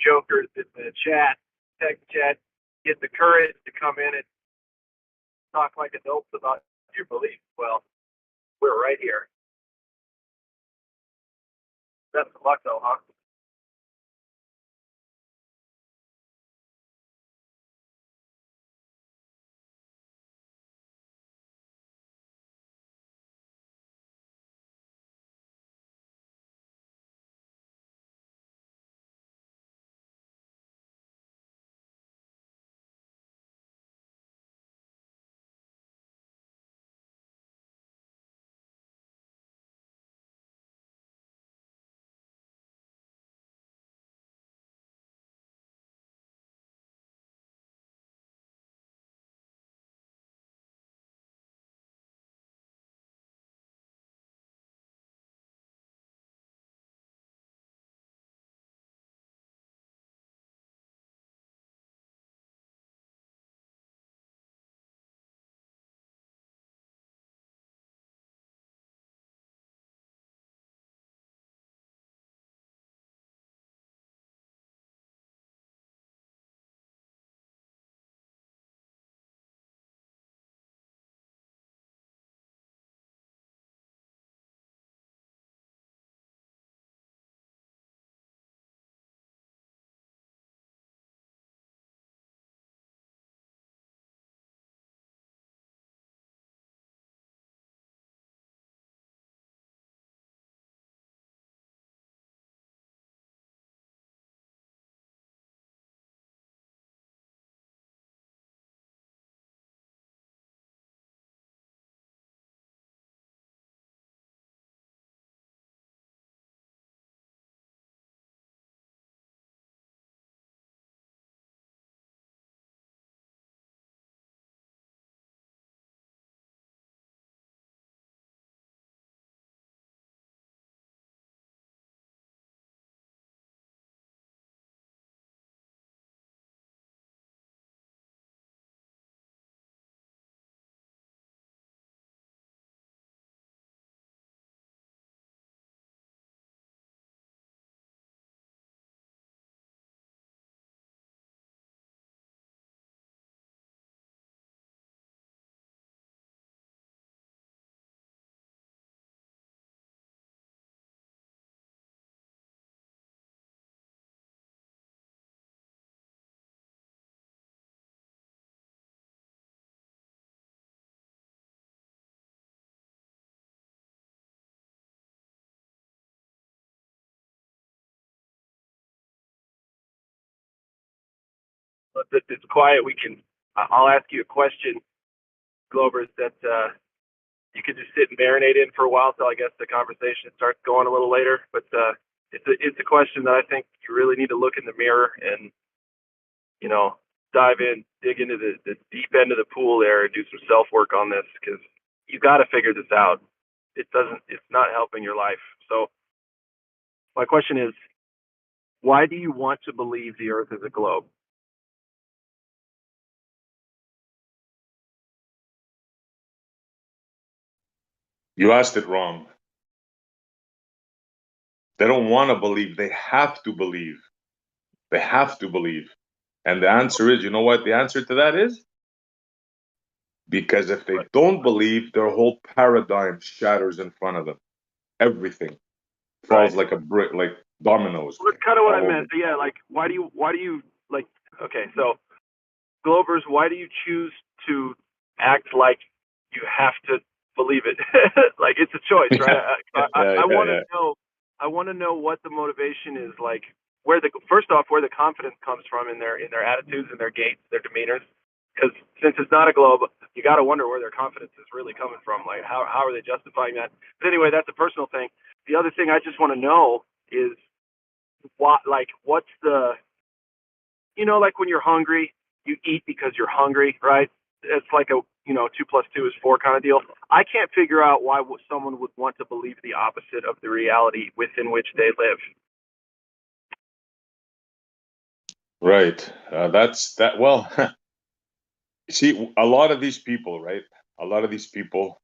jokers in the chat, text chat, get the courage to come in and talk like adults about your beliefs. Well, we're right here. Best of luck, though, huh? It's quiet. I'll ask you a question, Glover, that you could just sit and marinate in for a while till I guess the conversation starts going a little later. But it's a question that I think you really need to look in the mirror and, dive in, dig into the deep end of the pool there and do some self work on this, because you got to figure this out. It's not helping your life. So my question is, why do you want to believe the earth is a globe? You asked it wrong. They don't want to believe. They have to believe. They have to believe. And the answer is, you know what the answer to that is? Because if they don't believe, their whole paradigm shatters in front of them. Everything falls like a brick, like dominoes. Well, that's kind of what I meant. Yeah, like why do you like? Okay, so Glovers, why do you choose to act like you have to believe it? Like it's a choice, right? I want to know. I want to know what the motivation is, like first off where the confidence comes from in their attitudes and their gaits, their demeanors. Because since it's not a globe, you got to wonder where their confidence is really coming from. Like how are they justifying that? But anyway, that's a personal thing. The other thing I just want to know is what's the, like when you're hungry, you eat because you're hungry, right? It's like a 2 + 2 is 4 kind of deal. I can't figure out why someone would want to believe the opposite of the reality within which they live. Right. That's that. Well, see, a lot of these people, right? A lot of these people,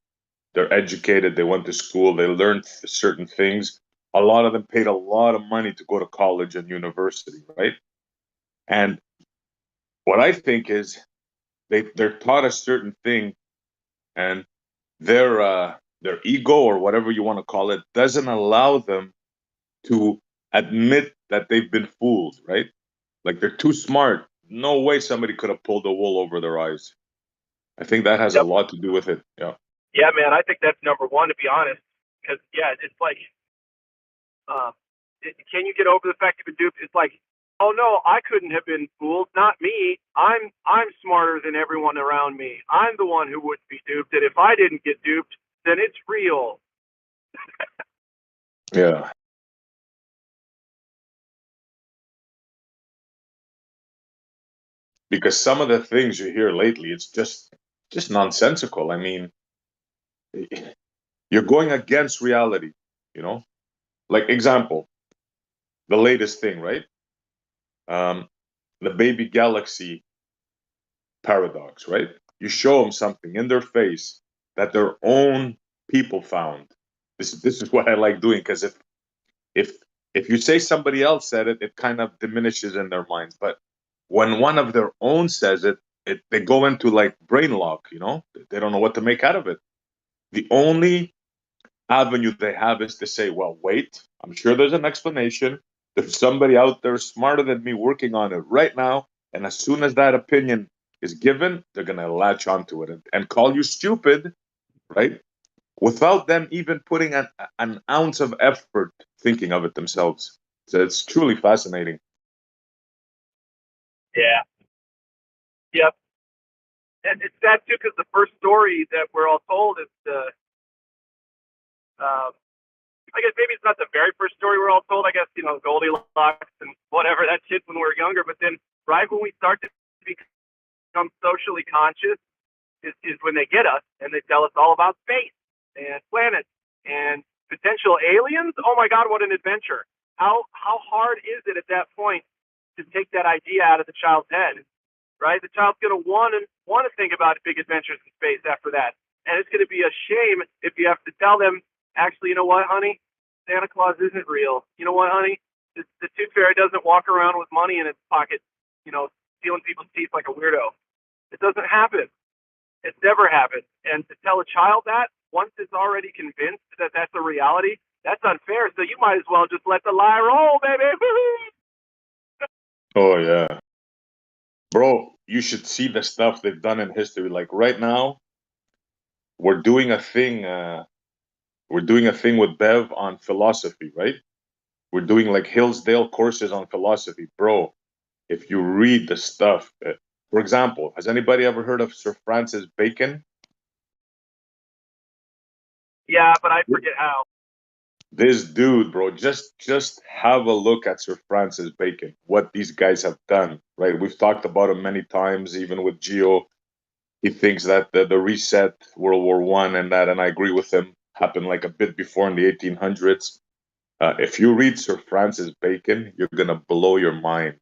they're educated. They went to school. They learned certain things. a lot of them paid a lot of money to go to college and university, right? And what I think is they're taught a certain thing, and their ego or whatever you want to call it doesn't allow them to admit that they've been fooled, right? Like they're too smart. No way somebody could have pulled the wool over their eyes. I think that has a Yep. lot to do with it. Yeah. Yeah, man, I think that's number one, to be honest. Because yeah, it's like, can you get over the fact you've been duped? It's like, oh no, I couldn't have been fooled, not me. I'm smarter than everyone around me. I'm the one who wouldn't be duped. And if I didn't get duped, then it's real. Yeah. Because some of the things you hear lately, it's just nonsensical. I mean, you're going against reality, you know? Like example, the latest thing, right? The baby galaxy paradox, right? You show them something in their face that their own people found. This is what I like doing, because if if you say somebody else said it, it kind of diminishes in their minds. But when one of their own says it, they go into like brain lock, you know? They don't know what to make out of it. The only avenue they have is to say, well, wait, I'm sure there's an explanation. There's somebody out there smarter than me working on it right now. And as soon as that opinion is given, they're going to latch onto it and call you stupid, right? Without them even putting an ounce of effort thinking of it themselves. So it's truly fascinating. Yeah. Yep. And it's sad too, because the first story that we're all told is the, I guess maybe it's not the very first story we're all told. I guess, Goldilocks and whatever that shit when we were younger. But then right when we start to become socially conscious is when they get us and they tell us all about space and planets and potential aliens. Oh my God, what an adventure. How hard is it at that point to take that idea out of the child's head? Right? The child's gonna want to think about big adventures in space after that. And it's gonna be a shame if you have to tell them, actually, you know what, honey? Santa Claus isn't real. You know what, honey? The tooth fairy doesn't walk around with money in its pocket, stealing people's teeth like a weirdo. It doesn't happen. It's never happened. And to tell a child that, once it's already convinced that that's a reality, that's unfair. So you might as well just let the lie roll, baby. Oh, yeah. Bro, you should see the stuff they've done in history. Like right now, we're doing a thing. We're doing a thing with Bev on philosophy, right? We're doing like Hillsdale courses on philosophy, bro. If you read the stuff, for example, has anybody ever heard of Sir Francis Bacon? Yeah, but I forget how. This dude, bro, just have a look at Sir Francis Bacon. What these guys have done, right? We've talked about him many times, even with Geo. He thinks that the reset, World War One, and that, and I agree with him, happened like a bit before in the 1800s. If you read Sir Francis Bacon, you're gonna blow your mind.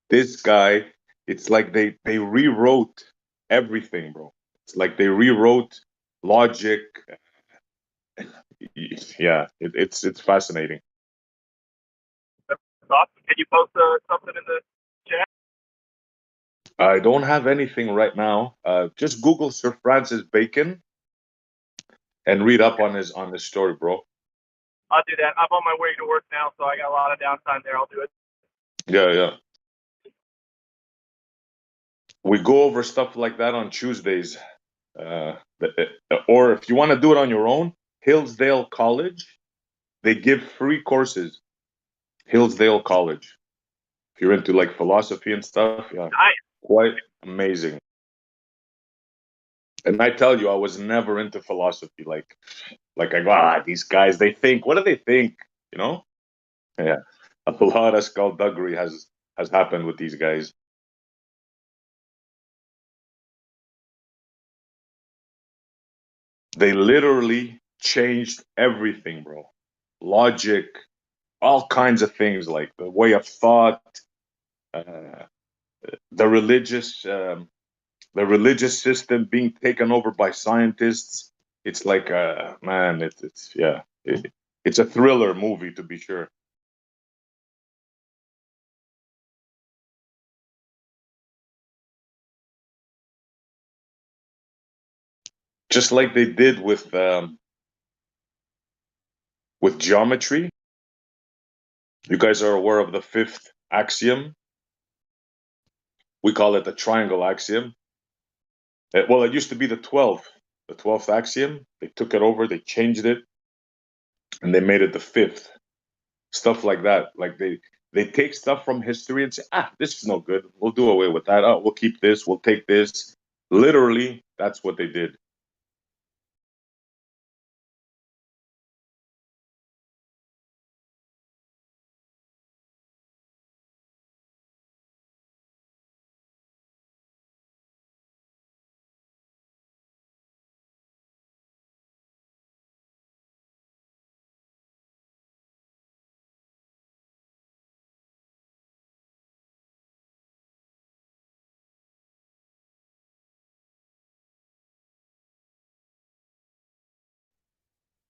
This guy, it's like they rewrote everything, bro. It's like they rewrote logic. Yeah, it's fascinating. That's awesome. Can you post something in the chat? I don't have anything right now. Just Google Sir Francis Bacon and read up on his story, bro. I'll do that. I'm on my way to work now, so I got a lot of downtime there. I'll do it. Yeah, yeah. We go over stuff like that on Tuesdays. Or if you want to do it on your own, Hillsdale College, they give free courses. Hillsdale College. If you're into like philosophy and stuff, yeah, Nice. quite amazing. And I tell you, I was never into philosophy. Like I go, these guys, they think. What do they think? You know? Yeah, a lot of skullduggery has happened with these guys. They literally changed everything, bro. Logic, all kinds of things, like the way of thought, uh, the religious, the religious system being taken over by scientists. It's like, man, it's yeah. It's a thriller movie, to be sure. Just like they did with geometry. You guys are aware of the fifth axiom? We call it the triangle axiom. Well, it used to be the 12th axiom. They took it over, they changed it, and they made it the fifth. Stuff like that. Like they take stuff from history and say, this is no good. We'll do away with that. Oh, we'll keep this. We'll take this. Literally, that's what they did.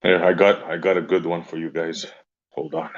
Here, I got a good one for you guys. Hold on.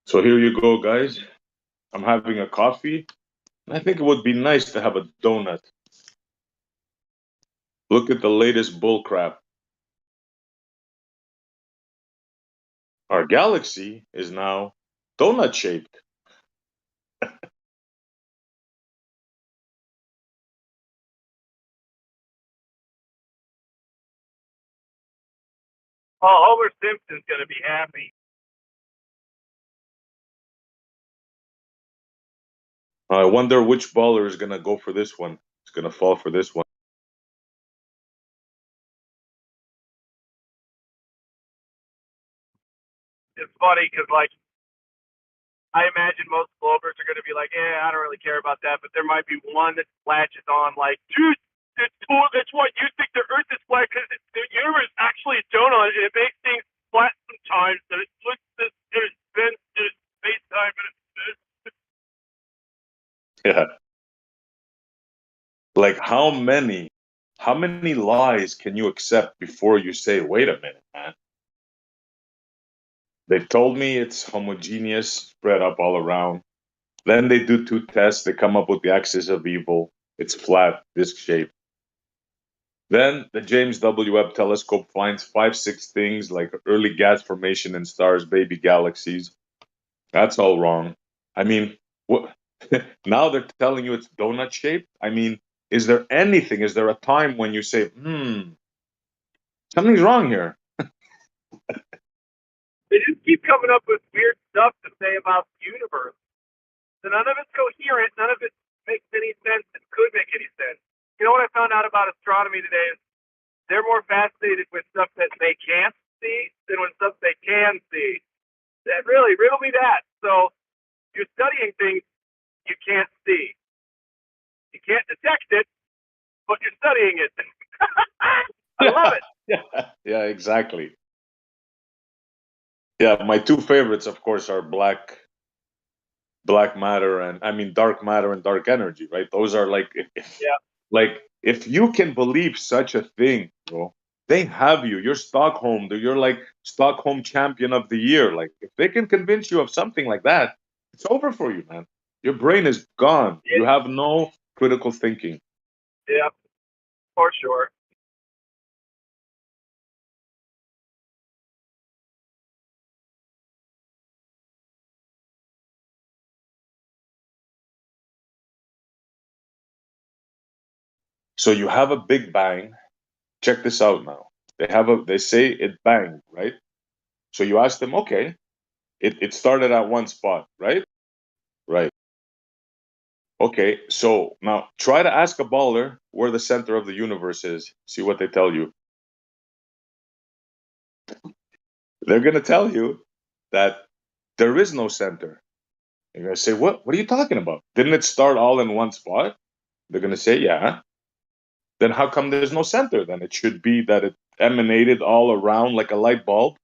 So here you go, guys. I'm having a coffee. I think it would be nice to have a donut. Look at the latest bullcrap. Our galaxy is now donut shaped. Oh, Homer Simpson's gonna be happy. I wonder which baller is gonna go for this one. It's gonna fall for this one. It's funny because, like, I imagine most Globers are going to be like, yeah, I don't really care about that. But there might be one that latches on, like, dude, that's what you think the Earth is flat because the universe is actually a donut and it makes things flat sometimes. And it looks this, there's space time, and Yeah. Like how many lies can you accept before you say, wait a minute, man? They told me it's homogeneous, spread up all around. Then they do two tests. They come up with the axis of evil. It's flat, disc shaped. Then the James W. Webb telescope finds 5, 6 things like early gas formation in stars, baby galaxies. That's all wrong. I mean, what? Now they're telling you it's donut shaped. I mean, is there anything? Is there a time when you say, something's wrong here? they just keep coming up with weird stuff to say about the universe. So none of it's coherent. None of it makes any sense. It could make any sense. You know what I found out about astronomy today is they're more fascinated with stuff that they can't see than with stuff they can see. That really, riddle me that. So you're studying things you can't see. You can't detect it, but you're studying it. I love it. Yeah, exactly. Yeah, my two favorites, of course, are black black matter and dark matter and dark energy, right? Those are like, if you can believe such a thing, bro, they have you. You're Stockholm. You're like Stockholm champion of the year. Like, if they can convince you of something like that, it's over for you, man. Your brain is gone. You have no critical thinking. Yeah, for sure. So you have a big bang. Check this out now. They say it banged, right? So you ask them, okay, it started at one spot, right? Right. Okay, so now try to ask a baller where the center of the universe is. See what they tell you. They're gonna tell you that there is no center. You're gonna say, what? What are you talking about? Didn't it start all in one spot? They're gonna say, yeah. Then how come there's no center? Then it should be that it emanated all around like a light bulb,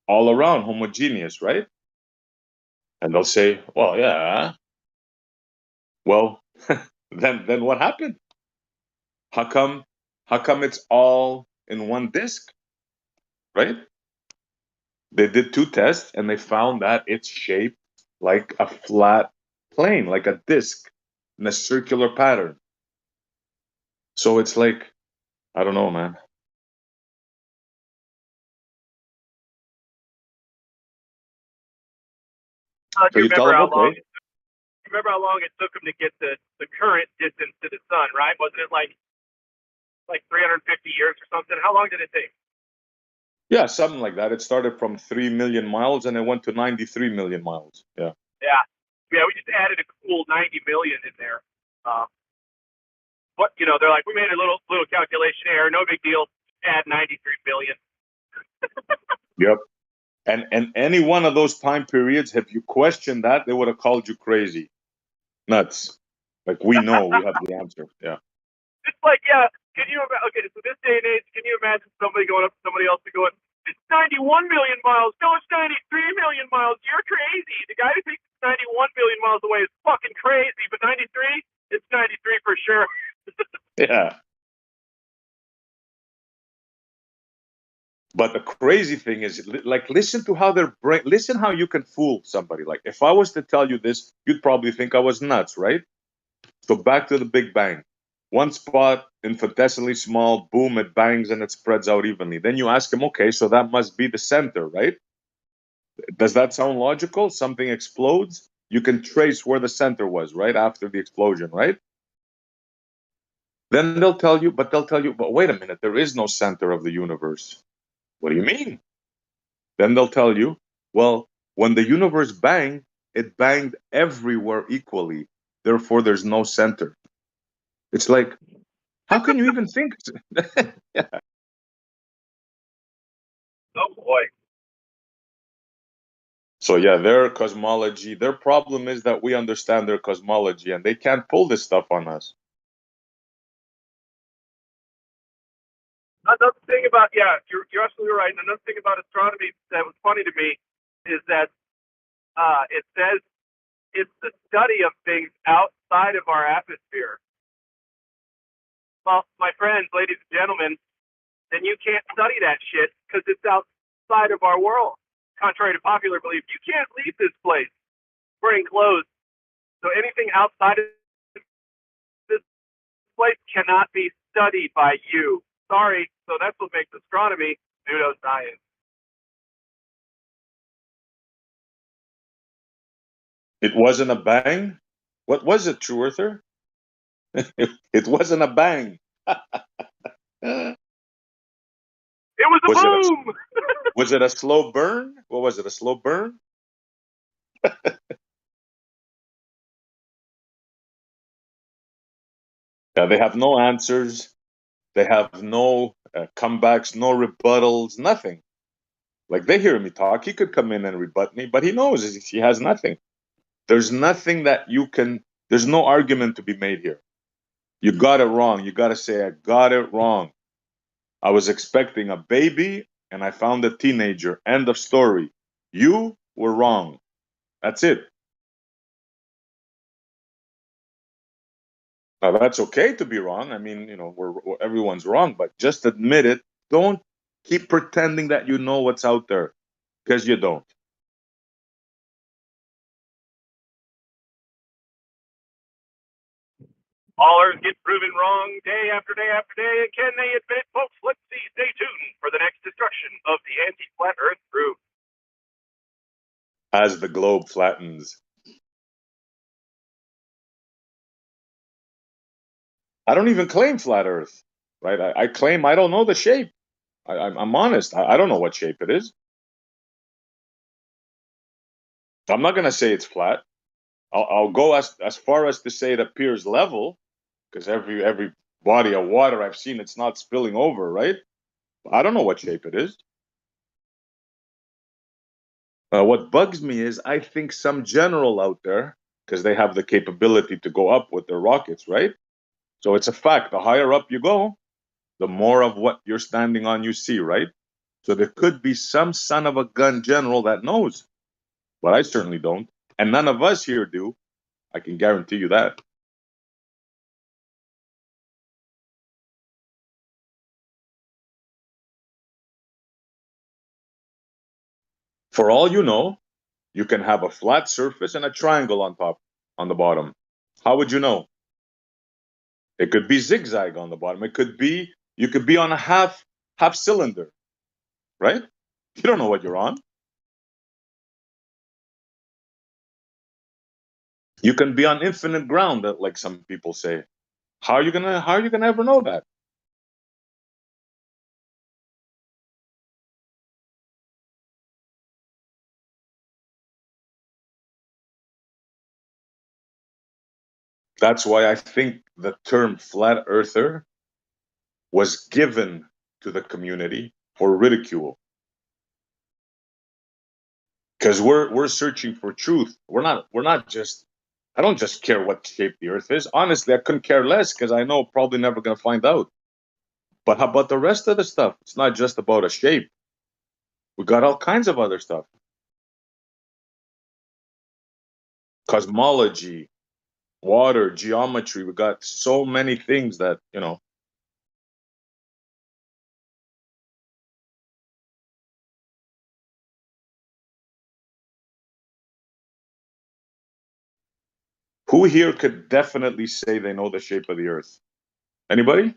all around, homogeneous, right? And they'll say, well, yeah. Well, then what happened? How come it's all in one disk, right? They did two tests and they found that it's shaped like a flat plane, like a disk in a circular pattern. So it's like, I don't know, man. So You you tell remember them, how long? okay, You remember how long it took them to get the current distance to the sun, right? Wasn't it like 350 years or something? How long did it take? yeah, something like that. It started from 3 million miles and it went to 93 million miles. Yeah. Yeah, yeah. We just added a cool 90 million in there. But they're like, we made a little calculation error. No big deal. Add 93 million. Yep. And any one of those time periods, if you questioned that, they would have called you crazy. Nuts. Like, we know, we have the answer. Yeah. It's like, yeah. Can you imagine? Okay, so this day and age, can you imagine somebody going up to somebody else and going, it's 91 million miles. No, it's 93 million miles. You're crazy. The guy who thinks it's 91 million miles away is fucking crazy. But 93, it's 93 for sure. Yeah. But the crazy thing is, like, listen to how their brain, listen how you can fool somebody. Like, if I was to tell you this, you'd probably think I was nuts, right? So back to the Big Bang. One spot, infinitesimally small, boom, it bangs and it spreads out evenly. Then you ask him, okay, so that must be the center, right? Does that sound logical? Something explodes, you can trace where the center was, right? After the explosion, right? Then they'll tell you, but wait a minute, there is no center of the universe. What do you mean? Then they'll tell you, well, when the universe banged, it banged everywhere equally. Therefore, there's no center. It's like, how can you even think? Yeah. Oh boy. So yeah, their cosmology, their problem is that we understand their cosmology and they can't pull this stuff on us. Another thing about you're absolutely right. And another thing about astronomy that was funny to me is that it says it's the study of things outside of our atmosphere. Well, my friends, ladies and gentlemen, then you can't study that shit because it's outside of our world. Contrary to popular belief, you can't leave this place. We're enclosed. So anything outside of this place cannot be studied by you. Sorry. So that's what makes astronomy pseudoscience. It wasn't a bang. What was it, True Earther? It wasn't a bang. Was It was a it a, boom. was it a slow burn? What was it? A slow burn? Yeah, they have no answers. They have no comebacks, no rebuttals, nothing. Like, they hear me talk. He could come in and rebut me, but he knows he has nothing. There's nothing that you can, there's no argument to be made here. You got it wrong. You got to say, I got it wrong. I was expecting a baby and I found a teenager. End of story. You were wrong. That's it. Now that's okay to be wrong. I mean, everyone's wrong, but just admit it. Don't keep pretending that you know what's out there, because you don't. Ballers get proven wrong day after day after day. And can they admit it, folks? Let's see. Stay tuned for the next destruction of the anti-flat Earth group. As the globe flattens. I don't even claim flat Earth, right? I claim I don't know the shape. I'm honest. I don't know what shape it is. I'm not going to say it's flat. I'll go as far as to say it appears level, because every body of water I've seen, it's not spilling over, right? I don't know what shape it is. What bugs me is I think some general out there, because they have the capability to go up with their rockets, right? So it's a fact. The higher up you go, the more of what you're standing on you see, right? So there could be some son of a gun general that knows, but I certainly don't. And none of us here do. I can guarantee you that. For all you know, you can have a flat surface and a triangle on top, on the bottom. How would you know? It could be zigzag on the bottom. You could be on a half cylinder, right? You don't know what you're on. You can be on infinite ground, like some people say. How are you gonna ever know that? That's why I think the term flat earther was given to the community for ridicule. Because we're searching for truth. We're not just I don't just care what shape the earth is. Honestly, I couldn't care less because I know probably never gonna find out. But how about the rest of the stuff? It's not just about a shape. We got all kinds of other stuff. Cosmology, water, geometry. We got so many things that, who here could definitely say they know the shape of the earth? Anybody?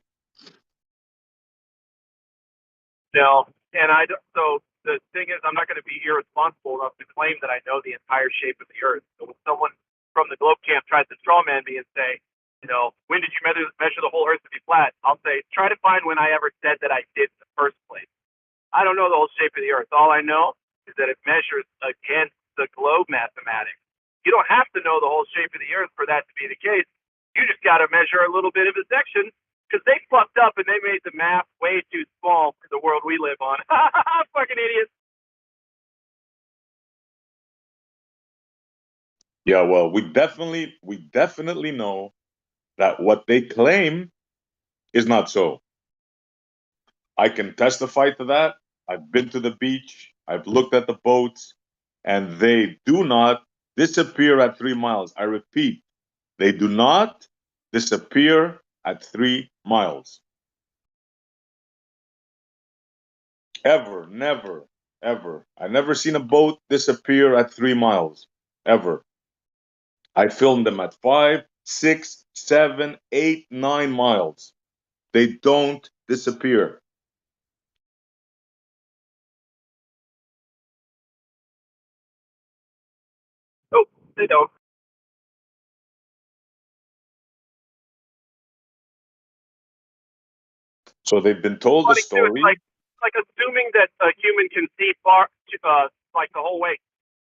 No, and so the thing is, I'm not going to be irresponsible enough to claim that I know the entire shape of the Earth. So when someone from the Globe Camp tries to strawman me and say, when did you measure the whole Earth to be flat? I'll say, try to find when I ever said that I did in the first place. I don't know the whole shape of the Earth. All I know is that it measures against the globe mathematics. You don't have to know the whole shape of the Earth for that to be the case. You just got to measure a little bit of a section because they fucked up and they made the map way too small for the world we live on. Fucking idiots. Yeah, well, we definitely know that what they claim is not so. I can testify to that. I've been to the beach, I've looked at the boats, and they do not disappear at 3 miles. I repeat, they do not disappear at 3 miles. Ever, never, ever. I've never seen a boat disappear at 3 miles. Ever. I filmed them at 5, 6, 7, 8, 9 miles. They don't disappear. Nope, they don't. So they've been told the Funny too. It's story. like assuming that a human can see far, like the whole way.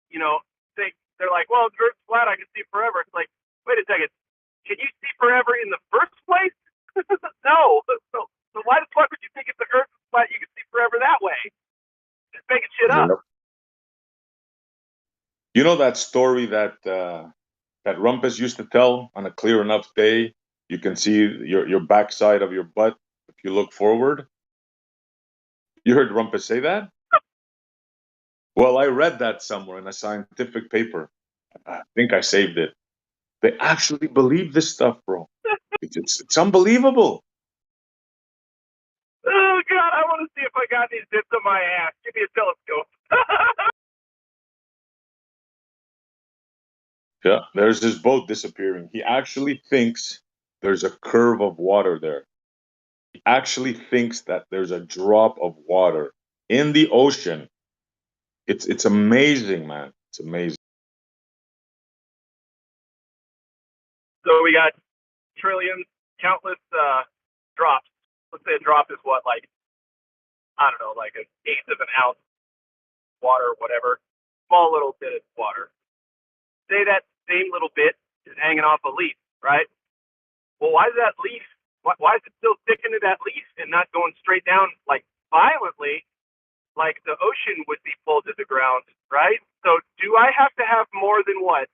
You know, they're like, well, the Earth's flat. I can see forever. It's like, wait a second. Can you see forever in the first place? No. So why the fuck would you think if the Earth is flat, you can see forever that way? Just making shit up. Yep. You know that story that Rumpus used to tell on a clear enough day? You can see your backside of your butt if you look forward. You heard Rumpus say that? Well, I read that somewhere in a scientific paper. I think I saved it. They actually believe this stuff, bro. It's unbelievable. Oh God, I want to see if I got these dips on my ass. Give me a telescope. Yeah, there's his boat disappearing. He actually thinks there's a curve of water there. He actually thinks that there's a drop of water in the ocean. It's amazing, man. It's amazing. So we got trillions, countless drops. Let's say a drop is what, like, I don't know, like an eighth of an ounce of water, whatever. Small little bit of water. Say that same little bit is hanging off a leaf, right? Well, why is that leaf? Why is it still sticking to that leaf and not going straight down like violently, like the ocean would be pulled to the ground, right? So do I have to have more than what?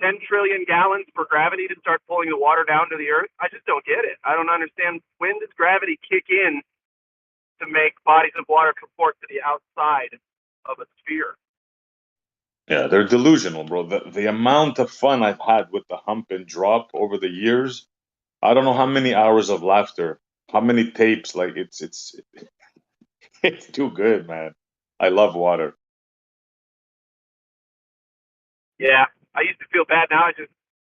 10 trillion gallons for gravity to start pulling the water down to the earth? I just don't get it. I don't understand, when does gravity kick in to make bodies of water comport to the outside of a sphere? Yeah, they're delusional, bro. The amount of fun I've had with the hump and drop over the years, I don't know how many hours of laughter, how many tapes. Like it's it's too good, man. I love water. Yeah, I used to feel bad. Now I just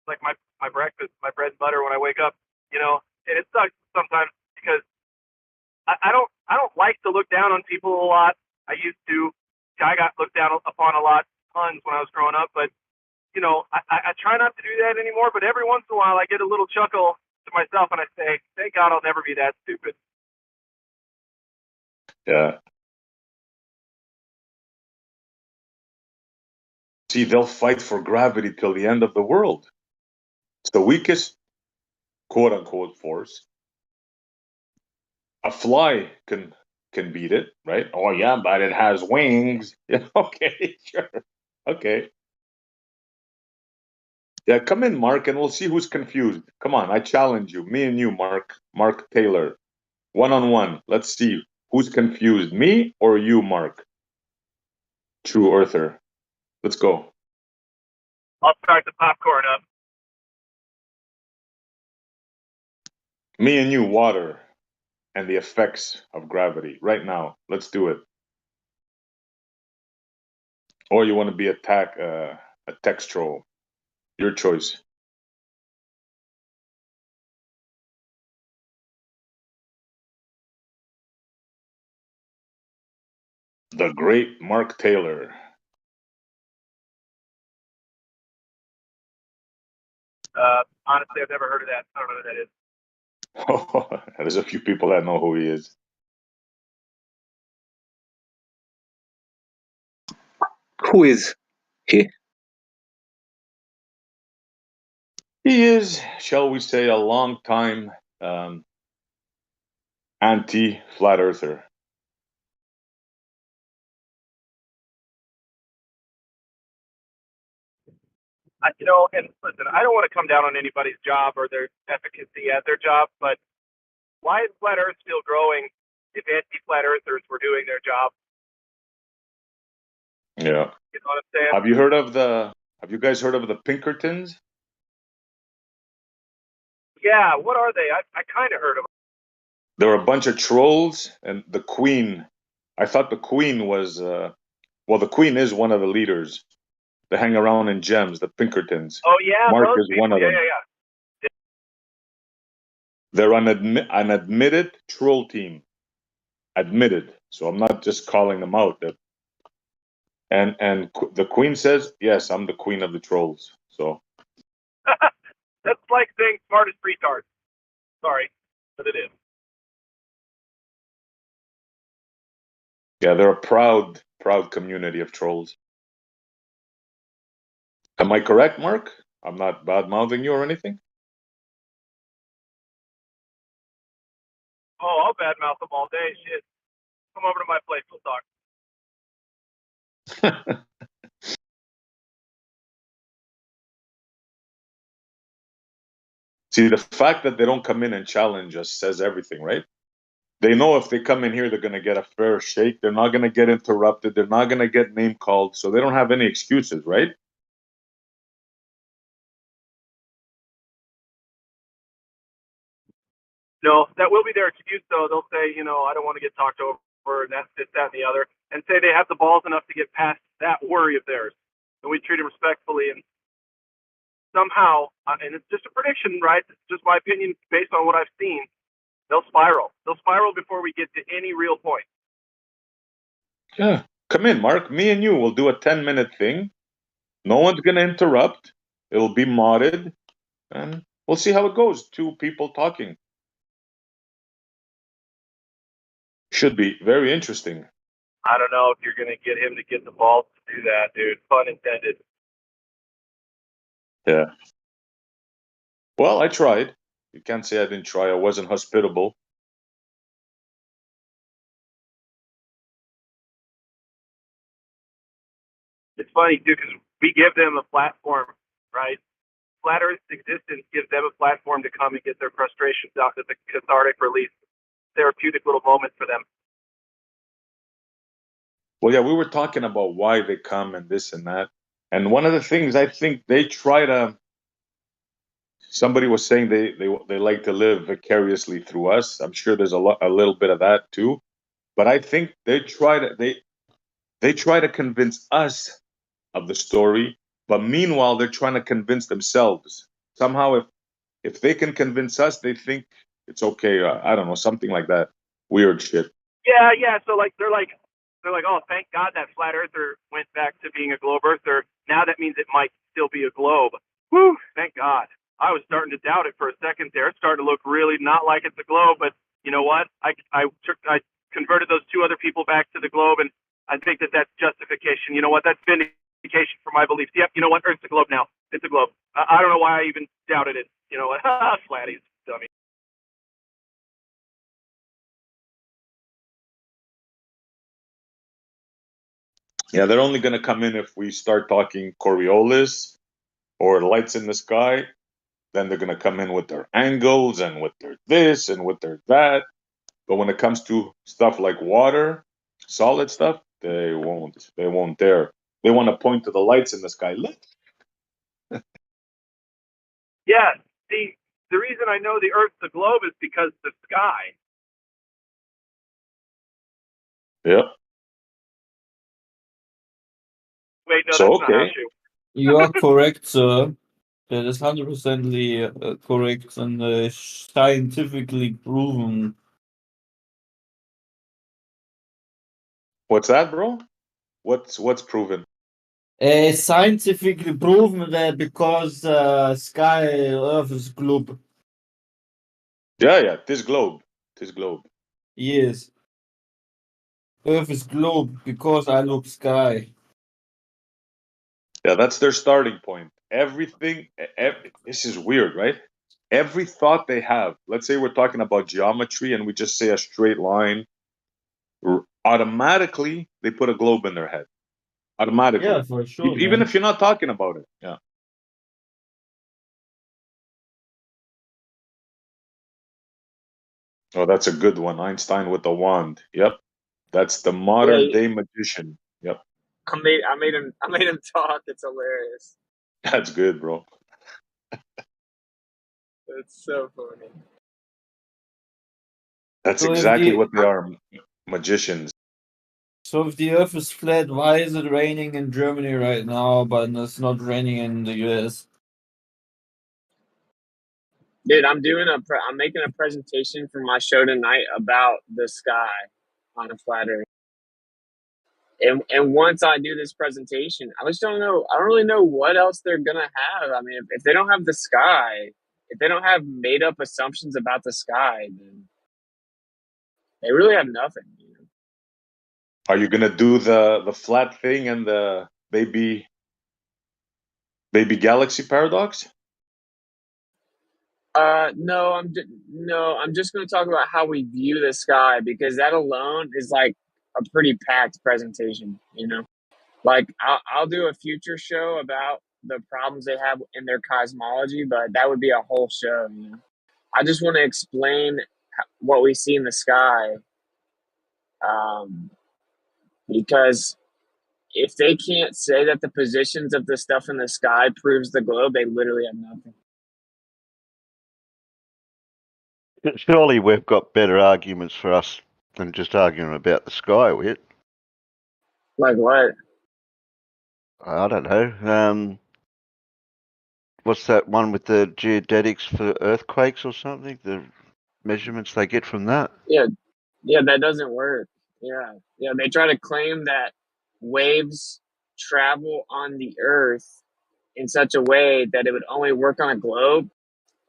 like my breakfast, my bread and butter when I wake up, you know. And it sucks sometimes because I don't like to look down on people a lot. I used to. I got looked down upon a lot, tons when I was growing up. But you know, I try not to do that anymore. But every once in a while, I get a little chuckle to myself, and I say, "Thank God I'll never be that stupid." Yeah. See, they'll fight for gravity till the end of the world. It's the weakest quote unquote force. A fly can beat it, right? Oh yeah, but it has wings. Yeah, okay, sure. Okay. Yeah, come in, Mark, and we'll see who's confused. Come on, I challenge you. Me and you, Mark. Mark Taylor. One on one. Let's see who's confused. Me or you, Mark? True Earther. Let's go. I'll start the popcorn up. Me and you, water and the effects of gravity. Right now. Let's do it. Or you want to be a text troll. Your choice. The great Mark Taylor. Honestly, I've never heard of that. I don't know who that is. Oh, there's a few people that know who he is. Who is he? He is, shall we say, a long time anti-flat earther. You know, and listen, I don't want to come down on anybody's job or their efficacy at their job, but why is flat Earth still growing if anti-flat earthers were doing their job? Yeah. You know what I'm saying? Have you guys heard of the Pinkertons? Yeah, what are they? I kind of heard of them. There were a bunch of trolls, and the Queen. I thought the Queen was well, the Queen is one of the leaders. They hang around in gems, the Pinkertons. Oh yeah, Mark those is people. one of Yeah, them. yeah. They're an admitted troll team. Admitted. So I'm not just calling them out. And the Queen says, yes, I'm the Queen of the trolls. So That's like saying smartest retard. Sorry, but it is. yeah, they're a proud community of trolls. Am I correct, Mark? I'm not bad mouthing you or anything. Oh, I'll badmouth them all day. Shit, come over to my place. We'll talk. See, the fact that they don't come in and challenge us says everything, right? They know if they come in here, they're going to get a fair shake. They're not going to get interrupted. They're not going to get name called. So they don't have any excuses, right? No, that will be their excuse, though. They'll say, I don't want to get talked over, and that's this, that, and the other, and say they have the balls enough to get past that worry of theirs. And we treat them respectfully, and somehow, and it's just a prediction, right? It's just my opinion based on what I've seen. They'll spiral. They'll spiral before we get to any real point. Yeah. Come in, Mark. Me and you will do a 10-minute thing. No one's going to interrupt. It'll be modded. And we'll see how it goes. Two people talking. Should be very interesting. I don't know if you're going to get him to get the balls to do that, dude. Pun intended. Yeah. Well, I tried. You can't say I didn't try. I wasn't hospitable. It's funny, too, because we give them a platform, right? Flat Earth's existence gives them a platform to come and get their frustrations out. It's a cathartic release, therapeutic little moment for them. Well, yeah, we were talking about why they come and this and that. And one of the things I think they try to, somebody was saying they like to live vicariously through us. I'm sure there's a little bit of that too. But I think they try to convince us of the story, but meanwhile they're trying to convince themselves. Somehow if they can convince us, they think it's okay. I don't know, something like that. Weird shit. Yeah. So they're like, oh, thank God that flat earther went back to being a globe earther. Now that means it might still be a globe. Whew, thank God. I was starting to doubt it for a second there. It's starting to look really not like it's a globe, but you know what? I converted those two other people back to the globe, and I think that's justification. You know what? That's vindication for my beliefs. Yep, you know what? Earth's a globe now. It's a globe. I don't know why I even doubted it. You know what? Flatties, dummy. Yeah, they're only going to come in if we start talking Coriolis or lights in the sky. Then they're going to come in with their angles and with their this and with their that. But when it comes to stuff like water, solid stuff, they won't. They won't dare. They want to point to the lights in the sky. Look. Yeah. The reason I know the Earth's a globe is because the sky. Yeah. Wait, no, So, that's not how okay. she. You are correct, sir. That is 100% correct and scientifically proven. What's that, bro? What's proven? Scientifically proven that because sky Earth is globe. Yeah. This globe. Yes. Earth is globe because I look sky. Yeah, that's their starting point. Everything. This is weird, right? Every thought they have. Let's say we're talking about geometry, and we just say a straight line. Automatically, they put a globe in their head. Automatically. Yeah, for sure. Even Man. if you're not talking about it. Yeah. Oh, that's a good one. Einstein with the wand. Yep. That's the modern day magician. Yep. I made him talk. It's hilarious. That's good, bro. It's so funny. That's So if exactly the- what they are. Magicians. So if the Earth is flat, why is it raining in Germany right now, but it's not raining in the US? Dude, I'm making a presentation for my show tonight about the sky on a flat Earth. And once I do this presentation, I don't really know what else they're gonna have. I mean, if they don't have the sky, if they don't have made up assumptions about the sky, then they really have nothing. You know? Are you gonna do the flat thing and the baby galaxy paradox? No, I'm just going to talk about how we view the sky because that alone is like a pretty packed presentation. You know, like I'll do a future show about the problems they have in their cosmology, but that would be a whole show. You know, I just want to explain what we see in the sky, because if they can't say that the positions of the stuff in the sky proves the globe, they literally have nothing. Surely we've got better arguments for us than just arguing about the sky, Whit. Like what? I don't know. What's that one with the geodetics for earthquakes or something? The measurements they get from that? Yeah, that doesn't work. Yeah, they try to claim that waves travel on the Earth in such a way that it would only work on a globe.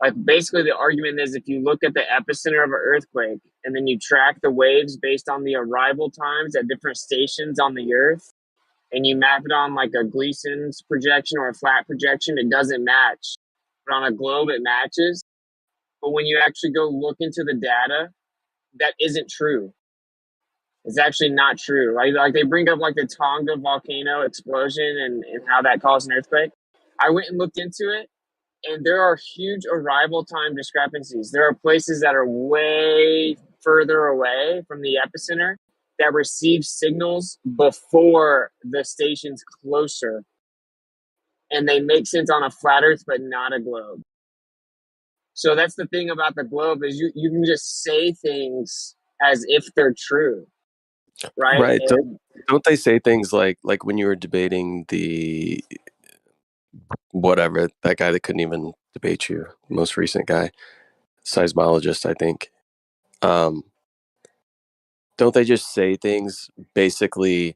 Like basically the argument is if you look at the epicenter of an earthquake and then you track the waves based on the arrival times at different stations on the Earth and you map it on like a Gleason's projection or a flat projection, it doesn't match. But on a globe, it matches. But when you actually go look into the data, that isn't true. It's actually not true. Like they bring up like the Tonga volcano explosion and how that caused an earthquake. I went and looked into it, and there are huge arrival time discrepancies. There are places that are way further away from the epicenter that receive signals before the stations closer, and they make sense on a flat Earth, but not a globe. So that's the thing about the globe is you can just say things as if they're true, right? Right. Don't they say things like when you were debating the whatever, that guy that couldn't even debate you, most recent guy, seismologist, I think. Don't they just say things basically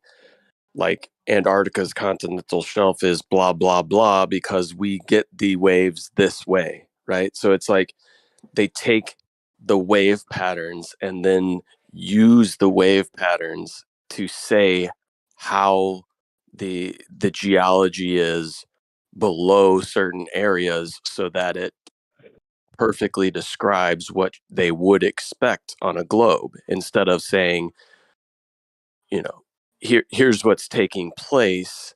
like Antarctica's continental shelf is blah blah blah because we get the waves this way, right? So it's like they take the wave patterns and then use the wave patterns to say how the geology is below certain areas so that it perfectly describes what they would expect on a globe, instead of saying, here's what's taking place.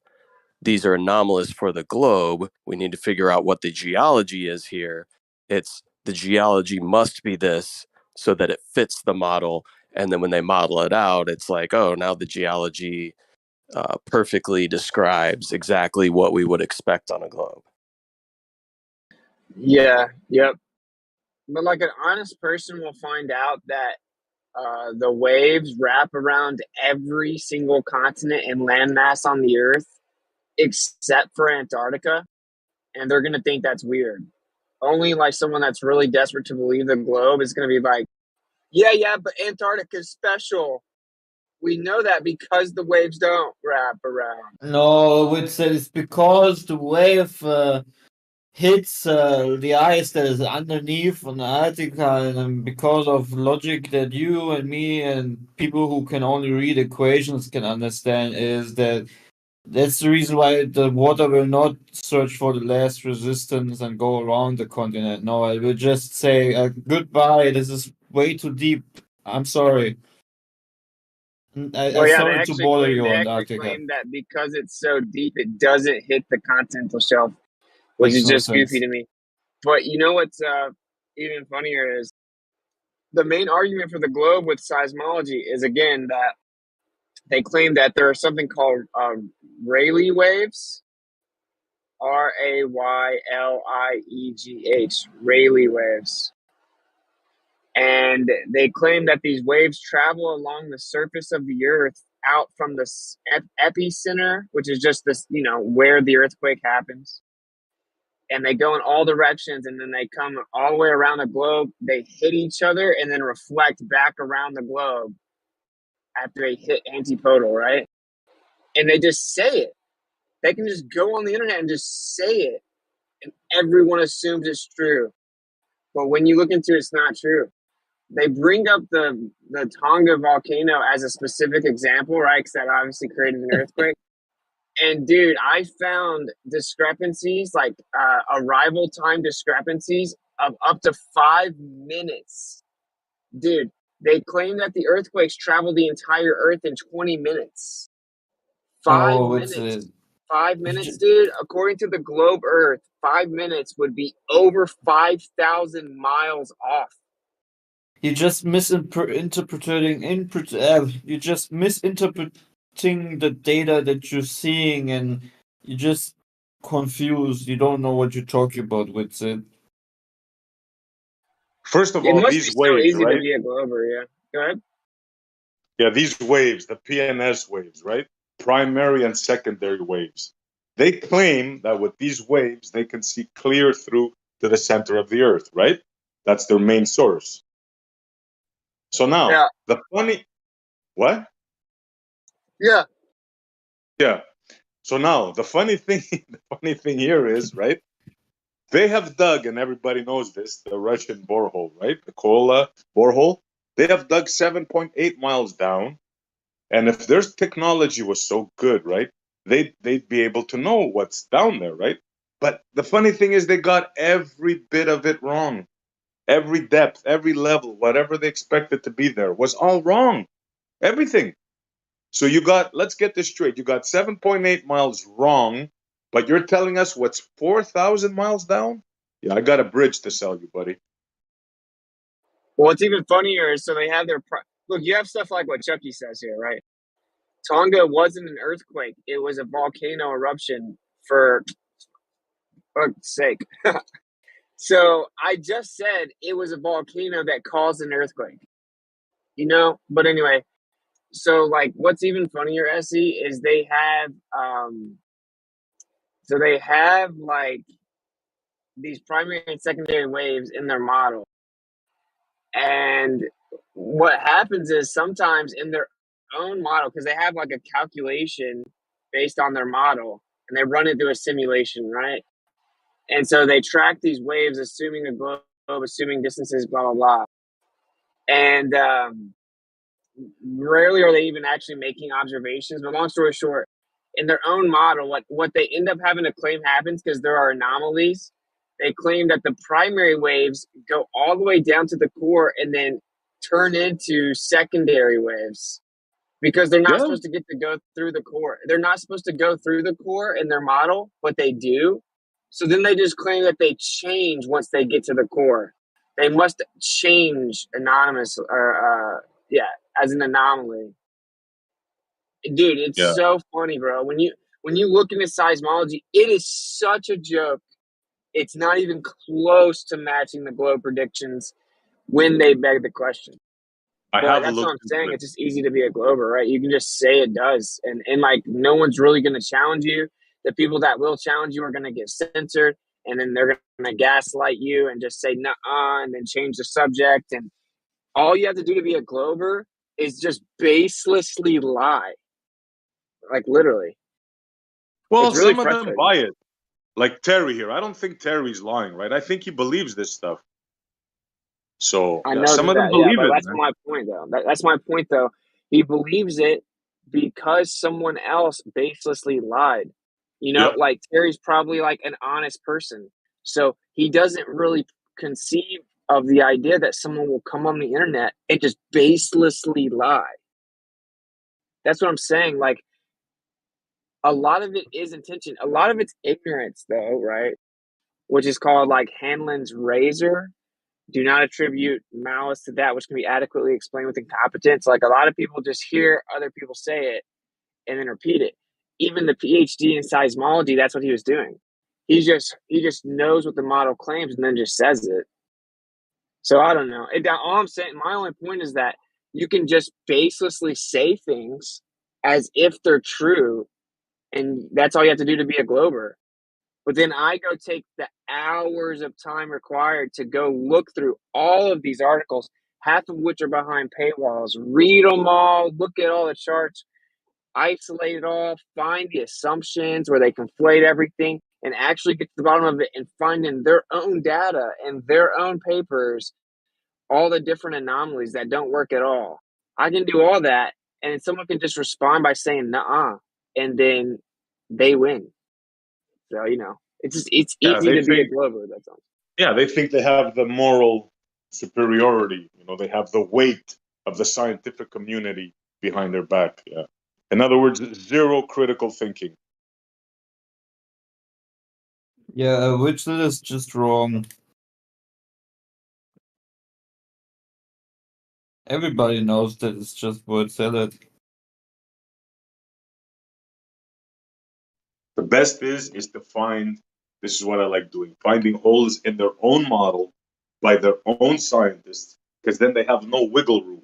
These are anomalous for the globe. We need to figure out what the geology is here. It's the geology must be this so that it fits the model. And then when they model it out, it's like, oh, now the geology perfectly describes exactly what we would expect on a globe. Yeah, yep. But like an honest person will find out that the waves wrap around every single continent and landmass on the Earth except for Antarctica, and they're gonna think that's weird. Only like someone that's really desperate to believe the globe is gonna be like, yeah, but Antarctica is special. We know that because the waves don't wrap around. No, it's because the wave hits the ice that is underneath Antarctica, and because of logic that you and me and people who can only read equations can understand, is that's the reason why the water will not search for the last resistance and go around the continent. No, it will just say goodbye. This is way too deep. I'm sorry. Well, I'm yeah, sorry to bother you, they Antarctica. claim that because it's so deep, it doesn't hit the continental shelf, which Makes is no just sense. goofy to me. But you know what's even funnier is the main argument for the globe with seismology is, again, that they claim that there are something called Rayleigh waves, Rayliegh, Rayleigh waves. And they claim that these waves travel along the surface of the Earth out from the epicenter, which is just this, where the earthquake happens. And they go in all directions, and then they come all the way around the globe. They hit each other and then reflect back around the globe after they hit antipodal, right? And they just say it. They can just go on the internet and just say it, and everyone assumes it's true. But when you look into it, it's not true. They bring up the Tonga volcano as a specific example, right? Because that obviously created an earthquake. And dude, I found discrepancies, like arrival time discrepancies of up to 5 minutes. Dude, they claim that the earthquakes travel the entire Earth in 20 minutes. 5 minutes. 5 minutes, dude. According to the Globe Earth, 5 minutes would be over 5,000 miles off. You're just misinterpreting the data that you're seeing, and you're just confused. You don't know what you're talking about with it. First of It all, must be these so waves, easy to right? be a Glober. Yeah. Go ahead. Yeah, these waves, the PNS waves, right? Primary and secondary waves. They claim that with these waves, they can see clear through to the center of the Earth, right? That's their main source. So now, Yeah. the funny, what? Yeah. Yeah. So now, the funny thing here is, right? They have dug, and everybody knows this, the Russian borehole, right? The Kola borehole. They have dug 7.8 miles down. And if their technology was so good, right, they'd be able to know what's down there, right? But the funny thing is they got every bit of it wrong. Every depth, every level, whatever they expected to be there was all wrong. Everything. So you got, let's get this straight. You got 7.8 miles wrong, but you're telling us what's 4,000 miles down? Yeah, I got a bridge to sell you, buddy. Well, what's even funnier is so they have their look. You have stuff like what Chucky says here, right? Tonga wasn't an earthquake; it was a volcano eruption. For fuck's sake! So I just said it was a volcano that caused an earthquake. You know, but anyway. So like, what's even funnier, Essie, is they have so they have like these primary and secondary waves in their model. And what happens is sometimes in their own model, because they have like a calculation based on their model and they run it through a simulation, right? And so they track these waves, assuming a globe, assuming distances, blah, blah, blah. And rarely are they even actually making observations. But long story short, in their own model, what they end up having to claim happens because there are anomalies. They claim that the primary waves go all the way down to the core and then turn into secondary waves because they're not Yeah. supposed to get to go through the core. They're not supposed to go through the core in their model, but they do. So then they just claim that they change once they get to the core. They must change anonymous or as an anomaly. Dude, it's Yeah. so funny, bro. When you look into seismology, it is such a joke. It's not even close to matching the globe predictions when they beg the question. I But have that's what looked I'm saying. into it. It's just easy to be a glober, right? You can just say it does. And like no one's really gonna challenge you. The people that will challenge you are gonna get censored and then they're gonna gaslight you and just say nuh-uh and then change the subject. And all you have to do to be a glober is just baselessly lie. Like literally. Well, It's really some of them frustrating. buy it. Like Terry here. I don't think Terry's lying, right? I think he believes this stuff. So I yeah, know some of them that, yeah, believe but it, that's man. my point, though. That's my point, though. He believes it because someone else baselessly lied. You know, Yep. like Terry's probably like an honest person. So he doesn't really conceive of the idea that someone will come on the internet and just baselessly lie. That's what I'm saying. Like, a lot of it is intention. A lot of it's ignorance, though, right? Which is called like Hanlon's razor. Do not attribute malice to that which can be adequately explained with incompetence. Like a lot of people just hear other people say it and then repeat it. Even the PhD in seismology, that's what he was doing. He just knows what the model claims and then just says it. So I don't know. All I'm saying, my only point is that you can just baselessly say things as if they're true, and that's all you have to do to be a glober. But then I go take the hours of time required to go look through all of these articles, half of which are behind paywalls, read them all, look at all the charts, isolate it all, find the assumptions where they conflate everything, and actually get to the bottom of it and find in their own data and their own papers all the different anomalies that don't work at all. I can do all that, and someone can just respond by saying "nuh-uh," and then they win. So it's Yeah, easy they to be a think. glober. That's all. Yeah, they think they have the moral superiority. You know, they have the weight of the scientific community behind their back. Yeah. In other words, zero critical thinking. Yeah, which is just wrong. Everybody knows that it's just word salad. The best is to find. This is what I like doing: finding holes in their own model, by their own scientists, because then they have no wiggle room.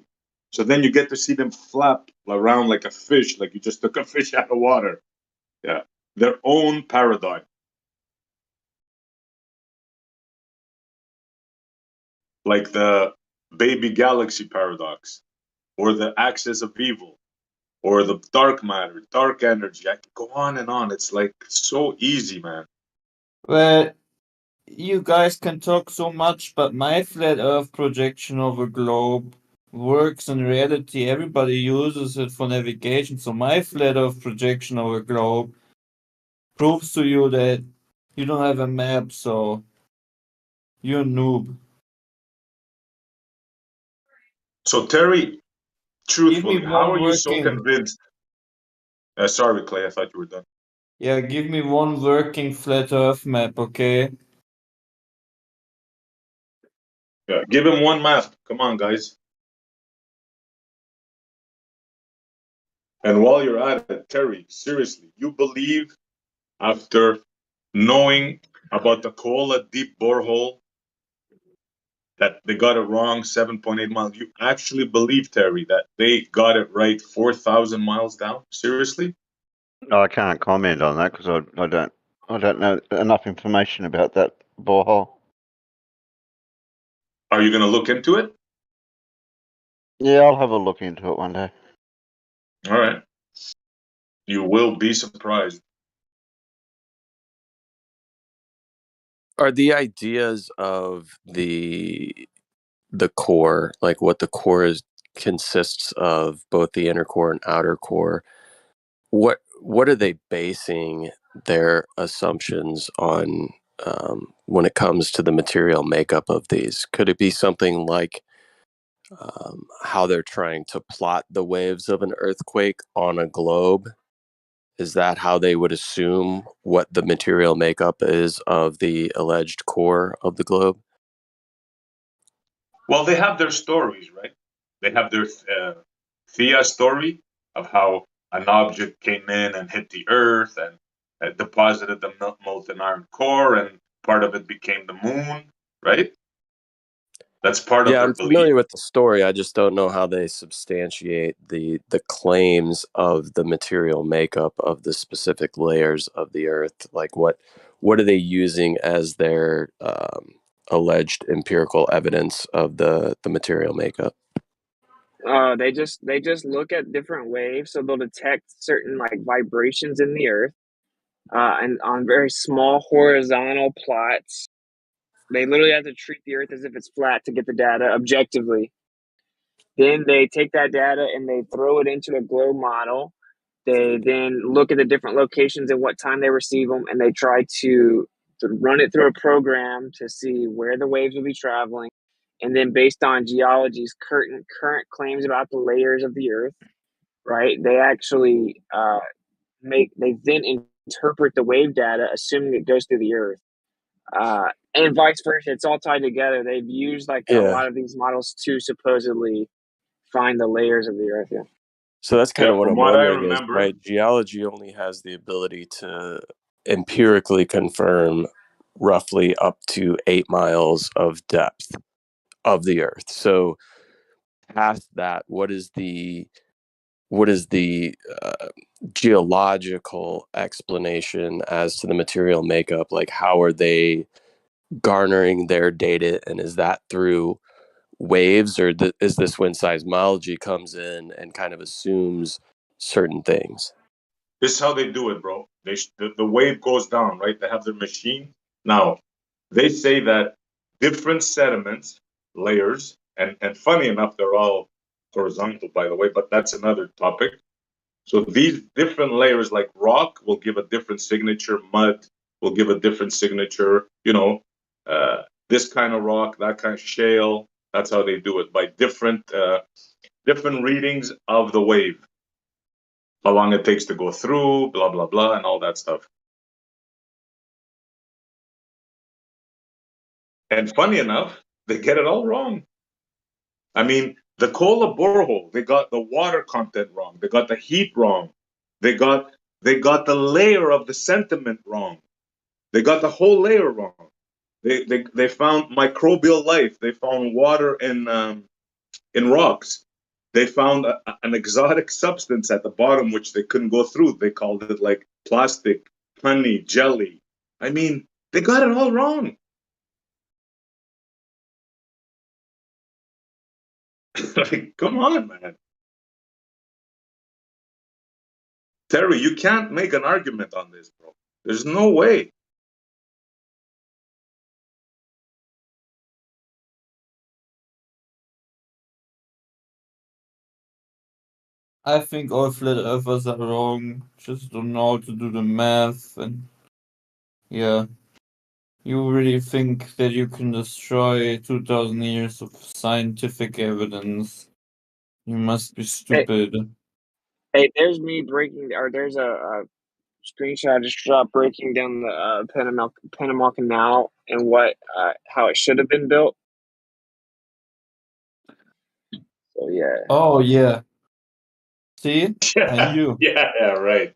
So then you get to see them flap around like a fish, like you just took a fish out of water. Yeah, their own paradigm. Like the baby galaxy paradox, or the axis of evil, or the dark matter, dark energy. I could go on and on. It's like so easy, man. Well, you guys can talk so much, but my flat Earth projection of a globe works in reality. Everybody uses it for navigation. So my flat Earth projection of a globe proves to you that you don't have a map, so you're a noob. So Terry, truthfully, Give me how one are you so working. convinced? Sorry, Clay, I thought you were done. Yeah, give me one working flat Earth map, okay? Yeah, give him one map. Come on, guys. And while you're at it, Terry, seriously, you believe after knowing about the Kola deep borehole that they got it wrong 7.8 miles? You actually believe, Terry, that they got it right 4,000 miles down? Seriously? I can't comment on that because I don't know enough information about that borehole. Are you going to look into it? Yeah, I'll have a look into it one day. All right. You will be surprised. Are the ideas of the core, like what the core consists of, both the inner core and outer core, what are they basing their assumptions on when it comes to the material makeup of these? Could it be something like how they're trying to plot the waves of an earthquake on a globe? Is that how they would assume what the material makeup is of the alleged core of the globe? Well, they have their stories, right? They have their Thea story of how an object came in and hit the earth and deposited the molten iron core, and part of it became the moon, right? That's part of Yeah, their I'm belief. familiar with the story. I just don't know how they substantiate the claims of the material makeup of the specific layers of the earth. Like what are they using as their alleged empirical evidence of the material makeup? They just look at different waves, so they'll detect certain like vibrations in the earth, and on very small horizontal plots. They literally have to treat the earth as if it's flat to get the data objectively. Then they take that data and they throw it into a globe model. They then look at the different locations and what time they receive them, and they try to run it through a program to see where the waves will be traveling. And then, based on geology's current claims about the layers of the earth, right? They actually they then interpret the wave data, assuming it goes through the earth. And vice versa. It's all tied together. They've used like a lot of these models to supposedly find the layers of the earth. Yeah. So that's kind of what From I'm what I wondering is, remember, right, geology only has the ability to empirically confirm roughly up to 8 miles of depth of the earth. So past that, what is the geological explanation as to the material makeup? Like, how are they garnering their data, and is that through waves, or is this when seismology comes in and kind of assumes certain things? this is how they do it, bro. The wave goes down, right? They have their machine. Now, they say that different sediments, layers, and funny enough, they're all horizontal, by the way, but that's another topic. So these different layers, like rock, will give a different signature. Mud will give a different signature. This kind of rock, that kind of shale. That's how they do it, by different readings of the wave, how long it takes to go through, blah blah blah, and all that stuff. And funny enough, they get it all wrong. I mean, the Kola borehole, they got the water content wrong. They got the heat wrong. They got the layer of the sediment wrong. They got the whole layer wrong. They found microbial life. They found water in rocks. They found an exotic substance at the bottom which they couldn't go through. They called it like plastic, honey, jelly. I mean, they got it all wrong. Like, come on, man. Terry, you can't make an argument on this, bro. There's no way. I think all flat earthers are wrong. Just don't know how to do the math, and yeah. You really think that you can destroy 2,000 years of scientific evidence? You must be stupid. Hey, there's me breaking, or there's a screenshot I just dropped breaking down the Panama Canal and how it should have been built. So yeah. Oh yeah. See? I knew. Yeah, right.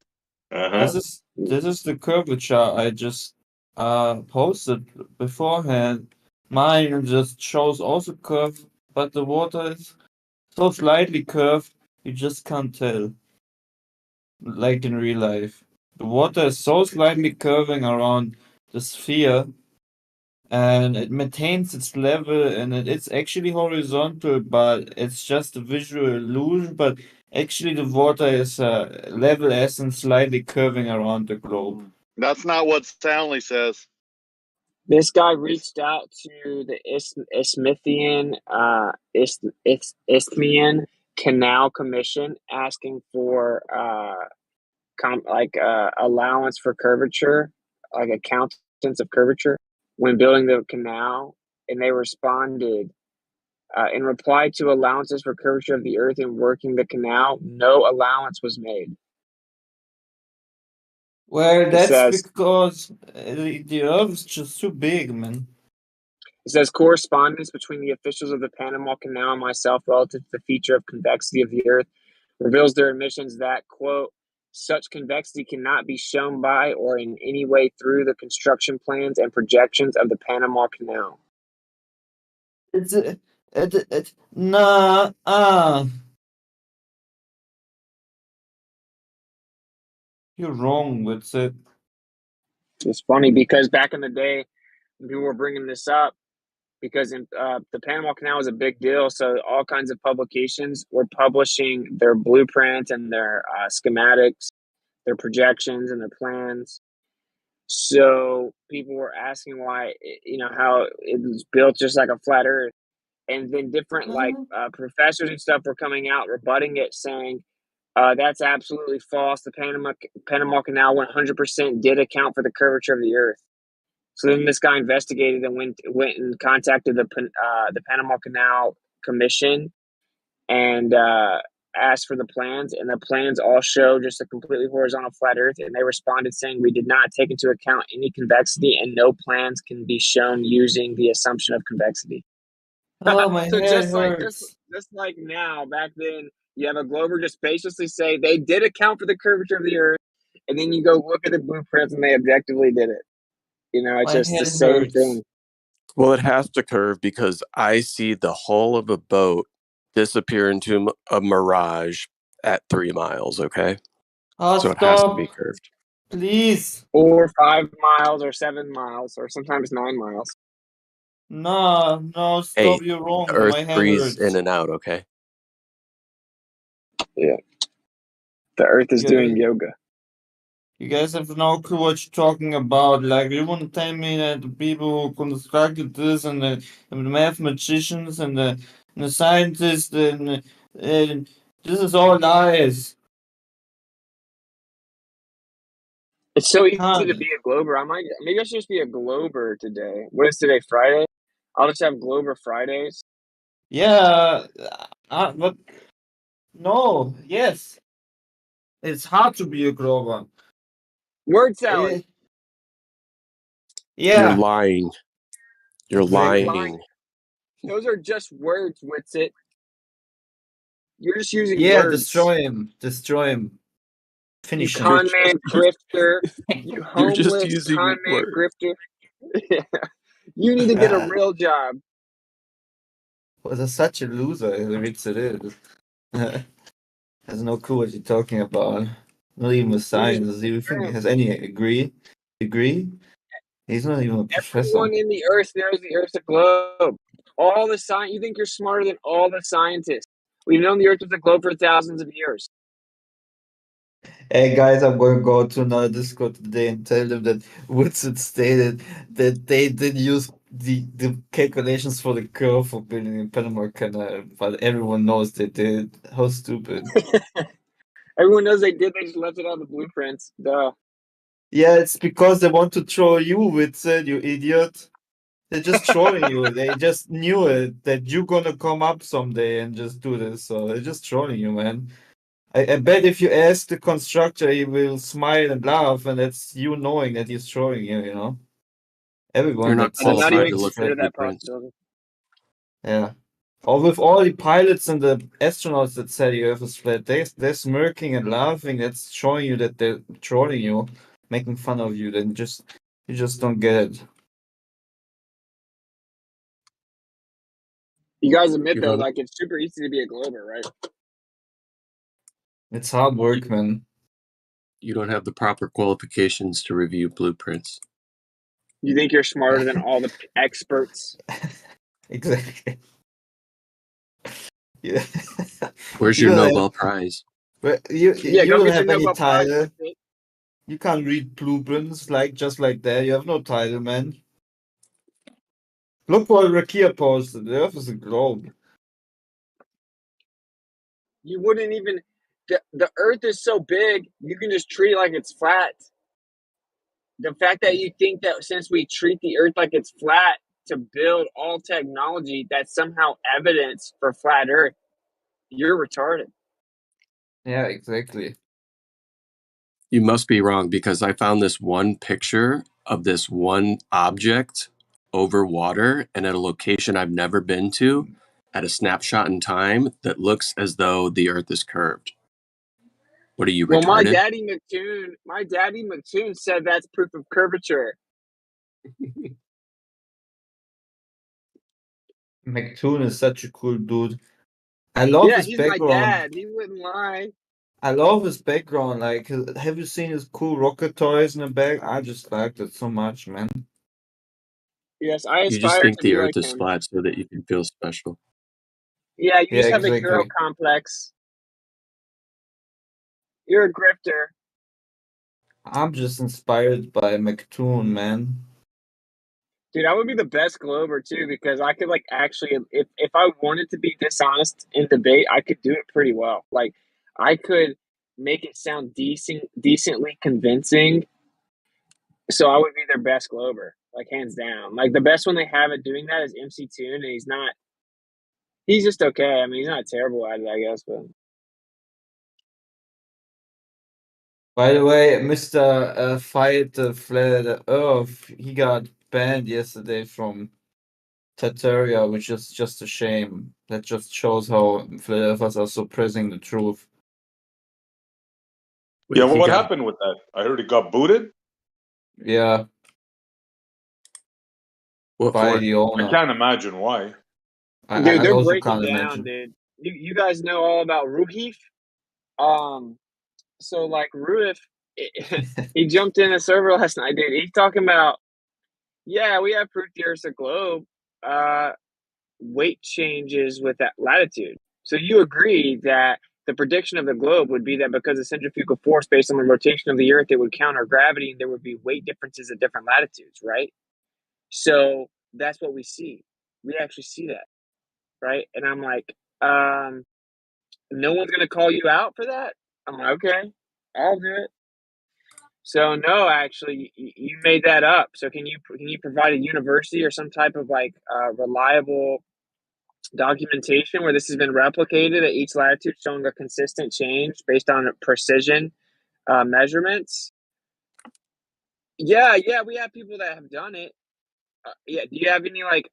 Uh-huh. This is the curvature I just posted beforehand. Mine just shows also curved, but the water is so slightly curved you just can't tell. Like in real life. The water is so slightly curving around the sphere and it maintains its level and it's actually horizontal, but it's just a visual illusion. But actually, the water is level as and slightly curving around the globe. That's not what Stanley says. This guy reached out to the Isthmian Canal Commission asking for allowance for curvature, like accountants of curvature, when building the canal, and they responded in reply to allowances for curvature of the earth and working the canal, no allowance was made. Well, that's because the earth is just too big, man. It says correspondence between the officials of the Panama Canal and myself relative to the feature of convexity of the earth reveals their admissions that, quote, such convexity cannot be shown by or in any way through the construction plans and projections of the Panama Canal. You're wrong with it. It's funny because back in the day, people were bringing this up because the Panama Canal was a big deal. So all kinds of publications were publishing their blueprints and their schematics, their projections and their plans. So people were asking why, how it was built just like a flat earth. And then different professors and stuff were coming out rebutting it, saying that's absolutely false. The Panama Canal 100% did account for the curvature of the earth. So then this guy investigated and went and contacted the Panama Canal Commission and asked for the plans, and the plans all show just a completely horizontal flat earth, and they responded saying we did not take into account any convexity and no plans can be shown using the assumption of convexity. Oh, my So head hurts. just like now, back then, you have a glober just spaciously say they did account for the curvature of the earth, and then you go look at the blueprints and they objectively did it. It's My just the head same hurts. thing. Well, it has to curve because I see the hull of a boat disappear into a mirage at 3 miles, okay? Oh, So stop. it has to be curved. Please. Or 5 miles or 7 miles or sometimes 9 miles. No, stop, Hey, you're wrong. Earth My head breathes hurts. in and out, okay? Yeah. The earth is doing yoga. You guys have no clue what you're talking about. Like, you want to tell me that the people who constructed this and the mathematicians and the scientists and this is all lies. It's so easy to be a glober. Maybe I should just be a glober today. What is today, Friday? I'll just have glober Fridays. Yeah, but no, yes. It's hard to be a glober. Word salad. Yeah. You're lying. You're Exactly. lying. Those are just words, Witsit. You're just using Yeah, words. destroy him. Finish You him. con man grifter. You You're just homeless using con man words. grifter. You need to get a real job. Well, that's such a loser. It is. Has no clue what you're talking about. Not even a science. Do you think he has any degree? He's not even a professor. Everyone in the Earth knows the Earth's a globe. All the science. You think you're smarter than all the scientists? We've known the Earth was a globe for thousands of years. Hey guys, I'm going to go to another Discord today and tell them that Woodson stated that they didn't use the calculations for the curve for building the Panama Canal, but everyone knows they did. How stupid. Everyone knows they did. They just left it on the blueprints. Duh. Yeah, it's because they want to troll you, Woodson, you idiot. They're just trolling you. They just knew it, that you're gonna come up someday and just do this. So they're just trolling you, man. I bet if you ask the constructor, he will smile and laugh, and that's you knowing that he's trolling you, you know? Everyone You're not that says Not qualified even to look consider at that blueprints. possibility. yeah. Or with all the pilots and the astronauts that said the Earth is flat, they're smirking and laughing. That's showing you that they're trolling you, making fun of you. Then you just don't get it. You guys admit You though, don't- like it's super easy to be a glober, right? It's hard work, man. You don't have the proper qualifications to review blueprints. You think you're smarter than all the experts? Exactly. Yeah. Where's You your don't have- Nobel Prize? But you Yeah, you go don't get your have any Nobel Prize. title. You can't read blueprints just like that. You have no title, man. Look what Rakia posted. The Earth is a globe. You wouldn't even. The Earth is so big, you can just treat it like it's flat. The fact that you think that since we treat the Earth like it's flat to build all technology, that's somehow evidence for flat Earth, you're retarded. Yeah, exactly. You must be wrong because I found this one picture of this one object over water and at a location I've never been to at a snapshot in time that looks as though the Earth is curved. What are you, Well, my retarded? daddy McToon said that's proof of curvature. McToon is such a cool dude. I love Yeah, his he's my background. dad. He wouldn't lie. I love his background. Like, have you seen his cool rocket toys in the back? I just liked it so much, man. Yes, I You just aspire think to the be Earth like is him. flat so that you can feel special. Yeah, you Yeah, just have a hero exactly. complex. You're a grifter. I'm just inspired by McToon, man. Dude, I would be the best Glober too because I could like actually if I wanted to be dishonest in debate, I could do it pretty well. Like I could make it sound decently convincing. So I would be their best Glober, like hands down. Like the best one they have at doing that is MC Toon, and he's just okay. I mean, he's not terrible at it, I guess, but By the way, Mr. Fight Flat Earth, he got banned yesterday from Tataria, which is just a shame. That just shows how Flat Earthers are suppressing the truth. Yeah, He what got- happened with that? I heard it got booted. Yeah, What by for? the I owner. can't imagine why. dude, I they're also breaking can't down, imagine. dude. You guys know all about Ruhif? So like Ruhif, he jumped in a server last night, dude. He's talking about, yeah, we have proof the Earth's a globe. Weight changes with that latitude. So you agree that the prediction of the globe would be that because of centrifugal force based on the rotation of the Earth, it would counter gravity and there would be weight differences at different latitudes, right? So that's what we see. We actually see that, right? And I'm like, no one's gonna call you out for that. I'm like, okay, I'll do it. So no, actually, you made that up. So can you provide a university or some type of like reliable documentation where this has been replicated at each latitude, showing a consistent change based on precision measurements? Yeah, we have people that have done it. Yeah, do you have any like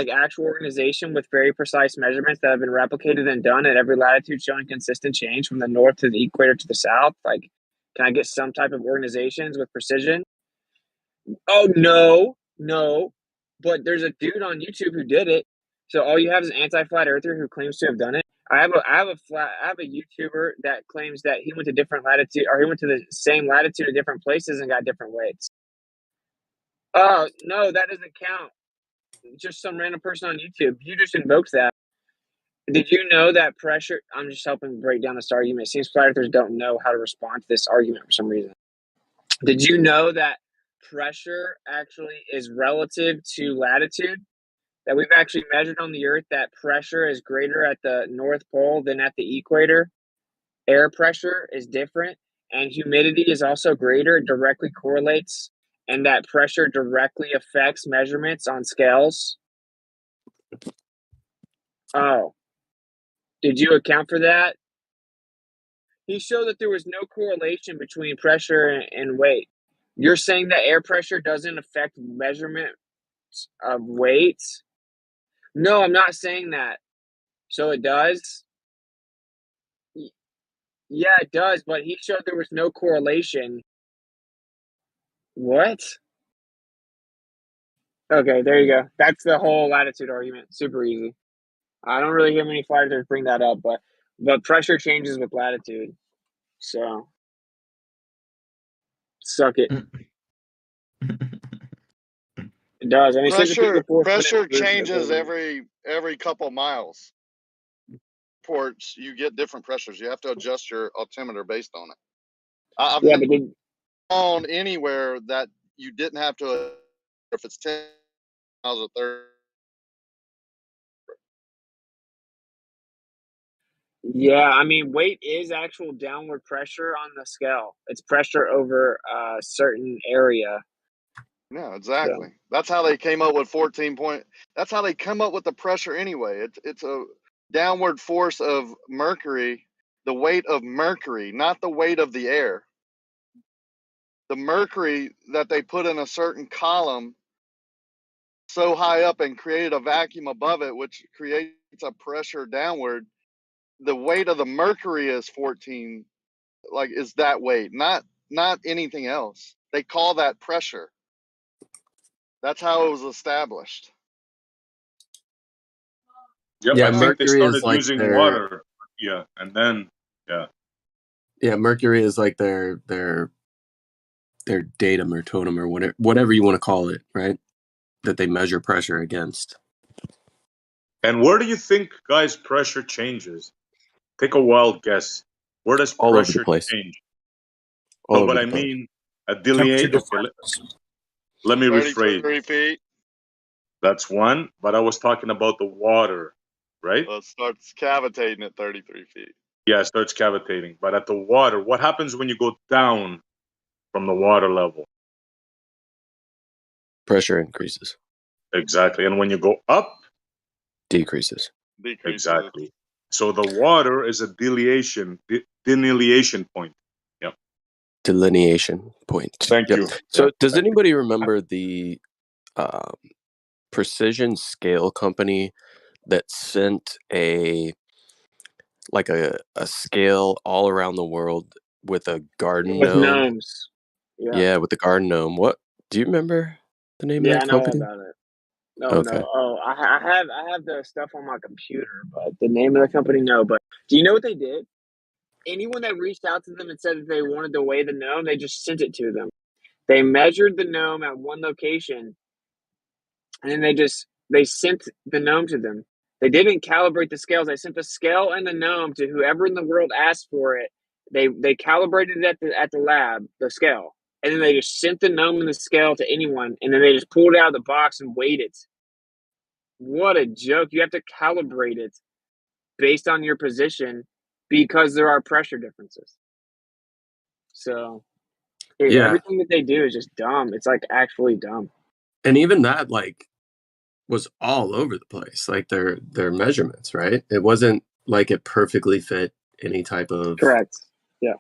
actual organization with very precise measurements that have been replicated and done at every latitude, showing consistent change from the north to the equator to the south? Like, can I get some type of organizations with precision? Oh no. but there's a dude on YouTube who did it. So all you have is an anti-flat earther who claims to have done it. I have a YouTuber that claims that he went to different latitude, or he went to the same latitude at different places and got different weights. Oh no, that doesn't count. Just some random person on YouTube. You just invoked that. Did you know that pressure? I'm just helping break down this argument. It seems flat earthers don't know how to respond to this argument for some reason. Did you know that pressure actually is relative to latitude? That we've actually measured on the Earth that pressure is greater at the North Pole than at the equator. Air pressure is different, and humidity is also greater. It directly correlates, and that pressure directly affects measurements on scales. Oh, did you account for that? He showed that there was no correlation between pressure and weight. You're saying that air pressure doesn't affect measurement of weights? No, I'm not saying that. So it does? Yeah, it does, but he showed there was no correlation. What? Okay, there you go. That's the whole latitude argument. Super easy. I don't really hear many flat earthers bring that up, but pressure changes with latitude. So suck it. It does. I mean, Pressure changes every couple miles. Ports, you get different pressures. You have to adjust your altimeter based on it. I've Yeah, never but gone anywhere that you didn't have to, if it's 10 miles or 30. yeah, I mean, weight is actual downward pressure on the scale. It's pressure over a certain area. Yeah, exactly. That's how they came up with 14 point. That's how they come up with the pressure anyway. It's a downward force of mercury, the weight of mercury, not the weight of the air. The mercury that they put in a certain column so high up and created a vacuum above it, which creates a pressure downward. The weight of the mercury is 14, like is that weight, not anything else. They call that pressure. That's how it was established. Yep, Yeah, I think they Mercury is started like using their water. Yeah, and then yeah, Mercury is like their datum or totem or whatever you want to call it, right? That they measure pressure against. And where do you think, guys, pressure changes? Take a wild guess. Where does All over the pressure place. change? All No, over but the I place. mean a delineate. Okay, let me rephrase. 33 feet. That's one, but I was talking about the water, right? Well, it starts cavitating at 33 feet. Yeah, it starts cavitating. But at the water, what happens when you go down from the water level? Pressure increases. Exactly. And when you go up, Decreases. Decreases. exactly. So the water is a delineation point. Yep. Delineation point. Thank you. So Yep, does thank you. anybody remember the precision scale company that sent a scale all around the world with a garden with gnome? gnomes. Yeah, with the garden gnome. What do you remember the name of Yeah, that I know all company? about it. No, Okay. no. Oh, I have the stuff on my computer, but the name of the company, no. But do you know what they did? Anyone that reached out to them and said that they wanted to weigh the gnome, they just sent it to them. They measured the gnome at one location, and then they sent the gnome to them. They didn't calibrate the scales. They sent the scale and the gnome to whoever in the world asked for it. They calibrated it at the lab, the scale, and then they just sent the gnome and the scale to anyone, and then they just pulled it out of the box and weighed it. What a joke! You have to calibrate it based on your position because there are pressure differences. So Yeah. everything that they do is just dumb. It's like actually dumb. And even that was all over the place, like their measurements, right? It wasn't like it perfectly fit any type of Correct. Yeah.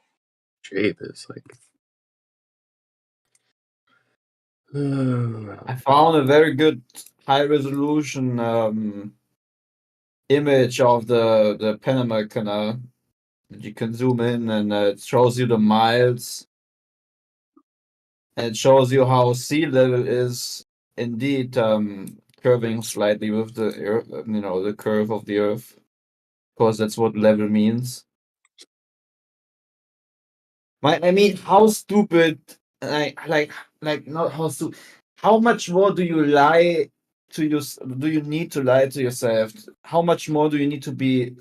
shape. It's like I found a very good high resolution image of the Panama Canal. You can zoom in and it shows you the miles. And it shows you how sea level is indeed curving slightly with the Earth, the curve of the Earth, because that's what level means. I mean, how stupid, like not how stupid. How much more do you lie to do you need to lie to yourself? How much more do you need to be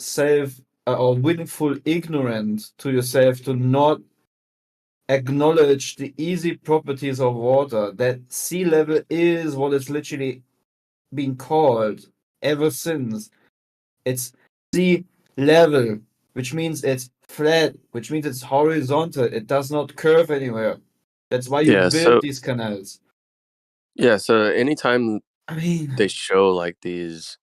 or willful ignorant to yourself to not acknowledge the easy properties of water? That sea level is what it's literally been called ever since. It's sea level, which means it's flat, which means it's horizontal. It does not curve anywhere. That's why you build these canals. Yeah, so anytime I mean, they show like these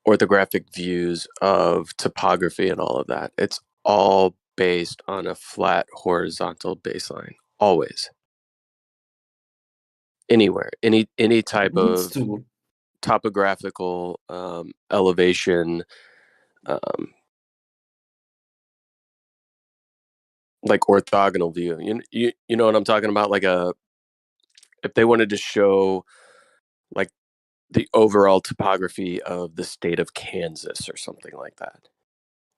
orthographic views of topography and all of that, it's all based on a flat horizontal baseline. Always. Anywhere. Any type of topographical elevation, like orthogonal view. You know what I'm talking about? Like if they wanted to show like the overall topography of the state of Kansas or something like that,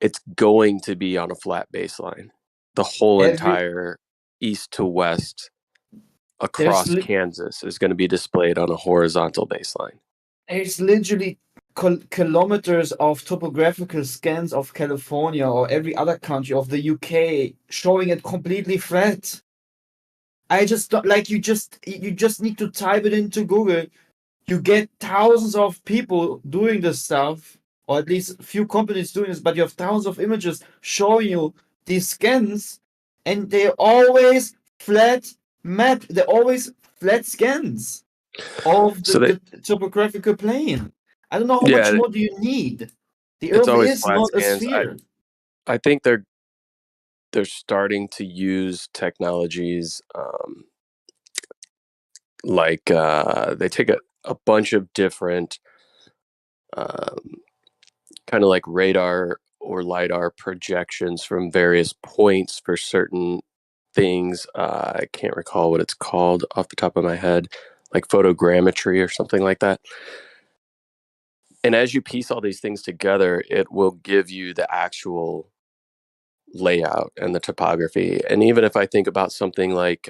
it's going to be on a flat baseline. The whole entire east to west across Kansas is going to be displayed on a horizontal baseline. There's literally kilometers of topographical scans of California or every other country of the UK showing it completely flat. I just don't like you just need to type it into Google. You get thousands of people doing this stuff, or at least a few companies doing this, but you have thousands of images showing you these scans, and they're always flat map. They're always flat scans of the topographical plane. I don't know how much more do you need. The Earth is not a sphere. I think they're starting to use technologies like they take a bunch of different kind of like radar or LiDAR projections from various points for certain things. I can't recall what it's called off the top of my head, like photogrammetry or something like that. And as you piece all these things together, it will give you the actual layout and the topography. And even if I think about something like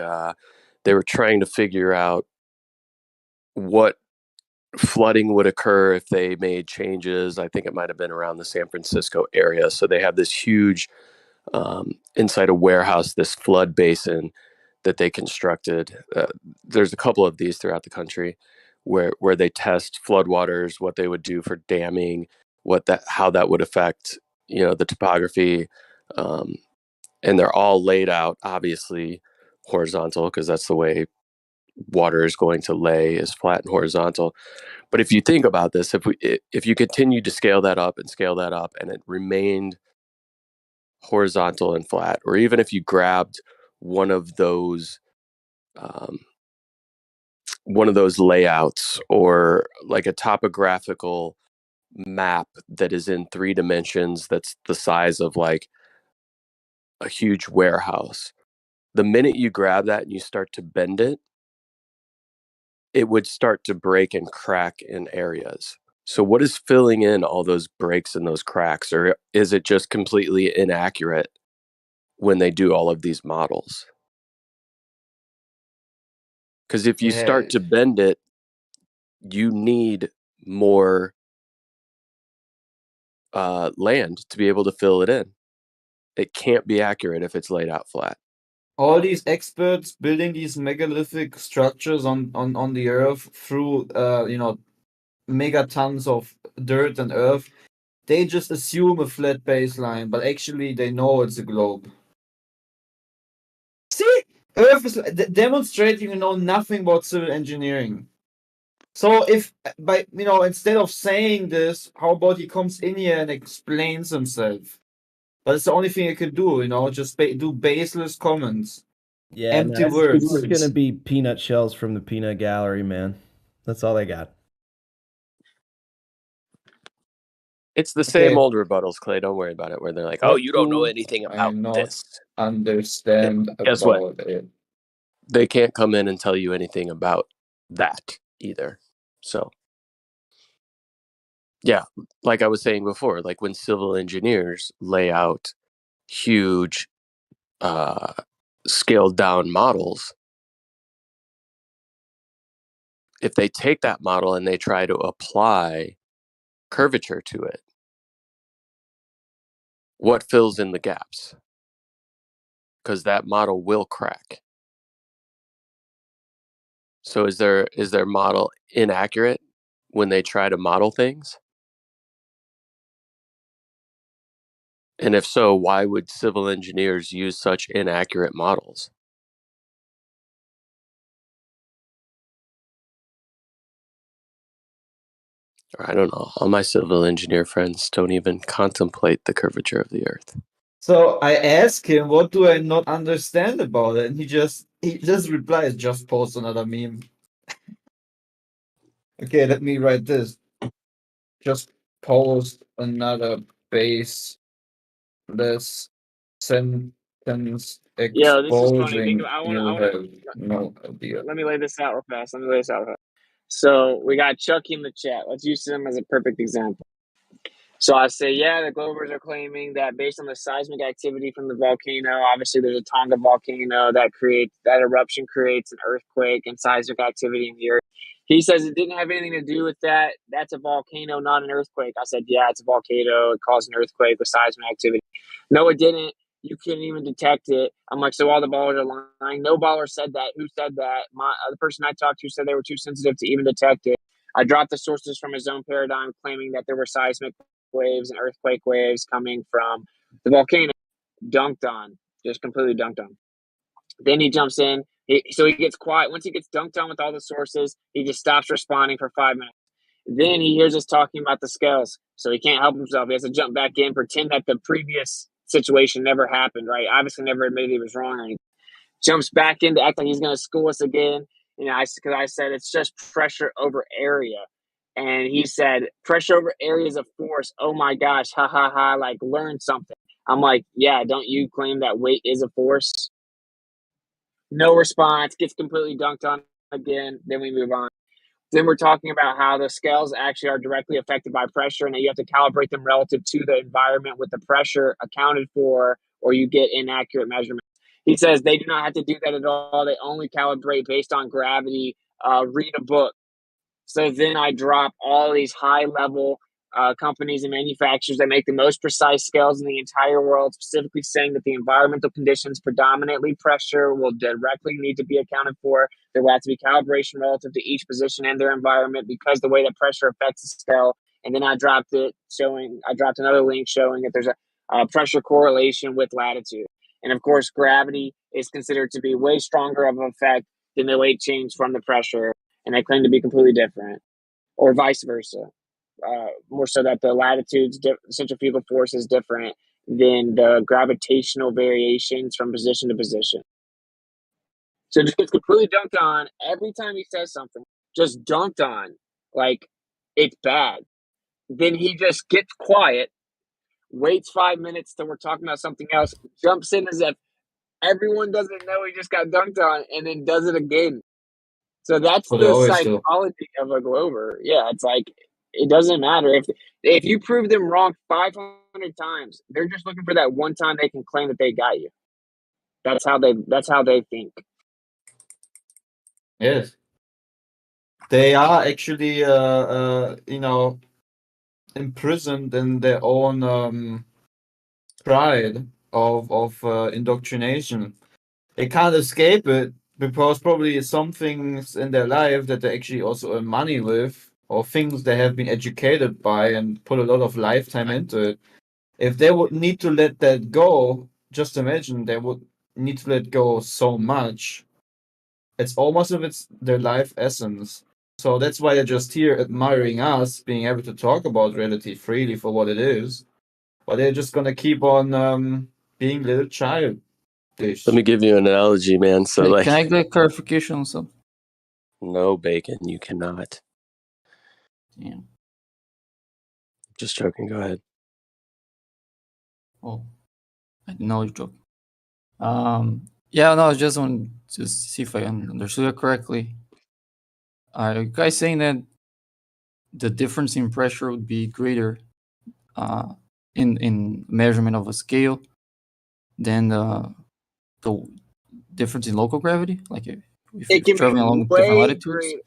they were trying to figure out what flooding would occur if they made changes, I think it might have been around the San Francisco area. So they have this huge inside a warehouse, this flood basin that they constructed. There's a couple of these throughout the country where they test floodwaters, what they would do for damming, how that would affect the topography, and they're all laid out obviously horizontal because that's the way water is going to lay, is flat and horizontal. But if you think about this, if you continue to scale that up and it remained horizontal and flat, or even if you grabbed one of those layouts or like a topographical map that is in 3 dimensions that's the size of like a huge warehouse, the minute you grab that and you start to bend it, it would start to break and crack in areas. So what is filling in all those breaks and those cracks? Or is it just completely inaccurate when they do all of these models? Because if you start to bend it, you need more land to be able to fill it in. It can't be accurate if it's laid out flat. All these experts building these megalithic structures on the Earth through megatons of dirt and earth, they just assume a flat baseline, but actually they know it's a globe. See, Earth is demonstrating nothing about civil engineering. So if instead of saying this, how about he comes in here and explains himself? But it's the only thing he can do, just do baseless comments. Yeah, empty words. It's just gonna be peanut shells from the peanut gallery, man. That's all they got. It's the same old rebuttals, Clay. Don't worry about it. Where they're like, "Oh, you don't know anything about this." Understand guess about what? it. They can't come in and tell you anything about that. either. So yeah, like I was saying before, like when civil engineers lay out huge scaled down models, if they take that model and they try to apply curvature to it, what fills in the gaps? Because that model will crack. So is their model inaccurate when they try to model things? And if so, why would civil engineers use such inaccurate models? Or I don't know. All my civil engineer friends don't even contemplate the curvature of the Earth. So I ask him, what do I not understand about it? And he just replies, just post another meme. Okay, let me write this. Just post another baseless sentence Yo, this is funny. Think exposing about, you have no idea. let me lay this out real fast. So we got Chucky in the chat. Let's use him as a perfect example. So I say, yeah, the Glovers are claiming that based on the seismic activity from the volcano, obviously there's a Tonga volcano that eruption creates an earthquake and seismic activity in the earth. He says it didn't have anything to do with that. That's a volcano, not an earthquake. I said, yeah, it's a volcano. It caused an earthquake with seismic activity. No, it didn't. You couldn't even detect it. I'm like, so all the ballers are lying. No baller said that. Who said that? The person I talked to said they were too sensitive to even detect it. I dropped the sources from his own paradigm, claiming that there were seismic waves and earthquake waves coming from the volcano. Dunked on, just completely dunked on. Then he jumps in. So he gets quiet. Once he gets dunked on with all the sources, he just stops responding for 5 minutes. Then he hears us talking about the scales. So he can't help himself. He has to jump back in, pretend that the previous situation never happened, right? Obviously never admitted he was wrong or anything. Jumps back in to act like he's going to school us again. Because I said it's just pressure over area. And he said, pressure over area is a force. Oh my gosh, ha ha ha, like learn something. I'm like, yeah, don't you claim that weight is a force? No response, gets completely dunked on again. Then we move on. Then we're talking about how the scales actually are directly affected by pressure and that you have to calibrate them relative to the environment with the pressure accounted for, or you get inaccurate measurements. He says they do not have to do that at all. They only calibrate based on gravity. Read a book. So then I drop all these high-level companies and manufacturers that make the most precise scales in the entire world, specifically saying that the environmental conditions, predominantly pressure, will directly need to be accounted for. There will have to be calibration relative to each position and their environment because the way that pressure affects the scale. And then I dropped another link showing that there's a pressure correlation with latitude. And of course, gravity is considered to be way stronger of an effect than the weight change from the pressure. And they claim to be completely different, or vice versa. More so that the latitude's centrifugal force is different than the gravitational variations from position to position. So it just gets completely dunked on every time he says something. Just dunked on, like it's bad. Then he just gets quiet, waits 5 minutes till we're talking about something else, jumps in as if everyone doesn't know he just got dunked on, and then does it again. So that's What they the always do. psychology of a Glover. Yeah, it's like it doesn't matter if you prove them wrong 500 times. They're just looking for that one time they can claim that they got you. That's how they think. Yes. They are actually imprisoned in their own pride of indoctrination. They can't escape it because probably some things in their life that they actually also earn money with, or things they have been educated by and put a lot of lifetime into it. If they would need to let that go, just imagine they would need to let go so much. It's almost if it's their life essence. So that's why they're just here admiring us being able to talk about reality freely for what it is. But they're just gonna keep on being little childish. Let me give you an analogy, man. So, Can I get clarification on something? No, Bacon, you cannot. Damn. Just joking. Go ahead. Oh, I didn't know you're joking. Yeah, no, I just want to see if I understood it correctly. Are you guys saying that the difference in pressure would be greater in measurement of a scale than the difference in local gravity? Like if It you're can traveling be along different way latitudes? great.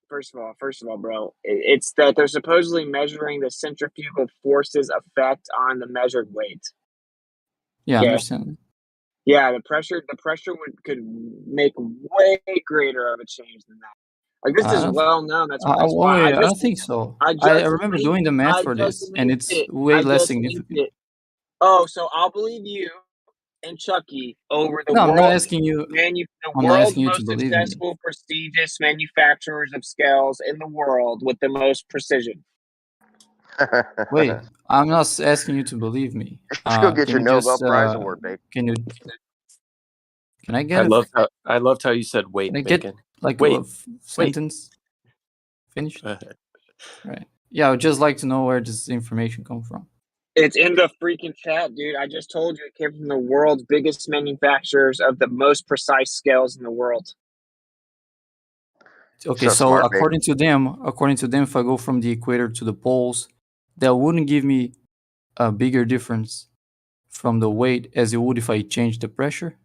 First of all, bro, it's that they're supposedly measuring the centrifugal force's effect on the measured weight. Yeah, I Okay. understand. Yeah, the pressure could make way greater of a change than that. Like this is I well known. That's why I don't think so. I I just remember linked- doing the math I for just this, and linked it's it. way I less just linked significant. it. Oh, so I'll believe you and Chucky over the No, I'm not world asking you. the I'm not world's asking you to most believe me. successful, prestigious manufacturers of scales in the world with the most precision. Wait, I'm not asking you to believe me. Go get Can your you Nobel just Prize award, babe. can I get I loved how you said wait, can I get Bacon. like Wait, a sentence finished? Go ahead. Right. Yeah, I would just like to know where this information come from. It's in the freaking chat, dude. I just told you it came from the world's biggest manufacturers of the most precise scales in the world. Okay, so according to them, if I go from the equator to the poles, that wouldn't give me a bigger difference from the weight as it would if I changed the pressure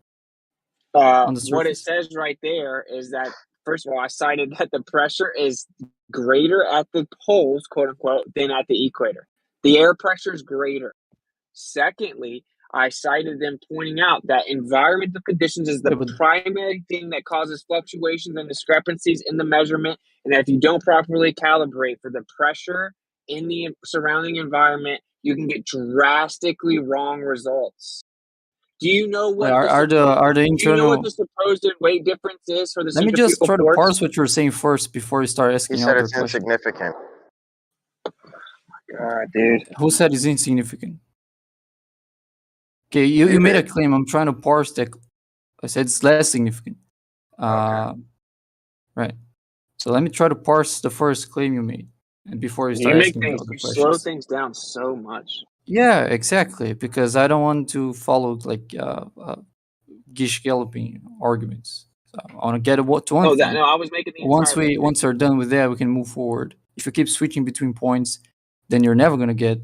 on the surface. What it says right there is that, first of all, I cited that the pressure is greater at the poles, quote unquote, than at the equator. The air pressure is greater. Secondly, I cited them pointing out that environmental conditions is the primary thing that causes fluctuations and discrepancies in the measurement, and that if you don't properly calibrate for the pressure in the surrounding environment, you can get drastically wrong results. Do you know what are the internal? Do you know what the supposed weight difference is for the Let me just centrifugal try to force? parse what you're saying first before you start asking He said other it's questions. insignificant. God, dude. Who said it's insignificant? Okay, you made a claim. I'm trying to parse that. I said it's less significant. Right. So let me try to parse the first claim you made, and before you start asking me other You questions. slow things down so much. Yeah, exactly. Because I don't want to follow like gish galloping arguments. So I want to get to one thing. I was making the once we're done with that, we can move forward. If you keep switching between points, then you're never gonna get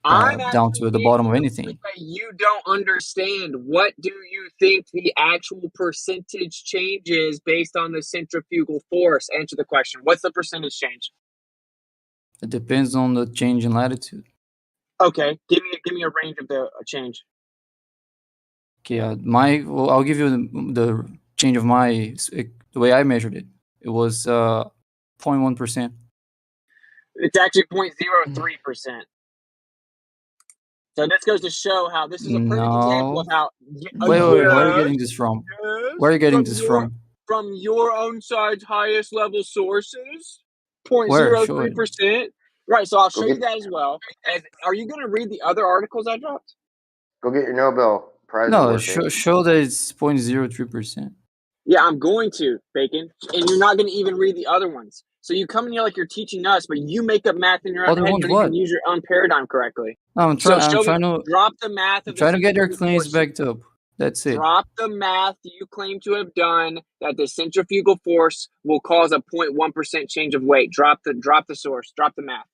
down to the bottom of anything. You don't understand. What do you think the actual percentage change is based on the centrifugal force? Answer the question. What's the percentage change? It depends on the change in latitude. Okay, give me a range of the change. Okay, I'll give you the change of the way I measured it. It was 0.1%. It's actually 0.03%. So this goes to show how this is a perfect example of how. Wait, where are you getting this from? Where are you getting this from? From your own side's highest level sources. Where? Show it. 0.03%. Right, so I'll show you that as well. And are you going to read the other articles I dropped? Go get your Nobel Prize No, award, show that it's 0.03%. Yeah, I'm going to, Bacon. And you're not going to even read the other ones. So you come in here like you're teaching us, but you make up math in your own head. You don't even use your own paradigm correctly. No, I'm trying to drop the math. I'm trying to get your claims backed up. That's it. Drop the math you claim to have done that the centrifugal force will cause a 0.1% change of weight. Drop the source. Drop the math.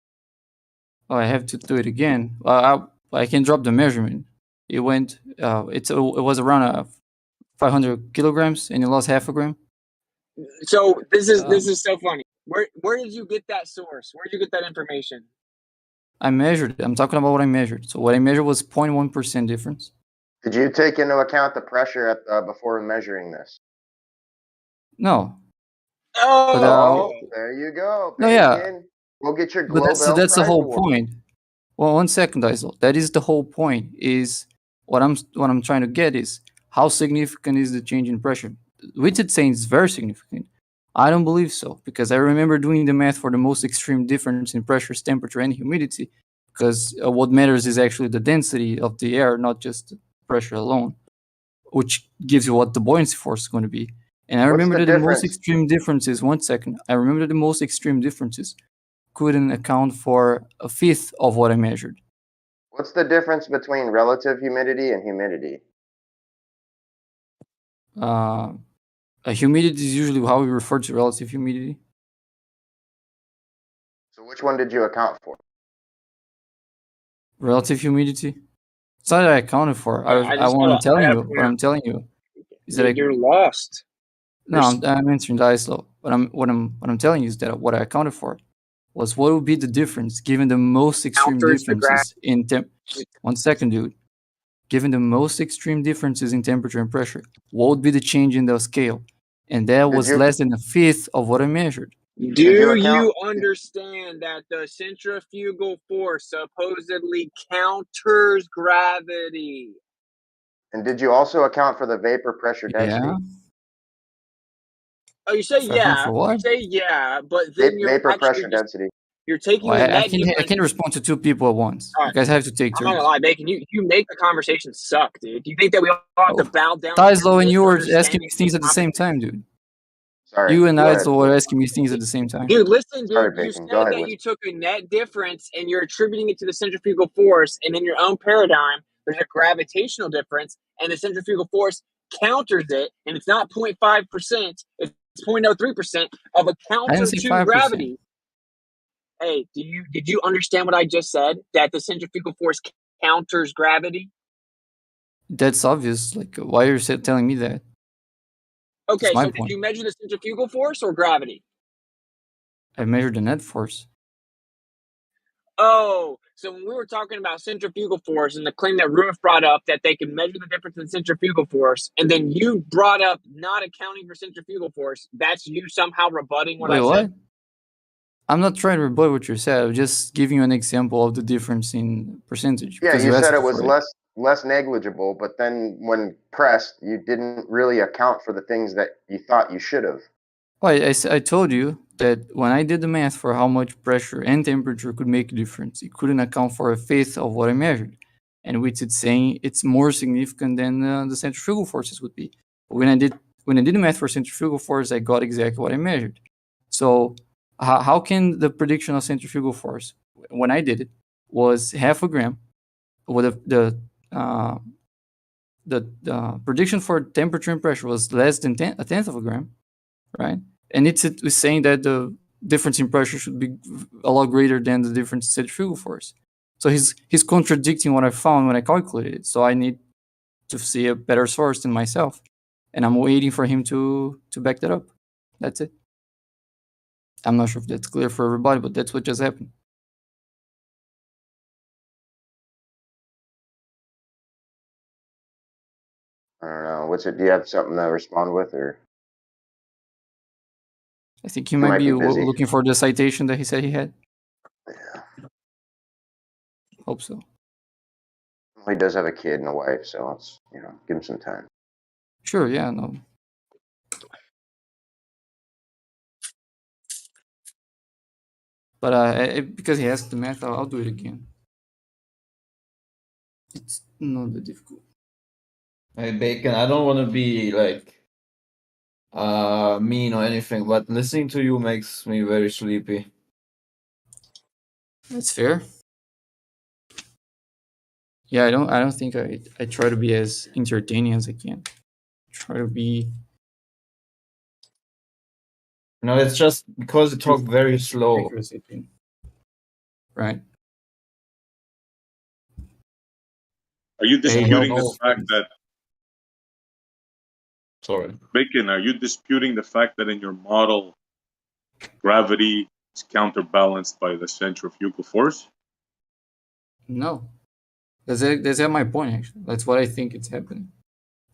Oh, I have to do it again. I can drop the measurement. It went. It was around 500 kilograms, and you lost half a gram. So this is so funny. Where did you get that source? Where did you get that information? I measured it. I'm talking about what I measured. So what I measured was 0.1% difference. Did you take into account the pressure before measuring this? No. Oh, there you go. No, yeah. We'll get your But Global that's the Prize whole award. point. Well, 1 second, Isel. That is the whole point. Is what I'm trying to get is how significant is the change in pressure? Richard saying it's very significant. I don't believe so, because I remember doing the math for the most extreme difference in pressures, temperature, and humidity, because what matters is actually the density of the air, not just the pressure alone, which gives you what the buoyancy force is going to be. And I remember that the most extreme differences, 1 second, I remember the most extreme differences couldn't account for a fifth of what I measured. What's the difference between relative humidity and humidity? Humidity is usually how we refer to relative humidity. Which one did you account for? Relative humidity. It's not that I accounted for. What I'm telling you is that You're lost. no, I'm answering the ice law. What I'm telling you is that what I accounted for was what would be the difference given the most extreme Counters the differences in temp. 1 second, dude. Given the most extreme differences in temperature and pressure, what would be the change in the scale? And that was less than a fifth of what I measured. Do you understand that the centrifugal force supposedly counters gravity? And did you also account for the vapor pressure density? Yeah. Oh, you say yeah. For what? You say yeah, but then you're vapor actually pressure density. You're taking Well, the I net difference. can't respond to two people at once. All You guys have to take I'm not turns. gonna lie, Bacon. You make the conversation suck, dude. Do you think that we all have to bow down? Taislo and you were asking me things at the same time, dude. Sorry. You and Taislo were asking me things at the same time. Dude, listen, dude. Sorry, You Bacon. said that you took a net difference and you're attributing it to the centrifugal force, and in your own paradigm, there's a gravitational difference, and the centrifugal force counters it, and it's not 0.5%, it's 0.03% of a counter to 5%. gravity. Hey, did you understand what I just said? That the centrifugal force counters gravity? That's obvious. Like, why are you telling me that? Okay, my so point. did you measure the centrifugal force or gravity? I measured the net force. Oh, so when we were talking about centrifugal force and the claim that Ruth brought up that they can measure the difference in centrifugal force, and then you brought up not accounting for centrifugal force, that's you somehow rebutting what I said? I'm not trying to rebut what you said. I'm just giving you an example of the difference in percentage. Yeah, because you said asked it was for less negligible, but then when pressed, you didn't really account for the things that you thought you should have. Well, I told you that when I did the math for how much pressure and temperature could make a difference, it couldn't account for a fifth of what I measured, and which it's saying it's more significant than the centrifugal forces would be. But when I did the math for centrifugal force, I got exactly what I measured. So how can the prediction of centrifugal force, when I did it, was half a gram, with the prediction for temperature and pressure was less than a tenth of a gram, right? And it's saying that the difference in pressure should be a lot greater than the difference in centrifugal force. So he's contradicting what I found when I calculated it. So I need to see a better source than myself, and I'm waiting for him to back that up. That's it. I'm not sure if that's clear for everybody, but that's what just happened. I don't know. What's it? Do you have something to respond with, or? I think he might be looking for the citation that he said he had. Yeah. Hope so. Well, he does have a kid and a wife, so let's give him some time. Sure. Yeah. No. But because he asked the math, I'll do it again. It's not that difficult. Hey, Bacon, I don't want to be like mean or anything, but listening to you makes me very sleepy. That's fair. Yeah, I don't think I try to be as entertaining as I can. Try to be. No, it's just because you talk very slow. Right. Are you disputing the fact that? Sorry. Bacon, are you disputing the fact that in your model, gravity is counterbalanced by the centrifugal force? No. That's my point, actually. That's what I think it's happening.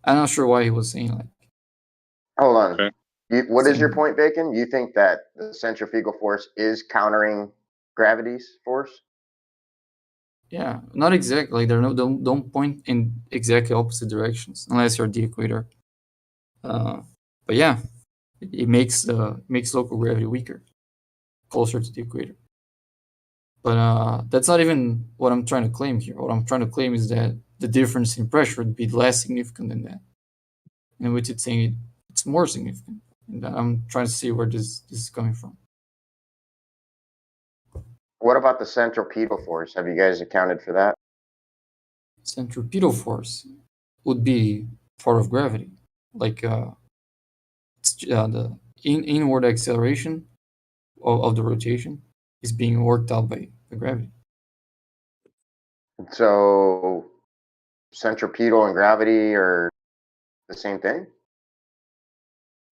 I'm not sure why he was saying like. Hold on. Okay. What is your point, Bacon? You think that the centrifugal force is countering gravity's force? Yeah, not exactly. Like don't point in exactly opposite directions unless you're the equator. But yeah, it makes local gravity weaker, closer to the equator. But that's not even what I'm trying to claim here. What I'm trying to claim is that the difference in pressure would be less significant than that, in which it's saying it's more significant. And I'm trying to see where this is coming from. What about the centripetal force? Have you guys accounted for that? Centripetal force would be part of gravity, like the inward acceleration of the rotation is being worked out by the gravity. So centripetal and gravity are the same thing?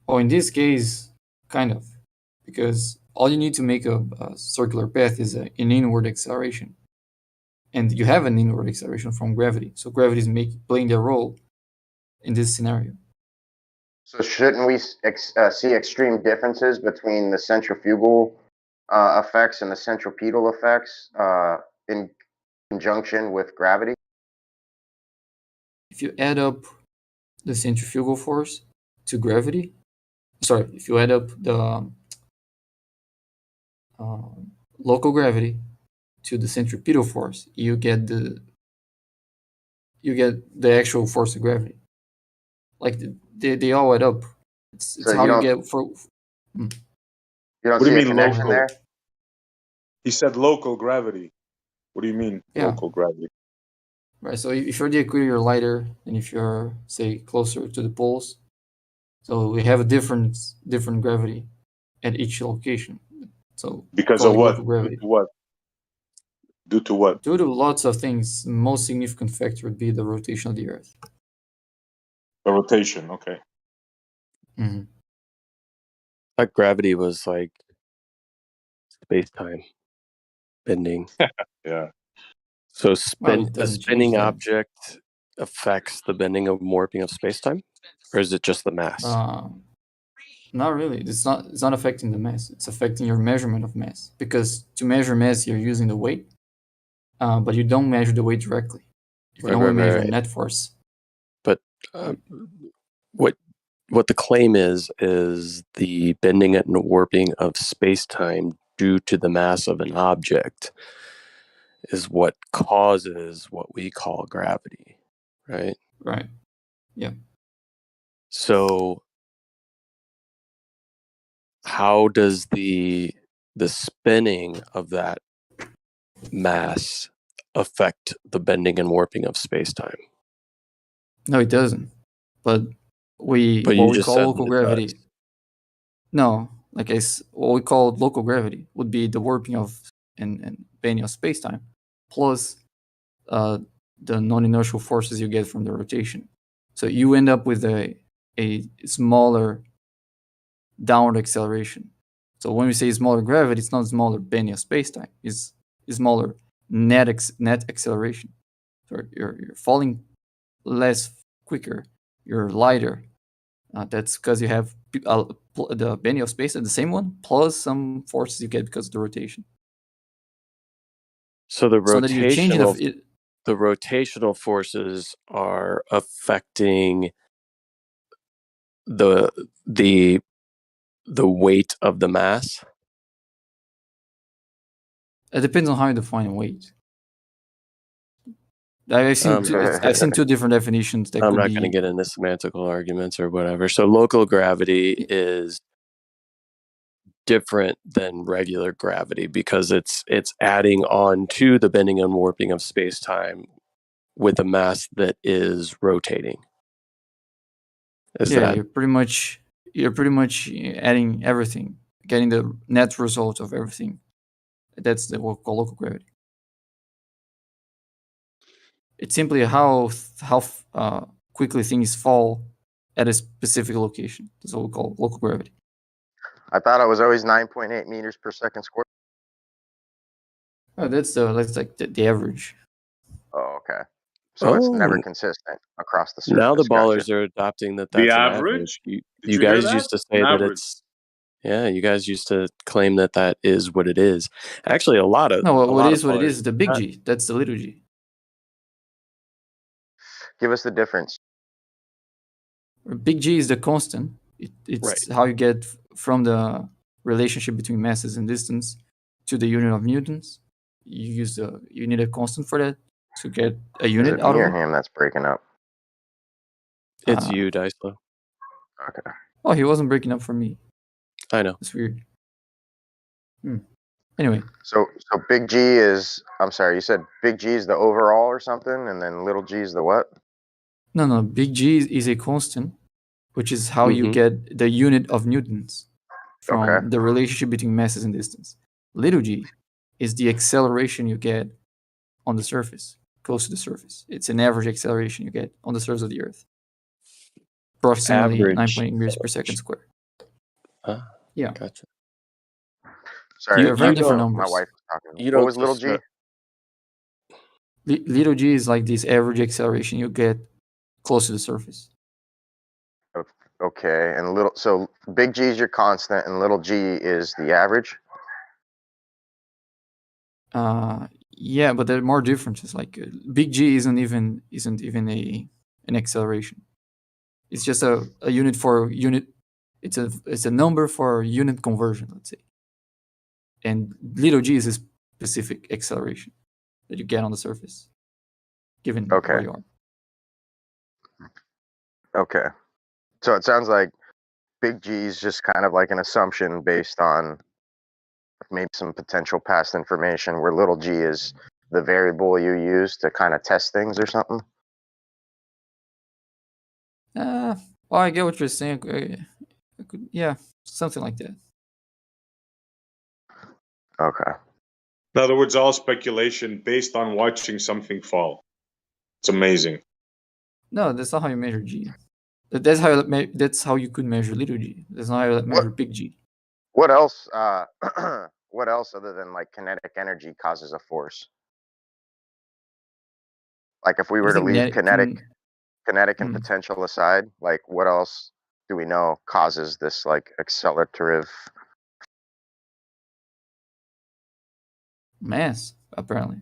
Well, in this case, kind of, because all you need to make a circular path is an inward acceleration. And you have an inward acceleration from gravity. So gravity is playing their role in this scenario. So shouldn't we see extreme differences between the centrifugal effects and the centripetal effects in conjunction with gravity? If you add up the centrifugal force to gravity, if you add up the local gravity to the centripetal force, you get the actual force of gravity. Like they all add up. It's So how you you don't- get for. You don't What do see you a mean connection local? there? He said local gravity. What do you mean Yeah. local gravity? Right. So if you're the equator, you're lighter than if you're, say, closer to the poles. So we have a different gravity at each location. So Because call of it what? local gravity. Due to what? Due to what? Due to lots of things, the most significant factor would be the rotation of the Earth. The rotation. Okay. Mm-hmm. Like gravity was like space-time bending. Yeah. So Well, a it doesn't spinning change that. object affects the bending and warping of space-time, or is it just the mass? Not really. It's not affecting the mass. It's affecting your measurement of mass. Because to measure mass, you're using the weight, but you don't measure the weight directly. You can only measure net force. But what the claim is the bending and warping of space-time due to the mass of an object is what causes what we call gravity, right? Right. Yeah. So how does the spinning of that mass affect the bending and warping of space-time? No, it doesn't. But what we call local gravity. Does. No, what we call local gravity would be the warping of and bending of space-time, plus the non-inertial forces you get from the rotation. So you end up with a smaller downward acceleration. So when we say smaller gravity, it's not smaller bending of space-time. It's smaller net acceleration. So you're falling less quicker. You're lighter. That's because you have the bending of space at the same one, plus some forces you get because of the rotation. So the So that you're changing the rotational forces are affecting the weight of the mass. It depends on how you define weight. I've seen two different definitions. I'm not going to get into semantical arguments or whatever. So local gravity is different than regular gravity because it's adding on to the bending and warping of space-time with a mass that is rotating. You're pretty much adding everything, getting the net result of everything. That's what we call local gravity. It's simply how quickly things fall at a specific location. That's what we call local gravity. I thought it was always 9.8 meters per second squared. Oh, that's like the average. Oh, okay. So it's never consistent across the surface. Now the ballers are adopting that's the an average. You guys used to say that it's. Yeah, you guys used to claim that is what it is. Actually, what it is the big G. That's the little g. Give us the difference. Big G is the constant. It's how you get from the relationship between masses and distance to the unit of newtons. You need a constant for that to get a unit out of it. Is it me or him that's breaking up? It's you, Dicelo. Okay. Oh, he wasn't breaking up for me. I know. It's weird. Anyway. So big G is, I'm sorry, you said big G is the overall or something, and then little g is the what? No, big G is a constant, which is how you get the unit of newtons from the relationship between masses and distance. Little g is the acceleration you get on the surface, close to the surface. It's an average acceleration you get on the surface of the Earth. Approximately Average 9.8 meters per second square. Yeah. Gotcha. Sorry, They're very different my numbers. wife was talking. You What don't was little g? Little g is like this average acceleration you get close to the surface. Okay, and so big G is your constant, and little g is the average. Yeah, but there are more differences. Like big G isn't even an acceleration. It's just a unit for unit. It's a number for unit conversion, let's say. And little g is a specific acceleration that you get on the surface, given where you are. Okay, so it sounds like big G is just kind of like an assumption based on maybe some potential past information, where little g is the variable you use to kind of test things or something. Well, I get what you're saying. Yeah, something like that. Okay. In other words, all speculation based on watching something fall. It's amazing. No, that's not how you measure G. That's how you could measure little g. That's not how you measure big G. What else? What else other than like kinetic energy causes a force? Like if we were to leave kinetic and potential aside, like what else do we know causes this like accelerative mass? Apparently.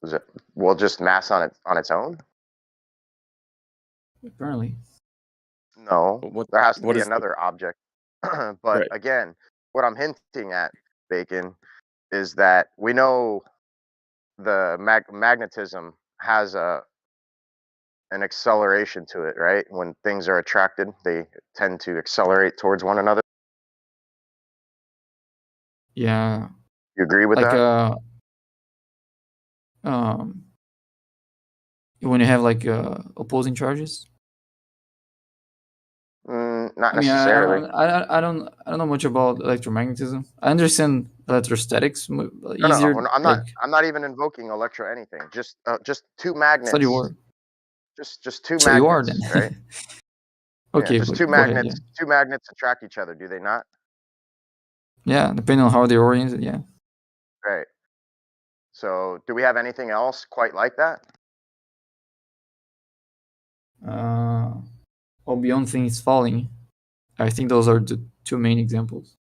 Is it just mass on its own? Apparently. No, there has to be is another object. But again, what I'm hinting at, Bacon, is that we know the magnetism has an acceleration to it, right? When things are attracted, they tend to accelerate towards one another. Yeah. You agree with that? When you have like opposing charges. Not necessarily. I don't know much about electromagnetism. I understand electrostatics easier. No, I'm not even invoking electro anything. Just two magnets. So you are. Just two so magnets, you are then. right? Okay, just two magnets. Ahead, yeah. Two magnets attract each other, do they not? Yeah, depending on how they're oriented, yeah. Right. So, do we have anything else quite like that? Well, beyond things falling, I think those are the two main examples.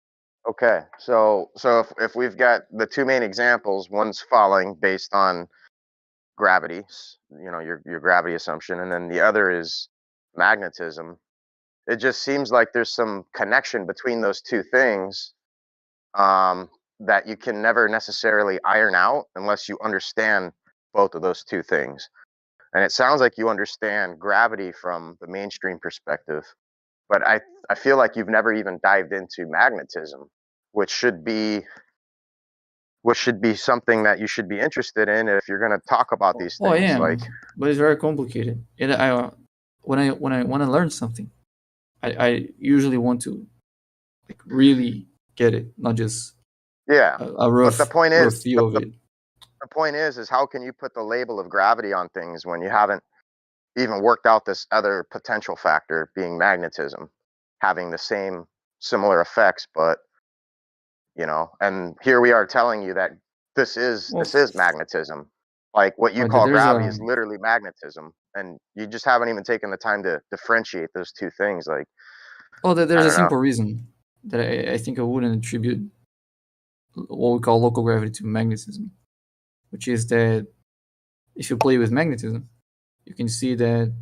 Okay, so if we've got the two main examples, one's falling based on gravity, your gravity assumption, and then the other is magnetism. It just seems like there's some connection between those two things that you can never necessarily iron out unless you understand both of those two things. And it sounds like you understand gravity from the mainstream perspective, but I feel like you've never even dived into magnetism, which should be something that you should be interested in if you're going to talk about these things. Yeah, but it's very complicated. And when I want to learn something, I usually want to like really get it, not just a rough, but the point is, view of it. The point is how can you put the label of gravity on things when you haven't even worked out this other potential factor, being magnetism, having the same similar effects, but and here we are telling you that this is magnetism. Like what you call gravity is literally magnetism, and you just haven't even taken the time to differentiate those two things. Like, there's a simple reason that I think I wouldn't attribute what we call local gravity to magnetism, which is that if you play with magnetism, you can see that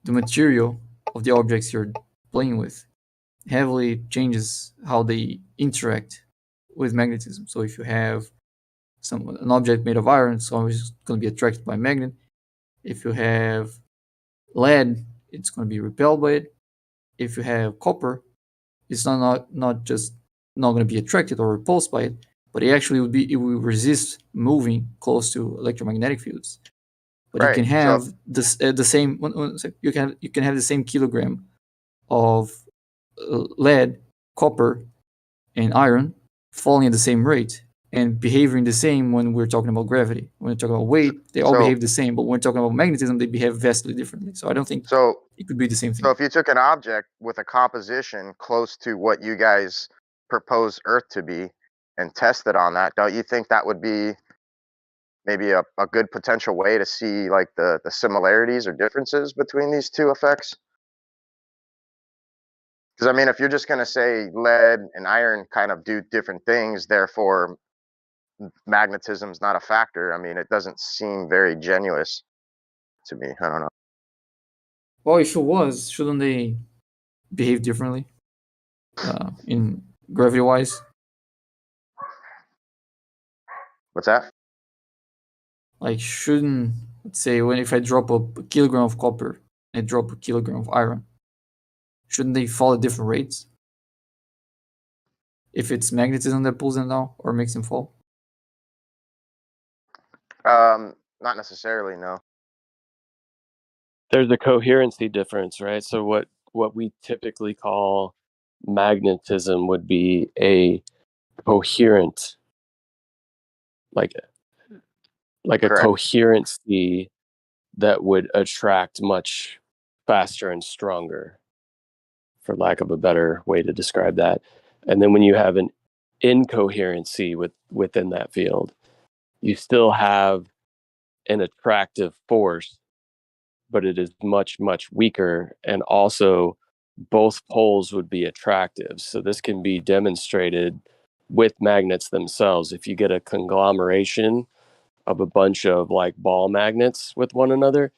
the material of the objects you're playing with heavily changes how they interact with magnetism. So if you have an object made of iron, it's always going to be attracted by a magnet. If you have lead, it's going to be repelled by it. If you have copper, it's not just not going to be attracted or repulsed by it, but it will resist moving close to electromagnetic fields. But you can have the same. You can have the same kilogram of lead, copper, and iron, falling at the same rate and behaving the same when we're talking about gravity. When we're talking about weight, they all behave the same, but when we're talking about magnetism, they behave vastly differently. So I don't think it could be the same thing. So if you took an object with a composition close to what you guys propose Earth to be and tested on that, don't you think that would be maybe a good potential way to see like the similarities or differences between these two effects? Because I mean, if you're just going to say lead and iron kind of do different things, therefore magnetism is not a factor, I mean, it doesn't seem very genuous to me. I don't know. Well, if it was, shouldn't they behave differently in gravity-wise? What's that? Like, shouldn't, let's say, if I drop a kilogram of copper and I drop a kilogram of iron, shouldn't they fall at different rates? If it's magnetism that pulls them down or makes them fall? Not necessarily, no. There's a coherency difference, right? So what we typically call magnetism would be a coherent, like a coherency that would attract much faster and stronger, for lack of a better way to describe that. And then when you have an incoherency within that field, you still have an attractive force, but it is much, much weaker. And also both poles would be attractive. So this can be demonstrated with magnets themselves. If you get a conglomeration of a bunch of like ball magnets with one another,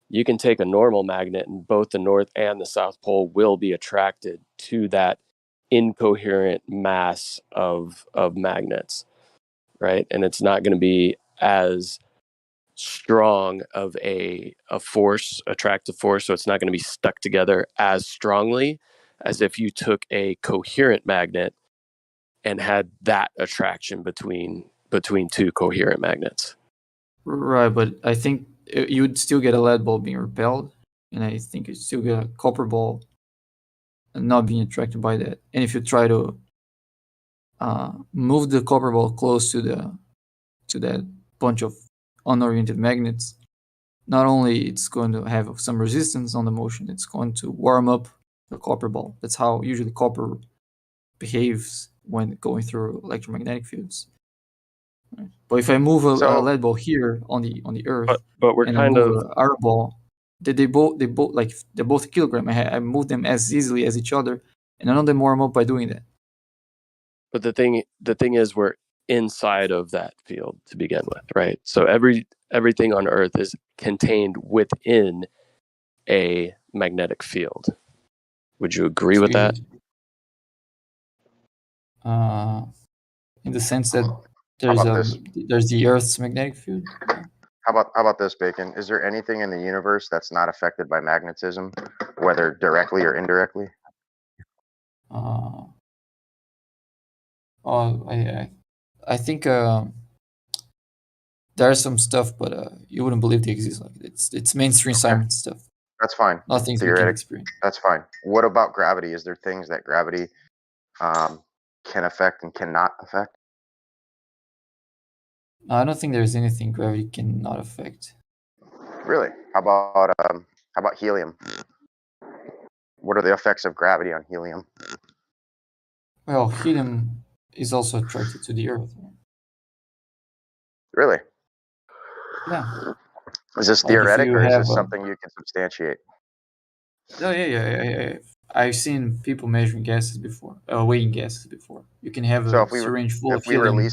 you can take a normal magnet and both the north and the south pole will be attracted to that incoherent mass of magnets, right? And it's not going to be as strong of a force, attractive force, so it's not going to be stuck together as strongly as if you took a coherent magnet and had that attraction between two coherent magnets. Right, but I think you would still get a lead ball being repelled, and I think you'd still get a copper ball and not being attracted by that. And if you try to move the copper ball close to that bunch of unoriented magnets, not only it's going to have some resistance on the motion, it's going to warm up the copper ball. That's how usually copper behaves when going through electromagnetic fields. Right. But if I move a lead ball here on the Earth, but we're and kind I move of an iron ball, they're both a kilogram. I move them as easily as each other, and none of them warm up by doing that. But the thing is, we're inside of that field to begin with, right? So everything on Earth is contained within a magnetic field. Would you agree with that? In the sense that there's the Earth's magnetic field. How about this, Bacon? Is there anything in the universe that's not affected by magnetism, whether directly or indirectly? I think there's some stuff, but you wouldn't believe they exist. Like it's mainstream science stuff. That's fine. Nothing we can experience. That's fine. What about gravity? Is there things that gravity can affect and cannot affect? I don't think there's anything gravity cannot affect. Really? How about helium? What are the effects of gravity on helium? Well, helium is also attracted to the Earth. Really? Yeah. Is this theoretic or is this something you can substantiate? No, yeah. I've seen people measuring gases before, weighing gases before. You can have a syringe full of helium.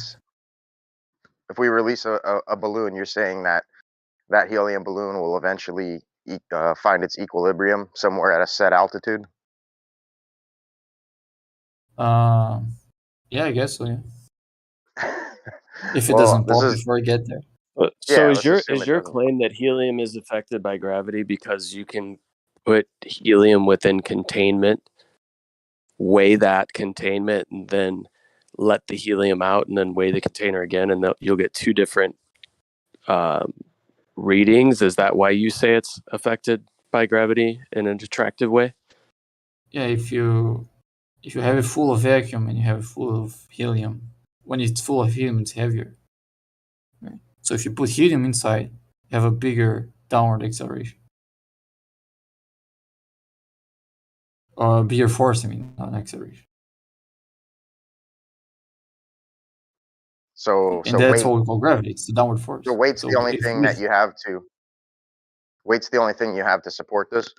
If we release a balloon, you're saying that helium balloon will eventually find its equilibrium somewhere at a set altitude? Yeah, I guess so. Yeah. If it doesn't pop before I get there. So is your claim that helium is affected by gravity because you can put helium within containment, weigh that containment, and then let the helium out, and then weigh the container again, and you'll get two different readings? Is that why you say it's affected by gravity in an attractive way? Yeah, if you have it full of vacuum and you have it full of helium, when it's full of helium, it's heavier. Right? So if you put helium inside, you have a bigger downward acceleration. Or a bigger force, I mean, not an acceleration. So And that's weight. what we call gravity. It's the downward force. So weight's So the only if thing with- that you have to. Weight's the only thing you have to support this.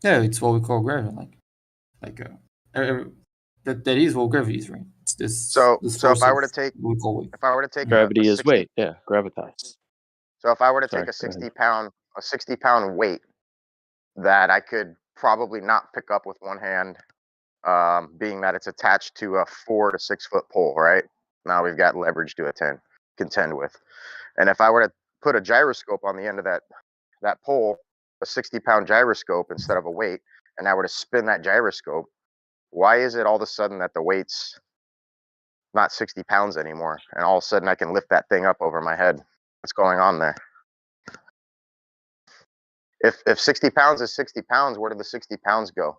Yeah, it's what we call gravity. That is what gravity is, right? It's this. So this so if force I were to of take what we call weight. if I were to take Gravity a is 60, weight. Yeah, gravitas. so if I were to Sorry, take a go ahead. 60-pound weight that I could probably not pick up with one hand, being that it's attached to a 4 to 6 foot pole, right? Now we've got leverage to contend with. And if I were to put a gyroscope on the end of that pole, a 60-pound gyroscope instead of a weight, and I were to spin that gyroscope, why is it all of a sudden that the weight's not 60 pounds anymore, and all of a sudden I can lift that thing up over my head? What's going on there? If 60 pounds is 60 pounds, where do the 60 pounds go?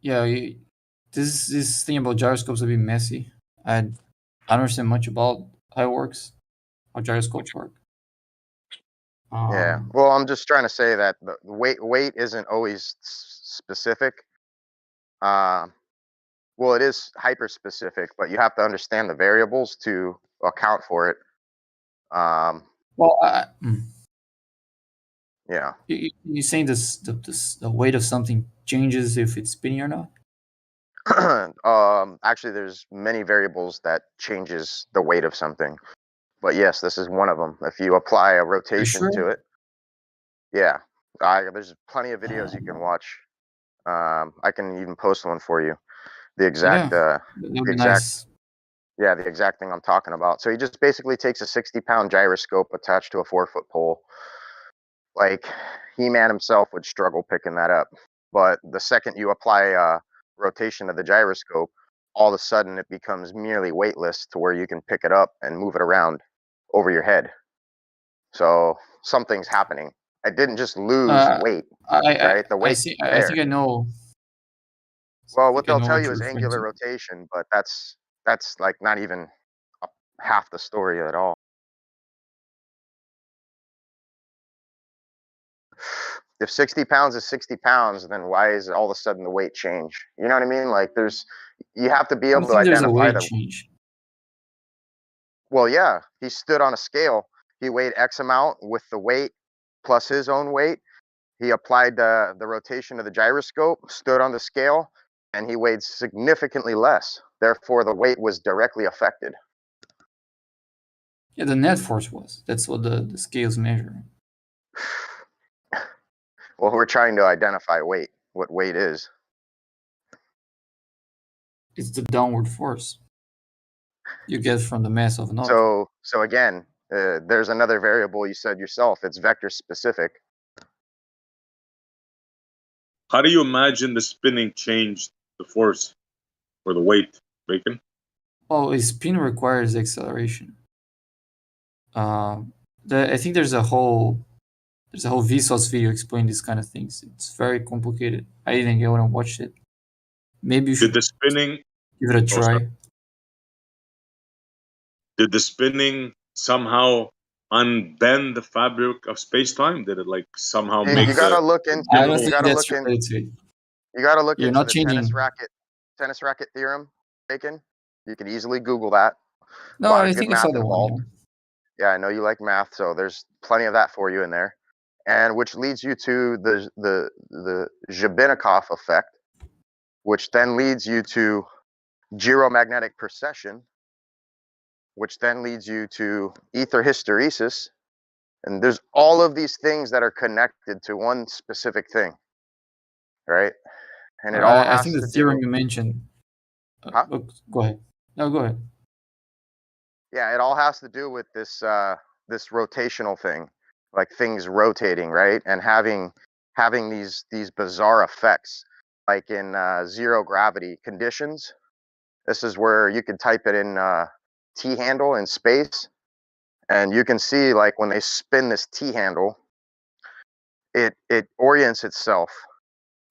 Yeah, this thing about gyroscopes is a bit messy. I don't understand much about how it works, how gyroscopes work. Yeah. Well, I'm just trying to say that the weight isn't always specific. Well, it is hyper specific, but you have to understand the variables to account for it. Well, Yeah. you saying the weight of something changes if it's spinning or not? Actually, there's many variables that changes the weight of something, but yes, this is one of them. If you apply a rotation to it, yeah, there's plenty of videos you can watch. I can even post one for you. The exact, that'd be nice. Yeah, the exact thing I'm talking about. So he just basically takes a 60-pound gyroscope attached to a 4-foot pole. Like, He-Man himself would struggle picking that up. But the second you apply rotation to the gyroscope, all of a sudden it becomes merely weightless to where you can pick it up and move it around over your head. So something's happening. I didn't just lose weight, right? The weight's there. I think I know. Well, what they'll know tell what you you're is referring angular to. rotation, but that's like not even half the story at all. If 60 pounds is 60 pounds, then why is all of a sudden the weight change? You know what I mean? Like, you have to be able to There's a identify weight change. Well, yeah, he stood on a scale. He weighed X amount with the weight plus his own weight. He applied the rotation of the gyroscope, stood on the scale, and he weighed significantly less. Therefore, the weight was directly affected. Yeah, the net force was. That's what the scales measure. Well, we're trying to identify weight, what weight is. It's the downward force you get from the mass of an object. So again, there's another variable you said yourself. It's vector specific. How do you imagine the spinning change the force or the weight, Bacon? Oh, a spin requires acceleration. I think there's a whole Vsauce video explaining these kind of things. It's very complicated. I didn't go and watch it. Maybe you should Did the spinning give it a try. Did the spinning somehow unbend the fabric of space-time? Did it like somehow make You gotta look into. I don't You think gotta that's look in. related to it. You gotta look You're into not the changing. tennis racket theorem, Bacon. You can easily Google that. No, A lot I of good think I saw math the involved. one. Yeah, I know you like math, so there's plenty of that for you in there, and which leads you to the Zhibinnikov effect, which then leads you to gyromagnetic precession, which then leads you to ether hysteresis, and there's all of these things that are connected to one specific thing, right? And it all I has think the to theorem do. you mentioned. Huh? Go ahead. No, go ahead. Yeah, it all has to do with this this rotational thing, like things rotating, right? And having these bizarre effects, like in zero gravity conditions. This is where you could type it in T handle in space, and you can see like when they spin this T handle, it orients itself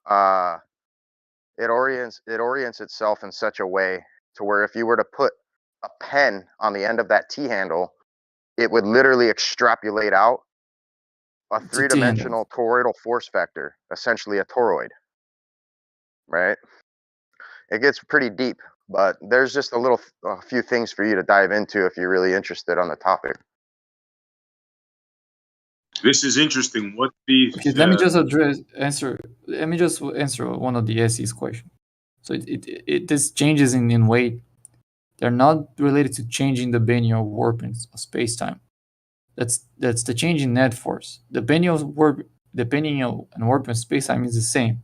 it orients itself in such a way to where if you were to put a pen on the end of that T handle, it would literally extrapolate out a It's a T-handle. three-dimensional toroidal force vector, essentially a toroid, right? It gets pretty deep, but there's just a few things for you to dive into if you're really interested on the topic. This is interesting. What these? Okay, let me just answer. Let me just answer one of the SE's question. So this changes in weight. They're not related to changing the bending of warpings of space-time. That's the change in net force. The bending and warping of space-time is the same.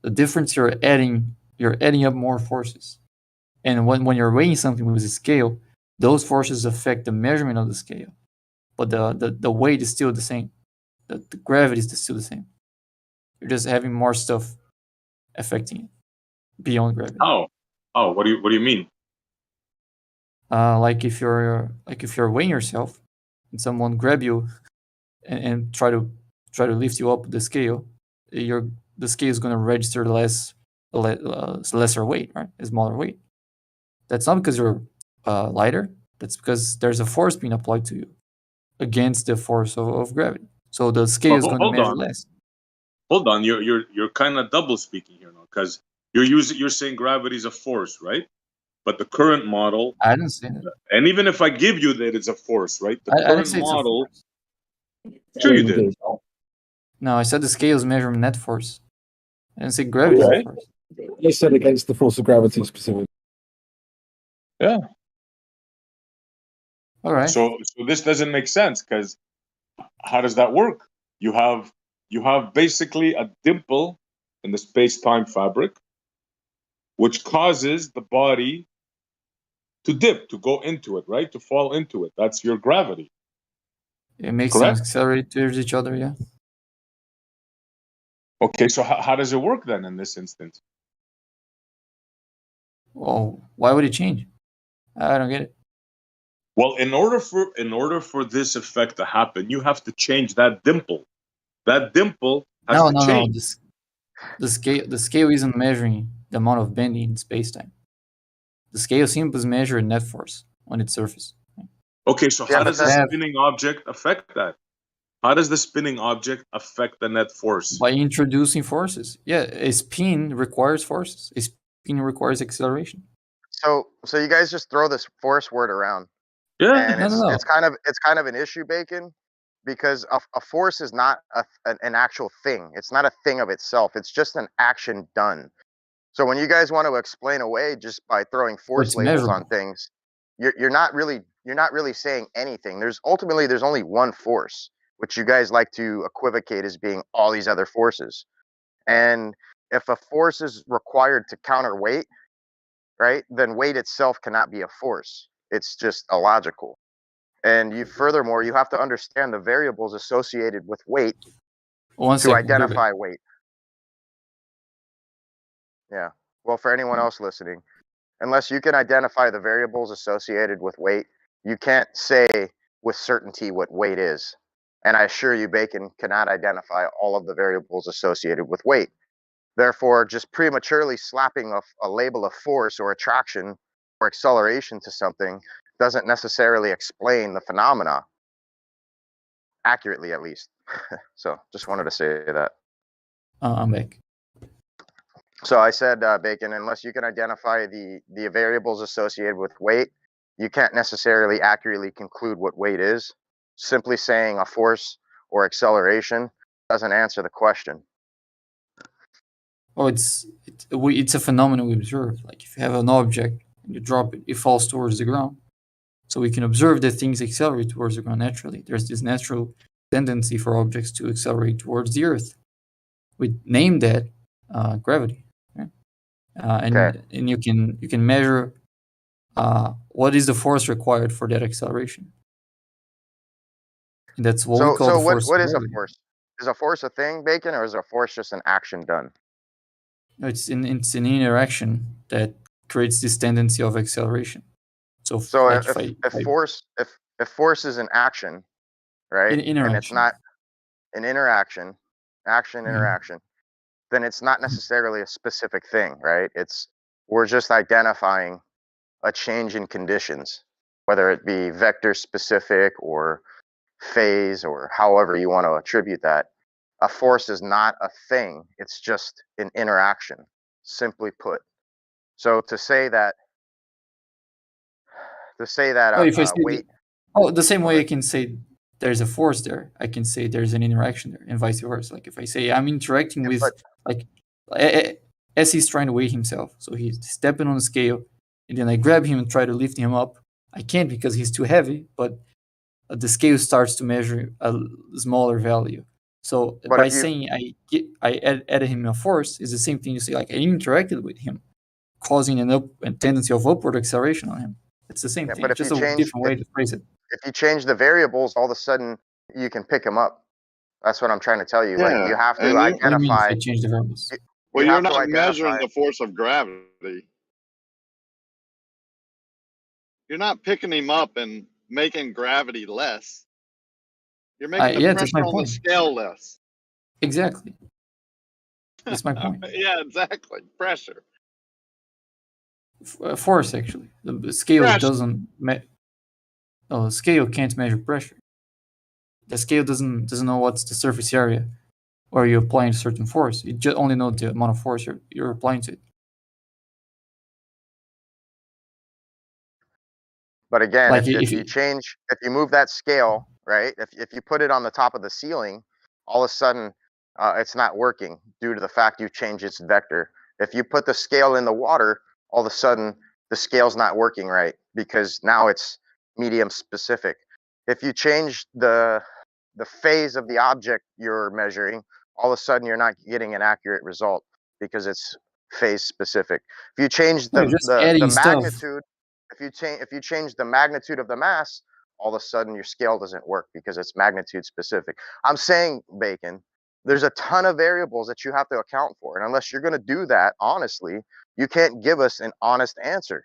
The difference you're adding up more forces. And when you're weighing something with a scale, those forces affect the measurement of the scale. But the weight is still the same. The gravity is still the same. You're just having more stuff affecting it beyond gravity. Oh, what do you mean? Like if you're weighing yourself and someone grab you and try to lift you up the scale, the scale is going to register lesser weight, right? A smaller weight. That's not because you're lighter. That's because there's a force being applied to you against the force of gravity. So the scale is going to measure less. Hold on, you're kind of double speaking here now, because you're saying gravity is a force, right? But the current model, I didn't say that. And even if I give you that it's a force, right? The I didn't say model. it's a force. Sure, you did. No, I said the scale is measuring net force. I didn't say gravity is a force. You said against the force of gravity specifically. Yeah. All right. So this doesn't make sense, because how does that work? You have basically a dimple in the space-time fabric, which causes the body to dip, to go into it, right? To fall into it. That's your gravity. It makes them accelerate towards each other, yeah. Okay, so how does it work then in this instance? Well, why would it change? I don't get it. Well, in order for this effect to happen, you have to change that dimple. That dimple has to change. No. The scale isn't measuring the amount of bending in space-time. The scale simply measures net force on its surface. Okay, so how does the spinning object affect that? How does the spinning object affect the net force? By introducing forces. Yeah, a spin requires forces. A spin requires acceleration. So you guys just throw this force word around. Yeah, and it's kind of an issue, Bacon, because a force is not an actual thing. It's not a thing of itself. It's just an action done. So when you guys want to explain away just by throwing force labels on things, you're not really saying anything. There's only one force, which you guys like to equivocate as being all these other forces. And if a force is required to counter weight, right, then weight itself cannot be a force. It's just illogical. And furthermore, you have to understand the variables associated with weight to identify weight. Yeah. Well, for anyone else listening, unless you can identify the variables associated with weight, you can't say with certainty what weight is. And I assure you, Bacon cannot identify all of the variables associated with weight. Therefore, just prematurely slapping a label of force or attraction or acceleration to something doesn't necessarily explain the phenomena accurately, at least. So just wanted to say that. I'm back. So I said, Bacon, unless you can identify the variables associated with weight, you can't necessarily accurately conclude what weight is. Simply saying a force or acceleration doesn't answer the question. Oh, it's a phenomenon we observe. Like if you have an object and you drop it, it falls towards the ground. So we can observe that things accelerate towards the ground naturally. There's this natural tendency for objects to accelerate towards the Earth. We name that gravity, right? And you can measure what is the force required for that acceleration. And that's what we call the force. So what is a force? Is a force a thing, Bacon, or is a force just an action done? No, it's an interaction that creates this tendency of acceleration. So if force is an action, right? And it's not an interaction, interaction. then it's not necessarily a specific thing, right? We're just identifying a change in conditions, whether it be vector specific or phase or however you want to attribute that. A force is not a thing, it's just an interaction, simply put. So to say that Oh, if I say weight, the same way I can say there's a force there, I can say there's an interaction there, and vice versa. Like if I say I'm interacting with, like, as he's trying to weigh himself, so he's stepping on the scale, and then I grab him and try to lift him up. I can't because he's too heavy, but the scale starts to measure a smaller value. So But by if you- saying I added him a force is the same thing you say, like I interacted with him, causing a tendency of upward acceleration on him. It's the same Yeah, thing. but It's if just you a different way to phrase it. if you change the variables, all of a sudden you can pick them up. That's what I'm trying to tell you. Like Yeah, you have to and What do you mean if identify. I change the variables? Well, you you're have to not measuring identify. the force of gravity. You're not picking him up and making gravity less. You're making the Yeah, that's my pressure on the point. scale less. Exactly. That's my point. Yeah, exactly. Pressure. Force, actually. The scale Pressure. doesn't. The scale can't measure pressure. The scale doesn't know what's the surface area, or you're applying a certain force. You just only know the amount of force you're applying to it. But again, Like if you move that scale, right? If you put it on the top of the ceiling, all of a sudden it's not working due to the fact you change its vector. If you put the scale in the water, all of a sudden the scale's not working right because now it's medium specific. If you change the phase of the object you're measuring, all of a sudden you're not getting an accurate result because it's phase specific. If you change No, you're just adding stuff. magnitude, if you change the magnitude of the mass, all of a sudden your scale doesn't work because it's magnitude specific. I'm saying, Bacon, there's a ton of variables that you have to account for, and unless you're going to do that honestly, you can't give us an honest answer.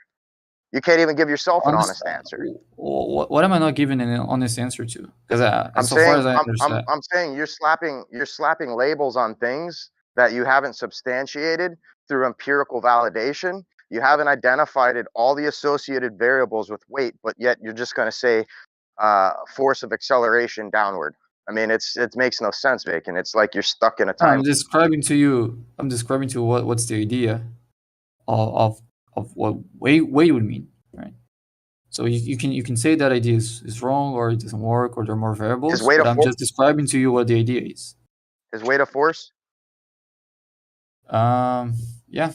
You can't even give yourself an honest answer. What am I not giving an honest answer to? Because I'm so far as I saying understand, I'm saying you're slapping labels on things that you haven't substantiated through empirical validation. You haven't identified all the associated variables with weight, but yet you're just going to say force of acceleration downward. I mean, it makes no sense, Bacon. It's like you're stuck in a time. I'm describing to you what's the idea of what weight would mean, right? So you can say that idea is wrong, or it doesn't work, or there are more variables. But I'm just describing to you what the idea is. Is weight a force? Yeah, I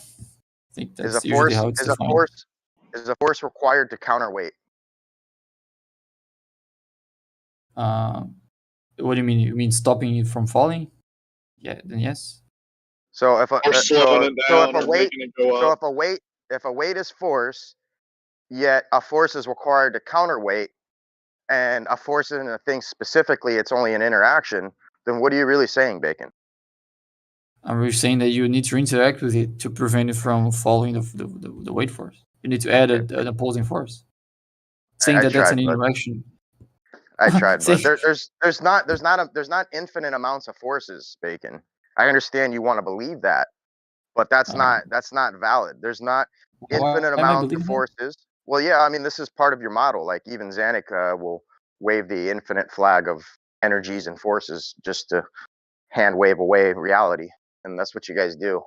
think that's usually how it's defined. Is a force required to counterweight? What do you mean? You mean stopping it from falling? Yeah, then yes. So if a weight is force, yet a force is required to counterweight, and a force isn't a thing specifically, it's only an interaction, then what are you really saying, Bacon? I'm really saying that you need to interact with it to prevent it from following the weight force. You need to add an opposing force. Saying that's an interaction. I tried, but there's not infinite amounts of forces, Bacon. I understand you want to believe that, but that's not valid. There's not infinite amounts of forces. Well, yeah, I mean, this is part of your model. Like even Zanuck will wave the infinite flag of energies and forces just to hand wave away reality, and that's what you guys do.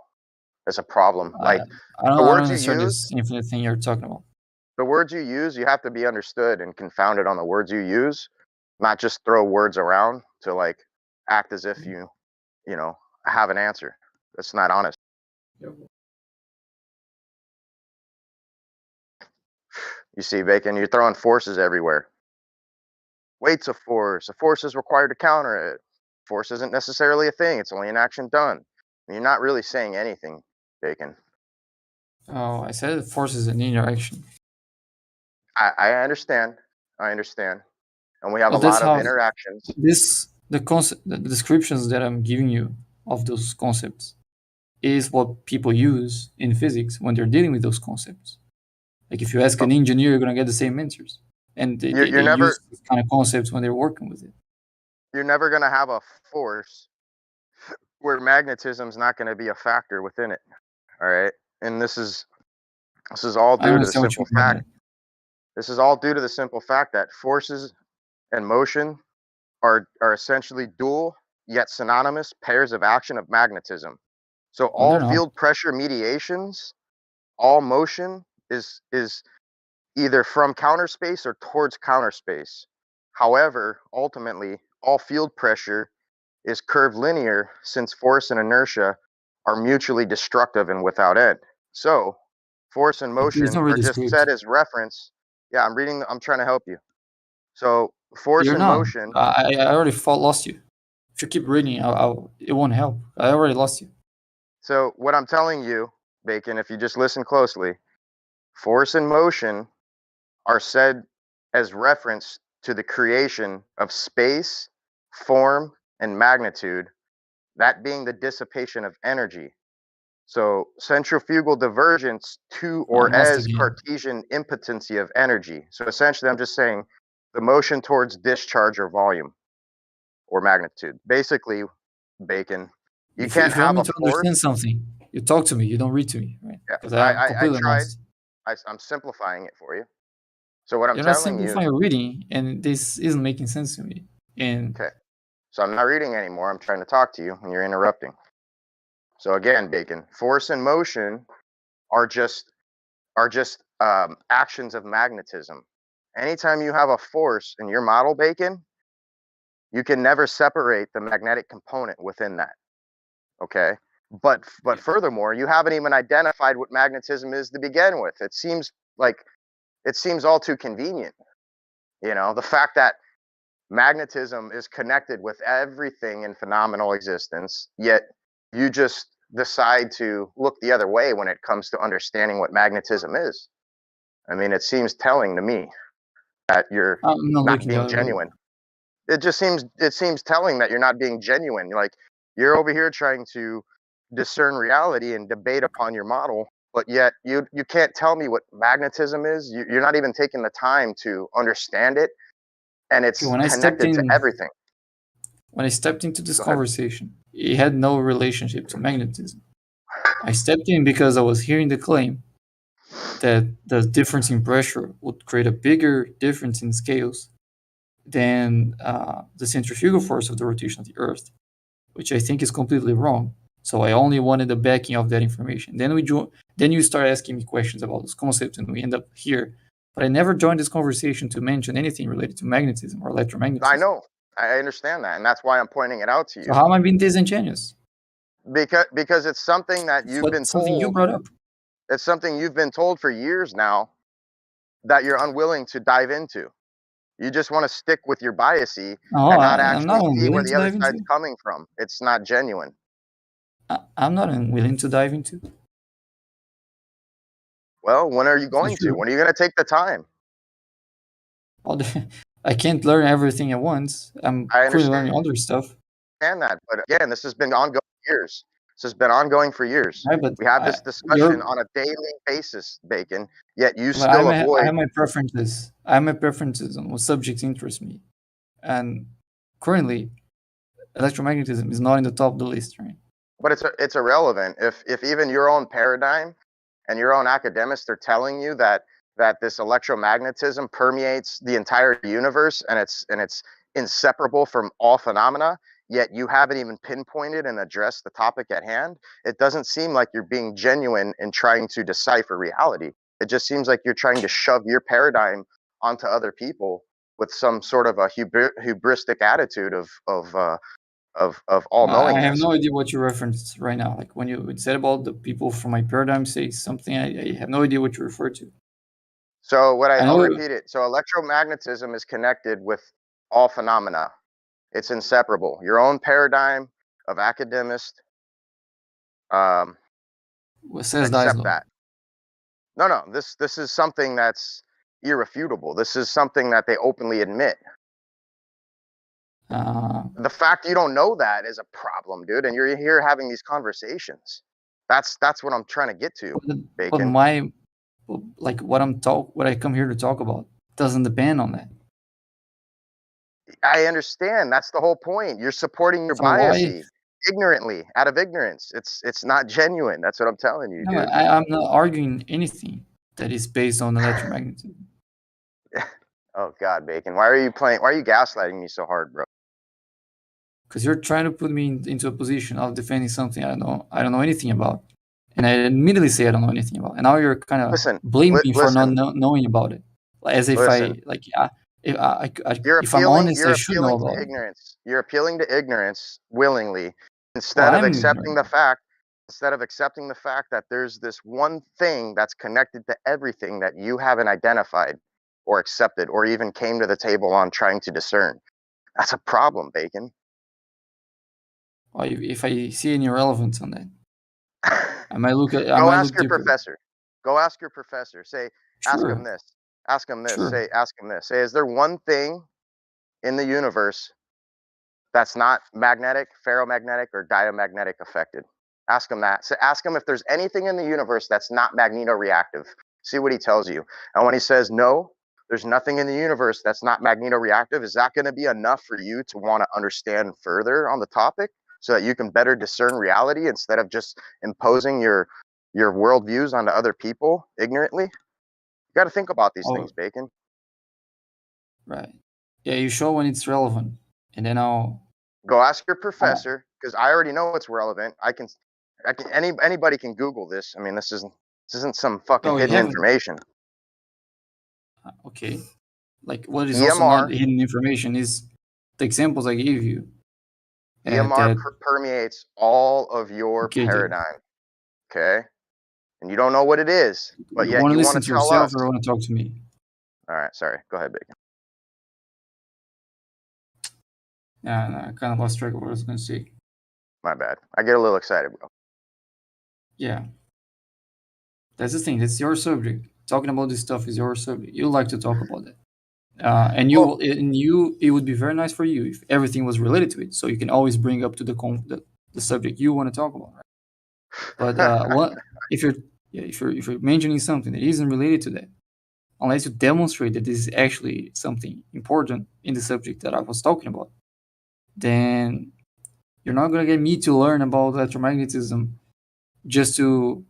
That's a problem. Like the words you use, this infinite thing you're talking about. The words you use, you have to be understood and confounded on the words you use, not just throw words around to like act as if you know, have an answer. That's not honest. Yep. You see, Bacon, you're throwing forces everywhere. Weight's a force. A force is required to counter it. Force isn't necessarily a thing. It's only an action done. You're not really saying anything, Bacon. Oh, I said force is an interaction. I understand. And we have a lot of interactions. The descriptions that I'm giving you of those concepts is what people use in physics when they're dealing with those concepts. Like if you ask an engineer, you're gonna get the same answers, and they use these kind of concepts when they're working with it. You're never gonna have a force where magnetism is not going to be a factor within it. All right, and this is all I due to the understand what you simple mean by fact. This is all due to the simple fact that forces and motion are essentially dual yet synonymous pairs of action of magnetism. So that. Oh, they're all not. field pressure mediations, all motion is either from counter space or towards counter space. However, ultimately, all field pressure is curvilinear since force and inertia are mutually destructive and without end. So force and It's motion not are really just strict. set as reference. Yeah, I'm trying to help you. So force You're and not. motion. I already lost you. If you keep reading, it won't help. I already lost you. So what I'm telling you, Bacon, if you just listen closely, force and motion are said as reference to the creation of space, form, and magnitude, that being the dissipation of energy. So centrifugal divergence to I'm or lost as again. Cartesian impotency of energy. So essentially, I'm just saying the motion towards discharge or volume or magnitude. Basically, Bacon, you If can't you want have me a to force. understand something, you talk to me. You don't read to me, right? Yeah, Because I'm I completely tried. lost. I'm simplifying it for you. So what I'm You're not telling you, simplifying your reading, and this isn't making sense to me. And okay, so I'm not reading anymore. I'm trying to talk to you and you're interrupting. So again, Bacon, force and motion are just actions of magnetism. Anytime you have a force in your model, Bacon, you can never separate the magnetic component within that. Okay. But furthermore, you haven't even identified what magnetism is to begin with. It seems all too convenient. You know, the fact that magnetism is connected with everything in phenomenal existence, yet you just decide to look the other way when it comes to understanding what magnetism is. I mean, it seems telling to me that you're I'm not not looking the being other way. genuine. It seems telling that you're not being genuine. Like you're over here trying to discern reality and debate upon your model, but yet you can't tell me what magnetism is. You're not even taking the time to understand it, and Okay, it's connected to everything. When I stepped into this Go ahead. conversation, it had no relationship to magnetism. I stepped in because I was hearing the claim that the difference in pressure would create a bigger difference in scales than the centrifugal force of the rotation of the Earth, which I think is completely wrong. So I only wanted the backing of that information. Then you start asking me questions about this concept, and we end up here. But I never joined this conversation to mention anything related to magnetism or electromagnetism. I know. I understand that, and that's why I'm pointing it out to you. So how am I being disingenuous? Because it's something that you've been Something you told. brought up. It's something you've been told for years now that you're unwilling to dive into. You just want to stick with your biasy No, and not I'm not actually see where unwilling the to other dive side's into. coming from. It's not genuine. I'm not unwilling to dive into. Well, when are you It's not going to? true. When are you going to take the time? Well, I can't learn everything at once. I'm I currently learning other stuff. understand that, but again, this has been ongoing for years. This has been ongoing for years. Right, but We have this discussion on a daily basis, Bacon. Yet you But I still avoid. have my preferences. I have my preferences on what subjects interest me, and currently, electromagnetism is not in the top of the list, right? But it's irrelevant if even your own paradigm and your own academics are telling you that this electromagnetism permeates the entire universe and it's inseparable from all phenomena, yet you haven't even pinpointed and addressed the topic at hand. It doesn't seem like you're being genuine in trying to decipher reality. It just seems like you're trying to shove your paradigm onto other people with some sort of a hubristic attitude of all knowingness. I have no idea what you referenced right now. Like when you said about the people from my paradigm say something, I have no idea what you refer to. So I'll repeat it. So electromagnetism is connected with all phenomena. It's inseparable. Your own paradigm of academist What says accept that. No. This is something that's irrefutable. This is something that they openly admit. The fact you don't know that is a problem, dude. And you're here having these conversations. That's what I'm trying to get to, Bacon. But what I come here to talk about doesn't depend on that. I understand. That's the whole point. You're supporting your So biasy. ignorantly, out of ignorance. It's not genuine. That's what I'm telling you, No, dude. I'm not arguing anything that is based on electromagnetism. Oh God, Bacon. Why are you gaslighting me so hard, bro? Because you're trying to put me into a position of defending something I don't know anything about, and I immediately say I don't know anything about, and now you're kind of blaming me for not knowing about it, as if if I'm honest, I should know about it. Ignorance. You're appealing to ignorance willingly instead of accepting the fact that there's this one thing that's connected to everything that you haven't identified or accepted or even came to the table on trying to discern. That's a problem, Bacon. Or if I see any relevance on that, I might look at. Go ask your professor. Go ask your professor. Say, ask him this. Ask him this. Sure. Ask him this. Say, is there one thing in the universe that's not magnetic, ferromagnetic, or diamagnetic affected? Ask him that. So ask him if there's anything in the universe that's not magnetoreactive. See what he tells you. And when he says no, there's nothing in the universe that's not magnetoreactive, is that going to be enough for you to want to understand further on the topic so that you can better discern reality instead of just imposing your worldviews onto other people ignorantly? You got to think about these things, Bacon. Right. Yeah, you show when it's relevant, and then I'll go ask your professor, because I already know it's relevant. Anybody can Google this. I mean, this isn't some fucking hidden information. Okay. Like what is also not hidden information is the examples I gave you. EMR permeates all of your paradigm. Okay? And you don't know what it is, but yet you want to listen to tell yourself us. or want to talk to me? All right, sorry. Go ahead, Bacon. Yeah, no, I kind of lost track of what I was going to say. My bad. I get a little excited, bro. Yeah. That's the thing. That's your subject. Talking about this stuff is your subject. You like to talk about it. And it would be very nice for you if everything was related to it. So you can always bring up to the subject you want to talk about, right? But if you're mentioning something that isn't related to that, unless you demonstrate that this is actually something important in the subject that I was talking about, then you're not gonna get me to learn about electromagnetism just to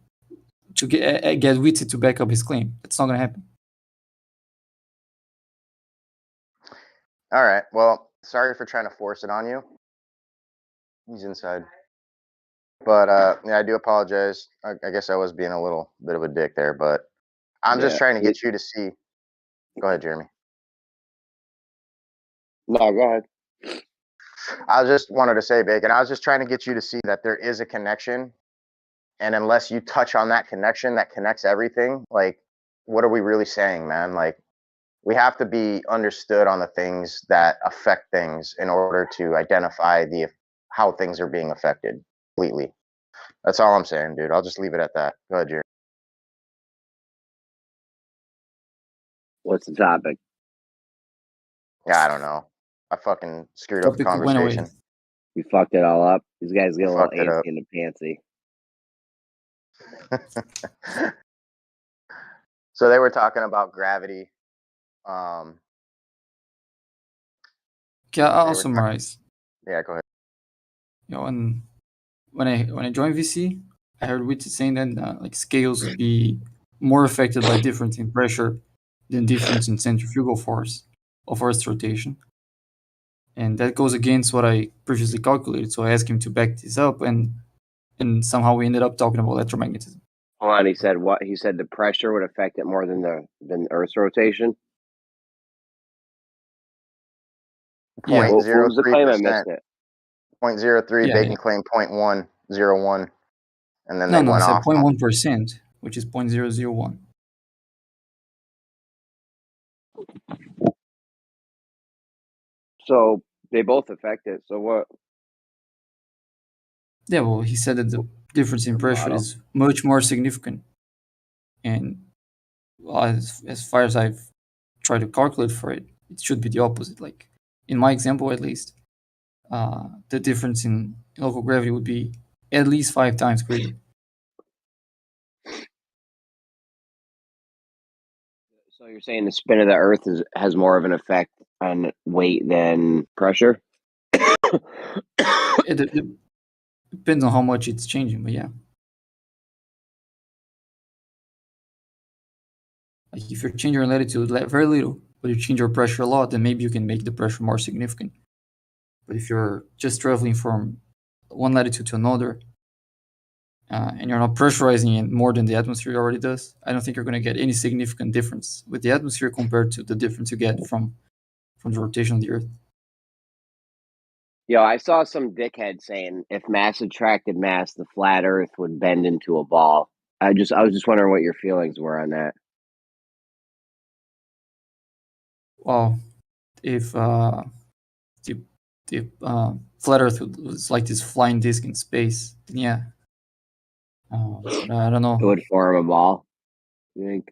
get Witty to back up his claim. That's not gonna happen. All right. Well, sorry for trying to force it on you. He's inside. But yeah, I do apologize. I guess I was being a little bit of a dick there, but I'm just trying to get you to see. Go ahead, Jeremy. No, go ahead. I just wanted to say, Bacon, I was just trying to get you to see that there is a connection. And unless you touch on that connection that connects everything, like, what are we really saying, man? Like, we have to be understood on the things that affect things in order to identify how things are being affected completely. That's all I'm saying, dude. I'll just leave it at that. Go ahead, Jerry. What's the topic? Yeah, I don't know. I fucking screwed up the conversation. You fucked it all up. These guys get a little antsy and pantsy. So they were talking about gravity. Okay, I'll summarize. Yeah, go ahead. You know, when I joined VC, I heard Witty saying that like scales would be more affected by difference in pressure than difference in centrifugal force of Earth's rotation. And that goes against what I previously calculated. So I asked him to back this up, and somehow we ended up talking about electromagnetism. Hold on, he said what? He said the pressure would affect it more than the Earth's rotation. Yeah. What was the claim? I missed it. 0.03. Yeah, Bacon claimed 0.101, and then they went off. 0.1%, which is 0.001. So they both affect it. So what? Yeah, well, he said that the difference in pressure is much more significant, and well, as far as I've tried to calculate for it, it should be the opposite. Like in my example, at least, the difference in local gravity would be at least 5 times greater. So you're saying the spin of the Earth has more of an effect on weight than pressure? Depends on how much it's changing, but yeah. Like if you change your latitude very little, but you change your pressure a lot, then maybe you can make the pressure more significant. But if you're just traveling from one latitude to another, and you're not pressurizing it more than the atmosphere already does, I don't think you're going to get any significant difference with the atmosphere compared to the difference you get from the rotation of the Earth. Yo, I saw some dickhead saying if mass attracted mass, the flat Earth would bend into a ball. I was just wondering what your feelings were on that. Well, if the flat Earth was like this flying disc in space, then yeah. But I don't know. It would form a ball, you think?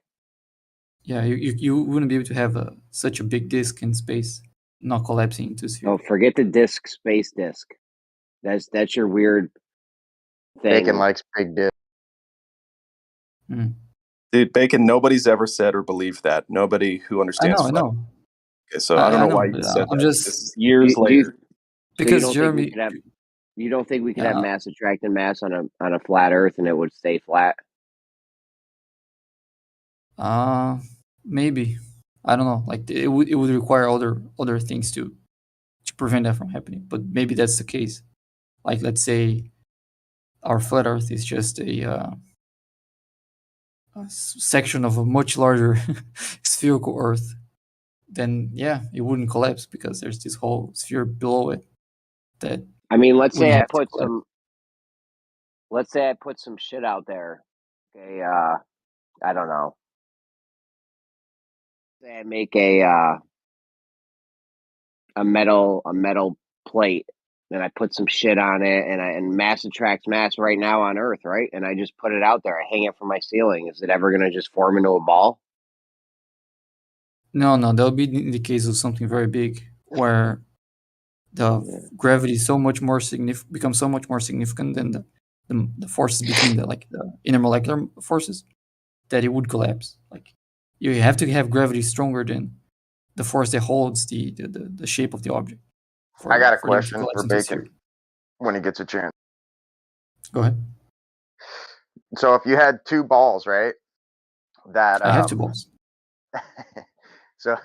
Yeah, you wouldn't be able to have such a big disk in space not collapsing into a sphere. Oh, forget the disc, space disc. That's your weird thing. Bacon likes big dick. Dude, Bacon, nobody's ever said or believed that. Nobody who understands. I know. Okay, so I don't know why you said that. This is years later. Because Jeremy, you don't think we could have mass attracting mass on a flat Earth and it would stay flat? Maybe. I don't know. Like it would require other things to prevent that from happening. But maybe that's the case. Like let's say our flat Earth is just a section of a much larger spherical Earth. Then yeah, it wouldn't collapse because there's this whole sphere below it. That I mean, let's say I put some shit out there. Okay, I don't know. Say I make a metal plate, and I put some shit on it, and mass attracts mass right now on Earth, right? And I just put it out there. I hang it from my ceiling. Is it ever gonna just form into a ball? No, that'll be in the case of something very big where the gravity is so much more becomes so much more significant than the forces between the intermolecular forces that it would collapse. Like you have to have gravity stronger than the force that holds the shape of the object. I got a question for Bacon when he gets a chance. Go ahead. So if you had two balls, right? That I have two balls. So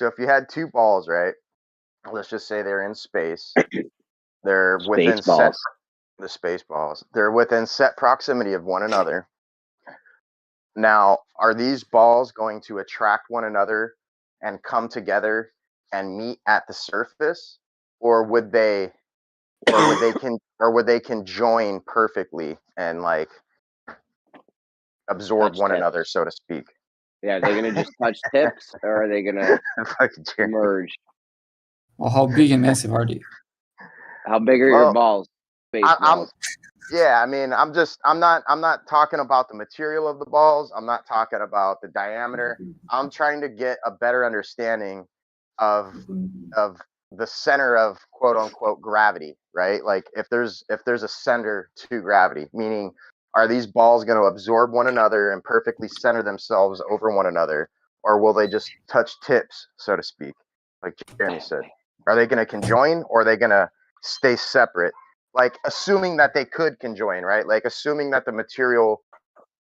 if you had two balls, right? Let's just say they're in space. They're within the space balls. They're within set proximity of one another. Now, are these balls going to attract one another and come together and meet at the surface, or would they conjoin perfectly and like absorb one another, so to speak? Yeah, are they gonna just touch tips, or are they gonna merge? Well, how big and massive are they? How big are your balls? Yeah, I mean, I'm not talking about the material of the balls. I'm not talking about the diameter. I'm trying to get a better understanding of the center of quote unquote gravity, right? Like if there's a center to gravity, meaning are these balls going to absorb one another and perfectly center themselves over one another, or will they just touch tips, so to speak, like Jeremy said? Are they going to conjoin, or are they going to stay separate? Like assuming that they could conjoin, right? Like assuming that the material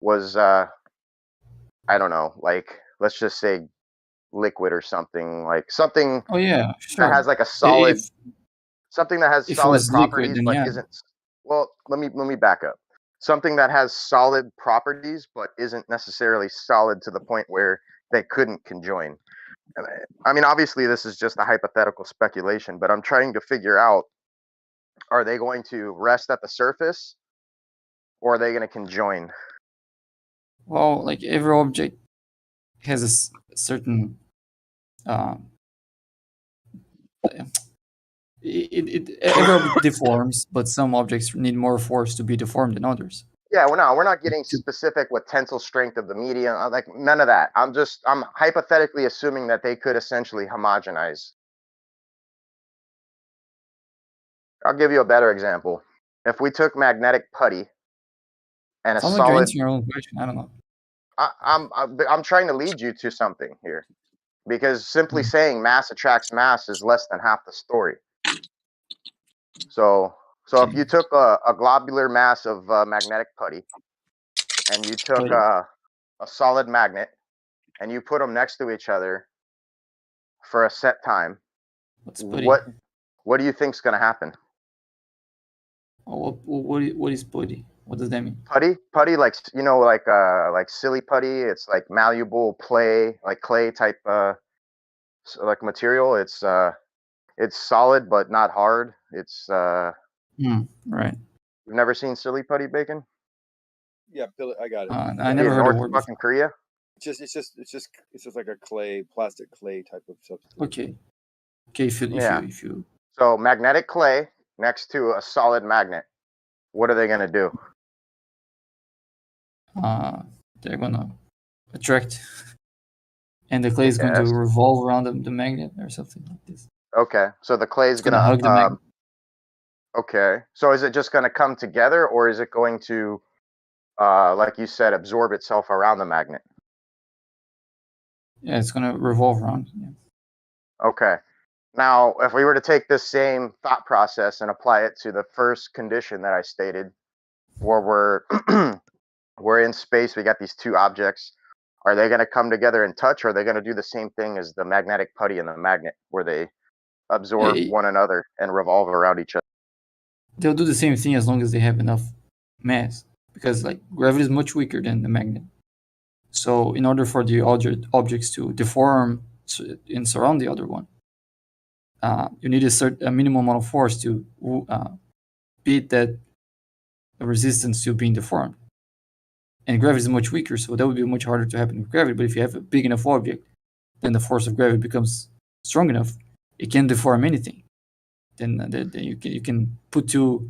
was I don't know, like let's just say liquid or something, like something that has like a solid something that has solid properties liquid, but isn't. Well, let me back up. Something that has solid properties but isn't necessarily solid to the point where they couldn't conjoin. I mean, obviously this is just a hypothetical speculation, but I'm trying to figure out, are they going to rest at the surface, or are they going to conjoin? Well, like every object has a certain every object deforms, but some objects need more force to be deformed than others. Yeah, we're not getting specific with tensile strength of the medium, like none of that. I'm hypothetically assuming that they could essentially homogenize. I'll give you a better example. If we took magnetic putty and a Sounds solid, like you're answering your own question. I don't know. I'm trying to lead you to something here, because simply saying mass attracts mass is less than half the story. So So if you took a globular mass of magnetic putty, and you took a solid magnet, and you put them next to each other for a set time, what do you think's going to happen? What is putty? What does that mean? Putty, like like silly putty. It's like malleable clay, like clay type, like material. It's solid but not hard. It's right. You've never seen silly putty, Bacon? Yeah, I got it. I never heard North of word fucking Korea. It's just like a plastic clay type of substance. Okay. If you So magnetic clay next to a solid magnet, what are they gonna do? they're gonna attract, and the clay is going to revolve around the magnet or something like this. Okay, so the clay is gonna hug the magnet. Okay, so is it just gonna come together, or is it going to, like you said, absorb itself around the magnet? Yeah, it's gonna revolve around. Yeah. Okay. Now, if we were to take this same thought process and apply it to the first condition that I stated, where we're in space, we got these two objects. Are they going to come together and touch, or are they going to do the same thing as the magnetic putty and the magnet, where they absorb one another and revolve around each other? They'll do the same thing as long as they have enough mass, because like gravity is much weaker than the magnet. So in order for the objects to deform and surround the other one, you need a minimum amount of force to beat that resistance to being deformed. And gravity is much weaker, so that would be much harder to happen with gravity. But if you have a big enough object, then the force of gravity becomes strong enough. It can deform anything. Then you can put two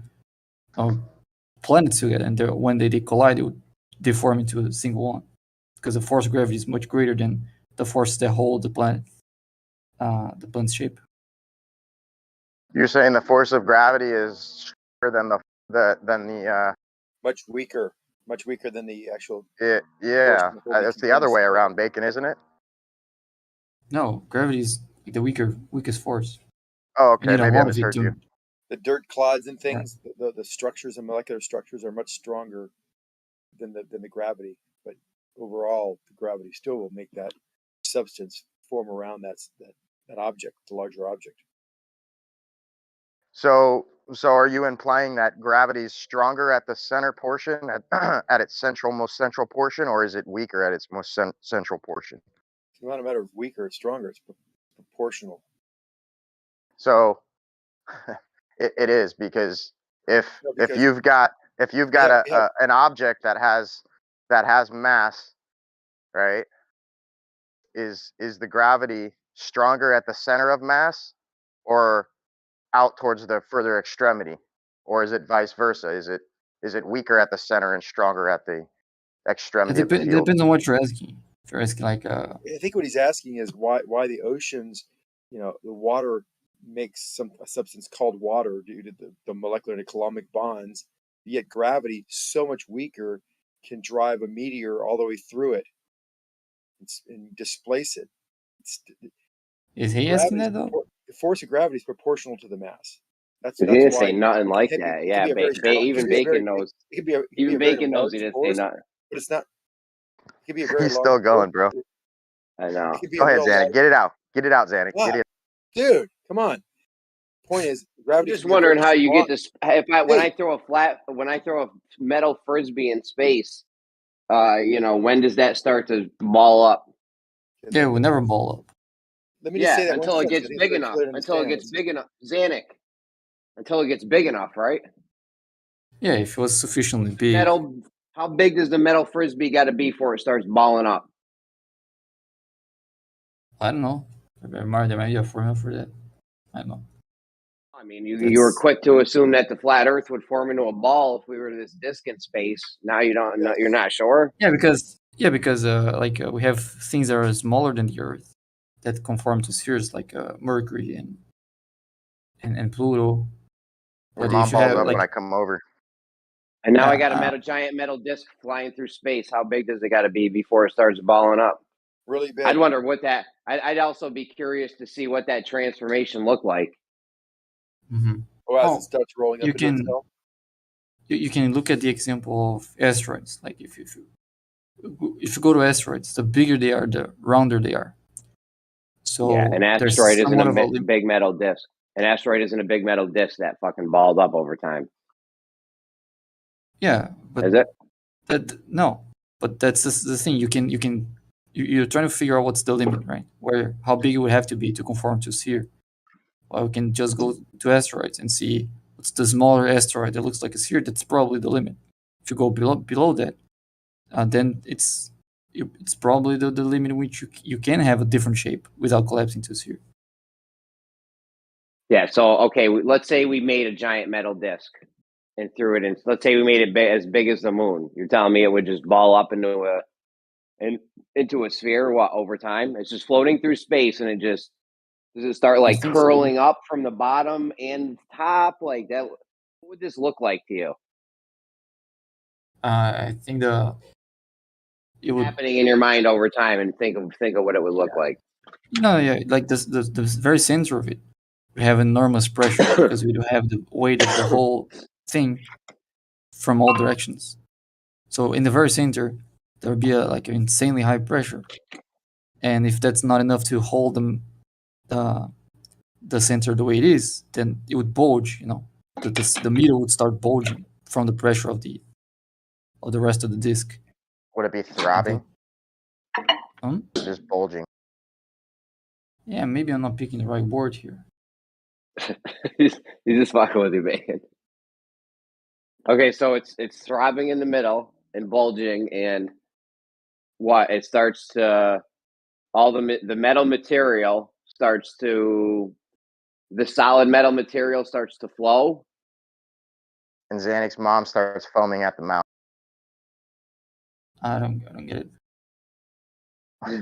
planets together, and when they collide, it would deform into a single one, because the force of gravity is much greater than the force that hold the planet's shape. You're saying the force of gravity is stronger than the much weaker than the actual. Yeah, it's the other way around, Bacon, isn't it? No, gravity is the weakest force. Oh, okay. Maybe I misheard you. The dirt clods and things, the structures and molecular structures are much stronger than the gravity. But overall, the gravity still will make that substance form around that object, the larger object. So are you implying that gravity is stronger at the center portion, at its most central portion, or is it weaker at its most central portion? It's not a matter of weaker or stronger; it's proportional. So it is, because if you've got an object that has mass, right? Is the gravity stronger at the center of mass, or out towards the further extremity, or is it vice versa? Is it weaker at the center and stronger at the extremity of the field? It depends on what you're asking. If you're asking like I think what he's asking is why the oceans, the water makes a substance called water due to the molecular and coulombic bonds, yet gravity, so much weaker, can drive a meteor all the way through it and displace it. Is he asking that though? The force of gravity is proportional to the mass. That's he didn't say nothing like that. Yeah, even Bacon knows. Even Bacon knows he didn't say nothing. But it's not. It could be a very He's still going, bro. I know. Go ahead, Zanik. Get it out. Get it out, Zanik. Wow. Get it. Dude, come on. Point is, gravity. I'm just wondering how you get this. When I throw a metal frisbee in space, when does that start to ball up? Yeah, it will never ball up. Let me just say that until it gets big enough. Until it gets big enough, Zanik. Until it gets big enough, right? Yeah, if it was sufficiently big. How big does the metal frisbee got to be before it starts balling up? I don't know. There might be a formula for that. I don't know. I mean, you were quick to assume that the flat Earth would form into a ball if we were this disk in space. Now you don't. No, you're not sure. Yeah, because we have things that are smaller than the Earth that conform to spheres, like Mercury and Pluto. But if you have, when I come over. And now I got a giant metal disc flying through space. How big does it got to be before it starts balling up? Really big. I'd wonder what that. I'd also be curious to see what that transformation looked like. Mm-hmm. Oh, as Oh, it starts rolling up you into can itself. you can look at the example of asteroids. Like if you go to asteroids, the bigger they are, the rounder they are. So Yeah, an there's asteroid isn't somewhat of a a big metal disc. An asteroid isn't a big metal disc that fucking balled up over time. yeah, but Is it? no, but that's the thing. You're trying to figure out what's the limit, right? Where how big it would have to be to conform to a sphere. Well, we can just go to asteroids and see what's the smaller asteroid that looks like a sphere. That's probably the limit. If you go below that, then it's probably the limit in which you can have a different shape without collapsing to a sphere. Yeah. So okay, let's say we made a giant metal disc and threw it in. Let's say we made it as big as the moon. You're telling me it would just ball up into a sphere over time? It's just floating through space, and does it start I like think so. curling up from the bottom and top like that? What would this look like to you? I think it would. Happening in your mind over time, and think of what it would look like. No, yeah, like the very center of it, we have enormous pressure because we do have the weight of the whole thing from all directions. So in the very center, there would be an insanely high pressure, and if that's not enough to hold the center the way it is, then it would bulge. The middle would start bulging from the pressure of the rest of the disc. Would it be throbbing? Just bulging. Yeah, maybe I'm not picking the right word here. He's just fucking with you, man. Okay, so it's throbbing in the middle and bulging, and what? It starts to all the metal material starts to the solid metal material starts to flow. And Xanic's mom starts foaming at the mouth. I don't get it.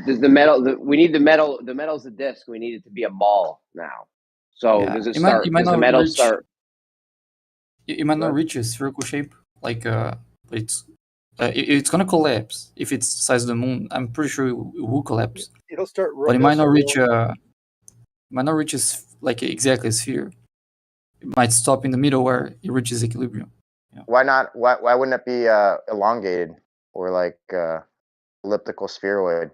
Does the metal? We need the metal. The metal's a disc. We need it to be a ball now. So Yeah, does it it might start? Does the not metal reach- start? It might not reach a spherical shape, but it's gonna collapse if it's the size of the moon. I'm pretty sure it will collapse, It'll start. but it might not reach rolling. exactly a sphere. It might stop in the middle where it reaches equilibrium. Why not? Why wouldn't it be elongated or like elliptical spheroid?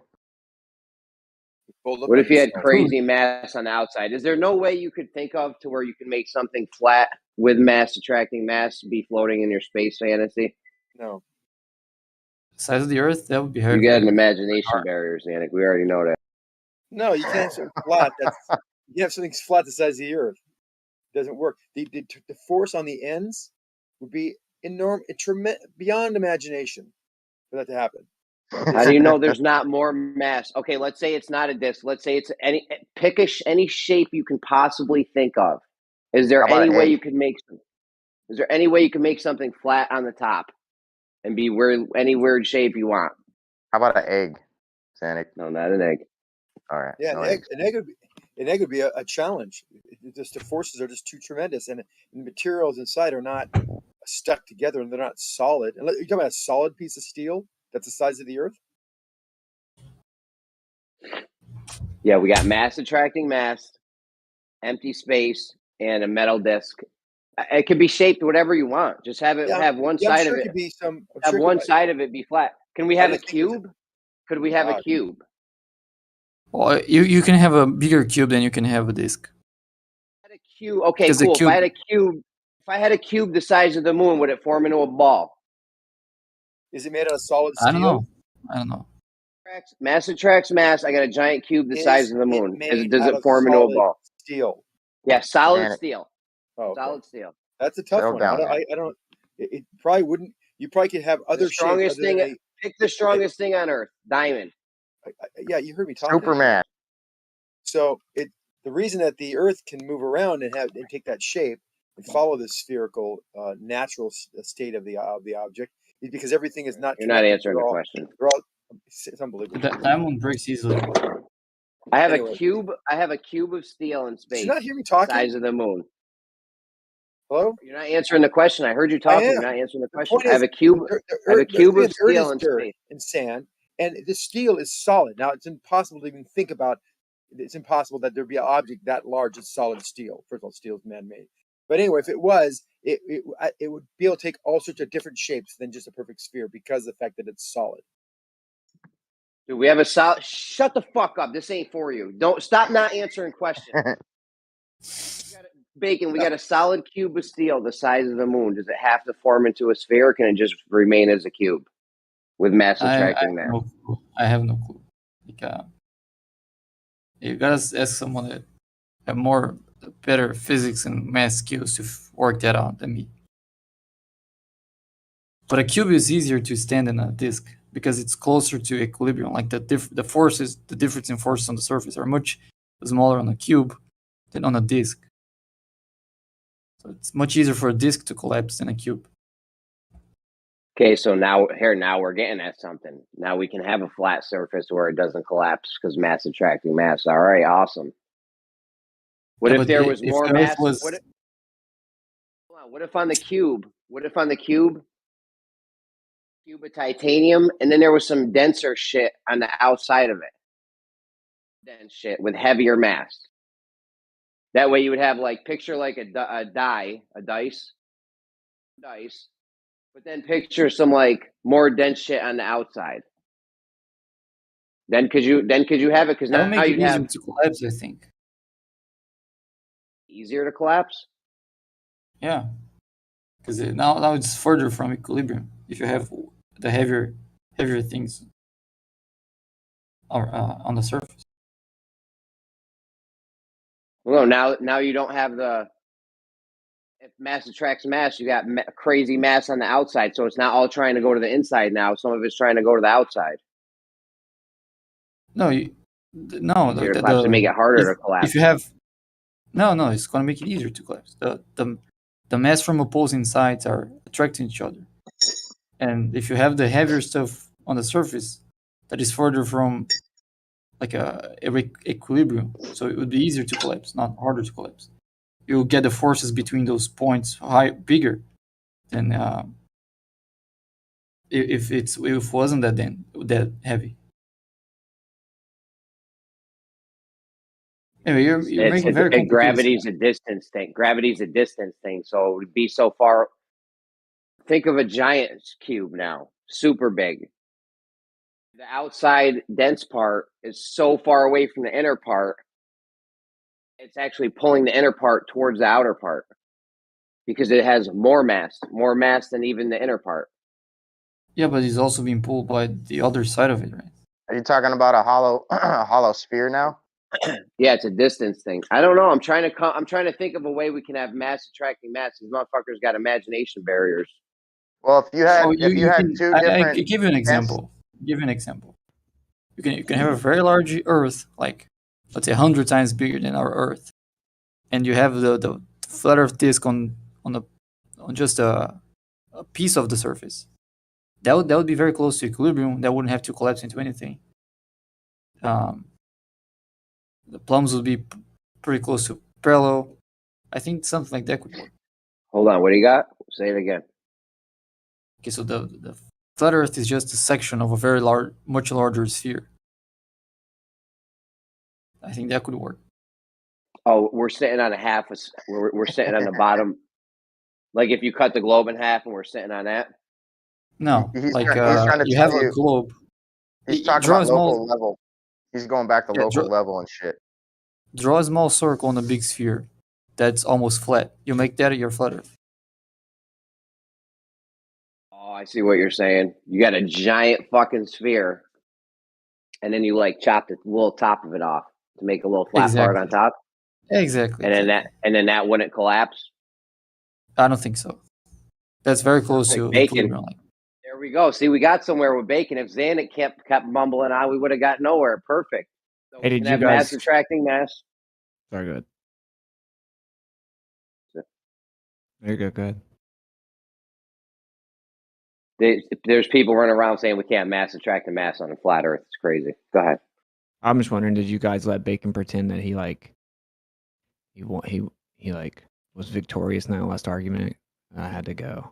What if you had crazy mass on the outside? Is there no way you could think of to where you can make something flat with mass attracting mass be floating in your space fantasy? No. Size of the Earth, that would be You hard. got an imagination barrier, Zanuck. We already know that. No, you can't have something flat. You have something flat the size of the Earth. It doesn't work. The force on the ends would be enormous, beyond imagination for that to happen. How do you know there's not more mass? Okay, let's say it's not a disc. Let's say it's any shape you can possibly think of. Is there any way you could make? Is there any way you can make something flat on the top and be any weird shape you want? How about an egg, Xanic? No, not an egg. All right. Yeah, an egg would be a challenge. The forces are just too tremendous, and the materials inside are not stuck together, and they're not solid. You're talking about a solid piece of steel that's the size of the Earth? Yeah, we got mass attracting mass, empty space, and a metal disc. It could be shaped whatever you want. Just have it have one side of it. Have one side of it be flat. Can we have a cube? Could we have a cube? Well, you can have a bigger cube than you can have a disc. Cube. Okay, cool. If I had a cube the size of the moon, would it form into a ball? Is it made out of solid steel? I don't know. Mass attracts mass. I got a giant cube the size of the moon. Does it form into a ball? Steel. Yeah, solid steel. Oh, okay. Solid steel. That's a tough one. I don't. It probably wouldn't. You probably could have other strongest thing. Pick the strongest thing on Earth. Diamond. Yeah, you heard me talking. Superman. So the reason that the Earth can move around and take that shape and follow the spherical natural state of the object is because everything is not. You're not answering the question. It's unbelievable. That diamond breaks easily. I have a cube. I have a cube of steel in space. Did you not hear me talking? The size of the moon. Hello? You're not answering the question. I heard you talking. You're not answering the question. I have a cube. I have a cube of steel in space and sand, and the steel is solid. Now it's impossible to even think about. It's impossible that there'd be an object that large as solid steel. First of all, steel is man-made. But anyway, if it was, it would be able to take all sorts of different shapes than just a perfect sphere because of the fact that it's solid. Dude, we have a solid. Shut the fuck up. This ain't for you. Don't stop not answering questions. Bacon, we got a solid cube of steel the size of the moon. Does it have to form into a sphere, or can it just remain as a cube with mass attracting mass? I have no clue. Like, you gotta ask someone that have more better physics and math skills to work that out than me. But a cube is easier to stand than a disk because it's closer to equilibrium. Like the forces, the difference in forces on the surface are much smaller on a cube than on a disk. So it's much easier for a disk to collapse than a cube. Okay, so now we're getting at something. Now we can have a flat surface where it doesn't collapse because mass attracting mass. All right, awesome. What if there was more mass? What if on the cube? Cube of titanium, and then there was some denser shit on the outside of it. Dense shit with heavier mass. That way you would have picture like a dice, but then picture some more dense shit on the outside. Then could you have it? Because now make you'd it easier have to collapse, I think. Easier to collapse? Yeah, because now it's further from equilibrium. If you have the heavier things on the surface. Well, now you don't have if mass attracts mass, you got crazy mass on the outside, so it's not all trying to go to the inside now. Some of it's trying to go to the outside. No, to make it harder to collapse. If you have no, it's gonna make it easier to collapse. The mass from opposing sides are attracting each other, and if you have the heavier stuff on the surface, that is further from equilibrium, so it would be easier to collapse, not harder to collapse. You'll get the forces between those points bigger than if it wasn't that heavy. Anyway, you're making very complicated. Gravity's a distance thing. So it would be so far. Think of a giant cube now, super big. The outside dense part is so far away from the inner part, it's actually pulling the inner part towards the outer part because it has more mass than even the inner part. Yeah, but it's also being pulled by the other side of it, right? Are you talking about a hollow sphere now? Yeah, it's a distance thing. I don't know. I'm trying to think of a way we can have mass attracting mass. These motherfuckers got imagination barriers. Well, if you had two different, I give you an example. You can have a very large Earth, like let's say 100 times bigger than our Earth, and you have the flat Earth disk on just a piece of the surface. That would be very close to equilibrium. That wouldn't have to collapse into anything. The plumes would be pretty close to parallel. I think something like that could work. Hold on, what do you got? Say it again. Okay, so the flat Earth is just a section of a very much larger sphere. I think that could work. Oh, we're sitting on we're sitting on the bottom. Like if you cut the globe in half and we're sitting on that? No, he's trying to you have a globe. He's talking about local level. He's going back to local level and shit. Draw a small circle on a big sphere that's almost flat. You make that your flat Earth. Oh, I see what you're saying. You got a giant fucking sphere, and then you chop the little top of it off to make a little flat part on top. Exactly. And then that wouldn't collapse. I don't think so. That's very close to equilibrium. There we go. See, we got somewhere with Bacon. If Xanet kept mumbling on, we would have got nowhere. Perfect. So hey, did you guys mass attracting mass? Very good. Very good. Go ahead. There's people running around saying we can't mass attract a mass on a flat Earth. It's crazy. Go ahead. I'm just wondering, did you guys let Bacon pretend that he was victorious in that last argument? I had to go.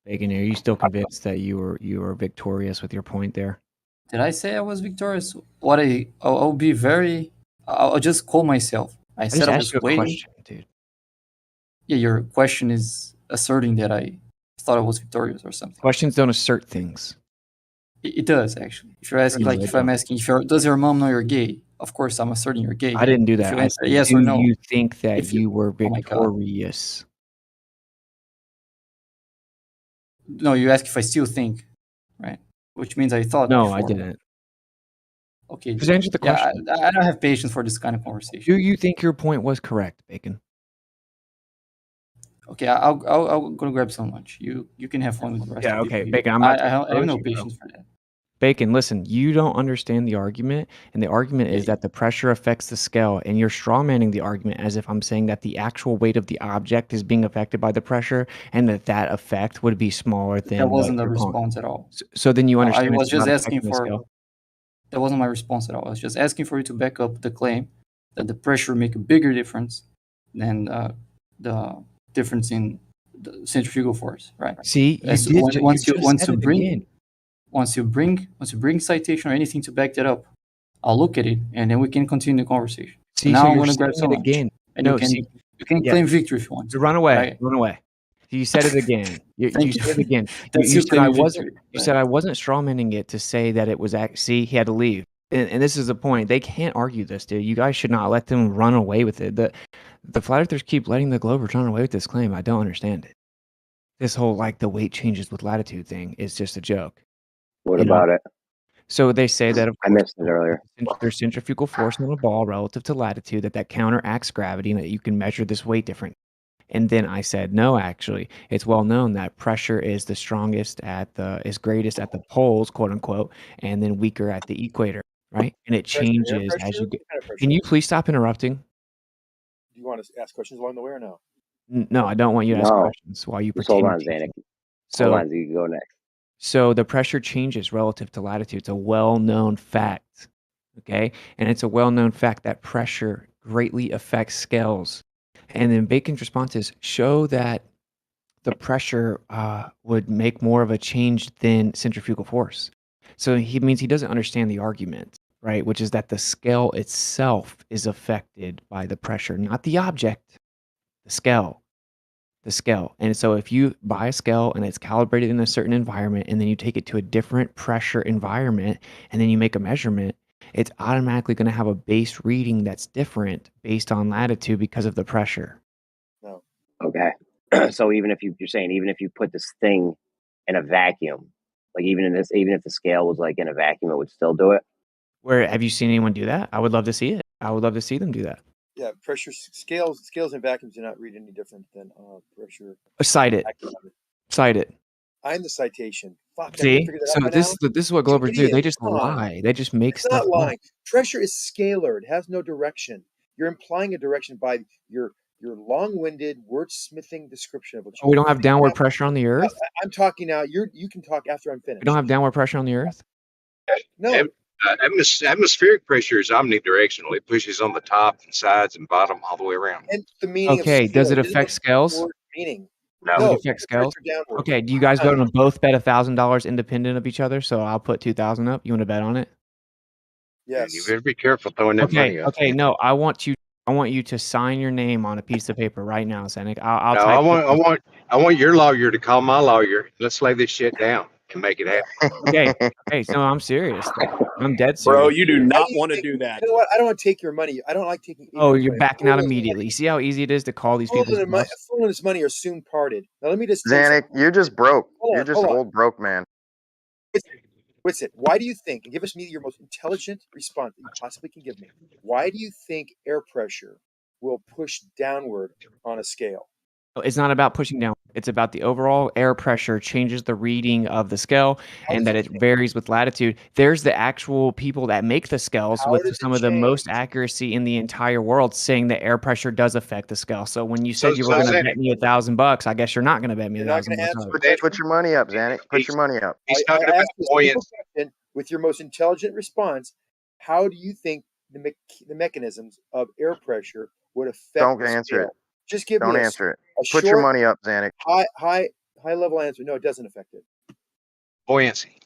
Bacon, are you still convinced that you were victorious with your point there? Did I say I was victorious? I'll just call myself. I said I was waiting. Question, dude. Yeah, your question is asserting that I thought I was victorious or something. Questions don't assert things. It does actually. If you're asking, No, like, they if I'm don't. asking, does your mom know you're gay? Of course, I'm asserting you're gay. I didn't do If that. you I answer said, yes do or no, you think that if you, you were oh my god, victorious? no, you ask if I still think, right? Which means I thought No, I before. didn't. Okay, Just answer the yeah, question. I don't have patience for this kind of conversation. Do you think your point was correct, Bacon? Okay, I'll go grab some lunch. You can have fun with the rest Yeah, of the okay, people. Bacon, I'm I about to have expose no you, bro. patience for that. Bacon, listen, you don't understand the argument, and the argument is Yeah, that the pressure affects the scale, and you're strawmanning the argument as if I'm saying that the actual weight of the object is being affected by the pressure, and that effect would be smaller that than what wasn't a you're calling. response at all. So then you I understand was it's just not asking affecting the for. scale? That wasn't my response at all. I was just asking for you to back up the claim that the pressure make a bigger difference than the difference in the centrifugal force, right? See, you As did. once you Just said it again. once you bring citation or anything to back that up, I'll look at it and then we can continue the conversation. So See, now so I'm you're gonna grab saying some it lunch, again. and No, see, you can yeah, claim victory if you want to. run away, Right? run away. You said it again. You Thank said it you. again. That's You you said I claiming wasn't. victory. You Right. said I wasn't strawmanning it to say that it was. See, he had to leave, and this is the point. They can't argue this, dude. You guys should not let them run away with it. The flat earthers keep letting the Glovers run away with this claim. I don't understand it. This whole like the weight changes with latitude thing is just a joke. What You know? about it? So they say that of I course missed it earlier. there's centrifugal force on a ball relative to latitude that counteracts gravity, and that you can measure this weight different. And then I said, no, actually, it's well known that pressure is the strongest is greatest at the poles, quote unquote, and then weaker at the equator, right? And it Pressure, air changes as pressure? you go. What kind of pressure? Can you please stop interrupting? Do you want to ask questions along the way or no? No, I don't want you to ask No. questions while you Just hold pretend on, to teach Zanuck. it. Hold So, on, you can go next. so the pressure changes relative to latitude. It's a well-known fact, okay? And it's a well-known fact that pressure greatly affects scales. And then Bacon's response is show that the pressure would make more of a change than centrifugal force. So he means he doesn't understand the argument, right? Which is that the scale itself is affected by the pressure, not the object, the scale. The scale. And so if you buy a scale and it's calibrated in a certain environment, and then you take it to a different pressure environment, and then you make a measurement, it's automatically going to have a base reading that's different based on latitude because of the pressure. No. Okay. So even if you're saying even if you put this thing in a vacuum, like even if the scale was like in a vacuum, it would still do it. Where have you seen anyone do that? I would love to see it. I would love to see them do that. Yeah, pressure scales and vacuums do not read any different than pressure. Cite it. Cite it. I'm the citation. Fuck. I See, can't figure that so out by now. this is what You Glovers do. They idiot, just come on. lie. They just make It's stuff not up. lying. Pressure is scalar. It has no direction. You're implying a direction by your long-winded wordsmithing description of what you. Oh, we don't have downward pressure on the Earth? I'm talking now. You can talk after I'm finished. We don't have downward pressure on the Earth? No. Atmospheric pressure is omnidirectional. It pushes on the top and sides and bottom all the way around. And the meaning Okay, of does it scale. affect scales? Meaning. No. Does it affect scales? Downward. Okay, do you guys want to both bet $1,000 independent of each other? So I'll put $2,000 up. You want to bet on it? Yes. You better be careful throwing that money up. Okay, no, I want you to sign your name on a piece of paper right now, Zanuck. I'll No, type. I want your lawyer to call my lawyer. Let's lay this shit down and make it happen. Okay, so I'm serious. I'm dead serious. Bro, you do not want to do that. You know what? I don't want to take your money. I don't like taking. Oh, you're backing out immediately. See how easy it is to call these people? Fool and his money are soon parted. Now let me just. Zanuck, you're just broke. You're just hold on. old broke man. Witsit, why do you think, and give us me your most intelligent response that you possibly can give me, why do you think air pressure will push downward on a scale? It's not about pushing down. It's about the overall air pressure changes the reading of the scale, and that it varies with latitude. There's the actual people that make the scales with some of the most accuracy in the entire world saying that air pressure does affect the scale. So when you said you were going to bet me $1,000, I guess you're not going to bet me $1,000. Put your money up, Zanuck. Put your money up. He's talking about buoyancy. With your most intelligent response, how do you think the mechanisms of air pressure would affect? Don't answer it. Just give Don't me answer it. a Put your money up, Zanuck. high level answer. No, it doesn't affect it. Buoyancy.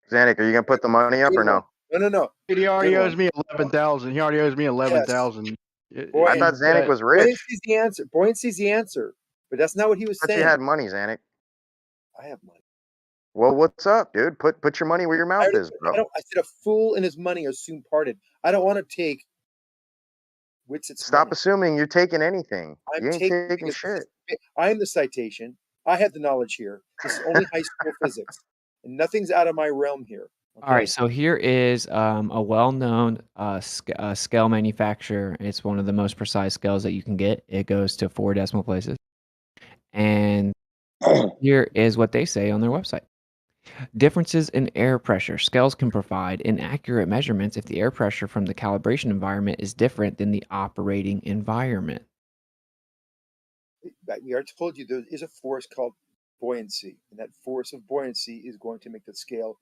Zanuck, are you gonna put the money up or no? No. He already owes me 11,000. He already owes me 11,000. I thought Zanuck was rich. Buoyancy's the answer. Buoyancy's the answer. But that's not what he was But saying. you had money, Zanuck. I have money. Well, what's up, dude? Put your money where your mouth is, bro. I said a fool and his money are soon parted. I don't want to take Witset's Stop money. assuming you're taking anything. I'm You ain't taking taking because shit. I am the citation. I have the knowledge here. This is only high school physics, and nothing's out of my realm here. Okay? All right, so here is a well-known scale manufacturer. It's one of the most precise scales that you can get. It goes to 4 decimal places. And here is what they say on their website. Differences in air pressure. Scales can provide inaccurate measurements if the air pressure from the calibration environment is different than the operating environment. We already told you there is a force called buoyancy, and that force of buoyancy is going to make the scale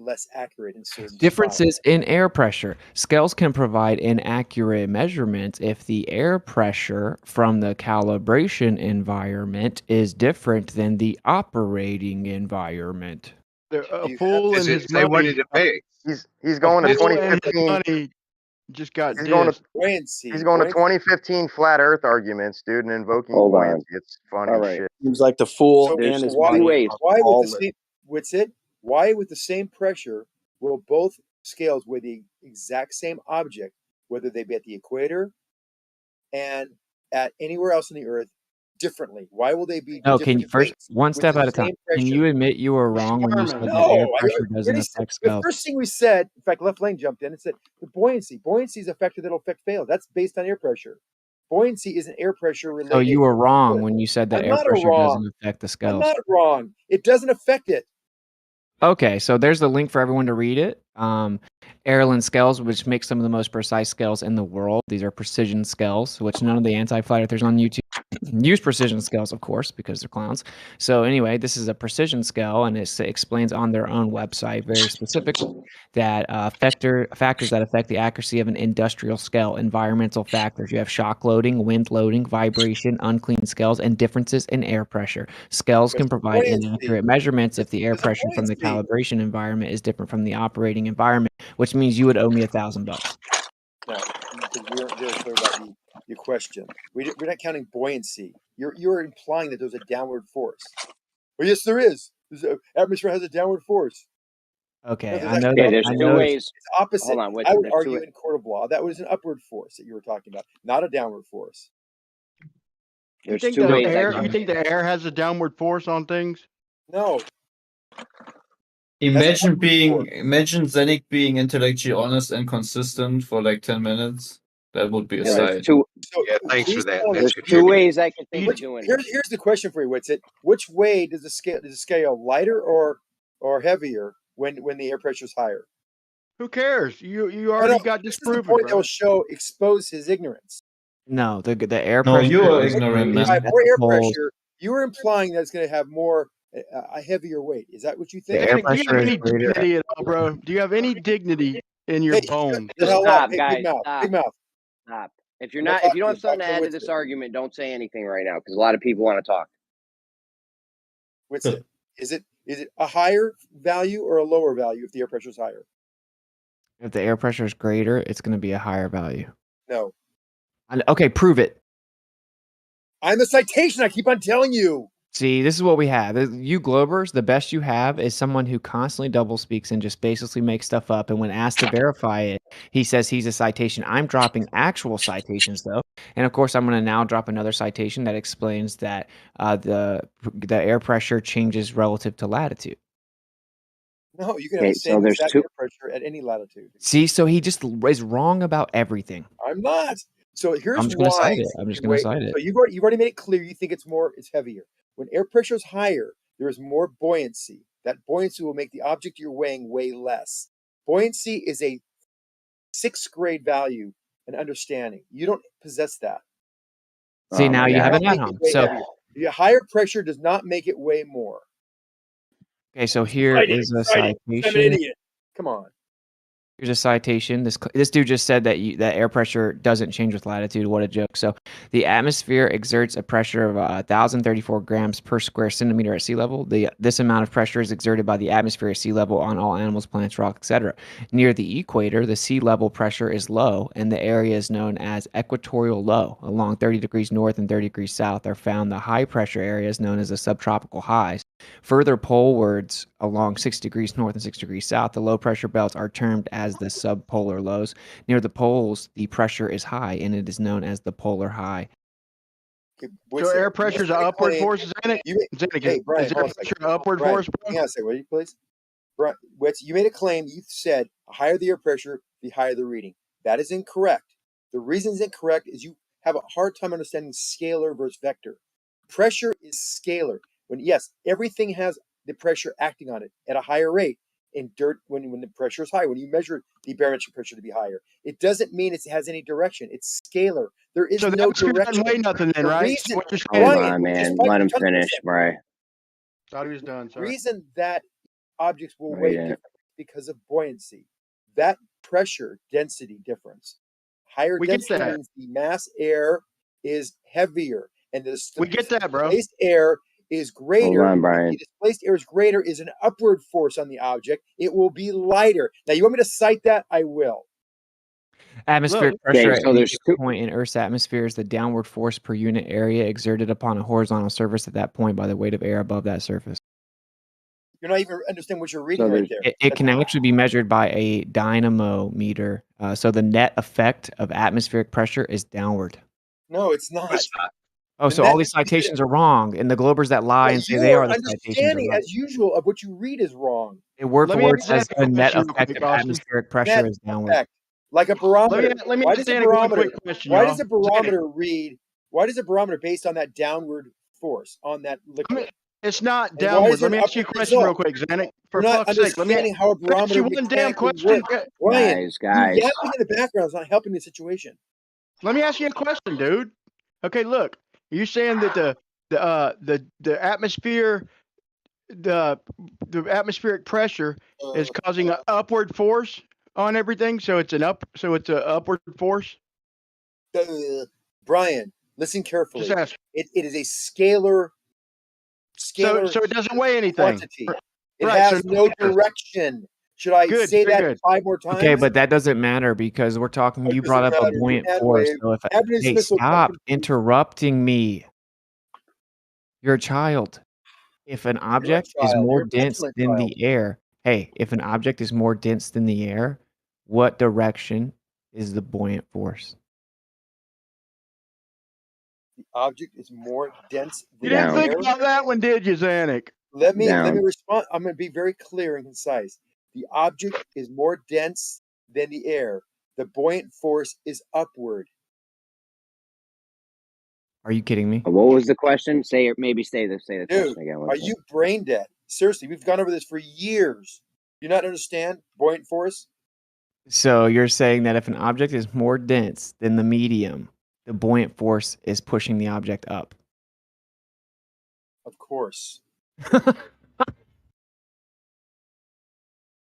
less accurate in certain spots. Differences in air pressure. Scales can provide inaccurate measurements if the air pressure from the calibration environment is different than the operating environment. A fool and his Say what money. did it pay? He's going to A fool and his 2015. money just got He's going to dissed. Buoyancy. He's going to 2015 flat Earth arguments, dude, and invoking Hold on. buoyancy. It's funny All as right. shit. Seems like the fool There's and his two money ways. are Why all with the same? What's it? Why with the same pressure will both scales weigh the exact same object, whether they be at the equator and at anywhere else on the Earth, differently? Why will they be No, different can you first weights one with step the at a time? same Can pressure? you admit you were wrong when you said that air No, pressure doesn't affect the scales? first thing we said, in fact, Left Lane jumped in and said the buoyancy. Buoyancy is a factor that'll affect fail. That's based on air pressure. Buoyancy is an air pressure related. So you were wrong when you said that I'm air not pressure wrong. doesn't affect the I'm scales. not wrong. It doesn't affect it. Okay, so there's the link for everyone to read it. Erlen scales, which make some of the most precise scales in the world. These are precision scales, which none of the anti-flat earthers on YouTube use precision scales, of course, because they're clowns. So anyway, this is a precision scale, and it explains on their own website very specifically that factors that affect the accuracy of an industrial scale, environmental factors. You have shock loading, wind loading, vibration, unclean scales, and differences in air pressure. Scales can provide inaccurate measurements if the air pressure from the calibration environment is different from the operating environment, which means you would owe me $1,000. No, because we weren't very clear about your question. We're not counting buoyancy. You're implying that there's a downward force. Well, yes, there is. Atmosphere has a downward force. Okay, No, I know Yeah, that. there's I two know ways. It's opposite. Hold on, wait, I would there's two argue ways. in court of law that was an upward force that you were talking about, not a downward force. You There's think two the ways. air? You think the air has a downward force on things? No. Imagine Zanuck being intellectually honest and consistent for like 10 minutes. That would be a Yeah, there's sight. two. Yeah, thanks for that. There's That's two good. ways I can think of doing it. Here's the question for you, Witsit. Which way does the scale lighter or heavier when the air pressure is higher? Who cares? You No, already got this is the disproven, point that bro. will expose his ignorance. No, the air No, pressure you are is ignorant, based man. at More the air poles. pressure. You were implying that it's going to have more a heavier weight. Is that what you think? The air Zanuck, do you pressure have is any greater. dignity at all, bro? Do you have any dignity in your Hey, bones? shut the hell Stop, up. Hey, guys. big mouth. Stop. Big mouth. Stop. If I'm not you don't talking have something to add to Witsit. this argument, don't say anything right now because a lot of people want to talk. Witsit. Is it a higher value or a lower value if the air pressure is higher? If the air pressure is greater, it's going to be a higher value. No. Okay, prove it. I'm the citation. I keep on telling you. See, this is what we have. You Globers, the best you have is someone who constantly double speaks and just basically makes stuff up. And when asked to verify it, he says he's a citation. I'm dropping actual citations, though. And of course, I'm going to now drop another citation that explains that the air pressure changes relative to latitude. No, you can have the same exact air pressure at any latitude. See, so he just is wrong about everything. I'm not. So here's I'm just going to why. cite it. I'm just going to cite it. So you've already made it clear you think it's heavier. When air pressure is higher, there is more buoyancy. That buoyancy will make the object you're weighing weigh less. Buoyancy is a 6th grade value and understanding. You don't possess that. See, now you have an at-home. So, the higher pressure does not make it weigh more. okay, so here is a I'm an citation. idiot. Come on. Here's a citation. This dude just said that that air pressure doesn't change with latitude. What a joke. So the atmosphere exerts a pressure of 1,034 grams per square centimeter at sea level. This amount of pressure is exerted by the atmosphere at sea level on all animals, plants, rocks, etc. Near the equator, the sea level pressure is low, and the area is known as equatorial low. Along 30 degrees north and 30 degrees south are found the high pressure areas known as the subtropical highs. Further polewards along 6 degrees north and 6 degrees south, the low pressure belts are termed as the subpolar lows. Near the poles, the pressure is high, and it is known as the polar high. So air pressure is an upward force, Zanik? Hey, Brian, is air hold on a pressure second. an upward Brian, force, bro? hang on a second, will you please? Brian, you made a claim. You said the higher the air pressure, the higher the reading. That is incorrect. The reason it's incorrect is you have a hard time understanding scalar versus vector. Pressure is scalar. Yes, everything has the pressure acting on it at a higher rate in dirt when the pressure is high. When you measure the barometric pressure to be higher, it doesn't mean it has any direction. It's scalar. There is So the no atmosphere doesn't direction. weigh nothing then, The right? reason, What you're Hold saying? on, man. fight Let him each other for a finish, second. Brian. Thought he was done. Sorry. Reason that objects will No, weigh you didn't. differently because of buoyancy. That pressure density difference. Higher We get density that. means the mass air is heavier, and the We get that, bro. displaced air is greater. Hold on, Brian. If the displaced air is greater, is an upward force on the object. It will be lighter. Now, you want me to cite that? I will. Atmospheric Look. pressure Okay, at so any there's given two. point in Earth's atmosphere is the downward force per unit area exerted upon a horizontal surface at that point by the weight of air above that surface. You're not even understanding what you're reading So right there's there. It can actually be measured by a dynamometer. So the net effect of atmospheric pressure is downward. No, it's not. Oh, The so all net- these citations are wrong, and the Globers that lie and say they your are the citations are understanding, right. as usual, of what you read is wrong. Word Let for me word ask says Zanik the a net question real effect quick, of Austin. atmospheric pressure Net is downward. effect, like a barometer. Let me Why ask does a Zanik a real barometer? quick question, Why y'all. does a barometer read? Why does a barometer based on that downward force on that liquid? It's not And why is downward. there Let me an ask you a upward question real result? quick, Zanik. For You're not fuck's sake, let me understanding how a ask barometer you one damn mechanically question. works. Ryan, you guys. yelling in the background is not helping the situation. Let me ask you a question, dude. Okay, look, you saying that the atmosphere, the atmospheric pressure is causing an upward force on everything, so it's an upward force. Brian, listen carefully. Just ask. It is a scalar So it doesn't weigh anything. quantity. It Right, has so no direction. Should I Good, say very that good. 5 more times? Okay, but that doesn't matter because we're talking. It You doesn't brought up a matter. buoyant Hand force. wave. So if Evidence hey, missile stop fucking- interrupting me. You're a child. If an object is child. more You're a dense petulant than child. the air, hey, if an object is more dense than the air, what direction is the buoyant force? The object is more dense You than didn't the think air. about that one, did you, Zanik? Let me Down. respond. I'm going to be very clear and concise. The object is more dense than the air. The buoyant force is upward. Are you kidding me? What was the question? Say the Dude, question again. are you brain dead? Seriously, we've gone over this for years. You not understand buoyant force? So you're saying that if an object is more dense than the medium, the buoyant force is pushing the object up. Of course.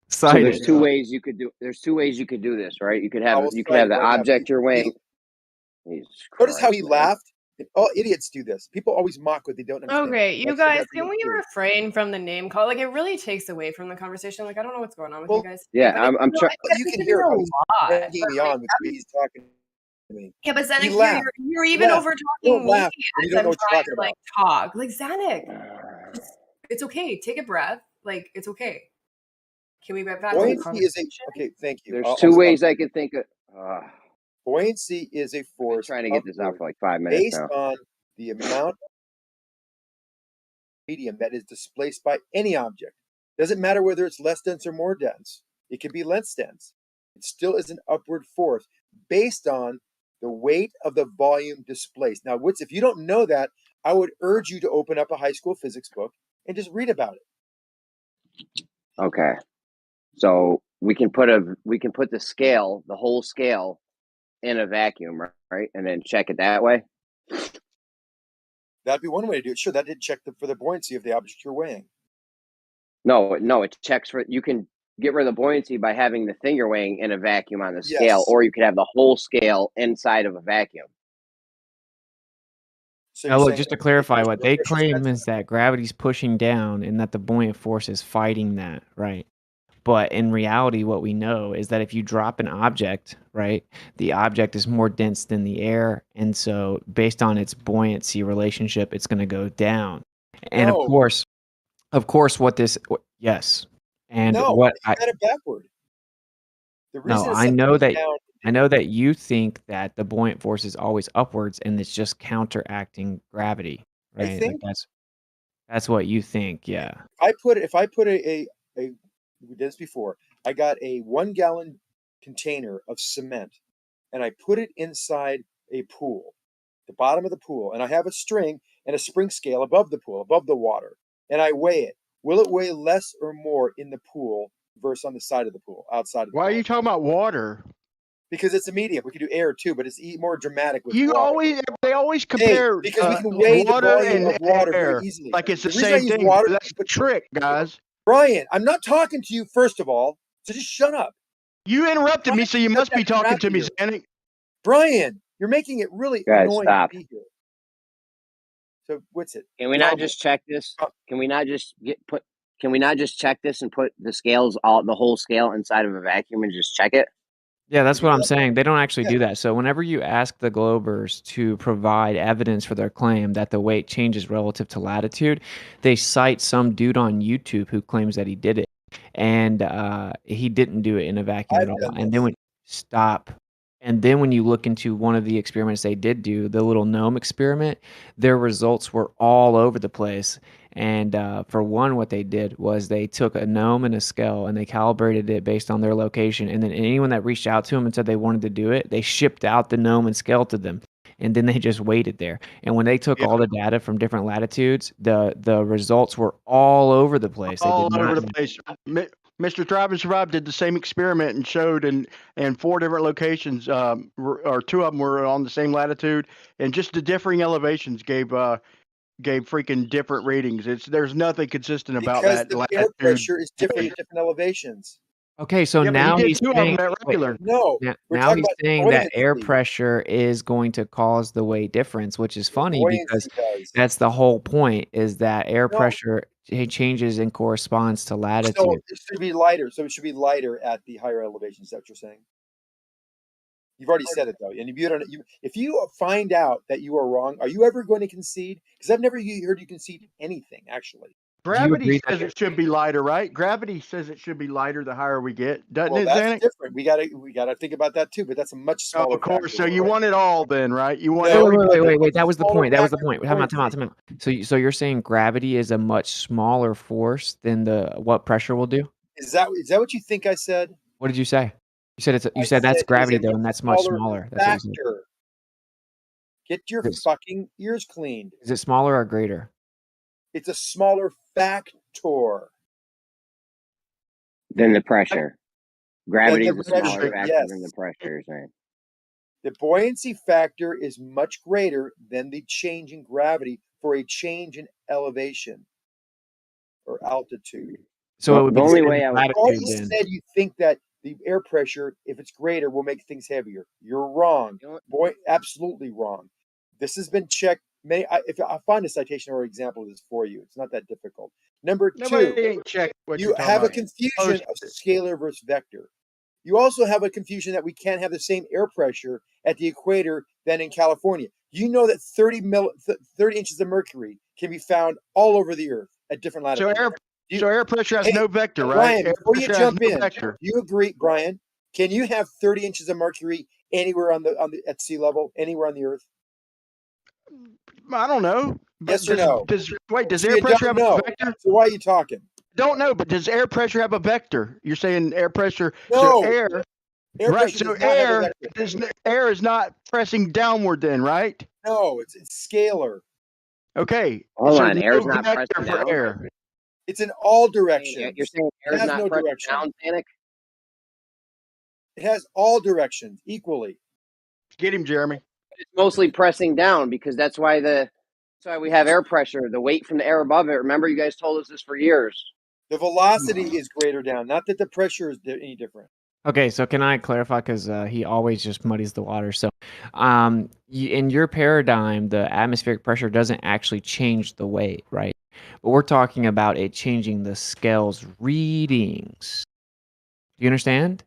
So there's two ways you could do. There's two ways you could do this, right? You could have the right now. object you're weighing. Jesus Notice how Christ, he man. laughed. Oh, idiots do this. People always mock what they don't understand. Okay, you That's guys, the can we theory. refrain from the name call? Like, it really takes away from the conversation. Like, I don't know what's going on with you guys. Yeah, But I'm trying. You can hear how he's egging me on with the way he's talking to me. Yeah, but He Zanuck, laughed. you're He even laughed. over Don't talking me laugh when you as don't I'm know what trying you're to talking talk. Like Zanuck, it's okay. Take a breath. Like, it's okay. Can we get back to the Buoyancy conversation? is a thank you. There's I'll two stop. ways I can think of. Buoyancy is a force trying to get this out upward for like 5 minutes based now. on the amount of medium that is displaced by any object. Doesn't matter whether it's less dense or more dense. It can be less dense. It still is an upward force based on the weight of the volume displaced. Now, if you don't know that, I would urge you to open up a high school physics book and just read about it. Okay, so we can put the scale, the whole scale, in a vacuum, right, and then check it that way. That'd be one way to do it. Sure, that did check for the buoyancy of the object you're weighing. No, it checks for you can get rid of the buoyancy by having the finger weighing in a vacuum on the scale, Yes. or you could have the whole scale inside of a vacuum. So Now, you're look, saying just to clarify, what they pressure claim sensitive. is that gravity's pushing down and that the buoyant force is fighting that, right? But in reality, what we know is that if you drop an object, right, the object is more dense than the air. And so, based on its buoyancy relationship, it's going to go down. And No. yes. And No, what you got it backward. The reason No, it's I know that down, I know that you think that the buoyant force is always upwards and it's just counteracting gravity, I right? Like think that's what you think, yeah. if I put a we did this before. I got a 1 gallon container of cement and I put it inside a pool, the bottom of the pool, and I have a string and a spring scale above the pool, above the water, and I weigh it. Will it weigh less or more in the pool versus on the side of the pool, outside of the Why are pool? you talking about water? Because it's a medium. We can do air too, but it's more dramatic with They water. always compare because we can weigh the water volume and of water very air easily. like it's the reason I same use thing. water, That's the trick, guys. Brian, I'm not talking to you first of all, so just shut up. You interrupted me, so you must be talking to me, here. Zanik. Brian, you're making it really Guys, annoying stop. to be here. So what's it? Can we not just check this? Can we not just Can we not just check this and put the scales, the whole scale inside of a vacuum and just check it? Yeah, that's what I'm saying. They don't actually do that. So whenever you ask the Globers to provide evidence for their claim that the weight changes relative to latitude, they cite some dude on YouTube who claims that he did it. And he didn't do it in a vacuum at all. And then when you look into one of the experiments they did do, the little gnome experiment, their results were all over the place. And for one, what they did was they took a gnome and a scale and they calibrated it based on their location. And then anyone that reached out to them and said they wanted to do it, they shipped out the gnome and scale to them. And then they just waited there. And when they took all the data from different latitudes, the results were all over the place. All over the place. Mr. Thrive and Survive did the same experiment and showed in 4 different locations, or 2 of them were on the same latitude, and just the differing elevations gave freaking different readings. There's nothing consistent about Because that the latitude. air pressure is different at different elevations. Okay, so Yeah, but now he did he's 2 of saying, them at regular. No, we're now talking he's about saying that air buoyancy. pressure is going to cause the weight difference, which is funny because Buoyancy does. that's the whole point, is that air No. pressure changes and corresponds to So latitude. it should be lighter. So it should be lighter at the higher elevations. Is that what you're saying? You've already said it though, and if you find out that you are wrong, are you ever going to concede? Because I've never heard you concede anything actually. Gravity says it should be lighter, right? Gravity says it should be lighter the higher we get, doesn't Well, it, that's Zanik? different. We gotta think about that too. But that's a much Oh, smaller. of course. factor So of you weight. want it all then, right? You want No, Wait. That was the smaller point. That was the factor point. of Time out. buoyancy. So you're saying gravity is a much smaller force than what pressure will do? Is that what you think I said? What did you say? You said I that's said gravity it's a though, and that's much smaller smaller. That's what you said. factor. Get your Is fucking ears cleaned. it smaller or greater? It's a smaller factor. Than the pressure. Gravity Than is the a smaller pressure, factor yes. than the pressure, you're saying. The buoyancy factor is much greater than the change in gravity for a change in elevation or altitude. So it would the be only the way same I would Already latitude then. said you think that the air pressure, if it's greater, will make things heavier. You're wrong. Boy, absolutely wrong. This has been checked. If I find a citation or example of this for you, it's not that difficult. Number Nobody 2, ain't checked what you you're talking have a about. confusion of scalar versus vector. You also have a confusion that we can't have the same air pressure at the equator than in California. You know that 30 inches of mercury can be found all over the Earth at different latitudes. So air pressure has no vector, right? Brian, Air before you pressure has jump no in, vector. you agree, Brian? Can you have 30 inches of mercury anywhere at sea level, anywhere on the Earth? I don't know. Yes or no? Does So air you pressure don't have know. a vector? So why are you talking? Don't know, but does air pressure have a vector? You're saying air pressure. No. So air right. pressure So does not have a vector. air is not pressing downward then, right? No, it's scalar. Okay. Hold so on, no air's not vector pressing for down? air. It's in all directions. You're saying It air's has not no pressing direction. down, Panic? It has all directions equally. Get him, Jeremy. It's mostly pressing down because that's why we have air pressure, the weight from the air above it. Remember, you guys told us this for years. The velocity is greater down, not that the pressure is any different. Okay, so can I clarify? Because he always just muddies the water. So, in your paradigm, the atmospheric pressure doesn't actually change the weight, right? But we're talking about it changing the scale's readings. Do you understand?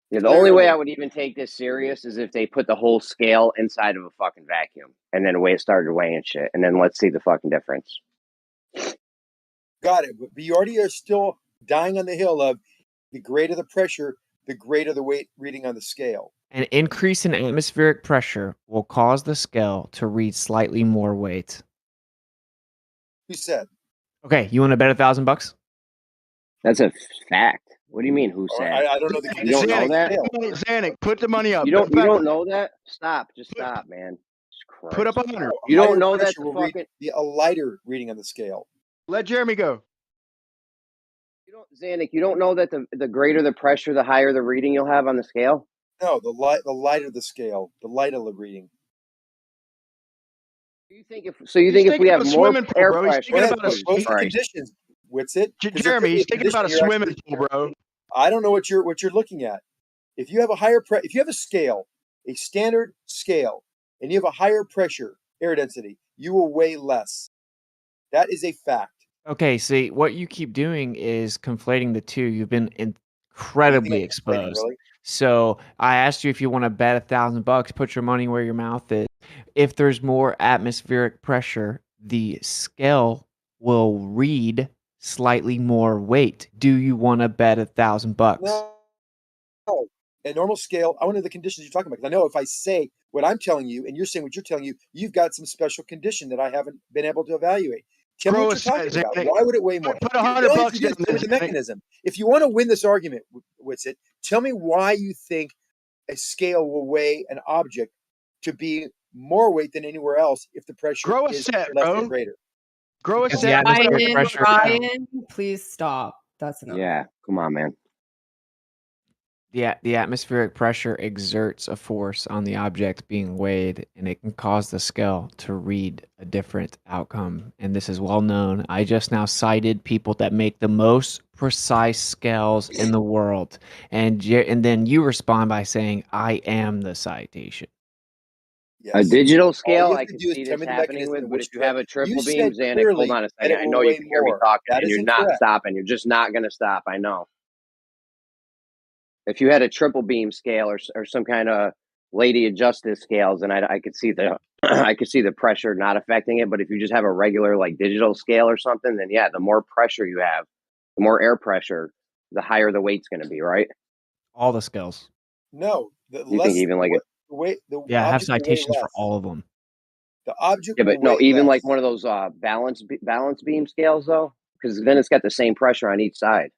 Yeah, the only way I would even take this serious is if they put the whole scale inside of a fucking vacuum and then started weighing shit, and then let's see the fucking difference. Got it. But you already are still dying on the hill of the greater the pressure, the greater the weight reading on the scale. An increase in atmospheric pressure will cause the scale to read slightly more weight. Who said? Okay, you want to bet $1,000? That's a fact. What do you mean? Who said? I don't know the You don't know that? Zanuck, put the money up. You don't know that? Stop. Just stop, man. Jesus Put up Christ. 100. You don't Higher know that pressure the will read fucking a lighter reading on the scale. Let Jeremy go. Zanuck, you don't know that the greater the pressure, the higher the reading you'll have on the scale? No, the lighter the scale, the lighter the reading. You think if we have more air pressure, What's the conditions? What's it? Jeremy, he's thinking about a swimming pool, bro. I don't know what you're looking at. If you have a if you have a scale, a standard scale, and you have a higher pressure, air density, you will weigh less. That is a fact. Okay, see, what you keep doing is conflating the two. You've been incredibly exposed. really? So I asked you if you want to bet $1,000, put your money where your mouth is. If there's more atmospheric pressure, the scale will read slightly more weight. Do you want to bet $1,000? No. A normal scale, I want to know the conditions you're talking about. Because I know if I say what I'm telling you and you're saying what you're telling you, you've got some special condition that I haven't been able to evaluate. Tell me what you're talking about. Why would it weigh more? Put $100 down with the mechanism. If you want to win this argument, Witsit, tell me why you think a scale will weigh an object to be more weight than anywhere else if the pressure is less or greater. Grow a Because set. the atmospheric pressure- Ryan, please stop. That's enough. Yeah, come on, man. The atmospheric pressure exerts a force on the object being weighed, and it can cause the scale to read a different outcome. And this is well known. I just now cited people that make the most precise scales in the world, and then you respond by saying, "I am the citation." Yes. A digital scale, All you I have to can do is see tell this me the happening mechanism with, in but which if you have a triple you beam, said Zanuck, hold clearly on a that second. it I will know you weigh can hear me more. talking, That and you're isn't not correct. stopping. You're just not going to stop. I know. If you had a triple beam scale or some kind of lady adjusted scales, and I could see the I could see the pressure not affecting it. But if you just have a regular like digital scale or something, then yeah, the more pressure you have, the more air pressure, the higher the weight's going to be, right? All the scales. No, the You less think even like it? the weight, the Yeah, I have object will weigh citations for less. all of them. The object Yeah, will but no, weigh even less. like one of those balance beam scales though, because then it's got the same pressure on each side.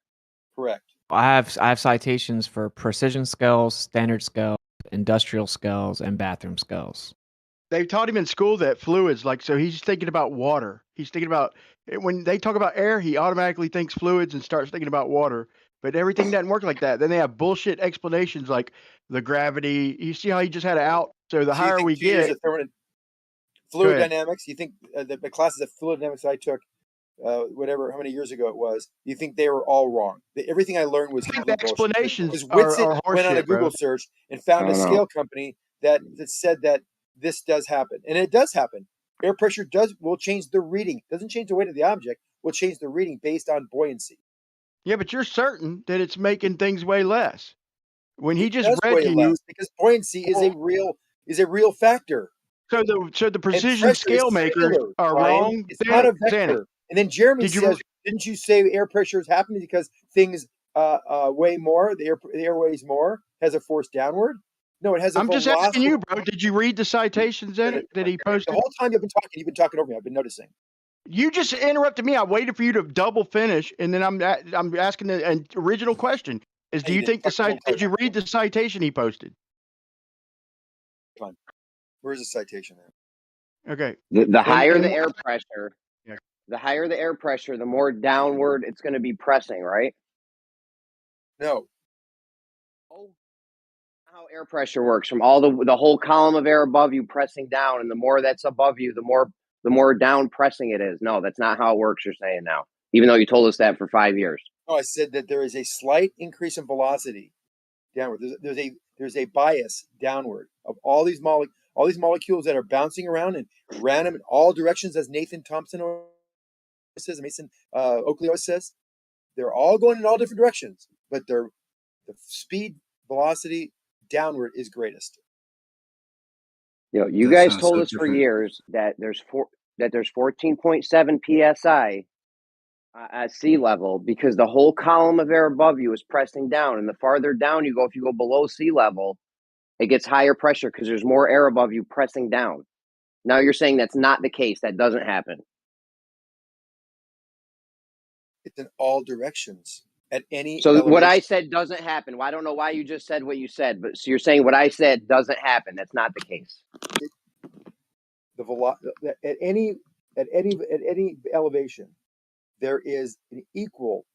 Correct. I have citations for precision scales, standard scales, industrial scales, and bathroom scales. They taught him in school that fluids, like, so he's thinking about water. He's thinking about, when they talk about air, he automatically thinks fluids and starts thinking about water. But everything doesn't work like that. Then they have bullshit explanations like the gravity. You see how he just had it out? So the higher we 2 years get. of fluid dynamics, you think the classes of fluid dynamics I took, whatever, how many years ago it was, you think they were all wrong? Everything I learned was complete bullshit. explanations Because are Witsit went on a horseshit, bro. Google search and found I a don't know. scale company that said that this does happen, and it does happen. Air pressure will change the reading. It doesn't change the weight of the object. Will change the reading based on buoyancy. Yeah, but you're certain that it's making things way less. When he just does read weigh to you, less because buoyancy is a real factor. so the precision pressure is scale makers scalar, are Brian. wrong. It's not a Zanuck, vector. And then Jeremy Did you says, "Didn't you say air pressure is happening because things weigh more? The air weighs more, has a force downward." No, it has a I'm just velocity. asking you, bro. Did you read the citations in it that he posted? The whole time you've been talking over me. I've been noticing. You just interrupted me. I waited for you to double finish, and then I'm asking the original question: Is do you think did you read the citation he posted? Fine. Where's the citation there? Okay. The higher the air pressure, the higher the air pressure, the more downward it's going to be pressing, right? No. How air pressure works from all the whole column of air above you pressing down, and the more that's above you, the more down pressing it is. No, that's not how it works. You're saying now even though you told us that for 5 years. No, I said that there is a slight increase in velocity downward. There's a bias downward of all these molecules that are bouncing around in random in all directions, as Nathan Thompson says, Mason Oakley always says. They're all going in all different directions, but the speed velocity downward is greatest. You know, you guys told us for years that there's 14.7 psi at sea level because the whole column of air above you is pressing down, and the farther down you go, if you go below sea level, it gets higher pressure because there's more air above you pressing down. Now you're saying that's not the case. That doesn't happen. It's in all directions at any. So elevation. what I said doesn't happen. Well, I don't know why you just said what you said, but so you're saying what I said doesn't happen. That's not the case. The velocity at any elevation, there is an equal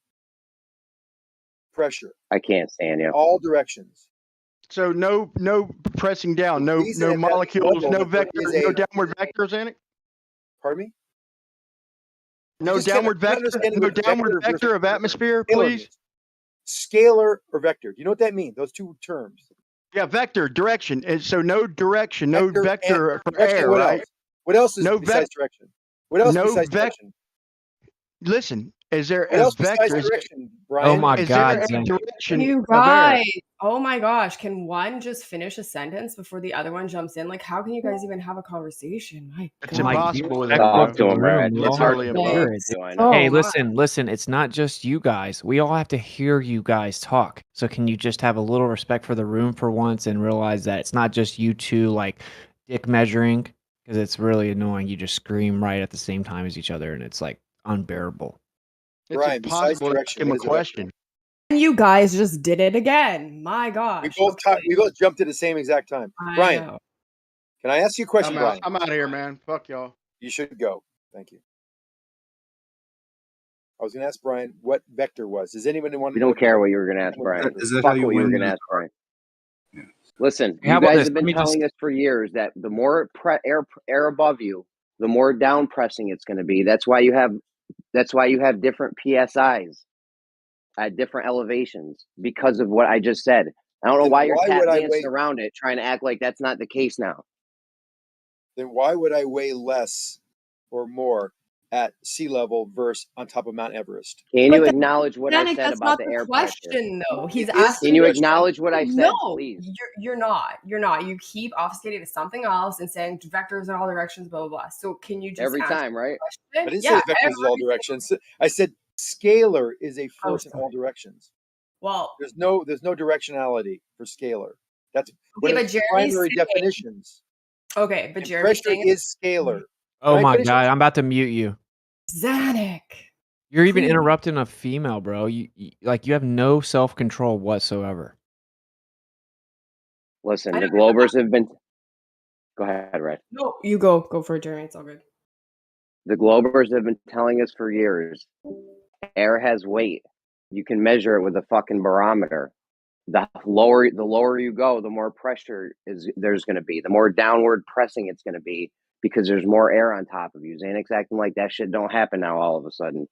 pressure. I can't stand you. All directions. So no pressing down, no molecules, no vector, no downward vectors in it. Pardon me? No downward vector of atmosphere, please. Scalar or vector. Do you know what that means? Those two terms. Yeah, vector, direction. And so no direction, no vector for direction, air, what right? Else? What else is besides direction? What else besides direction? Listen, is there what a else vector? Besides direction, Brian? Oh my is God, there Zane. a direction You of air? guys, oh my gosh, can one just finish a sentence before the other one jumps in? Like, how can you guys even have a conversation? My It's God. impossible with Talk to him, right? We It's all hard have to to hear do. it. Oh, Hey, my. listen, it's not just you guys. We all have to hear you guys talk. So can you just have a little respect for the room for once and realize that it's not just you two like dick measuring, because it's really annoying. You just scream right at the same time as each other and it's like unbearable. It's Brian, impossible to ask him a question. You guys just did it again. My gosh. We both jumped at the same exact time. Brian, know. can I ask you a question, Brian? I'm out of here, man. Fuck y'all. You should go. Thank you. I was going to ask Brian what vector was. Does anybody want to We know? don't care what you were going to ask, Brian. Is that Fuck how you what you were win going to the- ask, Brian. Listen, How you about guys this? have Let been me telling us for years that the more air above you, the more down pressing it's going to be. That's why you have different PSIs at different elevations because of what I just said. I don't know Then why you're why tap would I dancing weigh- around it, trying to act like that's not the case now. Then why would I weigh less or more at sea level versus on top of Mount Everest? Can you But acknowledge what I Danik, said that's about not the the air question, though. He's It is asking. Can you the acknowledge what I said, No, please? you're not. You're not. You keep obfuscating to something else and saying vectors in all directions, blah blah blah. So can you just Every answer time, the right? question? I didn't Yeah. say the vectors in all directions. I said scalar is a force in sorry. all directions. Well, There's no directionality for scalar. That's one but of the Jeremy's primary saying- definitions. okay, but And Jeremy's pressure saying is scalar. Oh Can I my finish God, this? I'm about to mute you. Zanuck. You're even Please. interrupting a female, bro. You you have no self-control whatsoever. Listen, I the don't know Globers have been. Go ahead, Red. No, you go for it, Jeremy. It's all good. The Globers have been telling us for years. Air has weight. You can measure it with a fucking barometer. The lower you go, the more pressure there's going to be. The more downward pressing it's going to be because there's more air on top of you. Xanax acting like that shit don't happen now all of a sudden.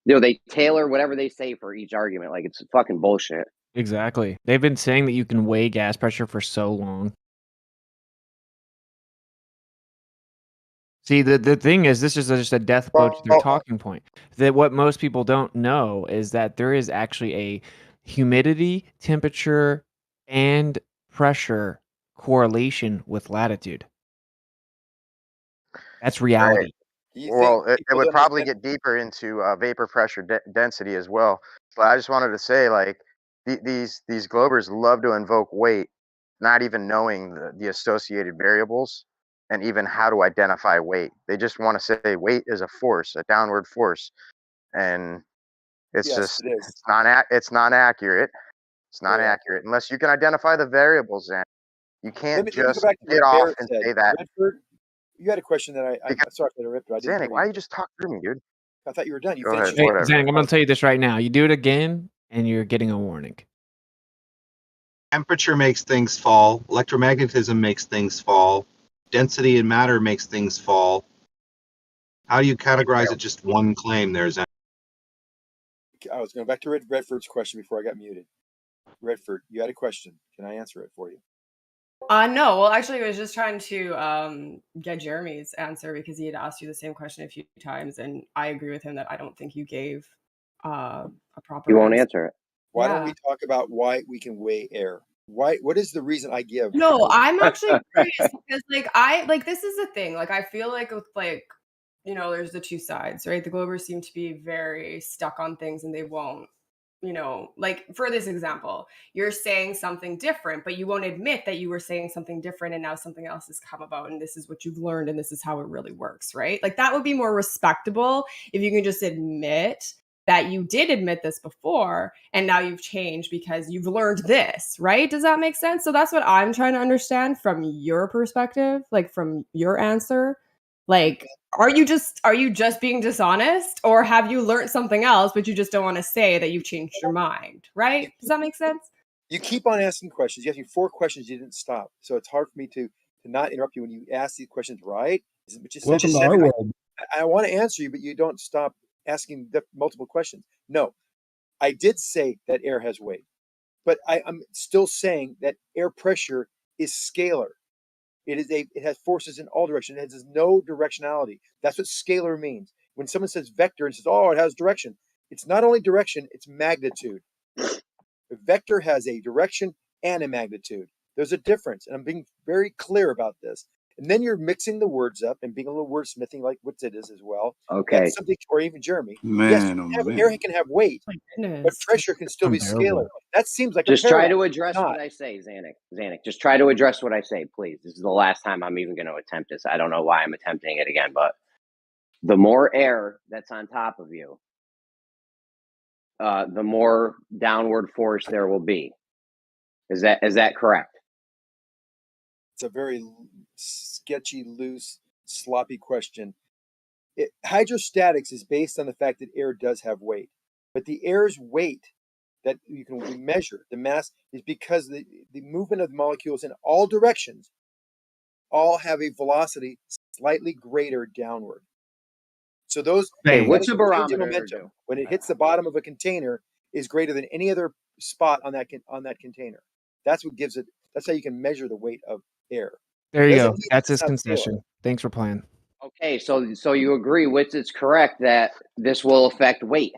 You know, they tailor whatever they say for each argument. Like it's fucking bullshit. Exactly. They've been saying that you can weigh gas pressure for so long. See, the thing is, this is just a death blow to their talking point. That what most people don't know is that there is actually a humidity, temperature, and pressure correlation with latitude. That's reality. Well, it would probably get deeper into vapor pressure density as well. But I just wanted to say, like, these Globers love to invoke weight, not even knowing the associated variables and even how to identify weight. They just want to say weight is a force, a downward force, and it's Yes, just it is. it's not accurate. It's not accurate unless you can identify the variables. And you can't Let me just go back to get what off Barrett and said. say that. Redford, you had a question that I'm sorry for the rip. I didn't Zanuck, hear why you. you just talk through me, dude? I thought you were done. You Go finished. ahead, Hey, whatever. Zang, I'm going to tell you this right now. You do it again, and you're getting a warning. Temperature makes things fall. Electromagnetism makes things fall. Density and matter makes things fall. How do you categorize it just one claim there, Zach? I was going back to Redford's question before I got muted. Redford, you had a question. Can I answer it for you? No. Well, actually, I was just trying to get Jeremy's answer because he had asked you the same question a few times, and I agree with him that I don't think you gave a proper You won't answer. answer it. Why don't Yeah. we talk about why we can weigh air? What is the reason I give? No, I'm actually curious because this is the thing. Like I feel like with there's the two sides, right? The Globers seem to be very stuck on things and they won't, like for this example, you're saying something different, but you won't admit that you were saying something different and now something else has come about and this is what you've learned and this is how it really works, right? Like that would be more respectable if you can just admit that you did admit this before and now you've changed because you've learned this, right? Does that make sense? So that's what I'm trying to understand from your perspective, like from your answer. Like, are you just being dishonest or have you learned something else, but you just don't want to say that you've changed your mind, right? Does that make sense? You keep on asking questions. You asked me 4 questions. You didn't stop. So it's hard for me to not interrupt you when you ask these questions, right? But you Welcome to our world. I want to answer you, but you don't stop asking the multiple questions. No, I did say that air has weight, but I'm still saying that air pressure is scalar. It has forces in all directions. It has no directionality. That's what scalar means. When someone says vector and says, "Oh, it has direction," it's not only direction; it's magnitude. A vector has a direction and a magnitude. There's a difference, and I'm being very clear about this. And then you're mixing the words up and being a little wordsmithing like Witz is as well. Okay. That's something, or even Jeremy. Man, Yes, oh man. air can have weight, but pressure can still be Unbearable. scalar. That seems like Just a try paradox. to address It's what not. I say, Zanuck. Zanuck, just try to address what I say, please. This is the last time I'm even going to attempt this. I don't know why I'm attempting it again, but the more air that's on top of you, the more downward force there will be. Is that correct? It's a very sketchy, loose, sloppy question. Hydrostatics is based on the fact that air does have weight, but the air's weight that you can measure, the mass, is because the movement of the molecules in all directions all have a velocity slightly greater downward. So those Okay, what's kinetic a change in barometer momentum do? when it hits the bottom of a container is greater than any other spot on that container. That's what gives it. That's how you can measure the weight of air. There you Doesn't go. mean That's it's his not scalar. concession. Thanks for playing. Okay, so you agree with it's correct that this will affect weight.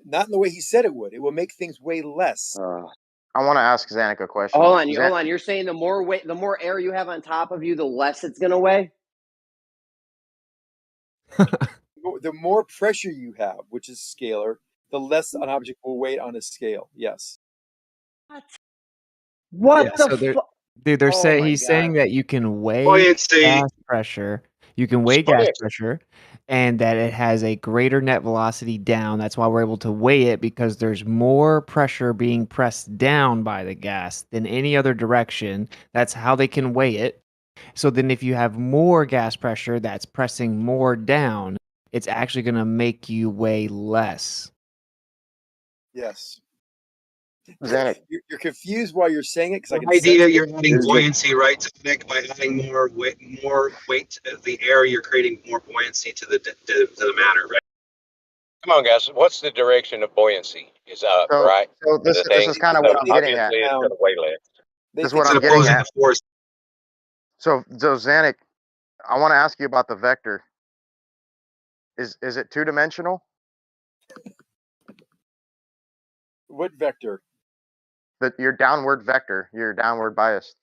Not in the way he said it would. It will make things weigh less. I want to ask Zanuck a question. Hold on. You're saying the more weight, the more air you have on top of you, the less it's going to weigh? The more pressure you have, which is scalar, the less an object will weigh on a scale. Yes. What Yeah, the so they're, fuck? dude, they're Oh saying my he's saying God. that you can weigh Buoyancy. gas pressure. You can weigh gas pressure, and that it has a greater net velocity down. That's why we're able to weigh it because there's more pressure being pressed down by the gas than any other direction. That's how they can weigh it. So then, if you have more gas pressure that's pressing more down, it's actually going to make you weigh less. Yes. Zanuck, You're confused while you're saying it because I The can sense idea it. you're adding buoyancy, right, Nick? By adding more weight to the air, you're creating more buoyancy to the matter, right? Come on, guys. What's the direction of buoyancy? Is up, so right? so this The this thing. is kind of They what So I'm think getting at. obviously, it's going to weigh less. This is think what I'm It's getting opposing at. the force. So Zanuck, I want to ask you about the vector. Is it 2-dimensional? What vector? Your downward vector, your downward bias.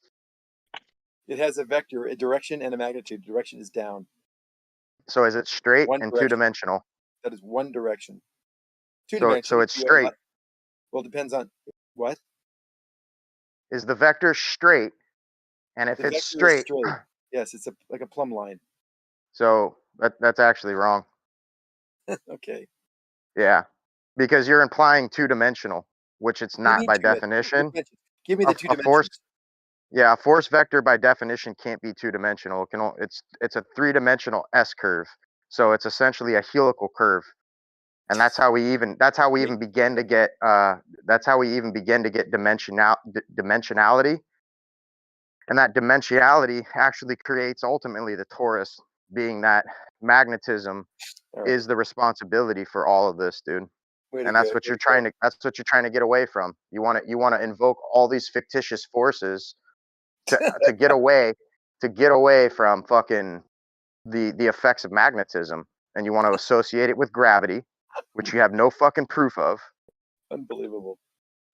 It has a vector, a direction, and a magnitude. Direction is down. So is it straight One and direction. 2-dimensional? That is one direction. Two So dimensional. it's straight. Well, it depends on what. Is the vector straight? And if The it's vector is straight, straight. Yes, it's like a plumb line. so that's actually wrong. Okay. Yeah, because you're implying 2-dimensional, which it's What do you not mean by 2 dimensions? definition. Give me the 2 A force, dimensions. yeah, a force vector by definition can't be 2-dimensional. It's a 3-dimensional S curve. So it's essentially a helical curve, and that's how we even begin to get dimensionality, and that dimensionality actually creates ultimately the torus, being that magnetism All right. is the responsibility for all of this, dude. And that's what you're trying to get away from. You want to invoke all these fictitious forces to get away from fucking the effects of magnetism, and you want to associate it with gravity, which you have no fucking proof of. Unbelievable.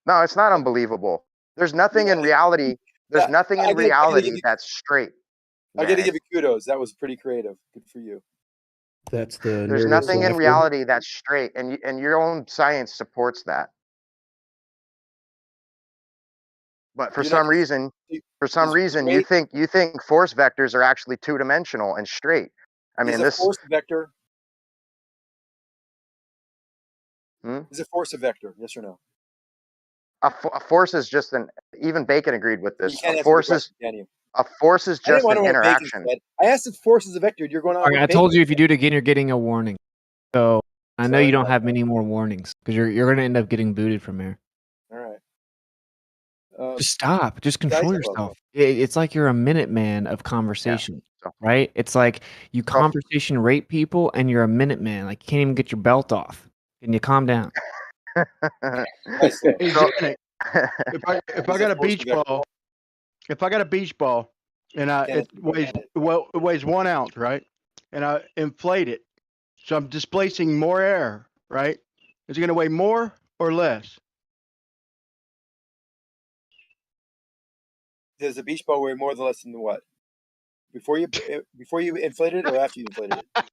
No, it's not unbelievable. There's nothing in reality. There's nothing in reality that's straight. I got to give you kudos. That was pretty creative. Good for you. That's the There's nervous nothing in laughter. reality that's straight, and your own science supports that. But for some reason, you think force vectors are actually two-dimensional and straight. I mean, is a force vector. Is a force a vector? Yes or no? A force is just even Bacon agreed with this. You can't A answer the force question, can you? A force is I didn't just want an to know what Bacon interaction. said. I asked if force is a vector. You're going on. I told you if you do it again, you're getting a warning. So I know you don't have many more warnings because you're going to end up getting booted from here. All right. Just stop. Just control yourself. It's like you're a Minuteman of conversation, right? It's like you conversation rate people and you're a Minuteman. Like you can't even get your belt off. Can you calm down? Hey, Zenic, if I got a beach ball, and it weighs 1 ounce, right? And I inflate it, so I'm displacing more air, right? Is it going to weigh more or less? Does the beach ball weigh more than less than what? Before you inflated it or after you inflated it?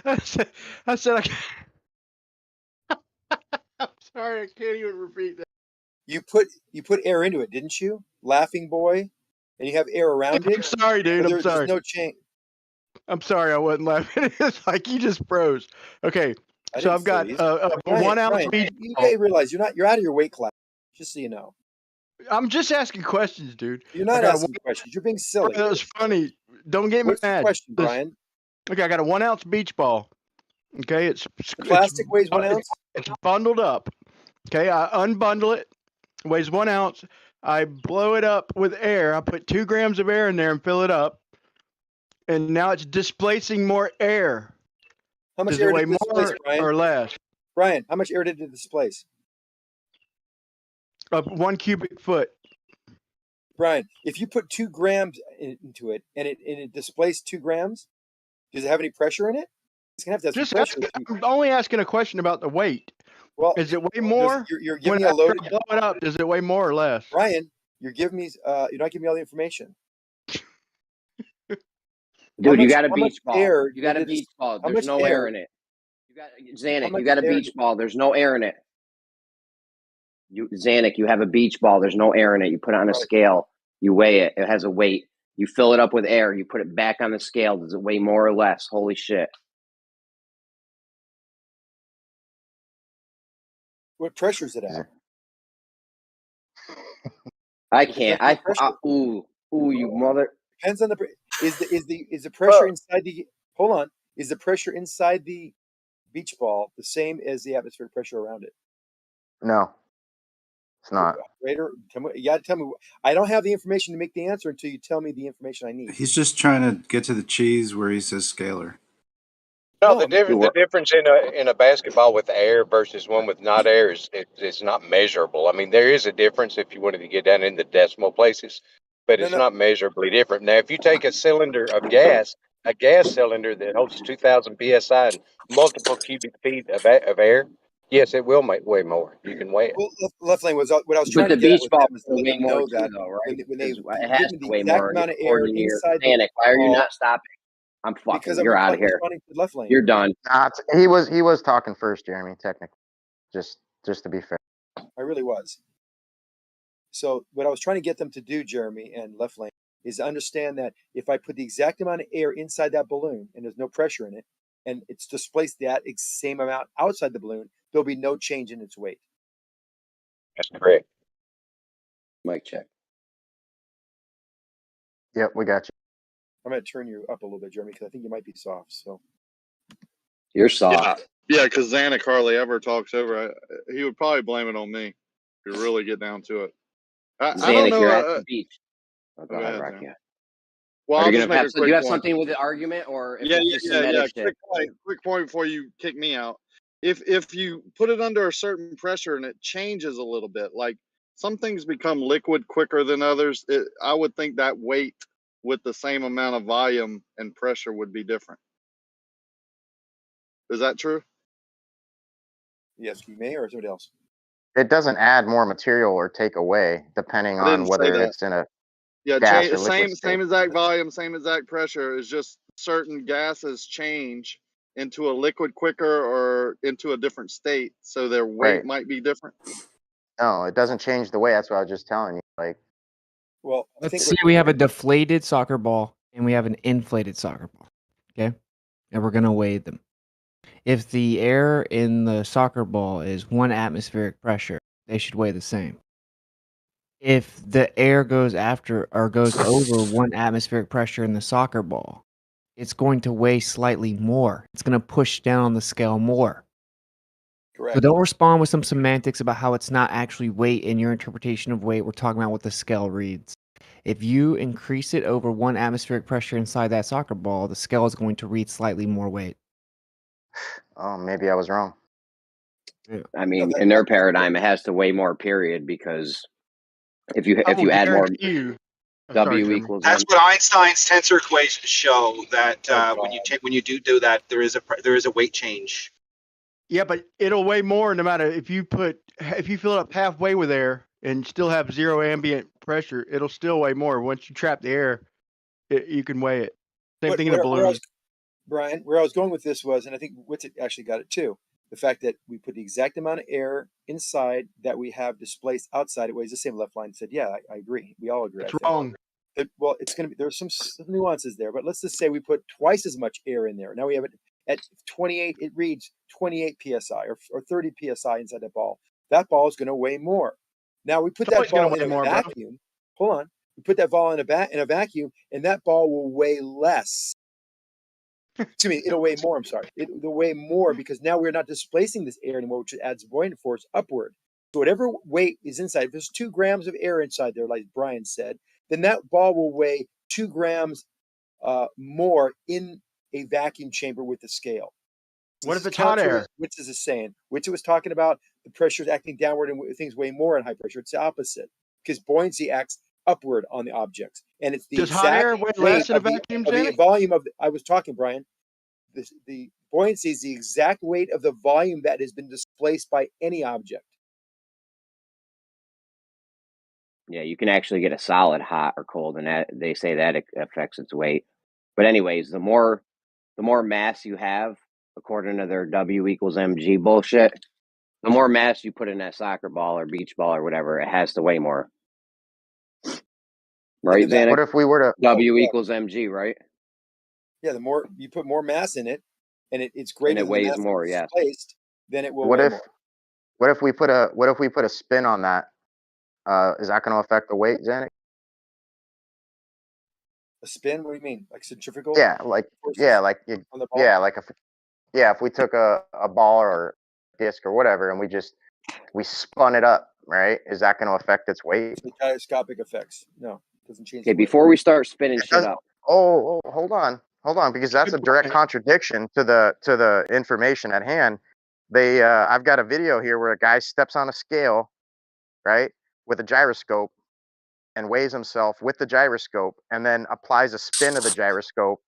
I said I'm sorry, I can't even repeat that. You put air into it, didn't you? Laughing boy, and you have air around it. I'm sorry, dude. I'm sorry. There's no change. I'm sorry, I wasn't laughing. It's like you just froze. Okay, so I've got a 1 ounce beach ball. You realize you're out of your weight class. Just so you know. I'm just asking questions, dude. You're not asking questions. You're being silly. That was funny. Don't get me What's mad. the question, Brian? Okay, I got a 1 ounce beach ball. Okay, it's plastic weighs 1 ounce. It's bundled up. Okay, I unbundle it. It weighs 1 ounce. I blow it up with air. I put 2 grams of air in there and fill it up. And now it's displacing more air. How much Does air it weigh did it displace, more Brian? or less? Brian, how much air did it displace? 1 cubic foot. Brian, if you put 2 grams into it and it displaced 2 grams, does it have any pressure in it? It's gonna have to have some pressure. I'm only asking a question about the weight. Well, does it weigh more? You're giving me when a loaded. I blow it up, does it weigh more or less? Brian, you're giving me. You're not giving me all the information. Dude, you got a beach ball. Air You got a did it- beach ball. how There's much no air air? in it. You got Xanac. much You got a air beach did- ball. There's no air in it. Xanac, you have a beach ball. There's no air in it. You put it on a scale. You weigh it. It has a weight. You fill it up with air. You put it back on the scale. Does it weigh more or less? Holy shit! What pressure is it at? I can't. Ooh, you mother. Depends on the. Is the pressure inside the? Hold on. Is the pressure inside the beach ball the same as the atmospheric pressure around it? No, it's not. Greater. You got to tell me. I don't have the information to make the answer until you tell me the information I need. He's just trying to get to the cheese where he says scalar. No, the difference in a basketball with air versus one with not air is it's not measurable. I mean, there is a difference if you wanted to get down in the decimal places, but it's not measurably different. Now, if you take a cylinder of gas, a gas cylinder that holds 2,000 psi and multiple cubic feet of air, yes, it will weigh more. You can weigh it. Well, left lane was what I was But trying the to get beach at ball was to let way them more know too, that though, right? when they It has give to me weigh the exact more. amount of air according to your inside the Xanac. Why are you ball, not stopping? I'm fucking. because I'm You're out of here. responding to left lane. You're done. He was talking first, Jeremy. Technically, just to be fair. I really was. So what I was trying to get them to do, Jeremy and left lane, is understand that if I put the exact amount of air inside that balloon and there's no pressure in it, and it's displaced that same amount outside the balloon, there'll be no change in its weight. That's correct. Mic check. Yep, we got you. I'm going to turn you up a little bit, Jeremy, because I think you might be soft. So You're soft. Yeah, because Xanac hardly ever talks over. He would probably blame it on me if you really get down to it. I don't Xanac, know. you're at the beach. Oh, go ahead, Rocky. Well, Are I'll you just gonna make have? a So quick do you have point. something with the argument, or if Yeah, it's just some meta shit? Quick point before you kick me out. if you put it under a certain pressure and it changes a little bit, like some things become liquid quicker than others, I would think that weight with the same amount of volume and pressure would be different. Is that true? Yes, you may, or somebody else. It doesn't add more material or take away, depending I on didn't say whether that. it's in a Yeah, gas or liquid same state. exact volume, same exact pressure. It's just certain gases change into a liquid quicker or into a different state, so their weight Right. might be different. No, it doesn't change the way. That's what I was just telling you. Like, Well, I Let's think say we have a deflated soccer ball and we have an inflated soccer ball. Okay. And we're going to weigh them. If the air in the soccer ball is 1 atmospheric pressure, they should weigh the same. If the air goes after or goes over 1 atmospheric pressure in the soccer ball, it's going to weigh slightly more. It's going to push down on the scale more. Correct. So don't respond with some semantics about how it's not actually weight in your interpretation of weight. We're talking about what the scale reads. If you increase it over 1 atmospheric pressure inside that soccer ball, the scale is going to read slightly more weight. oh, maybe I was wrong. I mean, in their paradigm, it has to weigh more. Period, because if you add more, W equals That's what Einstein's tensor equations show. That when you do that, there is a weight change. Yeah, but it'll weigh more no matter if you fill it up halfway with air and still have 0 ambient pressure, it'll still weigh more. Once you trap the air, you can weigh it. Same thing in a balloon. Brian, where I was going with this was, and I think Witsit actually got it too, the fact that we put the exact amount of air inside that we have displaced outside, it weighs the same. Left line said, yeah, I agree. We all agree. It's wrong. Well, it's going to be, there's some nuances there, but let's just say we put twice as much air in there. Now we have it at 28, it reads 28 PSI or 30 PSI inside that ball. That ball is going to weigh more. Now we put that ball in a vacuum. Hold on. We put that ball in a vacuum and that ball will weigh less. Excuse me, it'll weigh more. I'm sorry. It'll weigh more because now we're not displacing this air anymore, which adds buoyant force upward. So whatever weight is inside, if there's 2 grams of air inside there, like Brian said, then that ball will weigh 2 grams more in a vacuum chamber with the scale. What if it's hot air? Which is saying, which it was talking about the pressure is acting downward and things weigh more in high pressure. It's the opposite because buoyancy acts upward on the objects, and it's the Does hot air weigh less in a vacuum chamber? The volume of I was talking, Brian. The buoyancy is the exact weight of the volume that has been displaced by any object. Yeah, you can actually get a solid hot or cold, and that they say that it affects its weight. But anyways, the more mass you have, according to their W equals mg bullshit, the more mass you put in that soccer ball or beach ball or whatever, it has to weigh more. Right, Zanuck? What if we were to W equals mg, right? Yeah, the more you put more mass in it, and it's greater and it weighs more. Yeah. Displaced, then it will what weigh if more. what if we put a spin on that? Is that going to affect the weight, Zanuck? A spin? What do you mean? Like centrifugal? Yeah, like if we took a ball or disc or whatever and we spun it up, right? Is that going to affect its weight? The gyroscopic effects. No, it doesn't change. Okay, before we start spinning shit up. Oh, hold on, because that's a direct contradiction to the information at hand. I've got a video here where a guy steps on a scale, right, with a gyroscope, and weighs himself with the gyroscope, and then applies a spin of the gyroscope,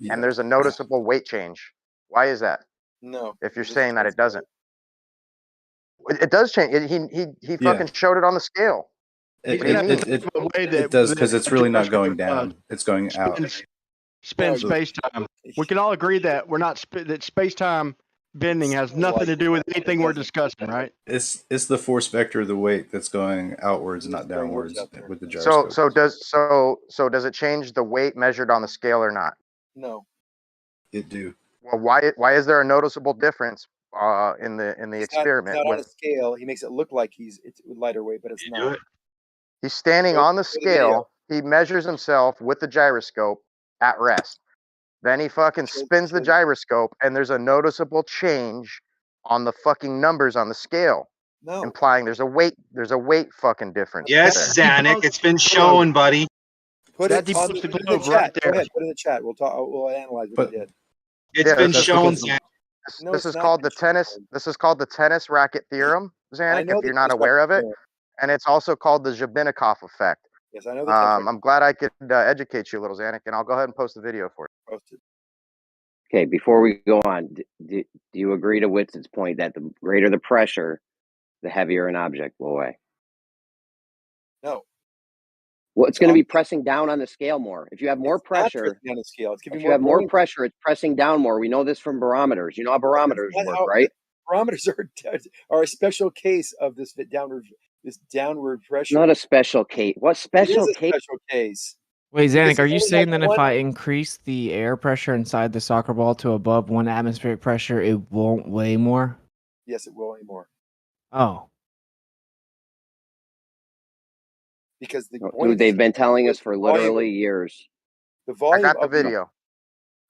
and there's a noticeable weight change. Why is that? No. If you're saying that it doesn't, it does change. He fucking showed it on the scale. It does because it's really not going down; it's going out. Spin space-time. We can all agree that that space-time bending has nothing to do with anything we're discussing, right? It's the force vector of the weight that's going outwards, not downwards, with the gyroscope. So does it change the weight measured on the scale or not? No. It do. Well, why is there a noticeable difference in the experiment? It's not on a scale. He makes it look like it's lighter weight, but it's not. He's standing on the scale. He measures himself with the gyroscope at rest. Then he fucking spins the gyroscope, and there's a noticeable change on the fucking numbers on the scale, implying there's a weight fucking difference. Yes, Zanuck, it's been shown, buddy. Put it in the chat. Go ahead, put it in the chat. We'll talk. We'll analyze what he did. It's been shown, Zanuck. No, This it's is not called the tennis. confirmed. This is called the tennis racket theorem, I Zanuck. know If the you're not tennis racket aware of it, theorem. and it's also called the Zhibinnikov effect. Yes, I know the tennis racket. I'm glad I could educate you a little, Zanuck, and I'll go ahead and post the video for you. Posted. Okay, before we go on, do you agree to Witt's point that the greater the pressure, the heavier an object will weigh? No. Well, it's going to be pressing down on the scale more. If you have more It's not pressure, pressing down the scale. It's giving if you have more buoyancy. pressure, it's pressing down more. We know this from barometers. You know how barometers That's work, how- right? Barometers are a special case of this downward pressure. It's not a special case. What It special is a case? special case. Wait, Because Zanuck, are you you only saying have that if one- I increase the air pressure inside the soccer ball to above 1 atmospheric pressure, it won't weigh more? Yes, it will anymore. Oh. Because the Dude, they've been telling us for volume- literally years. The I volume got the of video.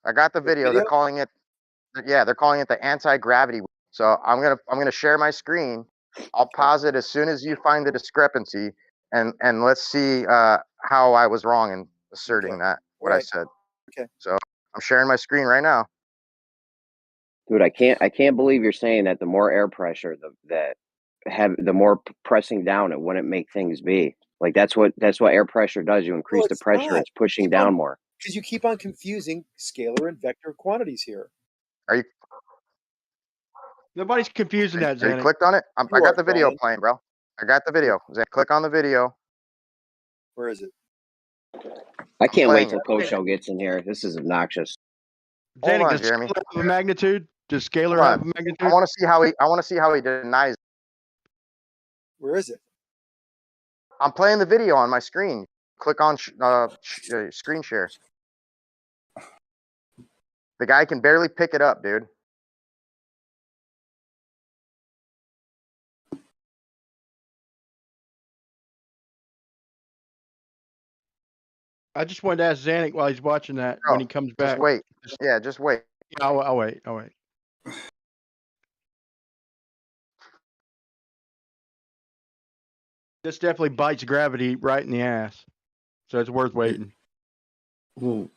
I got the video. video? They're calling it. Yeah, they're calling it the anti-gravity. So I'm gonna share my screen. I'll pause it as soon as you find the discrepancy, and let's see how I was wrong in asserting that what I Alright. said. Okay. So I'm sharing my screen right now. Dude, I can't believe you're saying that the more air pressure, the more pressing down, it wouldn't make things be. Like that's what air pressure does. You increase the it's pressure, not. it's pushing Keep down on- more. Because you keep on confusing scalar and vector quantities here. Are you? Nobody's confusing that, Are you Zanuck. clicked on it? I You got are, the video Brian. playing, bro. I got the video. Click on the video. Where is it? I can't wait playing till it. Coach Show gets in here. This is obnoxious. Hold Zanuck, on, does Jeremy. scalar have a magnitude? Does scalar Hold have on. a magnitude? I want to see how he denies it. Where is it? I'm playing the video on my screen. Click on screen share. The guy can barely pick it up, dude. I just wanted to ask Zanuck while he's watching that when he comes back. Just wait. Yeah, just wait. Yeah, I'll wait. I'll wait. This definitely bites gravity right in the ass, so it's worth waiting. Well,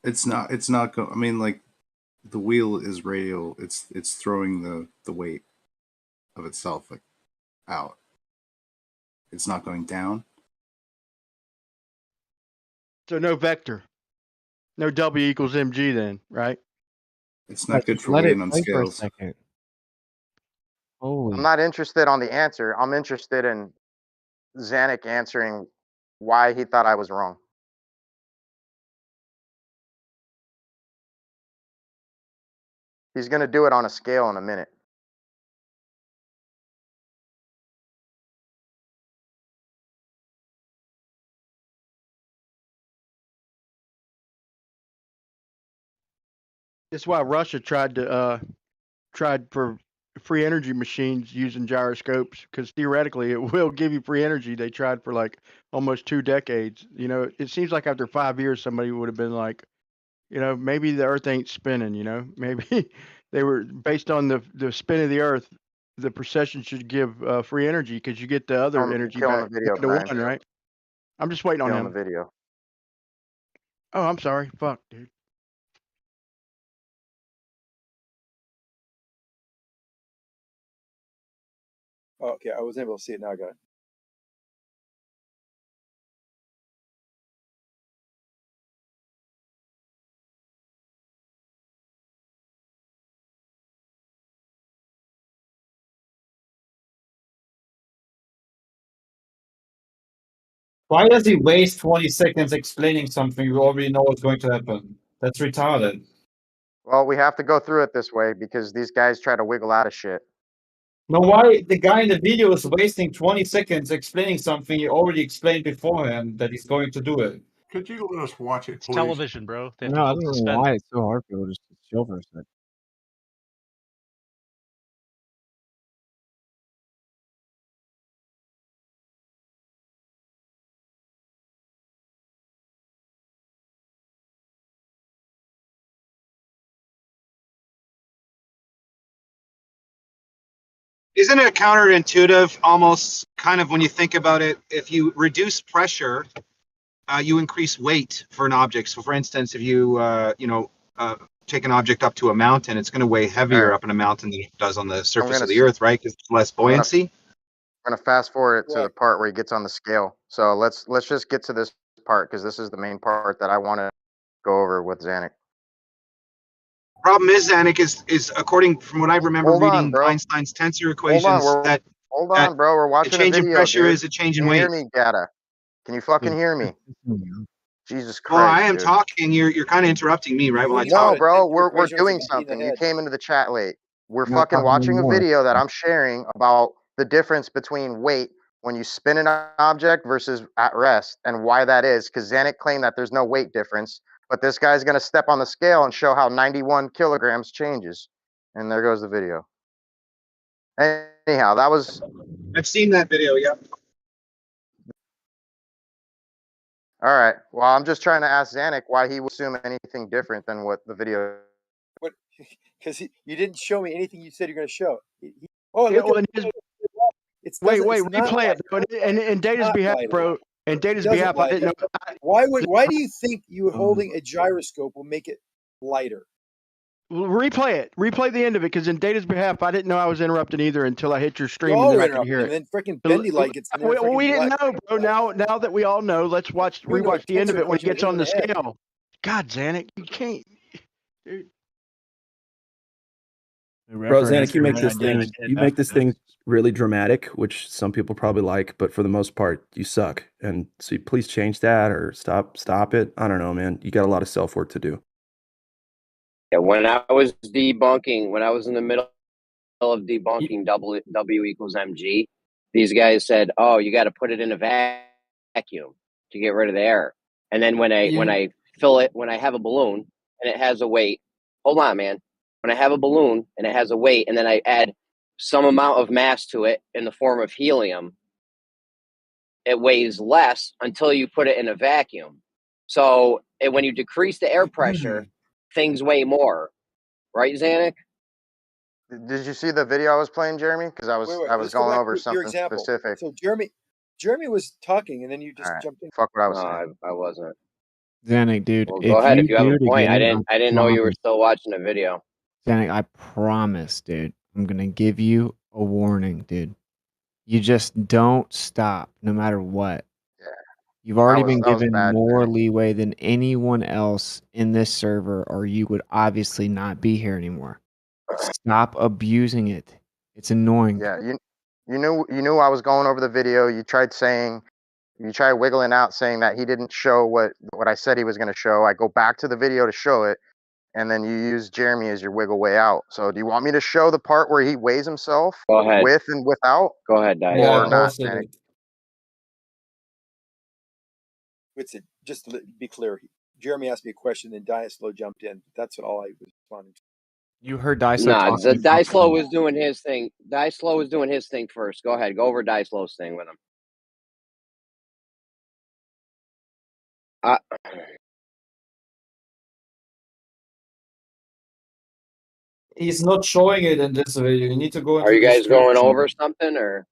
it's not. It's not going. I mean, like the wheel is radial. It's throwing the weight of itself like out. It's not going down. So no vector, no W equals mg then, right? It's not good for Let it weighing on play for a scales. second. I'm Holy. not interested on the answer. I'm interested in Zanuck answering why he thought I was wrong. He's going to do it on a scale in a minute. That's why Russia tried for free energy machines using gyroscopes, because theoretically it will give you free energy. They tried for like almost 2 decades. You know, it seems like after 5 years somebody would have been like, you know, maybe the Earth ain't spinning. You know, maybe they were based on the spin of the Earth. The precession should give free energy because you get the other energy killing back the video, to Brian. one, right? I'm just waiting on Killing him. the video. Oh, I'm sorry. Fuck, dude. Oh, okay, I wasn't able to see it. Now I got it. Why does he waste 20 seconds explaining something you already know is going to happen? That's retarded. Well, we have to go through it this way because these guys try to wiggle out of shit. No, why the guy in the video is wasting 20 seconds explaining something he already explained beforehand that he's going to do it? Could you let us watch it, It's please? television, bro. They have No, I to don't know suspend why it. it's so hard for people just to chill for a second. Isn't it counterintuitive almost kind of when you think about it? If you reduce pressure, you increase weight for an object. So for instance, if you take an object up to a mountain, it's going to weigh heavier Alright. up in a mountain than it does on the I'm surface gonna of the earth, right? Because it's less I'm gonna buoyancy. I'm gonna fast forward it to the Correct. part where he gets on the scale. So let's just get to this part because this is the main part that I want to go over with Zanuck. Problem is, Zanuck, is according from what I remember Hold on, reading bro. Einstein's tensor Hold on, equations, that hold that on, bro. We're a watching a change in video, pressure dude. is a change in Can you hear weight. me, Gata? Can you fucking hear me? Jesus Well, I Christ, am dude. talking. You're kind of interrupting me, right? While I No, talk. bro, we're equations doing with a beat in the something. You head. came into the chat late. We're Not fucking talking watching a anymore. video that I'm sharing about the difference between weight when you spin an object versus at rest and why that is. Because Zanuck claimed that there's no weight difference, but this guy's gonna step on the scale and show how 91 kilograms changes. And there goes the video. Anyhow, that was I've seen that video. Yeah. all right. Well, I'm just trying to ask Zanuck why he would assume anything different than what the video. What? Because you didn't show me anything you said you're going to show. Oh, Yeah, look well, at It's wait, it's not replay it, bro. lighter. And in Data's Not behalf, lighter. bro. In It Data's doesn't behalf, I didn't lighter. know. Why do you think you holding a gyroscope will make it lighter? Well, replay it. Replay the end of it, because in Data's behalf, I didn't know I was interrupting either until I hit your stream, and Y'all then were I could hear interrupting, it. and then freaking Bendy Light gets in there. Well, we freaking didn't know, bro. Now that we all know, let's Doing rewatch the end of tensor it when he equation gets with on him the in the head. scale. God, Zanuck, you can't. Dude. Bro, Zanuck, you make this thing really dramatic, which some people probably like, but for the most part, you suck. And so please change that or stop it. I don't know, man. You got a lot of self work to do. Yeah, when I was in the middle of debunking W equals mg, these guys said, "Oh, you got to put it in a vacuum to get rid of the air." And then when I fill it, when I have a balloon and it has a weight, hold on, man. When I have a balloon and it has a weight, and then I add some amount of mass to it in the form of helium, it weighs less until you put it in a vacuum. So when you decrease the air pressure, things weigh more, right, Zanuck? Did you see the video I was playing, Jeremy? Because I was Let's go going back over to your something example. specific. So Jeremy was talking, and then you just jumped in. Fuck what I was No, saying. I wasn't. Zanuck, dude, Well, go if ahead you if you have do a it point. again, I didn't know you were promise. still watching the video. Zanuck, I promise, dude. I'm gonna give you a warning, dude. You just don't stop, no matter what. Yeah. You've already That was been given bad, more Jeremy. leeway than anyone else in this server, or you would obviously not be here anymore. Stop abusing it. It's annoying. Yeah, you knew I was going over the video. You tried wiggling out saying that he didn't show what I said he was going to show. I go back to the video to show it, and then you use Jeremy as your wiggle way out. So do you want me to show the part where he weighs himself Go ahead. with and without? Go ahead, Dice. Or not, Zanuck? Just to be clear, Jeremy asked me a question, and Diaslo jumped in. That's all I was responding to. You heard Dyslo Nah, talking. Dyslo was doing his thing. Dyslo was doing his thing first. Go ahead. Go over Dyslo's thing with him. He's not showing it in this video. You need to go into Are you guys going description. over something, or?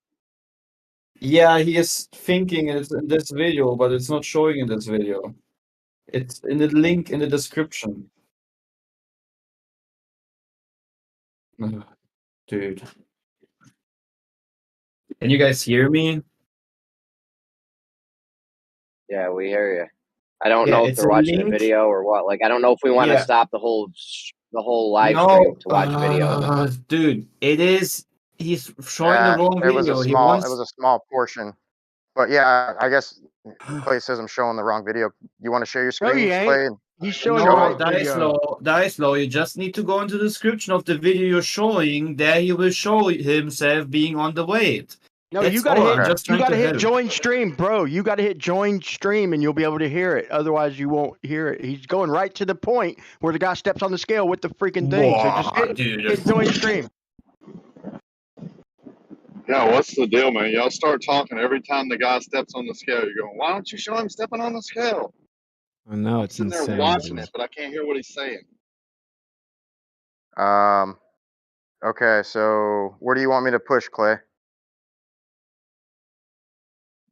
Yeah, he is thinking it's in this video, but it's not showing in this video. It's in the link in the description. Ugh, dude. Can you guys hear me? Yeah, we hear you. I don't Yeah, know if it's they're a watching a link. video or what. Like, I don't know if we want to Yeah. stop the whole live No, stream to watch video. dude, it is. He's showing the wrong It was video. He it wants. was a small portion. But yeah, I guess Clay says I'm showing the wrong video. You want to share your No, screen, you ain't. Clay? He's showing No, the right video. Dyslo, you just need to go into the description of the video you're showing. There he will show himself being on the weight. No, That's you gotta all. hit. I'm just You trying gotta to hit help. join stream, bro. You gotta hit join stream, and you'll be able to hear it. Otherwise, you won't hear it. He's going right to the point where the guy steps on the scale with the freaking thing. So just hit join stream. Yeah, what's the deal, man? Y'all start talking every time the guy steps on the scale. You're going, why don't you show him stepping on the scale? I know I'm it's sitting there insane. watching dude. it, but I can't hear what he's saying. Okay, so where do you want me to push, Clay?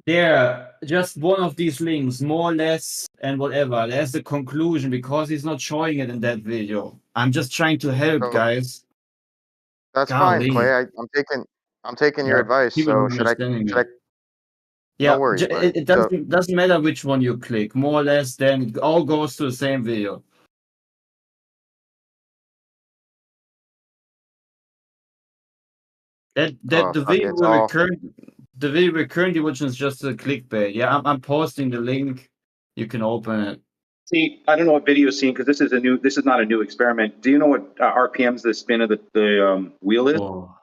There, just one of these links, more or less, and whatever. There's the conclusion because he's not showing it in that video. I'm just trying to help, So guys. that's fine, Clay. Golly. I'm taking your Yeah, advice. people So don't understanding should I? me. No Yeah, worries, buddy. it So doesn't matter which one you click. More or less, then it all goes to the same video. That oh the fuck, video it's all. the video we're currently watching is just a clickbait. Yeah, I'm posting the link. You can open it. See, I don't know what video scene because this is not a new experiment. Do you know what RPMs the spin of the wheel is? Oh.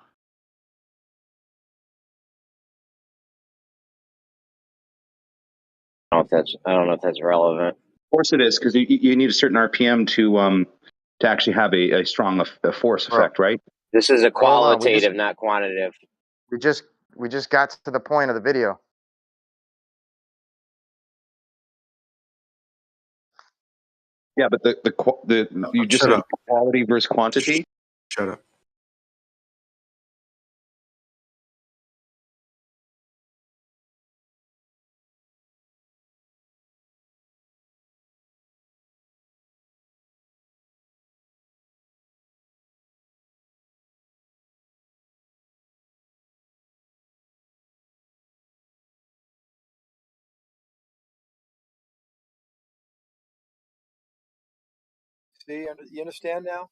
I don't know if that's relevant. Of course it is, because you need a certain RPM to actually have a strong force effect, right? This is a Hold on, qualitative, not quantitative. we just got to the point of the video. Yeah, but you just Shut said up. quality versus quantity. Shut up. See, you understand now?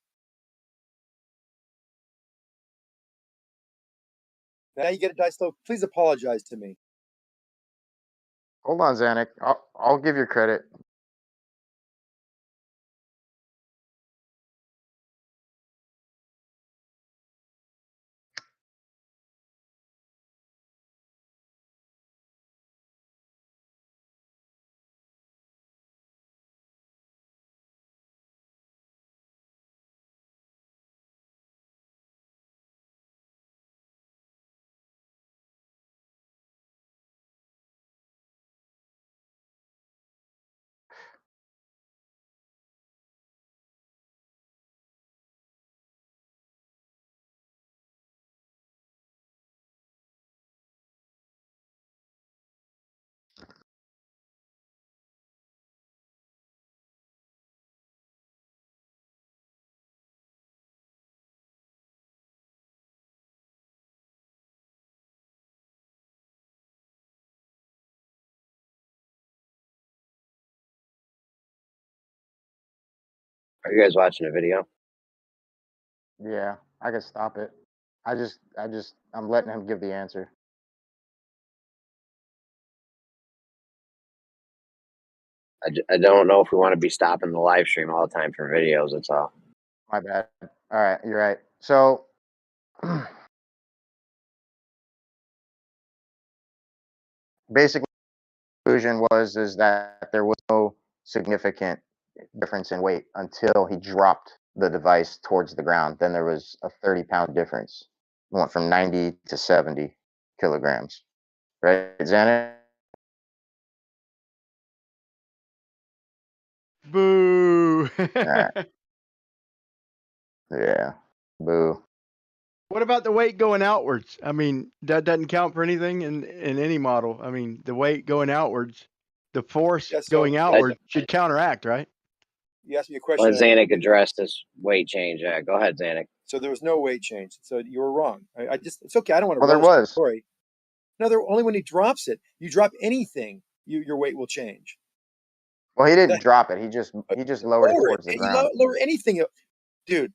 Now you get it, Dyslow. Please apologize to me. Hold on, Zanuck. I'll give you credit. Are you guys watching a video? Yeah, I can stop it. I'm letting him give the answer. I don't know if we want to be stopping the live stream all the time for videos. That's all. My bad. All right, you're right. So, basically, the conclusion is that there was no significant difference in weight until he dropped the device towards the ground. Then there was a 30-pound difference. It went from 90 to 70 kilograms. Right, Zanuck? Boo. All right. Yeah. Boo. What about the weight going outwards? I mean, that doesn't count for anything in any model. I mean, the weight going outwards, the force Yeah, so going outward should counteract, right? you asked me a question. Let Zanuck address this weight change. Go ahead, Zanuck. So there was no weight change. So you were wrong. It's okay. I don't want to. Well, there was. Story. No, only when he drops it. You drop anything, your weight will change. Well, he didn't drop it. He just lowered it towards the ground. Lower anything, dude.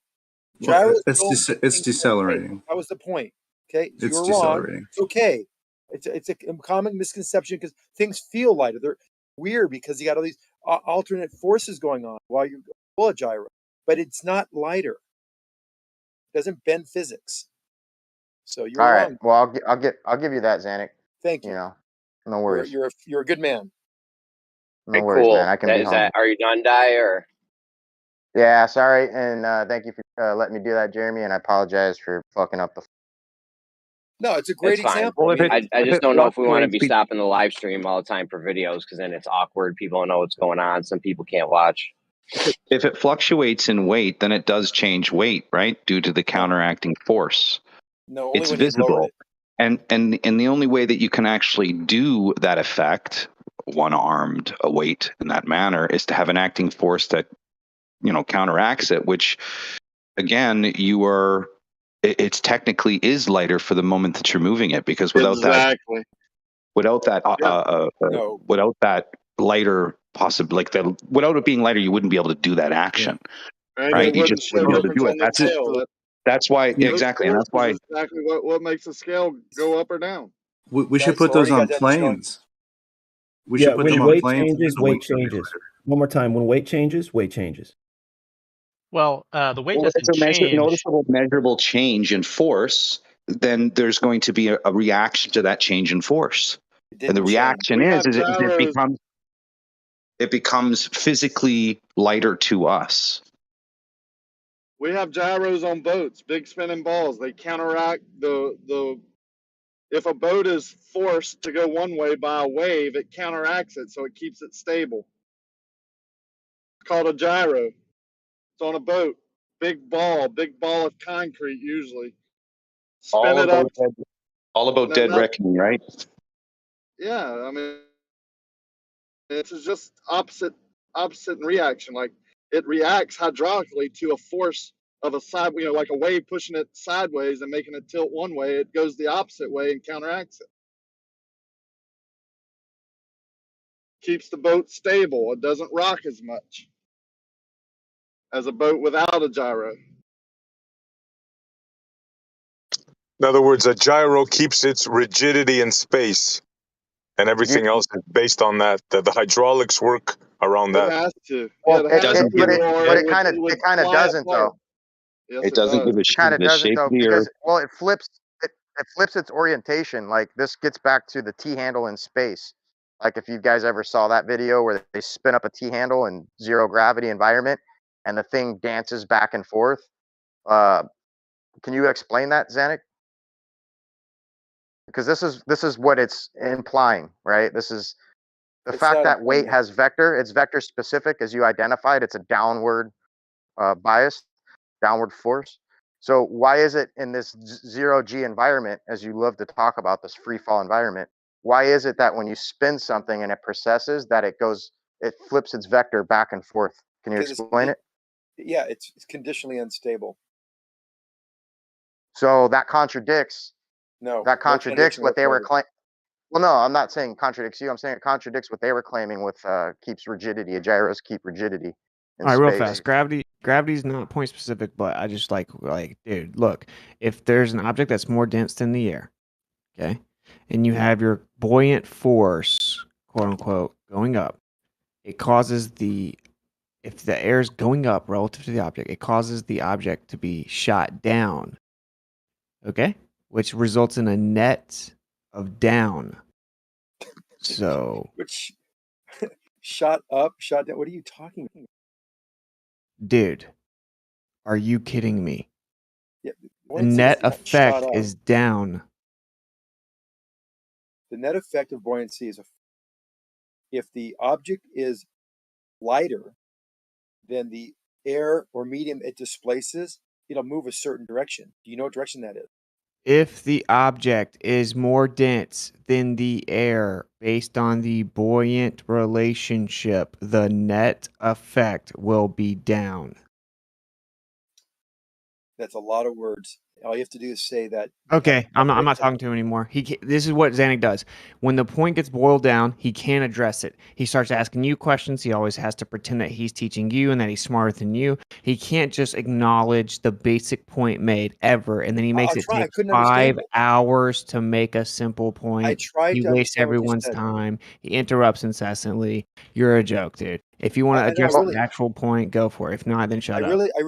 Well, it's decelerating. That was the point. Okay, so It's you're decelerating. wrong. It's okay. It's a common misconception because things feel lighter. They're weird because you got all these alternate forces going on while you pull a gyro, but it's not lighter. It doesn't bend physics. So you're All wrong. right. Well, I'll give you that, Zanuck. Thank you. You know, no worries. You're a good man. No worries, cool. man. I can be humble. Are you done, Di, or? Yeah, sorry, and thank you for letting me do that, Jeremy. And I apologize for fucking up the. No, it's a great example. Well, I just don't know if we want to be stopping the live stream all the time for videos because then it's awkward. People don't know what's going on. Some people can't watch. If it fluctuates in weight, then it does change weight, right? Due to the counteracting force. No, only it's when he lowered visible. it. And the only way that you can actually do that effect, one-armed weight in that manner, is to have an acting force that, counteracts it, which again, it's technically is lighter for the moment that you're moving it, because without that No. without that lighter without it being lighter, you wouldn't be able to do that action. And Right? it You wouldn't just show wouldn't be able to difference do it. on the scale. That's why Yeah. Those exactly, and that's forces why is exactly what makes the scale go up or down. We should Guys, put so all those you on guys have to show- planes. We Yeah, should put when them on weight planes. and changes, the weight should be changes. lighter. One more time. When weight changes, weight changes. Well, the weight Well, if it's doesn't a change. noticeable, measurable change in force, then there's going to be a reaction to that change in force. And the reaction We is have it gyros. becomes physically lighter to us. We have gyros on boats, big spinning balls. They counteract the. If a boat is forced to go one way by a wave, it counteracts it, so it keeps it stable. It's called a gyro. It's on a boat. Big ball of concrete usually. Spin it up. All about dead reckoning, right? Yeah, I mean, it's just opposite in reaction. Like it reacts hydraulically to a force of a side, like a wave pushing it sideways and making it tilt one way. It goes the opposite way and counteracts it. Keeps the boat stable. It doesn't rock as much as a boat without a gyro. In other words, a gyro keeps its rigidity in space, and everything else is based on that. The hydraulics work around It that. has to. Well, Yeah, it has to, but or it kind of fly doesn't apart. though. Yes, It doesn't give a It shit. kind of The doesn't shape though, of the because earth. it flips its orientation. Like this gets back to the T handle in space. Like if you guys ever saw that video where they spin up a T handle in zero gravity environment and the thing dances back and forth. Can you explain that, Zanuck? Because this is what it's implying, right? This is the fact that weight has vector. It's vector specific, as you identified. It's a downward bias, downward force. So why is it in this zero G environment, as you love to talk about, this free fall environment, why is it that when you spin something and it precesses, that it flips its vector back and forth? Can you explain it? Yeah, it's conditionally unstable. So that contradicts. No. That contradicts contradiction what they were whatsoever. claiming. Well, no, I'm not saying contradicts you. I'm saying it contradicts what they were claiming with keeps rigidity. Gyros keep rigidity in All right, real space. fast. Gravity's not point specific, but I just like, dude, look, if there's an object that's more dense than the air, okay, and you have your buoyant force, quote unquote, going up, it causes if the air is going up relative to the object, it causes the object to be shot down, okay, which results in a net of down. So, Which shot up, shot down. What are you talking about? dude, are you kidding me? Yeah, The net effect is down. The net effect of buoyancy is if the object is lighter than the air or medium it displaces, it'll move a certain direction. Do you know what direction that is? If the object is more dense than the air based on the buoyant relationship, the net effect will be down. That's a lot of words. All you have to do is say that. Okay, I'm not talking to him anymore. This is what Zanuck does. When the point gets boiled down, he can't address it. He starts asking you questions. He always has to pretend that he's teaching you and that he's smarter than you. He can't just acknowledge the basic point made ever, and then he makes it take 5 hours to make a simple point. He wastes everyone's time. He interrupts incessantly. You're a joke, dude. If you want to address the actual point, go for it. If not, then shut up. I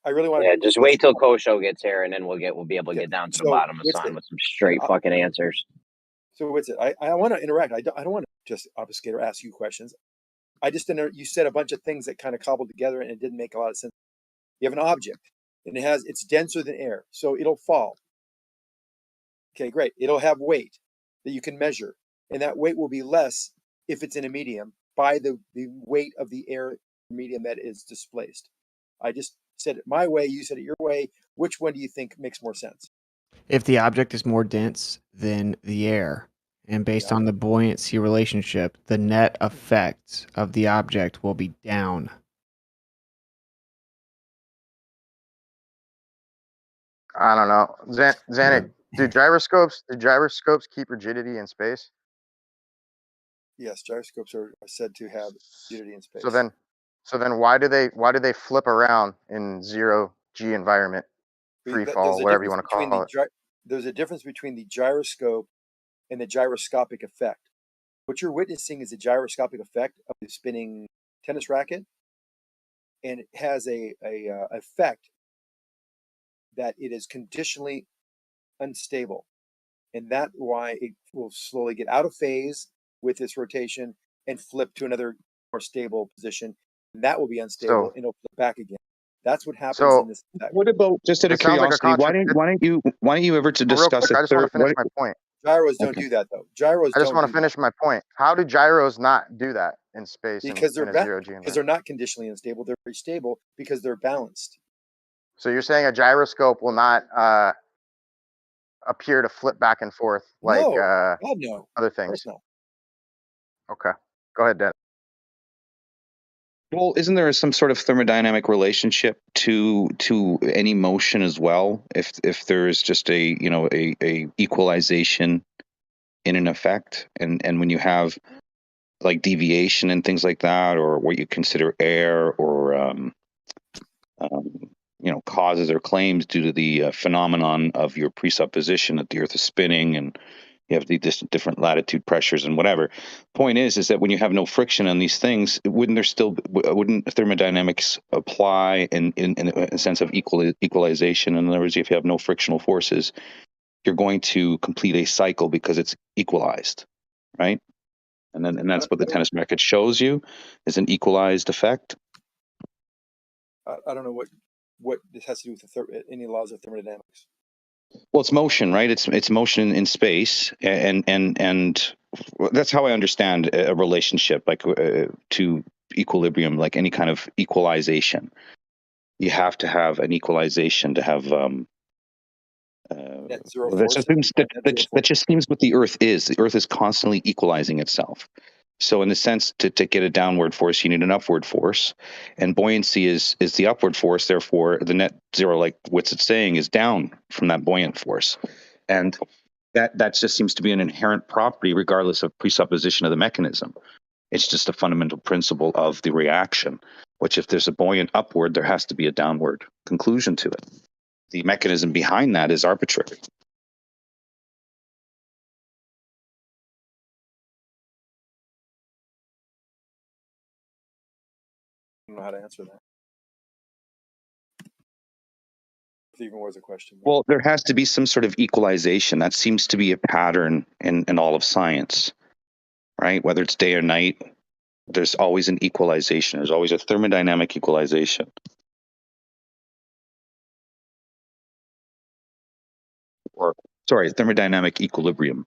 really want. Yeah, just wait till Kosho gets here, and then we'll be able to get down to the bottom of Son with some straight fucking answers. So what's it? I want to interact. I don't want to just obfuscate or ask you questions. I just you said a bunch of things that kind of cobbled together, and it didn't make a lot of sense. You have an object, and it's denser than air, so it'll fall. Okay, great. It'll have weight that you can measure, and that weight will be less if it's in a medium by the weight of the air medium that is displaced. I just said it my way, you said it your way. Which one do you think makes more sense? if the object is more dense than the air, and based on the buoyancy relationship, the net effect of the object will be down. I don't know. Xanac, do gyroscopes keep rigidity in space? Yes, gyroscopes are said to have rigidity in space. So then why do they flip around in 0G environment, free fall, whatever you want to call it? There's a difference between the gyroscope and the gyroscopic effect. What you're witnessing is a gyroscopic effect of the spinning tennis racket, and it has a effect that it is conditionally unstable, and that's why it will slowly get out of phase with this rotation and flip to another more stable position, and that will be unstable and it'll flip back again. That's what happens in this effect. What about, just out of curiosity, why don't you ever to discuss I just want to finish my point. Gyros don't do that though. Gyros. I just want to finish my point. How do gyros not do that in space? Because in a 0G environment? because they're not conditionally unstable. They're very stable because they're balanced. So you're saying a gyroscope will not appear to flip back and forth like no. other things? No. Okay, go ahead, Dan. Well, isn't there some sort of thermodynamic relationship to any motion as well? If there is just a equalization in an effect, and when you have like deviation and things like that, or what you consider error, or causes or claims due to the phenomenon of your presupposition that the Earth is spinning and you have the different latitude pressures and whatever. Point is that when you have no friction on these things, wouldn't thermodynamics apply in a sense of equalization? In other words, if you have no frictional forces, you're going to complete a cycle because it's equalized, right? And that's what the tennis racket shows you, is an equalized effect. I don't know what this has to do with any laws of thermodynamics. Well, it's motion, right? It's motion in space, and that's how I understand a relationship, like to equilibrium, like any kind of equalization. You have to have an equalization to have. That just seems what the Earth is. The Earth is constantly equalizing itself. So in the sense to get a downward force, you need an upward force, and buoyancy is the upward force. Therefore, the net zero, like what's it saying, is down from that buoyant force, and that just seems to be an inherent property, regardless of presupposition of the mechanism. It's just a fundamental principle of the reaction. Which, if there's a buoyant upward, there has to be a downward conclusion to it. The mechanism behind that is arbitrary. I don't know how to answer that. If it even was a question. Well, there has to be some sort of equalization. That seems to be a pattern in all of science, right? Whether it's day or night, there's always an equalization. There's always a thermodynamic equalization. Or, sorry, thermodynamic equilibrium.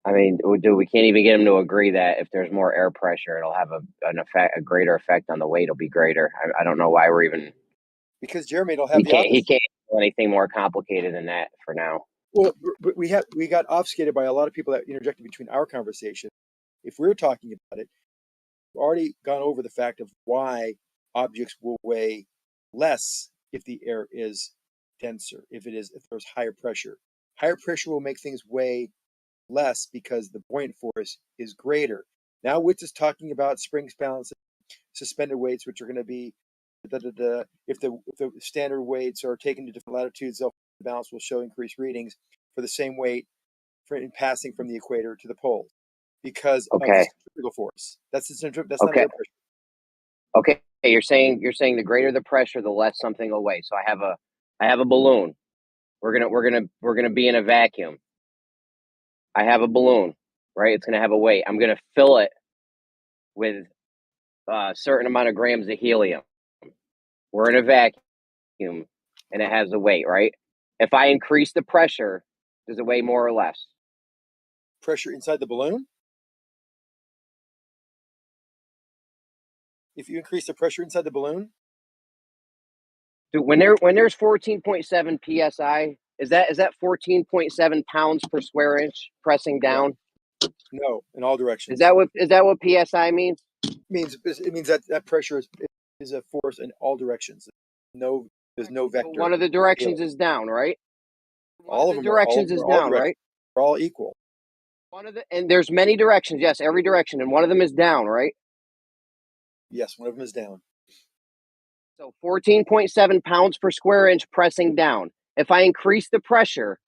I mean, we can't even get them to agree that if there's more air pressure, it'll have a greater effect on the weight. It'll be greater. I don't know why we're even. Because Jeremy will have he can't do anything more complicated than that for now. Well, but we got obfuscated by a lot of people that interjected between our conversation. If we're talking about it, we've already gone over the fact of why objects will weigh less if the air is denser, if there's higher pressure. Higher pressure will make things weigh less because the buoyant force is greater. Now Witz is talking about springs, balance, suspended weights, which are going to be if the standard weights are taken to different latitudes, the balance will show increased readings for the same weight in passing from the equator to the pole because of the centrifugal force. That's not air pressure. Okay, you're saying the greater the pressure, the less something will weigh. So I have a balloon. We're gonna be in a vacuum. I have a balloon, right? It's gonna have a weight. I'm gonna fill it with a certain amount of grams of helium. We're in a vacuum, and it has a weight, right? If I increase the pressure, does it weigh more or less? Pressure inside the balloon? If you increase the pressure inside the balloon, Dude, when there's 14.7 psi, is that 14.7 pounds per square inch pressing down? no, in all directions. Is that what psi means? It means that pressure is a force in all directions. There's no vector. One of the directions is down, right? All of the them directions is down, right? They're all equal. And there's many directions. Yes, every direction, and one of them is down, right? Yes, one of them is down. So 14.7 pounds per square inch pressing down. If I increase the pressure,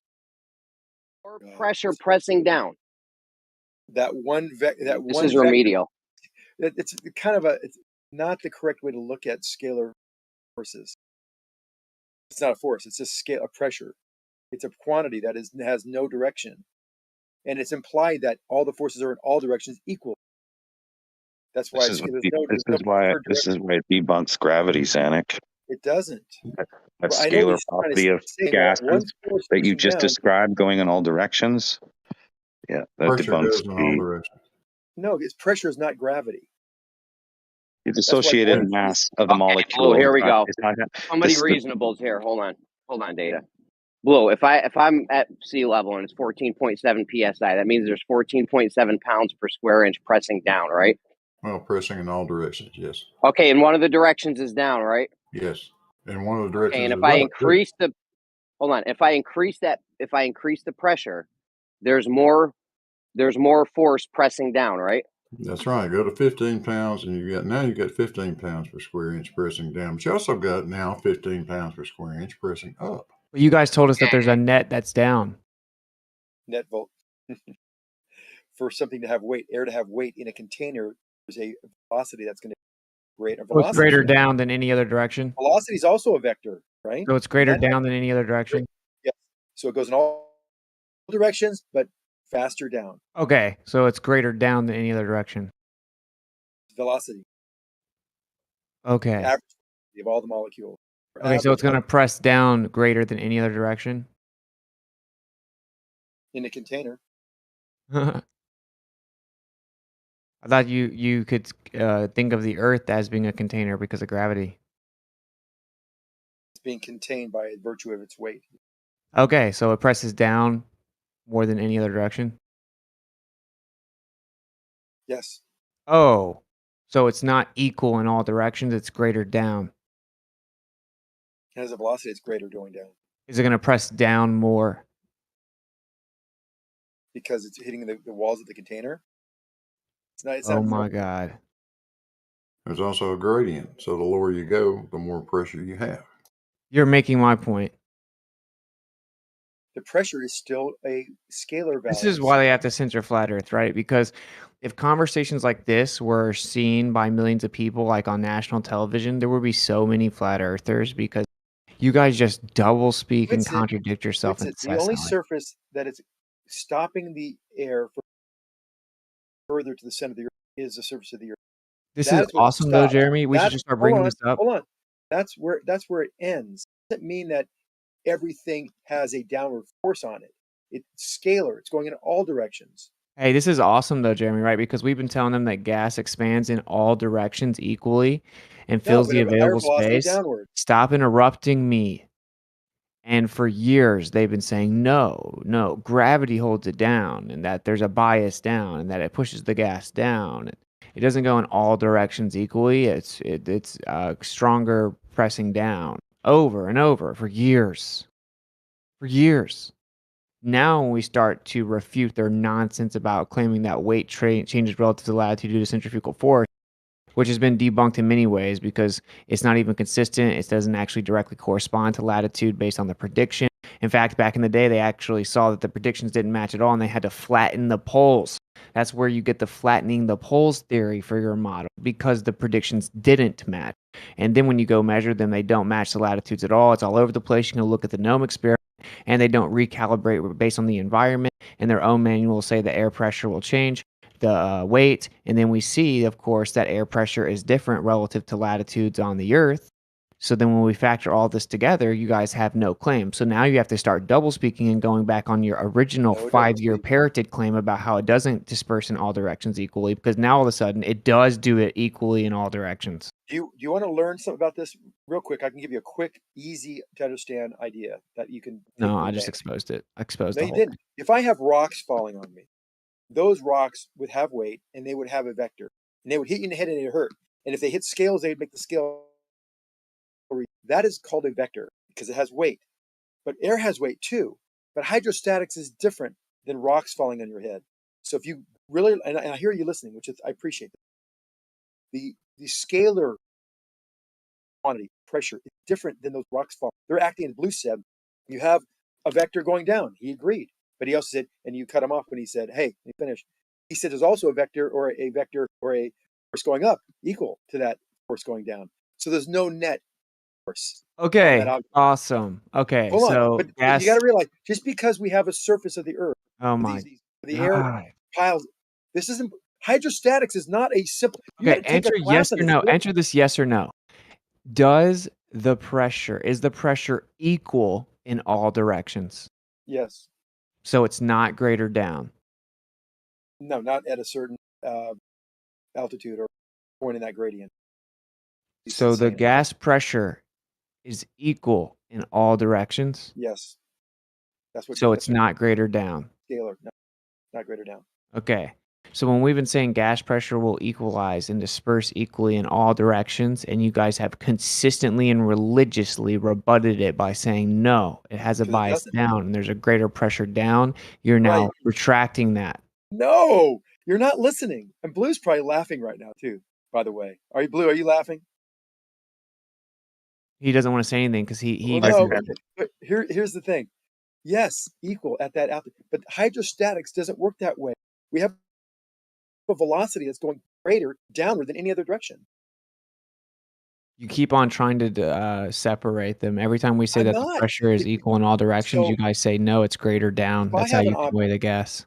more pressure pressing down. That one This is remedial. It's kind of it's not the correct way to look at scalar forces. It's not a force. It's just a pressure. It's a quantity that has no direction, and it's implied that all the forces are in all directions equal. That's why This is why it debunks gravity, Zanuck. It doesn't. That scalar property of gases that you just described going in all directions. Yeah, that Pressure debunks goes in all directions. No, its pressure is not gravity. the dissociated mass of the molecule. Blue, here we go. It's not, Somebody reasonables here. Hold on, Data. Blue, if I'm at sea level and it's 14.7 psi, that means there's 14.7 pounds per square inch pressing down, right? Well, pressing in all directions, yes. Okay, and one of the directions is down, right? Yes. And one of the directions Okay, and is if I up, increase the pressure, there's more force pressing down, right? That's right. Go to 15 pounds, and you got 15 pounds per square inch pressing down. But you also got now 15 pounds per square inch pressing up. Well, you guys told us that there's a net that's down. Net volt. For something to have weight, air to have weight in a container, there's a velocity that's going to create a velocity. So it's greater down than any other direction. Velocity is also a vector, right? So it's greater down than any other direction. Yes. So it goes in all directions, but faster down. Okay, so it's greater down than any other direction. Velocity. Okay. Average velocity of all the molecules. Okay, so it's going to press down greater than any other direction. In a container. I thought you could think of the Earth as being a container because of gravity. It's being contained by virtue of its weight. Okay, so it presses down more than any other direction? Yes. Oh, so it's not equal in all directions, it's greater down. It has a velocity, it's greater going down. Is it going to press down more? Because it's hitting the walls of the container? It's Oh not my God. There's also a gradient. So the lower you go, the more pressure you have. You're making my point. The pressure is still a scalar value. This is why they have to censor flat Earth, right? Because if conversations like this were seen by millions of people, like on national television, there would be so many flat earthers because you guys just double speak and contradict yourself. The only surface that is stopping the air from further to the center of the Earth is the surface of the Earth. This is awesome, though, Jeremy. We should just start bringing this up. Hold on. That's where it ends. It doesn't mean that everything has a downward force on it. It's scalar. It's going in all directions. Hey, this is awesome, though, Jeremy, right? Because we've been telling them that gas expands in all directions equally and fills the available space. Downward. Stop interrupting me. And for years, they've been saying, no, gravity holds it down and that there's a bias down and that it pushes the gas down. It doesn't go in all directions equally. It's stronger pressing down over and over for years. For years. Now when we start to refute their nonsense about claiming that weight changes relative to latitude due to centrifugal force, which has been debunked in many ways because it's not even consistent. It doesn't actually directly correspond to latitude based on the prediction. In fact, back in the day, they actually saw that the predictions didn't match at all and they had to flatten the poles. That's where you get the flattening the poles theory for your model because the predictions didn't match. And then when you go measure them, they don't match the latitudes at all. It's all over the place. You can look at the GNOME experiment and they don't recalibrate based on the environment. And their own manual will say the air pressure will change the weight, and then we see, of course, that air pressure is different relative to latitudes on the Earth. So then when we factor all this together, you guys have no claim. So now you have to start double speaking and going back on your original No double 5-year speak. parroted claim about how it doesn't disperse in all directions equally, because now all of a sudden it does do it equally in all directions. Do you want to learn something about this real quick? I can give you a quick, easy to understand idea that you can take No, to I the just bank. exposed it. I exposed No, the you whole didn't. thing. If I have rocks falling on me, those rocks would have weight and they would have a vector, and they would hit you in the head and it hurt. And if they hit scales, they'd make the scale. That is called a vector because it has weight. But air has weight too. But hydrostatics is different than rocks falling on your head. So if you really, and I hear you listening, which is, I appreciate that. The scalar quantity pressure is different than those rocks falling. They're acting in blue said. You have a vector going down. He agreed. But he also said, and you cut him off when he said, hey, he finished. He said there's also a vector or a force going up equal to that force going down. So there's no net force on that Okay, object. awesome. Okay, Hold on, so but you gas. got to realize just because we have a surface of the Earth, Oh my the air God. piles, this isn't hydrostatics. Is not a simple. You got Okay, to take answer a yes class on or this. no. Answer this yes or no. Is the pressure equal in all directions? Yes. So it's not greater down. No, not at a certain altitude or point in that gradient. So the gas pressure is equal in all directions. Yes. That's what. So it's not greater down. Scalar, no, not greater down. Okay. So when we've been saying gas pressure will equalize and disperse equally in all directions, and you guys have consistently and religiously rebutted it by saying no, it has a bias down and there's a greater pressure down, you're now Right. retracting that. No, you're not listening. And Blue's probably laughing right now too. By the way, are you Blue? Are you laughing? He doesn't want to say anything because he Well, no, but here's the thing. Yes, equal at that altitude, but hydrostatics doesn't work that way. We have a velocity that's going greater downward than any other direction. you keep on trying to separate them. Every time we say I'm that not. the pressure is equal in all directions, you guys say no, it's greater down. If I That's how have an you can weigh the gas.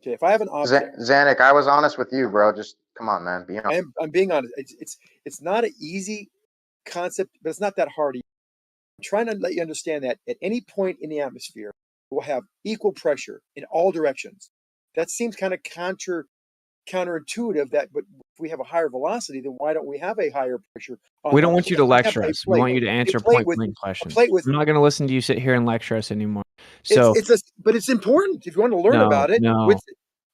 Okay, if I have an object, Zanuck, I was honest with you, bro. Just come on, man. Be honest. I'm being honest. It's not an easy concept, but it's not that hard. I'm trying to let you understand that at any point in the atmosphere, we'll have equal pressure in all directions. That seems kind of counterintuitive. But if we have a higher velocity, then why don't we have a higher pressure? We don't want you to lecture a us. We plate- want you to a answer plate point with- blank a questions. plate with- I'm not going to listen to you sit here and lecture us anymore. So but it's important if you want to learn No, about it. no,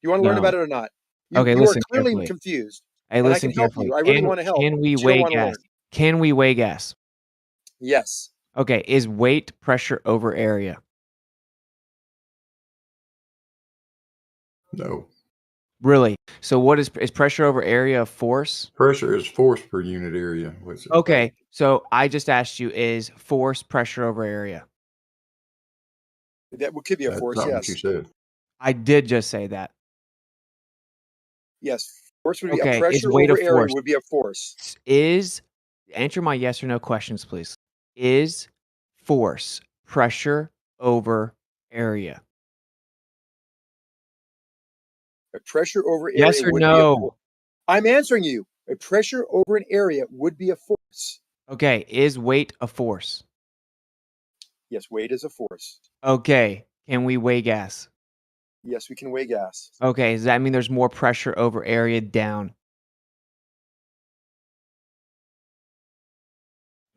You want to learn no. about it or not? Okay, you listen are clearly carefully. confused. Hey, and I listen can help carefully. you. I really want to help. Can we but you don't weigh want to gas? learn. Can we weigh gas? Yes. Okay, is weight pressure over area? No. Really? So what is pressure over area of force? Pressure is force per unit area. Okay, so I just asked you, is force pressure over area? That could be a That's force. not Yes. what you said. I did just say that. Yes. Force would be Okay, a is pressure weight over a area force? would be a force. Answer my yes or no questions, please. Is force pressure over area? A pressure over area Yes or would be a no? force. I'm answering you. A pressure over an area would be a force. Okay, is weight a force? Yes, weight is a force. Okay, can we weigh gas? Yes, we can weigh gas. Okay, does that mean there's more pressure over area down?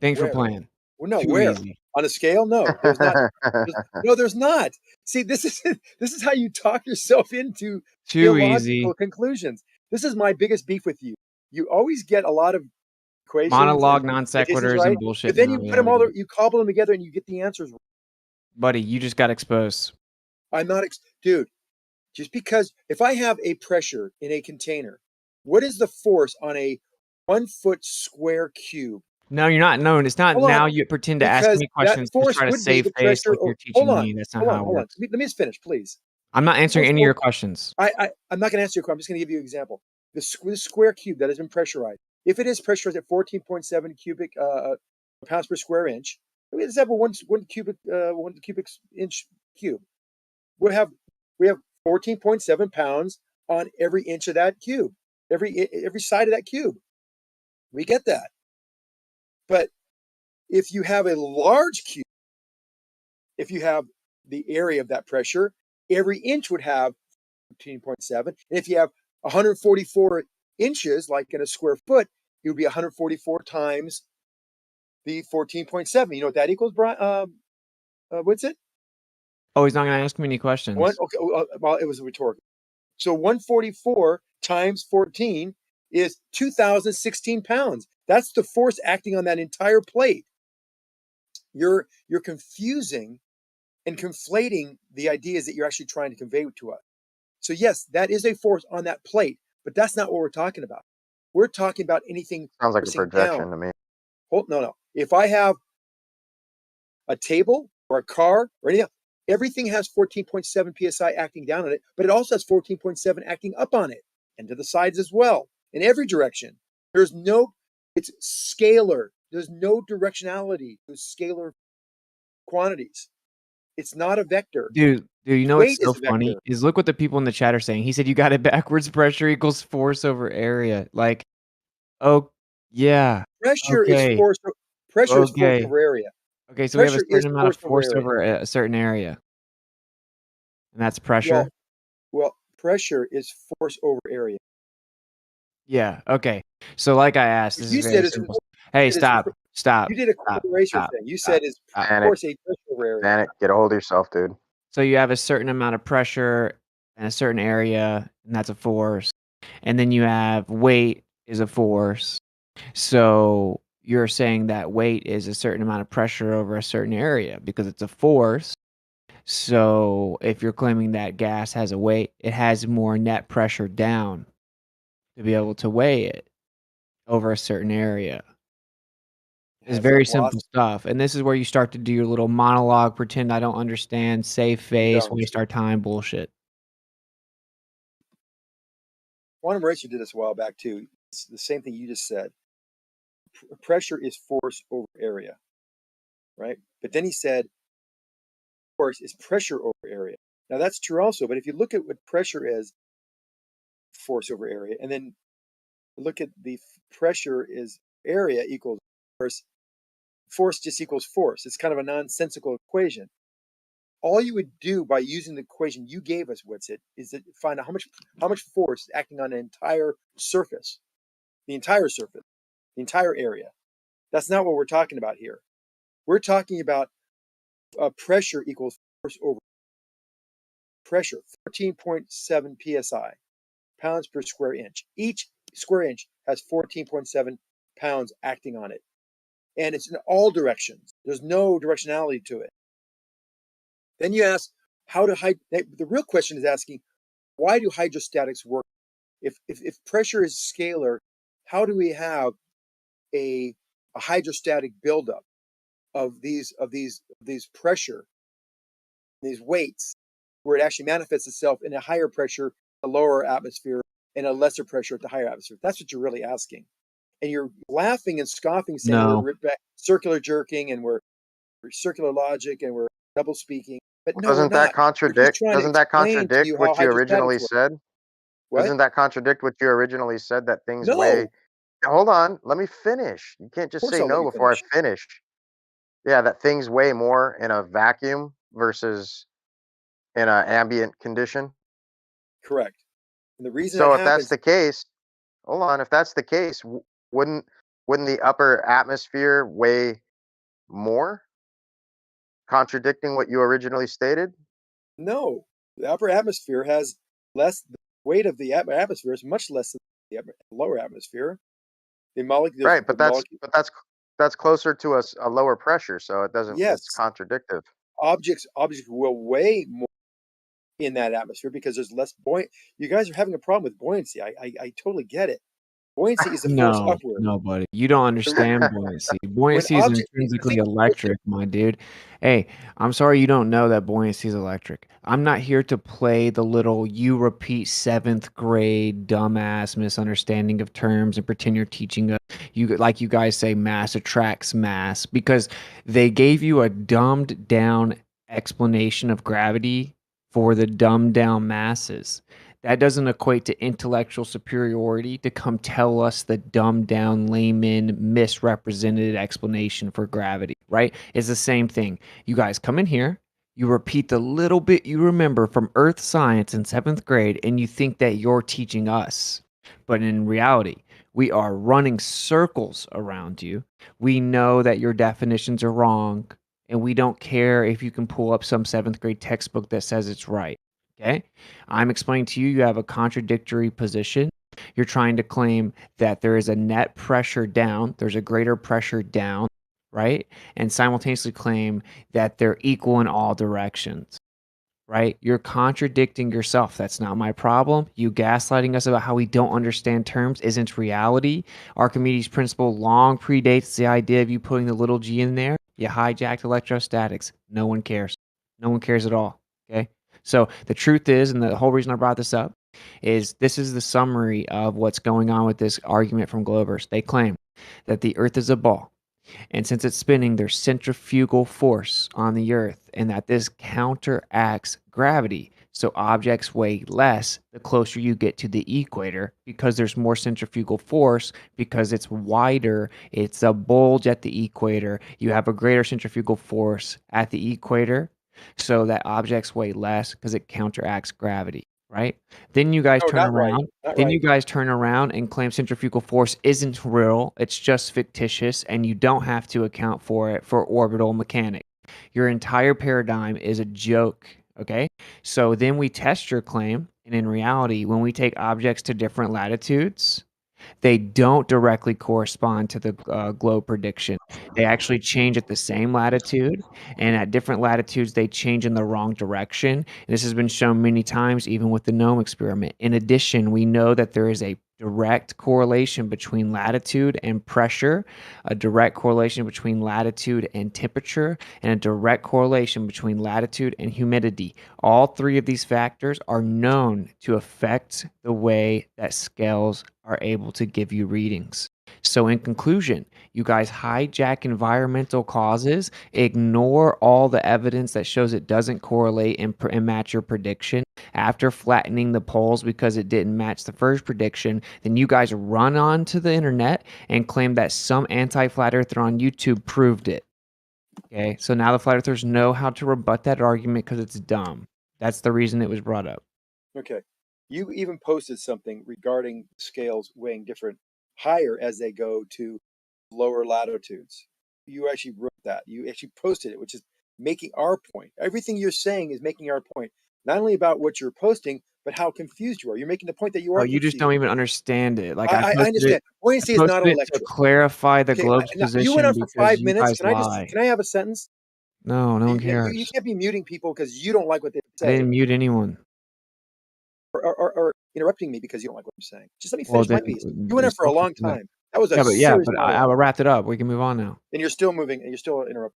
Thanks for Where? playing. Well, no, Too where? easy. On a scale? No, there's not. No, there's not. See, this is how you talk yourself into Too illogical easy. conclusions. This is my biggest beef with you. You always get a lot of equations, Monologue, and non statistics, sequiturs, right? and bullshit. But then now, you yeah, put them we all, get it. you cobble them together, and you get the answers. Buddy, you just got exposed. I'm not, dude. Just because if I have a pressure in a container, what is the force on a 1 foot square cube? No, you're not. No, it's not. Hold on, Now you pretend to ask because me that questions to force try to would be save the face pressure. like you're Hold teaching on, me. That's not how it hold on. works. Let me just finish, please. I'm not answering any of your questions. I'm not going to answer your question. I'm just going to give you an example. The square cube that has been pressurized, if it is pressurized at 14.7 cubic pounds per square inch, let's have a one cubic inch cube. We have 14.7 pounds on every inch of that cube, every side of that cube. We get that. But If you have a large cube, if you have the area of that pressure, every inch would have 14.7. And if you have 144 inches, like in a square foot, it would be 144 times the 14.7. You know what that equals, Brian? What's it? Oh, he's not going to ask me any questions. Okay, well, it was a rhetorical. So 144 times 14 is 2,016 pounds. That's the force acting on that entire plate. You're confusing and conflating the ideas that you're actually trying to convey to us. So yes, that is a force on that plate, but that's not what we're talking about. We're talking about anything Sounds like a forcing projection down. to me. No. If I have a table or a car or anything, everything has 14.7 psi acting down on it, but it also has 14.7 acting up on it and to the sides as well, in every direction. It's scalar. There's no directionality to scalar quantities. It's not a vector. Dude, you know Weight what's so is a funny vector. is look what the people in the chat are saying. He said you got it backwards. Pressure equals force over area. Like, oh yeah, Pressure is okay, force. Pressure is force okay, over area. okay. So we have a Pressure is certain amount of force over force area. over a certain area, and that's Well, pressure. pressure is force over area. Yeah. Okay. So like I asked, What this you is said very is simple. Hey, stop, you did a correlation thing. You said is Panic. force a pressure over area. Panic. Get a hold of yourself, dude. So you have a certain amount of pressure in a certain area, and that's a force. And then you have weight is a force. So you're saying that weight is a certain amount of pressure over a certain area because it's a force. So if you're claiming that gas has a weight, it has more net pressure down to be able to weigh it over a certain area. It's Has very that simple velocity? stuff. And this is where you start to do your little monologue, pretend I don't understand, save face, don't. waste our time bullshit. Quantum Racer did this a while back too. It's the same thing you just said. Pressure is force over area, right? But then he said force is pressure over area. Now that's true also, but if you look at what pressure is, force over area, and then look at the pressure is area equals force, force just equals force. It's kind of a nonsensical equation. All you would do by using the equation you gave us, is to find out how much force is acting on an entire surface, the entire area. That's not what we're talking about here. We're talking about pressure equals force over pressure, 14.7 psi, pounds per square inch. Each square inch has 14.7 pounds acting on it. And it's in all directions. There's no directionality to it. Then you ask, the real question is asking, why do hydrostatics work? If pressure is scalar, how do we have a hydrostatic buildup of these pressure, these weights, where it actually manifests itself in a higher pressure, a lower atmosphere, and a lesser pressure at the higher atmosphere? That's what you're really asking. And you're laughing and scoffing, saying No. we're circular jerking and we're circular logic and we're double speaking. But no, Doesn't we're that not. We're just contradict? trying to Doesn't that explain to contradict you how what you hydrostatics originally work. said? What? Doesn't that contradict what you originally said that things No. weigh? Hold on, let me finish. You can't Of just course say I'll let no you before I finish. finish. Yeah, that things weigh more in a vacuum versus in an ambient condition. Correct. And the reason So that if that's happens, the case, hold on. If that's the case, wouldn't the upper atmosphere weigh more? Contradicting what you originally stated? no, the upper atmosphere has less. The weight of the atmosphere is much less than the lower atmosphere. The molecule, Right, but that's closer to a lower pressure, so it doesn't. It's yes, contradictive. objects will weigh more in that atmosphere because there's less buoyant. You guys are having a problem with buoyancy. I totally get it. Buoyancy is a force No, upward. no, buddy. You don't understand buoyancy. When Buoyancy is think intrinsically of electric, my dude. Hey, I'm sorry you don't know that buoyancy is electric. I'm not here to play the little you repeat seventh grade dumbass misunderstanding of terms and pretend you're teaching us. You like you guys say mass attracts mass because they gave you a dumbed down explanation of gravity for the dumbed down masses. That doesn't equate to intellectual superiority to come tell us the dumbed down, layman, misrepresented explanation for gravity, right? It's the same thing. You guys come in here, you repeat the little bit you remember from Earth science in 7th grade, and you think that you're teaching us. But in reality, we are running circles around you. We know that your definitions are wrong, and we don't care if you can pull up some 7th grade textbook that says it's right. Okay? I'm explaining to you, you have a contradictory position. You're trying to claim that there is a net pressure down, there's a greater pressure down, right? And simultaneously claim that they're equal in all directions, right? You're contradicting yourself. That's not my problem. You gaslighting us about how we don't understand terms isn't reality. Archimedes' principle long predates the idea of you putting the little g in there. You hijacked electrostatics. No one cares. No one cares at all. Okay? So the truth is, and the whole reason I brought this up, is this is the summary of what's going on with this argument from Globers. They claim that the Earth is a ball, and since it's spinning, there's centrifugal force on the Earth, and that this counteracts gravity. So objects weigh less the closer you get to the equator because there's more centrifugal force, because it's wider, it's a bulge at the equator. You have a greater centrifugal force at the equator, so that objects weigh less because it counteracts gravity, right? Then you guys No, turn not right. around. Not Then right. you guys turn around and claim centrifugal force isn't real, it's just fictitious, and you don't have to account for it for orbital mechanics. Your entire paradigm is a joke, okay? So then we test your claim, and in reality, when we take objects to different latitudes, they don't directly correspond to the globe prediction. They actually change at the same latitude, and at different latitudes, they change in the wrong direction. And this has been shown many times, even with the GNOME experiment. In addition, we know that there is a direct correlation between latitude and pressure, a direct correlation between latitude and temperature, and a direct correlation between latitude and humidity. All three of these factors are known to affect the way that scales are able to give you readings. So in conclusion, you guys hijack environmental causes, ignore all the evidence that shows it doesn't correlate and match your prediction. After flattening the poles because it didn't match the first prediction, then you guys run onto the internet and claim that some anti-flat earther on YouTube proved it. Okay, so now the flat earthers know how to rebut that argument because it's dumb. That's the reason it was brought up. Okay. You even posted something regarding scales weighing different higher as they go to lower latitudes. You actually wrote that. You actually posted it, which is making our point. Everything you're saying is making our point, not only about what you're posting, but how confused you are. You're making the point that you Oh, are you just confused. don't even understand it. Like I understand. I Buoyancy is not posted it to electric. clarify the Okay, globe's now, you went position on for because 5 you minutes. guys Can lie. I have a sentence? No, no one You cares. can't be muting people because you don't like what they I say, didn't mute anyone. or interrupting me because you don't like what I'm saying. Just let me Well, finish my then piece. You went on for a stop long that. time. That was a Yeah, serious but I monologue, wrapped it up. We can move on now. and you're still moving, and you're still interrupting.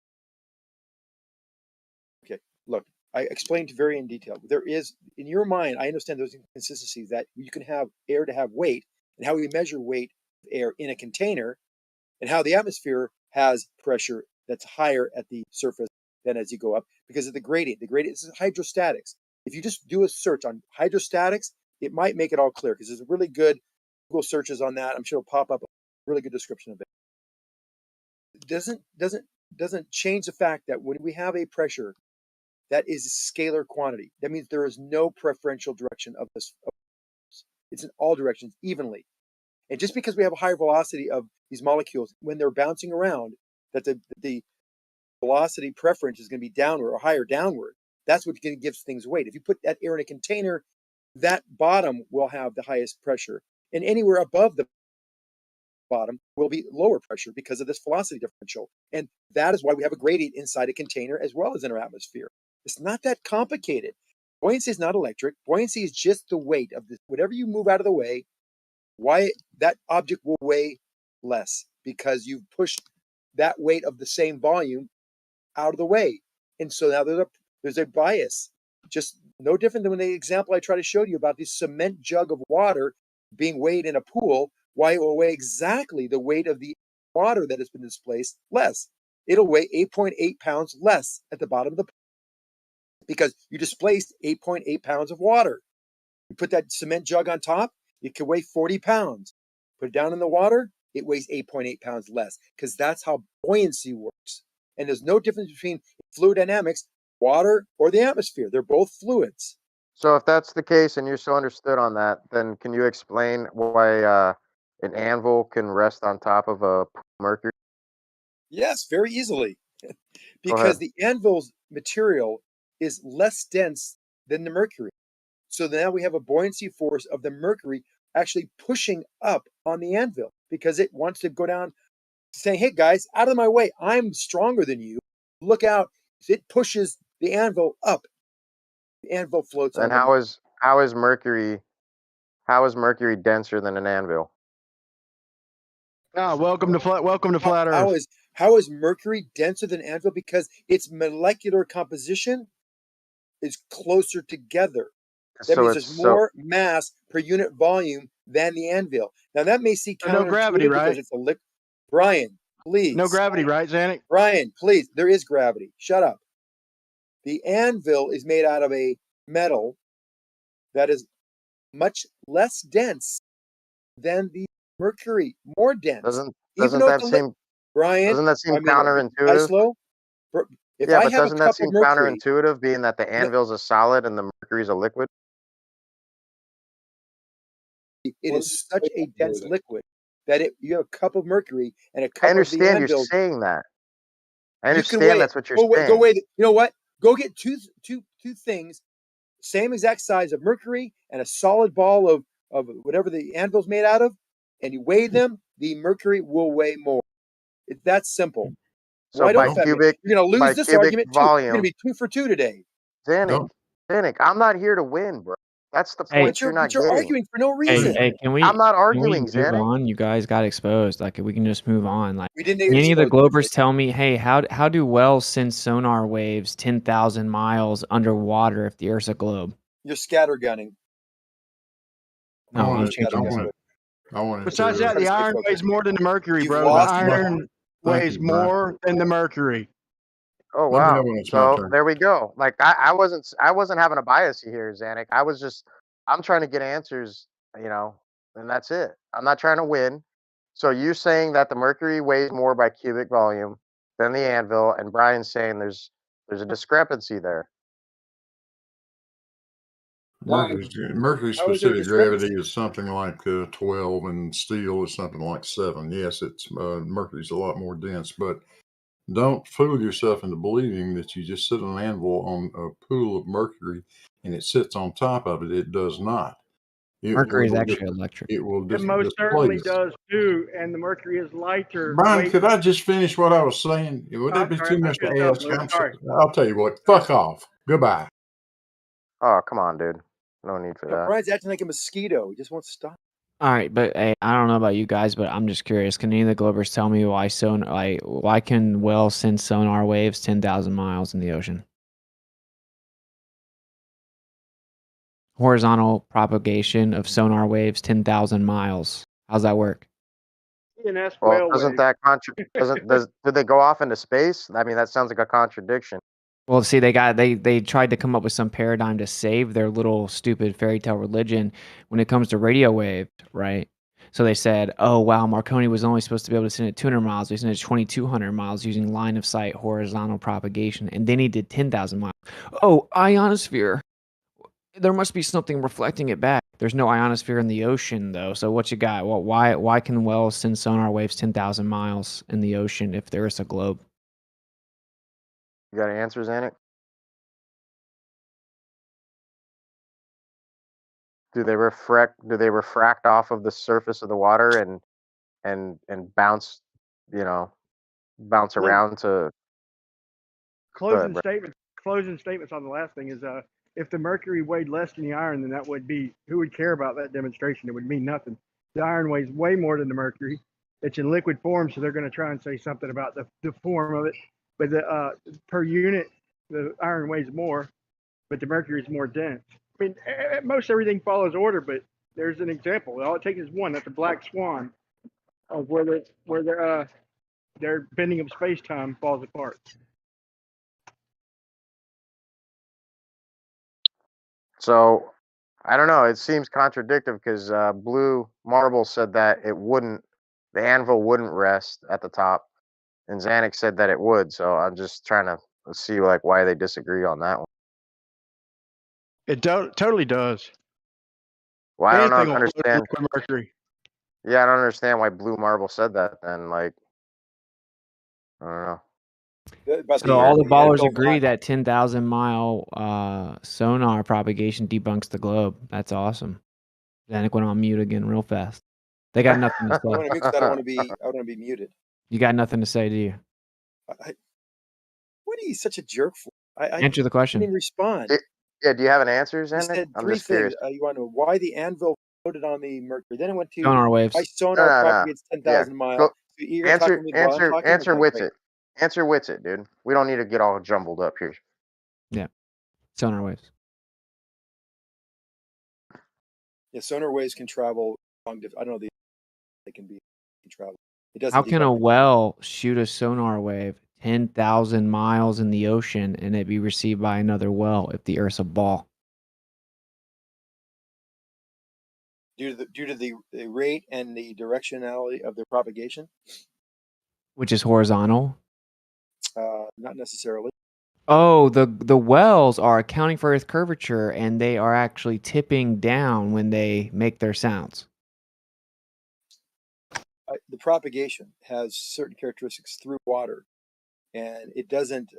Okay, look, I explained very in detail. There is, in your mind, I understand those inconsistencies that you can have air to have weight, and how we measure weight of air in a container, and how the atmosphere has pressure that's higher at the surface than as you go up because of the gradient. The gradient is hydrostatics. If you just do a search on hydrostatics, it might make it all clear because there's really good Google searches on that. I'm sure it'll pop up a really good description of it. It doesn't change the fact that when we have a pressure that is a scalar quantity, that means there is no preferential direction of this. It's in all directions evenly. And just because we have a higher velocity of these molecules when they're bouncing around, that the velocity preference is going to be downward or higher downward. That's what gives things weight. If you put that air in a container, that bottom will have the highest pressure, and anywhere above the bottom will be lower pressure because of this velocity differential. And that is why we have a gradient inside a container as well as in our atmosphere. It's not that complicated. Buoyancy is not electric. Buoyancy is just the weight of this. Whatever you move out of the way, why that object will weigh less because you've pushed that weight of the same volume out of the way. And so now there's a bias, just no different than when the example I try to show you about this cement jug of water being weighed in a pool, why it will weigh exactly the weight of the water that has been displaced less. It'll weigh 8.8 pounds less at the bottom of the pool because you displaced 8.8 pounds of water. You put that cement jug on top, it could weigh 40 pounds. Put it down in the water, it weighs 8.8 pounds less because that's how buoyancy works. And there's no difference between fluid dynamics, water, or the atmosphere. They're both fluids. So if that's the case and you're so understood on that, then can you explain why an anvil can rest on top of a mercury? Yes, very easily. Go Because ahead. the anvil's material is less dense than the mercury. So now we have a buoyancy force of the mercury actually pushing up on the anvil because it wants to go down, saying, hey guys, out of my way. I'm stronger than you. Look out. It pushes the anvil up. The anvil floats And on the how is mercury denser than an anvil? Welcome to flat Earth. How is mercury denser than anvil? Because its molecular composition is closer together. That So means it's there's more mass per unit volume than the anvil. Now that may seem counterintuitive No gravity, right? because it's a liquid. Brian, please. No gravity, right, Zanuck? Brian, please. There is gravity. Shut up. The anvil is made out of a metal that is much less dense than the mercury. More dense. doesn't Even though that it's a seem Brian, doesn't that seem I counterintuitive? slow. If Yeah, I but have a doesn't that cup seem of mercury, counterintuitive, being that the anvil's a solid and the mercury's a liquid? it is such a dense liquid that you have a cup of mercury and a I cup of the understand you're anvil. saying that. I You can understand weigh that's it. what you're Go saying. weigh it. You know what? Go get two things, same exact size of mercury and a solid ball of whatever the anvil's made out of, and you weigh them. The mercury will weigh more. It's that simple. So Why by don't you? cubic You're going to lose this cubic argument too. You're going to volume, be 2 for 2 today. Zanuck, I'm not here to win, bro. That's the Hey, point you're not You're getting. arguing for no hey, reason. hey, can we I'm not can we arguing, move Zanuck. on? You guys got exposed. Like we can just move on. Like We didn't can any of the expose Globers tell me, hey, how do wells send sonar waves 10,000 miles underwater if the Earth's a globe? You're scattergunning. No, I'm I changing this. wanted Besides to. that, the iron weighs more than the mercury, You've bro. The lost iron Thank weighs you, Brian. more than the mercury. Oh Let me know wow. when it's my So turn. there we go. Like I wasn't having a bias here, Zanuck. I'm trying to get answers, and that's it. I'm not trying to win. So you're saying that the mercury weighs more by cubic volume than the anvil, and Brian's saying there's a discrepancy there. Mercury's How is there a specific gravity discrepancy? is something like 12, and steel is something like 7. Yes, it's Mercury's a lot more dense, but don't fool yourself into believing that you just sit an anvil on a pool of mercury and it sits on top of it. It does not. Mercury is actually electric. It will It most certainly displace. does too, and the mercury is lighter Brian, weight. could I just finish what I was saying? Would that I'm be sorry, too I much to cut you off, ask? Luke. Sorry. I'll tell you what. Fuck off. Goodbye. Oh, come on, dude. No need for that. Brian's acting like a mosquito. He just won't stop. All right, but hey, I don't know about you guys, but I'm just curious. Can any of the Globers tell me why can wells send sonar waves 10,000 miles in the ocean? Horizontal propagation of sonar waves 10,000 miles. How's that work? ENS Well, whale doesn't wave. that do they go off into space? I mean, that sounds like a contradiction. Well, see, they tried to come up with some paradigm to save their little stupid fairy tale religion when it comes to radio wave, right? So they said, oh, wow, Marconi was only supposed to be able to send it 200 miles. We sent it 2,200 miles using line of sight horizontal propagation. And then he did 10,000 miles. Oh, ionosphere. There must be something reflecting it back. There's no ionosphere in the ocean, though. So what you got? Well, why can wells send sonar waves 10,000 miles in the ocean if there is a globe? You got answers, Zanuck? Do they refract off of the surface of the water and bounce, bounce Look, around to? Go ahead, bro. Closing statements on the last thing is if the mercury weighed less than the iron, then that would be, who would care about that demonstration? It would mean nothing. The iron weighs way more than the mercury. It's in liquid form, so they're going to try and say something about the form of it. But the per unit, the iron weighs more, but the mercury is more dense. I mean, most everything follows order, but there's an example. All it takes is one. That's a black swan of where their bending of space time falls apart. So I don't know. It seems contradictory because Blue Marble said that it wouldn't, the anvil wouldn't rest at the top, and Xanax said that it would. So I'm just trying to see like why they disagree on that one. It totally does. Well, I don't Anything will float in understand. liquid mercury. Yeah, I don't understand why Blue Marble said that. Then, like, I don't know. So all the ballers agree that 10,000 mile sonar propagation debunks the globe. That's awesome. Zanuck went on mute again real fast. They got nothing to I want say. to mute 'cause I don't want to be. I don't want to be muted. You got nothing to say, do you? What are you such a jerk for? I Answer the question. didn't even respond. Yeah, do you have an answer, You Xanax? said I'm three just curious. things. You want to know why the anvil floated on the mercury. Then it went to Sonar waves. why sonar No. propagates Yeah, 10,000 miles. go. So you're gonna talk to me while I'm talking? Answer Okay, wits great. it. Answer wits it, dude. We don't need to get all jumbled up here. Yeah. Sonar waves. Yeah, sonar waves can travel long. I don't know they can travel. It doesn't. How can a debunk it. well shoot a sonar wave 10,000 miles in the ocean and it be received by another well if the Earth's a ball? Due to the rate and the directionality of their propagation? Which is horizontal? Not necessarily. Oh, the wells are accounting for Earth curvature and they are actually tipping down when they make their sounds. The propagation has certain characteristics through water, and it doesn't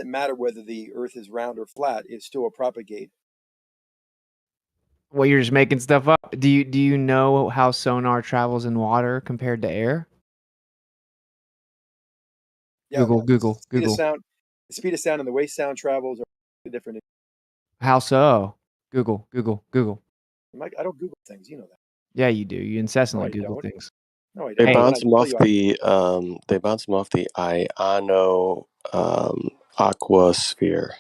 matter whether the Earth is round or flat. It still will propagate. Well, you're just making stuff up. Do you know how sonar travels in water compared to air? Yeah, Google. the speed of sound and the way sound travels are different. How so? Google. I don't Google things, you know that. Yeah, you do. You incessantly I Google don't. things. No, I They don't. bounce And them I off tell you, the ionosphere. Aquasphere.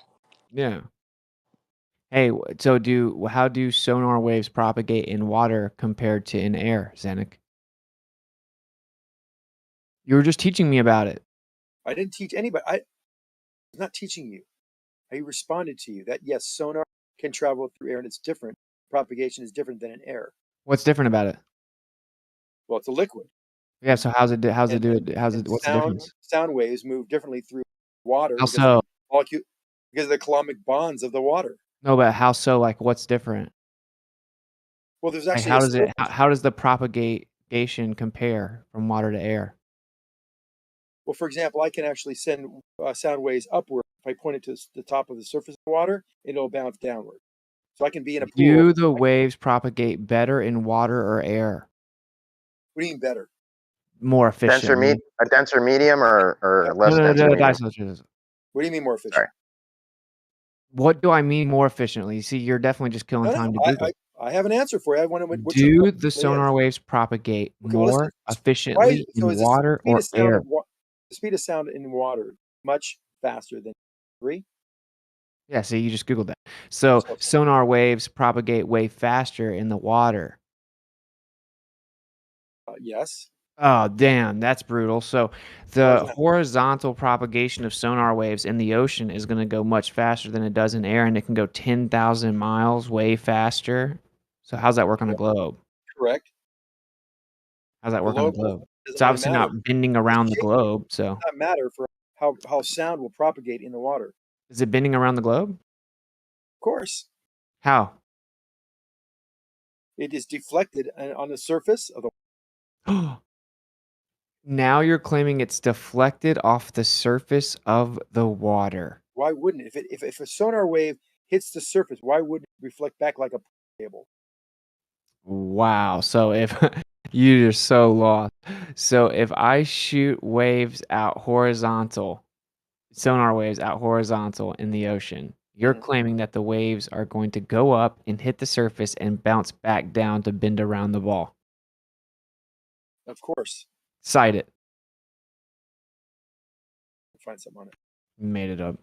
Yeah. Hey, so how do sonar waves propagate in water compared to in air, Zanuck? You were just teaching me about it. I didn't teach anybody. I'm not teaching you. I responded to you that yes, sonar can travel through air and it's different. Propagation is different than in air. What's different about it? Well, it's a liquid. Yeah, so what's the difference? Sound waves move differently through water How because so? of the coulombic bonds of the water. No, but how so? Like, what's different? Well, there's Like, actually how does the propagation compare from water to air? Well, for example, I can actually send sound waves upward. If I point it to the top of the surface of the water, it'll bounce downward. So I can be in a pool. Do the waves propagate better in water or air? What do you mean better? More efficient. A denser medium or less denser medium? What do you mean more efficient? Sorry. What do I mean more efficiently? See, you're definitely just killing time to Google. I have an answer for you. I want to. Do the sonar waves propagate more efficiently in water or air? The speed of sound in water much faster than 3. Yeah, see, you just Googled that. So sonar waves propagate way faster in the water. Yes. Oh, damn, that's brutal. So the horizontal propagation of sonar waves in the ocean is going to go much faster than it does in air, and it can go 10,000 miles way faster. So how's that work on a globe? Correct. How's that work on a globe? Doesn't It's really obviously matter. not bending around the globe, so. It does not matter for how sound will propagate in the water. Is it bending around the globe? Of course. How? It is deflected on the surface of the. Now you're claiming it's deflected off the surface of the water. Why wouldn't it? If a sonar wave hits the surface, why wouldn't it reflect back like a cable? Wow. So if you're so lost. So if I shoot waves out horizontal, sonar waves out horizontal in the ocean, you're claiming that the waves are going to go up and hit the surface and bounce back down to bend around the ball. Of course. Cite it. Find something on it. You made it up.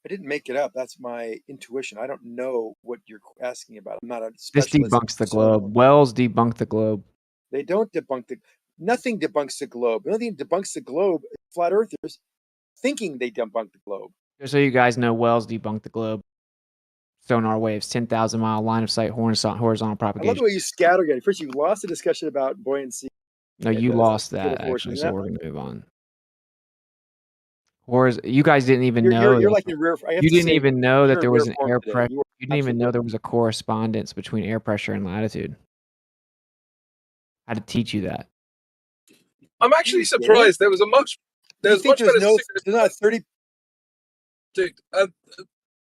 I didn't make it up. That's my intuition. I don't know what you're asking about. I'm not a This specialist. debunks the globe. Wells debunk the globe. They don't debunk nothing debunks the globe. The only thing that debunks the globe is flat earthers thinking they debunk the globe. Just so you guys know, Wells debunked the globe. sonar waves, 10,000-mile line of sight horizontal I love propagation. the way you scattergun. First, you lost the discussion about buoyancy. No, and you lost field that of force, actually, and so that- we're gonna move on. You guys didn't even You're, know. you're like in rare. I have You to didn't say, even know that you're in there was rare an form air today. pressure. You are You didn't even know absolutely- there was a correspondence between air pressure and latitude. I had to teach you that. I'm actually surprised. There was much there's better. there's not 30. Dude,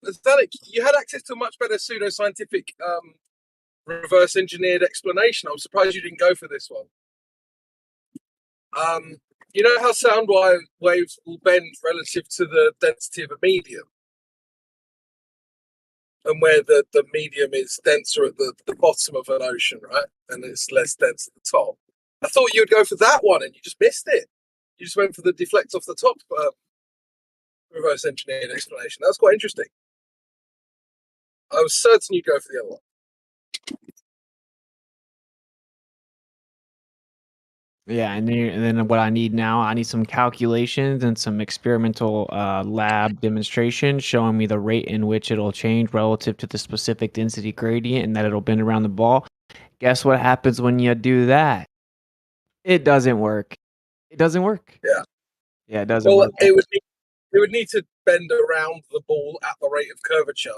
Static, you had access to a much better pseudoscientific reverse engineered explanation. I'm surprised you didn't go for this one. You know how sound waves will bend relative to the density of a medium? And where the medium is denser at the bottom of an ocean, right? And it's less dense at the top. I thought you'd go for that one and you just missed it. You just went for the deflect off the top reverse engineered explanation. That's quite interesting. I was certain you'd go for the other one. Yeah, and then what I need now, I need some calculations and some experimental lab demonstrations showing me the rate in which it'll change relative to the specific density gradient and that it'll bend around the ball. Guess what happens when you do that? It doesn't work. It doesn't work. Yeah. Yeah, it doesn't Well, work. it would need to bend around the ball at the rate of curvature,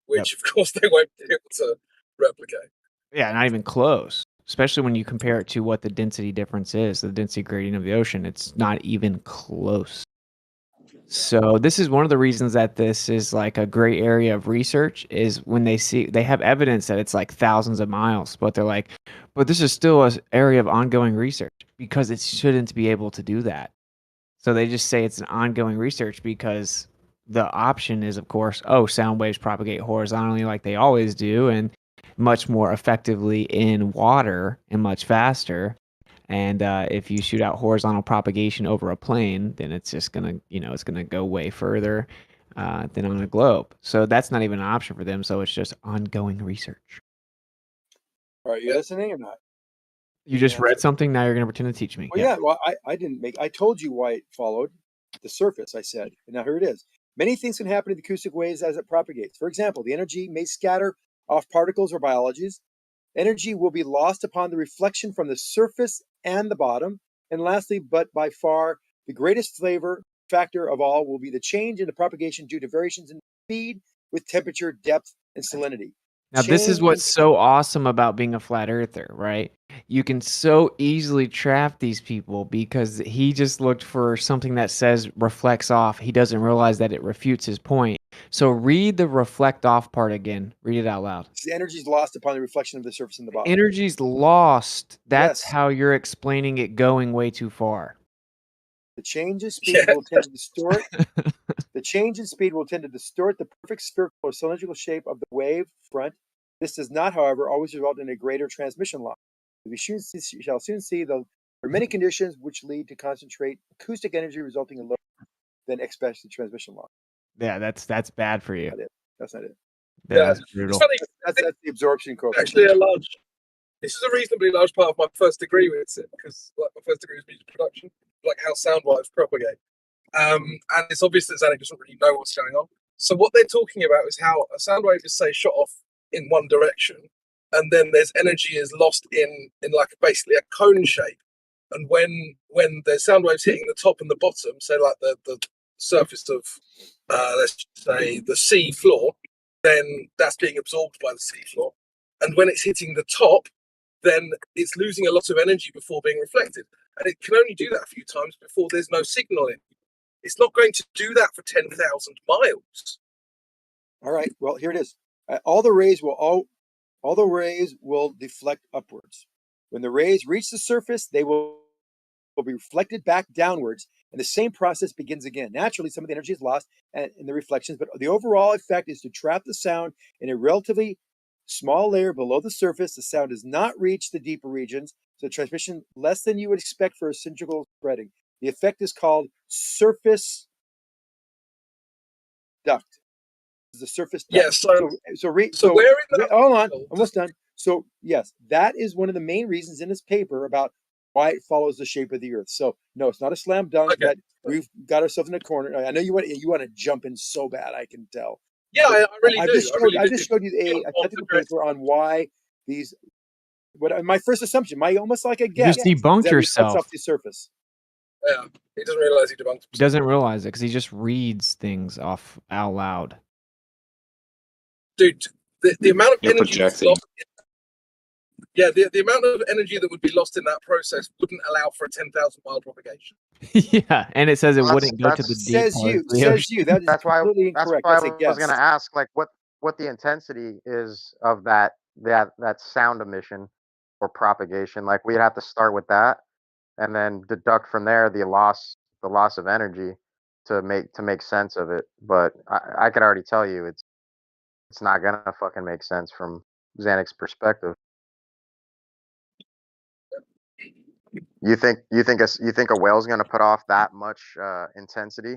which of course they won't be able to replicate. Yeah, not even close. Especially when you compare it to what the density difference is, the density gradient of the ocean. It's not even close. So this is one of the reasons that this is like a great area of research is when they have evidence that it's like thousands of miles, but they're like, but this is still an area of ongoing research because it shouldn't be able to do that. So they just say it's an ongoing research because the option is, of course, sound waves propagate horizontally like they always do and much more effectively in water and much faster. And if you shoot out horizontal propagation over a plane, then it's just it's gonna go way further than on a globe. So that's not even an option for them. So it's just ongoing research. Are you listening or not? You just read something. Now you're gonna pretend to teach me. Well, yeah. Well, I told you why it followed the surface. I said, and now here it is. Many things can happen to the acoustic waves as it propagates. For example, the energy may scatter off particles or biologies. Energy will be lost upon the reflection from the surface and the bottom. And lastly, but by far the greatest flavor factor of all will be the change in the propagation due to variations in speed with temperature, depth, and salinity. Now, this is what's so awesome about being a flat earther, right? You can so easily trap these people because he just looked for something that says reflects off. He doesn't realize that it refutes his point. So read the reflect off part again. Read it out loud. The energy is lost upon the reflection of the surface and the bottom. Energy's lost. That's Yes. how you're explaining it going way too far. The change in speed will tend to distort. The change in speed will tend to distort the perfect spherical or cylindrical shape of the wave front. This does not, however, always result in a greater transmission loss. We shall soon see there are many conditions which lead to concentrate acoustic energy resulting in lower than expected transmission loss. Yeah, that's bad for you. That's not it. That's It's brutal. funny. That's the absorption coefficient. Actually, this is a reasonably large part of my first degree with it because my first degree is music production, like how sound waves propagate. And it's obvious that Zanuck doesn't really know what's going on. So what they're talking about is how a sound wave is, say, shot off in one direction, and then there's energy is lost in like basically a cone shape. And when the sound waves hitting the top and the bottom, say like the surface of let's say the sea floor, then that's being absorbed by the sea floor. And when it's hitting the top, then it's losing a lot of energy before being reflected. And it can only do that a few times before there's no signal in. It's not going to do that for 10,000 miles. All right. Well, here it is. All the rays will deflect upwards. When the rays reach the surface, they will be reflected back downwards, and the same process begins again. Naturally, some of the energy is lost in the reflections, but the overall effect is to trap the sound in a relatively small layer below the surface. The sound does not reach the deeper regions, so transmission less than you would expect for a cylindrical spreading. The effect is called surface duct. The surface duct. Yes. Hold on, almost done. So yes, that is one of the main reasons in this paper about why it follows the shape of the Earth. So no, it's not a slam dunk. That we've got ourselves in a corner. I know you want to jump in so bad. I can tell. Yeah, I really I do. just I showed, really I do. just showed you a technical paper on why these. What my first assumption, almost like a You guess, just is debunked that reflects yourself. off the surface. Yeah, he doesn't realize he debunked He doesn't realize it because he just reads things off out loud. Dude, the amount of You're energy that's projecting. lost. Yeah, the amount of energy that would be lost in that process wouldn't allow for a 10,000-mile propagation. Yeah, and it says it Well, wouldn't go to the deep Says parts you, of the says ocean. you. That is that's why completely incorrect. I That's a was going guess. to ask, like, what the intensity is of that sound emission or propagation. Like, we'd have to start with that, and then deduct from there the loss of energy to make sense of it. But I could already tell you it's not gonna fucking make sense from Xanix's perspective. You think a whale's gonna put off that much intensity,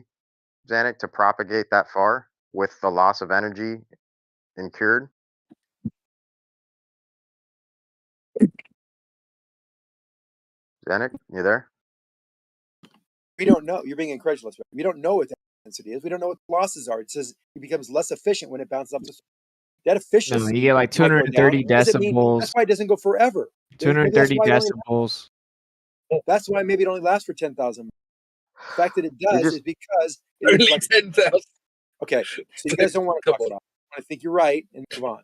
Xanax, to propagate that far with the loss of energy incurred? Xanax, you there? We don't know. You're being incredulous. We don't know what the intensity is. We don't know what the losses are. It says it becomes less efficient when it bounces up. That No, efficiency you get like might go down. 230 What does it mean? decibels. That's why it doesn't go forever. Maybe that's 230 why it only. decibels. That's why maybe it only lasts for 10,000. The fact that it You does just is because it Only reflects. 10,000. Okay, so you guys don't want to talk about it. I think you're right and move on.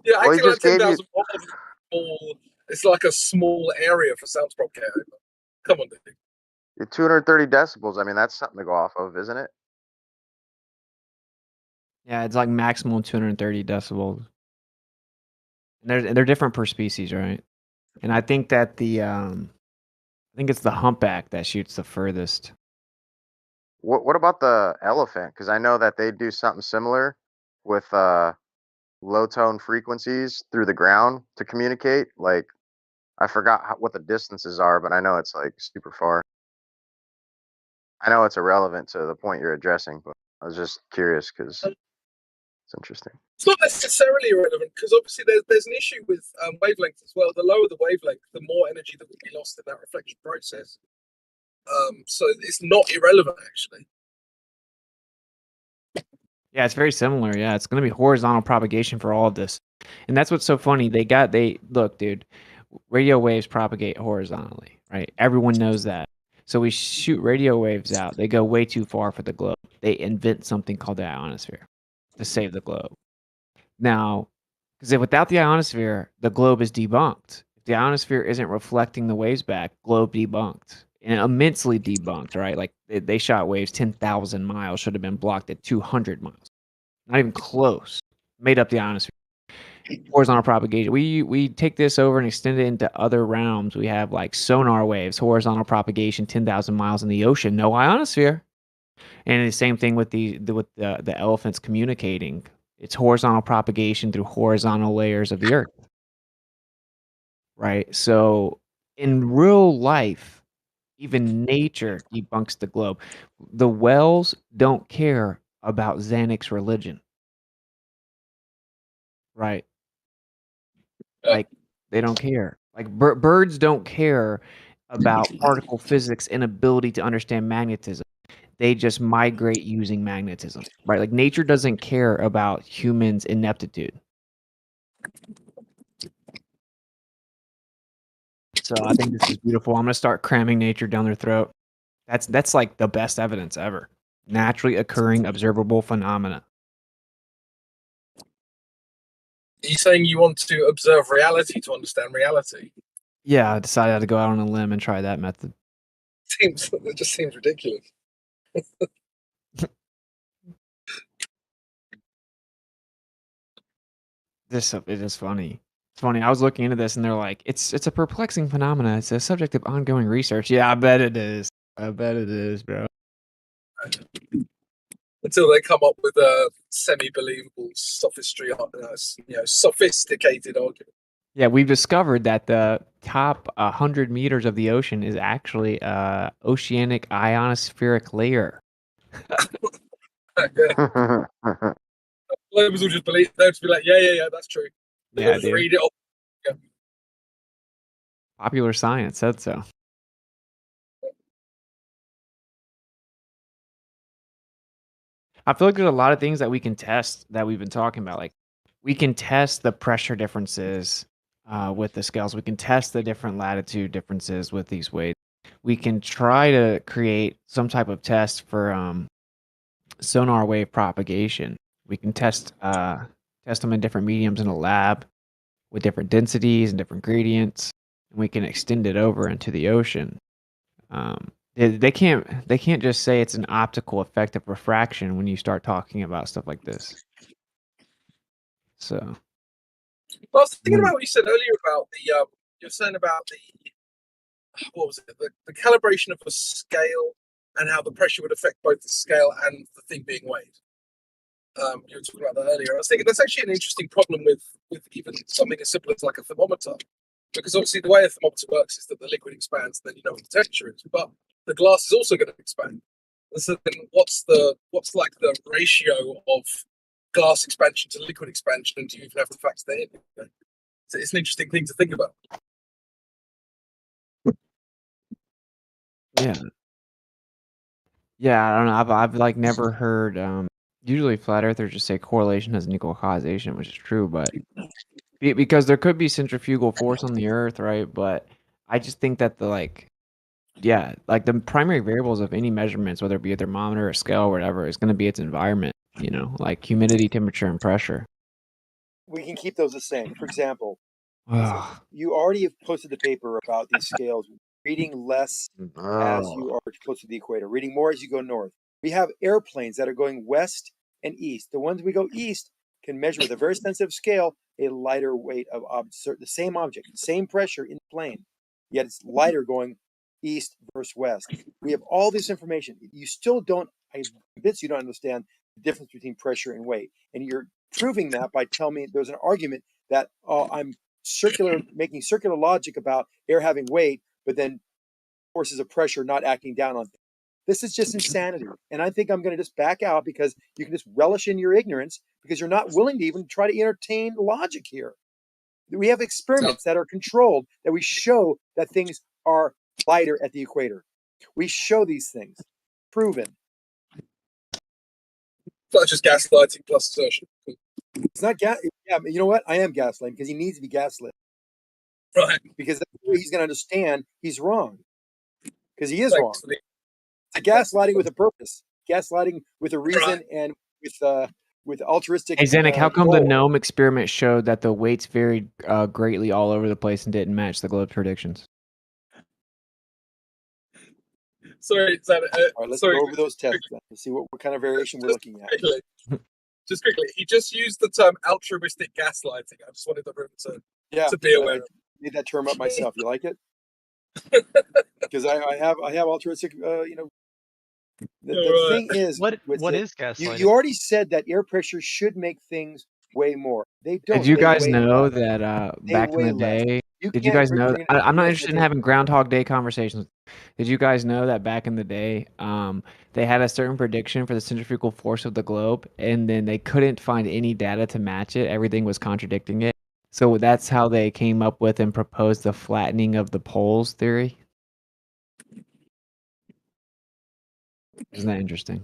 Yeah, Well, he acting like just gave you 10,000 miles is small. It's like a small area for sound propagation. Come on, dude. 230 decibels. I mean, that's something to go off of, isn't it? Yeah, it's like maximum 230 decibels. And they're different per species, right? And I think that I think it's the humpback that shoots the furthest. What about the elephant? Because I know that they do something similar with low tone frequencies through the ground to communicate. Like, I forgot what the distances are, but I know it's like super far. I know it's irrelevant to the point you're addressing, but I was just curious because it's interesting. It's not necessarily irrelevant because obviously there's an issue with wavelength as well. The lower the wavelength, the more energy that would be lost in that reflection process. So it's not irrelevant actually. Yeah, it's very similar. Yeah, it's going to be horizontal propagation for all of this. And that's what's so funny. Look, dude, radio waves propagate horizontally, right? Everyone knows that. So we shoot radio waves out. They go way too far for the globe. They invent something called the ionosphere to save the globe. Now, because without the ionosphere, the globe is debunked. If the ionosphere isn't reflecting the waves back, globe debunked. And immensely debunked, right? Like they shot waves 10,000 miles, should have been blocked at 200 miles. Not even close. Made up the ionosphere. Horizontal propagation. We take this over and extend it into other realms. We have like sonar waves, horizontal propagation, 10,000 miles in the ocean, no ionosphere. And the same thing with the elephants communicating. It's horizontal propagation through horizontal layers of the earth. Right? So in real life, even nature debunks the globe. The whales don't care about Xanax religion. Right? Like, they don't care. Like, birds don't care about particle physics and ability to understand magnetism. They just migrate using magnetism, right? Like, nature doesn't care about humans' ineptitude. So I think this is beautiful. I'm gonna start cramming nature down their throat. That's like the best evidence ever. Naturally occurring observable phenomena. Are you saying you want to observe reality to understand reality? Yeah, I decided to go out on a limb and try that method. It just seems ridiculous. It is funny. It's funny. I was looking into this and they're like, it's a perplexing phenomena. It's a subject of ongoing research. Yeah, I bet it is. I bet it is, bro. Until they come up with a semi-believable sophistry, sophisticated argument. Yeah, we've discovered that the top 100 meters of the ocean is actually oceanic ionospheric layer. Globers will just believe. They'll just be like, yeah, that's true. They'll Yeah, just dude. read it all. Yeah. Popular science said so. I feel like there's a lot of things that we can test that we've been talking about. Like we can test the pressure differences with the scales. We can test the different latitude differences with these weights. We can try to create some type of test for sonar wave propagation. We can test them in different mediums in a lab with different densities and different gradients, and we can extend it over into the ocean. They can't just say it's an optical effect of refraction when you start talking about stuff like this. So, I was thinking about what you said earlier about the you're saying about the what was it, the calibration of the scale and how the pressure would affect both the scale and the thing being weighed. You were talking about that earlier. I was thinking that's actually an interesting problem with even something as simple as like a thermometer, because obviously the way a thermometer works is that the liquid expands, then you know what the temperature is, but the glass is also going to expand. And so then what's like the ratio of glass expansion to liquid expansion, and do you even have to factor that in? So it's an interesting thing to think about. yeah. Yeah, I don't know. I've like never heard usually flat earthers just say correlation doesn't equal causation, which is true, but because there could be centrifugal force on the earth, right? But I just think that the primary variables of any measurements, whether it be a thermometer, a scale, or whatever, is going to be its environment, like humidity, temperature, and pressure. We can keep those the same. For example, Ugh. you already have posted the paper about these scales reading less as you are close to the equator, reading more as you go north. We have airplanes that are going west and east. The ones we go east can measure with a very sensitive scale a lighter weight of the same object, same pressure in the plane, yet it's lighter going east versus west. We have all this information. You still don't, I'm convinced you don't understand the difference between pressure and weight. And you're proving that by telling me there's an argument that I'm making circular logic about air having weight, but then forces of pressure not acting down on things. This is just insanity. And I think I'm going to just back out because you can just relish in your ignorance because you're not willing to even try to entertain logic here. We have experiments that are controlled that we show that things are lighter at the equator. We show these things. Proven. It's not just gaslighting plus assertion. It's not gas. Yeah, you know what? I am gaslighting because he needs to be gaslit. Right. Because that's the way he's going to understand he's wrong. Because he is wrong. It's a gaslighting with a purpose. Gaslighting with a reason and with altruistic. Hey, Zanuck, how come the goal. GNOME experiment showed that the weights varied greatly all over the place and didn't match the globe predictions? Sorry, all right, let's go over those tests then. Let's see what kind of variation we're looking at. Just quickly, he just used the term altruistic gaslighting. I just wanted the room to be aware. I made that term up myself. You like it? Because I have altruistic. The thing is, what is gaslighting? You already said that air pressure should make things weigh more. They don't. Did you They guys weigh know less. that They back in weigh the less. day? You Did you can't guys know? bring it- I'm not yes, interested in I having Groundhog Day conversations. Did you guys know that back in the day, they had a certain prediction for the centrifugal force of the globe, and then they couldn't find any data to match it. Everything was contradicting it. So that's how they came up with and proposed the flattening of the poles theory. Isn't that interesting?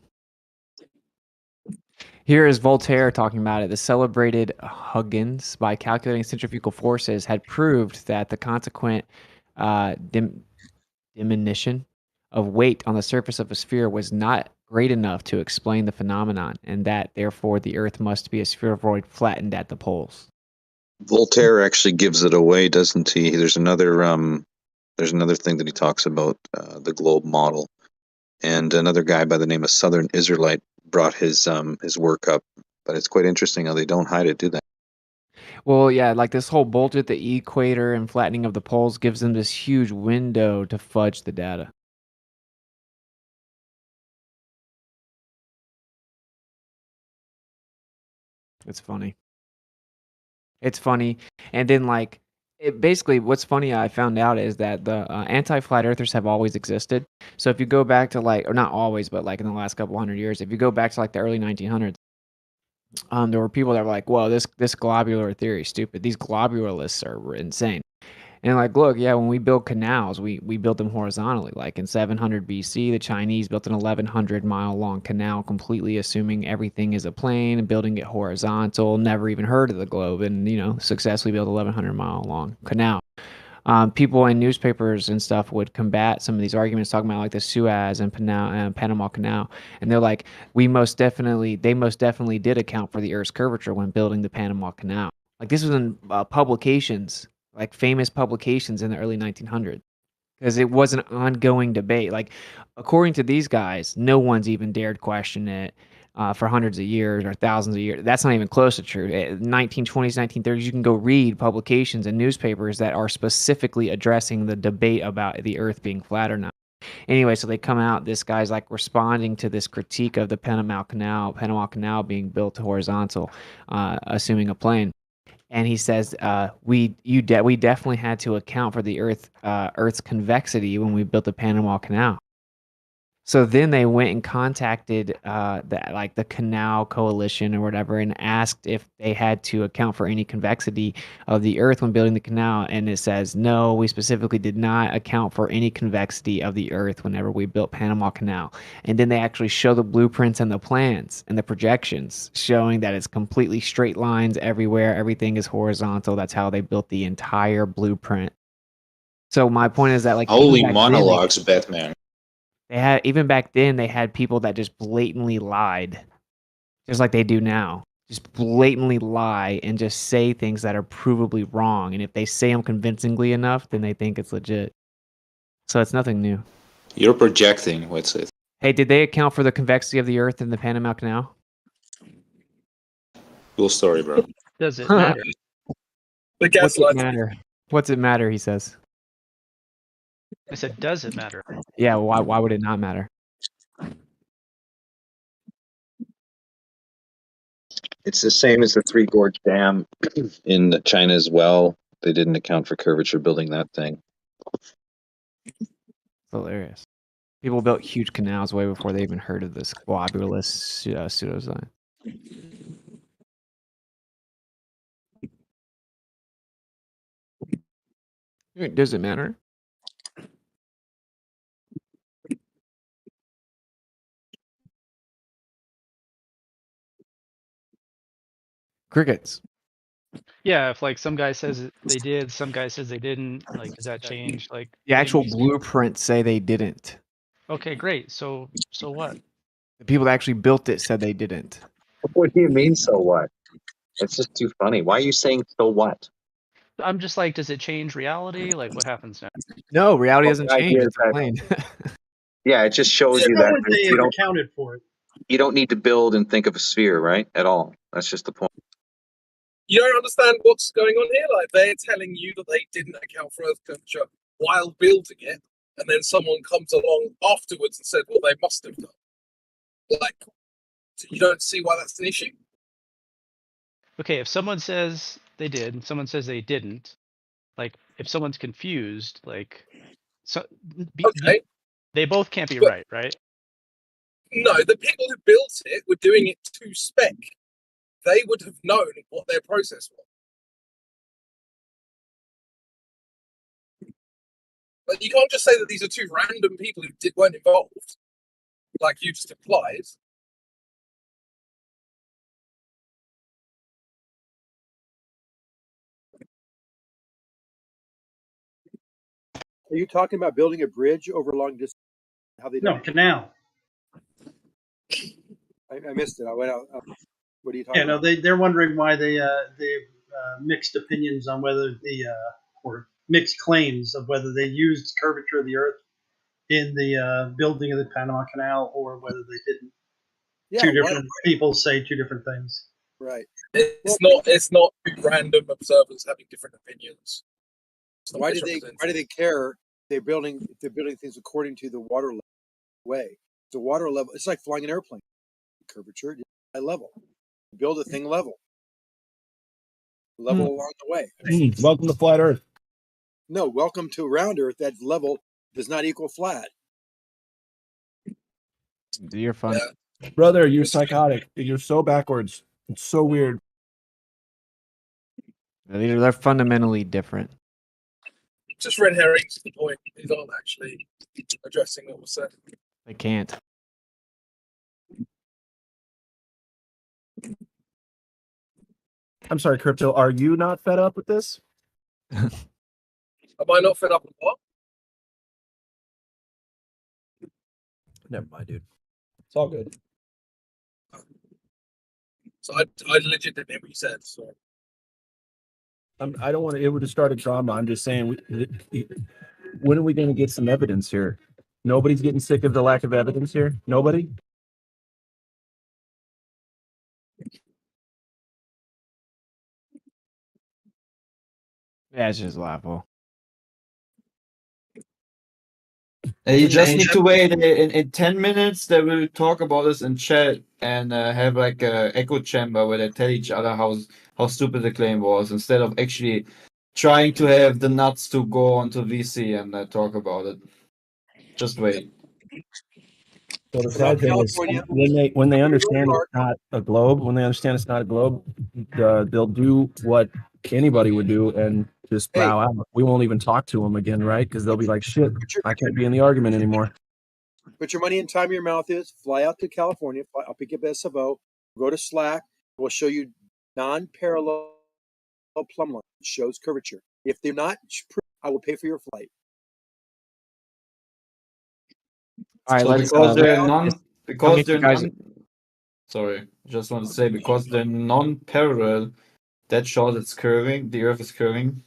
Here is Voltaire talking about it. The celebrated Huygens, by calculating centrifugal forces, had proved that the consequent diminution of weight on the surface of a sphere was not great enough to explain the phenomenon, and that therefore the Earth must be a spheroid flattened at the poles. Voltaire actually gives it away, doesn't he? There's another thing that he talks about, the globe model, and another guy by the name of Southern Israelite brought his work up. But it's quite interesting how they don't hide it, do they? Well, yeah, like this whole bulge at the equator and flattening of the poles gives them this huge window to fudge the data. It's funny. It's funny. And then, like, basically, what's funny I found out is that the anti-flat earthers have always existed. So if you go back to, like, or not always, but like in the last couple hundred years, if you go back to like the early 1900s, there were people that were like, "Whoa, this globular theory is stupid. These globularists are insane." And like, look, yeah, when we build canals, we built them horizontally. Like in 700 BC, the Chinese built an 1,100-mile long canal, completely assuming everything is a plane and building it horizontal. Never even heard of the globe, and successfully built 1,100-mile long canal. People in newspapers and stuff would combat some of these arguments, talking about like the Suez and Panama Canal, and they're like, they most definitely did account for the Earth's curvature when building the Panama Canal. Like this was in publications, like famous publications in the early 1900s, because it was an ongoing debate. Like, according to these guys, no one's even dared question it for hundreds of years or thousands of years. That's not even close to true. 1920s, 1930s, you can go read publications and newspapers that are specifically addressing the debate about the Earth being flat or not. Anyway, so they come out, this guy's like responding to this critique of the Panama Canal being built horizontal, assuming a plane. And he says, we definitely had to account for the Earth's convexity when we built the Panama Canal. So then they went and contacted the Canal Coalition or whatever, and asked if they had to account for any convexity of the Earth when building the canal. And it says, no, we specifically did not account for any convexity of the Earth whenever we built Panama Canal. And then they actually show the blueprints and the plans and the projections showing that it's completely straight lines everywhere. Everything is horizontal. That's how they built the entire blueprint. So my point is that, like, Holy monologues, Batman. Even back then, they had people that just blatantly lied, just like they do now. Just blatantly lie and just say things that are provably wrong. And if they say them convincingly enough, then they think it's legit. So it's nothing new. You're projecting, what's it? Hey, did they account for the convexity of the Earth in the Panama Canal? Cool story, bro. Does it matter? What's it matter? What's it matter, he says. I said, does it matter? Yeah, why would it not matter? It's the same as the Three Gorge Dam in China as well. They didn't account for curvature building that thing. Hilarious. People built huge canals way before they even heard of this globulous pseudosign. Does it matter? Crickets. Yeah, if like some guy says they did, some guy says they didn't, like, does that change? Like The actual things? blueprints say they didn't. Okay, great. So what? The people that actually built it said they didn't. What do you mean, so what? It's just too funny. Why are you saying so what? I'm just like, does it change reality? Like, what happens now? No, reality doesn't The change. idea It's is a plane. Yeah, it just shows you How that would they you have don't, accounted for it? You don't need to build and think of a sphere, right? At all. That's just the point. You don't understand what's going on here. Like, they're telling you that they didn't account for Earth curvature while building it, and then someone comes along afterwards and said, "Well, they must have done." Like, you don't see why that's an issue. Okay, if someone says they did and someone says they didn't, like, if someone's confused, like, Okay. they both can't be But- right? No, the people who built it were doing it to spec. They would have known what their process was. But you can't just say that these are two random people who weren't involved, like you just implied. Are you talking about building a bridge over long distance? How they No, canal. I missed it. I went out. What are you talking Yeah, no, about? they're wondering why they mixed opinions on whether or mixed claims of whether they used curvature of the Earth in the building of the Panama Canal or whether they didn't. Yeah, Two different people say two different things. Right. It's not random observers having different opinions. Why do they care? They're building things according to the water level way. The water level. It's like flying an airplane. Curvature, high level. Build a thing level. Level along the way. Welcome to Flat Earth. No, welcome to round Earth. That level does not equal flat. You're fun. Brother, you're psychotic. You're so backwards. It's so weird. They're fundamentally different. Just red herrings. The point. These aren't actually addressing what was said. They can't. I'm sorry, Crypto. Are you not fed up with this? Am I not fed up with what? Never mind, dude. It's all good. So I legit didn't hear what you said. So I don't want to able to start a drama. I'm just saying, when are we going to get some evidence here? Nobody's getting sick of the lack of evidence here. Nobody. Yeah, it's just laughable. You just need to wait. In 10 minutes, they will talk about this in chat and have like a echo chamber where they tell each other how stupid the claim was, instead of actually trying to have the nuts to go onto VC and talk about it. Just wait. So the sad thing is, when they understand it's not a globe, they'll do what anybody would do and just bow out. We won't even talk to them again, right? Because they'll be like, "Shit, I can't be in the argument anymore." Put your money in time your mouth is. Fly out to California. I'll pick up SFO. Go to Slack. We'll show you non-parallel plumb line. It shows curvature. If they're not, I will pay for your flight. All right, So let's. Sorry, just want to say, because they're non-parallel, that shows it's curving. The Earth is curving.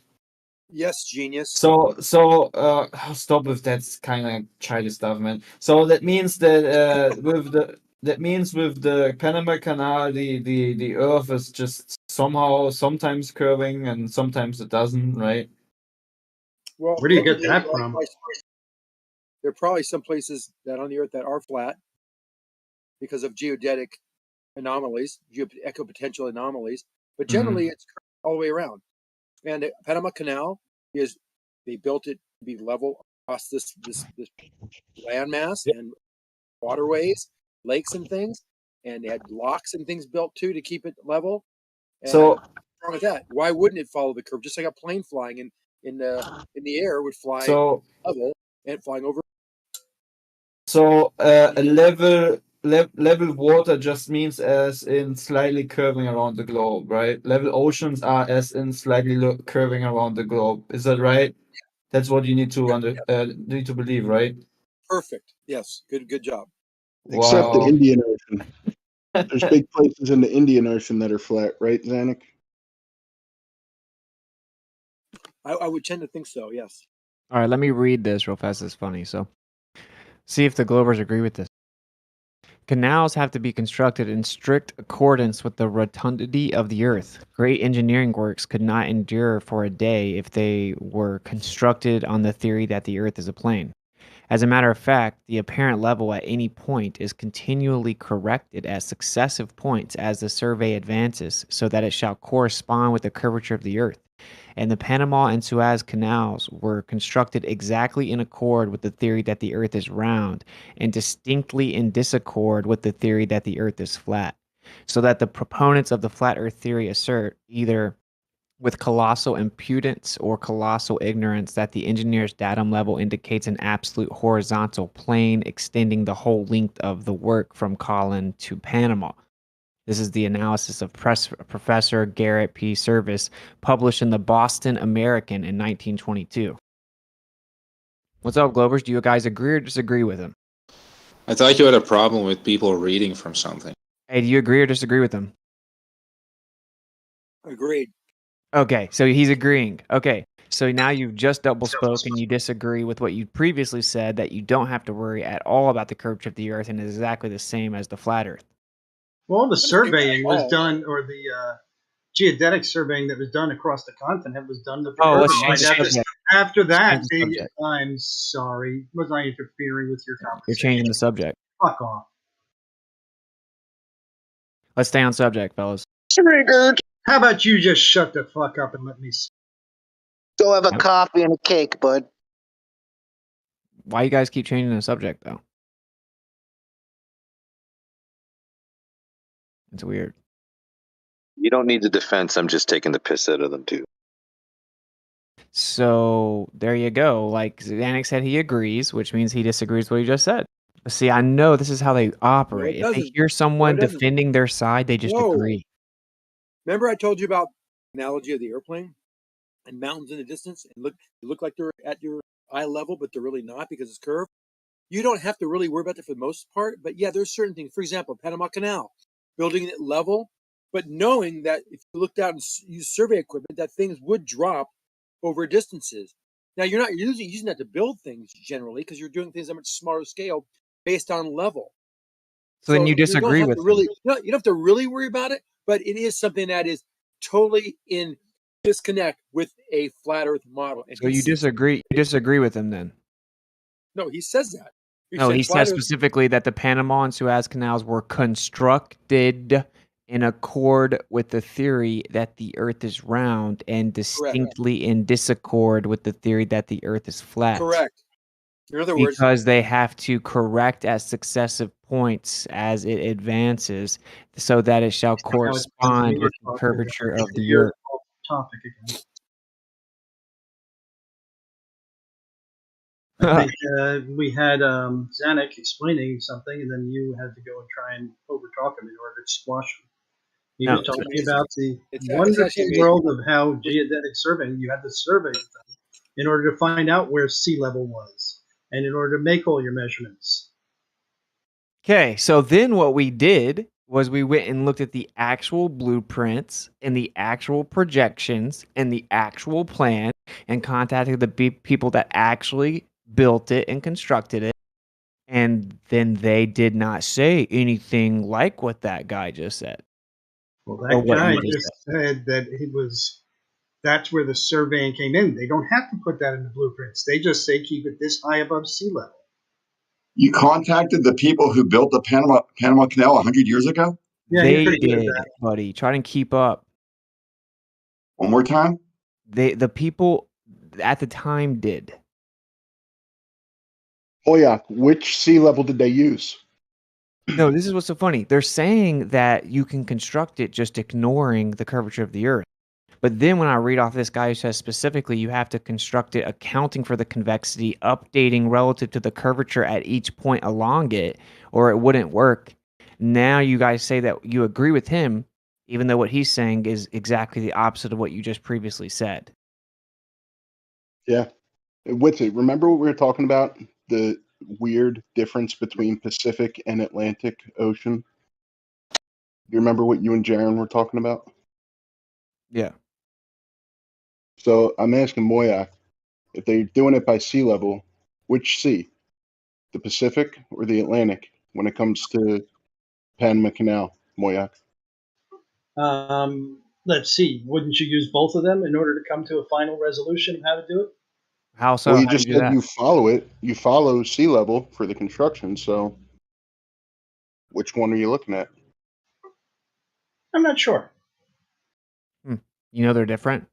Yes, genius. So stop with that kind of childish stuff, man. So that means that with the Panama Canal, the Earth is just sometimes curving and sometimes it doesn't, right? Well, Where do you get that from? There are probably some places that on the Earth that are flat because of geodetic anomalies, ecopotential anomalies. But generally, it's all the way around. And the Panama Canal they built it to be level across this landmass and waterways, lakes and things, and they had locks and things built too to keep it level. And So what's wrong with that? Why wouldn't it follow the curve? Just like a plane flying in the air would fly level and flying over. So a level water just means as in slightly curving around the globe, right? Level oceans are as in slightly curving around the globe. Is that right? That's what you need to believe, right? Perfect. Yes. Good job. Except the Wow. Indian Ocean. There's big places in the Indian Ocean that are flat, right, Zanuck? I would tend to think so. Yes. All right, let me read this real fast. It's funny. So, see if the Globers agree with this. Canals have to be constructed in strict accordance with the rotundity of the Earth. Great engineering works could not endure for a day if they were constructed on the theory that the Earth is a plane. As a matter of fact, the apparent level at any point is continually corrected at successive points as the survey advances, so that it shall correspond with the curvature of the Earth. And the Panama and Suez canals were constructed exactly in accord with the theory that the Earth is round, and distinctly in disaccord with the theory that the Earth is flat. So that the proponents of the flat Earth theory assert, either with colossal impudence or colossal ignorance, that the engineer's datum level indicates an absolute horizontal plane extending the whole length of the work from Colin to Panama. This is the analysis of Professor Garrett P. Service, published in the Boston American in 1922. What's up, Globers? Do you guys agree or disagree with him? I thought you had a problem with people reading from something. Hey, do you agree or disagree with him? Agreed. Okay, so he's agreeing. Okay, so now you've just double spoke and you disagree with what you previously said, that you don't have to worry at all about the curvature of the Earth and is exactly the same as the flat Earth. Well, the surveying was done, or the geodetic surveying that was done across the continent was done with the Oh, let's urban change line. the subject. After that, Let's change the subject. I'm sorry. Was I interfering with your conversation? You're changing the subject. Fuck off. Let's stay on subject, fellas. Triggered. How about you just shut the fuck up and let me speak? Go have a coffee and a cake, bud. Why you guys keep changing the subject, though? It's weird. You don't need the defense. I'm just taking the piss out of them too. So there you go. Like Zanuck said, he agrees, which means he disagrees with what he just said. See, I know this is how they operate. If they doesn't. hear No, someone it doesn't. defending their side, they just No. agree. Remember I told you about the analogy of the airplane and mountains in the distance, and look like they're at your eye level, but they're really not because it's curved. You don't have to really worry about that for the most part, but yeah, there's certain things. For example, Panama Canal, building it level, but knowing that if you looked out and used survey equipment, that things would drop over distances. Now you're not using that to build things generally because you're doing things at a much smaller scale based on level. So then you don't disagree have with to them. really you don't have to really worry about it, but it is something that is totally in disconnect with a flat Earth model. And So you disagree with him then? no, he says that. No, he flat says Earth. specifically that the Panama and Suez canals were constructed in accord with the theory that the Earth is round and distinctly in disaccord with the theory that the Earth is flat. Correct. In other words, Because they have to correct at successive points as it advances, so that it shall correspond with the curvature of the Earth. Topic again. I think we had Zanuck explaining something, and then you had to go and try and overtalk him in order to squash him. He No, was talking about the it's wonderful actually amazing. world of how geodetic surveying, you had to survey them in order to find out where sea level was, and in order to make all your measurements. Okay, so then what we did was we went and looked at the actual blueprints and the actual projections and the actual plan and contacted the people that actually built it and constructed it. And then they did not say anything like what that guy just said. Well, Or that what guy you just just said that that's where the surveying came in. They don't have to put that in the blueprints. They just say keep it this high above sea level. You contacted the people who built the Panama Canal 100 years ago? Yeah, they you're pretty good at did, that. buddy. Try and keep up. One more time? The people at the time did. Hoyak, which sea level did they use? No, this is what's so funny. They're saying that you can construct it just ignoring the curvature of the Earth. But then when I read off this guy who says specifically you have to construct it accounting for the convexity, updating relative to the curvature at each point along it, or it wouldn't work. Now you guys say that you agree with him, even though what he's saying is exactly the opposite of what you just previously said. Yeah. What's it? Remember what we were talking about? The weird difference between Pacific and Atlantic Ocean? You remember what you and Jaron were talking about? Yeah. So I'm asking Moyak, if they're doing it by sea level, which sea? The Pacific or the Atlantic when it comes to Panama Canal, Moyak? Let's see. Wouldn't you use both of them in order to come to a final resolution of how to do it? How so? Well, you How do just you do said that? you follow it. You follow sea level for the construction. So which one are you looking at? I'm not sure. You know they're different?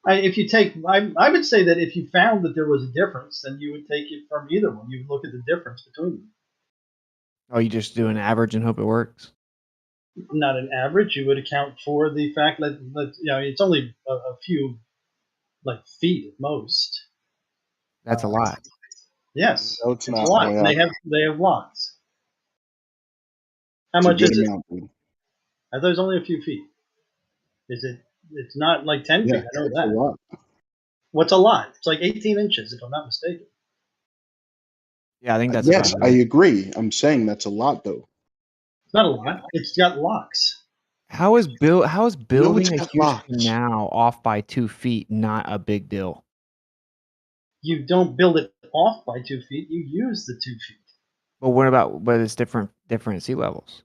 If you take, I would say that if you found that there was a difference, then you would take it from either one. You would look at the difference between them. Oh, you just do an average and hope it works? Not an average. You would account for the fact that it's only a few feet at most. That's a lot. Yes, No, it's a not. lot. Moyak. They have lots. How It's a much good is it? amount, dude. I thought it was only a few feet. Is it? It's not like 10 Yeah, feet. I know it's a that. lot. What's a lot? It's like 18 inches, if I'm not mistaken. Yeah, I think that's Yes, about I right. agree. I'm saying that's a lot, though. It's not a lot. It's got locks. How is No, building it's a got huge locks. canal off by 2 feet not a big deal? You don't build it off by 2 feet. You use the 2 feet. But it's different sea levels.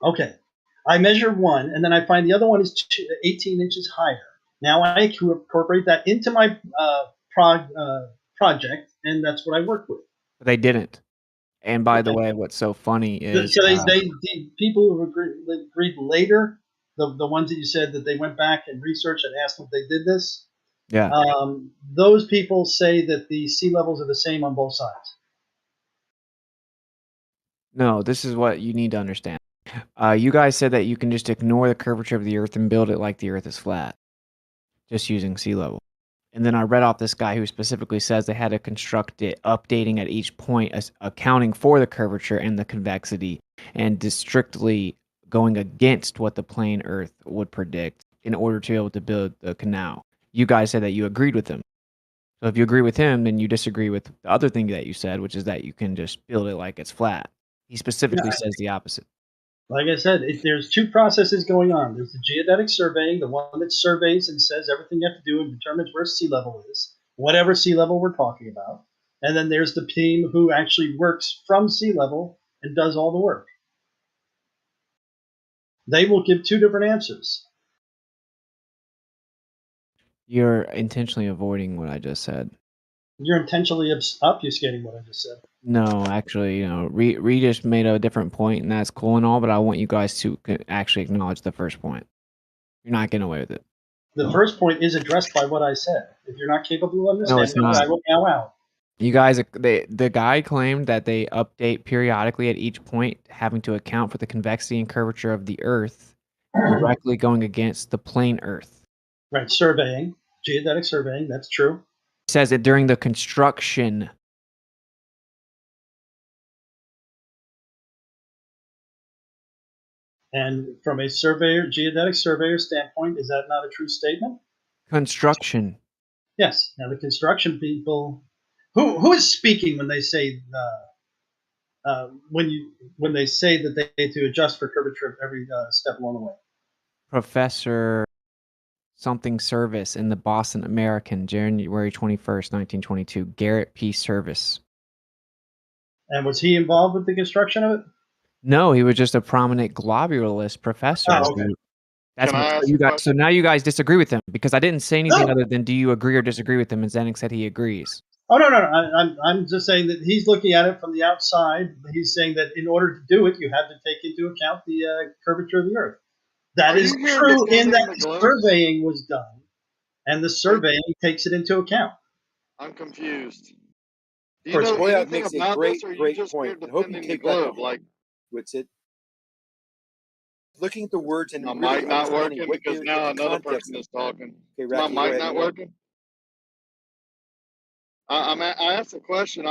Okay. I measure one, and then I find the other one is 18 inches higher. Now I incorporate that into my project, and that's what I work with. But they didn't. And by the way, what's so funny is So the people who agreed later, the ones that you said that they went back and researched and asked if they did this, yeah. those people say that the sea levels are the same on both sides. No, this is what you need to understand. You guys said that you can just ignore the curvature of the Earth and build it like the Earth is flat, just using sea level. And then I read off this guy who specifically says they had to construct it, updating at each point, accounting for the curvature and the convexity, and strictly going against what the plane Earth would predict in order to be able to build the canal. You guys said that you agreed with him. So if you agree with him, then you disagree with the other thing that you said, which is that you can just build it like it's flat. He specifically says the opposite. Like I said, there's two processes going on. There's the geodetic surveying, the one that surveys and says everything you have to do and determines where sea level is, whatever sea level we're talking about. And then there's the team who actually works from sea level and does all the work. They will give two different answers. You're intentionally avoiding what I just said. You're intentionally obfuscating what I just said. No, actually, Reed just made a different point, and that's cool and all, but I want you guys to actually acknowledge the first point. You're not getting away with it. The first point is addressed by what I said. If you're not capable of No, it's understanding, not. I will bow out. You guys, the guy claimed that they update periodically at each point, having to account for the convexity and curvature of the Earth, directly going against the plane Earth. Right, surveying, geodetic surveying, that's true. It says it during the construction. And from a geodetic surveyor standpoint, is that not a true statement? Construction. Yes. Now the construction people, who is speaking when they say when they say that they need to adjust for curvature of every step along the way? Professor something Service in the Boston American, January 21st, 1922. Garrett P. Service. And was he involved with the construction of it? No, he was just a prominent globularist professor. Oh, okay. That's Can I what ask you a guys. question? So now you guys disagree with him because I didn't say anything other than do you agree or disagree with him, and Zenik said he agrees. Oh no. I'm just saying that he's looking at it from the outside. He's saying that in order to do it, you have to take into account the curvature of the Earth. That Are is you here true in defending that the the globe? surveying was done, and the surveying takes it into account. I'm confused. Do Of you course, know Boyack anything makes a about great, this, or are you great just here point. I hope you defending the take that globe? to Like, Witsit. Looking at the words and my really mic not understanding working what because the, now what the another context person of. is talking. Okay, Is my Racky, go mic ahead. not working? I asked a question.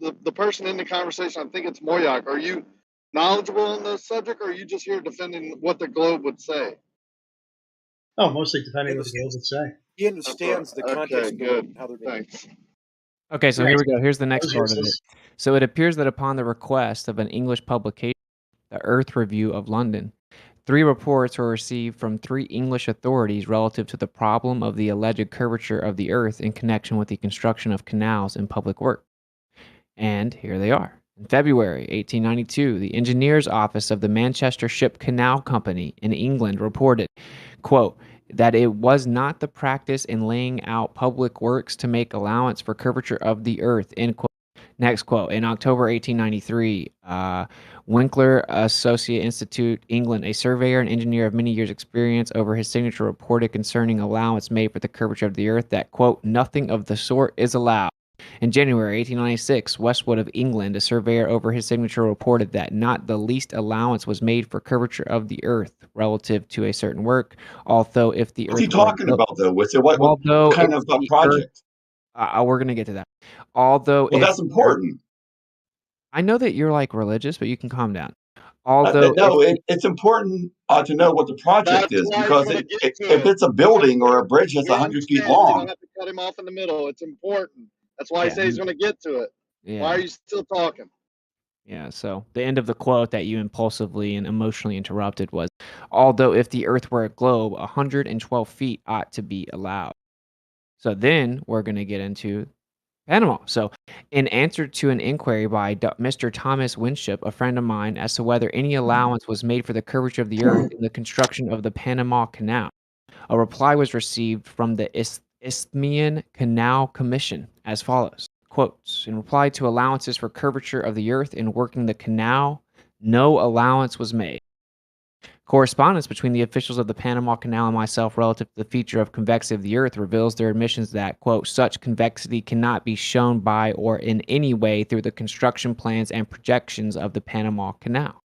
The person in the conversation, I think it's Moyak. Are you knowledgeable on the subject, or are you just here defending what the globe would say? Oh, mostly depending what the globe would say. He understands the context Okay, of the good. how they're making. Thanks. Okay, so here we go. Here's the next part of it. useless. So it appears that upon the request of an English publication, the Earth Review of London, 3 reports were received from 3 English authorities relative to the problem of the alleged curvature of the Earth in connection with the construction of canals and public work. And here they are. In February 1892, the Engineers Office of the Manchester Ship Canal Company in England reported, quote, that it was not the practice in laying out public works to make allowance for curvature of the Earth, end quote. Next quote. In October 1893, Winkler Associate Institute, England, a surveyor and engineer of many years' experience over his signature reported concerning allowance made for the curvature of the Earth that, quote, nothing of the sort is allowed. In January 1896, Westwood of England, a surveyor over his signature reported that not the least allowance was made for curvature of the Earth relative to a certain work, although if the What's he Earth were talking about, though? What although kind if of the Earth, project? we're gonna get to that. Although Well, if that's important. I know that you're like religious, but you can calm down. Although No, it's important to know what the project That's is, why he's because going to get to if it. it's a building or a bridge that's We 100 feet understand. You don't long, have to cut him off in the middle. It's important. That's why he Yeah. says he's going to get to it. Yeah. Why are you still talking? Yeah, so the end of the quote that you impulsively and emotionally interrupted was, although if the Earth were a globe, 112 feet ought to be allowed. So then we're going to get into Panama. So in answer to an inquiry by Mr. Thomas Winship, a friend of mine, as to whether any allowance was made for the curvature of the Earth in the construction of the Panama Canal, a reply was received from the Isthmian Canal Commission as follows. Quotes, in reply to allowances for curvature of the Earth in working the canal, no allowance was made. Correspondence between the officials of the Panama Canal and myself relative to the feature of convexity of the Earth reveals their admissions that, quote, such convexity cannot be shown by or in any way through the construction plans and projections of the Panama Canal.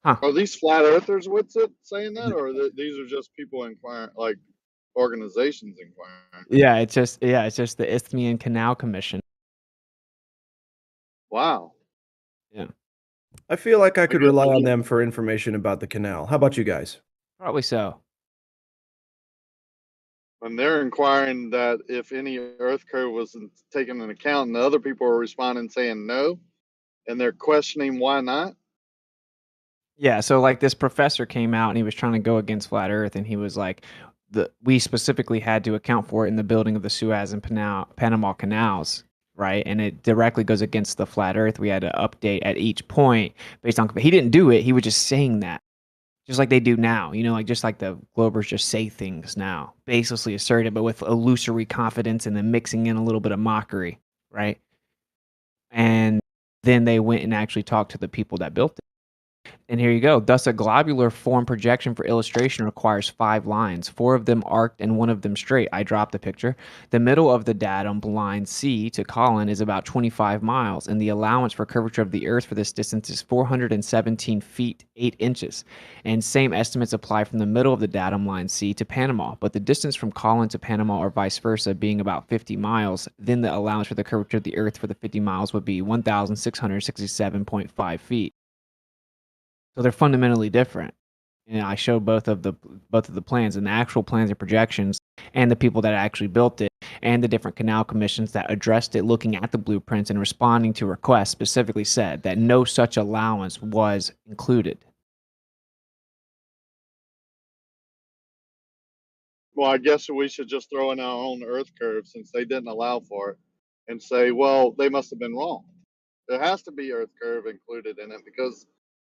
Huh. Are these flat earthers with it saying that, or these are just people inquiring, like organizations inquiring? Yeah, it's just the Isthmian Canal Commission. Wow. Yeah, I feel like I could guess rely it on is. them for information about the canal. How about you guys? probably so. And they're inquiring that if any earth curve was taken into account, and the other people are responding saying no, and they're questioning why not. Yeah, so like this professor came out and he was trying to go against flat Earth, and he was like, we specifically had to account for it in the building of the Suez and Panama canals, right? And it directly goes against the flat Earth. We had to update at each point based on. He didn't do it. He was just saying that, just like they do now. You know, like just like the Globers just say things now, baselessly asserted, but with illusory confidence, and then mixing in a little bit of mockery, right? And then they went and actually talked to the people that built it. And here you go. Thus, a globular form projection for illustration requires 5 lines, 4 of them arced and 1 of them straight. I dropped the picture. The middle of the datum, line C to Colin, is about 25 miles, and the allowance for curvature of the Earth for this distance is 417 feet, 8 inches. And same estimates apply from the middle of the datum, line C to Panama. But the distance from Colin to Panama, or vice versa, being about 50 miles, then the allowance for the curvature of the Earth for the 50 miles would be 1,667.5 feet. So they're fundamentally different. And I showed both of the plans, and the actual plans and projections, and the people that actually built it, and the different canal commissions that addressed it, looking at the blueprints and responding to requests, specifically said that no such allowance was included. Well, I guess we should just throw in our own earth curve since they didn't allow for it, and say, well, they must have been wrong. There has to be earth curve included in it because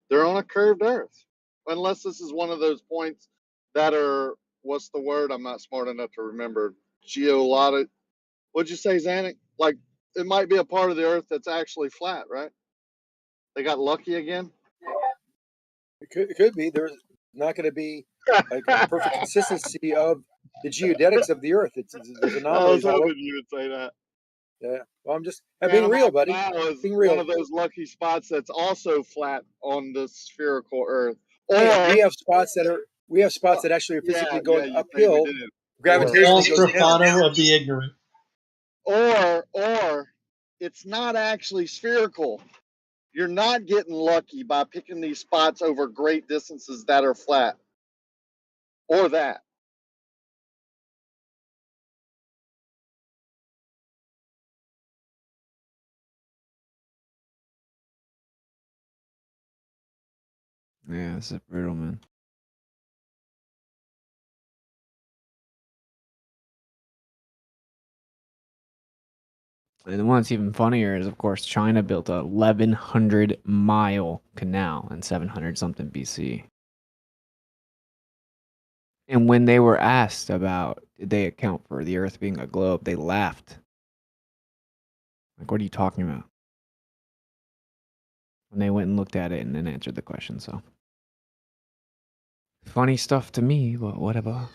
they're on a curved earth. Unless this is one of those points that are, what's the word? I'm not smart enough to remember. Geologic. What'd you say, Zanuck? Like, it might be a part of the earth that's actually flat, right? They got lucky again? It could be. There's not going to be like a perfect consistency of the geodetics of the Earth. There's anomalies I was all over. hoping you would say that. Yeah. Well, I'm being real, buddy. Panama is Being one real. of those lucky spots that's also flat on the spherical Earth. Or Hey, we have spots that actually are physically yeah, going you say we uphill. did. Gravitationally False goes down. bravado of the ignorant. Or it's not actually spherical. You're not getting lucky by picking these spots over great distances that are flat. Or that. Yeah, this is brutal, man. And the one that's even funnier is, of course, China built a 1,100-mile canal in 700 something BC. And when they were asked about did they account for the Earth being a globe, they laughed. Like, what are you talking about? When they went and looked at it and then answered the question. So funny stuff to me, but whatever.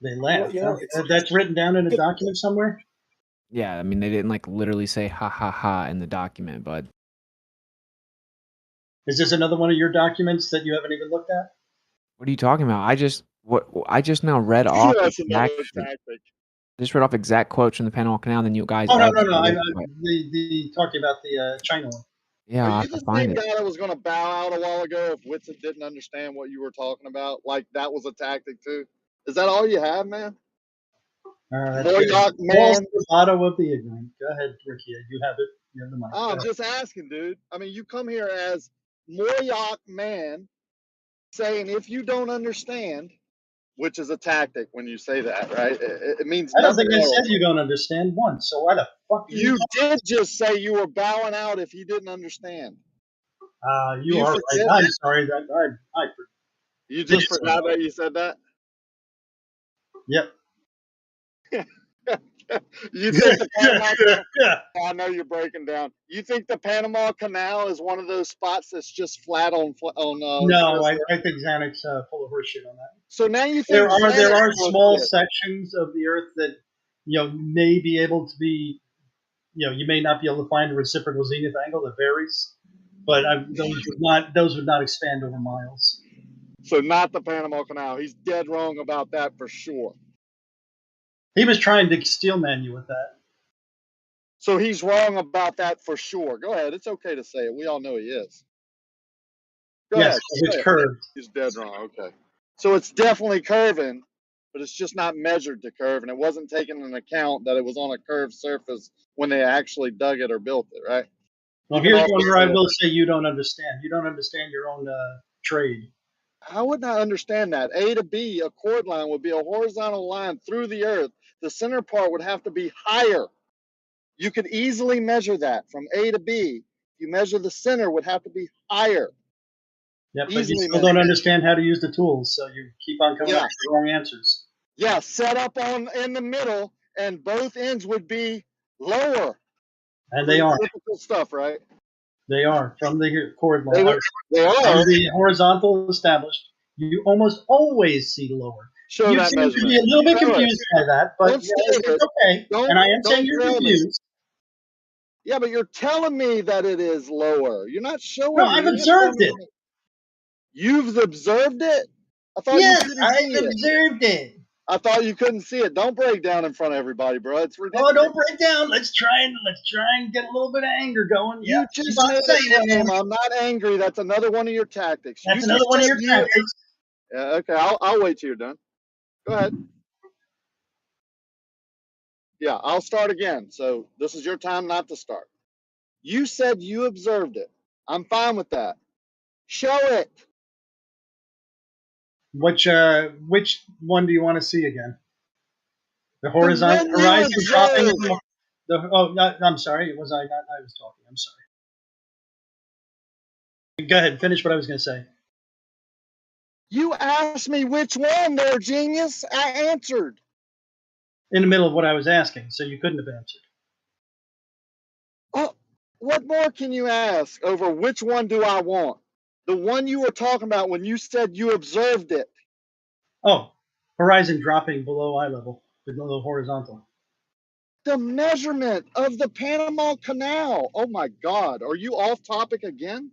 They laugh. Well, That's written down in a document somewhere. Yeah, I mean, they didn't like literally say ha ha ha in the document, but Is this another one of your documents that you haven't even looked at? what are you talking about? I just now read off That's another tactic. just read off exact quotes from the Panama Canal. Then you guys. Oh no. asked me I'm what- the talking about the China one. Yeah, I'll Are have you to the find same it. guy that was going to bow out a while ago if Whitsitt didn't understand what you were talking about? Like that was a tactic too? Is that all you have, man? That's Moyoc false man. bravado of the ignorant. Go ahead, Ricky. You have it. You have the mic. I'm just asking, dude. I mean, you come here as Moyoc man saying if you don't understand, which is a tactic when you say that, right? It means I don't nothing think I else. said you don't understand once. So why the fuck? You did just say you were bowing out if he didn't understand. You are right. forget I'm that? sorry that I You just forgot that you said that? Yep. You think the Panama Canal, I know you're breaking down. You think the Panama Canal is one of those spots that's just flat on No, I think Xanax full of horseshit on that. So now you think there are Xanax full of small shit. sections of the Earth that may be able to be you may not be able to find a reciprocal zenith angle that varies, but those would not expand over miles. So not the Panama Canal. He's dead wrong about that for sure. He was trying to steelman you with that. So he's wrong about that for sure. Go ahead. It's okay to say it. We all know he is. Go Yes, ahead. it's Say it. curved. He's dead wrong. Okay. So it's definitely curving, but it's just not measured to curve, and it wasn't taken into account that it was on a curved surface when they actually dug it or built it, right? Well, You can here's also one where I say, will say you don't understand. You don't understand your own trade. I would not understand that. A to B, a chord line would be a horizontal line through the earth. The center part would have to be higher. You could easily measure that from A to B. You measure the center would have to be higher. Yeah, but you Easily still don't measured. understand how to use the tools, so you keep on coming up with the wrong answers. Yeah, set up in the middle, and both ends would be lower. And they are. Typical stuff, right? They are from the chord They line. were- they are. From the horizontal established, you almost always see lower. Show You that seem to measurement. be a little bit Show it. confused by that, but Don't yeah, say it's it. okay. Don't- And I am don't saying you're tell me. confused. Yeah, but you're telling me that it is lower. You're not showing No, me. I've You're not observed telling it. me. You've observed it? I thought Yes, you couldn't I've see it. observed it. I thought you couldn't see it. Don't break down in front of everybody, bro. It's ridiculous. Oh, don't break down. Let's try and get a little bit of anger going. You Yeah, just keep on made saying a claim. it, man. I'm not angry. That's another one of your tactics. That's You another just one of said your tactics. Yeah, okay. I'll wait till you're done. Go ahead. Yeah, I'll start again. So this is your time not to start. You said you observed it. I'm fine with that. Show it. Which one do you want to see again? The horizontal one you horizon dropping. observed. I'm sorry. Was I not? I was talking. I'm sorry. Go ahead. Finish what I was going to say. You asked me which one there, genius. I answered. In the middle of what I was asking, so you couldn't have answered. Oh, what more can you ask over which one do I want? The one you were talking about when you said you observed it. Oh, horizon dropping below eye level, below horizontal. The measurement of the Panama Canal. Oh my God. Are you off topic again?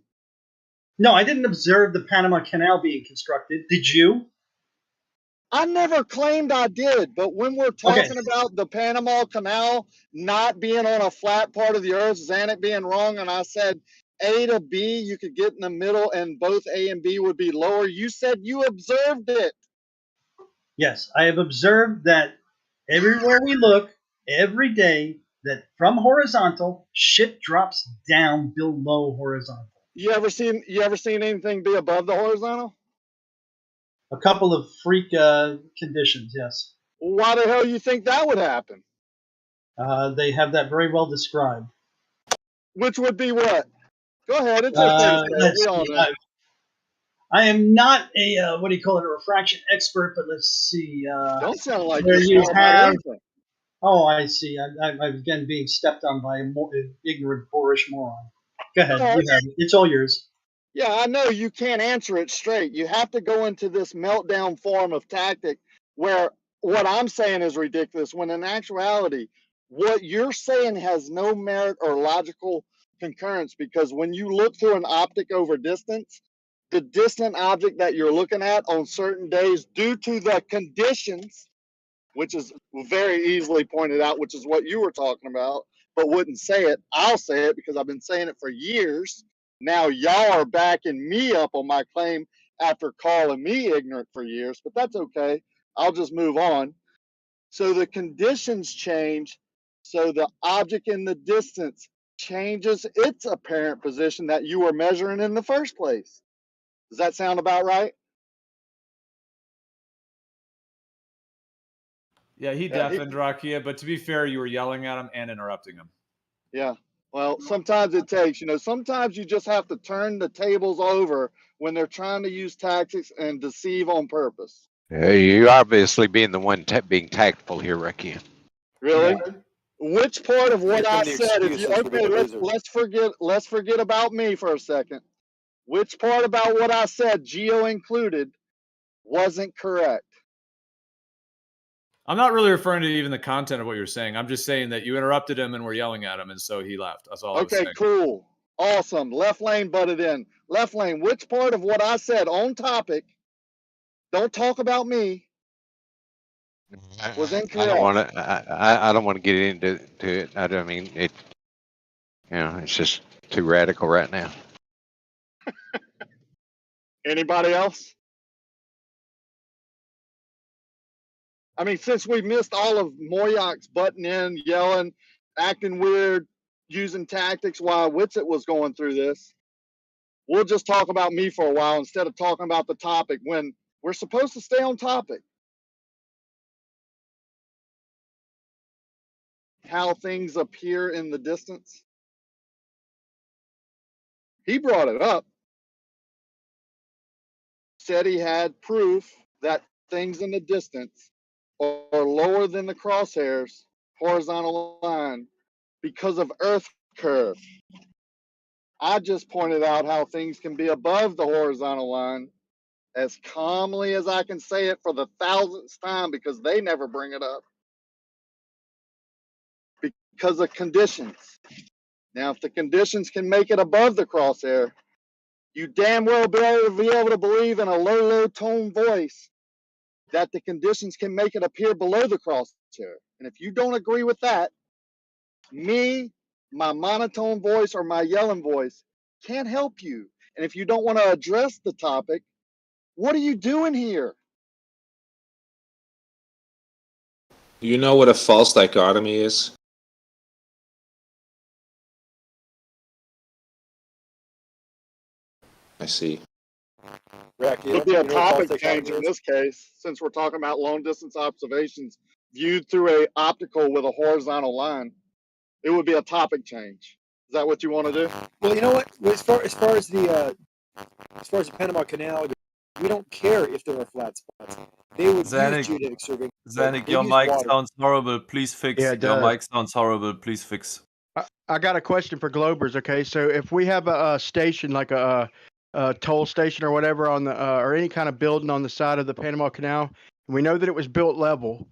No, I didn't observe the Panama Canal being constructed. Did you? I never claimed I did, but when we're talking about the Panama Canal not being on a flat part of the earth, Zanuck being wrong, and I said A to B, you could get in the middle and both A and B would be lower. You said you observed it. Yes, I have observed that everywhere we look, every day, that from horizontal, shit drops down below horizontal. You ever seen anything be above the horizontal? A couple of freak conditions, yes. Why the hell you think that would happen? They have that very well described. Which would be what? Go ahead. It's okay to say it. Let's We all see. know. I am not a what do you call it, a refraction expert, but let's see. Don't sound like where you're you smart about have. anything. Oh, I see. I'm again being stepped on by an ignorant, boorish moron. Go ahead. No, You have it. It's all yours. Yeah, I know you can't answer it straight. You have to go into this meltdown form of tactic where what I'm saying is ridiculous when in actuality, what you're saying has no merit or logical concurrence because when you look through an optic over distance, the distant object that you're looking at on certain days due to the conditions, which is very easily pointed out, which is what you were talking about, but wouldn't say it. I'll say it because I've been saying it for years. Now y'all are backing me up on my claim after calling me ignorant for years, but that's okay. I'll just move on. So the conditions change, so the object in the distance changes its apparent position that you were measuring in the first place. Does that sound about right? Yeah, he deafened Rakia, but to be fair, you were yelling at him and interrupting him. Yeah. Well, sometimes it takes, sometimes you just have to turn the tables over when they're trying to use tactics and deceive on purpose. You're obviously being the one being tactful here, Ricky. Really? Yeah. Which part of what I the said, if you excuses for being a loser. let's forget about me for a second. Which part about what I said, Geo included, wasn't correct? I'm not really referring to even the content of what you're saying. I'm just saying that you interrupted him and were yelling at him, and so he left. That's all I was Okay, saying. cool. Awesome. Left lane butted in. Left lane, which part of what I said on topic, don't talk about me, was I incorrect? don't want to. I don't want to get into it. I don't mean it. You know, it's just too radical right now. Anybody else? I mean, since we missed all of Moyak's butting in, yelling, acting weird, using tactics while Witsit was going through this, we'll just talk about me for a while instead of talking about the topic when we're supposed to stay on topic. How things appear in the distance. He brought it up. Said he had proof that things in the distance are lower than the crosshairs horizontal line because of Earth curve. I just pointed out how things can be above the horizontal line as calmly as I can say it for the 1000th time because they never bring it up. Because of conditions. Now, if the conditions can make it above the crosshair, you damn well be able to believe in a low tone voice that the conditions can make it appear below the crosshair. And if you don't agree with that, me, my monotone voice, or my yelling voice can't help you. And if you don't want to address the topic, what are you doing here? Do you know what a false dichotomy is? I see. It would be a topic change in this case, since we're talking about long distance observations viewed through a optical with a horizontal line. It would be a topic change. Is that what you want to do? Well, you know what? As far as the Panama Canal, we don't care if there are flat spots. They would Zanuck, use geodetic survey. Zanuck, They your use mic water. sounds horrible. Please fix. Yeah, it Your does. mic sounds horrible. Please fix. I got a question for Globers. Okay, so if we have a station like a toll station or whatever on the or any kind of building on the side of the Panama Canal, and we know that it was built level,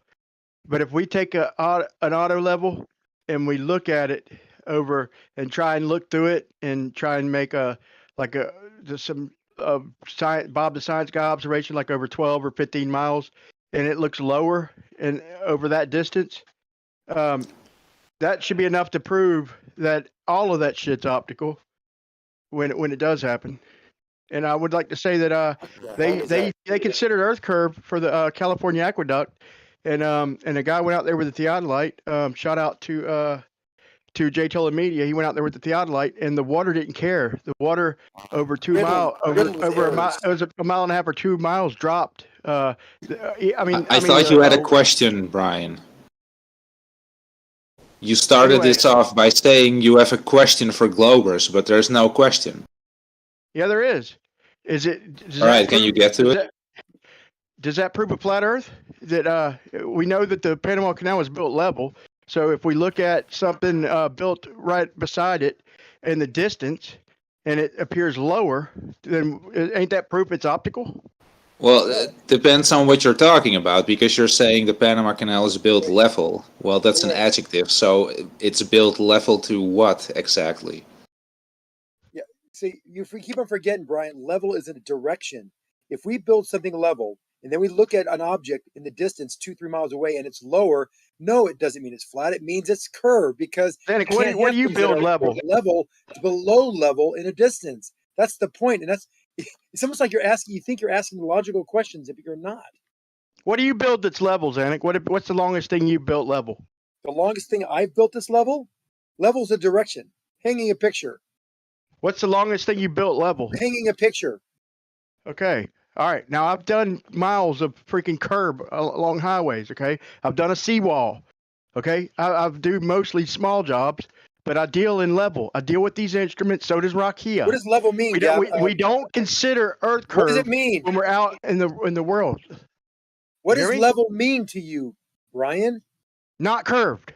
but if we take an auto level and we look at it over and try and look through it and try and make some Bob the Science Guy observation like over 12 or 15 miles, and it looks lower and over that distance. That should be enough to prove that all of that shit's optical when it does happen. And I would like to say that they considered Earth curve for the California aqueduct, and a guy went out there with a theodolite. Shout out to Jay Toller Media. He went out there with the theodolite, and the water didn't care. The water over 2 miles, over a mile, it was a mile and a half or 2 miles dropped. I thought you had a question, Brian. You started this off by saying you have a question for Globers, but there's no question. Yeah, there is. All right, can you get to it? Does that prove a flat Earth? That we know that the Panama Canal was built level. So if we look at something built right beside it in the distance, and it appears lower, then ain't that proof it's optical? Well, it depends on what you're talking about, because you're saying the Panama Canal is built level. Well, that's an adjective, so it's built level to what exactly? Yeah, see, you keep on forgetting, Brian, level is in a direction. If we build something level, and then we look at an object in the distance 2-3 miles away, and it's lower, no, it doesn't mean it's flat. It means it's curved, because Zanuck, what do you build level? Level to below level in a distance. That's the point, and it's almost like you think you're asking logical questions, if you're not. What do you build that's level, Zanuck? What's the longest thing you built level? The longest thing I've built this level? Level's a direction. Hanging a picture. What's the longest thing you built level? Hanging a picture. Okay. All right. Now, I've done miles of freaking curb along highways, okay? I've done a seawall, okay? I do mostly small jobs, but I deal in level. I deal with these instruments. So does Rakia. What does level mean? We don't consider Earth curve. What does it mean when we're out in the world? What does level mean to you, Brian? Not curved.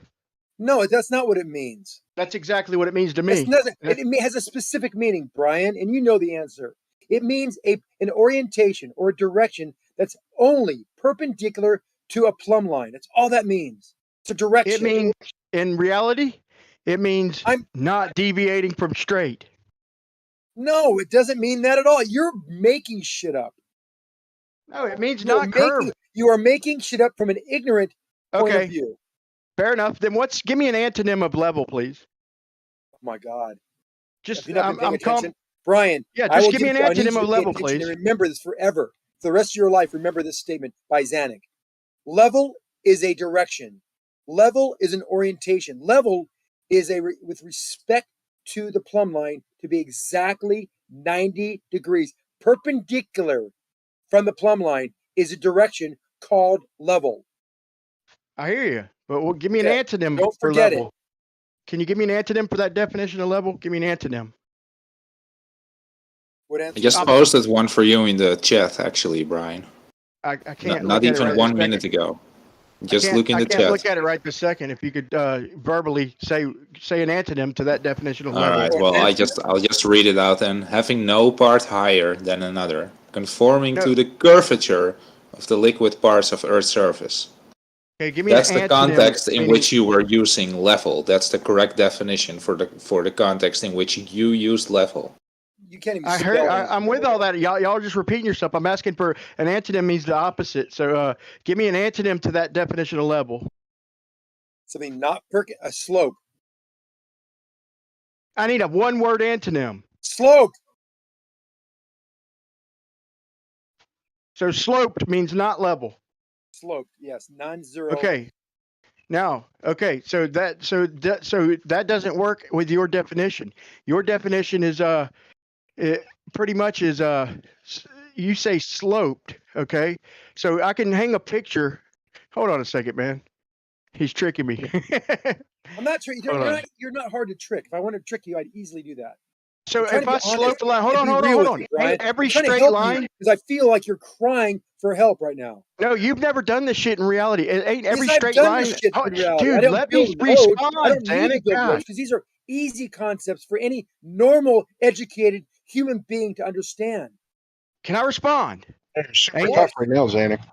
No, that's not what it means. That's exactly what it means to me. It has a specific meaning, Brian, and you know the answer. It means an orientation or a direction that's only perpendicular to a plumb line. That's all that means. It's a direction. It means, in reality, it means not deviating from straight. No, it doesn't mean that at all. You're making shit up. No, it means You're not curved. You are making shit up from an ignorant point of Okay, view. fair enough. Then give me an antonym of level, please. Oh my God. Just If you've not been paying I'm calm. attention, Brian, Yeah, I just will give me an I need antonym you to of pay level, attention please. and remember this forever. For the rest of your life, remember this statement by Zanuck. Level is a direction. Level is an orientation. Level is with respect to the plumb line to be exactly 90 degrees. Perpendicular from the plumb line is a direction called level. I hear you, but give me an Okay, antonym don't for forget level. Can you give me an antonym for that definition of level? Give me an antonym. What I answer? just posted one for you in the chat, actually, Brian. I can't Not look at it even right 1 this minute second. ago. Just look in I the can't chat. look at it right this second. If you could verbally say an antonym to that definition of All level. right. Well, I'll just read it out then. Having no part higher than another, conforming No. to the curvature of the liquid parts of Earth's surface. Okay, give me That's an the antonym. context in meaning- which you were using level. That's the correct definition for the context in which you used level. You can't even I spell heard. it. I'm with all that. Y'all are just repeating yourself. I'm asking for an antonym means the opposite. So give me an antonym to that definition of level. Something not a slope. I need a one-word antonym. Slope. So sloped means not level. Sloped, yes, non-zero. Okay. Now, okay, so that doesn't work with your definition. Your definition is it pretty much is you say sloped, okay? So I can hang a picture. Hold on a second, man. He's tricking me. I'm not tricking. You're not hard to trick. If I wanted to trick you, I'd easily do that. So if I slope the line, hold on. Brian. Every I'm trying to straight help line. because I feel like you're crying for help right now. No, you've never done this shit in reality. It ain't every Yes, straight I've done line. this shit Oh, in reality. dude, I don't let me build roads. respond. I don't need to build God. roads because these are easy concepts for any normal, educated human being to understand. Can I respond? Super tough right now, Zanuck.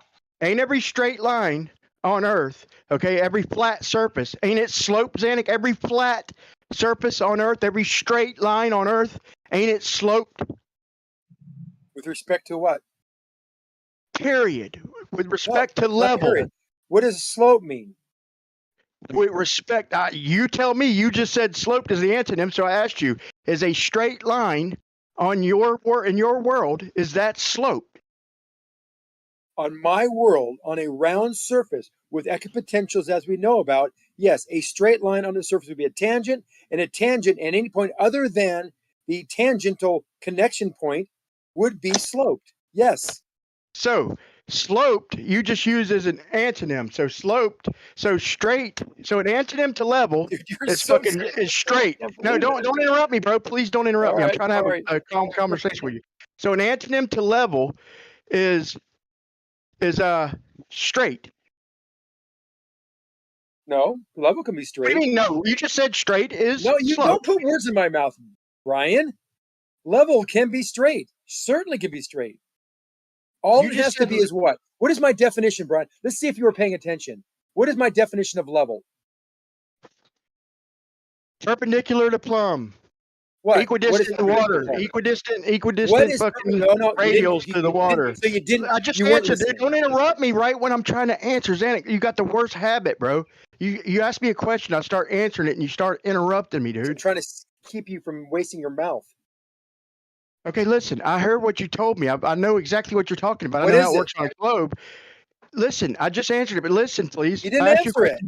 Ain't every straight line on Earth, okay? Every flat surface, ain't it sloped, Zanuck? Every flat surface on Earth, every straight line on Earth, ain't it sloped? With respect to what? Period. With respect to level. Period. What does slope mean? With respect, you tell me. You just said sloped is the antonym, so I asked you: is a straight line on in your world, is that sloped? On my world, on a round surface with equipotentials as we know about, yes, a straight line on the surface would be a tangent, and a tangent at any point other than the tangential connection point would be sloped. Yes. So sloped, you just use as an antonym. So sloped, so straight. So an antonym to level is straight. No, don't interrupt me, bro. Please don't interrupt me. I'm trying to have a calm conversation with you. So an antonym to level is straight. No, level can be straight. What do you mean no? You just said straight is no. You sloped. Don't put words in my mouth, Brian. Level can be straight. Certainly can be straight. All it has to be is what? What is my definition, Brian? Let's see if you were paying attention. What is my definition of level? Perpendicular to plumb. What? Equidistant to water. Equidistant fucking radials to the water. So you didn't. I just answered. Dude, don't interrupt me right when I'm trying to answer, Zanuck. You got the worst habit, bro. You ask me a question, I start answering it, and you start interrupting me, dude. I'm trying to keep you from wasting your mouth. Okay, listen. I heard what you told me. I know exactly what you're talking about. What I know is how it? it works on a globe. Listen, I just answered it, but listen, please. You didn't answer it.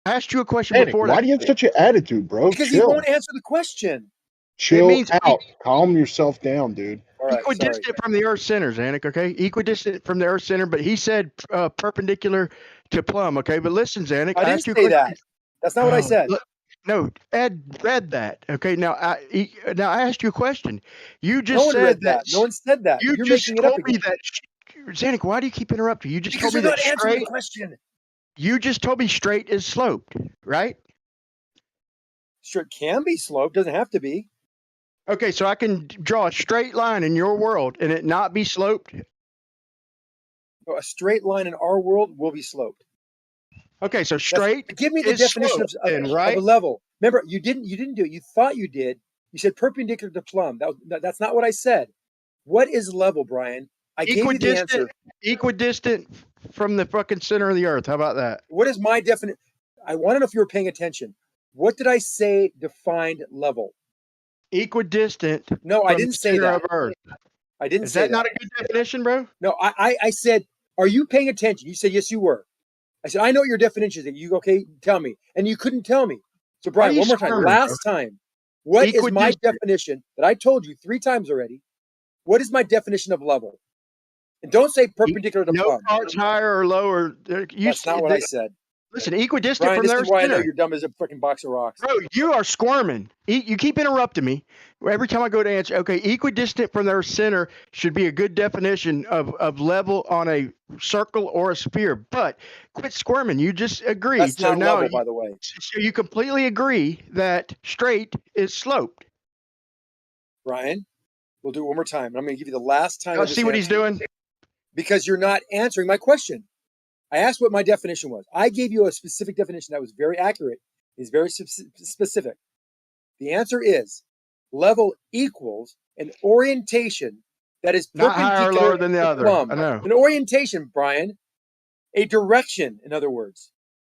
I asked you a question Zanuck, before why that. do you have such an attitude, bro? Because Chill. you won't answer the question. Chill means out. Calm yourself down, dude. All right, equidistant from the Earth's center, Zanuck, okay? Equidistant from the Earth's center, but he said perpendicular to plumb, okay? But listen, Zanuck, I didn't say that. That's not what I said. No, Ed read that. Okay, now I asked you a question. You just no one said read that. No one said that. You're just making it up told me again. that. Zanuck, why do you keep interrupting? You just Because told me you're that not answering straight. the question. You just told me straight is sloped, right? Straight can be sloped. Doesn't have to be. Okay, so I can draw a straight line in your world and it not be sloped. A straight line in our world will be sloped. Okay, so straight. Give me the definition of a level. Remember, you didn't do it. You thought you did. You said perpendicular to plumb. That's not what I said. What is level, Brian? I gave you the answer. Equidistant from the fucking center of the earth. How about that? What is my definition? I want to know if you were paying attention. What did I say defined level? Equidistant. No, I from didn't the say center that. of earth. I didn't Is say that not a good definition, bro? No, I said, are you paying attention? You said, yes, you were. I said, I know what your definition is. You okay? Tell me. And you couldn't tell me. So, Brian, one more time. Last time. What is my definition that I told you 3 times already? What is my definition of level? And don't say perpendicular to plumb. No parts higher or lower. That's not what I said. Listen, equidistant Brian, from this their is why I know center. you're dumb as a freaking box of rocks. Bro, you are squirming. You keep interrupting me. Every time I go to answer, okay, equidistant from their center should be a good definition of level on a circle or a sphere. But quit squirming. You just agreed. That's so not now level, by the way. So you completely agree that straight is sloped. Brian, we'll do it one more time. I'm going to give you the last time. Let's see what he's doing. Because you're not answering my question. I asked what my definition was. I gave you a specific definition that was very accurate. Is very specific. The answer is level equals an orientation that is Not higher or perpendicular lower than the to other. plumb. I know. An orientation, Brian. A direction, in other words.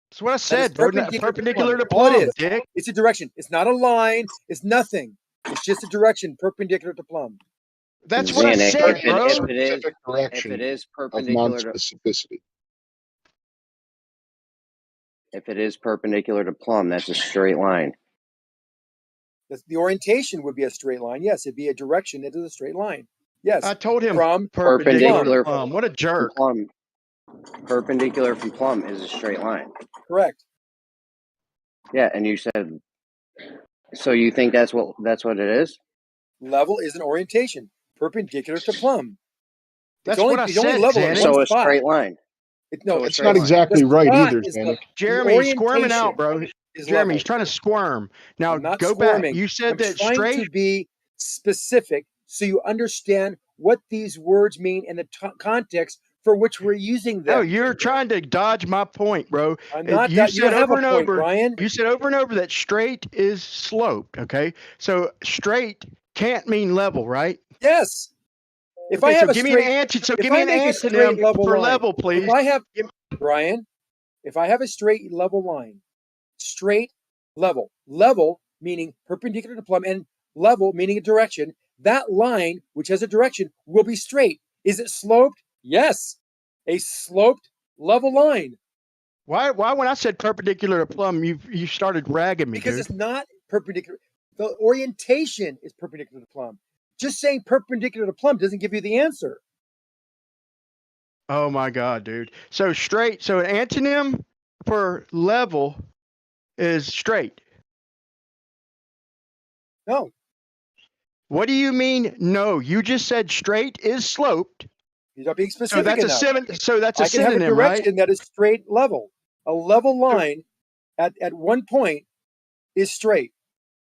That's what I That is said. Perpendicular to All plumb, it is. dick. It's a direction. It's not a line. It's nothing. It's just a direction perpendicular to plumb. That's what I said, bro. If it is of perpendicular to non-specificity. if it is perpendicular to plumb, that's a straight line. The orientation would be a straight line. Yes, it'd be a direction. It is a straight line. Yes. I told him from perpendicular to from plumb. What a jerk. Plumb. Perpendicular from plumb is a straight line. Correct. Yeah, and you said. So you think that's what it is? Level is an orientation perpendicular to plumb. That's what I said, Xanax. So a straight line. It's not exactly right either, Xanax. Jeremy, he's squirming out, bro. Jeremy, he's trying to squirm. Now not go squirming. back. You said I'm that trying straight. to be specific so you understand what these words mean in the context for which we're using them. No, you're trying to dodge my point, bro. I'm not. You You said don't have over a and point, over. Brian. You said over and over that straight is sloped. Okay, so straight can't mean level, right? Yes. If Okay, I have so a give me straight, an answer. So if give me I an make a answer straight level for line, level, please. If I have, Brian, if I have a straight level line, straight level, level meaning perpendicular to plumb, and level meaning a direction. That line, which has a direction, will be straight. Is it sloped? Yes, a sloped level line. Why when I said perpendicular to plumb, you started ragging me, Because dude. it's not perpendicular. The orientation is perpendicular to plumb. Just saying perpendicular to plumb doesn't give you the answer. Oh my god, dude. So straight. So an antonym for level is straight. No. What do you mean? No, you just said straight is sloped. You're not being So specific that's enough. So that's a I can have a synonym, right? direction that is straight level. A level line at one point is straight.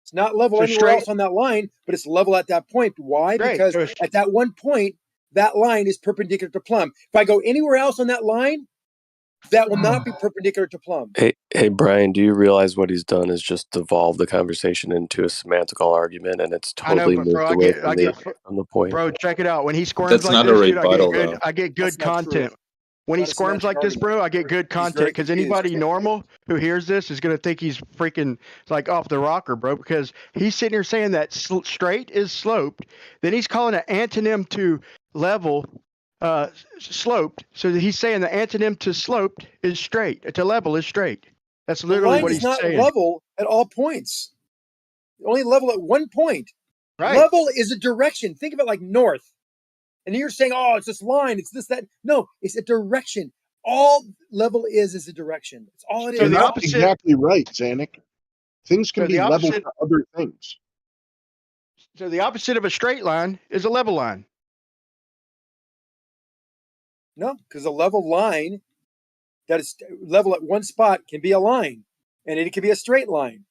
It's not level So anywhere straight- else on that line, but it's level at that point. Why? Straight. Because So at that one point, that line is perpendicular to plumb. If I go anywhere else on that line, that will not be perpendicular to plumb. Hey, Brian, do you realize what he's done is just devolved the conversation into a semantical argument, and it's I know, totally but moved bro, I away get from the point. Bro, check it out. When he squirms That's like not this, a dude, rebuttal, I get good That's not true. content. When he Not a squirms semantic like this, bro, I get good content very because confused. anybody normal who hears this is gonna think he's freaking like off the rocker, bro. Because he's sitting here saying that straight is sloped, then he's calling an antonym to level sloped. So that he's saying the antonym to sloped is straight. To level is straight. That's The literally line what is he's not saying. level at all points. Only level at one point. Right. Level is a direction. Think of it like north. And you're saying, oh, it's this line, it's this, that. No, it's a direction. All level is a direction. It's all it is. You're not exactly right, Xanac. Things can So be the level opposite- to other things. So the opposite of a straight line is a level line. No, because a level line that is level at one spot can be a line, and it can be a straight line.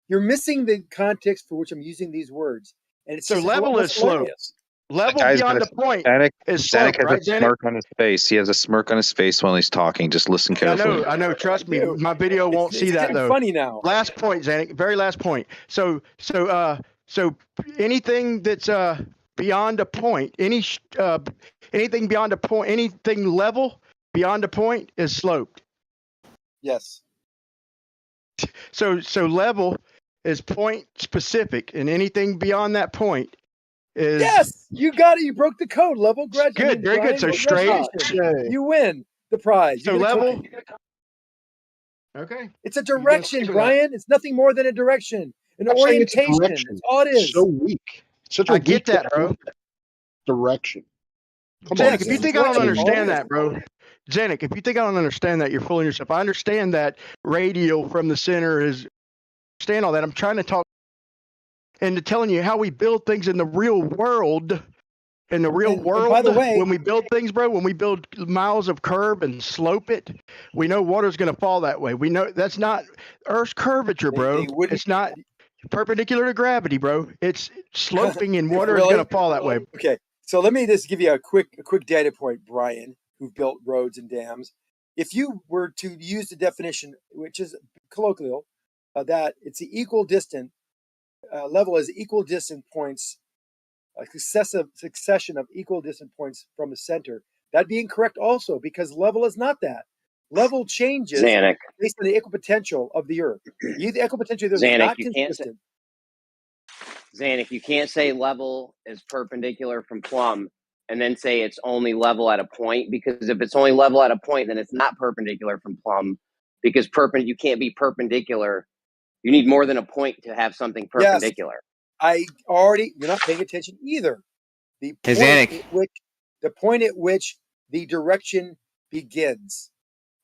You're missing the context for which I'm using these words. And it's So just level almost is slope. hilarious. Level Guy's beyond got the point Xanac, is Xanac slope, has right, a Xanac? smirk on his face. He has a smirk on his face while he's talking. Just listen carefully. I know. Trust me, my video won't see it's that getting though. funny now. Last point, Xanac. Very last point. So So anything that's beyond a point, anything beyond a point, anything level beyond a point is sloped. Yes. So level is point specific, and anything beyond that point is Yes, you got it. You broke the code. Level grad. good. Very good. So straight. You win the prize. So You get a level. cookie. Okay. It's a direction, Brian. It's nothing more than a direction, an I'm saying it's a orientation. direction. That's all it is. So weak. Such a I get weak that, bro. direction. Come Zanik, on, if you Zanik. think I don't understand that, bro. Zanik, if you think I don't understand that, you're fooling yourself. I understand that radial from the center is. Understand all that. I'm trying to talk into telling you how we build things in the real world. In the real world, by the way, when we build things, bro, when we build miles of curb and slope it, we know water's going to fall that way. We know that's not Earth's curvature, bro. It's not perpendicular to gravity, bro. It's sloping and water is Really? going to fall that way. Okay, so let me just give you a quick data point, Brian, who built roads and dams. If you were to use the definition, which is colloquial, that it's the equal distant level is equal distant points, a succession of equal distant points from the center. That'd be incorrect also, because level is not that. Level changes Zanik. based on the equipotential of the Earth. The equipotential of the Earth is Zanik, not you can't say, consistent. Zanik, you can't say level is perpendicular from plumb and then say it's only level at a point, because if it's only level at a point, then it's not perpendicular from plumb, because you can't be perpendicular. You need more than a point to have something perpendicular. You're not paying attention either. The Hey, point, the point at which the direction begins.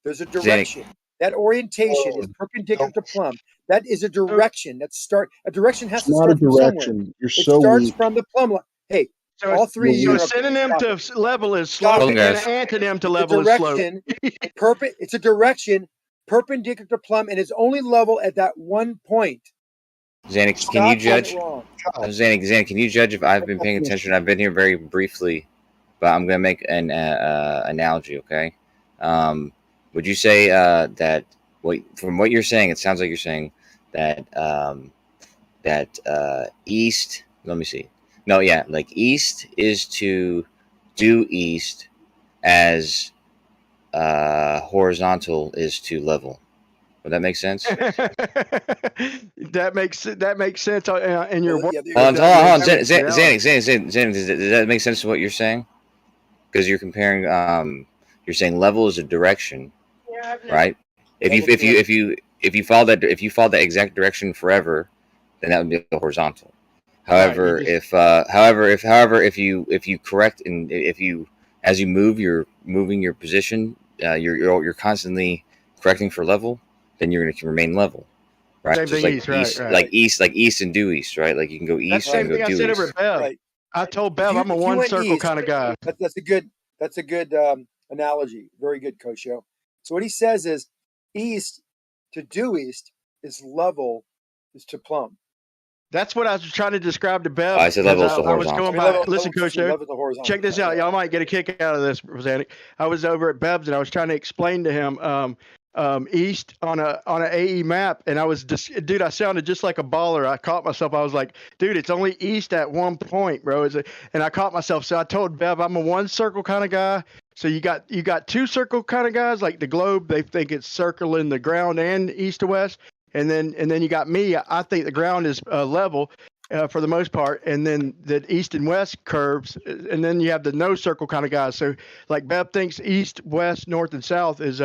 There's a direction. That orientation is perpendicular to plumb. That is a direction. A direction has It's to not a start from somewhere. direction. You're It so starts weak. from the plumb line. Hey, So all three of you so are synonym stop to it. level is slope, Stop and it. an antonym to It's level a is slope. direction. It's a direction perpendicular to plumb, and it's only level at that one point. Zanik, Stop can you getting it judge? wrong. Zanik, can you judge if I've been paying attention? I've been here very briefly, but I'm going to make an analogy, okay? Would you say that from what you're saying, it sounds like you're saying that east, let me see. No, yeah, like east is to do east as horizontal is to level. Would that make sense? That makes sense in your work. Hold on. Zanik, does that make sense to what you're saying? Because you're comparing, you're saying level is a direction, right? If you follow that exact direction forever, then that would be horizontal. However, if you correct and as you move, you're moving your position, you're constantly correcting for level, then you're going to remain level, right? Same Just thing like east, right. like east and due east, right? Like you can go That's east the and same go thing I due said east. over at Bev. Right. I told Bev I'm a If you one went circle east, kind of guy. That's a good analogy. Very good, Koshio. So what he says is, east to due east is level is to plumb. That's what I was trying to describe to Bev. I said level is to I was horizontal. going by. Listen, level Coach, to horizontal. check this out. Y'all might get a kick out of this, Zanik. I was over at Bev's and I was trying to explain to him east on a AE map, and I was just, dude, I sounded just like a baller. I caught myself. I was like, dude, it's only east at one point, bro. And I caught myself. So I told Bev I'm a one circle kind of guy. So you got two circle kind of guys, like the globe. They think it's circling the ground and east to west. And then you got me. I think the ground is level for the most part, and then the east and west curves, and then you have the no circle kind of guys. So like Bev thinks east, west, north, and south is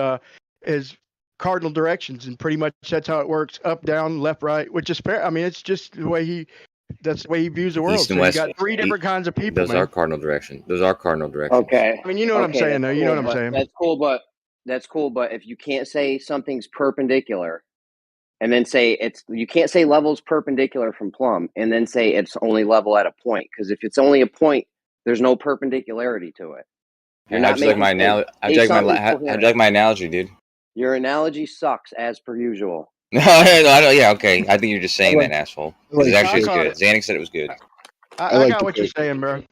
cardinal directions, and pretty much that's how it works: up, down, left, right. Which is fair. I mean, it's just the way that's the way he views the world. East and so west. You got three different kinds of people. Those are cardinal directions. Okay. I mean, you know what I'm saying, though. You know what I'm saying. That's cool. But if you can't say something's perpendicular, and then say you can't say level's perpendicular from plumb, and then say it's only level at a point, because if it's only a point, there's no perpendicularity to it. How'd you like my analogy, dude? Your analogy sucks, as per usual. No, I don't. Yeah, okay. I think you're just saying that, asshole. It's actually good. Zanik said it was good. I got what you're saying, bro.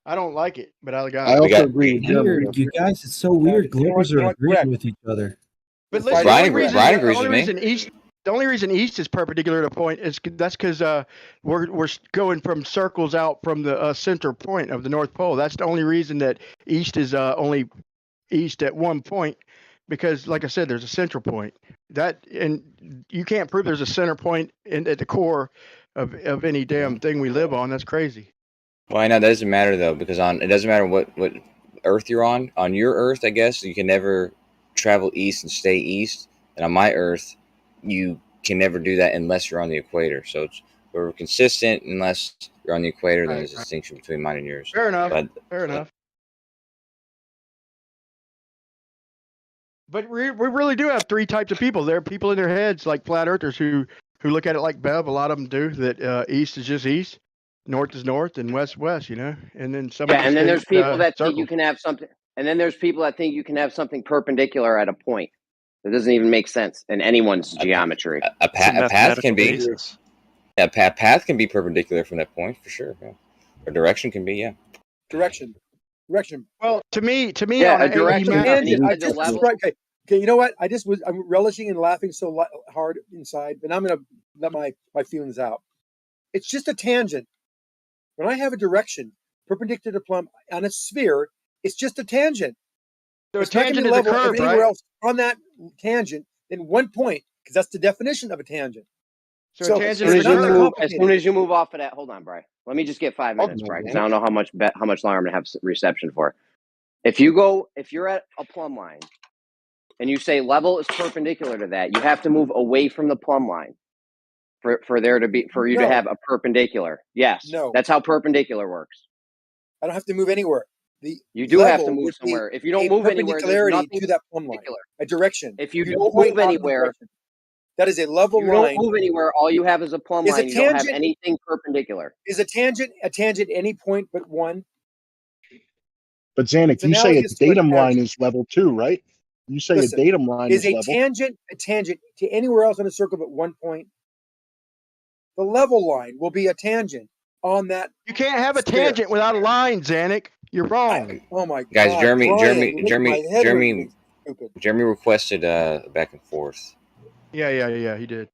I don't like it, but I got. I also agree with Jim. Weird, you guys. It's so weird. Globers are agreeing with each other. But listen, Brian agrees with me. East The only reason east is perpendicular to a point is that's because we're going from circles out from the center point of the North Pole. That's the only reason that east is only east at one point, because, like I said, there's a central point. And you can't prove there's a center point at the core of any damn thing we live on. That's crazy. Well, I know that doesn't matter though, because it doesn't matter what Earth you're on. On your Earth, I guess you can never travel east and stay east, and on my Earth, you can never do that unless you're on the equator. So we're consistent unless you're on the equator. Then there's a distinction between mine and yours. Fair enough. Fair enough. But we really do have three types of people. There are people in their heads, like flat earthers, who look at it like Bev. A lot of them do, that east is just east, north is north, and west west. And then some. Yeah, and then there's people that think you can have something, and then there's people that think you can have something perpendicular at a point. That doesn't even make sense in anyone's geometry. A path can be. A path can be perpendicular from that point for sure. Yeah. Or direction can be, yeah. Direction. Well, to me, yeah, on a direction. Okay, you know what? I'm relishing and laughing so hard inside, but I'm gonna let my feelings out. It's just a tangent. When I have a direction perpendicular to plumb on a sphere, it's just a tangent. So a tangent is a curve, anywhere right? else on that tangent than 1 point, because that's the definition of a tangent. So as soon as you move off of that, hold on, Bri. Let me just get 5 minutes, Bri, because I don't know how much longer I'm gonna have reception for. If you're at a plumb line, and you say level is perpendicular to that, you have to move away from the plumb line for you to have a perpendicular. Yes, no, that's how perpendicular works. I don't have to move anywhere. You do have to move somewhere. If you don't move anywhere, there's nothing to that plumb line. A direction. If you don't move anywhere, that is a level line. You don't move anywhere. All you have is a plumb line. You don't have anything perpendicular. Is a tangent any point but one? But Zanuck, you say a datum line is level 2, right? You say a datum line is level. Is a tangent to anywhere else on a circle but 1 point? The level line will be a tangent on that. You can't have a tangent without a line, Zanuck. You're wrong. Oh my Guys, God, Jeremy requested back and forth. Yeah, he did.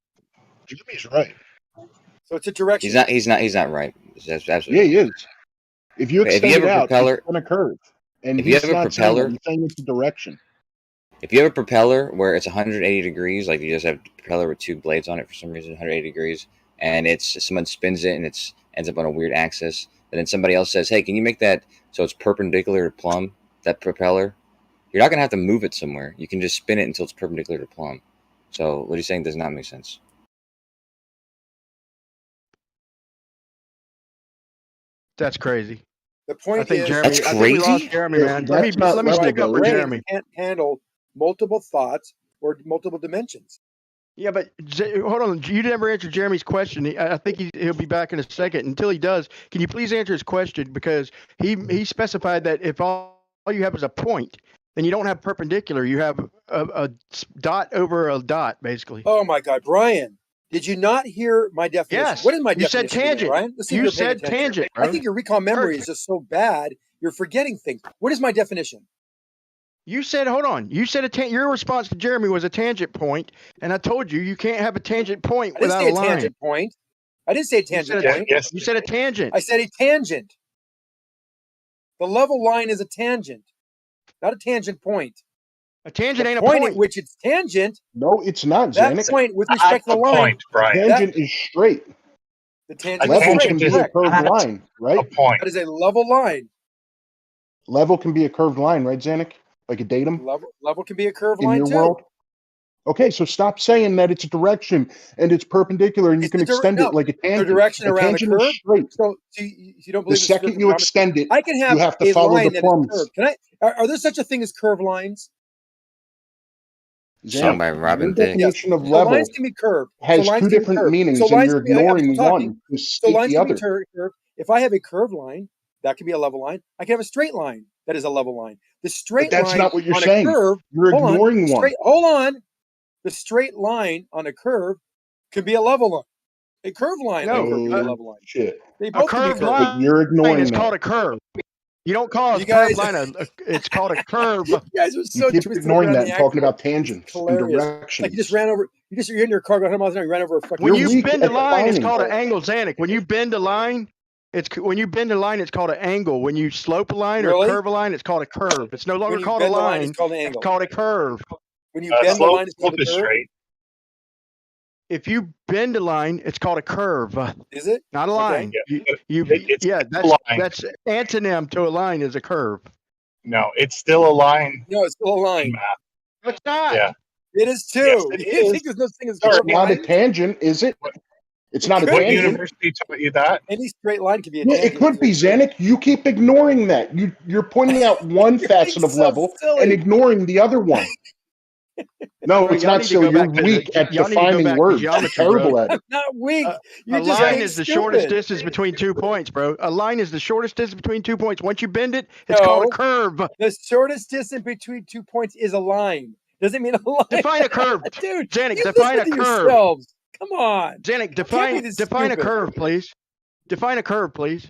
Jimmy's right. So it's a direction. He's not right. That's absolutely. Yeah, he is. If you extend it out, it's on a curve. And if you have a propeller, he's saying it's a direction. If you have a propeller where it's 180 degrees, like you just have a propeller with 2 blades on it for some reason, 180 degrees, and someone spins it and it ends up on a weird axis, and then somebody else says, "Hey, can you make that so it's perpendicular to plumb, that propeller?" You're not gonna have to move it somewhere. You can just spin it until it's perpendicular to plumb. So what he's saying does not make sense. That's crazy. The point I think is, Jeremy, that's I think we crazy. lost Jeremy, man. Let me stick up for Jeremy. Can't handle multiple thoughts or multiple dimensions. Yeah, but hold on. You never answered Jeremy's question. I think he'll be back in a second. Until he does, can you please answer his question? Because he specified that if all you have is a point, then you don't have perpendicular. You have a dot over a dot, basically. Oh my God, Brian! Did you not hear my definition? Yes. What is my You definition? said tangent. Brian? Let's see if You you're paying said attention. tangent, I bro. think your recall memory is just so bad. You're forgetting things. What is my definition? You said, hold on. You said your response to Jeremy was a tangent point, and I told you can't have a tangent point I didn't without say a line. tangent point. I didn't say a tangent point. You said a tangent. I said a tangent. The level line is a tangent, not a tangent point. A tangent ain't a point point. at which it's tangent. No, it's not, That Zanuck. point with respect to the line. Tangent is straight. The tangent Level is can be a straight. curved line, right? That is a level line. Level can be a curved line, right, Zanuck? Like a datum Level can be a curved in line your too. world. Okay, so stop saying that it's a direction and it's perpendicular and you can extend it like a tangent. The direction a around a tangent curve. is straight. So you don't The believe it's second you extend it, I can have, you have to a follow line the that is plumbs. curved. Can I? Are there such a thing as curved lines? Sung by Robin Your Thicke. definition of So level lines can be curved. has so lines two can be different curved. meanings, So and lines you're can be, I'm ignoring talking. one to So state lines the can be other. curved. If I have a curved line, that can be a level line. I can have a straight line that is a level line. The straight But that's line not what you're on saying. a curve. You're hold on, ignoring one. Hold on. The straight line on a curve can be a level line. A curved line on a curve can be a level line. Shit. They A both can be curved curved. But line you're ignoring is that. called a curve. You don't call a You curved guys, line it's called a curve. you guys are so You keep twisted ignoring around that the and talking axle. about tangents It's and hilarious. directions. Like you just ran over. You're in your car going 100 miles an hour. You ran over a fucking. When You're you weak bend a at line, it's defining. called an angle, Zanuck. When you bend a line, it's called an angle. When you slope a line or Really? curve a line, it's called a curve. It's no longer When you called a bend the line, line. it's called an It's angle. called a curve. When you bend the line, it's called a Slope is curve. straight. If you bend a line, it's called a curve. Is it? Not a Okay. line. Yeah, but it's Yeah, still a line. that's antonym to a line is a curve. No, it's still a line. No, it's still a line. Math. No, it's not. Yeah. It is too. Yes, it You is. think there's no thing as It's curved not a lines? tangent, is it? It's It not a could What be. tangent. university taught you that? Any straight line could be a Yeah, tangent. it could be, Zanuck. You keep ignoring that. You're pointing out one You're facet being of so level and silly. ignoring the other one. No, Bro, it's y'all not need to silly. go You're back to weak at y'all need to go defining back to words. You're geometry, bro. terrible at I'm it. not weak. You're A just line being is the shortest stupid. distance between 2 points, bro. A line is the shortest distance between 2 points. Once you bend it, it's called a No, curve. the shortest distance between 2 points is a line. Doesn't mean a line. Define a curve. Dude, Zanuck, you define listen a to curve. yourselves. Come on. Zanuck, You can't be this define a stupid. curve, please. Define a curve, please.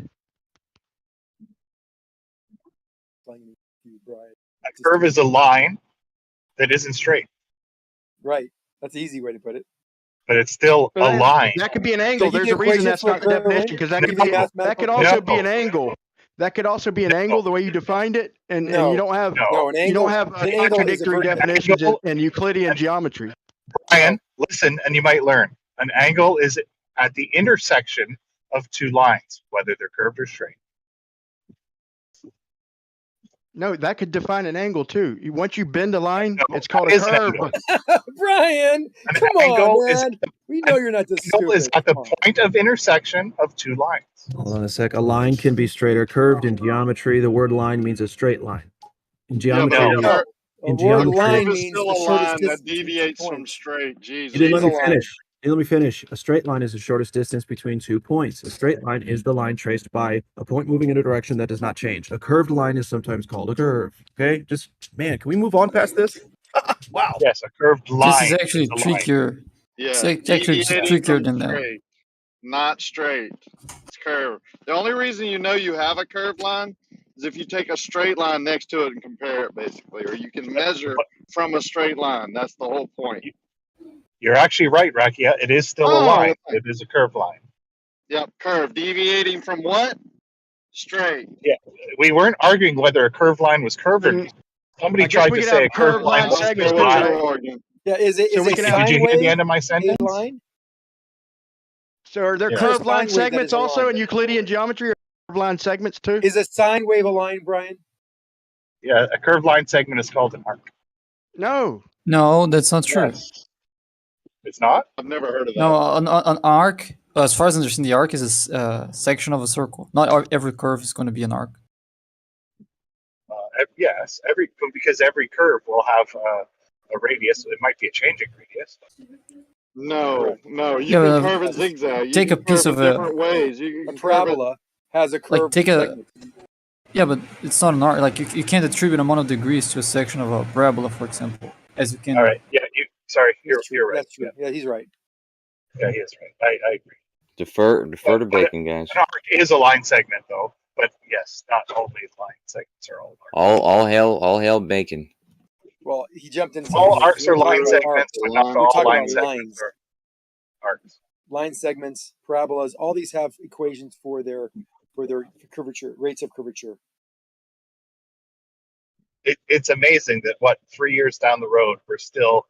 A curve is a line that isn't straight, Right. That's the easy way to put it. but it's still a line. That could be an So angle. you There's give a reason equations that's for a not the curve, definition because that give could you be mathematical that could also be an No. angle. That could also be an angle the way you defined it, and you No. don't have No, an you don't angle. have An angle is a contradictory vertical. definitions Angle- in Euclidean geometry. Brian, listen, and you might learn. An angle is at the intersection of two lines, whether they're curved or straight. No, that could define an angle too. Once you bend a line, No, it's called a that is an curve. angle. Brian, An come angle on, is man. We know you're not this angle is stupid. at the Come on. point of intersection of two lines. Hold on a sec. A line can be straight or curved. In geometry, the word line means a straight line. In geometry, no. we- No. A in word geometry, line Curve is means still the a shortest line distance that between 2 deviates from points. straight. you Jesus. didn't let Is a me line. finish. You didn't let me finish. A straight line is the shortest distance between 2 points. A straight line is the line traced by a point moving in a direction that does not change. A curved line is sometimes called a curve. Okay, just man, can we move on past this? Wow. Yes, a curved line. This is actually a line. trickier. Yeah. It's actually Deviating trickier from than that. straight. Not straight. It's curved. The only reason you know you have a curved line is if you take a straight line next to it and compare it, basically, or you can measure from a straight line. That's the whole point. You're actually right, Rakia. It is still a line. It is a curved line. Yep, curve. Deviating from what? Straight. Yeah, we weren't arguing whether a curved line was curved or not. Somebody I guess tried we to could say have a curved line was segments a too, line. right? Yeah, is it So is we a can Did sine you hear the wave end of my a sentence? line? So are there Yeah. curved Sine line wave that segments is a also line. in Euclidean geometry, or curved line segments too? Is a sine wave a line, Brian? Yeah, a curved line segment is called an arc. No. No, that's not true. Yes. It's not? I've never heard of that. No, an arc, as far as I understand, the arc is a section of a circle. Not every curve is going to be an arc. Yes, because every curve will have a radius. It might be a changing radius. No, no. You Yeah, can but, curve in zigzag. You take can a piece curve of in a different ways. You A can curve it. parabola has a like curved take a segment. yeah, but it's not an arc. Like you can't attribute a amount of degrees to a section of a parabola, for example, as you can. All right. Yeah. Sorry. That's true. You're right. That's true. Yeah, he's right. Yeah, he is right. I agree. Defer to But bacon, guys. an arc is a line segment, though. But yes, not only line segments are all arcs. All hail bacon. Well, he jumped in. All arcs are We're line talking about segments, but not We're all talking line about segments lines. are arcs. Line segments, parabolas, all these have equations for their curvature, rates of curvature. It's amazing that 3 years down the road we're still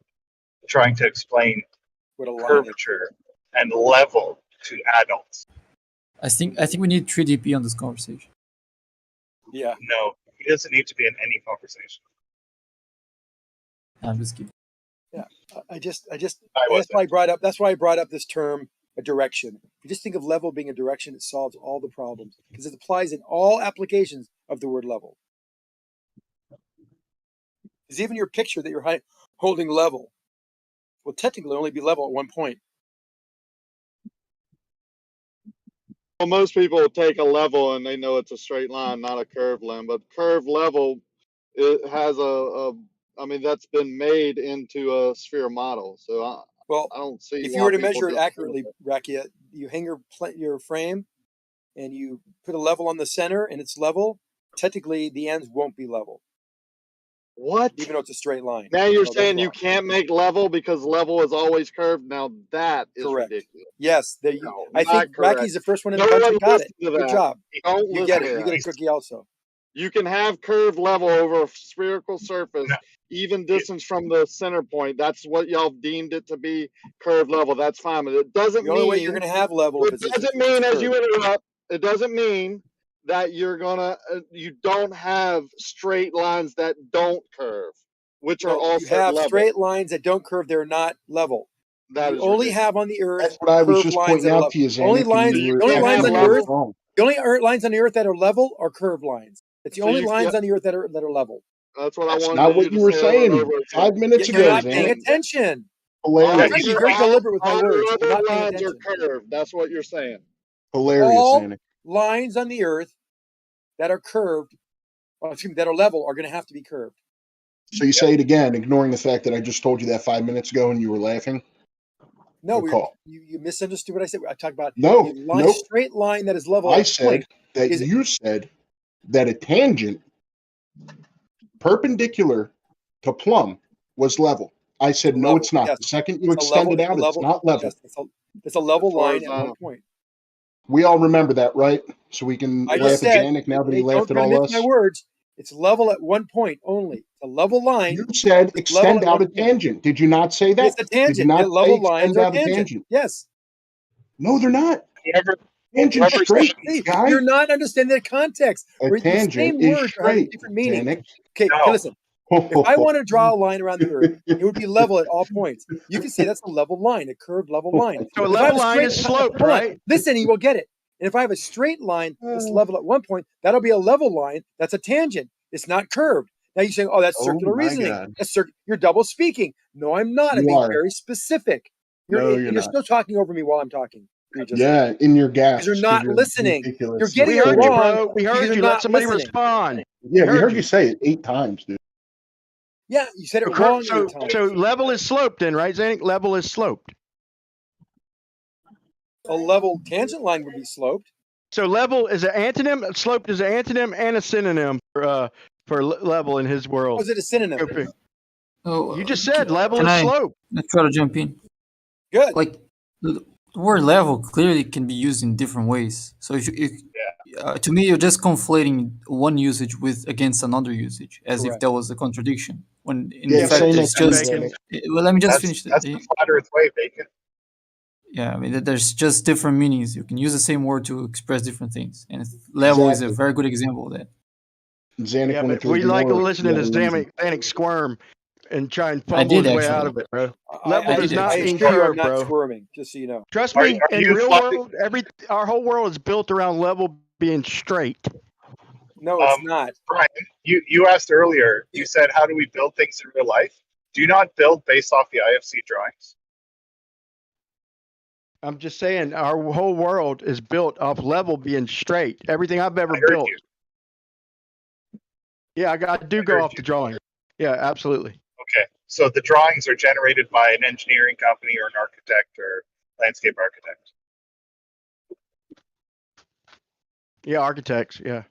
trying to explain What a line is. curvature and level to adults. I think we need 3DP on this conversation. Yeah. No, he doesn't need to be in any conversation. I'm just kidding. Yeah. That's why I brought up this term, a direction. If you just think of level being a direction, it solves all the problems because it applies in all applications of the word level. Because even your picture that you're holding level will technically only be level at one point. Well, most people take a level and they know it's a straight line, not a curved line. But curved level, it has that's been made into a sphere model. So I don't see if why you were to people measure it just- accurately, Rakia, you hang your frame and you put a level on the center and it's level, technically the ends won't be level, What? even though it's a straight line. Now you're No, that's saying you wrong. can't make level because level is always curved. Now that is Correct. ridiculous. Yes, No, I not think correct. Rocky's the first one in No the country one got it. listened to Good that. job. Don't You listen get to it. You that. get a cookie also. You can have curved level over a spherical surface, even distance from the center point. That's what y'all deemed it to be, curved level. That's fine, but it doesn't The only way mean you're going to have level it doesn't mean as you interrupt. It doesn't mean that you're gonna you don't have straight lines that don't curve, which are No, you also have level. straight lines that don't curve. They're not level. That You is only ridiculous. have on the Earth That's what I was curved just lines pointing that are out level. to you, Zanuck, Only and lines, you the were only lines actually on the Earth, wrong. the only lines on the Earth that are level are curved lines. It's the So only you- lines yeah. on the Earth that are level. That's what That's I wanted not you what to you were say over and saying over again. 5 minutes You're ago, not paying Zanuck. attention. I'm Hilarious. trying to be very deliberate with my words. You're not paying lines are attention. curved. That's what you're saying. Hilarious, All Zanuck. lines on the Earth that are curved, that are level, are going to have to be curved. So you say it again, ignoring the fact that I just told you that 5 minutes ago and you were laughing? No, Good call. you misunderstood what I said. I talked about No, a line, nope. straight line that is level I at a point. said that Is you said that a tangent perpendicular to plumb was level. I said, no, level. it's not. Yes. The second you It's a extend level. it It's a out, it's level. not level. Yes, it's a level It's line at one horizontal. point. We all remember that, right? So we can I laugh just at said, Janik now that he hey, laughed at don't all mince us. my words. It's level at one point only. It's a level line. You said It's level extend at out one a point. tangent. Did you not say that? It's a Did you tangent. not say Level lines extend are out a tangent. tangent? Yes. No, they're not. Whoever, Tangent whoever straight, See, guy. you're not understanding the context. A The tangent same is words are having straight, different meanings. Zanuck. Okay, No. listen. If I want to draw a line around the Earth, it would be level at all points. You can say that's a level line, a curved level line. So a If I have level a line straight is sloped, hold on, right? listen, you will get it. And if I have a straight line that's level at one point, that'll be a level line. That's a tangent. It's not curved. Now you're saying, oh, that's Oh circular my reasoning. God. That's you're double speaking. No, I'm not. I'm You being are. very specific. No, you're You're not. still talking over me while I'm talking. Yeah, in your Because you're gasps, not you're listening. ridiculous. You're getting We it heard you, wrong bro. We because heard you're you. Let not somebody listening. respond. Yeah, we heard heard you. you say it 8 times, dude. Yeah, you said it wrong 8 times. So level is sloped then, right, Zanuck? Level is sloped. A level tangent line would be sloped. So level is an antonym, sloped is an antonym and a synonym for level in his world. Or is it a synonym? Okay. Oh, You just said level can is I sloped. try to jump in? Good. Like the word level clearly can be used in different ways. So to me, you're just conflating one usage with against another usage, as if Correct. that was a contradiction. When in Yeah, fact, say it's next to me, just. Zanuck. Well, let me just That's finish. that's the flat Earth way, Bacon. Yeah, I mean, there's just different meanings. You can use the same word to express different things, and level is a Exactly. very good example of that. Zanuck Yeah, wanted but to we like ignore listening to the other reason. Zanuck squirm and try and I fumble did his way out actually. of it, bro. I Level does did not actually. mean assure you I'm curve, not bro. squirming, just so you know. Trust Are me, in you real flopping? world, our whole world is built around level being straight. No, it's not. Brian, you asked earlier. You said, "How do we build things in real life?" Do you not build based off the IFC drawings? I'm just saying our whole world is built off level being straight. Everything I've ever I heard built. you. Yeah, I do go off the drawing. Yeah, absolutely. Okay, so the drawings are generated by an engineering company or an architect or landscape architect. Yeah, architects. Yeah.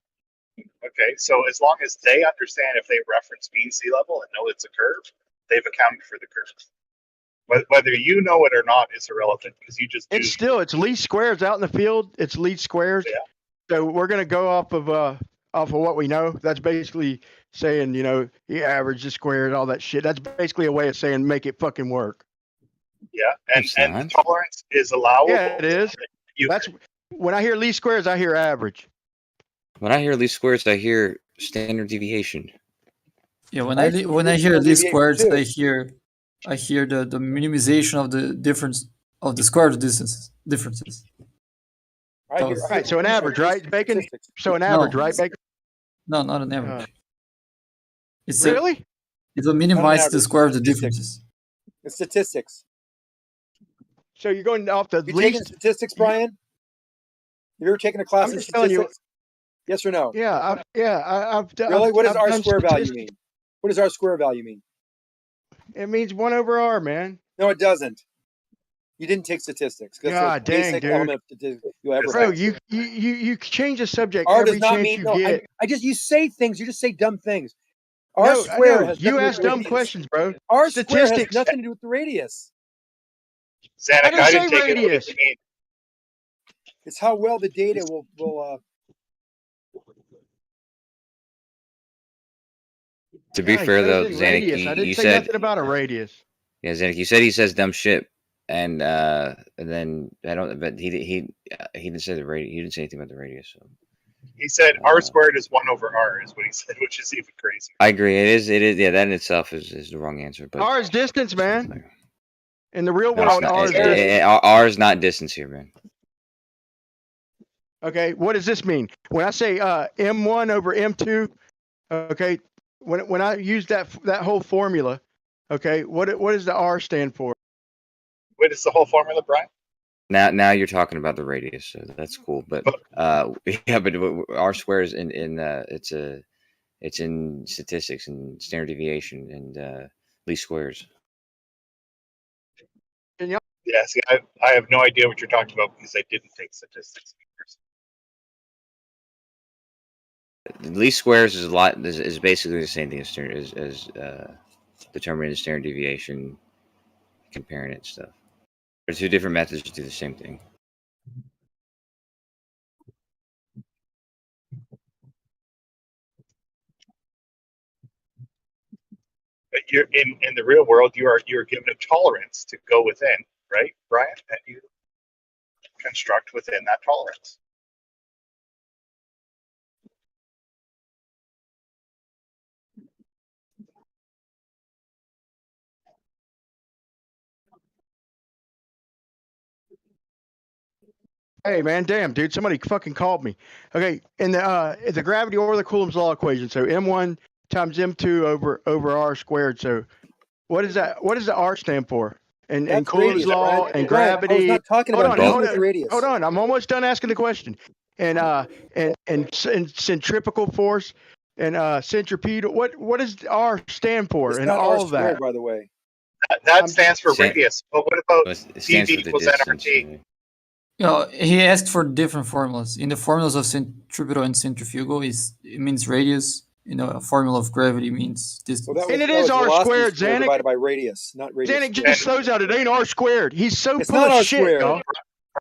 Okay, so as long as they understand if they reference mean sea level and know it's a curve, they've accounted for the curve. Whether you know it or not is irrelevant because you just do. It's least squares out in the field. It's least squares. Yeah. So we're gonna go off of what we know. That's basically saying, you average the squares, all that shit. That's basically a way of saying make it fucking work. Yeah, and the tolerance is allowable. Yeah, it is. That's when I hear least squares, I hear average. When I hear least squares, I hear standard deviation. Yeah, when I hear least squares, I hear the minimization of the difference of the square differences. Right, so an average, right, Bacon? So an average, right, Bacon? No, not an average. Really? It will minimize the square of the differences. It's statistics. So you're going off the You least. taking statistics, Brian? Have you ever taken a class I'm in just telling you. statistics? Yes or no? Yeah, I've Really? What does I've R done square value statistics. mean? What does R square value mean? It means 1 over R, man. No, it doesn't. You didn't take statistics. That's God the dang, basic dude. element of statistics you ever Bro, have. you change the subject R every does not chance mean you no. get. You say things. You just say dumb things. R No, I square know. has You nothing to do ask with the dumb radius. questions, bro. R square has Statistics. nothing to do with the radius. I Zanuck, didn't I say didn't take it. What radius. did you mean? It's how well the data will. To be Yeah, he fair says though, in Zanuck, radius. I you didn't say said nothing about a radius. yeah, Zanuck, you said he says dumb shit, and then I don't. But he didn't say the radius. He didn't say anything about the radius. So He said R squared is 1 over R is what he said, which is even crazier. I agree. It is. Yeah, that in itself is the wrong answer. But R is distance, man. In the real no, it's world, not. R is distance. R is not distance here, man. Okay, what does this mean? When I say M1 over M2, okay, when I use that whole formula, okay, what does the R stand for? What is the whole formula, Brian? Now you're talking about the radius, so that's cool. But yeah, but R squared is in it's in statistics and standard deviation and least squares. Yeah, see, I have no idea what you're talking about because I didn't take statistics. Least squares is basically the same thing as determining the standard deviation, comparing it and stuff. There's two different methods to do the same thing. But you're in the real world, you're given a tolerance to go within, right, Brian? And you construct within that tolerance. Hey man, damn dude, somebody fucking called me. Okay, in the gravity or the Coulomb's law equation, so M1 times M2 over R squared. So what is that? What does the R stand for? And Coulomb's radius, law Brian. and Brian, I was gravity. not talking about anything with the radius. Hold on. I'm almost done asking the question. And centripetal force and centripetal. What does R stand for? It's And not all R of squared, that. by the way. That stands for radius. But what about It stands dV for the equals distance. nRT? He asked for different formulas. In the formulas of centripetal and centrifugal, it means radius. In the formula of gravity means distance. Well, And it is R squared, Zanuck. Divided by radius, not radius. Zanuck just throws out it ain't R squared. He's so It's full not of R shit, squared. y'all.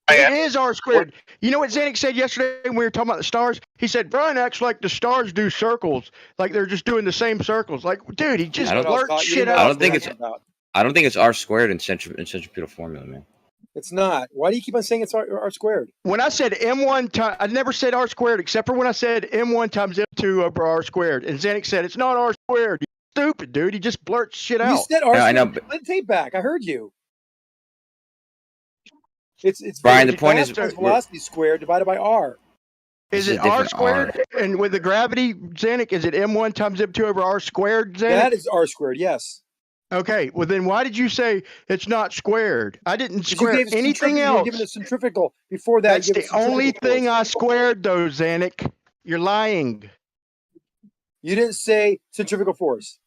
It is R squared. You know what Zanuck said yesterday when we were talking about the stars? He said Brian acts like the stars do circles, like they're just doing the same circles. Like, dude, he just blurts shit out. I don't think it's R squared in centripetal formula, man. It's not. Why do you keep on saying it's R squared? When I said M1 times, I never said R squared except for when I said M1 times M2 over R squared. And Zanuck said it's not R squared. You're stupid, dude. He just blurts shit out. You said R squared. I know, Play the tape back. I heard you. It's Brian, the point is velocity squared divided by R. Is it R squared? And with the gravity, Zanuck, is it M1 times M2 over R squared, Zanuck? That is R squared, yes. Okay, well then why did you say it's not squared? I didn't You square gave anything You were else. given a centrifugal before that. That's the only thing I squared, though, Zanuck. You're lying. You didn't say centrifugal force.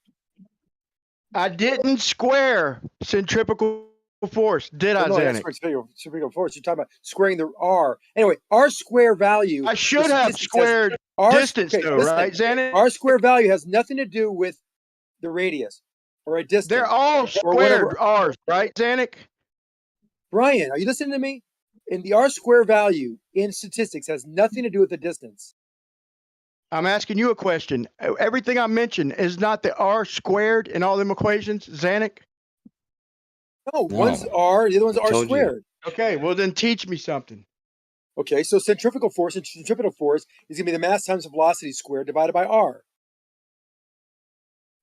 I didn't square centrifugal force, did I, No, that's Zanuck? centrifugal force. You're talking about squaring the R. Anyway, R square value. I should have squared distance, though, right, Zanuck? R square value has nothing to do with the radius or a distance. They're all squared R's, right, Zanuck? Brian, are you listening to me? And the R square value in statistics has nothing to do with the distance. I'm asking you a question. Everything I mentioned is not the R squared in all them equations, Zanuck? No, one's R, the other one's R squared. Okay, well then teach me something. Okay, so centrifugal force and centripetal force is going to be the mass times velocity squared divided by R.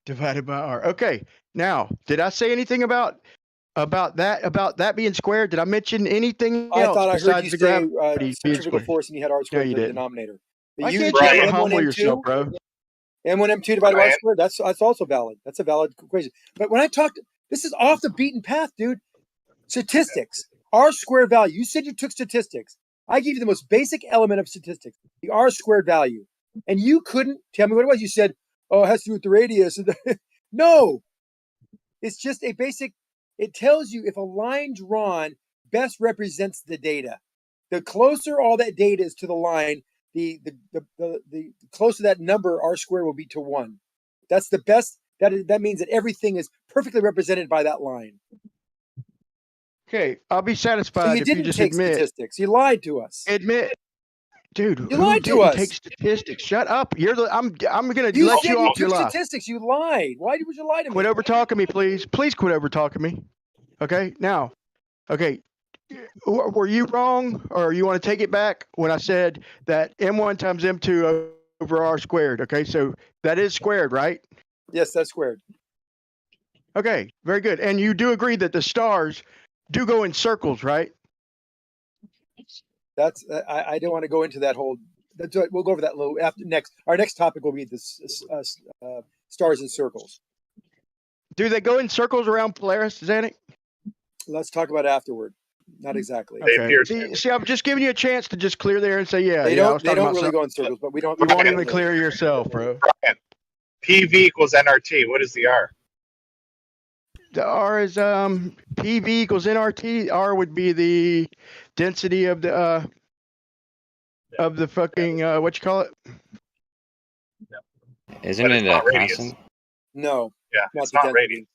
Divided by R. Okay, now, did I say anything about that being squared? Did I mention anything I else thought I heard besides you the say gravity being centrifugal squared? force and you had R squared No, you in the didn't. denominator. Why can't you ever humble yourself, bro? M1, M2 divided by R squared, that's also valid. That's a valid equation. But when I talked, this is off the beaten path, dude. Statistics, R squared value. You said you took statistics. I gave you the most basic element of statistics, the R squared value. And you couldn't tell me what it was. You said, oh, it has to do with the radius. No, it's just a basic, it tells you if a line drawn best represents the data. The closer all that data is to the line, the closer that number R squared will be to 1. That's the best. That means that everything is perfectly represented by that line. Okay, I'll be So satisfied you if you didn't just take admit. statistics. You lied to us. Admit, dude. You Who lied to didn't us. take statistics? Shut up. You're the. I'm gonna You let said you you off your took lie. statistics. You lied. Why would you lie to me? Quit over talking me, please. Please quit over talking me. Okay, now. Okay, were you wrong, or you want to take it back when I said that M1 times M2 over R squared? Okay, so that is squared, right? Yes, that's squared. Okay, very good. And you do agree that the stars do go in circles, right? That's I don't want to go into that whole. We'll go over that a little after next. Our next topic will be this stars and circles. Do they go in circles around Polaris, Zanuck? Let's talk about it afterward. Not exactly. Okay. See, I'm just giving you a chance to just clear there and say, yeah. They yeah, I don't. was They talking don't about really something. go in circles, but we don't. You won't even clear yourself, bro. PV equals NRT. What is the R? The R is PV equals nRT. R would be the density of the fucking what you call it? Isn't But it it's a not radius. constant? No. Yeah, Not it's the not density. radius.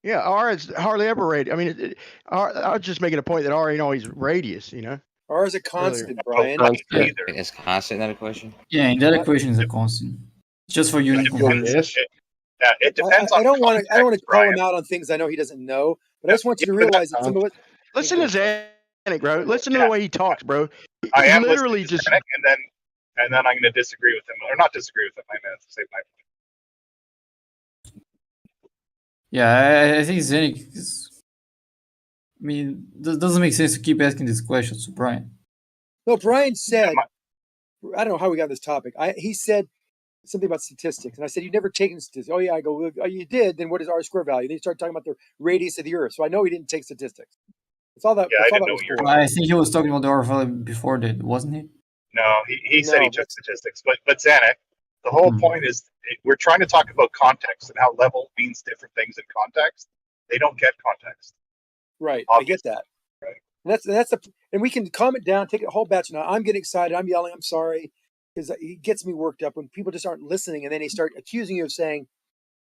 Yeah, R is hardly ever radius. I mean, R, I was just making a point that R ain't always radius, you know. R is a constant, Earlier. Brian. Yeah. It's constant in that equation? Yeah, in that equation is a constant. Just for unit coherence. It depends on I don't want to. I don't want to context, call Brian. him out on things I know he doesn't know. But I just want you to realize that some of it. Listen to Zanuck, bro. Listen to the way he talks, bro. I am literally listening to just. Zanuck, and then I'm going to disagree with him, or not disagree with him. I'm going to say my point. Yeah, I think Zanuck is. I mean, doesn't make sense to keep asking these questions to Brian. No, Brian said. I don't know how we got this topic. He said something about statistics, and I said, "You've never taken statistics." Oh yeah, I go. Oh, you did. Then what is R square value? Then you start talking about the radius of the Earth. So I know he didn't take statistics. That's all that. Yeah, that's I all I that didn't know was what you for. were I think he was talking about the R value before that, wasn't he? No, he said No, he took statistics, but Zanuck, the whole point is we're trying to talk about context and how level means different things in context. They don't get context. Right, Obviously. I get that. Right. And that's the, and we can calm it down, take a whole batch. Now I'm getting excited. I'm yelling. I'm sorry, because it gets me worked up when people just aren't listening, and then they start accusing you of saying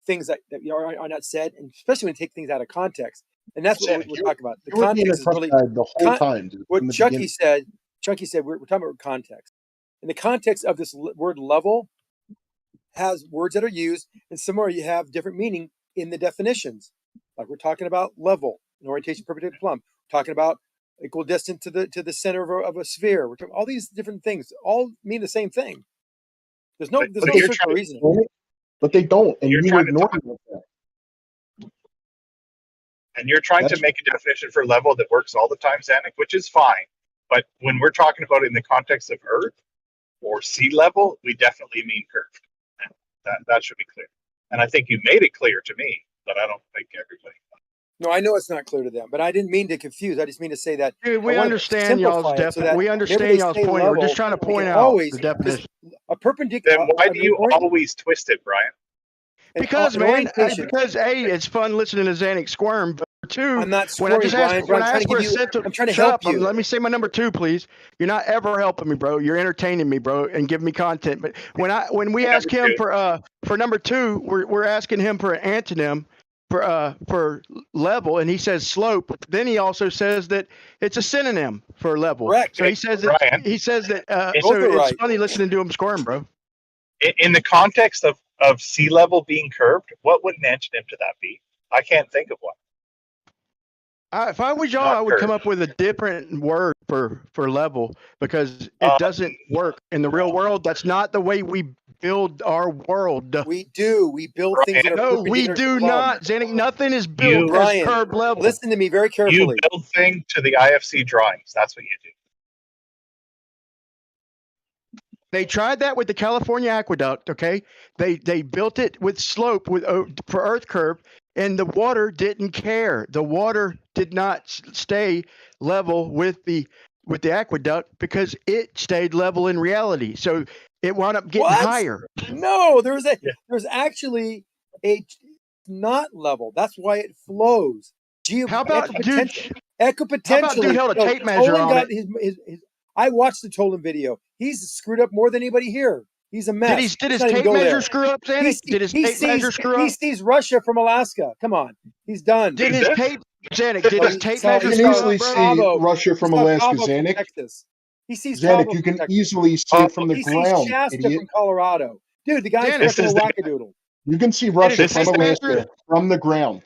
things that are not said, and especially when you take things out of context. And that's what we're talking about. The You were being a context is tough really guy the whole time, dude, what from the Chucky beginning. said. Chucky said we're talking about context. And the context of this word level has words that are used, and somewhere you have different meaning in the definitions. Like we're talking about level, an orientation perpendicular to plumb. We're talking about equal distance to the center of a sphere. We're talking all these different things all mean the same thing. There's no circular reasoning. But they don't, and You're you trying to ignoring that. And you're trying to make a definition for level that works all the time, Zanuck, which is fine. But when we're talking about it in the context of Earth or sea level, we definitely mean curved. That should be clear. And I think you made it clear to me, but I don't think everybody. No, I know it's not clear to them, but I didn't mean to confuse. I just mean to say that Dude, we understand y'all's definition. we understand y'all's point. We're just trying to point out the definition. A perpendicular. Then why do you always twist it, Brian? Because because A, it's fun listening to Zanuck squirm. But two, I'm not when I just squirming, asked, when I asked for a Brian. center, I'm trying to shut help up, you. Let me say my number two, please. You're not ever helping me, bro. You're entertaining me, bro, and giving me content. But when we ask him for number two, we're asking him for an antonym for level, and he says slope. Then he also says that it's a synonym for level. Correct. So he says that Brian, so it's funny listening to him squirm, bro. In the context of sea level being curved, what would an antonym to that be? I can't think of one. If I was y'all, I would come up with a different word for level, because it doesn't work in the real world. That's not the way we build our world. We do. We build things that are no, we perpendicular do to plumb. not. Zanuck, nothing is built Brian, as curved level. listen to me very carefully. You build things to the IFC drawings. That's what you do. They tried that with the California aqueduct. Okay, they built it with slope for earth curve, and the water didn't care. The water did not stay level with the aqueduct because it stayed level in reality. So it wound up getting higher. No, there's actually a not level. That's why it flows. How about dude? Equipotentially. How about dude held a tape measure Tolan on got it? his I watched the Tolan video. He's screwed up more than anybody here. He's a mess. Did his Let's not even tape go measure there. screw up, Zanuck? Did his tape measure screw He up? sees Russia from Alaska. Come on, he's done. Did his tape, Zanuck? Did his tape measure You can screw easily up, bro? see Russia from Alaska, Cabo from Zanuck. Texas. He sees Zanuck, Cabo you from can Texas. easily see it from the He ground, sees Shasta idiot. from Colorado. Dude, the guy's Zanuck, fucking a wackadoodle. You can see Russia his from tape Alaska measure? from the ground.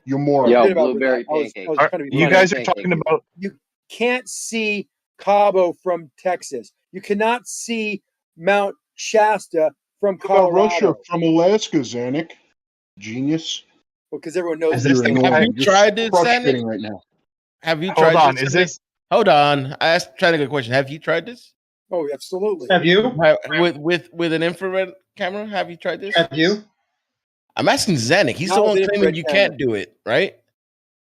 You moron. Yo, Forget about blueberry that. I was pancake. trying to be You funny. guys are talking about You can't see Cabo from Texas. You cannot see Mount Shasta from What about Russia Colorado. from Alaska, Zanuck? Genius. Well, because everyone knows this You're thing annoying. Have you You're tried this, frustrating Zanuck? right now. Have you Hold tried on, this? is this Hold on. I asked trying to get a question. Have you tried this? Oh, absolutely. Have you? With an infrared camera? Have you tried this? Have you? I'm asking Zanuck. He's the Not with one an claiming infrared you camera. can't do it, right?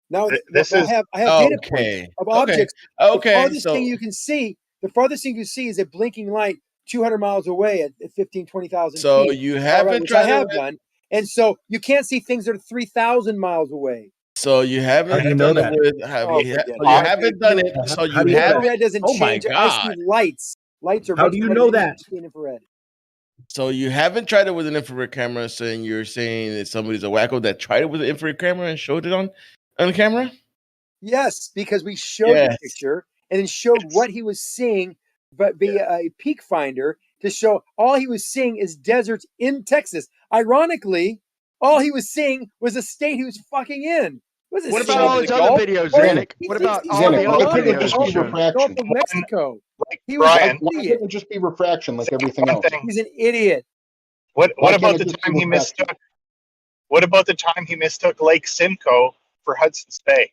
No, this I is have data Okay. points of objects. Okay. The farthest So thing you can see, the farthest thing you see is a blinking light 200 miles away at 15, 20,000 so feet. you Colorado, haven't which I tried have it. done. And so you can't see things that are 3,000 miles away. So you haven't How do you know done it that? with. Have Oh, you? forget So it. you I- haven't done it. So How you do you know have. that? Infrared doesn't Oh my change. I god. see lights. Lights are How much do you better know than that? you see in infrared. So you haven't tried it with an infrared camera, saying you're saying that somebody's a wacko that tried it with an infrared camera and showed it on the camera? Yes, because we showed the Yes. picture and then showed what he was seeing, but via a peak finder to show all he was seeing is deserts in Texas. Ironically, all he was seeing was a state he was fucking in. Was it What state about all in his the other Gulf? videos, Or Zanuck? he What thinks about he's all Zanuck, the in why other couldn't it videos? just Gulf be Show? refraction? of Mexico. He was Brian? an Why idiot. couldn't it just be refraction like everything one else? thing? He's an idiot. What Why about can't the it just time be he refraction? mistook? What about the time he mistook Lake Simcoe for Hudson's Bay?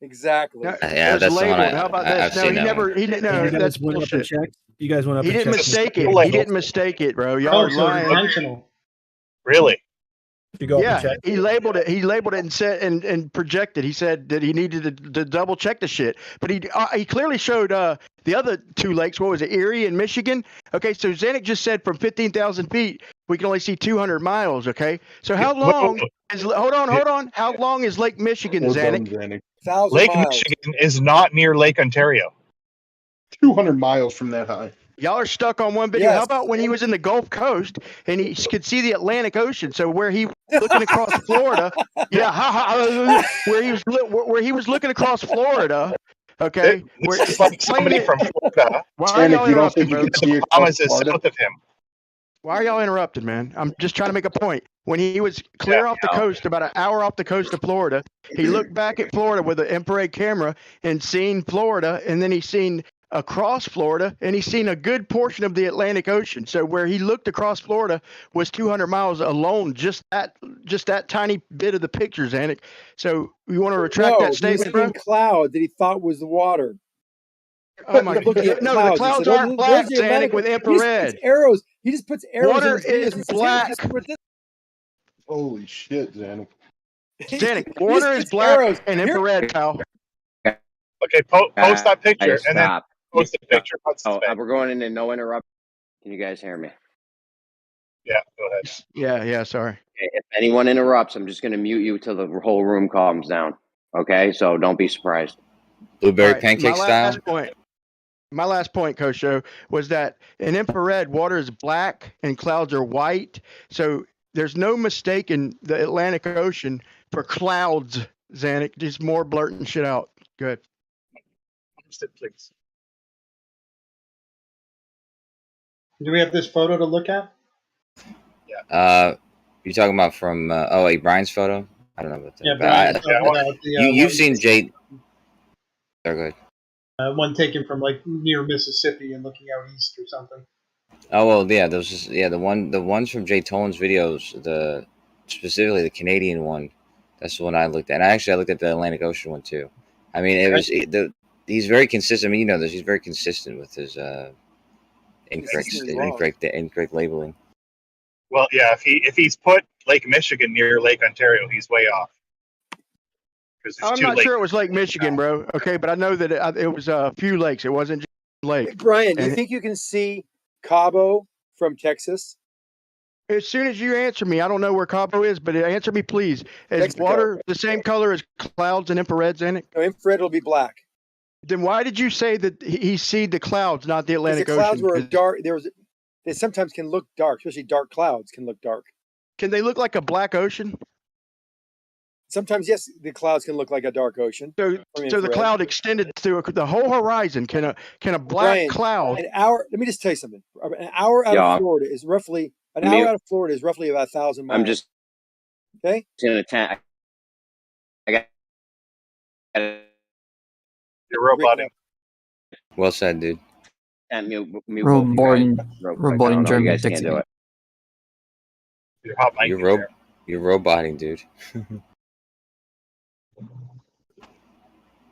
Exactly. No, Yeah, it was that's the one labeled. How about I've this? No, seen he that never. one. He didn't. No, You guys that's went up and bullshit. checked. You guys went up He and didn't checked. mistake it. Label. He didn't mistake it, bro. Y'all Oh, are so lying. intentional. Really? You go up and Yeah, check. he labeled it. He labeled it and said and projected. He said that he needed to double check the shit. But he clearly showed the other two lakes. What was it, Erie and Michigan? Okay, so Zanuck just said from 15,000 feet we can only see 200 miles. Okay, so how long is? Hold on. How long is Lake Michigan, So dumb, Zanuck? Zanuck. 1,000 Lake miles. Michigan is not near Lake Ontario. 200 miles from that high. Y'all are stuck on one video. Yes. How about when he was in the Gulf Coast and he could see the Atlantic Ocean? So where he was looking across Florida, yeah, where he was looking across Florida. Okay, This is like somebody from Florida. Why are y'all Zanuck, you don't interrupting, think you bro? could see The across Bahamas is Florida? south of him. Why are y'all interrupting, man? I'm just trying to make a point. When he was clear off the coast, about an hour off the coast of Florida, he looked back at Florida with an infrared camera and seen Florida, and then he seen across Florida, and he's seen a good portion of the Atlantic Ocean. So where he looked across Florida was 200 miles alone, just that tiny bit of the picture, Zanuck. So you want to retract that He was statement, bro? seeing cloud that he thought was the water. Oh my He's looking at God! No, the clouds. He clouds said, "Oh, aren't there's black, the Zanuck, Atlantic." with He just infrared. puts arrows. He just puts arrows Water in his videos is and says, "Here, black. this is what this." Holy shit, Zanuck. Zanuck, He water just is puts black arrows. and Here, infrared, pal. Okay, post that picture Guys, and then stop. post the picture of Hudson's Oh, Bay. we're going into no interrupt. Can you guys hear me? Yeah, go ahead. Yeah, sorry. Okay, if anyone interrupts, I'm just going to mute you till the whole room calms down. Okay, so don't be surprised. Blueberry All right, pancake style. My last point, Coach Joe, was that in infrared, water is black and clouds are white. So there's no mistake in the Atlantic Ocean for clouds, Zanuck. Just more blurting shit out. Good. Please. Do we have this photo to look at? You're talking about from Brian's photo? I don't know about that. Yeah, But Brian's talking about the, you've one- seen Jade. Oh, go ahead. One taken from like near Mississippi and looking out east or something. Oh well, yeah, those just the ones from Jay Tolan's videos, specifically the Canadian one. That's the one I looked at. And I looked at the Atlantic Ocean one too. I mean, he's very consistent. I mean, you know this. He's very consistent with his incorrect labeling. Well, yeah, if he's put Lake Michigan near Lake Ontario, he's way off. I'm not sure it was Lake Michigan, bro. Okay, but I know that it was a few lakes. It wasn't just a lake. Brian, do you And- think you can see Cabo from Texas? As soon as you answer me, I don't know where Cabo is, but answer me, please. Is Mexico. water the same color as clouds and infrareds in it? No, infrared will be black. Then why did you say that he seed the clouds, not the Because the Atlantic clouds Ocean? were dark. They sometimes can look dark, especially dark clouds can look dark. Can they look like a black ocean? Sometimes, yes, the clouds can look like a dark ocean. So the infrared. cloud extended to the whole horizon. Can a black Brian, cloud? an hour. Let me just tell you something. An hour out of Florida is roughly about 1,000 miles. I'm just okay. Gonna attack. I got. You're roboting. Well said, dude. And mute Roboting German you guys can't do it. You're roboting, dude. You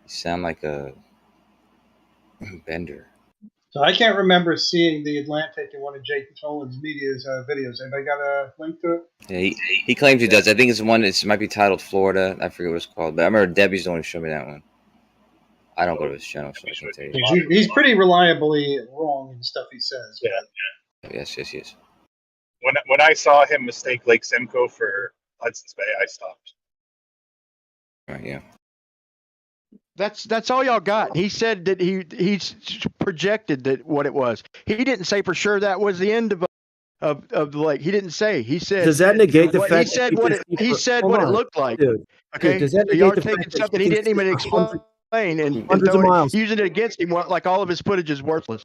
sound like a bender. So I can't remember seeing the Atlantic in one of Jake Tolan's media's videos. Anybody got a link to it? Yeah, he claims he does. I think it's one. It might be titled Florida. I forget what it's called, but I remember Debbie's the one who showed me that one. I don't go to his channel, so I can't tell you. He's pretty reliably wrong in stuff he says. Yeah. Yes. When I saw him mistake Lake Simcoe for Hudson's Bay, I stopped. Right. Yeah. That's all y'all got. He said that he's projected that what it was. He didn't say for sure that was the end of the lake. He didn't say. He said. Does that negate the what, fact? He said what it. He said Hold what on, it looked like. Dude, okay. does that So y'all negate the taking fact that something you he can didn't even see explain and hundreds of miles, using it against him like all of his footage is worthless.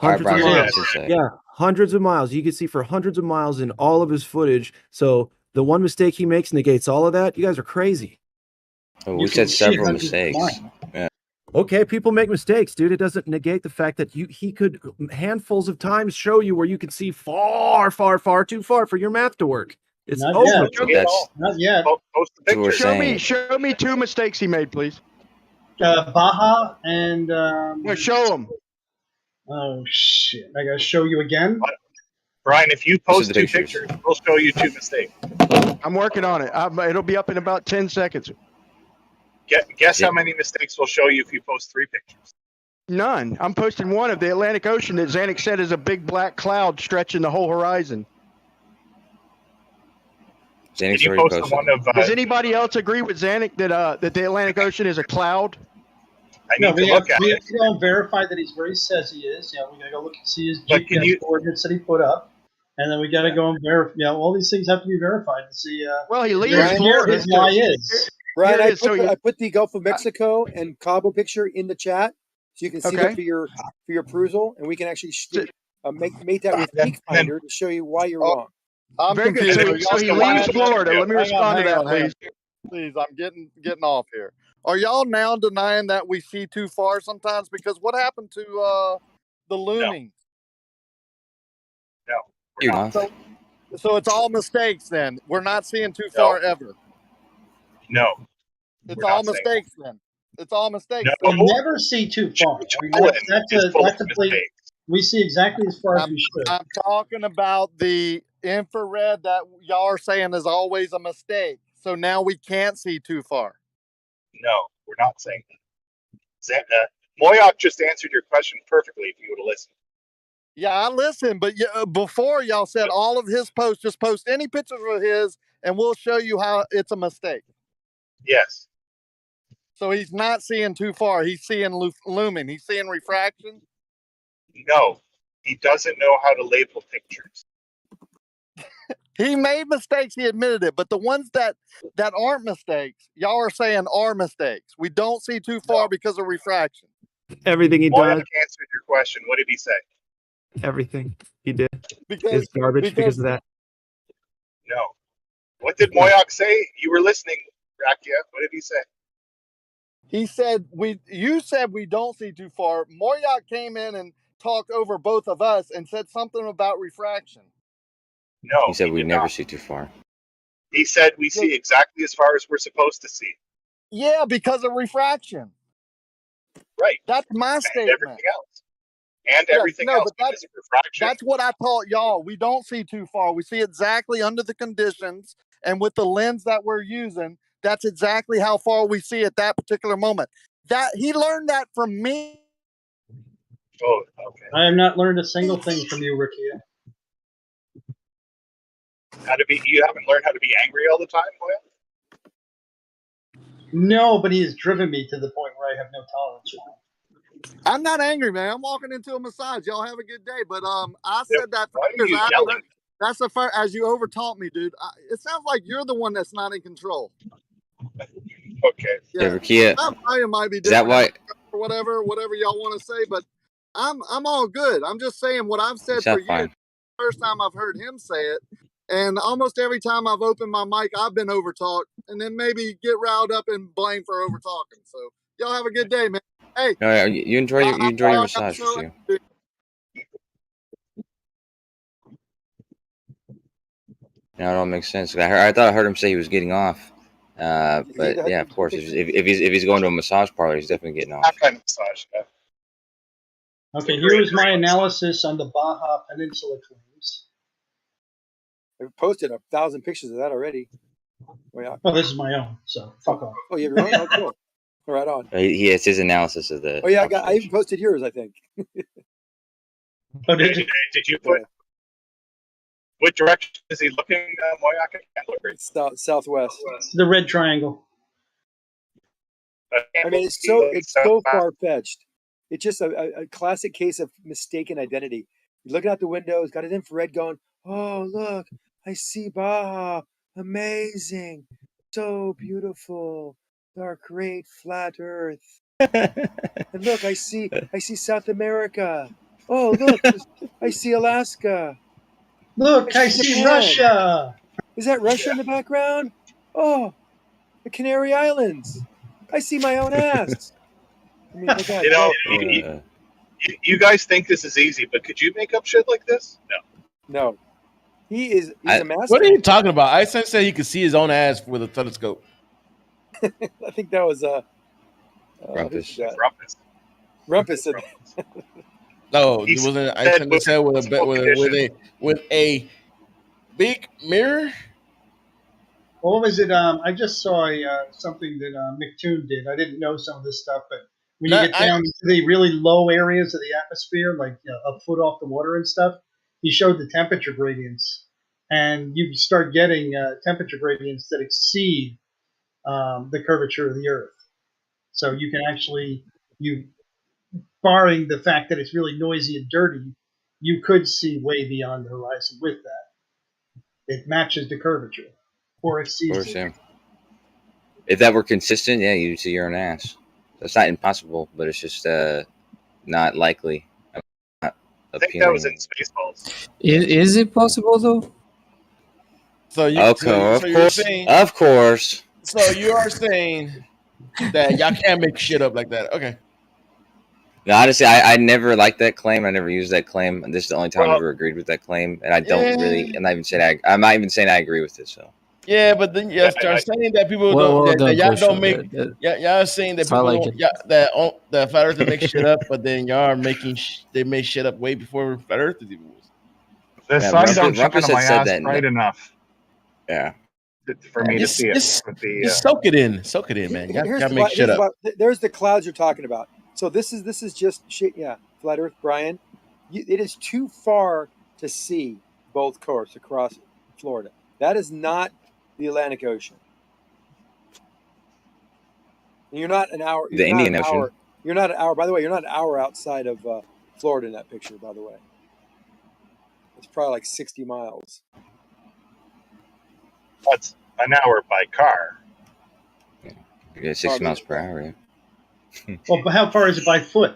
hundreds of miles. Yeah, hundreds of miles. You can see for hundreds of miles in all of his footage. So the one mistake he makes negates all of that. You guys are crazy. Oh, we said several mistakes. Yeah. Okay, people make mistakes, dude. It doesn't negate the fact that he could handfuls of times show you where you could see far, far, far too far for your math to work. It's Not over. yet. Not yet. Post the picture. Show me two mistakes he made, please. Baja and no, show them. Oh shit! I gotta show you again. Brian, if you post two pictures, we'll show you two mistakes. I'm working on it. It'll be up in about 10 seconds. Guess how many mistakes we'll show you if you post 3 pictures. None. I'm posting one of the Atlantic Ocean that Zanuck said is a big black cloud stretching the whole horizon. Zanuck's you post the one of, Does anybody else agree with Zanuck that the Atlantic Ocean is a cloud? We have to go and verify that he's where he says he is. We gotta go look and see his GPS coordinates that he put up, and then we gotta go and verify. All these things have to be verified to see. Well, he leaves where Florida. his lie is. Brian, I put the Gulf of Mexico and Cabo picture in the chat, so you can see that for your perusal, and we can actually make that with Peak Finder to show you why you're wrong. I'm very good. So he leaves Florida. Let me respond to that, please. Please, I'm getting off here. Are y'all now denying that we see too far sometimes? Because what happened to the looming? No. So it's all mistakes then. We're not seeing too far ever. No. It's all mistakes then. It's all mistakes. We never see too far. That's a complete. We see exactly as far as we should. I'm talking about the infrared that y'all are saying is always a mistake. So now we can't see too far. No, we're not saying that. Moyoc just answered your question perfectly if you would have listened. Yeah, I listened, but before y'all said all of his posts, just post any pictures of his and we'll show you how it's a mistake. Yes. So he's not seeing too far. He's seeing looming. He's seeing refraction. No, he doesn't know how to label pictures. He made mistakes. He admitted it. But the ones that aren't mistakes, y'all are saying are mistakes. We don't see too far because of refraction. Everything he does. Moyoc answered your question. What did he say? Everything he did is garbage because of that. No. What did Moyoc say? You were listening, Rakia. What did he say? He said you said we don't see too far. Moyoc came in and talked over both of us and said something about refraction. No. He said we never see too far. He said we see exactly as far as we're supposed to see. Yeah, because of refraction. Right. That's my statement. Everything else. And everything else because of refraction. That's what I taught y'all. We don't see too far. We see exactly under the conditions, and with the lens that we're using, that's exactly how far we see at that particular moment. That he learned that from me. Oh, okay. I have not learned a single thing from you, Ricky. You haven't learned how to be angry all the time, Moya? No, but he has driven me to the point where I have no tolerance for him. I'm not angry, man. I'm walking into a massage. Y'all have a good day. But I said that for Why are years. you I haven't yelling? heard- That's the first, as you overtaught me, dude. It sounds like you're the one that's not in control. Okay. Yeah, Yeah. Rakia, My volume might be is that different why? or whatever y'all want to say, but I'm all good. I'm just saying what I've You said for sound years. fine. First time I've heard him say it, and almost every time I've opened my mic, I've been overtalked, and then maybe get riled up and blamed for overtalking. So y'all have a good day, man. Hey, No, yeah, you enjoy your y'all got massage, so too. Yeah, it all makes sense. I thought I heard him say he was getting off. But yeah, of course, if he's going to a massage parlor, he's definitely getting off. That kind of massage. Yeah. Okay, here's my analysis on the Baja Peninsula claims. I've posted 1,000 pictures of that already. Oh, yeah. Well, this is my own, so fuck off. Oh, you have your own? Oh, cool. Right on. He has his analysis of the. Oh, yeah, I even posted yours, I think. Oh, did you? Did you put? What direction is he looking, Moya? I can't look right. Southwest. The red triangle. I mean, it's so far fetched. It's just a classic case of mistaken identity. You're looking out the window, it's got an infrared going, oh, look, I see Baja. Amazing. So beautiful. Our great flat earth. And look, I see South America. Oh, look, I see Alaska. Look, I see Japan. Russia. Is that Russia in the background? Oh, the Canary Islands. I see my own ass. I mean, look at you guys think this is easy, but could you make up shit like this? No. He's a master. What are you talking about? I said he could see his own ass with a telescope. I think that was Rumpus. Rumpus said that. No, it wasn't. I said with a big mirror. What was it? I just saw something that McToon did. I didn't know some of this stuff, but when you get down to the really low areas of the atmosphere, like a foot off the water and stuff, he showed the temperature gradients, and you start getting temperature gradients that exceed the curvature of the Earth. So you can actually, barring the fact that it's really noisy and dirty, you could see way beyond the horizon with that. It matches the curvature, or exceeds. Of course, yeah. If that were consistent, yeah, you'd see your own ass. That's not impossible, but it's just not likely. Not I think that was in Spaceballs. Is it possible though? So of course. So you are saying that y'all can't make shit up like that? Okay. No, honestly, I never liked that claim. I never used that claim. This is the only time I've ever agreed with that claim, and I don't really. I'm not even saying I agree with it. So. Yeah, but then you're saying that people that y'all don't make. Y'all saying that people don't. That flat earthers make shit up, but then y'all are making. They make shit up way before flat earthers even was. The sun don't shine on my ass bright enough. Yeah. For me to see it. Just soak it in. Soak it in, man. Y'all make shit up. There's the clouds you're talking about. So this is just shit. Yeah, flat Earth, Brian. It is too far to see both coasts across Florida. That is not the Atlantic Ocean. And you're not an hour. The Indian Ocean. You're not an hour. By the way, you're not an hour outside of Florida in that picture. By the way, it's probably like 60 miles. That's an hour by car. Yeah, 60 miles per hour. Yeah. Well, but how far is it by foot?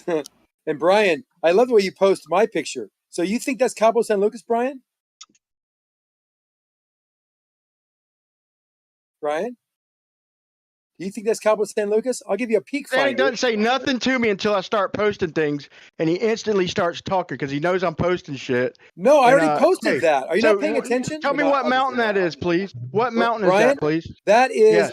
And Brian, I love the way you post my picture. So you think that's Cabo San Lucas, Brian? Brian? Do you think that's Cabo San Lucas? I'll give you a peek finder. He doesn't say nothing to me until I start posting things, and he instantly starts talking because he knows I'm posting shit. No, I already posted that. Are you not paying attention? Tell me what mountain that is, please. What mountain Brian, is that, please? That is. Yes.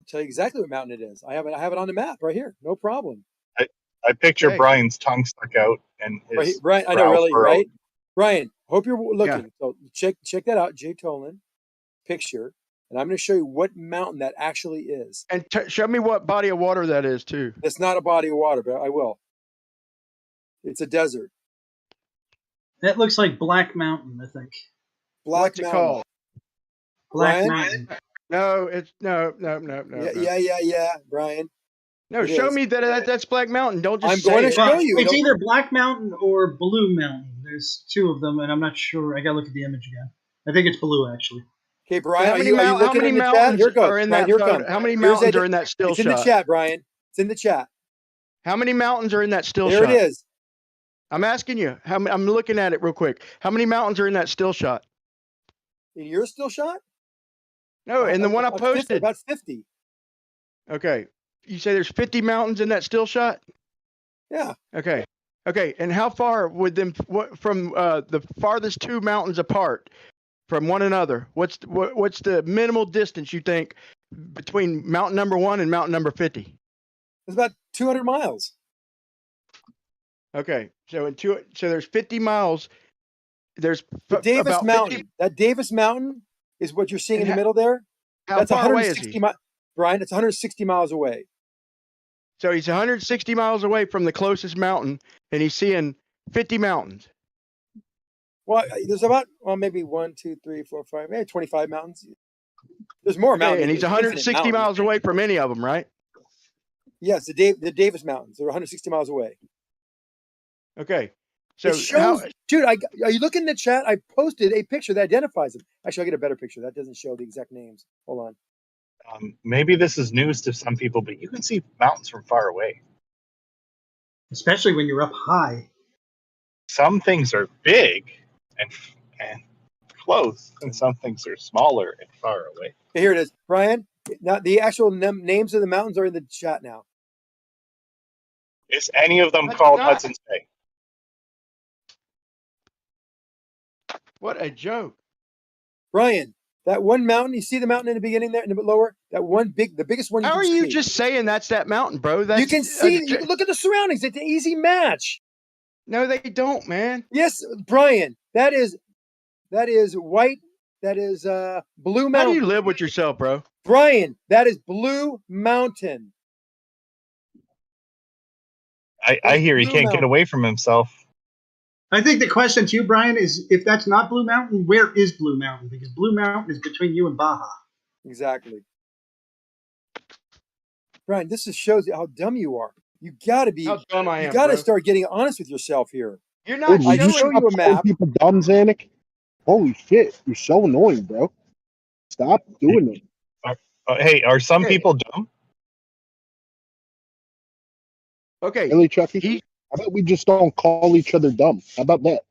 I'll tell you exactly what mountain it is. I have it on the map right here. No problem. I picture Brian's tongue stuck out and his Brian, I know, really, right? Brian, hope you're looking. Yeah. So check that out, Jay Tolan picture, and I'm going to show you what mountain that actually is. And show me what body of water that is too. It's not a body of water, but I will. It's a desert. That looks like Black Mountain, I think. What's it called? Black Brian? Mountain. No, it's no. Yeah, Brian. No, It show is. me that's Black Mountain. Don't just I'm say going to it. show you. It's either Black Mountain or Blue Mountain. There's two of them, and I'm not sure. I gotta look at the image again. I think it's blue, actually. Okay, Brian, How are many you how looking many in the chat? mountains Here it goes. are in Brian, that here it photo? comes. How many Here's mountains are in that still It's in shot? the chat, Brian. It's in the chat. How many mountains are in that still There shot? it is. I'm asking you. I'm looking at it real quick. How many mountains are in that still shot? In your still shot? No, in the one I posted. About 50. Okay. You say there's 50 mountains in that still shot? Yeah. Okay. Okay. And how far would them from the farthest two mountains apart from one another? What's the minimal distance you think between mountain number 1 and mountain number 50? It's about 200 miles. Okay. So so there's 50 miles. There's The Davis about Mountain. 50. That Davis Mountain is what you're seeing And in the middle there. How That's far away is 160 he? miles. Brian, it's 160 miles away. So he's 160 miles away from the closest mountain, and he's seeing 50 mountains. Well, there's about maybe 1, 2, 3, 4, 5, maybe 25 mountains. There's more mountains. And he's There's infinite 160 miles mountains. away from any of them, right? Yes, the Davis Mountains. They're 160 miles away. Okay. So It shows, dude. Are you looking in the chat? I posted a picture that identifies them. Actually, I'll get a better picture. That doesn't show the exact names. Hold on. Maybe this is news to some people, but you can see mountains from far away. Especially when you're up high. Some things are big and close, and some things are smaller and far away. Here it is, Brian. Now the actual names of the mountains are in the chat now. Is any of them called Hudson's Bay? What a joke. Brian, that one mountain, you see the mountain in the beginning there, in the lower? That one the biggest one. How are you just saying that's that mountain, bro? You can see, you can look at the surroundings. It's an easy match. No, they don't, man. Yes, Brian, that is white. That is Blue Mountain. How do you live with yourself, bro? Brian, that is Blue Mountain. I hear he can't get away from himself. I think the question to you, Brian, is if that's not Blue Mountain, where is Blue Mountain? Because Blue Mountain is between you and Baja. Exactly. Brian, this just shows you how dumb you are. You gotta be. How dumb I am, You gotta bro. start getting honest with yourself here. You're not. Dude, I will you show stop you a calling map. people dumb, Zanuck? Holy shit, you're so annoying, bro. Stop doing it. Hey, are some people dumb? Okay. Really, Chucky? How about we just don't call each other dumb? How about that?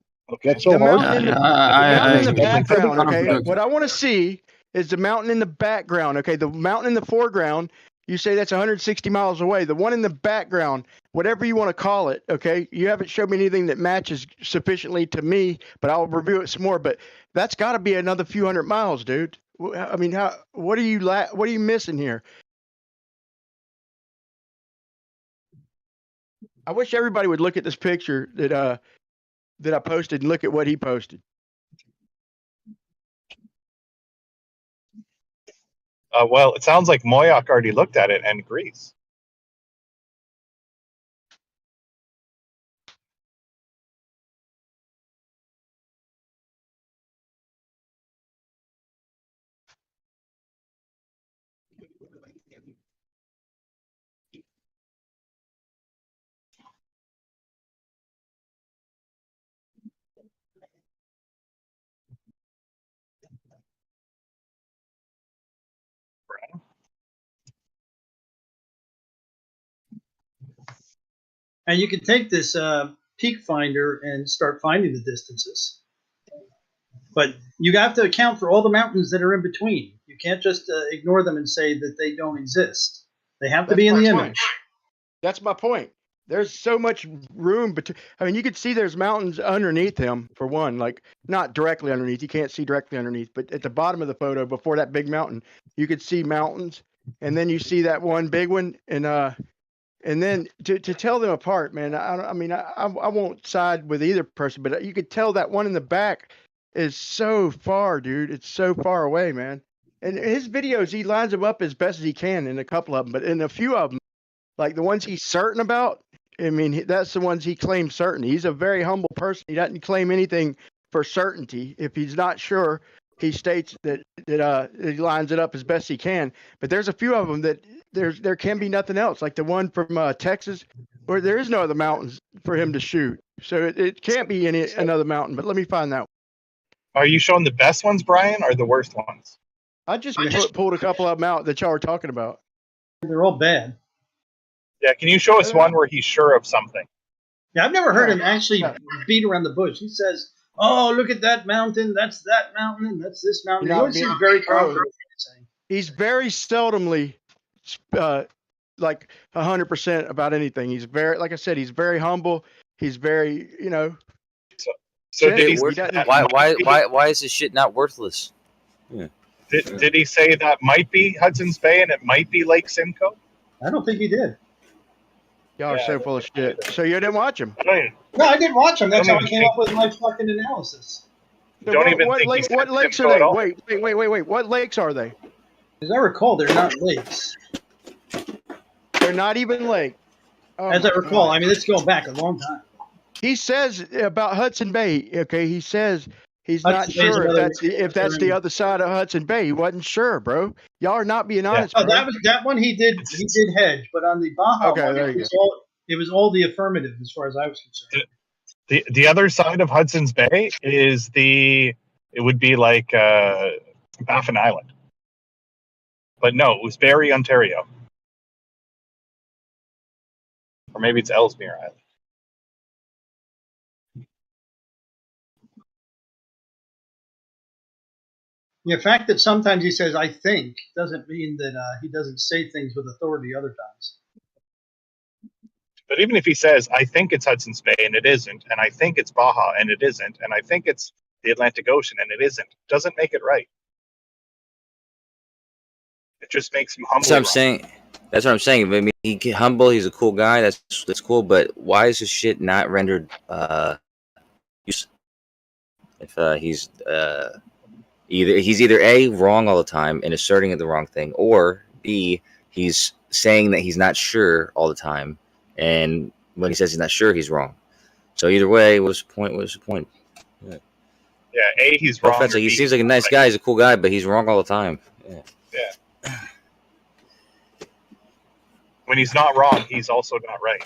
That's so The hard. mountain in the, mountain in the background, okay? What I want to see is the mountain in the background, okay? The mountain in the foreground, you say that's 160 miles away. The one in the background, whatever you want to call it, okay? You haven't showed me anything that matches sufficiently to me, but I'll review it some more. But that's got to be another few hundred miles, dude. I mean, what are you missing here? I wish everybody would look at this picture that I posted and look at what he posted. Well, it sounds like Moyak already looked at it and agrees. And you can take this peak finder and start finding the distances. But you have to account for all the mountains that are in between. You can't just ignore them and say that they don't exist. They have to be in the image. That's my point. There's so much room between. I mean, you could see there's mountains underneath him, for one, like not directly underneath. You can't see directly underneath, but at the bottom of the photo, before that big mountain, you could see mountains, and then you see that one big one, and then to tell them apart, man. I won't side with either person, but you could tell that one in the back is so far, dude. It's so far away, man. And his videos, he lines them up as best as he can in a couple of them, but in a few of them, like the ones he's certain about, I mean, that's the ones he claims certainty. He's a very humble person. He doesn't claim anything for certainty. If he's not sure, he states that he lines it up as best he can. But there's a few of them that there can be nothing else, like the one from Texas, where there is no other mountains for him to shoot. So it can't be another mountain. But let me find that. Are you showing the best ones, Brian, or the worst ones? I just pulled a couple of them out that y'all were talking about. They're all bad. Yeah, can you show us one where he's sure of something? Yeah, I've never heard him actually beat around the bush. He says, "Oh, look at that mountain. That's that mountain, and that's this mountain." He always seems very confident. He's very seldomly like 100% about anything. He's very, like I said, he's very humble. He's very, So did he? Why is this shit not worthless? Yeah. Did he say that might be Hudson's Bay and it might be Lake Simcoe? I don't think he did. Y'all are so full of shit. So you didn't watch him? No, I didn't watch him. That's how I came up with my fucking analysis. What lakes are they? Wait. What lakes are they? As I recall, they're not lakes. They're not even lakes. Oh, As I recall, I mean, it's going back a long time. He says about Hudson Bay. Okay, he says he's not sure if that's the other side of Hudson Bay. He wasn't sure, bro. Y'all are not being honest. Oh, bro. that one he did hedge, but on the Baja one, it was all the affirmative as far as I was concerned. The other side of Hudson's Bay is it would be like Baffin Island. But no, it was Barrie, Ontario. Or maybe it's Ellesmere Island. The fact that sometimes he says "I think" doesn't mean that he doesn't say things with authority other times. But even if he says, "I think it's Hudson's Bay and it isn't," and "I think it's Baja and it isn't," and "I think it's the Atlantic Ocean and it isn't," doesn't make it right. It just makes him humble. That's what I'm saying. That's what I'm saying. I mean, he's humble. He's a cool guy. That's cool. But why is his shit not rendered? If he's either A, wrong all the time and asserting the wrong thing, or B, he's saying that he's not sure all the time, and when he says he's not sure, he's wrong. So either way, what's the point? Yeah, A, he's wrong. He seems like a nice guy. He's a cool guy, but he's wrong all the time. Yeah. When he's not wrong, he's also not right.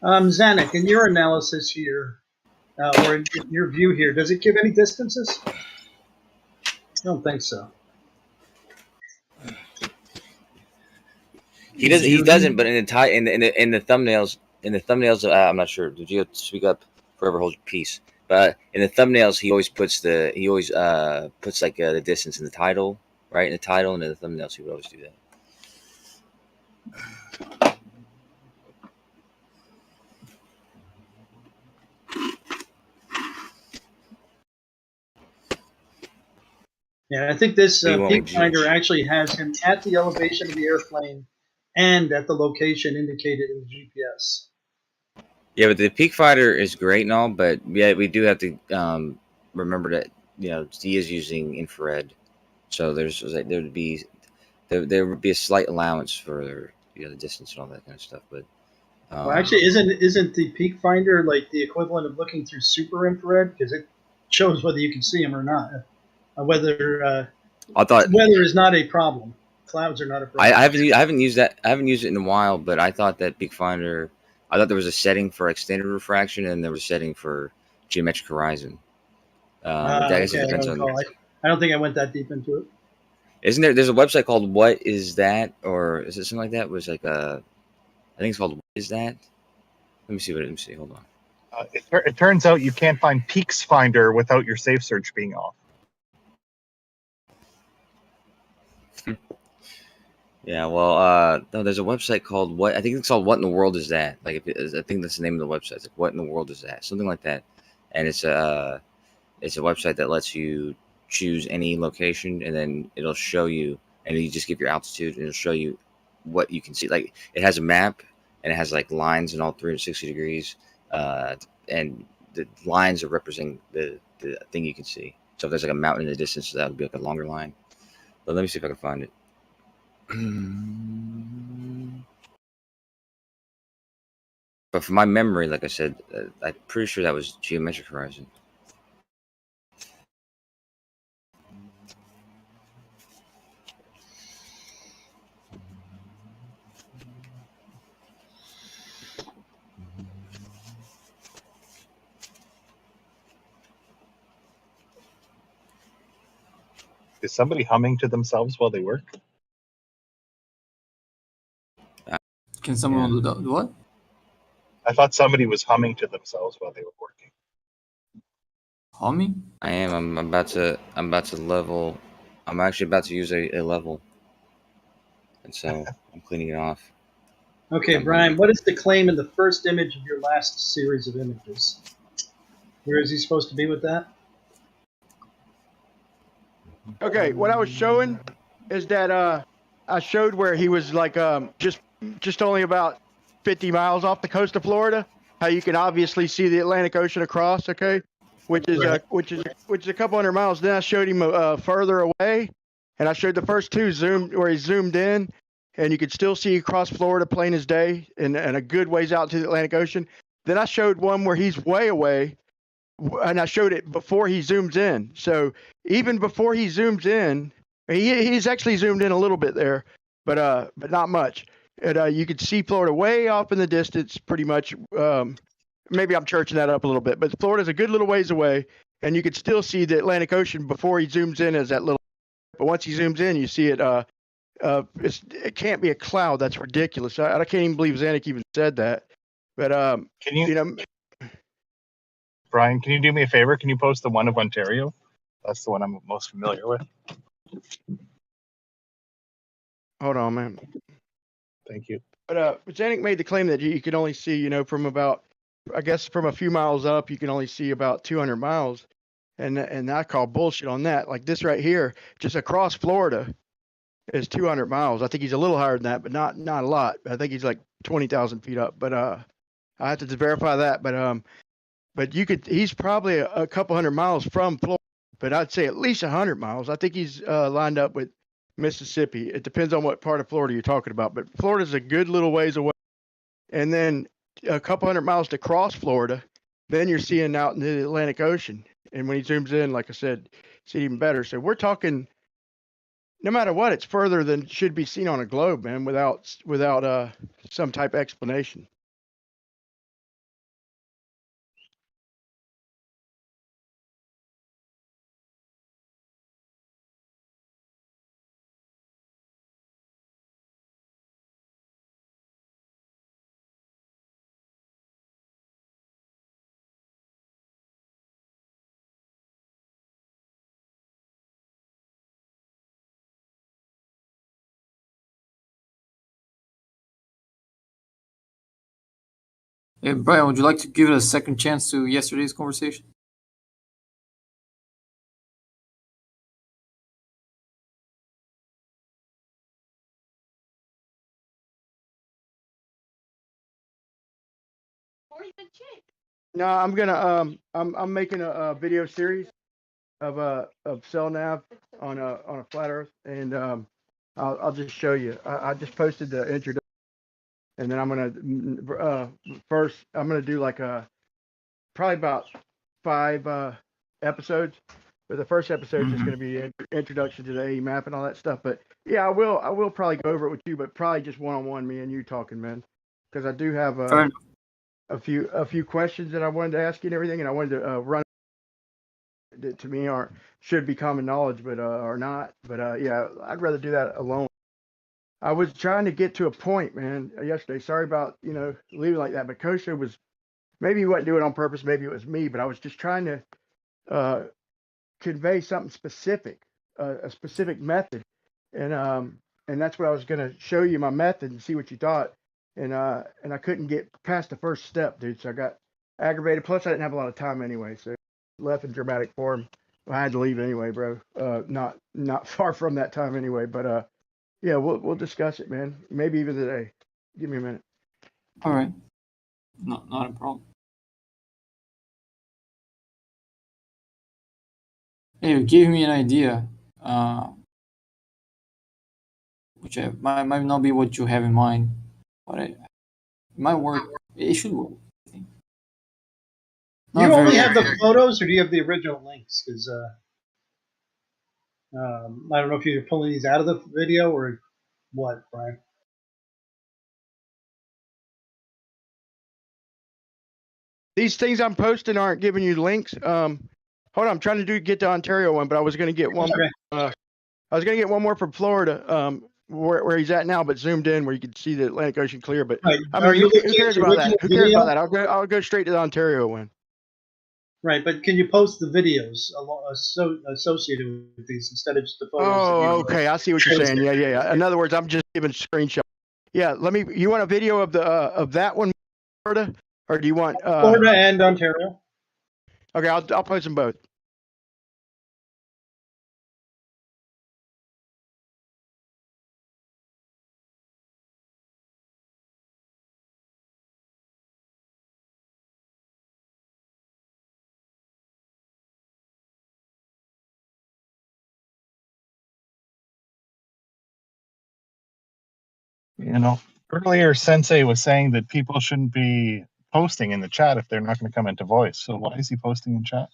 Zanuck, in your analysis here, or in your view here, does it give any distances? I don't think so. He doesn't. But in the thumbnails, I'm not sure. Did you speak up? Forever hold your peace. But in the thumbnails, he always puts like the distance in the title, right? In the title and in the thumbnails, he would always do that. Yeah, I think this peak finder actually has him at the elevation of the airplane and at the location indicated in the GPS. Yeah, but the peak finder is great and all, but yeah, we do have to remember that he is using infrared, so there would be a slight allowance for the distance and all that kind of stuff. But well, actually, isn't the peak finder like the equivalent of looking through super infrared, because it shows whether you can see them or not? Weather is not a problem. Clouds are not a problem. I haven't used that. I haven't used it in a while, but I thought that peak finder. I thought there was a setting for extended refraction and there was a setting for geometric horizon. I guess it depends on. I don't think I went that deep into it. Isn't there? There's a website called What Is That, or is it something like that? It was like I think it's called What Is That. Let me see. Hold on. It turns out you can't find Peaks Finder without your safe search being off. Yeah, well, no, there's a website called What. I think it's called What in the World Is That? Like, I think that's the name of the website. It's like What in the World Is That? Something like that. And it's a website that lets you choose any location, and then it'll show you, and you just give your altitude, and it'll show you what you can see. Like, it has a map, and it has like lines in all 360 degrees, and the lines are representing the thing you can see. So if there's like a mountain in the distance, that would be like a longer line. But let me see if I can find it. But from my memory, like I said, I'm pretty sure that was geometric horizon. Is somebody humming to themselves while they work? Can someone do that? What? I thought somebody was humming to themselves while they were working. Humming? I am. I'm about to level. I'm actually about to use a level, and so I'm cleaning it off. Okay, Brian, what is the claim in the first image of your last series of images? Where is he supposed to be with that? Okay, what I was showing is that I showed where he was like just only about 50 miles off the coast of Florida. How you can obviously see the Atlantic Ocean across. Okay, which is a couple hundred miles. Then I showed him further away, and I showed the first two where he zoomed in, and you could still see across Florida plain as day, and a good ways out to the Atlantic Ocean. Then I showed one where he's way away, and I showed it before he zooms in. So even before he zooms in, he's actually zoomed in a little bit there, but not much. And you could see Florida way off in the distance, pretty much. Maybe I'm churching that up a little bit, but Florida's a good little ways away, and you could still see the Atlantic Ocean before he zooms in as that little. But once he zooms in, you see it. It can't be a cloud. That's ridiculous. I can't even believe Zanuck even said that. But Can you Brian, can you do me a favor? Can you post the one of Ontario? That's the one I'm most familiar with. Hold on, man. Thank you. But Zanuck made the claim that you could only see, from about, I guess, from a few miles up, you can only see about 200 miles. And I call bullshit on that. Like this right here, just across Florida is 200 miles. I think he's a little higher than that, but not a lot. I think he's like 20,000 feet up. But I have to verify that. But he's probably a couple hundred miles from Florida, but I'd say at least 100 miles. I think he's lined up with Mississippi. It depends on what part of Florida you're talking about, but Florida's a good little ways away. And then a couple hundred miles to cross Florida, then you're seeing out in the Atlantic Ocean. And when he zooms in, like I said, see it even better. So we're talking, no matter what, it's further than should be seen on a globe, man, without some type of explanation. Hey, Brian, would you like to give it a second chance to yesterday's conversation? No, I'm gonna I'm making a video series of cell nav on a flat Earth, and I'll just show you. I just posted the introduction, and then I'm gonna first I'm gonna do like probably about 5 episodes. But the first episode is just going to be introduction to the AE map and all that stuff. But yeah, I will probably go over it with you, but probably just one-on-one, me and you talking, man, because I do have a few questions that I wanted to ask you and everything, and I wanted to run that to me should be common knowledge, but are not. But yeah, I'd rather do that alone. I was trying to get to a point, man, yesterday. Sorry about leaving like that, but Kosha was, maybe he wasn't doing it on purpose, maybe it was me, but I was just trying to convey something specific, a specific method, and that's what I was going to show you, my method, and see what you thought. And I couldn't get past the first step, dude. So I got aggravated. Plus, I didn't have a lot of time anyway, so left in dramatic form. I had to leave anyway, bro. Not far from that time anyway. But yeah, we'll discuss it, man. Maybe even today. Give me a minute. All right. Not a problem. Hey, you gave me an idea, which might not be what you have in mind, but might work. It should work. Do Not you only very have the accurate. photos, or do you have the original links? Because I don't know if you're pulling these out of the video or what, Brian. These things I'm posting aren't giving you links. Hold on, I'm trying to get the Ontario one, but I was going to get one. Okay. I was going to get one more from Florida, where he's at now, but zoomed in where you can see the Atlantic Ocean clear. But Right. I Are mean, you who looking cares at the about that? original Who cares about video? that? I'll go straight to the Ontario one. Right, but can you post the videos associated with these instead of just the photos? Oh, okay. I see what you're saying. Yeah. In other words, I'm just giving screenshots. Yeah. You want a video of the of that one, Florida, or do you want Florida and Ontario? Okay, I'll post them both. You know, earlier Sensei was saying that people shouldn't be posting in the chat if they're not going to come into voice. So why is he posting in chat?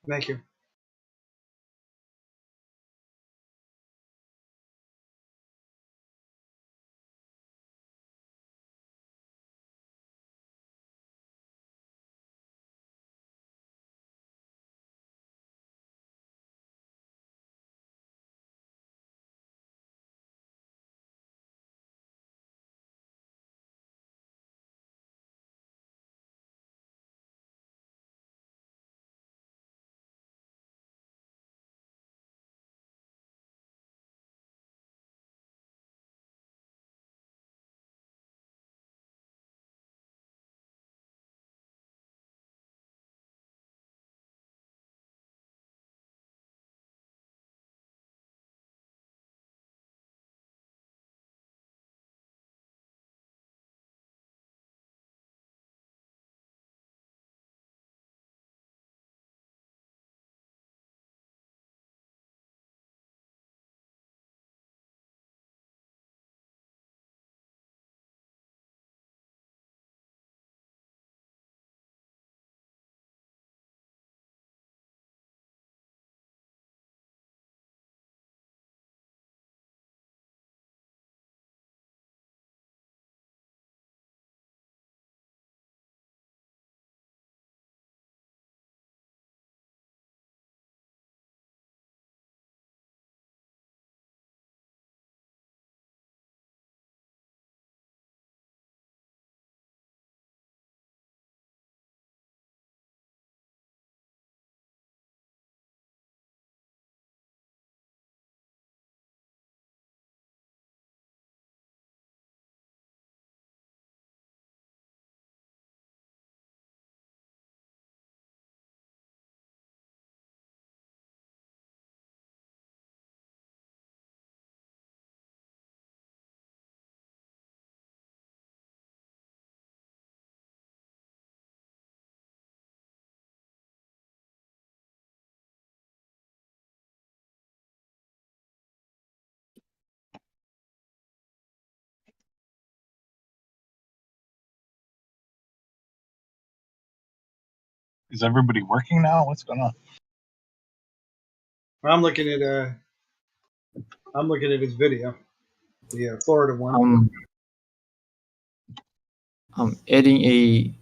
Thank you. Is everybody working now? What's going on? I'm looking at his video, the Florida one. I'm adding a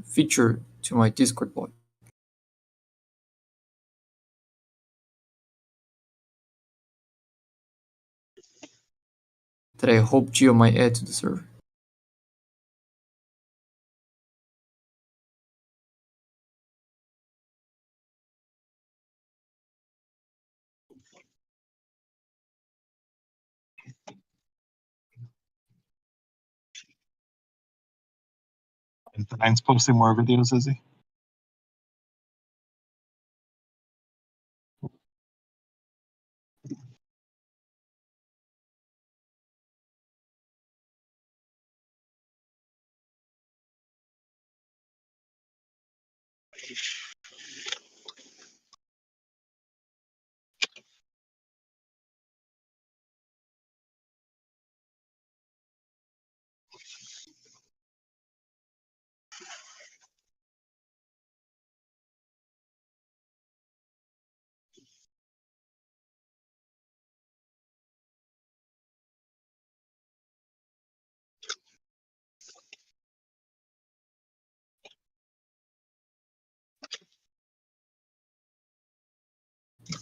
feature to my Discord bot that I hope Geo might add to the server. And Brian's posting more videos, is he?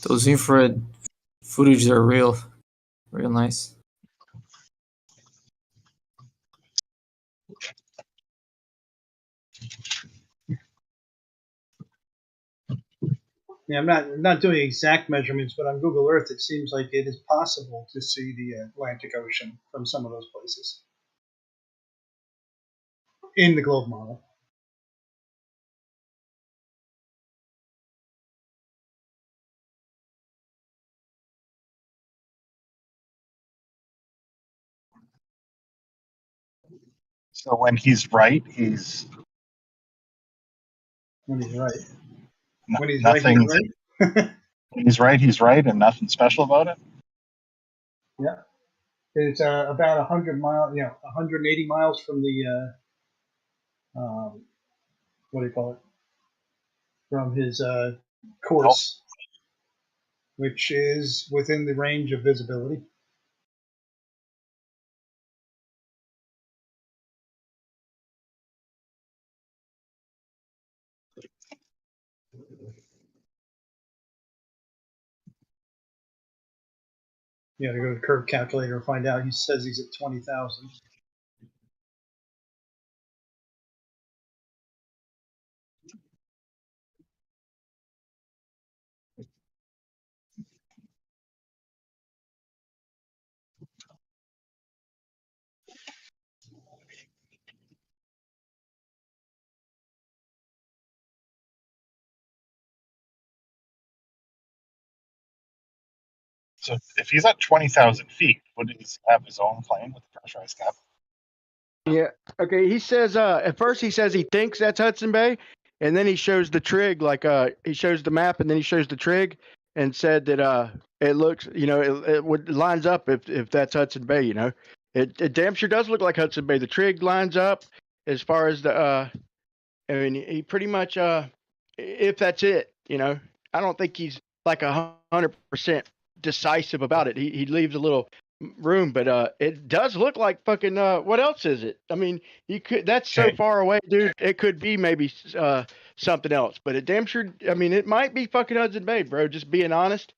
Those infrared footage are real nice. Yeah, I'm not doing exact measurements, but on Google Earth, it seems like it is possible to see the Atlantic Ocean from some of those places in the globe model. So when he's right, he's When he's right. n- When he's nothing. right, he's right. When he's right, and nothing special about it. Yeah. It's about 100 miles, 180 miles from the, what do you call it? From his course, which is within the range of visibility. You got to go to the curve calculator and find out. He says he's at 20,000. So if he's at 20,000 feet, wouldn't he have his own plane with a pressurized cabin? Yeah. Okay. He says at first he says he thinks that's Hudson Bay, and then he shows the trig, like he shows the map and then he shows the trig and said that it looks, it would lines up if that's Hudson Bay, It damn sure does look like Hudson Bay. The trig lines up as far as the I mean he pretty much if that's it, I don't think he's like 100% decisive about it. He leaves a little room, but it does look like fucking what else is it? I mean, you could that's so far away, dude. It could be maybe something else, but it damn sure, I mean, it might be fucking Hudson Bay, bro. Just being honest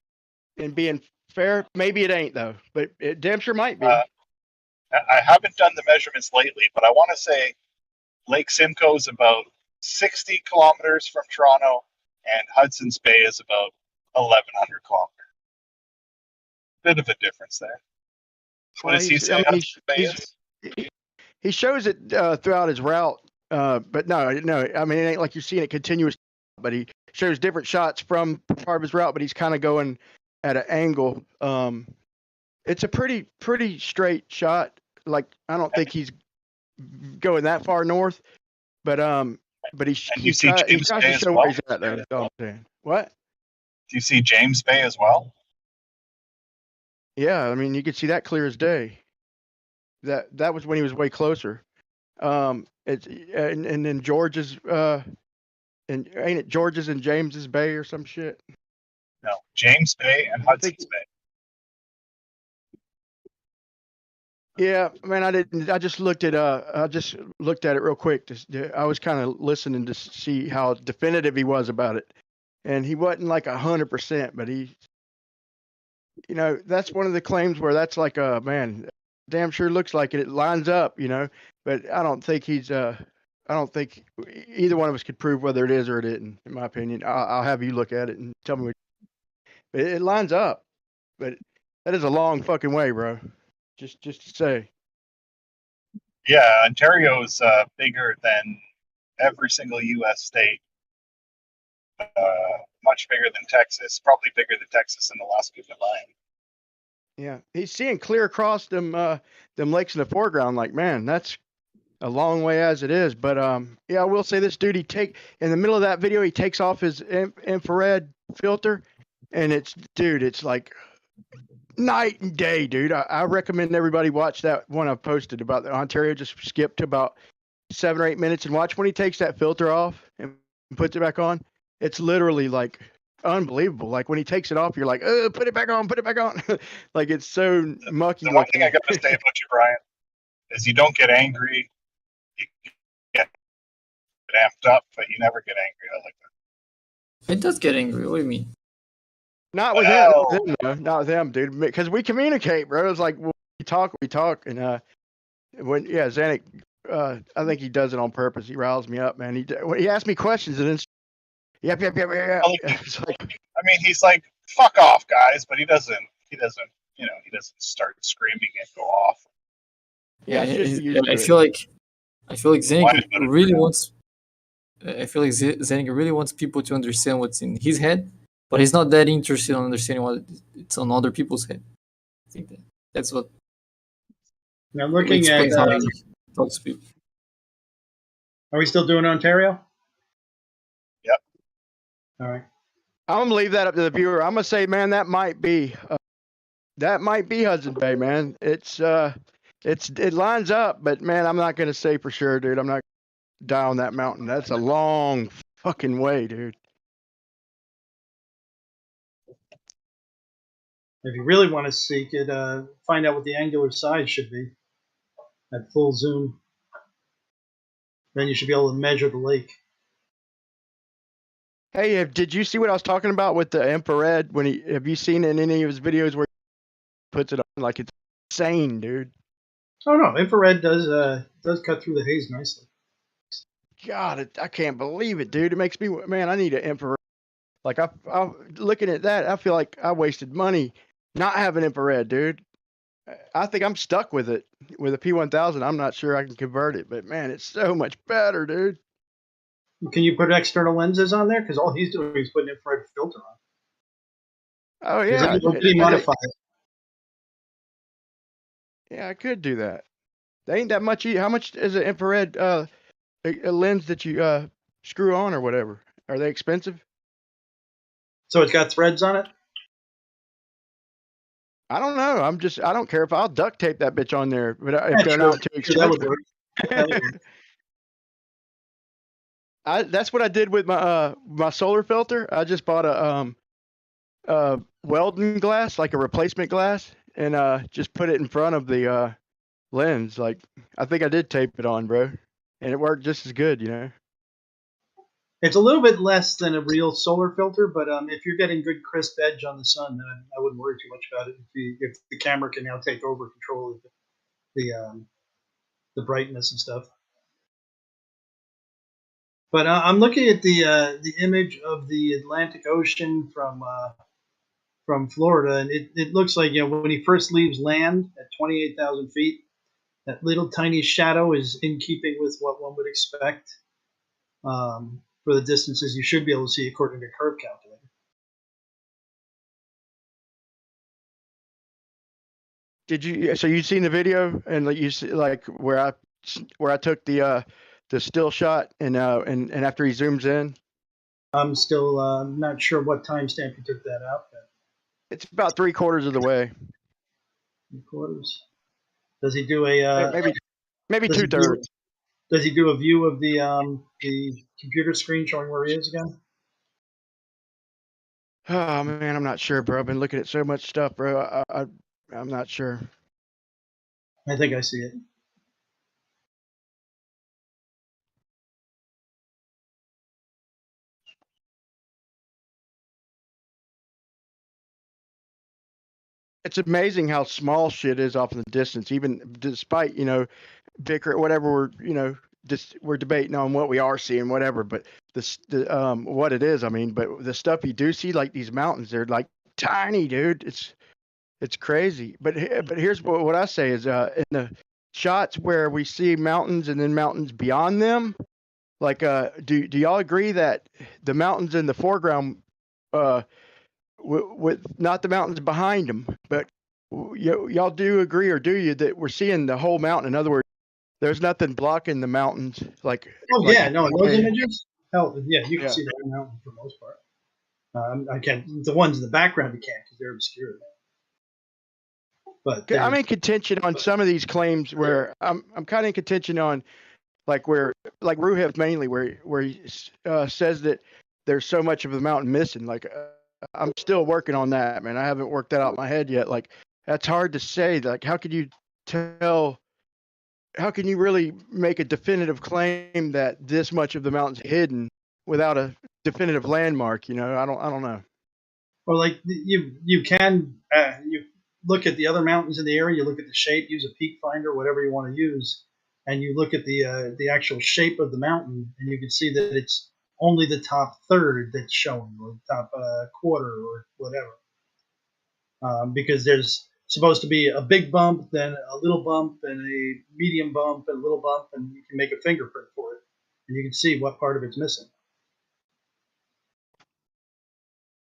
and being fair. Maybe it ain't though, but it damn sure might be. I haven't done the measurements lately, but I want to say Lake Simcoe is about 60 kilometers from Toronto, and Hudson's Bay is about 1,100 kilometers. Bit of a difference there. What does he say Hudson Bay is? He shows it throughout his route, but no. I mean, it ain't like you're seeing it continuous. But he shows different shots from part of his route, but he's kind of going at an angle. It's a pretty straight shot. Like I don't think he's going that far north, but he tries to show where he's at though. That's all I'm saying. What? Do you see James Bay as well? Yeah, I mean you could see that clear as day. That was when he was way closer. It's and then George's and ain't it George's and James's Bay or some shit? No, James Bay and Hudson's Bay. Yeah, man, I just looked at it real quick. I was kind of listening to see how definitive he was about it, and he wasn't like 100%, but he, that's one of the claims where that's like man, damn sure looks like it. It lines up, but I don't think I don't think either one of us could prove whether it is or it isn't. In my opinion, I'll have you look at it and tell me. But it lines up, but that is a long fucking way, bro. Just to say. Yeah, Ontario is bigger than every single U.S. state. Much bigger than Texas. Probably bigger than Texas and Alaska combined. Yeah, he's seeing clear across them lakes in the foreground. Like, man, that's a long way as it is. But yeah, I will say this, dude. In the middle of that video, he takes off his infrared filter, and it's like night and day, dude. I recommend everybody watch that one I posted about the Ontario. Just skip to about 7 or 8 minutes and watch when he takes that filter off and puts it back on. It's literally like unbelievable. Like when he takes it off, you're like, put it back on. Like it's so mucky. The one thing I got to say about you, Brian, is you don't get angry. You get amped up, but you never get angry. I like that. It does get angry. What do you mean? Not with him, though. Not with him, dude. Because we communicate, bro. It's like we talk, and Zanuck, I think he does it on purpose. He riles me up, man. He asks me questions, and then yep. It's like, I mean, he's like, "Fuck off, guys," but he doesn't, he doesn't start screaming and go off. Yeah, I feel like Zanuck really wants. I feel like Zanuck really wants people to understand what's in his head, but he's not that interested in understanding what it's on other people's head. I think that's what. Now looking at how he talks to people. Are we still doing Ontario? Yep. All right. I'm gonna leave that up to the viewer. I'm gonna say, man, that might be Hudson Bay, man. It lines up, but man, I'm not gonna say for sure, dude. I'm not down that mountain. That's a long fucking way, dude. If you really want to seek it, find out what the angular size should be at full zoom. Then you should be able to measure the lake. Hey, did you see what I was talking about with the infrared? Have you seen it in any of his videos where he puts it on? Like, it's insane, dude. Oh no, infrared does cut through the haze nicely. God, I can't believe it, dude. It makes me, man, I need an infrared. Like, I looking at that, I feel like I wasted money not having infrared, dude. I think I'm stuck with it. With a P1000, I'm not sure I can convert it, but man, it's so much better, dude. Can you put external lenses on there? Because all he's doing is putting infrared filter on. Oh yeah, modify it. Yeah, I could do that. They ain't that much. How much is an infrared a lens that you screw on or whatever? Are they expensive? So it's got threads on it? I don't know. I don't care if I'll duct tape that bitch on there, but if they're not too expensive. That would work. That's what I did with my solar filter. I just bought a welding glass, like a replacement glass, and just put it in front of the lens. Like, I think I did tape it on, bro, and it worked just as good, you know. It's a little bit less than a real solar filter, but if you're getting good crisp edge on the sun, then I wouldn't worry too much about it. If the camera can now take over control of the brightness and stuff. But I'm looking at the image of the Atlantic Ocean from Florida, and it looks like, when he first leaves land at 28,000 feet, that little tiny shadow is in keeping with what one would expect. For the distances you should be able to see according to curve calculator. Did you? So you seen the video and you see like where I took the still shot and after he zooms in. I'm still not sure what timestamp you took that out. It's about 3/4 of the way. 3/4. Does he do a maybe 2/3? Does he do a view of the computer screen showing where he is again? Oh man, I'm not sure, bro. I've been looking at so much stuff, bro. I'm not sure. I think I see it. It's amazing how small shit is off in the distance, even despite, bicker, whatever we're debating on what we are seeing, whatever, but what it is, but the stuff you do see, like these mountains, they're like tiny, dude. It's crazy. But here's what I say is, in the shots where we see mountains and then mountains beyond them, like, do y'all agree that the mountains in the foreground, with not the mountains behind them, but y'all do agree, or do you, that we're seeing the whole mountain? In other words, there's nothing blocking the mountains. Like, oh like yeah, no, those way- images. Hell, yeah, you can Yeah. see the whole mountain for the most part. I can't. The ones in the background you can't because they're obscured. But I'm in contention on some of these claims where I'm kind of in contention on like Ruhev mainly where he says that there's so much of the mountain missing. Like I'm still working on that, man. I haven't worked that out in my head yet. Like that's hard to say. Like how could you tell? How can you really make a definitive claim that this much of the mountain's hidden without a definitive landmark? You know, I don't know. Well, like you can you look at the other mountains in the area. You look at the shape. Use a peak finder, whatever you want to use, and you look at the actual shape of the mountain, and you can see that it's only the top third that's showing, or the top quarter, or whatever. Because there's supposed to be a big bump, then a little bump, and a medium bump, and a little bump, and you can make a fingerprint for it, and you can see what part of it's missing.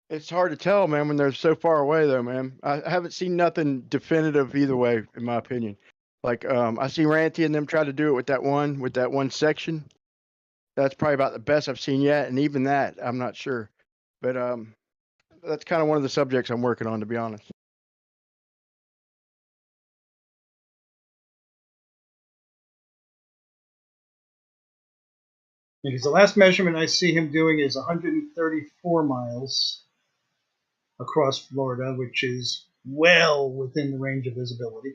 It's hard to tell, man, when they're so far away, though, man. I haven't seen nothing definitive either way, in my opinion. Like, I see Ranty and them try to do it with that one section. That's probably about the best I've seen yet, and even that, I'm not sure. But that's kind of one of the subjects I'm working on, to be honest. Because the last measurement I see him doing is 134 miles across Florida, which is well within the range of visibility.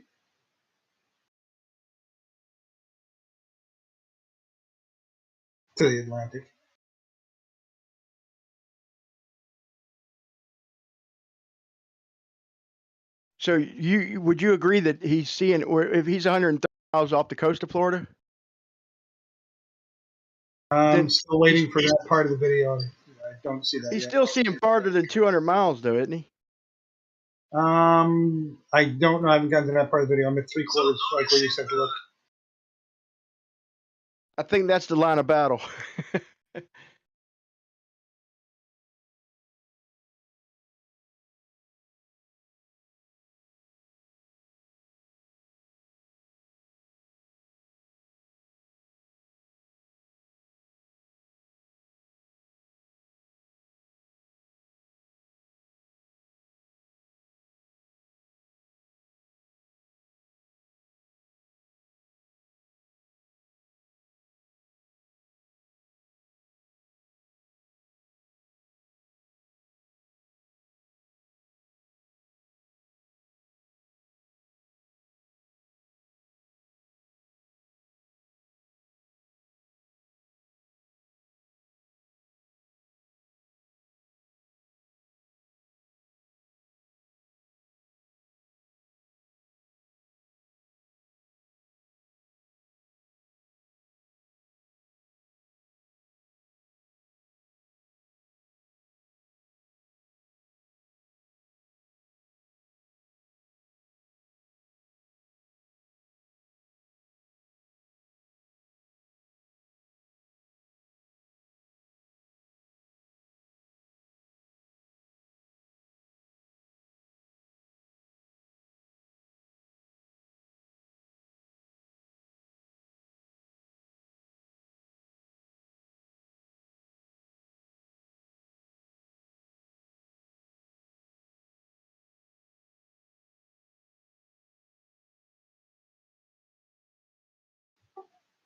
To the Atlantic. So would you agree that he's seeing, or if he's 130 miles off the coast of Florida? I'm still waiting for that part of the video. I don't see that He's yet. still seeing farther than 200 miles, though, isn't he? I don't know. I haven't gotten to that part of the video. I'm at 3/4, like where you said to look. I think that's the line of battle.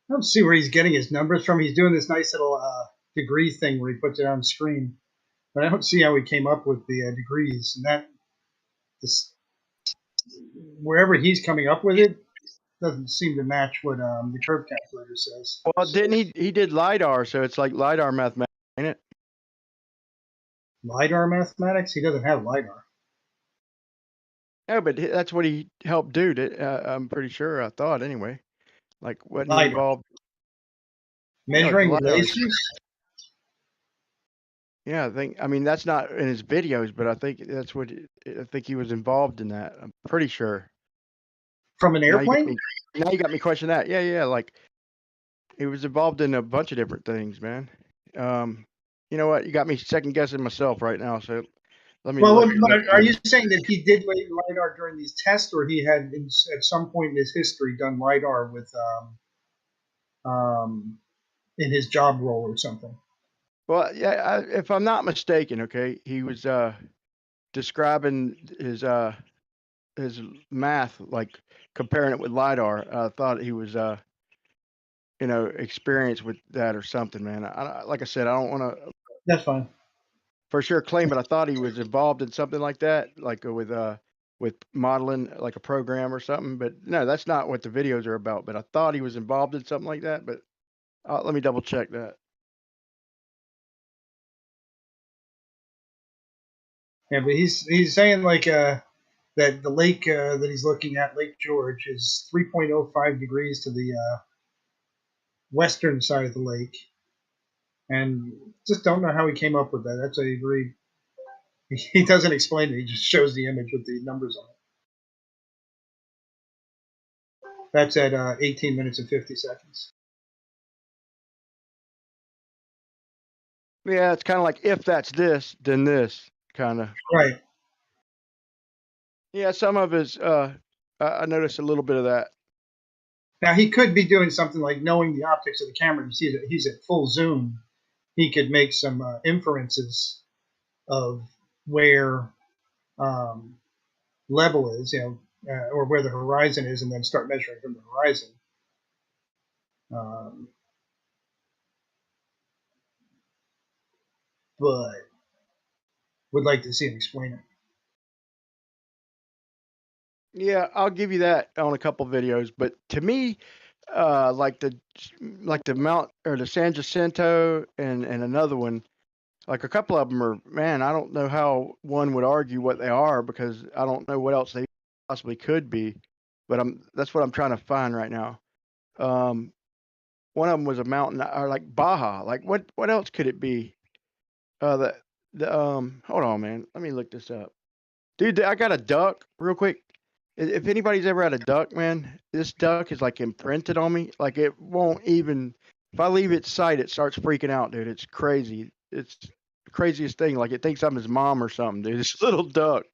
I don't see where he's getting his numbers from. He's doing this nice little degree thing where he puts it on screen, but I don't see how he came up with the degrees. And that, wherever he's coming up with it, doesn't seem to match what the curve calculator says. Well, didn't he did LiDAR, so it's like LiDAR mathematics, ain't it? LiDAR mathematics? He doesn't have LiDAR. Yeah, but that's what he helped do. I'm pretty sure. I thought anyway. Like wasn't he LiDAR. involved Measuring LiDAR. lasers? Yeah, I mean that's not in his videos, but I think that's what I think he was involved in that. I'm pretty sure. From an airplane? Now you got me questioning that. Yeah, like he was involved in a bunch of different things, man. You know what? You got me second guessing myself right now. So let me. Well, are you saying that he did LiDAR during these tests, or he had at some point in his history done LiDAR with in his job role or something. Well, yeah, if I'm not mistaken, okay, he was describing his math, like comparing it with LiDAR. I thought he was experienced with that or something, man. Like I said, I don't want to That's fine. for sure claim, but I thought he was involved in something like that, like with modeling, like a program or something. But no, that's not what the videos are about. But I thought he was involved in something like that. But let me double check that. Yeah, but he's saying like that the lake that he's looking at, Lake George, is 3.05 degrees to the western side of the lake, and just don't know how he came up with that. That's a very he doesn't explain it. He just shows the image with the numbers on it. That's at 18 minutes and 50 seconds. Yeah, it's kind of like if that's this, then this kind of. Right. Yeah, some of his. I noticed a little bit of that. Now he could be doing something like knowing the optics of the camera. You see that he's at full zoom. He could make some inferences of where level is, or where the horizon is, and then start measuring from the horizon. But would like to see him explain it. Yeah, I'll give you that on a couple videos. But to me, like the Mount or the San Jacinto and another one, like a couple of them are, man, I don't know how one would argue what they are because I don't know what else they possibly could be. But that's what I'm trying to find right now. One of them was a mountain or like Baja. Like what else could it be? Hold on, man. Let me look this up. Dude, I got a duck real quick. If anybody's ever had a duck, man, this duck is like imprinted on me. Like it won't even, if I leave its sight, it starts freaking out, dude. It's crazy. It's the craziest thing. Like it thinks I'm his mom or something, dude. This little duck.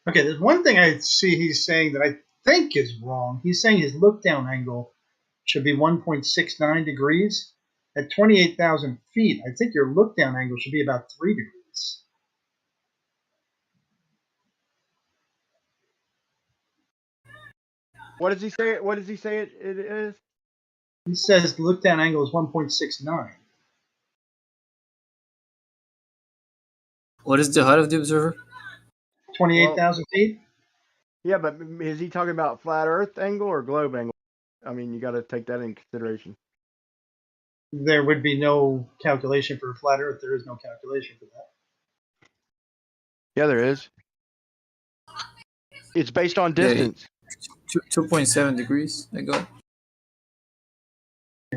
Okay, there's one thing I see he's saying that I think is wrong. He's saying his look down angle should be 1.69 degrees. At 28,000 feet, I think your look down angle should be about 3 degrees. What does he say? What does he say it is? He says the look down angle is 1.69. What is the height of the observer? 28,000 feet. Yeah, but is he talking about flat Earth angle or globe angle? I mean, you got to take that in consideration. There would be no calculation for flat Earth. There is no calculation for that. Yeah, there is. It's based on distance. 2.7 degrees. I got.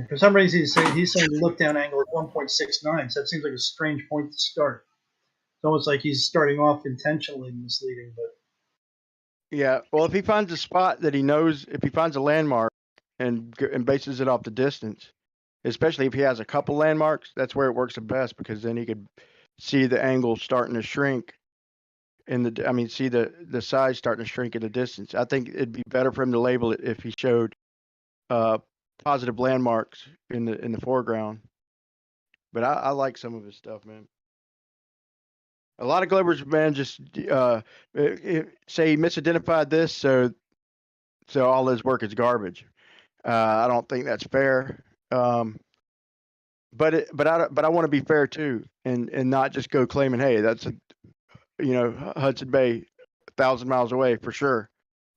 For some reason, he's saying the look down angle is 1.69. So that seems like a strange point to start. It's almost like he's starting off intentionally misleading, but. Yeah, well, if he finds a spot that he knows, if he finds a landmark and bases it off the distance, especially if he has a couple landmarks, that's where it works the best because then he could see the angle starting to shrink see the size starting to shrink in the distance. I think it'd be better for him to label it if he showed positive landmarks in the foreground. But I like some of his stuff, man. A lot of Globers, man, just say he misidentified this, so all his work is garbage. I don't think that's fair. But I want to be fair too, and not just go claiming, hey, that's Hudson Bay, 1,000 miles away for sure.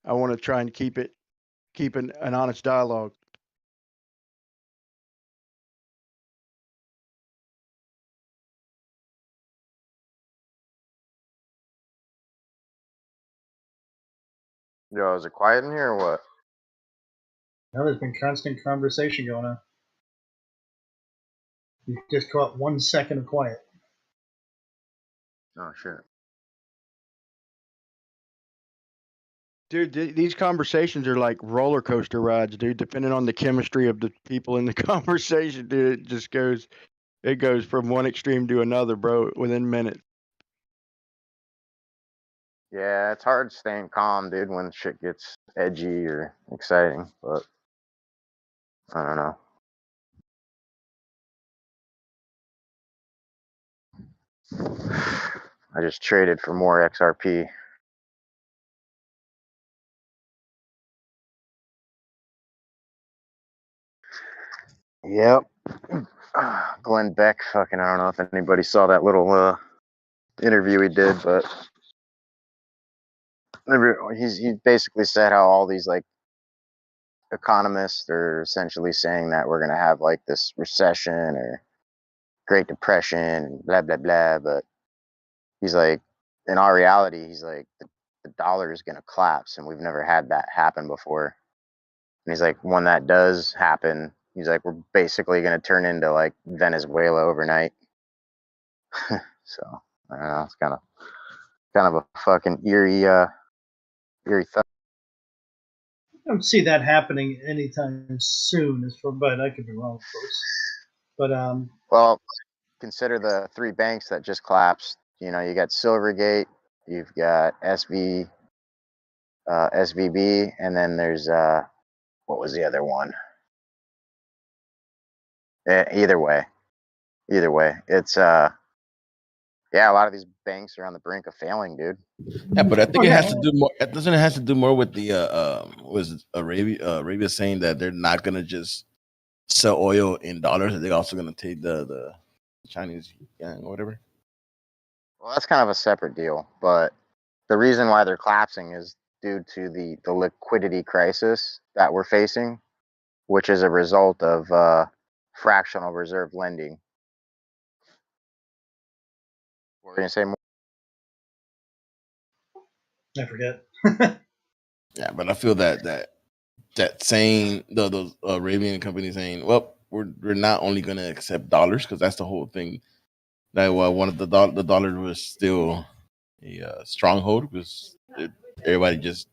I want to try and keep an honest dialogue. Yo, is it quiet in here or what? Now there's been constant conversation going on. You just caught 1 second of quiet. Oh shit. Dude, these conversations are like roller coaster rides, dude. Depending on the chemistry of the people in the conversation, dude, it goes from one extreme to another, bro, within minutes. Yeah, it's hard staying calm, dude, when shit gets edgy or exciting, but I don't know. I just traded for more XRP. Yep. Glenn Beck, fucking, I don't know if anybody saw that little interview he did, but he basically said how all these like economists are essentially saying that we're gonna have like this recession or Great Depression and blah blah blah, but he's like, in our reality, he's like the dollar is gonna collapse, and we've never had that happen before. And he's like, when that does happen, he's like, we're basically gonna turn into like Venezuela overnight. So I don't know, it's kind of a fucking eerie thought. I don't see that happening anytime soon, but I could be wrong, of course. But well, consider the 3 banks that just collapsed. You know, you got Silvergate, you've got SVB, and then there's what was the other one? Either way, it's yeah, a lot of these banks are on the brink of failing, dude. Yeah, but I think it has to do more. It has to do more with the was Arabia saying that they're not gonna just sell oil in dollars; they're also gonna take the Chinese yuan or whatever. Well, that's kind of a separate deal, but the reason why they're collapsing is due to the liquidity crisis that we're facing, which is a result of fractional reserve lending. What were you gonna say more? I forget. Yeah, but I feel that saying the Arabian company saying, well, we're not only going to accept dollars, because that's the whole thing. That one of the dollar was still a stronghold, because everybody just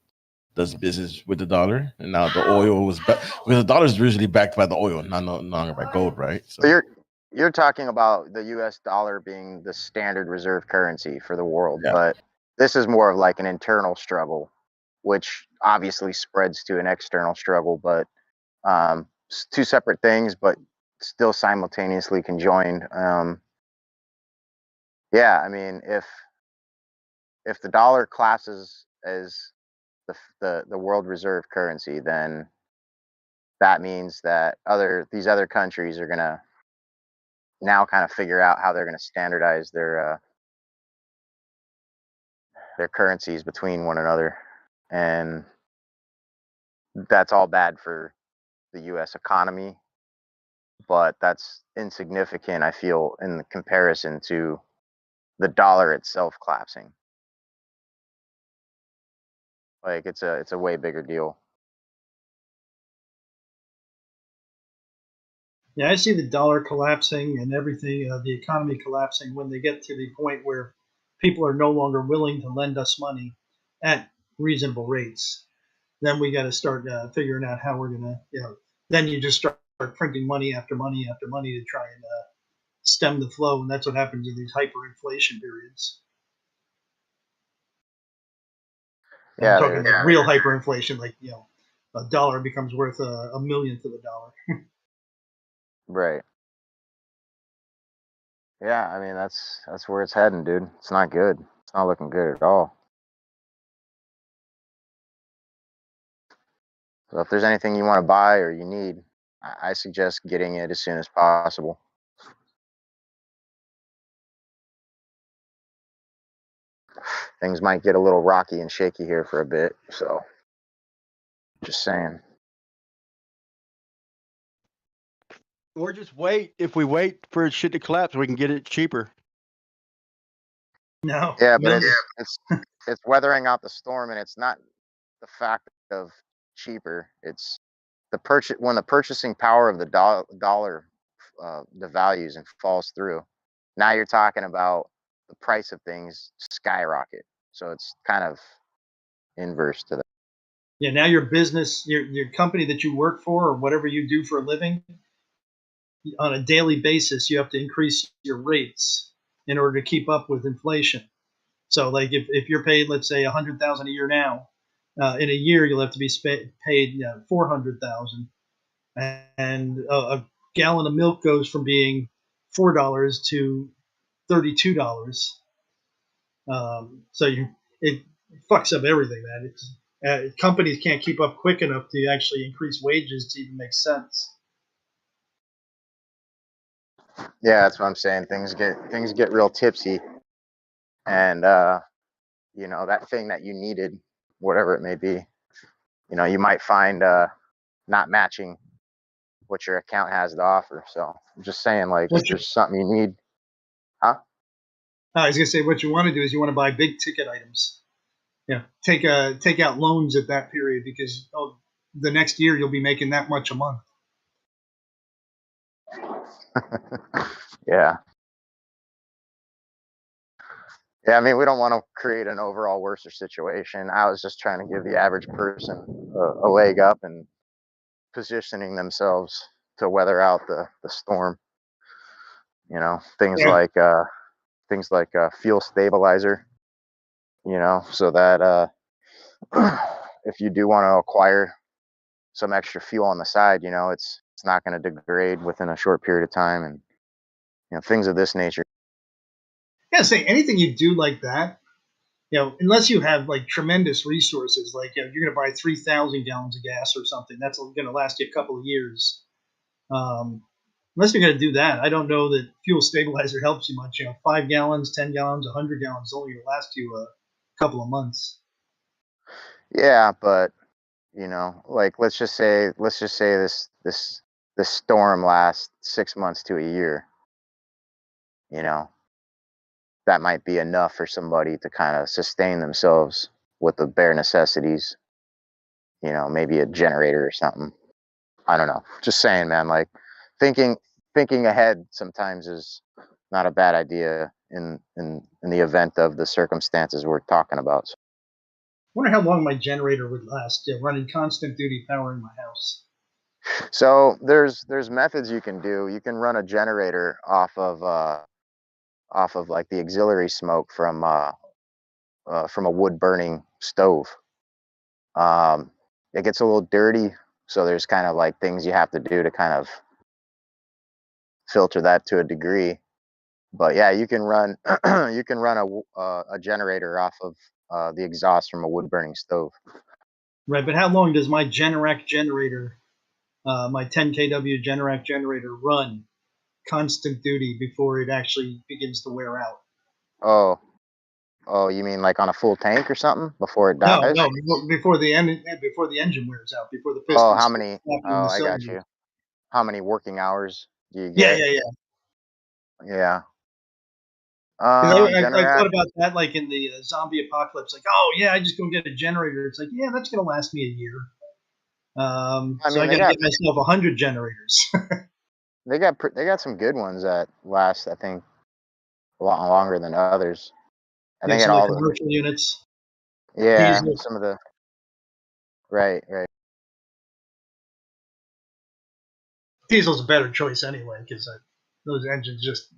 does business with the dollar, and now the oil was because the dollar is usually backed by the oil, not no longer by gold, right? So you're talking about the U.S. dollar being the standard reserve currency for the world, but this is more of like an internal struggle, which obviously spreads to an external struggle, but 2 separate things, but still simultaneously conjoined. Yeah, I mean, if the dollar collapses as the world reserve currency, then that means that these other countries are gonna now kind of figure out how they're gonna standardize their currencies between one another, and that's all bad for the U.S. economy, but that's insignificant, I feel, in comparison to the dollar itself collapsing. Like it's a way bigger deal. Yeah, I see the dollar collapsing and everything, the economy collapsing when they get to the point where people are no longer willing to lend us money at reasonable rates. Then we got to start figuring out how we're going to, then you just start printing money after money after money to try and stem the flow. And that's what happens in these hyperinflation periods. Yeah, I'm talking like real hyperinflation, like, a dollar becomes worth a millionth of a dollar. Right. Yeah, I mean that's where it's heading, dude. It's not good. It's not looking good at all. So if there's anything you want to buy or you need, I suggest getting it as soon as possible. things might get a little rocky and shaky here for a bit. So, just saying. Or just wait. If we wait for shit to collapse, we can get it cheaper. No. Yeah, but it's weathering out the storm, and it's not the fact of cheaper. It's the when the purchasing power of the dollar devalues and falls through. Now you're talking about the price of things skyrocket. So it's kind of inverse to that. Yeah, now your business, your company that you work for, or whatever you do for a living, on a daily basis, you have to increase your rates in order to keep up with inflation. So, like if you're paid, let's say $100,000 a year now, in a year you'll have to be paid $400,000, and a gallon of milk goes from being $4 to $32. So it fucks up everything, man. Companies can't keep up quick enough to actually increase wages to even make sense. Yeah, that's what I'm saying. Things get real tipsy, and you know, that thing that you needed, whatever it may be, you know, you might find not matching what your account has to offer. So I'm just saying, like, if there's something you need, huh? I was gonna say, what you want to do is you want to buy big ticket items. Yeah, take out loans at that period, because the next year you'll be making that much a month. Yeah. Yeah, I mean, we don't want to create an overall worse situation. I was just trying to give the average person a leg up and positioning themselves to weather out the storm. You know, things like fuel stabilizer. You know, so that if you do want to acquire some extra fuel on the side, you know, it's not going to degrade within a short period of time, and you know, things of this nature. Yeah, say anything you do like that, you know, unless you have like tremendous resources, like you're going to buy 3,000 gallons of gas or something, that's going to last you a couple of years. Unless you're going to do that, I don't know that fuel stabilizer helps you much. You know, 5 gallons, 10 gallons, 100 gallons is only going to last you a couple of months. Yeah, but you know, like let's just say this storm lasts 6 months to a year. You know, that might be enough for somebody to kind of sustain themselves with the bare necessities. You know, maybe a generator or something. I don't know. Just saying, man. Like thinking ahead sometimes is not a bad idea in the event of the circumstances we're talking about. I wonder how long my generator would last, running constant duty power in my house. So there's methods you can do. You can run a generator off of like the auxiliary smoke from a wood burning stove. It gets a little dirty, so there's kind of like things you have to do to kind of filter that to a degree. But yeah, you can run a generator off of the exhaust from a wood burning stove. Right, but how long does my Generac generator, my 10 kW Generac generator, run constant duty before it actually begins to wear out? Oh, you mean like on a full tank or something before it dies? No, before the engine wears out, before the piston. Oh, how many? Oh, I got you. How many working hours do you get? Yeah. I thought about that, like in the zombie apocalypse. Like, oh yeah, I just go get a generator. It's like, yeah, that's gonna last me a year. So I gotta get myself 100 generators. They got some good ones that last, I think, a lot longer than others. I think some all of the commercial units. Yeah, diesel. some of the right. Diesel's a better choice anyway, because those engines just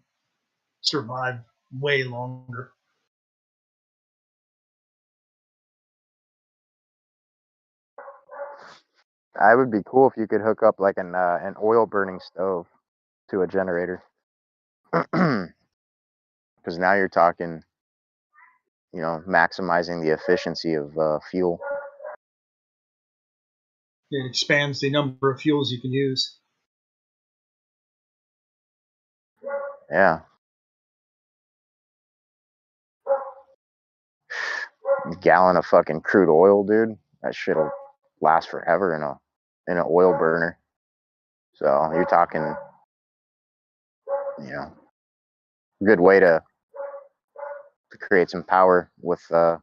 survive way longer. I would be cool if you could hook up like an oil burning stove to a generator, because now you're talking, you know, maximizing the efficiency of fuel. It expands the number of fuels you can use. Yeah. gallon of fucking crude oil, dude. That shit'll last forever in an oil burner. So you're talking, good way to create some power with the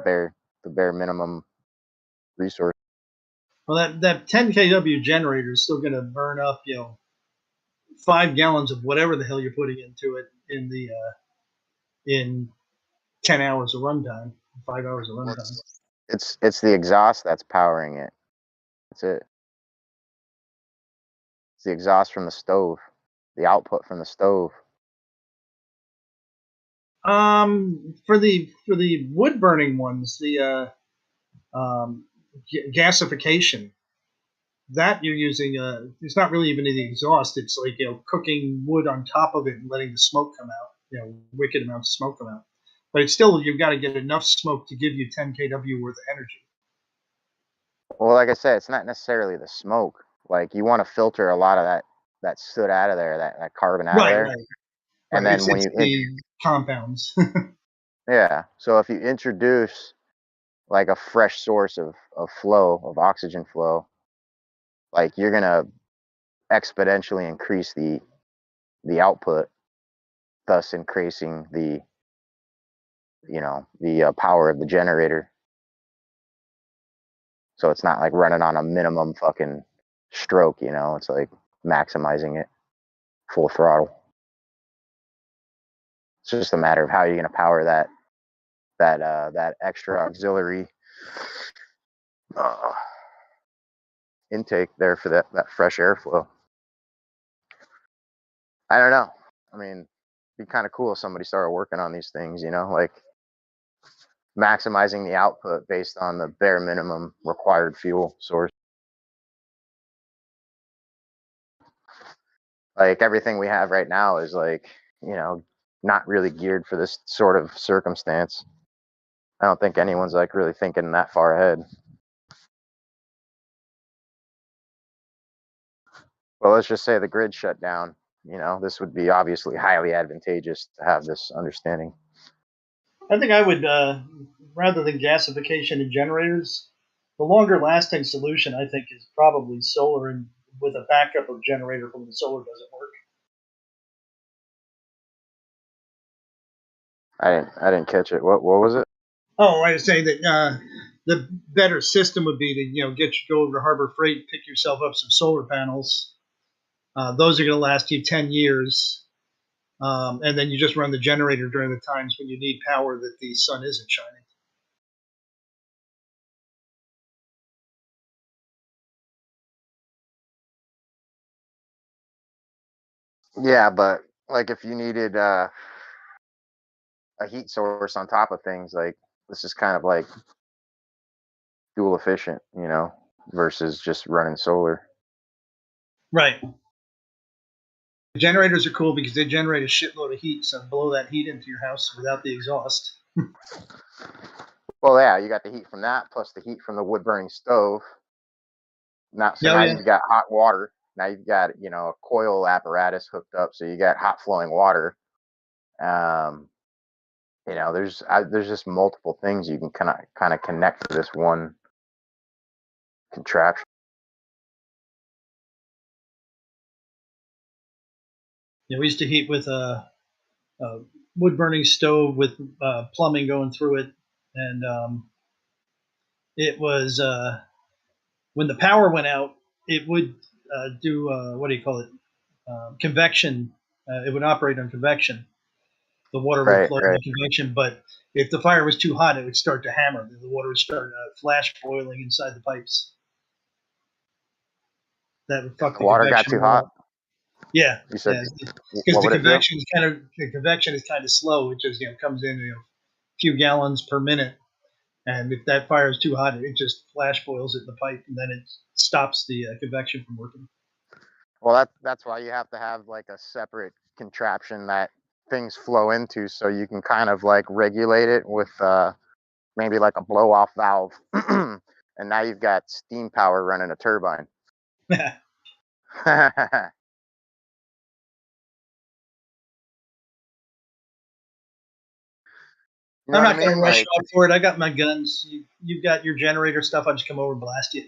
bare minimum resource. Well, that 10 kW generator is still going to burn up, 5 gallons of whatever the hell you're putting into it in 10 hours of runtime, 5 hours of runtime. It's the exhaust that's powering it. That's it. It's the exhaust from the stove, the output from the stove. For the wood burning ones, the gasification, that you're using, it's not really even in the exhaust. It's like cooking wood on top of it and letting the smoke come out. Wicked amounts of smoke come out. But it's still, you've got to get enough smoke to give you 10 kW worth of energy. Well, like I said, it's not necessarily the smoke. Like you want to filter a lot of that soot out of there, that carbon out of there. Right. And then when it's the compounds. Yeah. So if you introduce like a fresh source of flow, of oxygen flow, like you're gonna exponentially increase the output, thus increasing the power of the generator. So it's not like running on a minimum fucking stroke, it's like maximizing it full throttle. It's just a matter of how you're going to power that extra auxiliary intake there for that fresh airflow. I don't know. I mean, it'd be kind of cool if somebody started working on these things, like maximizing the output based on the bare minimum required fuel source. Like everything we have right now is like, not really geared for this sort of circumstance. I don't think anyone's like really thinking that far ahead. Well, let's just say the grid shut down. This would be obviously highly advantageous to have this understanding. I think I would, rather than gasification and generators, the longer lasting solution I think is probably solar, and with a backup of generator from the solar doesn't work. I didn't catch it. What was it? Oh, I was saying that the better system would be to go over to Harbor Freight, pick yourself up some solar panels. Those are going to last you 10 years, and then you just run the generator during the times when you need power that the sun isn't shining. Yeah, but like if you needed a heat source on top of things, like this is kind of like fuel efficient, versus just running solar. Right. Generators are cool because they generate a shitload of heat, so blow that heat into your house without the exhaust. Well, yeah, you got the heat from that plus the heat from the wood burning stove. Now you've got hot water. Now you've got a coil apparatus hooked up, so you got hot flowing water. There's just multiple things you can kind of connect to this one contraption. We used to heat with a wood burning stove with plumbing going through it, and it was when the power went out, it would do what do you call it? Convection. It would operate on convection. The water would flow in convection, but if the fire was too hot, it would start to hammer. The water would start flash boiling inside the pipes. That would fuck the water got too hot. Yeah, you said, because the convection is kind of slow. It just comes in a few gallons per minute, and if that fire is too hot, it just flash boils it in the pipe, and then it stops the convection from working. Well, that's why you have to have like a separate contraption that things flow into, so you can kind of like regulate it with maybe like a blow off valve, and now you've got steam power running a turbine. You know I'm what not I going to mean? rush Like, off for it. I got my guns. You've got your generator stuff. I'll just come over and blast you.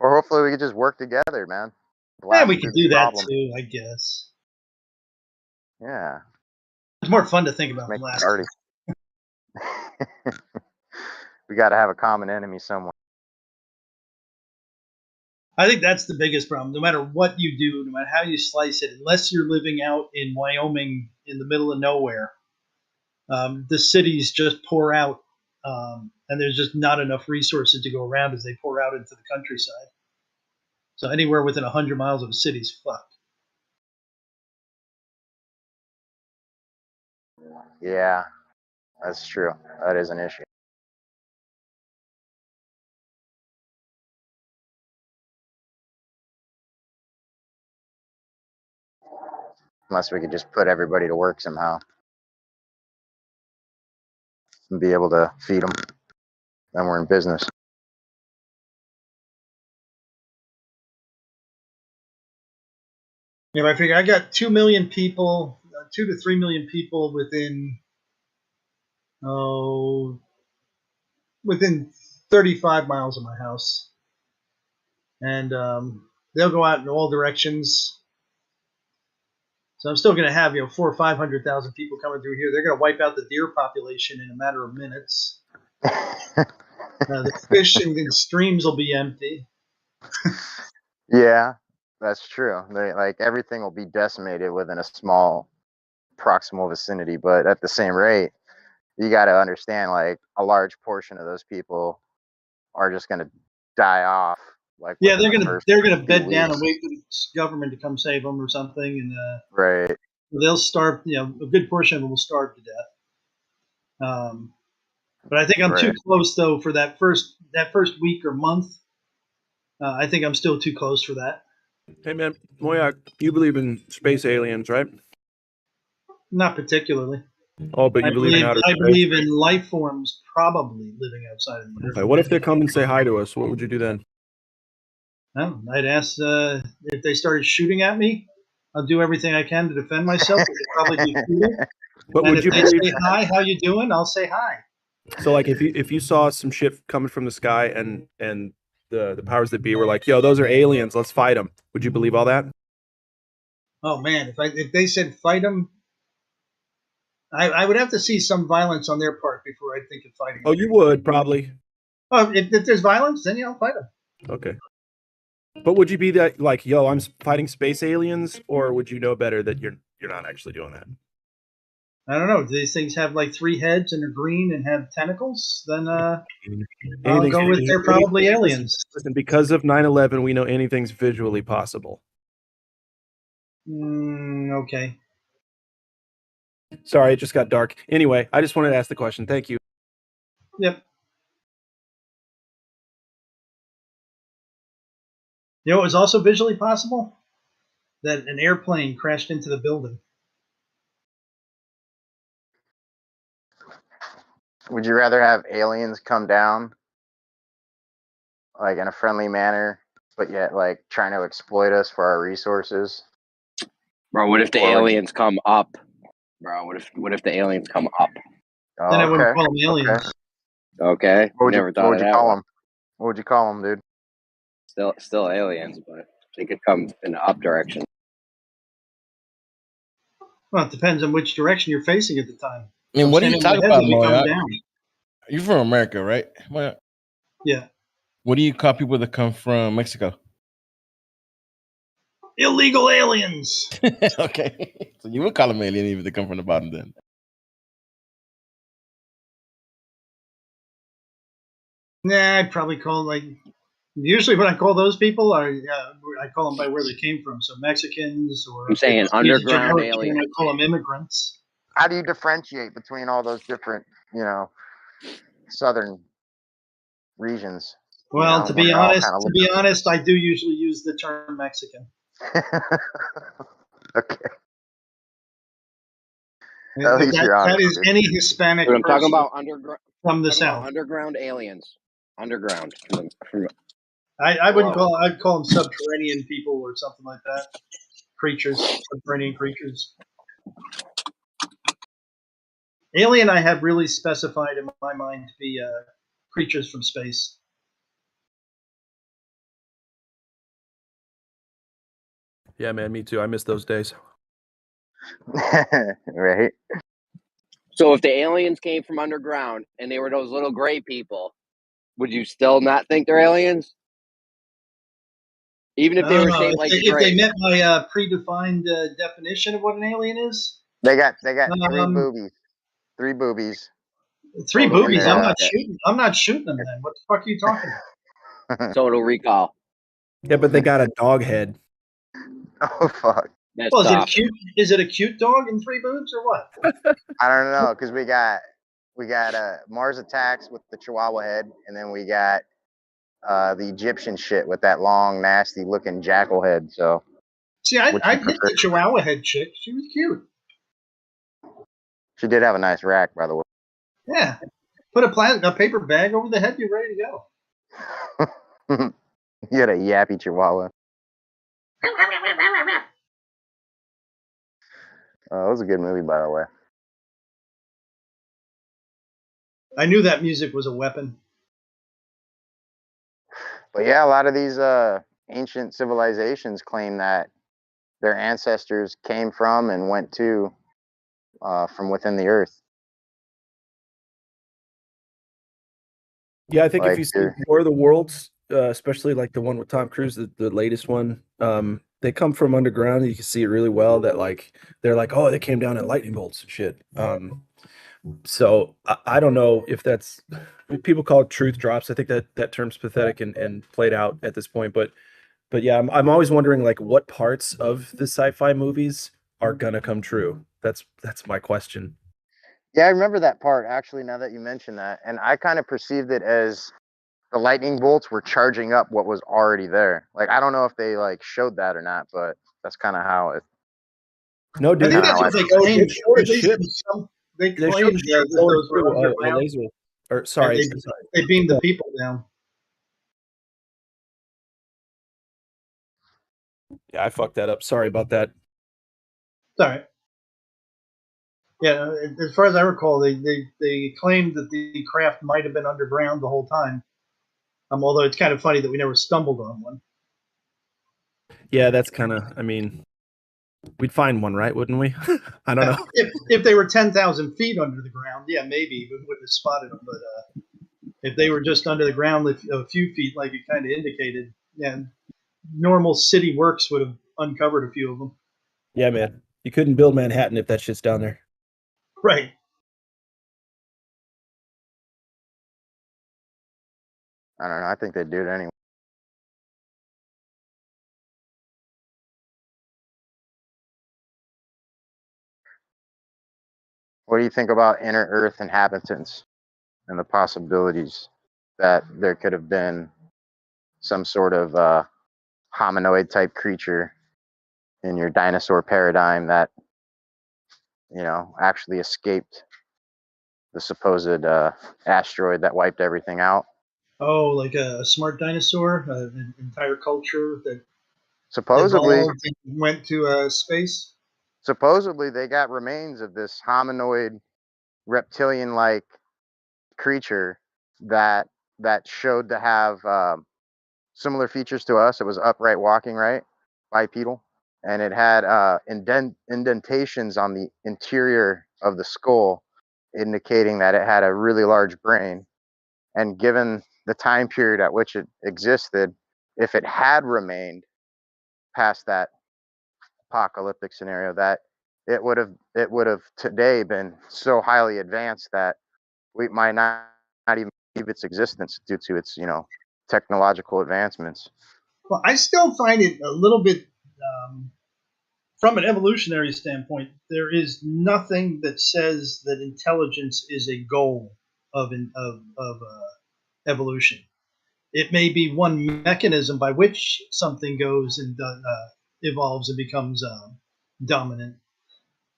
or hopefully we could just work together, man. Yeah, Blast we through could this do that problem. too, I guess. Yeah. It's more fun to think about Make it blasting. party. We got to have a common enemy somewhere. I think that's the biggest problem. No matter what you do, no matter how you slice it, unless you're living out in Wyoming in the middle of nowhere, the cities just pour out, and there's just not enough resources to go around as they pour out into the countryside. So anywhere within 100 miles of a city is fucked. Yeah, that's true. That is an issue. Unless we could just put everybody to work somehow and be able to feed them. Then we're in business. Yeah, but I figure I got 2 million people, 2 to 3 million people within 35 miles of my house, and they'll go out in all directions. So I'm still going to have 400,000 or 500,000 people coming through here. They're going to wipe out the deer population in a matter of minutes. The fish and the streams will be empty. Yeah, that's true. Like everything will be decimated within a small proximal vicinity, but at the same rate, you got to understand, like, a large portion of those people are just going to die off. Like, Yeah, within they're gonna few bed down and weeks. wait for the government to come save them or something, and Right. they'll starve. A good portion of them will starve to death. But I think I'm too close though for that first week or month. I think I'm still too close for that. Hey man, Moyak, you believe in space aliens, right? Not particularly. Oh, but you believe in outer I space? believe in life forms probably living outside of the Earth. Okay, what if they come and say hi to us? What would you do then? Well, I'd ask if they started shooting at me. I'll do everything I can to defend myself. It'd probably be shooting. But And would if you they believe? say hi, how you doing? I'll say hi. So like if you saw some shit coming from the sky and the powers that be were like, yo, those are aliens, let's fight them. Would you believe all that? Oh man, if they said fight them, I would have to see some violence on their part before I'd think of fighting. Oh, you would probably. Oh, if there's violence, then I'll fight them. Okay. But would you be that like, yo, I'm fighting space aliens, or would you know better that you're not actually doing that? I don't know. Do these things have like 3 heads and are green and have tentacles? Then I'll Anything's go with they're probably aliens. Listen, because of 9/11, we know anything's visually possible. Okay. Sorry, it just got dark. Anyway, I just wanted to ask the question. Thank you. Yep. You know what was also visually possible? That an airplane crashed into the building. Would you rather have aliens come down, like, in a friendly manner, but yet, like, trying to exploit us for our resources? Bro, what if the Or would you- aliens come up? Bro, what if the aliens come up? Oh, Then I wouldn't okay, call them aliens. Okay. What would Never you thought of that call one. them? What would you call them, dude? Still aliens, but they could come in the up direction. Well, it depends on which direction you're facing at the time. I mean, what are you talking about, Moya? down. You're from America, right? Moya? Yeah. What do you call people that come from Mexico? Illegal aliens. Okay. So you would call them alien even if they come from the bottom then. Nah, I'd probably call usually when I call those people, I call them by where they came from. So Mexicans or I'm saying underground I aliens. call them immigrants. How do you differentiate between all those different, southern regions? Well, to be honest, honest, I do usually use the term Mexican. Okay. At least you're honest. That is any Hispanic But I'm talking person about underground from the south. Underground aliens. Underground. I wouldn't call. I'd call them subterranean people or something like that. Creatures, subterranean creatures. Alien, I have really specified in my mind to be creatures from space. Yeah, man, me too. I miss those days. Right. So if the aliens came from underground and they were those little gray people, would you still not think they're aliens? Even if they were shaped like if they met my predefined definition of what an alien is. They got three boobies. Three boobies. Three boobies. I'm not shooting them then. What the fuck are you talking about? Total recall. Yeah, but they got a dog head. Oh fuck. That's well, is it cute? Is it a cute dog and three boobs or what? I don't know, because we got Mars Attacks with the Chihuahua head, and then we got the Egyptian shit with that long, nasty looking jackal head. So see, I hit the Chihuahua head chick. She was cute. She did have a nice rack, by the way. Yeah. Put a paper bag over the head, you're ready to go. You had a yappy Chihuahua. It was a good movie, by the way. I knew that music was a weapon. But yeah, a lot of these ancient civilizations claim that their ancestors came from and went to from within the earth. Yeah, I think if you see War of the Worlds, especially like the one with Tom Cruise, the latest one, they come from underground. And you can see it really well that like they're like, oh, they came down in lightning bolts and shit. So I don't know if that's people call it truth drops. I think that term's pathetic and played out at this point. But yeah, I'm always wondering like what parts of the sci-fi movies are gonna come true. That's my question. Yeah, I remember that part actually. Now that you mention that, and I kind of perceived it as the lightning bolts were charging up what was already there. Like I don't know if they like showed that or not, but that's kind of how it. No, dude. I think that's what they claimed. They claimed that those were underground. Laser. Or sorry, they beamed the people down. Yeah, I fucked that up. Sorry about that. It's all right. Yeah, as far as I recall, they claimed that the craft might have been underground the whole time. Although it's kind of funny that we never stumbled on one. Yeah, that's kind of. I mean, we'd find one, right? Wouldn't we? I don't know. If they were 10,000 feet under the ground, yeah, maybe we wouldn't have spotted them. But if they were just under the ground a few feet, like you kind of indicated, yeah, normal city works would have uncovered a few of them. Yeah, man. You couldn't build Manhattan if that shit's down there. Right. I don't know. I think they'd do it anyway. What do you think about inner Earth inhabitants and the possibilities that there could have been some sort of hominoid type creature in your dinosaur paradigm that, you know, actually escaped the supposed asteroid that wiped everything out? Oh, like a smart dinosaur, an entire culture that supposedly went to space. Supposedly, they got remains of this hominoid, reptilian-like creature that showed to have similar features to us. It was upright walking, right, bipedal, and it had indentations on the interior of the skull, indicating that it had a really large brain. And given the time period at which it existed, if it had remained past that apocalyptic scenario, that it would have today been so highly advanced that we might not even believe its existence due to its, you know, technological advancements. Well, I still find it a little bit, from an evolutionary standpoint, there is nothing that says that intelligence is a goal of evolution. It may be one mechanism by which something goes and evolves and becomes dominant,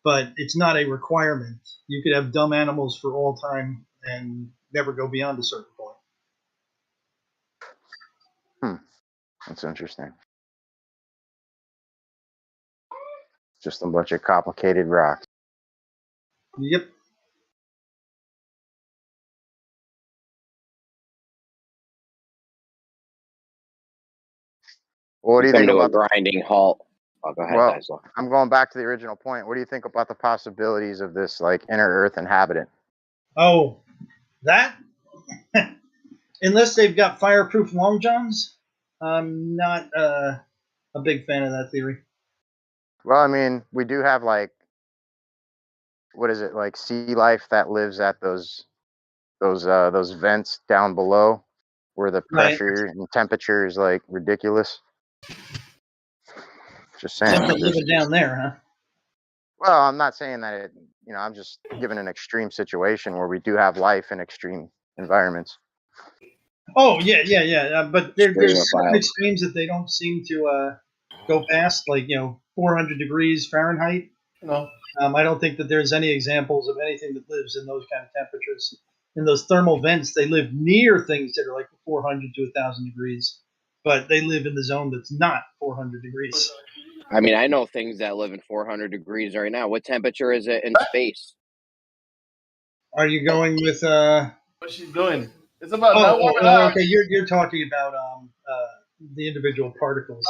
but it's not a requirement. You could have dumb animals for all time and never go beyond a certain point. That's interesting. Just a bunch of complicated rocks. Yep. What do you come think to a about the grinding halt. Oh, go ahead, Well, Dyson. I'm going back to the original point. What do you think about the possibilities of this like inner Earth inhabitant? Oh, that? Unless they've got fireproof long johns, I'm not a big fan of that theory. Well, I mean, we do have like, what is it, like sea life that lives at those vents down below, where the Right. pressure and temperature is like ridiculous. Just saying. Something living down there, huh? Well, I'm not saying that it. I'm just giving an extreme situation where we do have life in extreme environments. Oh yeah. But there's certain Extremophile. extremes that they don't seem to go past, like 400 degrees Fahrenheit. No. I don't think that there's any examples of anything that lives in those kind of temperatures. In those thermal vents, they live near things that are like 400 to 1,000 degrees, but they live in the zone that's not 400 degrees. I mean, I know things that live in 400 degrees right now. What temperature is it in space? Are you going with What's she doing? It's about not warming up. okay. You're talking about the individual particles.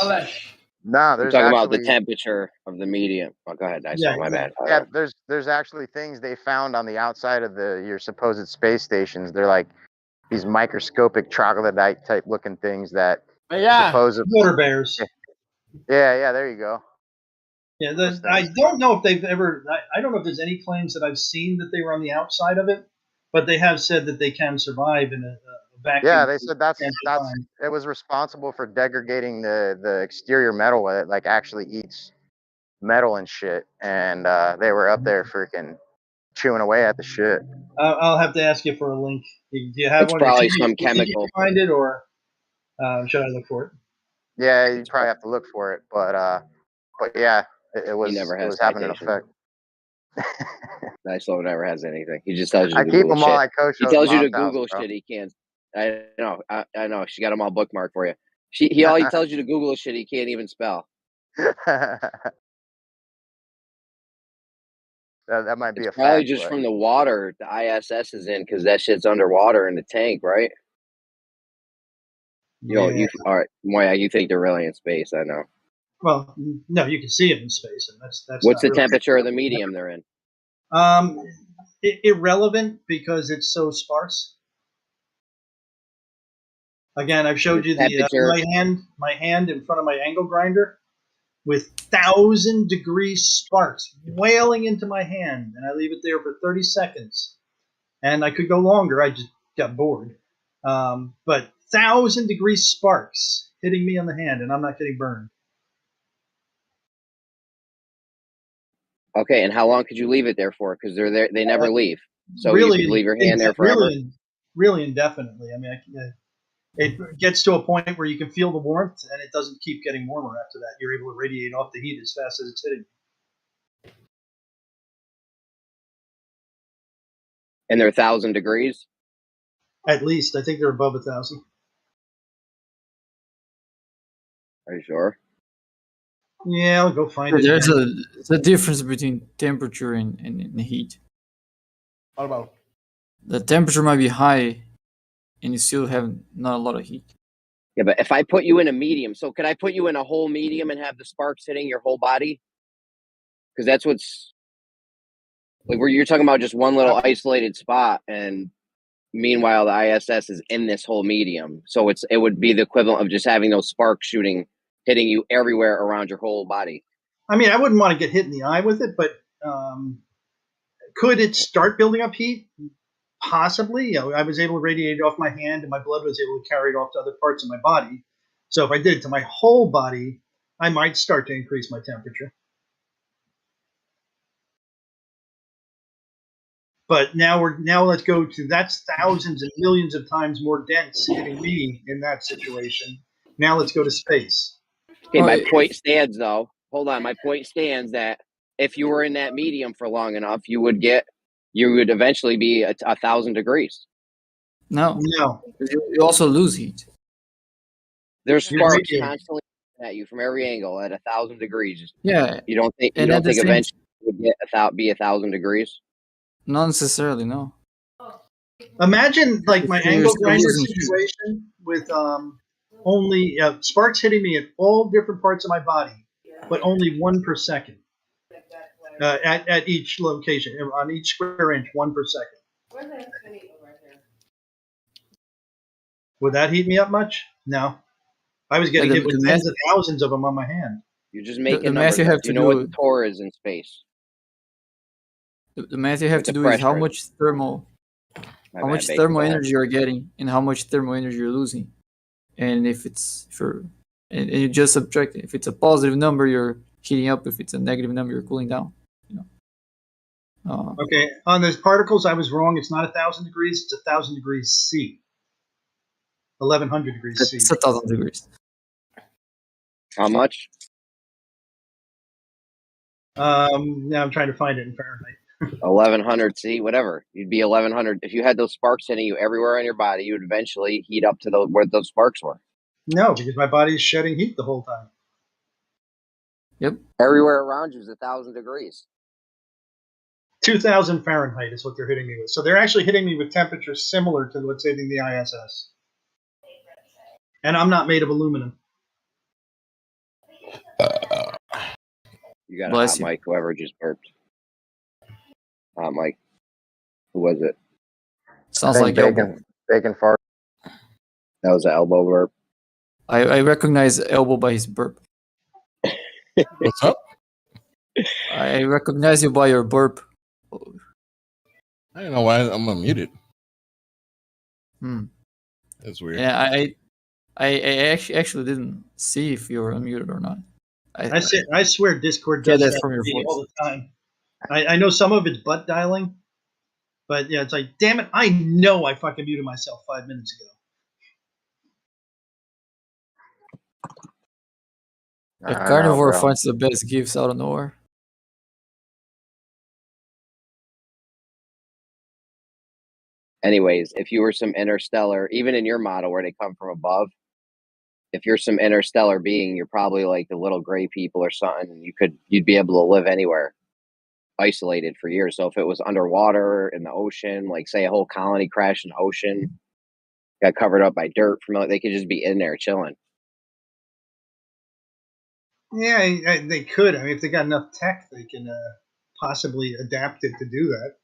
No, I'm there's talking actually about the temperature of the medium. Oh, go ahead, Dyson. My bad. Yeah, there's actually things they found on the outside of your supposed space stations. They're like these microscopic troglodyte type looking things that supposedly water bears. Yeah, there you go. Yeah, I don't know if they've ever. I don't know if there's any claims that I've seen that they were on the outside of it, but they have said that they can survive in a vacuum. Yeah, they said that's time. it was responsible for degrading the exterior metal. It like actually eats metal and shit, and they were up there freaking chewing away at the shit. I'll have to ask you for a link. Do you have It's one? probably Can some you chemical. find it, or should I look for it? Yeah, you probably have to look for it, but yeah, it was never has having an citation. effect. Dyson never has anything. He just tells you to I Google keep them all shit. at Coach He O's tells you to mom's house, Google bro. shit. He can't. I know. I know. She got them all bookmarked for you. He all he tells you to Google shit he can't even spell. that might be It's a probably fact. just But from the water the ISS is in, because that shit's underwater in the tank, right? You all right, Moya, you think they're really in space? I know. Well, no, you can see it in space, and that's What's not the really temperature of the medium they're in? Irrelevant because it's so sparse. Again, I've showed you temperature. my hand in front of my angle grinder with 1,000-degree sparks wailing into my hand, and I leave it there for 30 seconds. And I could go longer. I just got bored. But 1,000-degree sparks hitting me on the hand, and I'm not getting burned. Okay, and how long could you leave it there for? Because they're there; they never leave. So really, you could leave your hand there forever. Really indefinitely. I mean, it gets to a point where you can feel the warmth, and it doesn't keep getting warmer after that. You're able to radiate off the heat as fast as it's hitting. And they're 1,000 degrees? At least. I think they're above 1,000. Are you sure? Yeah, I'll go find it. There's a difference between temperature and heat. What about? The temperature might be high, and you still have not a lot of heat. Yeah, but if I put you in a medium, so could I put you in a whole medium and have the sparks hitting your whole body? Because that's what's like where you're talking about just one little isolated spot, and meanwhile the ISS is in this whole medium. So it would be the equivalent of just having those sparks hitting you everywhere around your whole body. I mean, I wouldn't want to get hit in the eye with it, but could it start building up heat? Possibly. I was able to radiate it off my hand, and my blood was able to carry it off to other parts of my body. So if I did it to my whole body, I might start to increase my temperature. But now let's go to that's thousands and millions of times more dense hitting me in that situation. Now let's go to space. Okay, my point stands though. Hold on, my point stands that if you were in that medium for long enough, you would eventually be 1,000 degrees. No. You also lose heat. There's sparks constantly at you from every angle at 1,000 degrees. Yeah. You don't think And at the same eventually it would get be 1,000 degrees? not necessarily, no. Imagine like my You're angle still grinder losing heat. situation with only sparks hitting me at all different parts of my body, but only 1 per second at each location on each square inch, 1 per second. Would that heat me up much? No. I was getting hit with tens of thousands of them on my hand. You're just making numbers. Do you know what the torr is in space? The math you have to do is how much thermal energy you're getting and how much thermal energy you're losing. And if you just subtract it. If it's a positive number, you're heating up. If it's a negative number, you're cooling down. Okay, on those particles, I was wrong. It's not 1,000 degrees. It's 1,000 degrees C. 1,100 degrees C. It's 1,000 degrees. How much? Now I'm trying to find it in Fahrenheit. 1,100 C, whatever. You'd be 1,100. If you had those sparks hitting you everywhere on your body, you would eventually heat up to where those sparks were. No, because my body is shedding heat the whole time. Yep. Everywhere around you is 1,000 degrees. 2,000 Fahrenheit is what they're hitting me with. So they're actually hitting me with temperatures similar to what's hitting the ISS. And I'm not made of aluminum. You got a hot mic, whoever just burped. Hot mic. Who was it? Sounds like bacon fart. That was an elbow burp. I recognize Elbow by his burp. What's up? I recognize you by your burp. I don't know why I'm unmuted. Hmm. That's weird. Yeah, I actually didn't see if you were unmuted or not. I swear Discord does that from your to me voice all the time. I know some of it's butt dialing, but yeah, it's like, damn it, I know I fucking muted myself 5 minutes ago. A carnivore finds the best gifts out of nowhere. Anyways, if you were some interstellar, even in your model where they come from above, if you're some interstellar being, you're probably like the little gray people or something, and you'd be able to live anywhere, isolated for years. So if it was underwater in the ocean, like say a whole colony crashed in the ocean, got covered up by dirt, they could just be in there chilling. Yeah, they could. I mean, if they got enough tech, they can possibly adapt it to do that.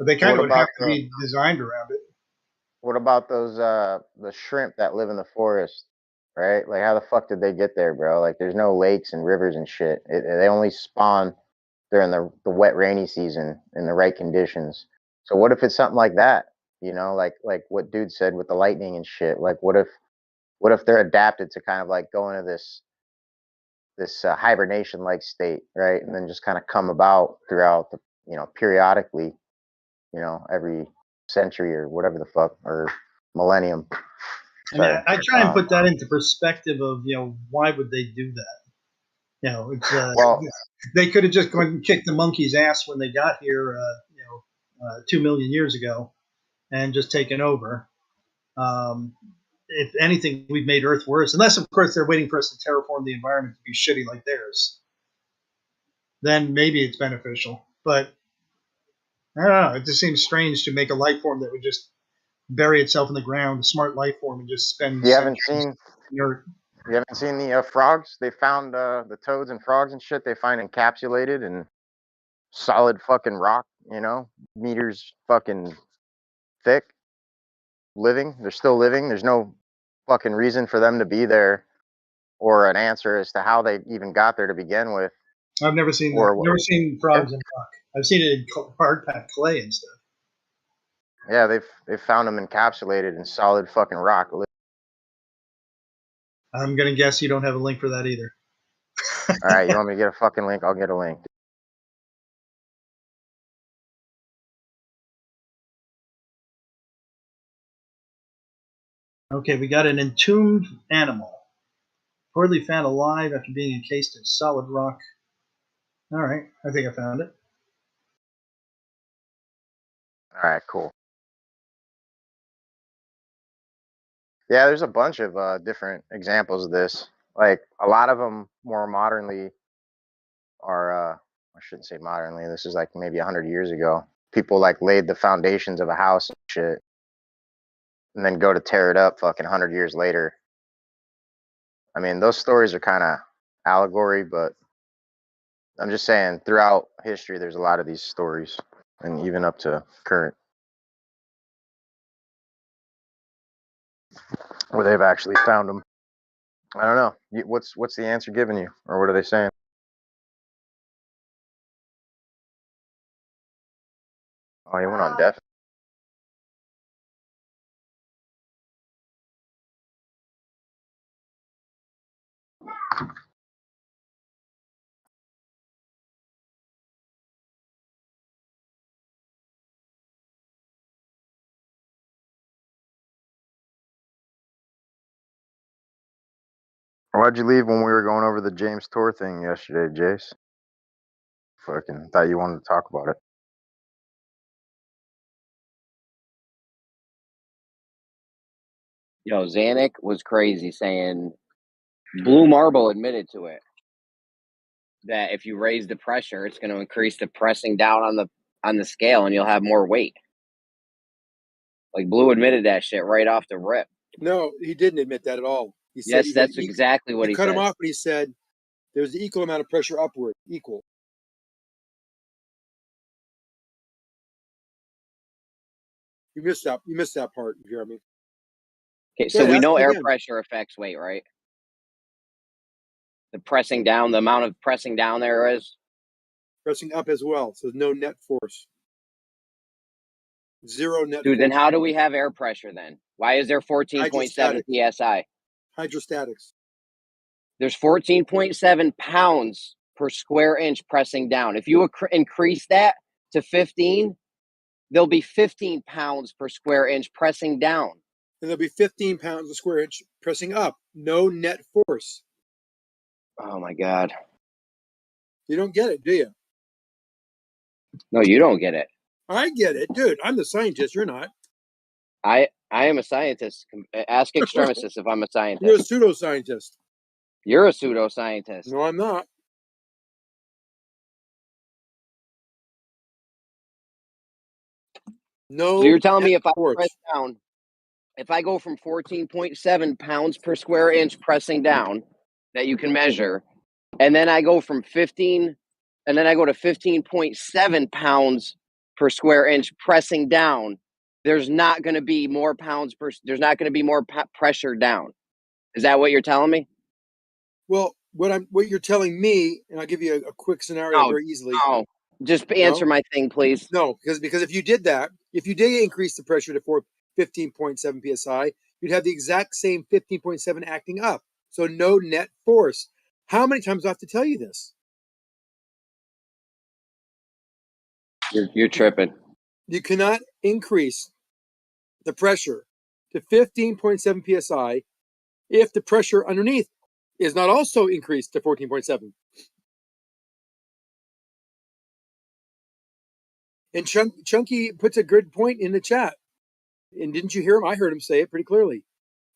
But they kind of would have to be designed around it. What about those the shrimp that live in the forest, right? Like, how the fuck did they get there, bro? Like, there's no lakes and rivers and shit. They only spawn during the wet, rainy season in the right conditions. So what if it's something like that? You know, like what dude said with the lightning and shit. Like, what if they're adapted to kind of like go into this hibernation like state, right? And then just kind of come about throughout the, periodically, every century or whatever the fuck, or millennium. Sorry. I try and put that into perspective of, why would they do that? It's they could have just gone and kicked the monkey's ass when they got here, 2 million years ago, and just taken over. If anything, we've made Earth worse, unless of course they're waiting for us to terraform the environment to be shitty like theirs. Then maybe it's beneficial, but I don't know. It just seems strange to make a life form that would just bury itself in the ground, a smart life form, and just spend. You haven't seen the frogs? They found the toads and frogs and shit. They find encapsulated in solid fucking rock, meters fucking thick. Living, they're still living. There's no fucking reason for them to be there, or an answer as to how they even got there to begin with. I've never seen that. Never seen frogs in rock. I've seen it in hard packed clay and stuff. Yeah, they've found them encapsulated in solid fucking rock. I'm gonna guess you don't have a link for that either. All right, you want me to get a fucking link? I'll get a link. Okay, we got an entombed animal, reportedly found alive after being encased in solid rock. All right, I think I found it. All right, cool. Yeah, there's a bunch of different examples of this. like a lot of them more modernly are, I shouldn't say modernly. This is like maybe 100 years ago. People like laid the foundations of a house and shit, and then go to tear it up fucking 100 years later. I mean, those stories are kind of allegory, but I'm just saying throughout history, there's a lot of these stories, and even up to current, where they've actually found them. I don't know. What's the answer given you, or what are they saying? Oh, you went on death. Why'd you leave when we were going over the James Tour thing yesterday, Jace? Fucking thought you wanted to talk about it. Yo, Zanuck was crazy saying Blue Marble admitted to it, that if you raise the pressure, it's going to increase the pressing down on the scale, and you'll have more weight. Like Blue admitted that shit right off the rip. No, he didn't admit that at all. He said Yes, that's exactly what he cut said. him off, but he said there's the equal amount of pressure upward, equal. You missed that part, Jeremy. Okay, so we know air pressure affects weight, right? The pressing down, the amount of pressing down there is? Pressing up as well, so no net force. Zero net Dude, force. then how do we have air pressure then? Why is there 14.7 PSI? Hydrostatics. There's 14.7 pounds per square inch pressing down. If you increase that to 15, there'll be 15 pounds per square inch pressing down. And there'll be 15 pounds a square inch pressing up. No net force. Oh my God. You don't get it, do you? No, you don't get it. I get it. Dude, I'm the scientist. You're not. I am a scientist. Ask Extremistus if I'm a scientist. You're a pseudoscientist. You're a pseudoscientist. No, I'm not. No. So you're telling me if I press down, if I go from 14.7 pounds per square inch pressing down that you can measure, and then I go from 15, and then I go to 15.7 pounds per square inch pressing down, there's not going to be more pounds per, there's not going to be more pressure down. Is that what you're telling me? Well, what you're telling me, and I'll give you a quick scenario very easily. No, just answer my thing, please. No, because if you did that, if you did increase the pressure to 15.7 psi, you'd have the exact same 15.7 acting up. So no net force. How many times do I have to tell you this? You're tripping. You cannot increase the pressure to 15.7 psi if the pressure underneath is not also increased to 14.7. And Chunky puts a good point in the chat. And didn't you hear him? I heard him say it pretty clearly.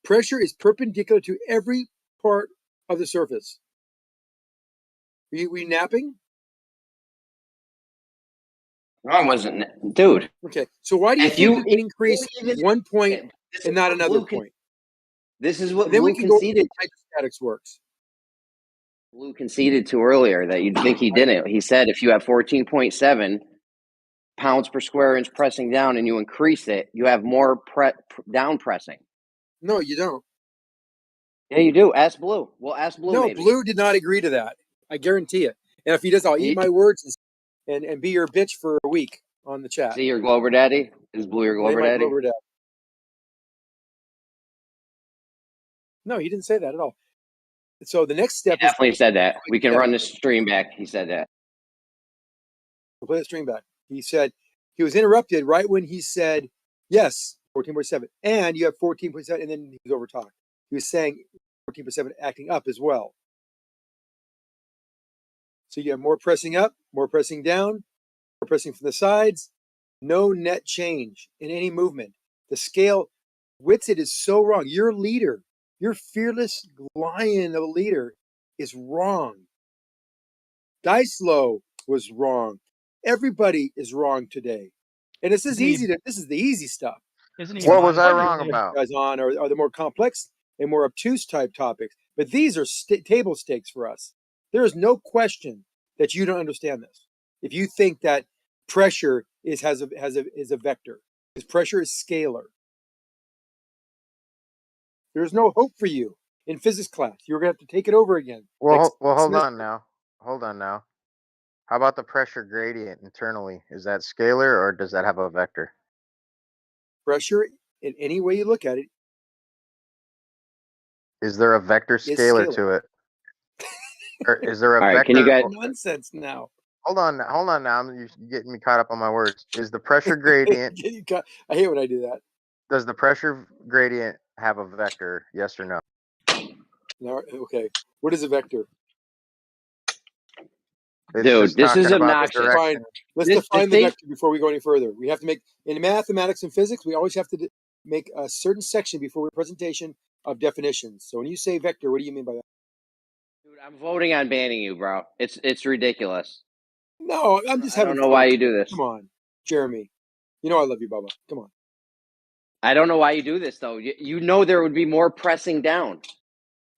Pressure is perpendicular to every part of the surface. Were you napping? No, I wasn't, dude. Okay, so why do you think you can increase 1 point and not another point? This is what then Blue we can go conceded. Hydrostatics works. Blue conceded to earlier that you'd think he didn't. He said if you have 14.7 pounds per square inch pressing down and you increase it, you have more down pressing. No, you don't. Yeah, you do. Ask Blue. Well, ask Blue. No, maybe. Blue did not agree to that. I guarantee it. And if he does, I'll eat my words and be your bitch for a week on the chat. See your Glover Daddy? Is Blue your Glover Daddy? Glover Daddy. No, he didn't say that at all. So the next step he definitely said that. We can run the stream back. He said that. We'll play the stream back. He said he was interrupted right when he said, yes, 14.7. And you have 14.7. And then he was overtalked. He was saying 14.7 acting up as well. So you have more pressing up, more pressing down, more pressing from the sides. No net change in any movement. The scale, Whitsitt is so wrong. Your leader Your fearless lion of a leader is wrong. Dicelo was wrong. Everybody is wrong today. And this is easy to, this is the easy stuff. What was I wrong about? Guys on are the more complex and more obtuse type topics. But these are table stakes for us. There is no question that you don't understand this. If you think that pressure is a vector, because pressure is scalar. There's no hope for you in physics class. You're gonna have to take it over again. Well, hold on now. Hold on now. How about the pressure gradient internally? Is that scalar or does that have a vector? Pressure, in any way you look at it, is there a vector scalar to it? Or is there a All right, vector? can you guys? Nonsense now. Hold on now. You're getting me caught up on my words. Is the pressure gradient? I hate when I do that. Does the pressure gradient have a vector? Yes or no? No. Okay. What is a vector? Dude, this is obnoxious. Let's define the vector before we go any further. We have to make, in mathematics and physics, we always have to make a certain section before a presentation of definitions. So when you say vector, what do you mean by that? Dude, I'm voting on banning you, bro. It's ridiculous. No, I'm just having fun. I don't know why you do this. Come on, Jeremy. You know I love you, Bubba. Come on. I don't know why you do this, though. You know there would be more pressing down.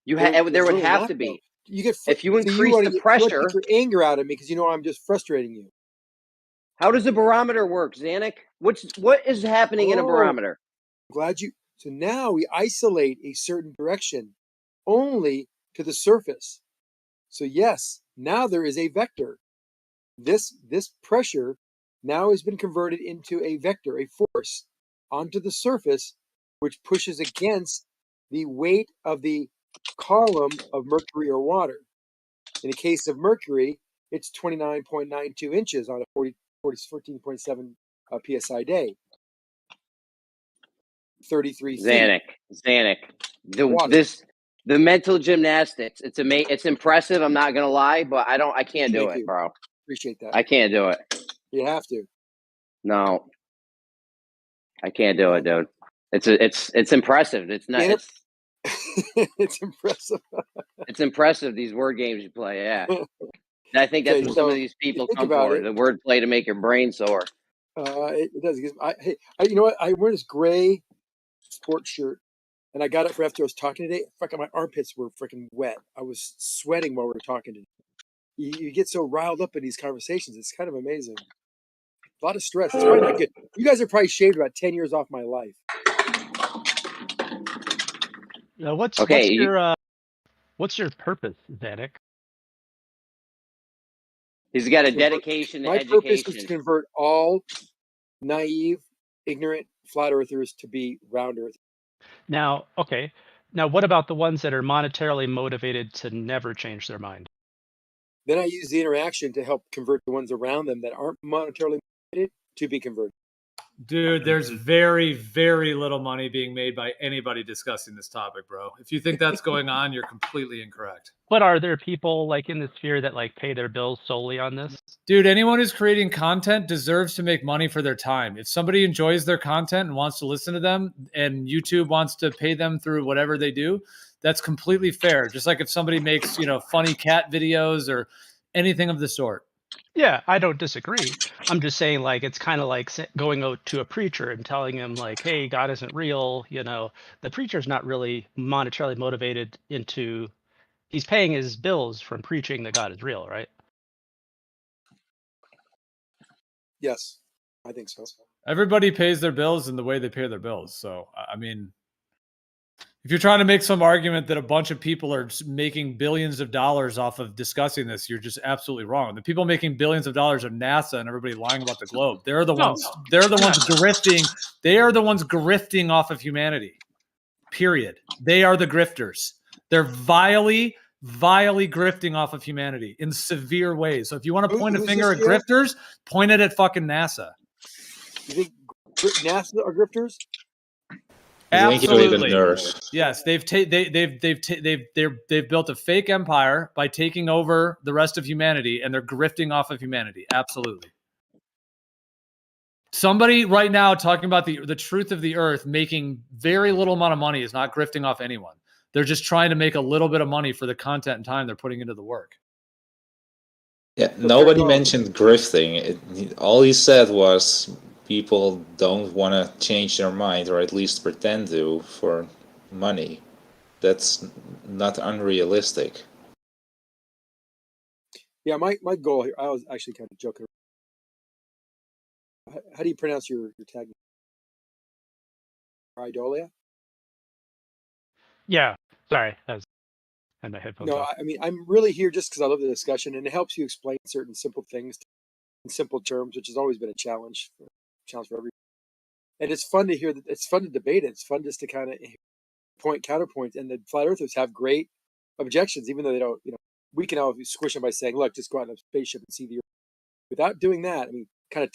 There would really have to be. Though. You get if you increase the pressure. You take your anger out of me because you know I'm just frustrating you. How does the barometer work, Zanuck? What is happening in a barometer? Glad you. So now we isolate a certain direction only to the surface. So yes, now there is a vector. This pressure now has been converted into a vector, a force, onto the surface, which pushes against the weight of the column of mercury or water. In the case of mercury, it's 29.92 inches on a 14.7 psi day. 33 Zanuck, the mental gymnastics. It's impressive. I'm not gonna lie, but I can't do it, bro. Appreciate that. I can't do it. You have to. No, I can't do it, dude. It's impressive. It's not. It's impressive. It's impressive. These word games you play, yeah. And I think that's what some of these people come for. The word play to make your brain sore. It does. You know what? I wear this gray sports shirt, and I got up after I was talking today. Fucking my armpits were freaking wet. I was sweating while we were talking today. You get so riled up in these conversations. It's kind of amazing. A lot of stress. It's probably not good. You guys are probably shaved about 10 years off my life. What's your purpose, Zanuck? He's got a dedication to education. My purpose is to convert all naive, ignorant flat earthers to be round earthers. Now, okay. Now, what about the ones that are monetarily motivated to never change their mind? Then I use the interaction to help convert the ones around them that aren't monetarily motivated to be converted. Dude, there's very, very little money being made by anybody discussing this topic, bro. If you think that's going on, you're completely incorrect. But are there people like in the sphere that like pay their bills solely on this? Dude, anyone who's creating content deserves to make money for their time. If somebody enjoys their content and wants to listen to them and YouTube wants to pay them through whatever they do, that's completely fair. Just like if somebody makes, funny cat videos or anything of the sort. Yeah, I don't disagree. I'm just saying, like, it's kind of like going out to a preacher and telling him, like, hey, God isn't real. The preacher's not really monetarily motivated into, he's paying his bills from preaching that God is real, right? Yes, I think so. Everybody pays their bills in the way they pay their bills. So, I mean, if you're trying to make some argument that a bunch of people are making billions of dollars off of discussing this, you're just absolutely wrong. The people making billions of dollars are NASA and everybody lying about the globe. They're the ones grifting. They are the ones grifting off of humanity. Period. They are the grifters. They're vilely grifting off of humanity in severe ways. So if you want to point a finger at grifters, point it at fucking NASA. You think NASA are grifters? Absolutely. Yes, they've built a fake empire by taking over the rest of humanity, and they're grifting off of humanity. Absolutely. Somebody right now talking about the truth of the earth making very little amount of money is not grifting off anyone. They're just trying to make a little bit of money for the content and time they're putting into the work. Yeah, nobody mentioned grifting. All he said was people don't want to change their mind, or at least pretend to, for money. That's not unrealistic. Yeah, my goal here, I was actually kind of joking. How do you pronounce your tag? Idolia? Yeah, sorry, I had my headphones No, off. I mean, I'm really here just because I love the discussion, and it helps you explain certain simple things in simple terms, which has always been a challenge for everyone. And it's fun to hear that. It's fun to debate it. It's fun just to kind of point counterpoints, and the flat earthers have great objections, even though they don't. We can always squish them by saying, "Look, just go out in a spaceship and see the Earth." Without doing that, I mean, kind of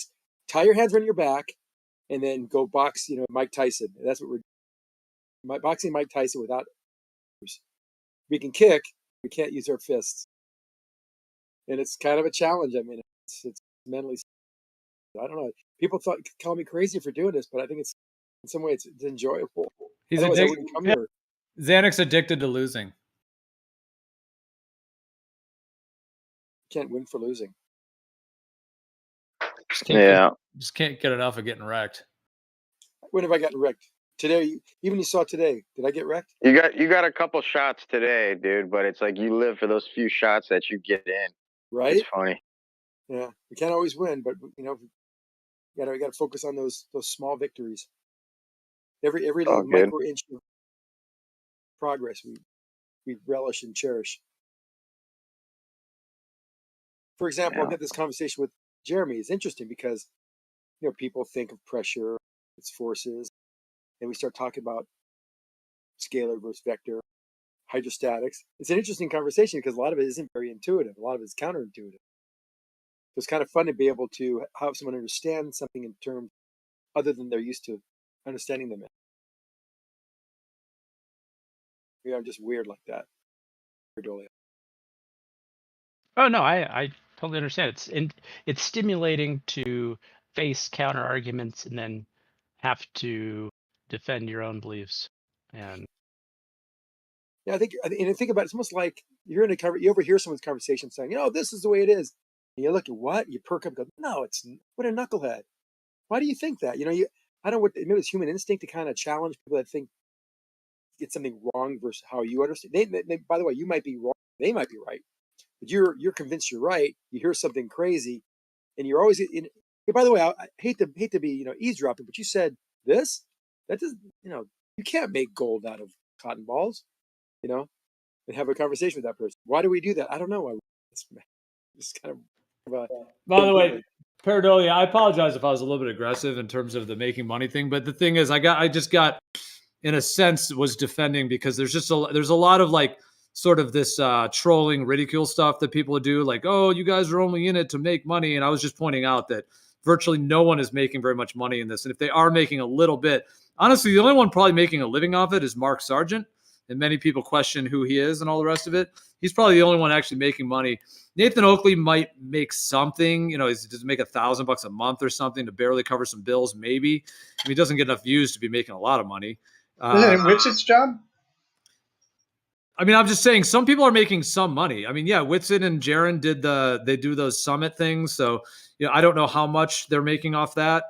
tie your hands around your back, and then go box. Mike Tyson. That's what we're boxing Mike Tyson without. We can kick, we can't use our fists, and it's kind of a challenge. I mean, it's mentally. I don't know. People call me crazy for doing this, but I think it's in some way it's enjoyable. He's Otherwise, I addicted. wouldn't come here. Xanix's addicted to losing. Can't win for losing. Just can't get enough of getting wrecked. When have I gotten wrecked? Today, even you saw today. Did I get wrecked? You got a couple shots today, dude, but it's like you live for those few shots that you get in. Right? It's funny. Yeah, we can't always win, but we got to focus on those small victories. Every little micro inch of progress we relish and cherish. For example, I've had this conversation with Jeremy. It's interesting because people think of pressure, its forces, and we start talking about scalar versus vector, hydrostatics. It's an interesting conversation because a lot of it isn't very intuitive. A lot of it is counterintuitive. So it's kind of fun to be able to have someone understand something in terms other than they're used to understanding them in. Maybe I'm just weird like that. Oh no, I totally understand. It's stimulating to face counter arguments and then have to defend your own beliefs. And yeah, I think about it, it's almost like you're in you overhear someone's conversation saying, this is the way it is. And you look at what? You perk up and go, no, what a knucklehead. Why do you think that? I don't know maybe it's human instinct to kind of challenge people that think it's something wrong versus how you understand. They, by the way, you might be wrong. They might be right. But you're convinced you're right. You hear something crazy, and you're always in. Hey, by the way, I hate to be eavesdropping, but you said this. That doesn't you can't make gold out of cotton balls, and have a conversation with that person. Why do we do that? I don't know. It's kind of. By the way, Paradolia, I apologize if I was a little bit aggressive in terms of the making money thing, but the thing is, I just got, in a sense, was defending because there's a lot of like sort of this trolling, ridicule stuff that people do, like, oh, you guys are only in it to make money, and I was just pointing out that virtually no one is making very much money in this, and if they are making a little bit, honestly, the only one probably making a living off it is Mark Sargent, and many people question who he is and all the rest of it. He's probably the only one actually making money. Nathan Oakley might make something, does make $1,000 a month or something to barely cover some bills, maybe. I mean, he doesn't get enough views to be making a lot of money. Isn't it Witchett's job? I mean, I'm just saying some people are making some money. I mean, yeah, Whitsitt and Jaron they do those summit things. So, I don't know how much they're making off that.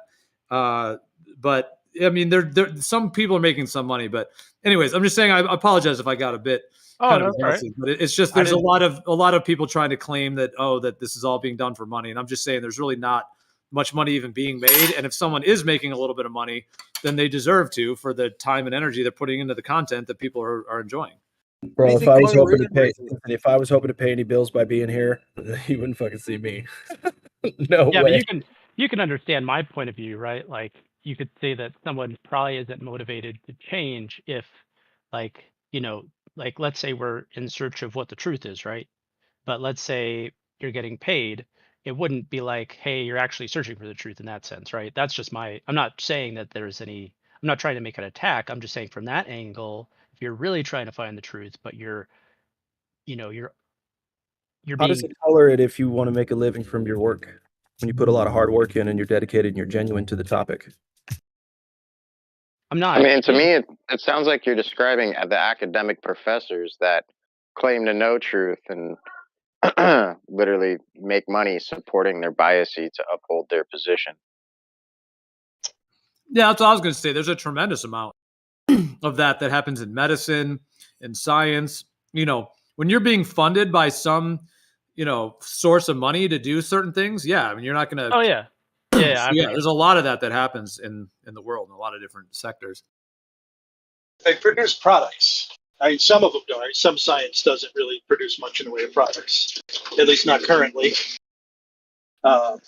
But I mean, some people are making some money, but anyways, I'm just saying, I apologize if I got a bit kind of aggressive, right. But it's just, there's a lot of people trying to claim that, that this is all being done for money. And I'm just saying there's really not much money even being made. And if someone is making a little bit of money, then they deserve to, for the time and energy they're putting into the content that people are enjoying. Bro, if I was hoping to pay any bills by being here, you wouldn't fucking see me. No way. Yeah, but you can understand my point of view, right? Like, you could say that someone probably isn't motivated to change if, like, let's say we're in search of what the truth is, right? But let's say you're getting paid, it wouldn't be like, hey, you're actually searching for the truth in that sense, right? That's just I'm not saying that I'm not trying to make an attack. I'm just saying from that angle, if you're really trying to find the truth, but you're How does it color it if you want to make a living from your work? When you put a lot of hard work in and you're dedicated and you're genuine to the topic? I'm not. I mean, to me, it sounds like you're describing the academic professors that claim to know truth and literally make money supporting their biases to uphold their position. Yeah, that's what I was going to say. There's a tremendous amount of that happens in medicine and science. You know, when you're being funded by some, source of money to do certain things, yeah, I mean, you're not going to. Oh yeah, yeah. So, yeah, there's a lot of that happens in the world in a lot of different sectors. They produce products. I mean, some of them don't. Some science doesn't really produce much in the way of products, at least not currently. Some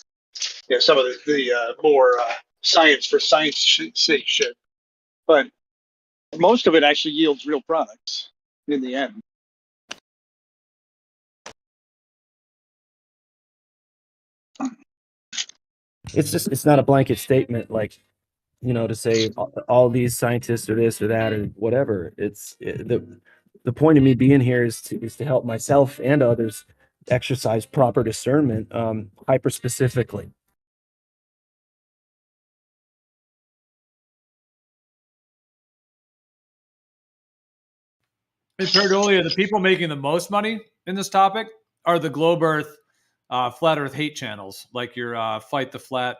of the more science for science sake shit, but most of it actually yields real products in the end. It's not a blanket statement like, to say all these scientists are this or that or whatever. The point of me being here is to help myself and others exercise proper discernment, hyper specifically. We've heard earlier, the people making the most money in this topic are the Globe Earth, Flat Earth hate channels, like your Fight the Flat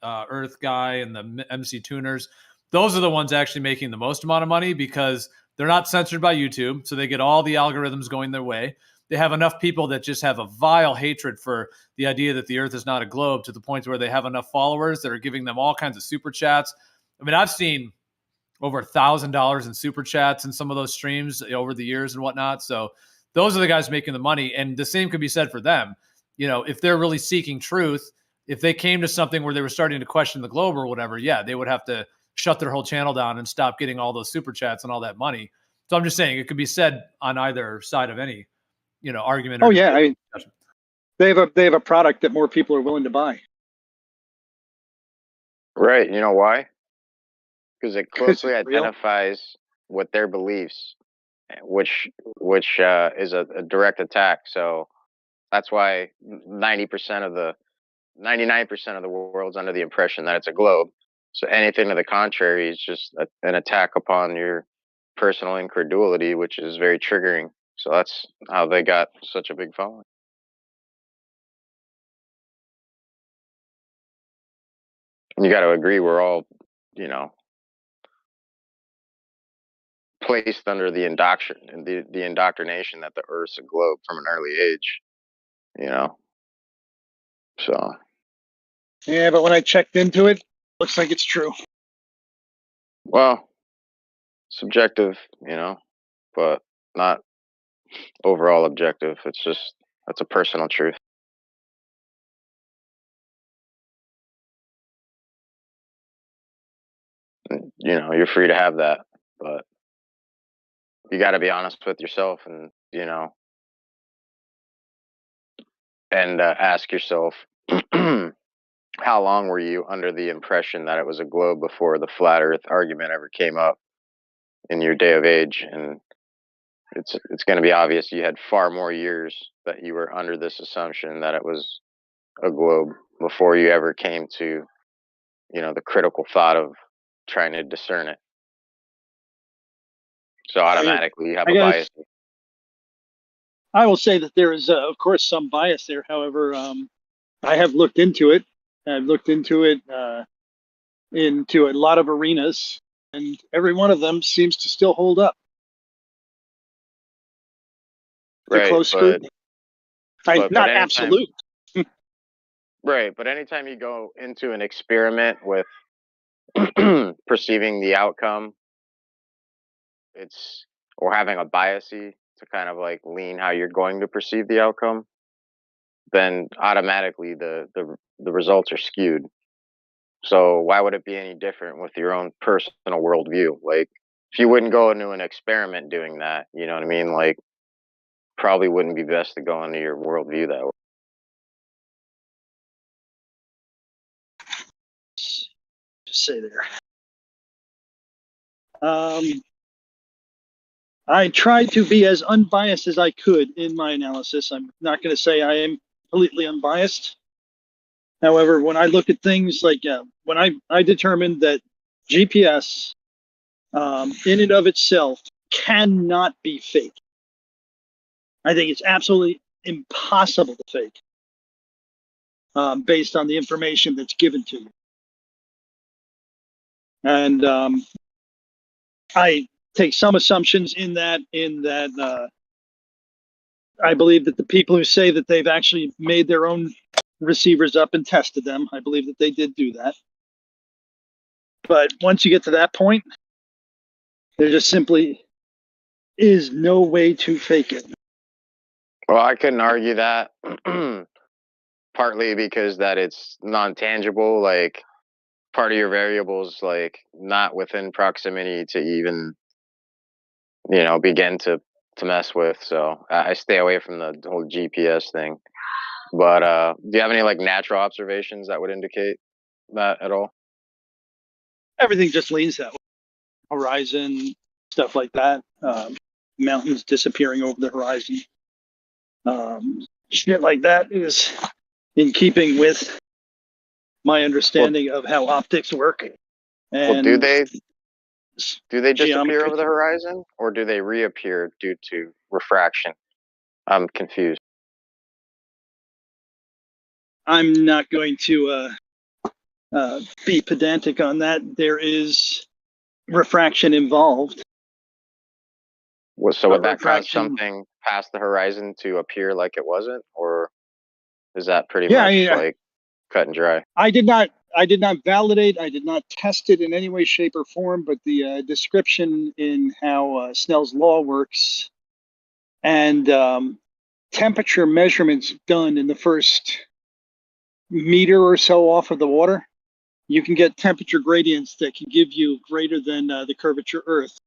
Earth guy and the MC Tuners. Those are the ones actually making the most amount of money because they're not censored by YouTube, so they get all the algorithms going their way. They have enough people that just have a vile hatred for the idea that the Earth is not a globe, to the point where they have enough followers that are giving them all kinds of super chats. I mean, I've seen over $1,000 in super chats in some of those streams over the years and whatnot. So those are the guys making the money. And the same could be said for them. If they're really seeking truth, if they came to something where they were starting to question the globe or whatever, yeah, they would have to shut their whole channel down and stop getting all those super chats and all that money. So I'm just saying it could be said on either side of any, argument. Oh yeah. They have a product that more people are willing to buy. Right. You know why? Because it closely identifies with their beliefs, which is a direct attack. So that's why 99% of the world's under the impression that it's a globe. So anything to the contrary is just an attack upon your personal incredulity, which is very triggering. So that's how they got such a big following. And you got to agree, we're all, placed under the indoctrination that the Earth's a globe from an early age, So. Yeah, but when I checked into it, looks like it's true. Well, subjective, but not overall objective. That's a personal truth. And, you're free to have that, but you got to be honest with yourself and, and ask yourself, how long were you under the impression that it was a globe before the flat Earth argument ever came up in your day of age? And it's going to be obvious you had far more years that you were under this assumption that it was a globe before you ever came to, the critical thought of trying to discern it. So automatically you have a bias. I will say that there is, of course, some bias there. However, I have looked into it. I've looked into it into a lot of arenas, and every one of them seems to still hold up. Right, close scrutiny. Not absolute. Right, but anytime you go into an experiment with perceiving the outcome, or having a biasy to kind of like lean how you're going to perceive the outcome, then automatically the results are skewed. So why would it be any different with your own personal worldview? Like, if you wouldn't go into an experiment doing that, you know what I mean? Like, probably wouldn't be best to go into your worldview that way. Just say there. I tried to be as unbiased as I could in my analysis. I'm not going to say I am completely unbiased. However, when I look at things like when I determined that GPS in and of itself cannot be fake. I think it's absolutely impossible to fake based on the information that's given to you. And I take some assumptions in that I believe that the people who say that they've actually made their own receivers up and tested them, I believe that they did do that. But once you get to that point, there just simply is no way to fake it. Well, I couldn't argue that. Partly because that it's non-tangible, like part of your variables, like not within proximity to even, begin to mess with. So I stay away from the whole GPS thing. But do you have any like natural observations that would indicate that at all? Everything just leans that way. Horizon, stuff like that. Mountains disappearing over the horizon. Shit like that is in keeping with my understanding of how optics work. And well, do they disappear geometry. over the horizon, or do they reappear due to refraction? I'm confused. I'm not going to be pedantic on that. There is refraction involved. So would that cause something past the horizon to appear like it wasn't, or is that pretty much like cut and dry? I did not validate. I did not test it in any way, shape, or form. But the description in how Snell's law works and temperature measurements done in the first meter or so off of the water, you can get temperature gradients that can give you greater than the curvature Earth.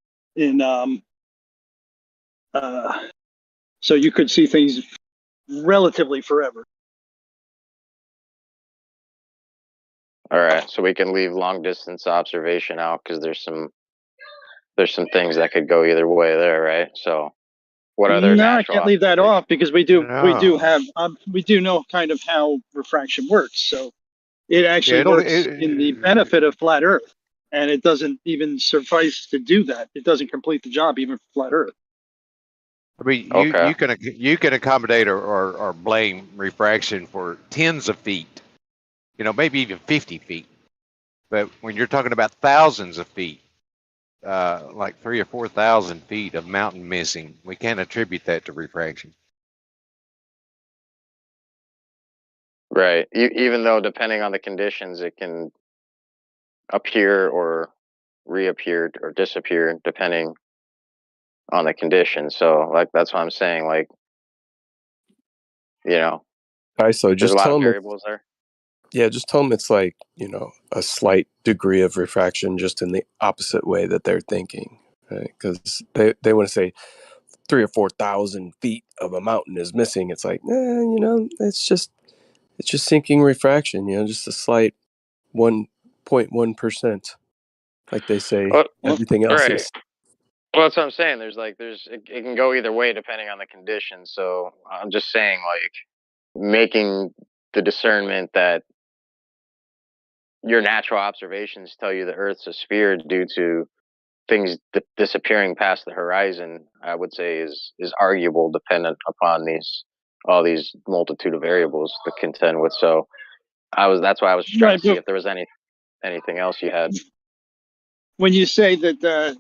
So you could see things relatively forever. All right, so we can leave long distance observation out because there's some things that could go either way there, right? So what other No, I natural can't leave that off because we do know kind of how refraction works. So it actually works in the benefit of flat Earth, and it doesn't even suffice to do that. It doesn't complete the job even for flat Earth. I mean, you can accommodate or blame refraction for tens of feet, maybe even 50 feet. But when you're talking about thousands of feet, like 3,000 or 4,000 feet of mountain missing, we can't attribute that to refraction. Right. Even though depending on the conditions, it can appear or reappear or disappear depending on the conditions. So like that's what I'm saying. Like, All right, so there's just a lot tell of them. variables there. Yeah, just tell them it's like, a slight degree of refraction just in the opposite way that they're thinking, right? Because they want to say 3,000 or 4,000 feet of a mountain is missing. It's like, it's just sinking refraction, just a slight 1.1%, like they say everything else Right. is. Well, that's what I'm saying. It can go either way depending on the conditions. So I'm just saying, like, making the discernment that your natural observations tell you the Earth's a sphere due to things disappearing past the horizon, I would say is arguable, dependent upon all these multitude of variables to contend with. So that's why I was trying to see if there was anything else you had. When you say that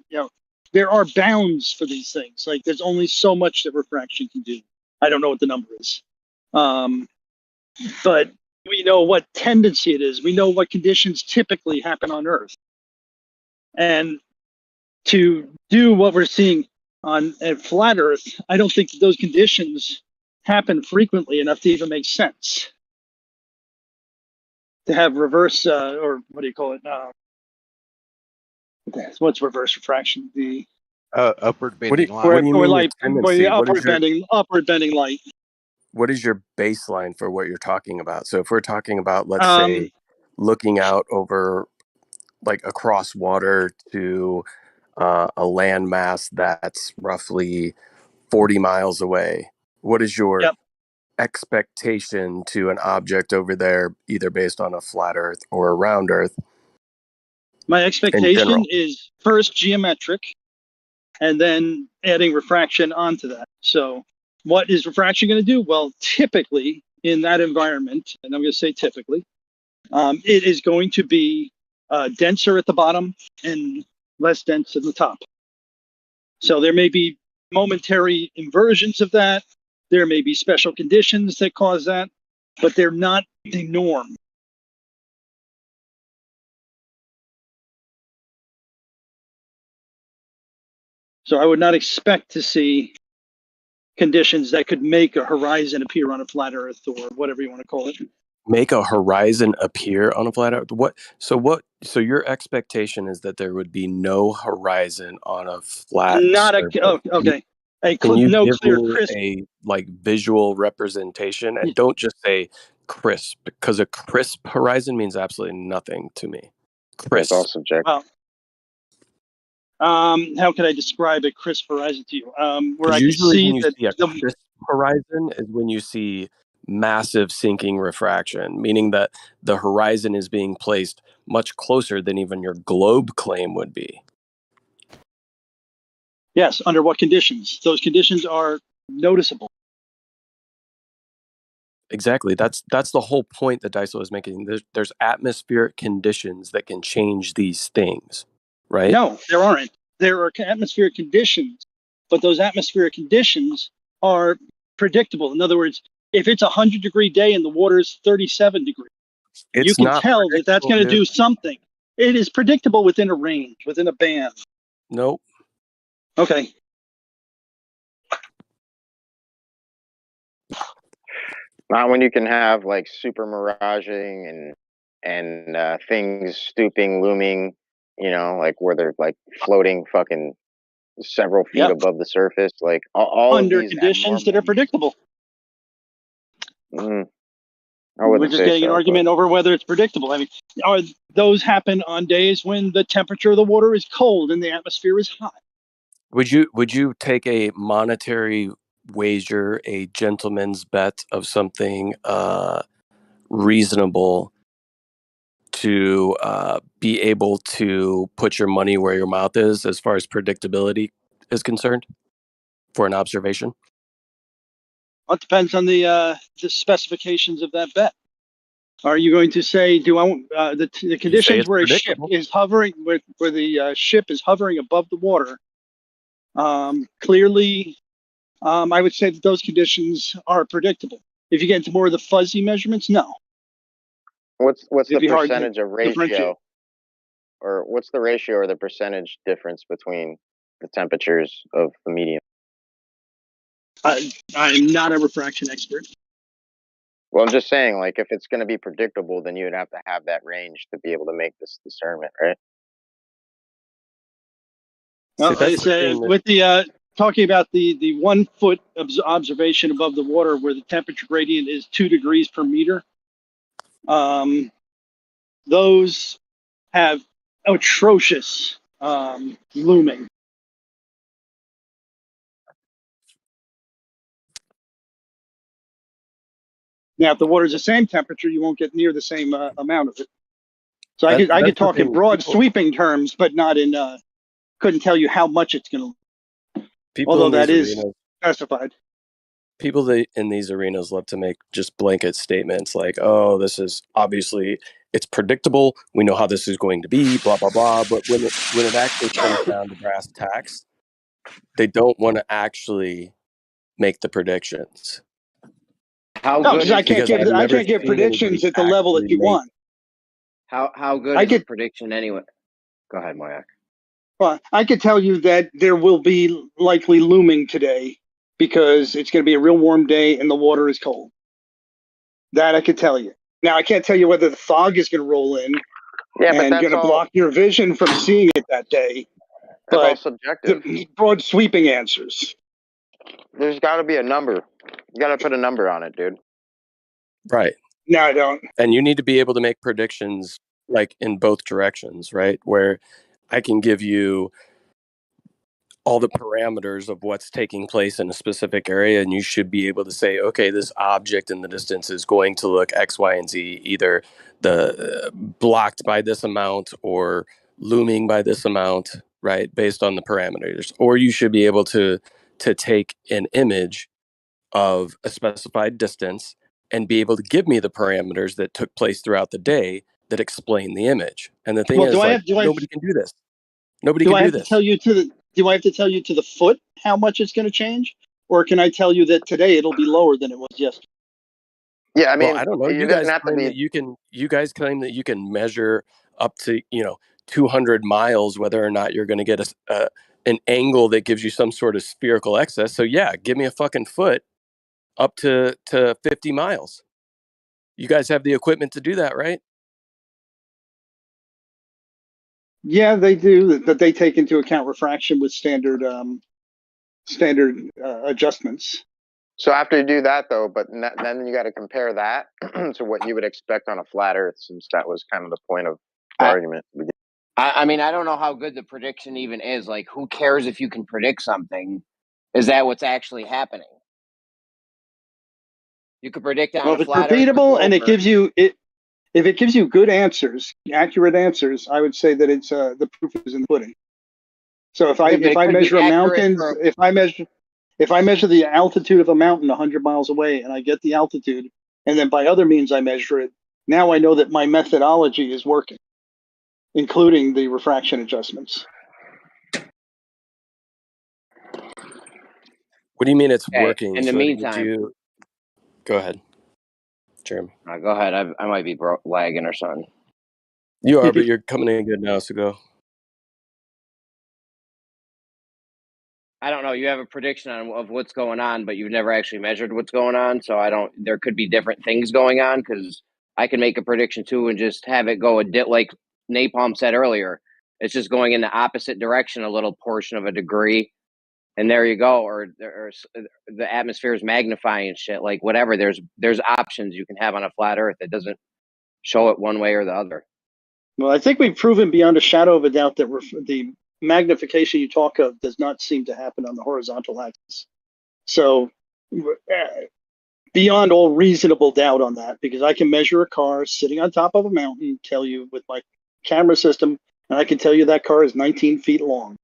there are bounds for these things, like there's only so much that refraction can do. I don't know what the number is, but we know what tendency it is. We know what conditions typically happen on Earth, and to do what we're seeing on a flat Earth, I don't think that those conditions happen frequently enough to even make sense. To have reverse, or what do you call it? What's reverse refraction? The upward bending light. What do you mean light, tendency? Upward bending light. What is your baseline for what you're talking about? So if we're talking about, let's say, looking out over, like, across water to a landmass that's roughly 40 miles away, what is your expectation to an object over there, either based on a flat Earth or a round Earth, My expectation is first geometric, and then adding refraction onto that. So what is refraction going to do? Well, typically in that environment, and I'm going to say typically, it is going to be denser at the bottom and less dense at the top. So there may be momentary inversions of that. There may be special conditions that cause that, but they're not the norm. So I would not expect to see conditions that could make a horizon appear on a flat Earth or whatever you want to call it. Make a horizon appear on a flat Earth? So your expectation is that there would be no horizon on a flat surface? Okay. Can you No give clear, me crisp. a visual representation, and don't just say crisp, because a crisp horizon means absolutely nothing to me. Crisp. It's all subjective. Well, how can I describe a crisp horizon to you? Where I can Usually see when you that see a crisp horizon is when you see massive sinking refraction, meaning that the horizon is being placed much closer than even your globe claim would be. Yes, under what conditions? Those conditions are noticeable. Exactly. That's the whole point that Daiso is making. There's atmospheric conditions that can change these things, right? No, there aren't. There are atmospheric conditions, but those atmospheric conditions are predictable. In other words, if it's a 100-degree day and the water is 37 degrees, you can tell that that's going to do something. It is predictable within a range, within a band. Nope. Okay. Not when you can have like super miraging and things stooping, looming, like where they're like floating fucking several feet above the surface. Like all under of these conditions that are predictable. I We're wouldn't just say getting an so, argument over whether it's predictable. I mean, those happen on days when the temperature of the water is cold and the atmosphere is hot. Would you take a monetary wager, a gentleman's bet of something reasonable to be able to put your money where your mouth is as far as predictability is concerned for an observation? Well, it depends on the specifications of that bet. Are you going to say, do I want the conditions where a ship is hovering, where the ship is hovering above the water? Clearly, I would say that those conditions are predictable. If you get into more of the fuzzy measurements, no. What's the It'd be hard to percentage of differentiate. ratio, or what's the ratio or the percentage difference between the temperatures of the medium? I'm not a refraction expert. Well, I'm just saying, like, if it's going to be predictable, then you would have to have that range to be able to make this discernment, right? Well, like I say, with the talking about the 1 foot observation above the water, where the temperature gradient is 2 degrees per meter, those have atrocious looming. Now, if the water is the same temperature, you won't get near the same amount of it. So I could talk in broad sweeping terms, but not in couldn't tell you how much it's going to. Although that is specified. People in these arenas love to make just blanket statements like, "Oh, this is obviously it's predictable. We know how this is going to be." Blah blah blah. But when it actually comes down to brass tacks, they don't want to actually make the predictions. Because I can't give predictions at the level that you want. How good is a prediction anyway? Go ahead, Moyak. Well, I could tell you that there will be likely looming today because it's going to be a real warm day and the water is cold. That I could tell you. Now, I can't tell you whether the fog is going to roll in and going to block your vision from seeing it that day. That's all But subjective. The broad sweeping answers. There's got to be a number. You got to put a number on it, dude. Right. No, I don't. And you need to be able to make predictions like in both directions, right? Where I can give you all the parameters of what's taking place in a specific area, and you should be able to say, okay, this object in the distance is going to look X, Y, and Z, either the blocked by this amount or looming by this amount, right, based on the parameters, or you should be able to take an image of a specified distance and be able to give me the parameters that took place throughout the day that explain the image. And the thing Well, is, like, nobody can do this. Nobody do can I do have to this. tell you do I have to tell you to the foot how much it's going to change, or can I tell you that today it'll be lower than it was yesterday? Yeah, I mean, Well, I don't know. it You doesn't guys have to claim be. that you can. You guys claim that you can measure up to 200 miles whether or not you're going to get an angle that gives you some sort of spherical excess. So yeah, give me a fucking foot up to 50 miles. You guys have the equipment to do that, right? Yeah, they do. That they take into account refraction with standard adjustments. So after you do that, though, but then you got to compare that to what you would expect on a flat Earth, since that was kind of the point of the argument. I mean, I don't know how good the prediction even is. Like, who cares if you can predict something? Is that what's actually happening? You could predict it on If a it's flat Earth repeatable and it over. gives you it, if it gives you good answers, accurate answers, I would say that it's the proof is in the pudding. So if I measure a mountain, if I measure the altitude of a mountain 100 miles away and I get the altitude, and then by other means I measure it, now I know that my methodology is working, including the refraction adjustments. What do you mean it's Okay, working? in the meantime, go ahead, Jeremy. Go ahead. I might be lagging or something. You are, but you're coming in good now, so go. I don't know. You have a prediction of what's going on, but you've never actually measured what's going on. So I don't. There could be different things going on, because I can make a prediction too and just have it go like Napalm said earlier. It's just going in the opposite direction a little portion of a degree, and there you go. Or the atmosphere is magnifying shit. Like whatever. There's options you can have on a flat Earth that doesn't show it one way or the other. Well, I think we've proven beyond a shadow of a doubt that the magnification you talk of does not seem to happen on the horizontal axis. So beyond all reasonable doubt on that, because I can measure a car sitting on top of a mountain, tell you with my camera system, and I can tell you that car is 19 feet long.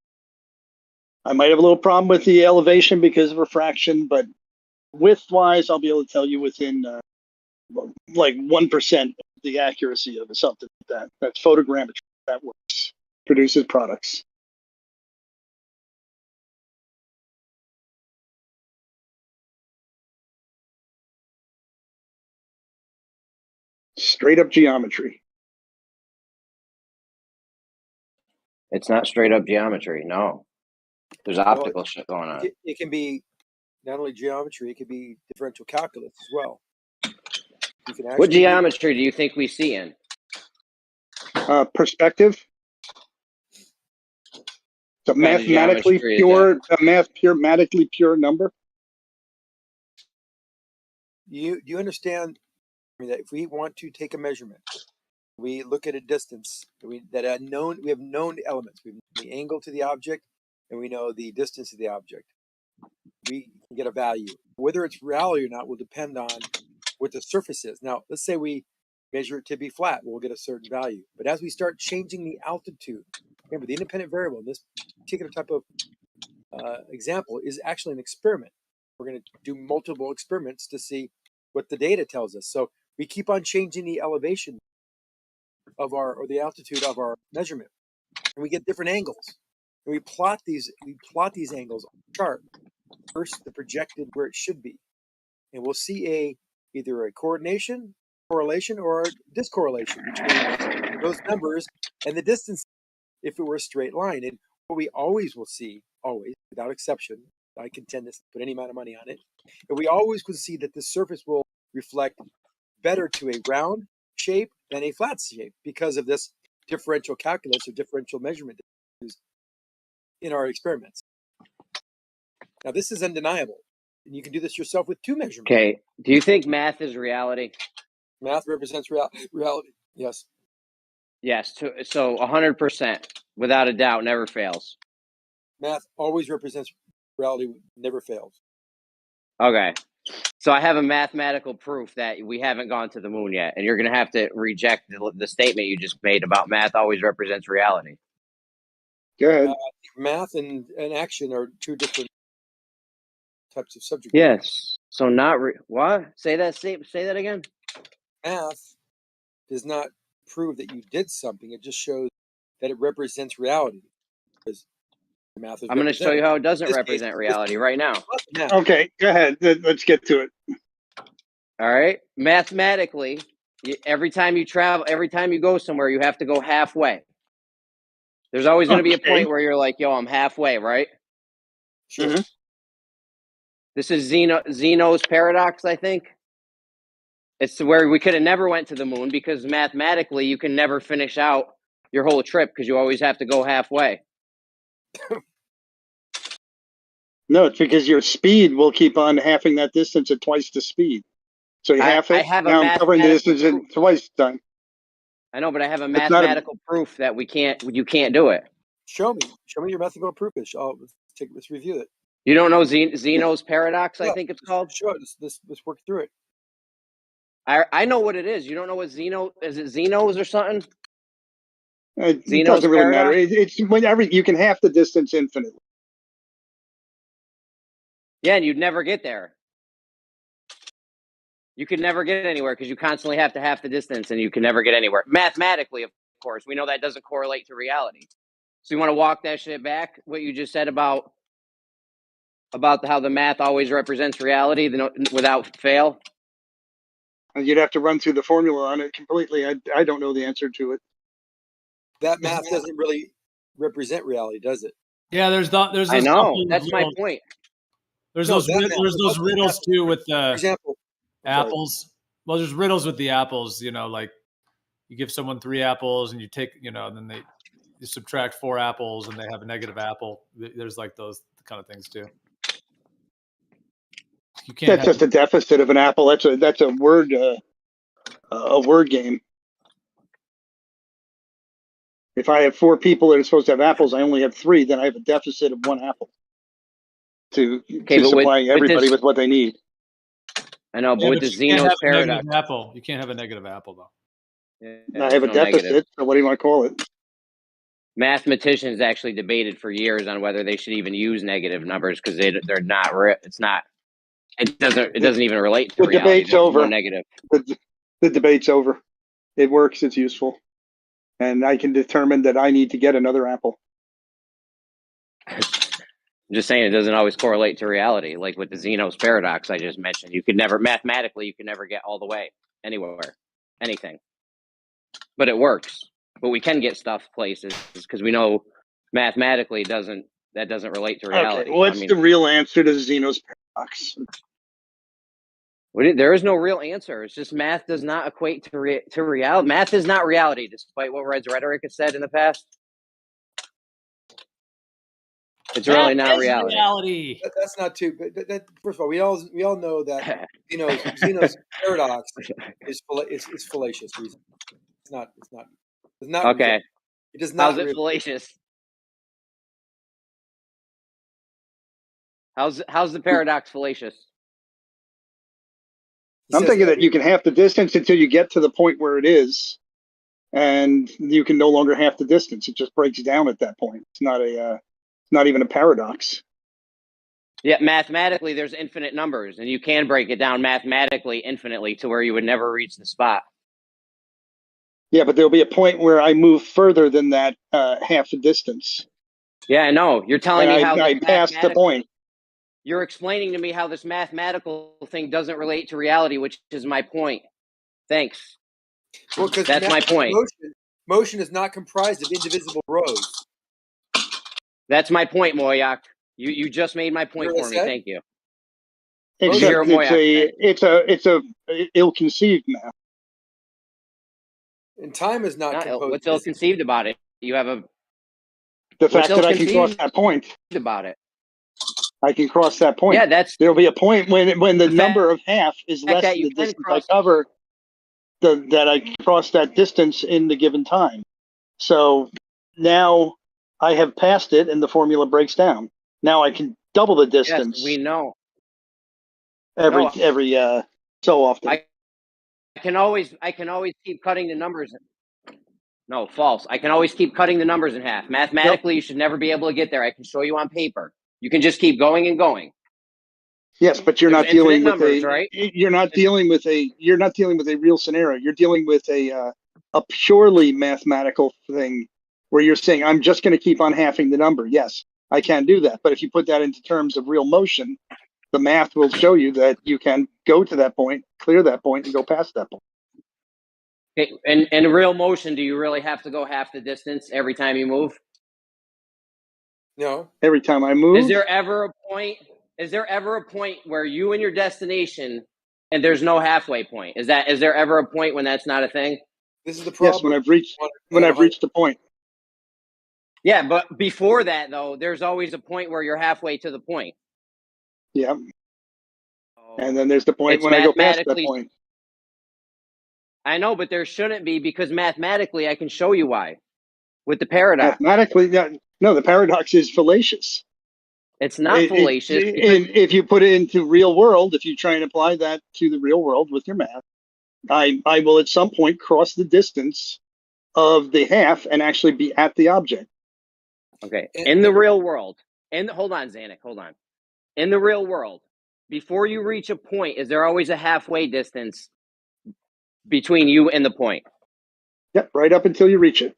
I might have a little problem with the elevation because of refraction, but width-wise, I'll be able to tell you within like 1% the accuracy of something like that. That's photogrammetry. That works. Produces products. Straight up geometry. It's not straight up geometry. No, there's optical shit going on. It can be not only geometry; it could be differential calculus as well. You can What geometry do you think we see in? Perspective. It's a mathematically pure, mathematically pure number. Do you understand that if we want to take a measurement, we look at a distance, we have known elements. We know the angle to the object, and we know the distance to the object. We can get a value. Whether it's reality or not will depend on what the surface is. Now, let's say we measure it to be flat, we'll get a certain value. But as we start changing the altitude, remember the independent variable in this particular type of example is actually an experiment. We're going to do multiple experiments to see what the data tells us. So we keep on changing the elevation of the altitude of our measurement, and we get different angles. And we plot these angles on the chart. First, the projected where it should be, and we'll see either a correlation, or a discorrelation between those numbers and the distance if it were a straight line. And what we always will see, always, without exception, I contend this, put any amount of money on it, and we always will see that the surface will reflect better to a round shape than a flat shape because of this differential calculus or differential measurement used in our experiments. Now, this is undeniable. And you can do this yourself with two measurements. Okay. Do you think math is reality? Math represents reality. Yes. Yes. So 100%, without a doubt, never fails. Math always represents reality, never fails. Okay. So I have a mathematical proof that we haven't gone to the moon yet, and you're going to have to reject the statement you just made about math always represents reality. Go ahead. I think math and action are two different types of subject matter. Yes. So not what? Say that again. Math does not prove that you did something. It just shows that it represents reality. Because math is I'm going to show you how it doesn't this represent case, reality right now. Okay, go ahead. Let's get to it. All right. Mathematically, every time you travel, every time you go somewhere, you have to go halfway. There's always going to be a point where you're like, yo, I'm halfway, right? Sure. Mm-hmm. This is Zeno's paradox, I think. It's where we could have never went to the moon because mathematically you can never finish out your whole trip because you always have to go halfway. No, it's because your speed will keep on halving that distance at twice the speed. So you half it. Now I'm covering the distance in twice the time. I know, but I have a mathematical proof that you can't do it. Show me your mathematical proof. Let's review it. You don't know Zeno's paradox? I think it's called. Sure. Let's work through it. I know what it is. You don't know what is it Zeno's or something? It doesn't really matter. It's whenever you can half the distance infinitely. Yeah, and you'd never get there. You could never get anywhere because you constantly have to half the distance and you can never get anywhere. Mathematically, of course. We know that doesn't correlate to reality. So you want to walk that shit back, what you just said about how the math always represents reality without fail? You'd have to run through the formula on it completely. I don't know the answer to it. That math doesn't really represent reality, does it? Yeah, there's I know. That's my point. There's those riddles too with the example apples. Well, there's riddles with the apples. You know, like you give someone 3 apples and you take, then you subtract 4 apples and they have a negative apple. There's like those kind of things too. You can't. That's just a deficit of an apple. That's a word game. If I have 4 people that are supposed to have apples, I only have 3. Then I have a deficit of 1 apple to supply everybody with what they need. I know, but with the Zeno's paradox, you can't have a negative apple though. Yeah, I have a deficit. negative. So what do you want to call it? Mathematicians actually debated for years on whether they should even use negative numbers because they're not. It's not. It doesn't even relate to reality. Debate's over. No negative. The debate's over. It works. It's useful, and I can determine that I need to get another apple. I'm just saying it doesn't always correlate to reality. Like with the Zeno's paradox I just mentioned, you could never get all the way anywhere, anything. But it works. But we can get stuff places because we know mathematically that doesn't relate to reality. Okay, what's the real answer to Zeno's paradox? There is no real answer. It's just math does not equate to reality. Math is not reality, despite what Red's rhetoric has said in the past. It's really not reality. That's not too. But first of all, we all know that Zeno's paradox is fallacious. It's not. Okay. It does not. How's it fallacious? How's the paradox fallacious? I'm thinking that you can half the distance until you get to the point where it is, and you can no longer half the distance. It just breaks down at that point. It's not even a paradox. Yeah, mathematically, there's infinite numbers, and you can break it down mathematically infinitely to where you would never reach the spot. Yeah, but there'll be a point where I move further than that half the distance. Yeah, I know. You're telling me how I passed the point. You're explaining to me how this mathematical thing doesn't relate to reality, which is my point. Thanks. Well, because that's my point. Motion is not comprised of indivisible rows. That's my point, Moyak. You just made my point for me. Thank you. Except it's a ill-conceived math. And time is not composed. What's ill-conceived about it? You have the fact that I can cross that point. About it. I can cross that point. Yeah, there'll be a point when the number of half is less than the distance I cover. That I cross that distance in the given time. So now I have passed it, and the formula breaks down. Now I can double the distance. Yes, we know. Every so often. I can always keep cutting the numbers. No, false. I can always keep cutting the numbers in half. Mathematically, you should never be able to get there. I can show you on paper. You can just keep going and going. Yes, but you're There's not dealing with numbers, a. right? You're not dealing with a. You're not dealing with a real scenario. You're dealing with a purely mathematical thing, where you're saying I'm just going to keep on halving the number. Yes, I can do that. But if you put that into terms of real motion, the math will show you that you can go to that point, clear that point, and go past that point. Okay, and in real motion, do you really have to go half the distance every time you move? No. Every time I move. Is there ever a point? Is there ever a point where you and your destination, and there's no halfway point? Is there ever a point when that's not a thing? This is the problem. Yes, when I've reached the point. Yeah, but before that though, there's always a point where you're halfway to the point. Yeah. And then there's the point when I go past that point. I know, but there shouldn't be, because mathematically I can show you why. With the paradox. Mathematically, no, the paradox is fallacious. It's not fallacious. And if you put it into real world, if you try and apply that to the real world with your math, I will at some point cross the distance of the half and actually be at the object. Okay. In the real world, hold on, Zanuck, hold on. In the real world, before you reach a point, is there always a halfway distance between you and the point? Yep, right up until you reach it.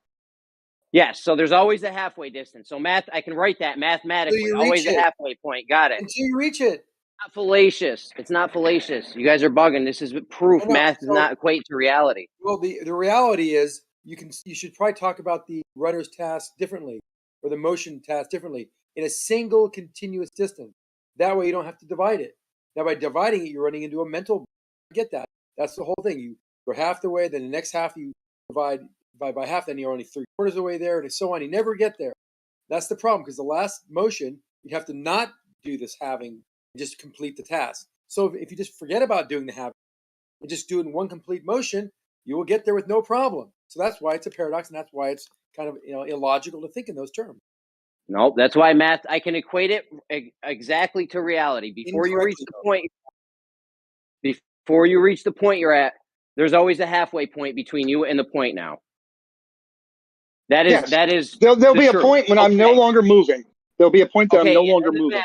Yes, so there's always a halfway distance. So I can write that mathematically. Always a halfway point. Got it. Until you reach it. Not fallacious. It's not fallacious. You guys are bugging. This is proof. Math does not equate to reality. Well, the reality is you should probably talk about the runner's task differently, or the motion task differently, in a single continuous distance. That way you don't have to divide it. Now by dividing it, you're running into a mental. Get that? That's the whole thing. You go half the way, then the next half you divide by half, then you're only 3/4 of the way there, and so on. You never get there. That's the problem, because the last motion you'd have to not do this halving and just complete the task. So if you just forget about doing the halving and just do it in one complete motion, you will get there with no problem. So that's why it's a paradox, and that's why it's kind of illogical to think in those terms. Nope, that's why math. I can equate it exactly to reality. Before you reach the point you're at, there's always a halfway point between you and the point. Now, that is. There'll be a point when I'm no longer moving. There'll be a point that I'm no longer moving.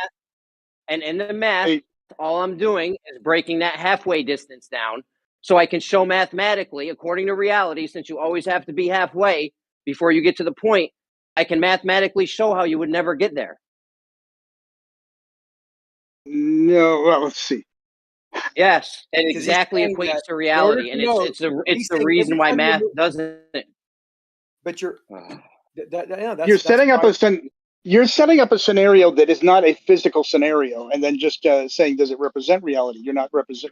And in the math, all I'm doing is breaking that halfway distance down, so I can show mathematically, according to reality, since you always have to be halfway before you get to the point, I can mathematically show how you would never get there. No, well, let's see. Yes, it exactly equates to reality, and it's the reason why math doesn't. But you're you're setting up a scenario that is not a physical scenario, and then just saying, does it represent reality? You're not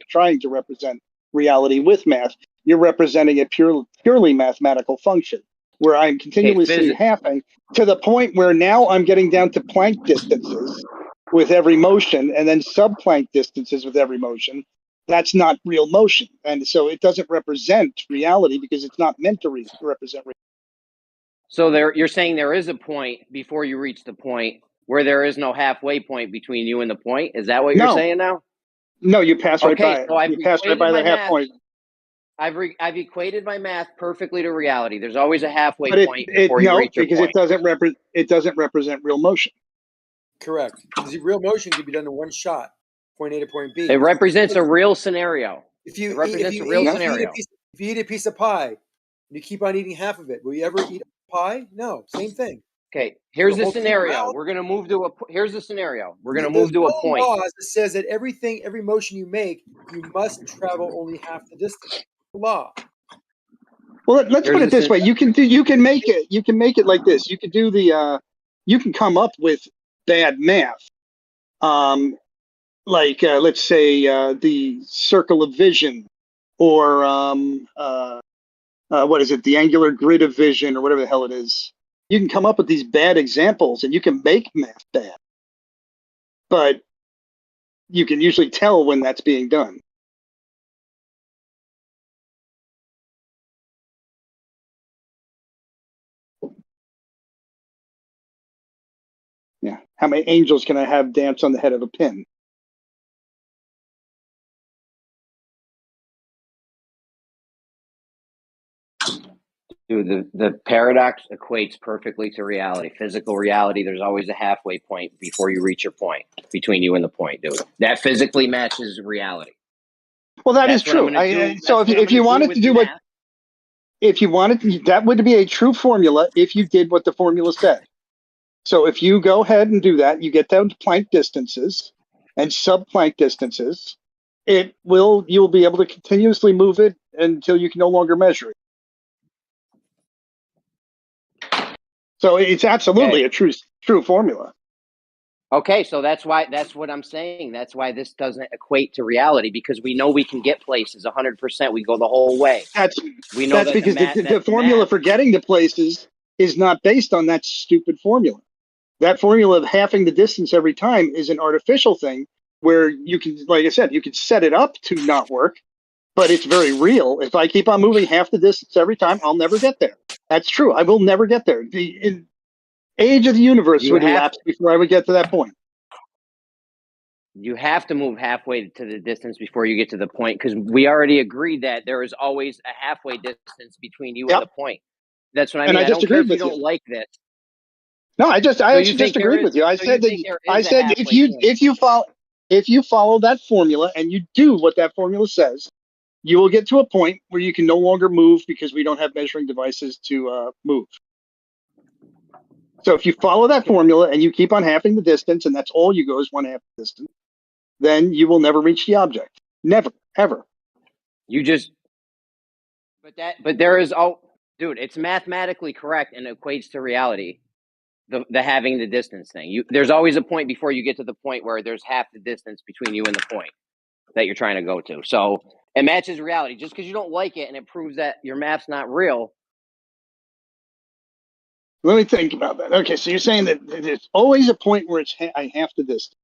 trying to represent reality with math. You're representing a purely mathematical function, where I'm continuously halving to the point where now I'm getting down to Planck distances with every motion, and then sub-Planck distances with every motion. That's not real motion, and so it doesn't represent reality because it's not meant to represent reality. So you're saying there is a point before you reach the point where there is no halfway point between you and the point? Is that what you're saying now? No, you pass right by it. So you pass right by the half point. I've equated my math perfectly to reality. There's always a halfway point before you reach your point. Because it doesn't represent real motion. Correct. Because real motion can be done in one shot, point A to point B. It represents a real scenario. If you eat a piece of pie and you keep on eating half of it, will you ever eat a pie? No, same thing. Okay, here's the scenario. We're gonna move to a. Here's the scenario. We're gonna move to a point. Law that says that every motion you make, you must travel only half the distance. Law. Well, let's put it this way: you can make it like this. You can do you can come up with bad math, like let's say the circle of vision, or what is it, the angular grid of vision, or whatever the hell it is. You can come up with these bad examples, and you can make math bad, but you can usually tell when that's being done. Yeah. How many angels can I have dance on the head of a pin? Dude, the paradox equates perfectly to reality. Physical reality, there's always a halfway point before you reach your point, between you and the point, dude. That physically matches reality. Well, that's true. So if you wanted to do what, if you wanted to, that would be a true formula if you did what the formula said. So if you go ahead and do that, you get down to Planck distances and sub-Planck distances, you'll be able to continuously move it until you can no longer measure it. So it's absolutely a true formula. Okay, so that's what I'm saying. That's why this doesn't equate to reality, because we know we can get places 100%. We go the whole way. That's because the formula for getting to places is not based on that stupid formula. That formula of halving the distance every time is an artificial thing where you can, like I said, you can set it up to not work, but it's very real. If I keep on moving half the distance every time, I'll never get there. That's true. I will never get there. The age of the universe would elapse before I would get to that point. You have to move halfway to the distance before you get to the point, because we already agreed that there is always a halfway distance between you and the point. That's what I mean. And I just agreed with you. Don't like this. No, I actually just agreed with you. I said if you follow that formula and you do what that formula says, you will get to a point where you can no longer move because we don't have measuring devices to move. So if you follow that formula and you keep on halving the distance, and that's all you go is 1/2 the distance, then you will never reach the object. Never, ever. But there is dude, it's mathematically correct and equates to reality. The having the distance thing. There's always a point before you get to the point where there's half the distance between you and the point that you're trying to go to. So it matches reality. Just because you don't like it and it proves that your math's not real. Let me think about that. Okay, so you're saying that there's always a point where I half the distance.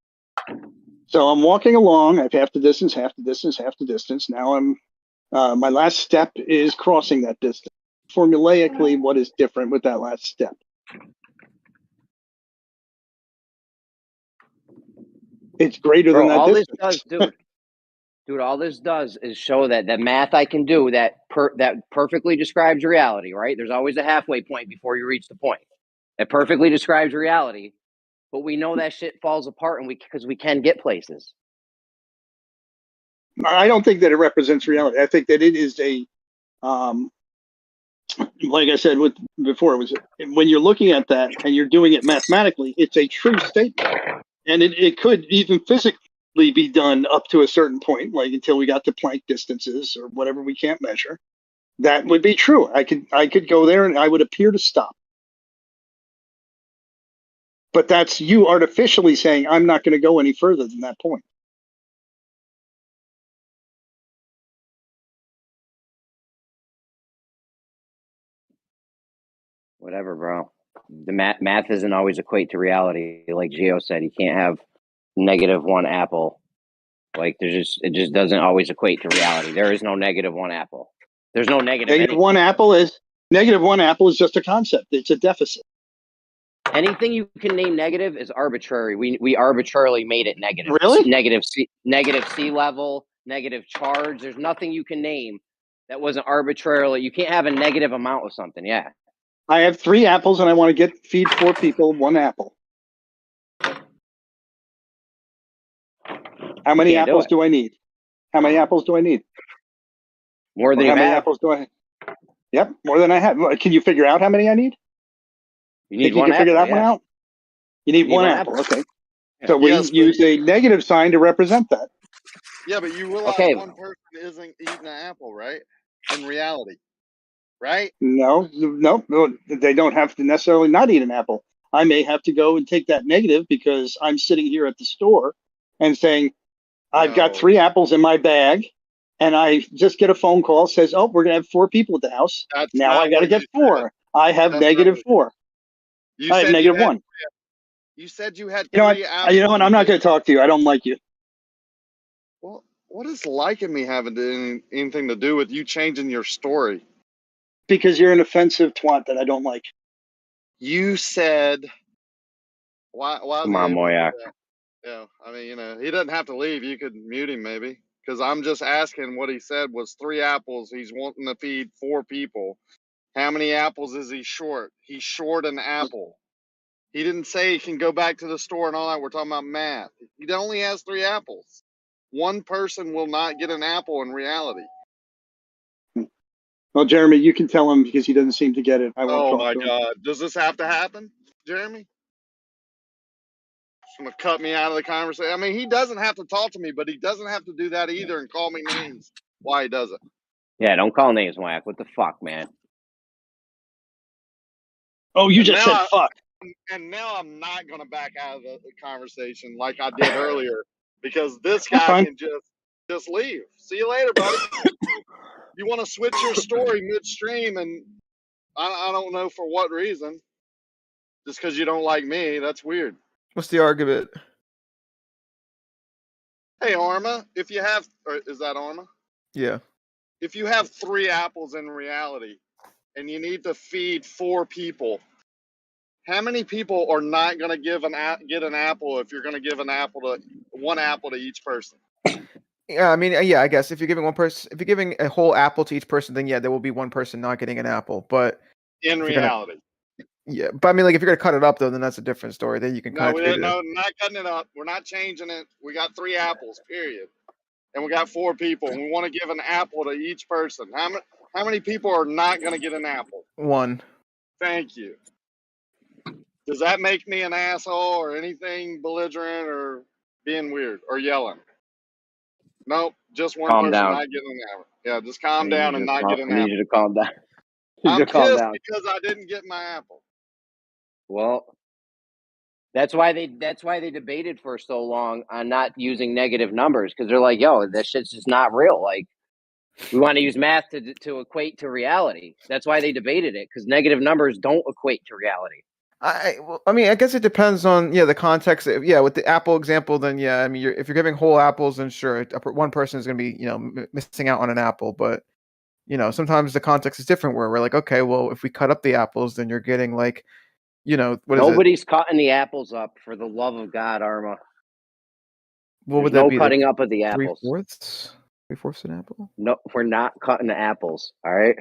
So I'm walking along, I've half the distance, half the distance, half the distance. Now my last step is crossing that distance. Formulaically, what is different with that last step? It's greater than that distance. This does, dude, all this does is show that the math I can do that perfectly describes reality, right? There's always a halfway point before you reach the point. It perfectly describes reality, but we know that shit falls apart because we can get places. I don't think that it represents reality. I think that it is like I said before, when you're looking at that and you're doing it mathematically, it's a true statement. And it could even physically be done up to a certain point, like until we got to Planck distances or whatever we can't measure. That would be true. I could go there and I would appear to stop. But that's you artificially saying, I'm not going to go any further than that point. Whatever, bro. The math doesn't always equate to reality. Like Gio said, you can't have -1 apple. Like it just doesn't always equate to reality. There is no -1 apple. There's no negative. -1 apple is -1 apple is just a concept. It's a deficit. Anything you can name negative is arbitrary. We arbitrarily made it negative. Really? Negative sea level, negative charge. There's nothing you can name that wasn't arbitrarily. You can't have a negative amount of something. Yeah. I have 3 apples and I want to feed 4 people 1 apple. How many apples do I need? How many apples do I need? More than how many apples do I have? Yep, more than I have. Can you figure out how many I need? You need one apple. Figure that one out? You need one apple. Okay. So we use a negative sign to represent that. Yeah, but you realize one person isn't eating an apple, right? In reality, right? No, they don't have to necessarily not eat an apple. I may have to go and take that negative because I'm sitting here at the store and saying, I've got 3 apples in my bag, and I just get a phone call says, "Oh, we're gonna have 4 people at the house." Now I got to get 4. I have -4. I have -1. You said you had 3 apples. You know what? I'm not going to talk to you. I don't like you. Well, what does liking me having anything to do with you changing your story? Because you're an offensive twat that I don't like. You said, why Come on, Moyak. Yeah, I mean, he doesn't have to leave. You could mute him maybe. Because I'm just asking what he said was 3 apples. He's wanting to feed 4 people. How many apples is he short? He's short an apple. He didn't say he can go back to the store and all that. We're talking about math. He only has 3 apples. One person will not get an apple in reality. Well, Jeremy, you can tell him because he doesn't seem to get it. I won't Oh talk my to him. God. Does this have to happen, Jeremy? He's going to cut me out of the conversation. I mean, he doesn't have to talk to me, but he doesn't have to do that either and call me names. Why he does it? Yeah, don't call names, Whack. What the fuck, man? Oh, you And just said now fuck. And now I'm not going to back out of the conversation like I did earlier because this That's guy fine. can just leave. See you later, buddy. You want to switch your story midstream, and I don't know for what reason. Just because you don't like me, that's weird. What's the argument? Hey, Arma, if you have, or is that Arma? Yeah. If you have 3 apples in reality, and you need to feed 4 people, how many people are not going to get an apple if you're going to give one apple to each person? Yeah, I mean, yeah, I guess if you're giving a whole apple to each person, then yeah, there will be one person not getting an apple. But in reality, yeah, but I mean, like if you're gonna cut it up though, then that's a different story. Then you can kind of treat it. No, not cutting it up. We're not changing it. We got 3 apples, period, and we got 4 people, and we want to give an apple to each person. How many people are not going to get an apple? 1. Thank you. Does that make me an asshole or anything belligerent or being weird or yelling? Nope, just one Calm person down. not getting an apple. Yeah, just calm down and not get an I need apple. you to calm down. I'm calm pissed down. because I didn't get my apple. Well, that's why they debated for so long on not using negative numbers because they're like, yo, this shit's just not real. Like, we want to use math to equate to reality. That's why they debated it because negative numbers don't equate to reality. I mean, I guess it depends on the context. Yeah, with the apple example, then yeah, I mean, if you're giving whole apples, then sure, one person is going to be missing out on an apple. But sometimes the context is different where we're like, okay, well, if we cut up the apples, then you're getting like, Nobody's cutting the apples up for the love of God, Arma. What would There's that no be? cutting like up of the apples. 3/4? 3/4 an apple? No, we're not cutting the apples. All right.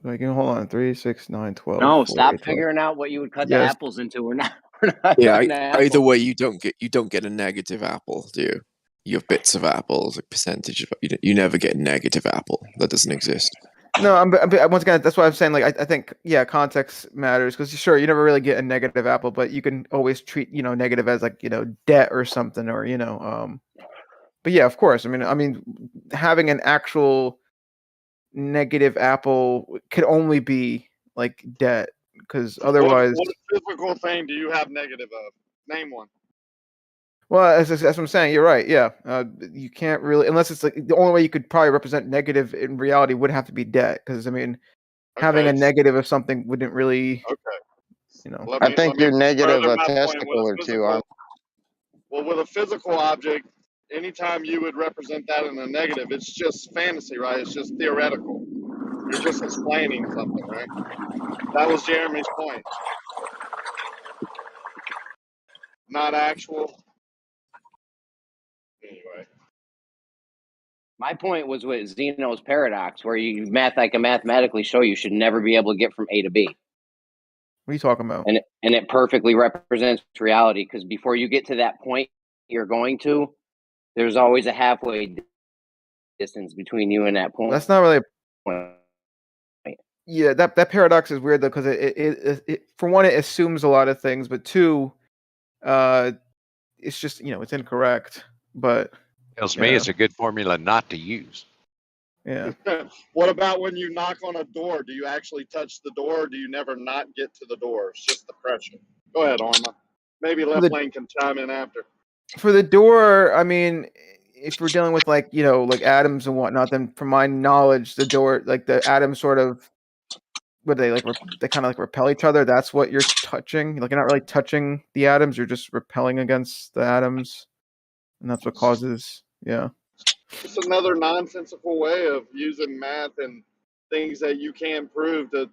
Like, hold on. 3, 6, 9, 12. No, 4, stop 8, 12. figuring out what you would cut the Yes. apples into. We're not Yeah, cutting the apples. either way, you don't get a negative apple, do you? You have bits of apples, like percentage of. You never get a negative apple. That doesn't exist. No, once again, that's why I'm saying. Like, I think context matters because sure, you never really get a negative apple, but you can always treat negative as like debt or something, or But yeah, of course. I mean, having an actual negative apple could only be like debt because otherwise. What physical thing do you have negative of? Name one. Well, that's what I'm saying. You're right. Yeah, you can't really, unless it's like the only way you could probably represent negative in reality would have to be debt. Because I mean, having a negative of something wouldn't really. Okay. I think you're negative a testicle or two. Well, with a physical object, anytime you would represent that in a negative, it's just fantasy, right? It's just theoretical. You're just explaining something, right? That was Jeremy's point. Not actual. Anyway. My point was with Zeno's paradox, where I can mathematically show you should never be able to get from A to B. What are you talking about? And it perfectly represents reality because before you get to that point you're going to, there's always a halfway distance between you and that point. That's not really. Yeah, that paradox is weird though because it for one it assumes a lot of things, but two, it's just it's incorrect. But tells me it's a good formula not to use. Yeah. What about when you knock on a door? Do you actually touch the door, or do you never not get to the door? It's just the pressure. Go ahead, Arma. Maybe Left Lane can chime in after. For the door, I mean, if we're dealing with like atoms and whatnot, then from my knowledge, the door, like the atoms, sort of, what they like, they kind of like repel each other. That's what you're touching. Like you're not really touching the atoms; you're just repelling against the atoms, and that's what causes. Yeah. It's another nonsensical way of using math and things that you can't prove to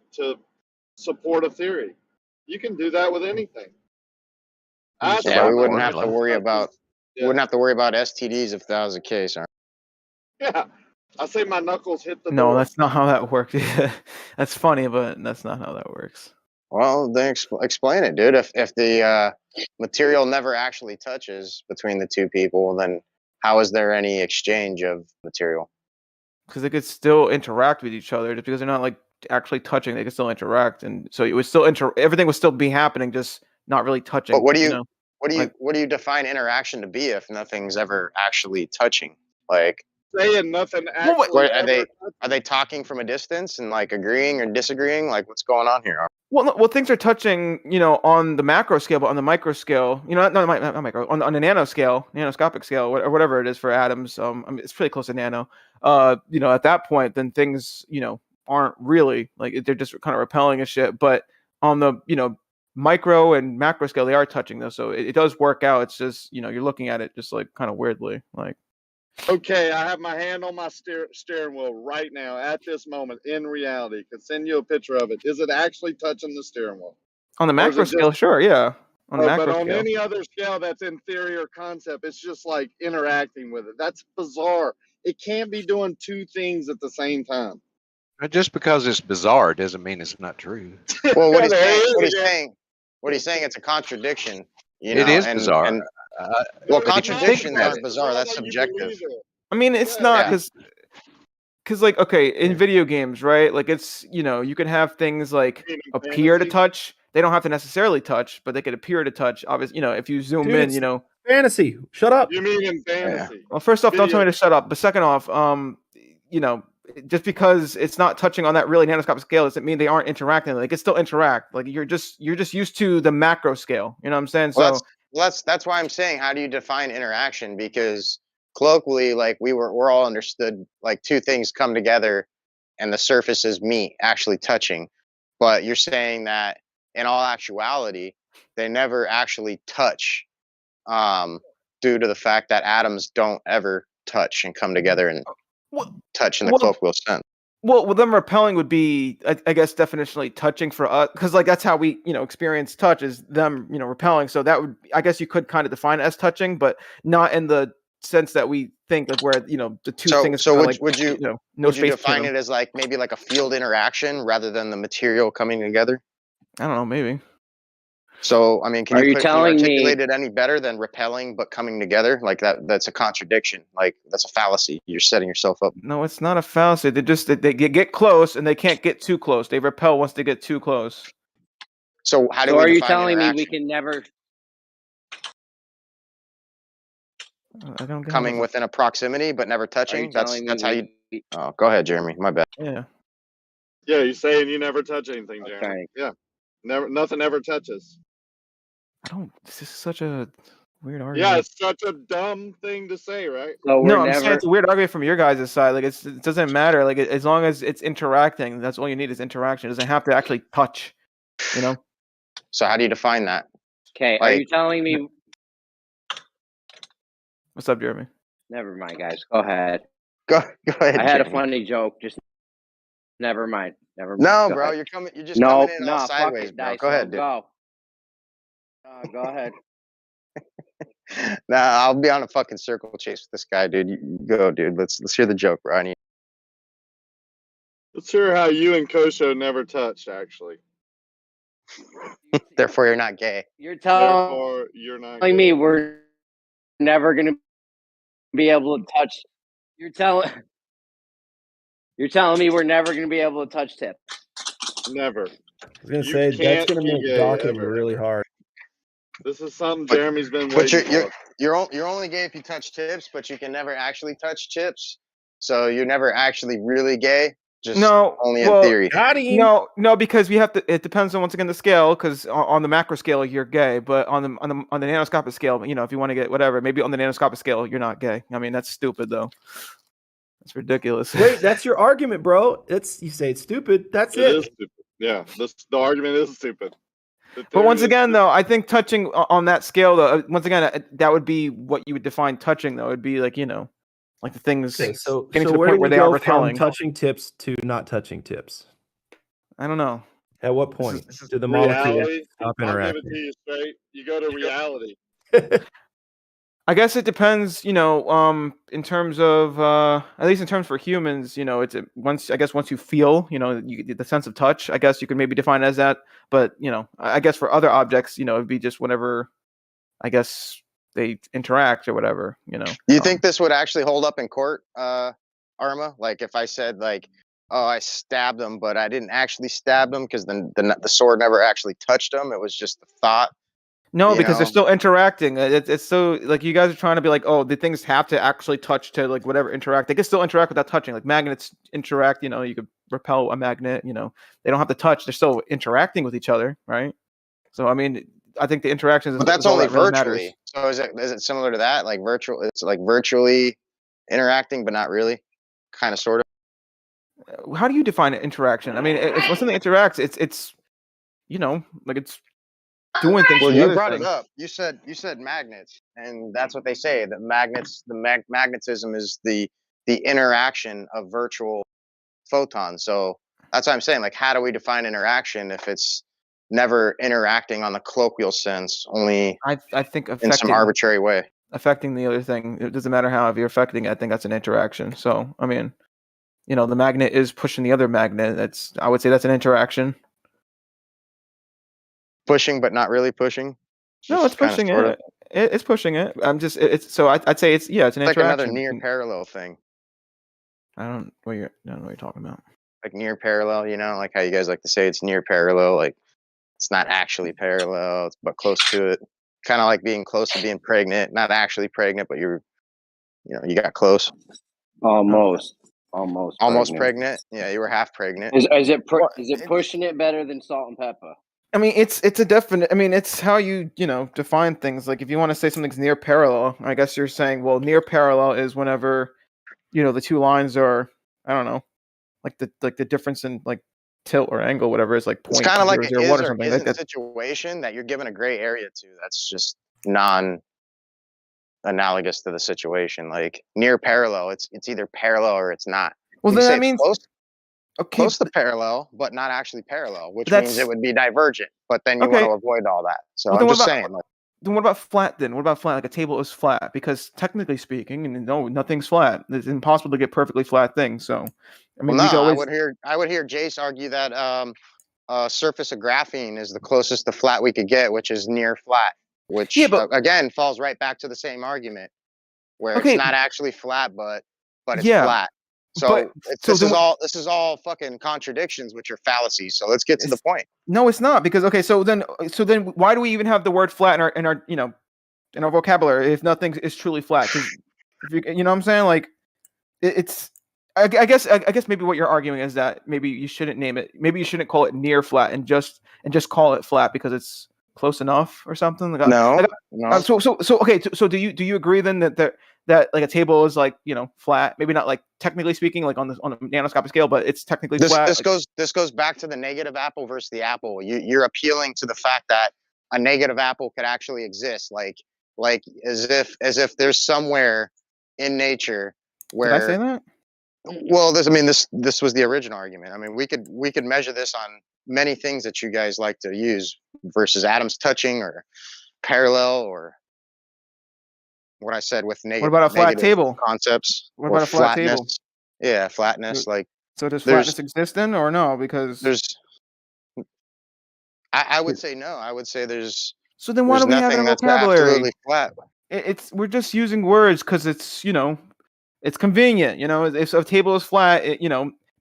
support a theory. You can do that with anything. Yeah, we wouldn't have to worry about STDs if that was the case. Yeah, I say my knuckles hit the No, door. that's not how that works. That's funny, but that's not how that works. Well, then explain it, dude. If the material never actually touches between the two people, then how is there any exchange of material? Because they could still interact with each other, just because they're not like actually touching. They could still interact, and so it would still everything would still be happening, just not really touching. But what do You you know, what do you define interaction to be if nothing's ever actually touching? Like, Saying nothing actually are they talking from a distance and like agreeing or disagreeing? Like, what's going on here? Well, things are touching, on the macro scale, but on the micro scale, not micro, on the nano scale, nanoscopic scale, or whatever it is for atoms. I mean, it's pretty close to nano. At that point, then things, aren't really like they're just kind of repelling and shit. But on the, micro and macro scale, they are touching though, so it does work out. It's just, you're looking at it just like kind of weirdly, like. Okay, I have my hand on my steering wheel right now at this moment in reality. Could send you a picture of it. Is it actually touching the steering wheel? On the macro scale, sure, yeah. On the macro but on scale. any other scale that's in theory or concept, it's just like interacting with it. That's bizarre. It can't be doing two things at the same time. Just because it's bizarre doesn't mean it's not true. Well, what he's saying, it's a contradiction. It is bizarre. Well, contradiction is bizarre. That's subjective. I mean, it's not because like, okay, in video games, right? Like it's, you can have things like appear to touch. They don't have to necessarily touch, but they could appear to touch. Obviously, if you zoom in, fantasy. Shut up. You mean in fantasy? Well, first off, don't tell me to shut up. But second off, just because it's not touching on that really nanoscopic scale doesn't mean they aren't interacting. They can still interact. Like you're just used to the macro scale. You know what I'm saying? Well, that's why I'm saying, how do you define interaction? Because colloquially, like we're all understood, like two things come together and the surfaces meet, actually touching. But you're saying that in all actuality, they never actually touch, due to the fact that atoms don't ever touch and come together and touch in the colloquial sense. Well, them repelling would be, I guess, definitionally touching for us, because like that's how we, experience touch, is them, repelling. So that would, I guess, you could kind of define it as touching, but not in the sense that we think, like where the two things. So would you define it as like maybe like a field interaction rather than the material coming together? I don't know, maybe. So, I mean, can you telling articulate it any better than repelling but coming together? Like that's a contradiction. Like that's a fallacy. You're setting yourself up. No, it's not a fallacy. They get close and they can't get too close. They repel once they get too close. So how do are you telling me we can never I don't coming within a proximity but never touching? That's how you. Oh, go ahead, Jeremy. My bad. Yeah. Yeah, you're saying you never touch anything, Jeremy. Yeah. Nothing ever touches. This is such a weird argument. Yeah, it's such a dumb thing to say, right? No, I'm saying it's a weird argument from your guys' side. Like it doesn't matter. Like as long as it's interacting, that's all you need is interaction. It doesn't have to actually touch. So how do you define that? Okay, are you telling me? What's up, Jeremy? Never mind, guys. Go ahead. Go ahead. I had Jeremy. a funny joke. Just never mind. Never mind. No, Go bro, ahead. you're just coming in all sideways, it, bro. Dice, Go ahead, dude. Go. Go ahead. Nah, I'll be on a fucking circle chase with this guy, dude. You go, dude. Let's hear the joke, bro. Let's hear how you and Kosho never touched, actually. Therefore, you're not gay. You're telling me we're never going to be able to touch. You're telling me we're never going to be able to touch tip. Never. I was going to say, that's going to make docking really hard. This is something Jeremy's been waiting for. You're only gay if you touch tips, but you can never actually touch tips. So you're never actually really gay. Just only in theory. No, because we have to. It depends on, once again, the scale. Because on the macro scale, you're gay, but on the nanoscopic scale, if you want to get whatever, maybe on the nanoscopic scale, you're not gay. I mean, that's stupid though. That's ridiculous. Wait, that's your argument, bro. You say it's stupid. That's it. It is stupid. Yeah, the argument is stupid. But once again, though, I think touching on that scale, though, once again, that would be what you would define touching, though. It'd be like, like the things getting to the point where they are repelling. From touching tips to not touching tips? I don't know. At what point do the molecules stop interacting? I'll give it to you straight. You go to reality. I guess it depends, in terms of at least in terms for humans, it's once you feel, you get the sense of touch, I guess you could maybe define it as that. But I guess for other objects, it'd be just whenever I guess they interact or whatever. Do you think this would actually hold up in court, Arma? Like if I said like, oh, I stabbed him, but I didn't actually stab him because the sword never actually touched him. It was just the thought. No, because they're still interacting. It's so like you guys are trying to be like, oh, the things have to actually touch to like whatever interact. They can still interact without touching. Like magnets interact. You could repel a magnet. They don't have to touch. They're still interacting with each other, right? So I mean, I think the interactions. But that's only virtually. So is it similar to that? Like virtual? It's like virtually interacting, but not really. Kind of, sort of. How do you define interaction? I mean, if when something interacts, it's like it's doing things. Well, you brought it up. You said magnets, and that's what they say. That magnets, magnetism is the interaction of virtual photons. So that's what I'm saying. Like, how do we define interaction if it's never interacting on the colloquial sense? Only I think in some arbitrary way. Affecting the other thing. It doesn't matter how, if you're affecting it, I think that's an interaction. So I mean, the magnet is pushing the other magnet. I would say that's an interaction. Pushing, but not really pushing. No, it's pushing it. It's pushing it. I'm just. So I'd say it's an interaction. Like another near parallel thing. I don't know what you're talking about. Like near parallel, like how you guys like to say it's near parallel. Like it's not actually parallel, but close to it. Kind of like being close to being pregnant, not actually pregnant, but you got close. Almost pregnant. Yeah, you were half pregnant. Is it pushing it better than salt and pepper? I mean, it's a definite. I mean, it's how you define things. Like if you want to say something's near parallel, I guess you're saying, well, near parallel is whenever the two lines are, I don't know, like the difference in like tilt or angle, whatever is like 0.001 it's kind of like or something like that. Situation that you're given a gray area to. That's just analogous to the situation. Like near parallel, it's either parallel or it's not. Well, then that means close to parallel, but not actually parallel, which means it would be divergent. But then you want to avoid all that. So I'm just saying. Then what about flat? Then what about flat? Like a table is flat because technically speaking, and no, nothing's flat. It's impossible to get perfectly flat things. So, I mean, I would hear Jace argue that surface of graphene is the closest to flat we could get, which is near flat. Which again falls right back to the same argument, where it's not actually flat, but it's flat. So this is all fucking contradictions, which are fallacies. So let's get to the point. No, it's not, because so then why do we even have the word flat in our vocabulary if nothing is truly flat? Because you know what I'm saying, like it's. I guess maybe what you're arguing is that maybe you shouldn't name it. Maybe you shouldn't call it near flat and just call it flat because it's close enough or something. Like, no. So okay. So do you agree then that like a table is like flat? Maybe not like technically speaking, like on a nanoscopic scale, but it's technically flat. This goes back to the negative apple versus the apple. You're appealing to the fact that a negative apple could actually exist, like as if there's somewhere in nature where. Did I say that? Well, this was the original argument. I mean, we could measure this on many things that you guys like to use versus atoms touching or parallel or what I said with negative. What about a flat table concepts? What about a flat table? Yeah, flatness. Like, so does flatness exist then, or no? Because I would say no. I would say there's. So then why do we have it in vocabulary? Absolutely flat. We're just using words because it's it's convenient. If a table is flat, it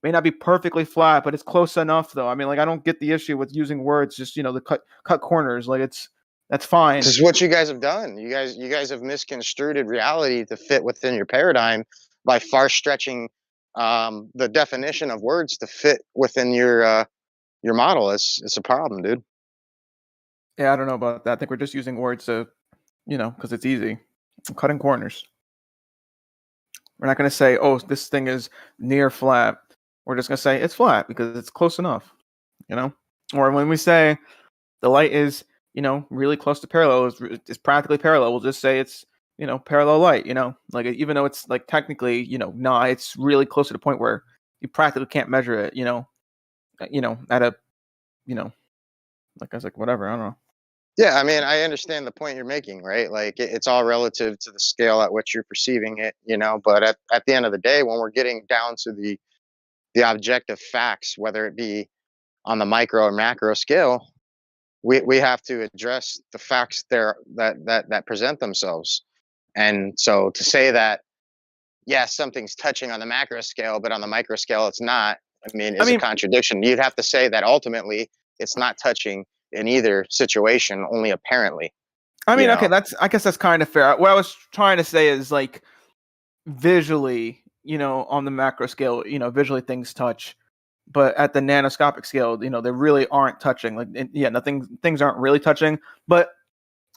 may not be perfectly flat, but it's close enough though. I mean, like I don't get the issue with using words. Just the cut corners. Like that's fine. This is what you guys have done. You guys have misconstrued reality to fit within your paradigm by far stretching the definition of words to fit within your model. It's a problem, dude. Yeah, I don't know about that. I think we're just using words to, because it's easy. I'm cutting corners. We're not going to say, oh, this thing is near flat. We're just going to say it's flat because it's close enough, Or when we say the light is, really close to parallel, is practically parallel, we'll just say it's, parallel light, like even though it's like technically, it's really close to the point where you practically can't measure it, at a, like I was like, whatever, I don't know. Yeah, I mean, I understand the point you're making, right? Like it's all relative to the scale at which you're perceiving it, but at the end of the day, when we're getting down to the objective facts, whether it be on the micro or macro scale, we have to address the facts there that present themselves. And so to say that, yes, something's touching on the macro scale, but on the micro scale it's not, is a contradiction. You'd have to say that ultimately it's not touching in either situation, only apparently. Okay, I guess that's kind of fair. What I was trying to say is like visually, on the macro scale, visually things touch, but at the nanoscopic scale, they really aren't touching. Like, things aren't really touching, but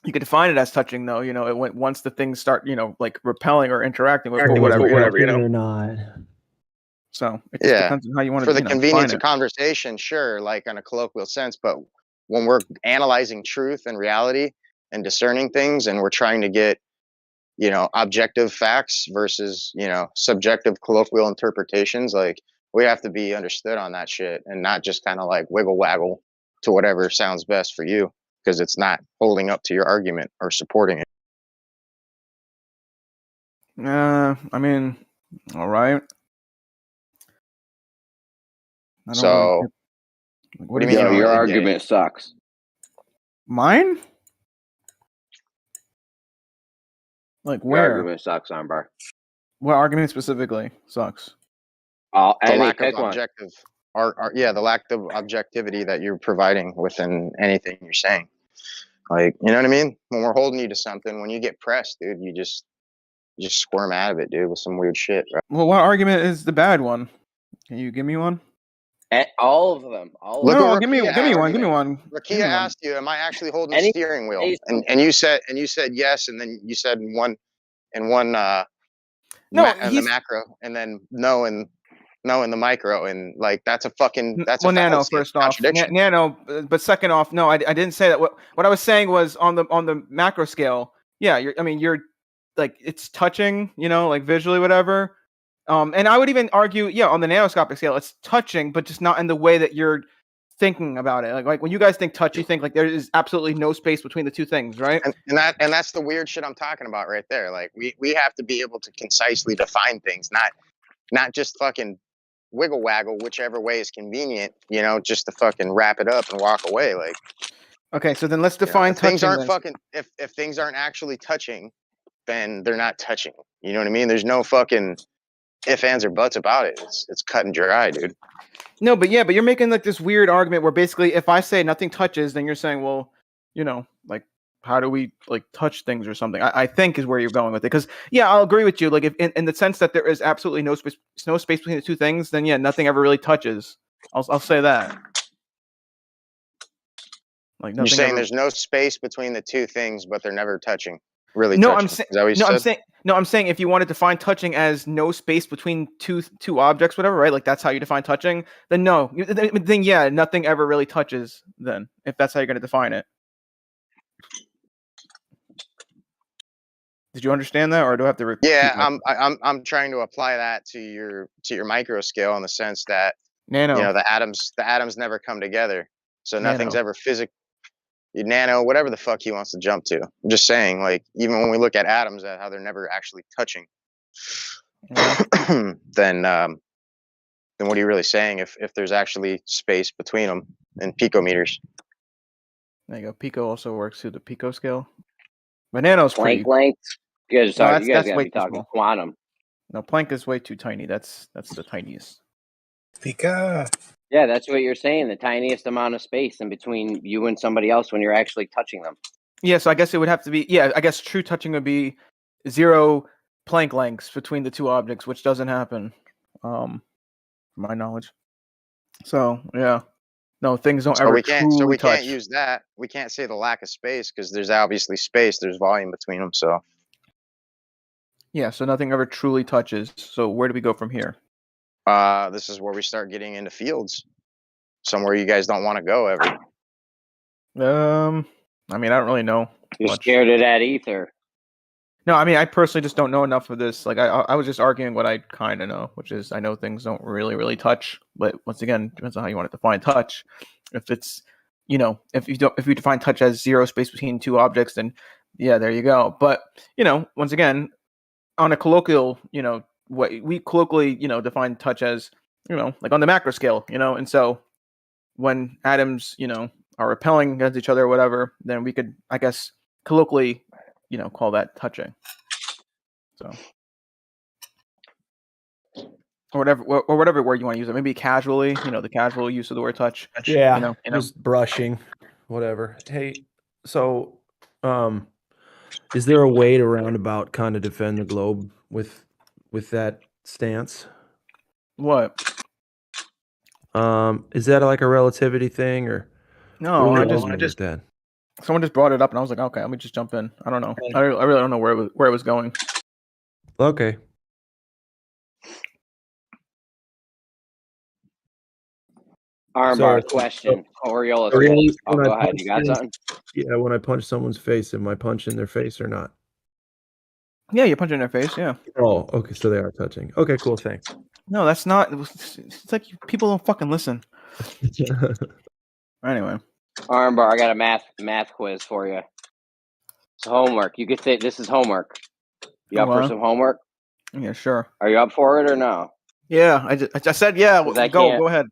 you could define it as touching, though. It went once the things start, like repelling or interacting with whatever, or not. So it just depends on how you want to. For the convenience of conversation, sure, like on a colloquial sense, but when we're analyzing truth and reality and discerning things, and we're trying to get, objective facts versus, subjective colloquial interpretations, like we have to be understood on that shit and not just kind of like wiggle waggle to whatever sounds best for you, because it's not holding up to your argument or supporting it. All right. So, what do you mean? Your argument sucks. Mine? Like where? Your argument sucks, Armbar. What argument specifically sucks? The lack of objective, the lack of objectivity that you're providing within anything you're saying. Like, you know what I mean? When we're holding you to something, when you get pressed, dude, you just squirm out of it, dude, with some weird shit, bro. Well, what argument is the bad one? Can you give me one? All of them. Give me one. Rakia asked you, "Am I actually holding the steering wheel?" And you said yes, and then you said in one the macro, and then no in the micro, and like that's a nano. First off, nano, but second off, no, I didn't say that. What I was saying was on the macro scale. Yeah, you're like it's touching, like visually, whatever. And I would even argue, on the nanoscopic scale, it's touching, but just not in the way that you're thinking about it. Like when you guys think touch, you think like there is absolutely no space between the two things, right? And that's the weird shit I'm talking about right there. Like we have to be able to concisely define things, not just fucking wiggle waggle whichever way is convenient, just to fucking wrap it up and walk away. Like, okay, so then let's define touching. Things aren't if things aren't actually touching, then they're not touching. You know what I mean? There's no fucking ifs, ands, or buts about it. It's cut and dry, dude. No, but you're making like this weird argument where basically if I say nothing touches, then you're saying, well, like how do we like touch things or something? I think is where you're going with it. Because I'll agree with you. Like if in the sense that there is absolutely no space between the two things, then nothing ever really touches. I'll say that. Like you're saying there's no space between the two things, but they're never touching. Really? No, touching. I'm saying. I'm saying if you want to define touching as no space between two objects, whatever, right? Like that's how you define touching. Then no. Then nothing ever really touches. Then if that's how you're going to define it. Did you understand that, or do I have to repeat? Yeah, I'm trying to apply that to your micro scale in the sense that nano, the atoms never come together, so nothing's ever physical. Nano, whatever the fuck he wants to jump to. I'm just saying, like even when we look at atoms, at how they're never actually touching, then what are you really saying if there's actually space between them in picometers? There you go. Pico also works through the pico scale. But nano's Planck length. You guys gotta be talking quantum. No, Planck is way too tiny. That's the tiniest. Pika. Yeah, that's what you're saying. The tiniest amount of space in between you and somebody else when you're actually touching them. Yeah, so I guess it would have to be. Yeah, I guess true touching would be 0 Planck lengths between the two objects, which doesn't happen, from my knowledge. So no, things don't ever. We can't use that. We can't say the lack of space because there's obviously space. There's volume between them. So yeah, so nothing ever truly touches. So where do we go from here? This is where we start getting into fields, somewhere you guys don't want to go ever. I don't really know. You're scared of that ether. No, I personally just don't know enough of this. Like I was just arguing what I kind of know, which is I know things don't really touch. But once again, depends on how you want to define touch. If it's you know, if you define touch as zero space between two objects, then yeah, there you go. But you know, once again, on a colloquial, you know, what we colloquially, you know, define touch as, you know, like on the macro scale, you know, and so when atoms, you know, are repelling against each other or whatever, then we could, I guess, colloquially, you know, call that touching. So, or whatever word you want to use it. Maybe casually, you know, the casual use of the word touch. Yeah, you know, just brushing, whatever. Hey, so, is there a way to roundabout kind of defend the globe with that stance? What? Is that like a relativity thing, or No, what I do you just mean with that? someone just brought it up, and I was like, okay, let me just jump in. I don't know. I really don't know where it was going. Okay. Armbar question. Coriolis. Oh, go ahead. You got something? Yeah, when I punch someone's face, am I punching their face or not? Yeah, you're punching their face. Yeah. Oh, okay. So they are touching. Okay, cool. Thanks. No, that's not. It's like people don't fucking listen. Anyway. Armbar, I got a math quiz for you. It's homework. You could say this is homework. You up for some homework? Yeah, sure. Are you up for it or no? Yeah, I just said yeah. Go ahead.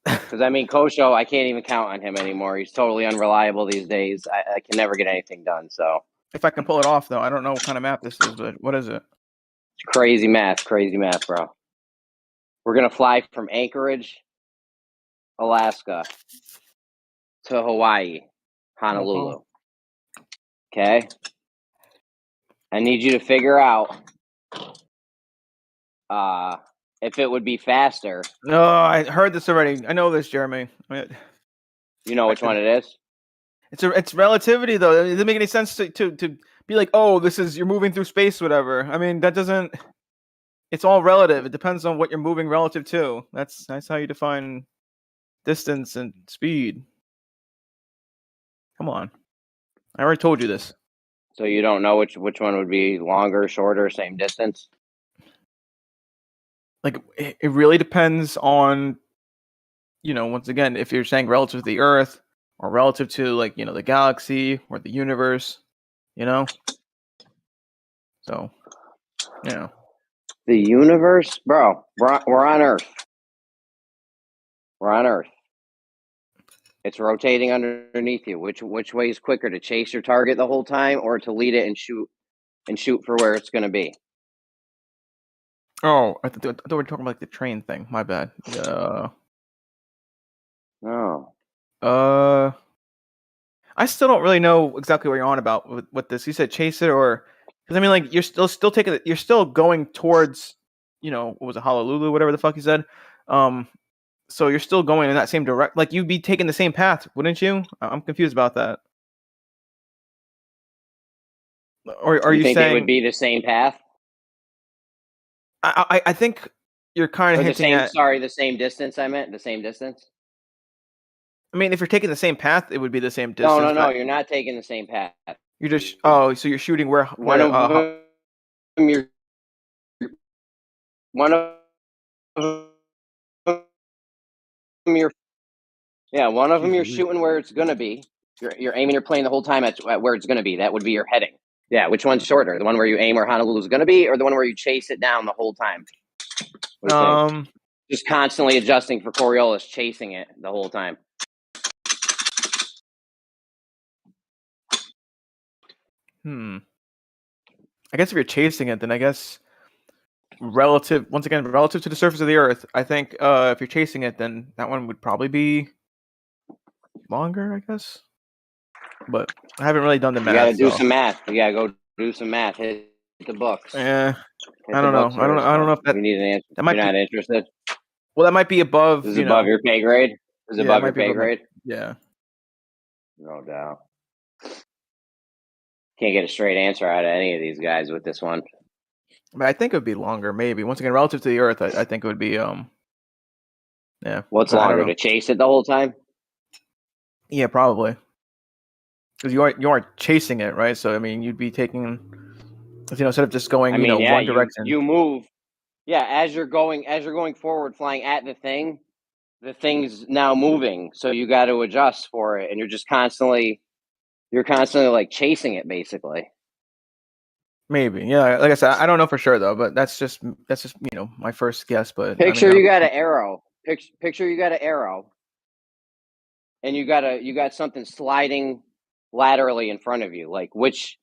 Because I mean, Kosho, I can't even count on him anymore. He's totally unreliable these days. I can never get anything done. So if I can pull it off, though, I don't know what kind of math this is, but what is it? Crazy math, bro. We're gonna fly from Anchorage, Alaska, to Hawaii, Honolulu. Okay. I need you to figure out if it would be faster. No, I heard this already. I know this, Jeremy. You know which one it is? It's relativity, though. It doesn't make any sense to be like, oh, this is you're moving through space, whatever. I mean, that doesn't. It's all relative. It depends on what you're moving relative to. That's how you define distance and speed. Come on, I already told you this. So you don't know which one would be longer, shorter, same distance? Like it really depends on, you know, once again, if you're saying relative to the Earth or relative to, like, you know, the galaxy or the universe, you know. So, you know. The universe, bro. We're on Earth. We're on Earth. It's rotating underneath you. Which way is quicker, to chase your target the whole time or to lead it and shoot for where it's going to be? Oh, I thought we were talking about like the train thing. My bad. No. I still don't really know exactly what you're on about with this. You said chase it, or because I mean, like you're still taking it. You're still going towards, you know, what was it, Honolulu, whatever the fuck you said. So you're still going in that same direct. Like you'd be taking the same path, wouldn't you? I'm confused about that. Or are you think saying it would be the same path? I think you're kind of hinting at. Sorry, the same distance. I meant the same distance. I mean, if you're taking the same path, it would be the same distance. No, you're not taking the same path. You're just so you're shooting where one of them you're shooting where it's gonna be. You're aiming your plane the whole time at where it's gonna be. That would be your heading. Yeah, which one's shorter? The one where you aim where Honolulu is gonna be, or the one where you chase it down the whole time? Just constantly adjusting for Coriolis, chasing it the whole time. I guess if you're chasing it, then I guess relative to the surface of the Earth, I think if you're chasing it, then that one would probably be longer, I guess. But I haven't really done the math. You gotta do some math. You gotta go do some math. Hit the books. Yeah. I don't know. I don't know if that. You need an answer. You're not interested. Well, that might be above. Is it above your pay grade? Is it above your pay grade? Yeah. No doubt. Can't get a straight answer out of any of these guys with this one. I think it would be longer, maybe. Once again, relative to the Earth, I think it would be yeah. What's longer, to chase it the whole time? Yeah, probably. Because you aren't chasing it, right? So I mean, you'd be taking, instead of just going, one direction. You move. Yeah, as you're going forward, flying at the thing, the thing's now moving, so you got to adjust for it, and you're constantly like chasing it, basically. Maybe, yeah. Like I said, I don't know for sure though, but that's just my first guess. But Picture you got an arrow. Picture you got an arrow, and you got something sliding laterally in front of you. Like which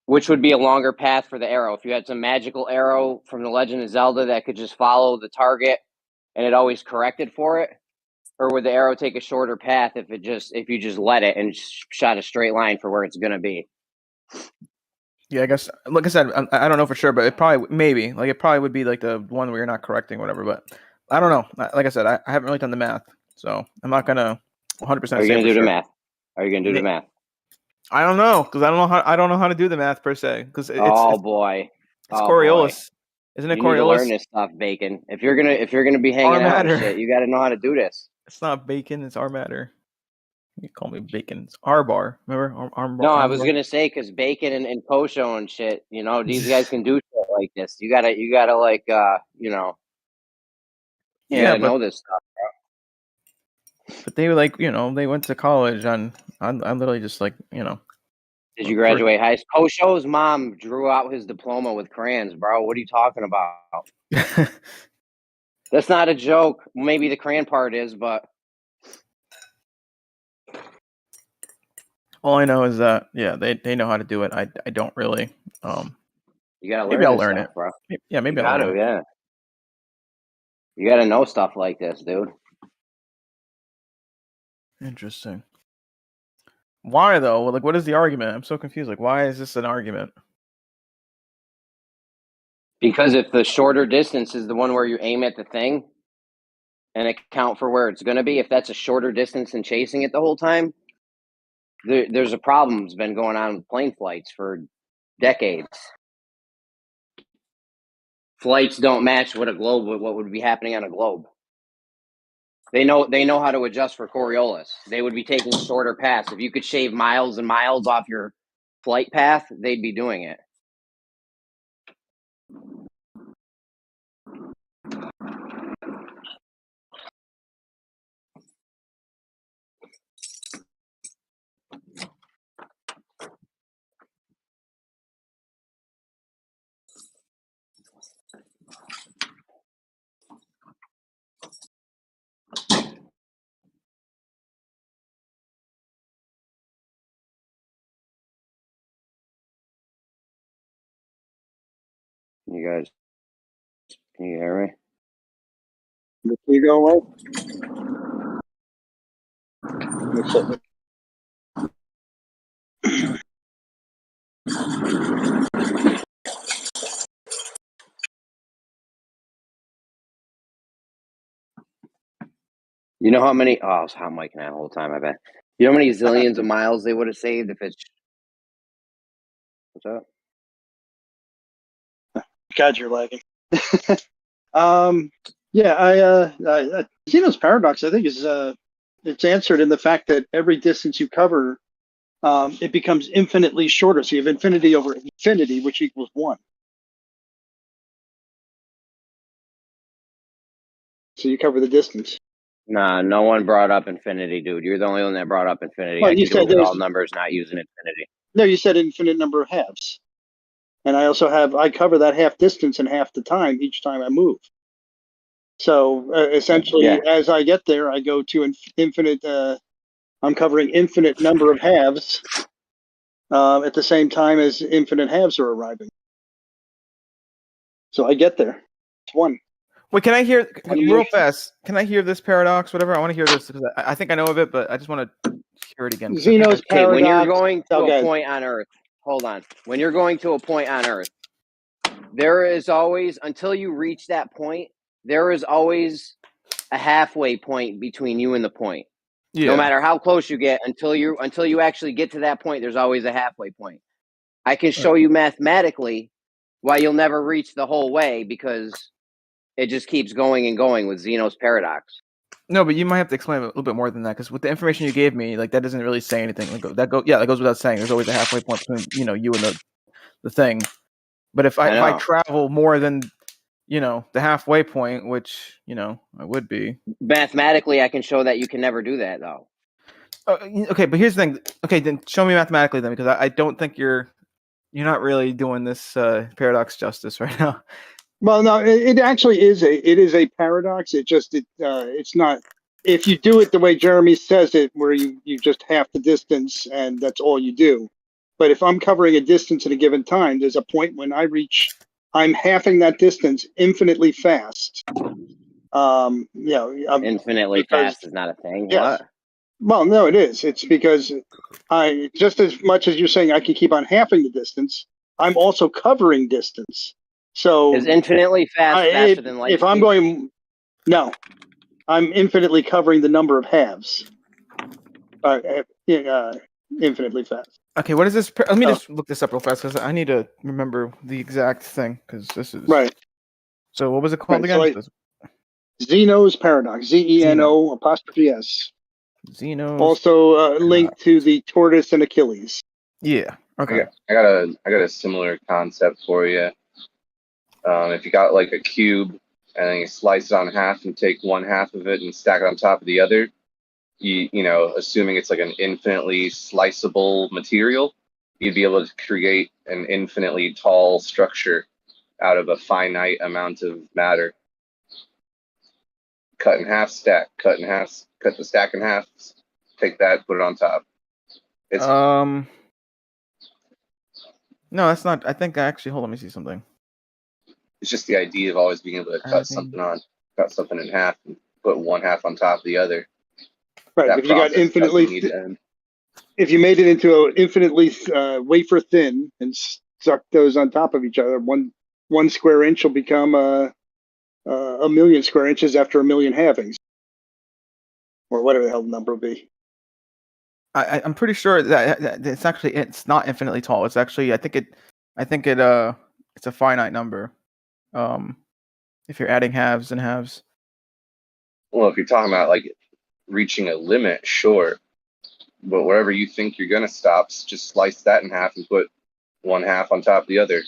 would be a longer path for the arrow? If you had some magical arrow from the Legend of Zelda that could just follow the target and it always corrected for it, or would the arrow take a shorter path if you just let it and shot a straight line for where it's gonna be? Yeah, I guess. Like I said, I don't know for sure, but it probably would be like the one where you're not correcting whatever. But I don't know. Like I said, I haven't really done the math, so I'm not gonna 100%. Are you gonna do the math? Are you gonna do the math? I don't know because I don't know how to do the math per se because it's boy, it's Coriolis, isn't it? You Coriolis. need to learn this stuff, Bacon. If you're gonna be hanging out and shit, you got to know how to do this. It's not bacon. It's our matter. You call me Bacon. It's our bar. Remember? No, I was gonna say because Bacon and Kosho and shit. These guys can do shit like this. You gotta like know this stuff. Bro. But they were like, they went to college on. I'm literally just like, Did you graduate high school? Kosho's mom drew out his diploma with crayons, bro. What are you talking about? That's not a joke. Maybe the crayon part is, but. All I know is that they know how to do it. I don't really. You gotta learn. Maybe I'll learn stuff, it, bro. Yeah, maybe I'll learn it. Yeah. You gotta know stuff like this, dude. Interesting. Why though? Like, what is the argument? I'm so confused. Like, why is this an argument? Because if the shorter distance is the one where you aim at the thing and account for where it's going to be, if that's a shorter distance than chasing it the whole time, there's a problem that's been going on with plane flights for decades. Flights don't match what would be happening on a globe. They know how to adjust for Coriolis. They would be taking shorter paths. If you could shave miles and miles off your flight path, they'd be doing it. You guys, can you hear me? You go away. You know how many? Oh, I was hot micing that whole time. I bet. You know how many zillions of miles they would have saved if it's. What's up? God, you're lagging. Zeno's paradox, I think, is it's answered in the fact that every distance you cover, it becomes infinitely shorter. So you have infinity over infinity, which equals 1. So you cover the distance. Nah, no one brought up infinity, dude. You're the only one that brought up infinity. Well, I you can said do it with all numbers, not using infinity. No, you said infinite number of halves. And I also I cover that half distance in half the time each time I move. So essentially, as I get there, I go to infinite. I'm covering infinite number of halves at the same time as infinite halves are arriving. So I get there. It's 1. Wait, can I hear real fast? Can I hear this paradox? Whatever. I want to hear this because I think I know of it, but I just want to hear it again. Zeno's paradox. When you're going to a point on Earth, hold on. When you're going to a point on Earth, there is always, until you reach that point, there is always a halfway point between you and the point. Yeah. No matter how close you get, until you actually get to that point, there's always a halfway point. I can show you mathematically why you'll never reach the whole way because it just keeps going and going with Zeno's paradox. No, but you might have to explain a little bit more than that because with the information you gave me, like that doesn't really say anything. Like that goes without saying. There's always a halfway point between you and the thing. But if I travel more than the halfway point, which I would be. Mathematically, I can show that you can never do that, though. Okay, but here's the thing. Okay, then show me mathematically then, because I don't think you're not really doing this paradox justice right now. Well, no, it actually is a paradox. It's not. If you do it the way Jeremy says it, where you just half the distance and that's all you do. But if I'm covering a distance at a given time, there's a point when I'm halving that distance infinitely fast. Infinitely fast is not a thing. Yes. What? Well, no, it is. It's because I just as much as you're saying I can keep on halving the distance, I'm also covering distance. So is infinitely faster than light? If I'm going, no, I'm infinitely covering the number of halves. Infinitely fast. Okay, what is this? Let me just look this up real fast because I need to remember the exact thing because this is right. So what was it called again? Zeno's paradox. Zeno''S. Zeno's. Also linked to the tortoise and Achilles. Yeah. Okay. I got a similar concept for you. If you got like a cube and then you slice it on half and take one half of it and stack it on top of the other, you know, assuming it's like an infinitely sliceable material, you'd be able to create an infinitely tall structure out of a finite amount of matter. Cut in half, stack, cut in half, cut the stack in half, take that, put it on top. No, that's not. I think actually, hold on, let me see something. It's just the idea of always being able to cut something in half and put one half on top of the other. Right. If you got if you made it into an infinitely wafer thin and stuck those on top of each other, one square inch will become a million square inches after a million halvings, or whatever the hell the number will be. I'm pretty sure that it's not infinitely tall. It's actually I think it's a finite number. If you're adding halves and halves. Well, if you're talking about like reaching a limit, sure. But wherever you think you're gonna stop, just slice that in half and put one half on top of the other.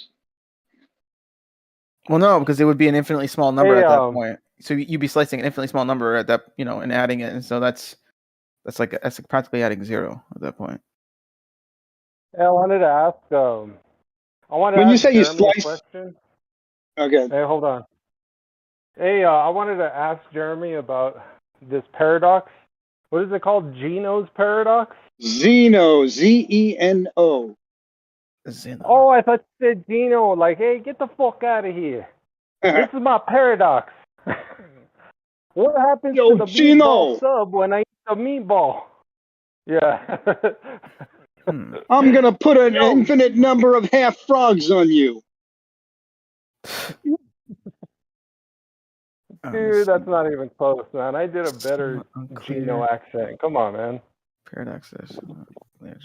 Well, no, because it would be an infinitely small number at that point. So you'd be slicing an infinitely small number at that, and adding it, and so that's like practically adding 0 at that point. I wanted to ask. When you say you slice. Question. Okay. Hey, hold on. Hey, I wanted to ask Jeremy about this paradox. What is it called? Zeno's paradox? Zeno, Zeno. Oh, I thought you said Zeno. Like, hey, get the fuck out of here. This is my paradox. What happens to the meatball sub when I eat the meatball? Yeah. I'm gonna put an infinite number of half frogs on you. Dude, that's not even close, man. I did a better Geno accent. Come on, man. Paradoxes. What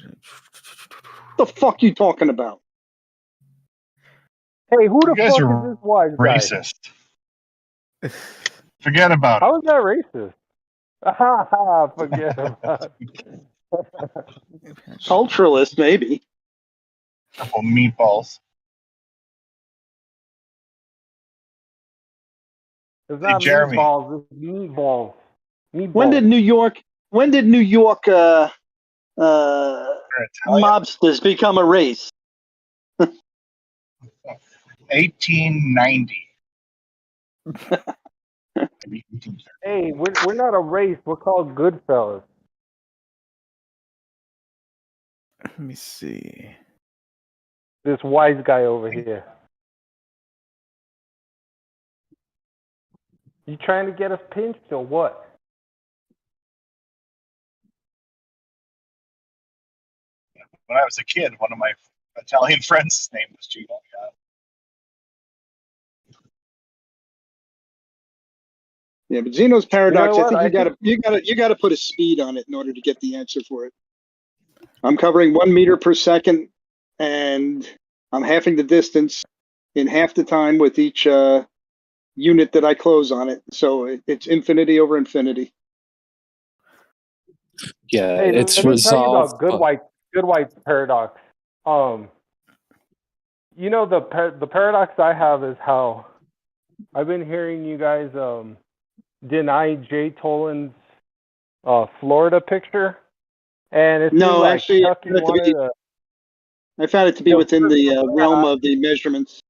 the fuck you talking about? Hey, who the fuck are is this wise guy? racist. Forget about it. How is that racist? Ha ha, forget about it. Culturalist, maybe. Couple meatballs. It's not Jeremy. meatballs, it's meatballs. Meatballs. When did New York mobsters become a race? 1890. Hey, we're not a race. We're called Goodfellas. Let me see. This wise guy over here. You trying to get us pinched or what? When I was a kid, one of my Italian friends' name was Gino. Yeah, but Zeno's paradox. I think you gotta put a speed on it in order to get the answer for it. I'm covering 1 meter per second, and I'm halving the distance in half the time with each unit that I close on it. So it's infinity over infinity. Yeah, hey, it's let me tell you resolved. about good white paradox. You know the paradox I have is how I've been hearing you guys deny Jay Tolan's Florida picture, and it seems No, like actually, Chucky wanted to. I found it to be within the realm of the measurements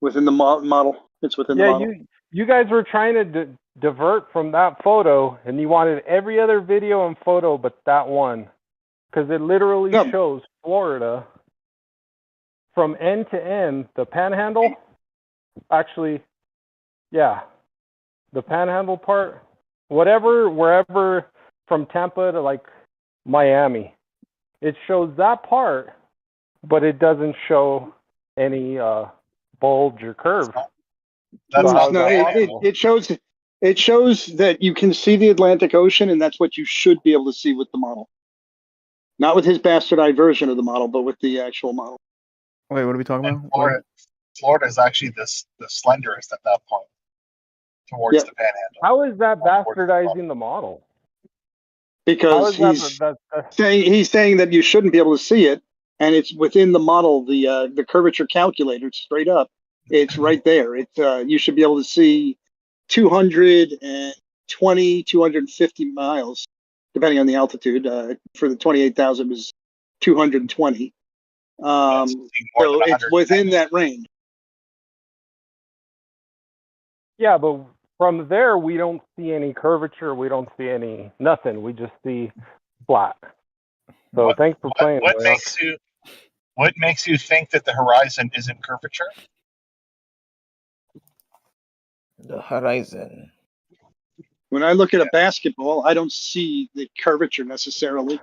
within the model. It's within the Yeah, model. you guys were trying to divert from that photo, and you wanted every other video and photo but that one, because it literally shows Florida from end to end. The Panhandle, actually, yeah, the Panhandle part, wherever from Tampa to like Miami, it shows that part, but it doesn't show any bulge or curve. It shows that you can see the Atlantic Ocean, and that's what you should be able to see with the model. Not with his bastardized version of the model, but with the actual model. Wait, what are we talking about? Florida is actually the slenderest at that point towards the Panhandle. How is that bastardizing the model? Because he's saying that you shouldn't be able to see it, and it's within the model, the curvature calculator, straight up. It's right there. You should be able to see 220, 250 miles, depending on the altitude. For the 28,000 was 220. So it's within that range. Yeah, but from there we don't see any curvature. We don't see any nothing. We just see flat. So thanks for playing. What makes you think that the horizon isn't curvature? The horizon. When I look at a basketball, I don't see the curvature necessarily,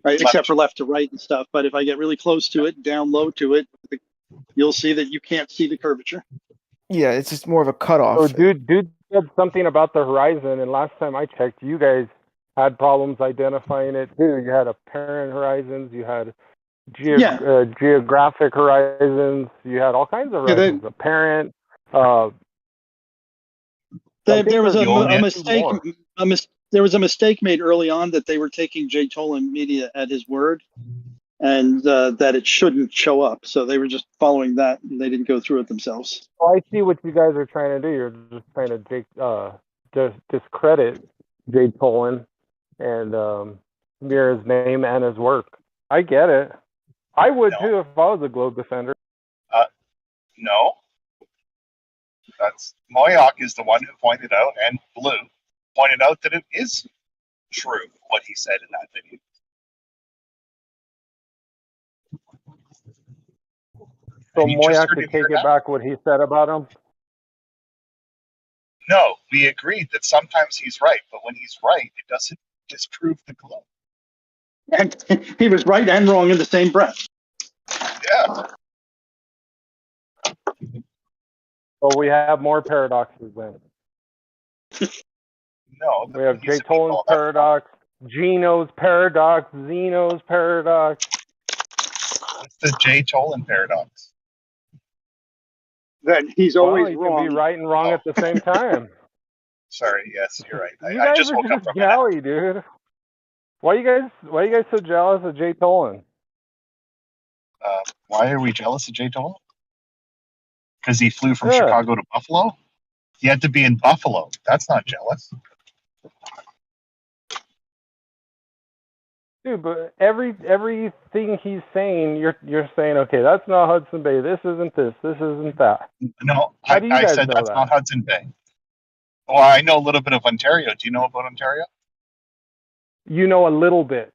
right? Except for left to right and stuff. But if I get really close to it, down low to it, you'll see that you can't see the curvature. Yeah, it's just more of a cutoff. So dude said something about the horizon, and last time I checked, you guys had problems identifying it too. You had apparent horizons, you had geographic horizons, you had all kinds of horizons. Apparent. There was a mistake. There was a mistake made early on that they were taking Jay Tolan Media at his word, and that it shouldn't show up. So they were just following that, and they didn't go through it themselves. Well, I see what you guys are trying to do. You're just trying to discredit Jay Tolan and smear his name and his work. I get it. I would too if I was a globe defender. No. That's Moyoc is the one who pointed out, and Blue pointed out that it is true what he said in that video. So Moyoc could take it back what he said about him? No, we agreed that sometimes he's right, but when he's right, it doesn't disprove the globe. And he was right and wrong in the same breath. Yeah. So we have more paradoxes then. No. We have Jay Tolan's paradox, Geno's paradox, Zeno's paradox. What's the Jay Tolan paradox? That he's always wrong. He can be right and wrong at the same time. Sorry, yes, you're right. You guys I just woke are up just from galley, dude. Why are you guys so jealous of Jay Tolan? Why are we jealous of Jay Tolan? Because he flew from Chicago to Buffalo? He had to be in Buffalo. That's not jealous. Dude, but everything he's saying, you're saying, okay, that's not Hudson Bay. This isn't this. This isn't that. No, How do you guys said know that's that? not Hudson Bay. Well, I know a little bit of Ontario. Do you know about Ontario? You know a little bit.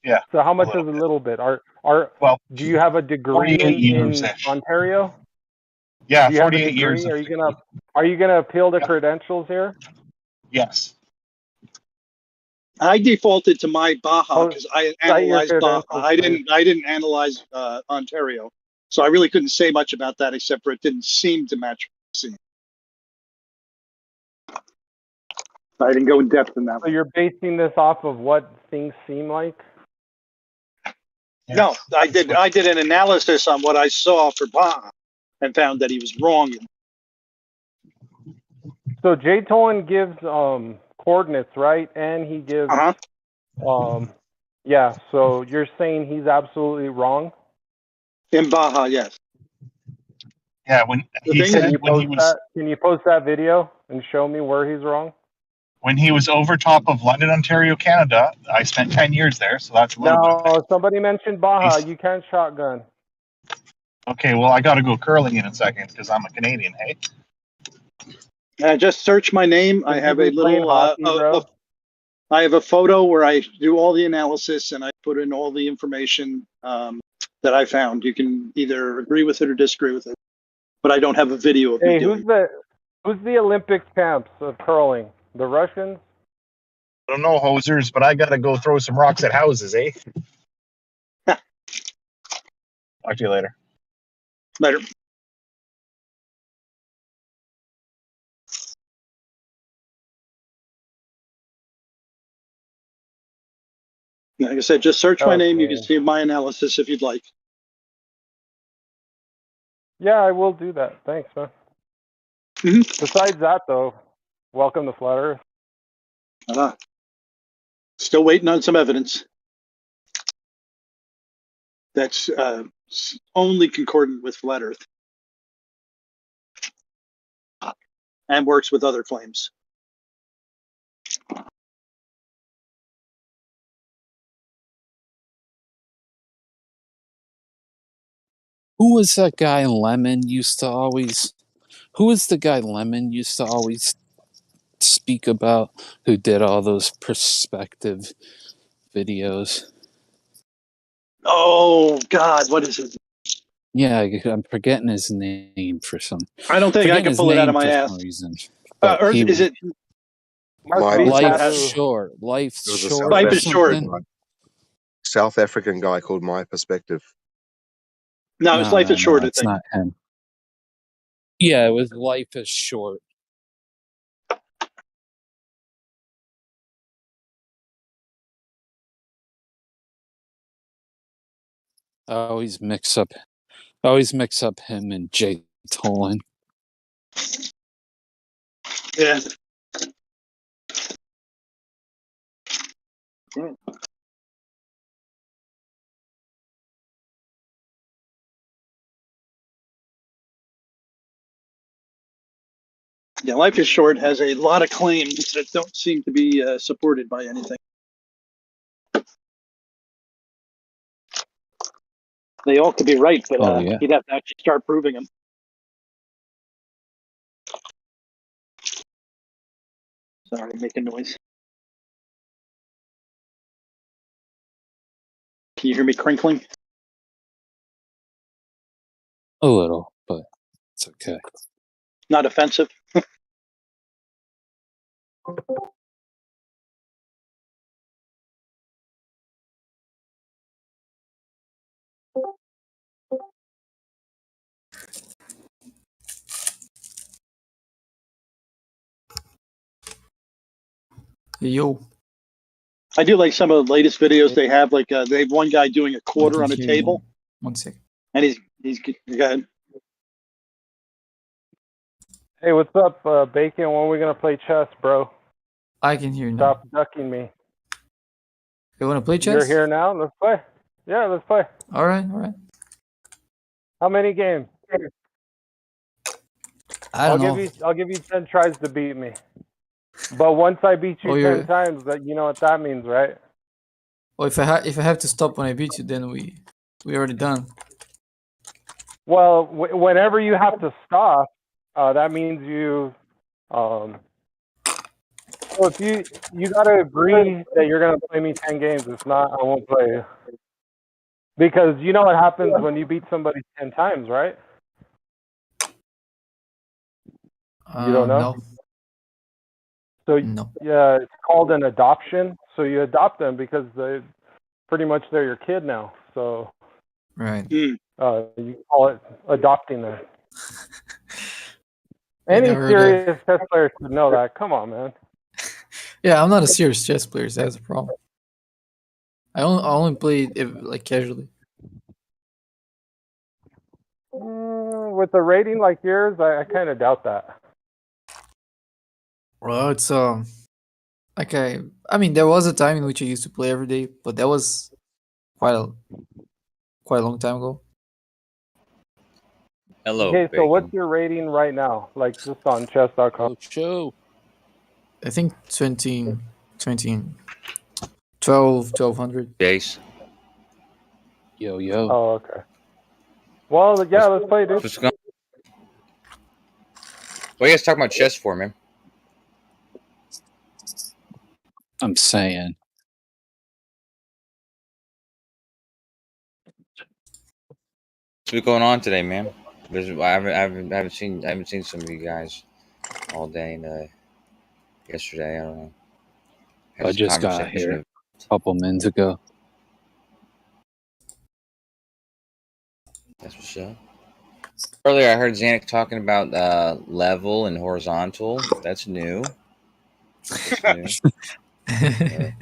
Yeah. So how much is a little bit? Do you have a degree in Ontario? Yeah, do you have a 48 degree? years. Are you gonna appeal the credentials here? Yes. I defaulted to my Baja because I analyzed Baja. I didn't analyze Ontario, so I really couldn't say much about that except for it didn't seem to match. I didn't go in depth in that. So you're basing this off of what things seem like? No, I did an analysis on what I saw for Baja and found that he was wrong. So Jay Tolan gives coordinates, right? And he gives yeah, so you're saying he's absolutely wrong? In Baja, yes. Yeah, when he thing said is- when he was Can you post that video and show me where he's wrong? when he was over top of London, Ontario, Canada. I spent 10 years there, so that's a little bit. No, somebody mentioned Baja. You can't shotgun. Okay, well, I got to go curling in a second because I'm a Canadian. Hey. Just search my name. I have a little. I have a photo where I do all the analysis and I put in all the information that I found. You can either agree with it or disagree with it, but I don't have a video of me doing it. Who's the Olympic champs of curling? The Russians? I don't know, hosers, but I got to go throw some rocks at houses, eh? Talk to you later. Later. Like I said, just search my name. You can see my analysis if you'd like. Yeah, I will do that. Thanks, man. Besides that, though, welcome to Flat Earth. Still waiting on some evidence that's only concordant with Flat Earth and works with other claims. Who was that guy Lemon used to always? Who was the guy Lemon used to always speak about? Who did all those perspective videos? Oh God, what is it? Yeah, I'm forgetting his name for some. I don't think I can pull it out of my ass. Reason. Or is it? Life short. Life short. Life is short. South African guy called My Perspective. No, it's Life is Short. It's not him. Yeah, it was Life is Short. I always mix up him and Jay Tolan. Yeah. Yeah, Life is Short has a lot of claims that don't seem to be supported by anything. They all could be right, but you'd have to actually start proving them. Sorry, making noise. Can you hear me crinkling? A little, but it's okay. Not offensive. Yo. I do like some of the latest videos they have. Like they have one guy doing a quarter on a table. 1 second. And he's go ahead. Hey, what's up, Bacon? When are we gonna play chess, bro? I can hear you now. Stop ducking me. You want to play chess? You're here now. Let's play. Yeah, let's play. All right, all right. How many games? I don't know. I'll give you 10 tries to beat me. But once I beat you 10 times, that you know what that means, right? Well, if I have to stop when I beat you, then we already done. Well, whenever you have to stop, that means you. So if you gotta agree that you're gonna play me 10 games. If not, I won't play you. Because you know what happens when you beat somebody 10 times, right? You don't know? No. So yeah, it's called an adoption. So you adopt them because they're your kid now. So right. You call it adopting them. Any serious chess player should know that. Come on, man. Yeah, I'm not a serious chess player. So that's a problem. I only play it like casually. With a rating like yours, I kind of doubt that. Well, it's like I mean, there was a time in which I used to play every day, but that was quite a long time ago. Hello, Okay, so Bacon. what's your rating right now? Like just on chess.com. Show. I think 12, 1200. Jace. Yo. Oh, okay. Well, yeah, let's play, dude. What are you guys talking about chess for, man? I'm saying. What's going on today, man? I haven't seen some of you guys all day and yesterday. I don't know. I just got here a couple minutes ago. That's what's up. Earlier, I heard Zanuck talking about level and horizontal. That's new. That's new.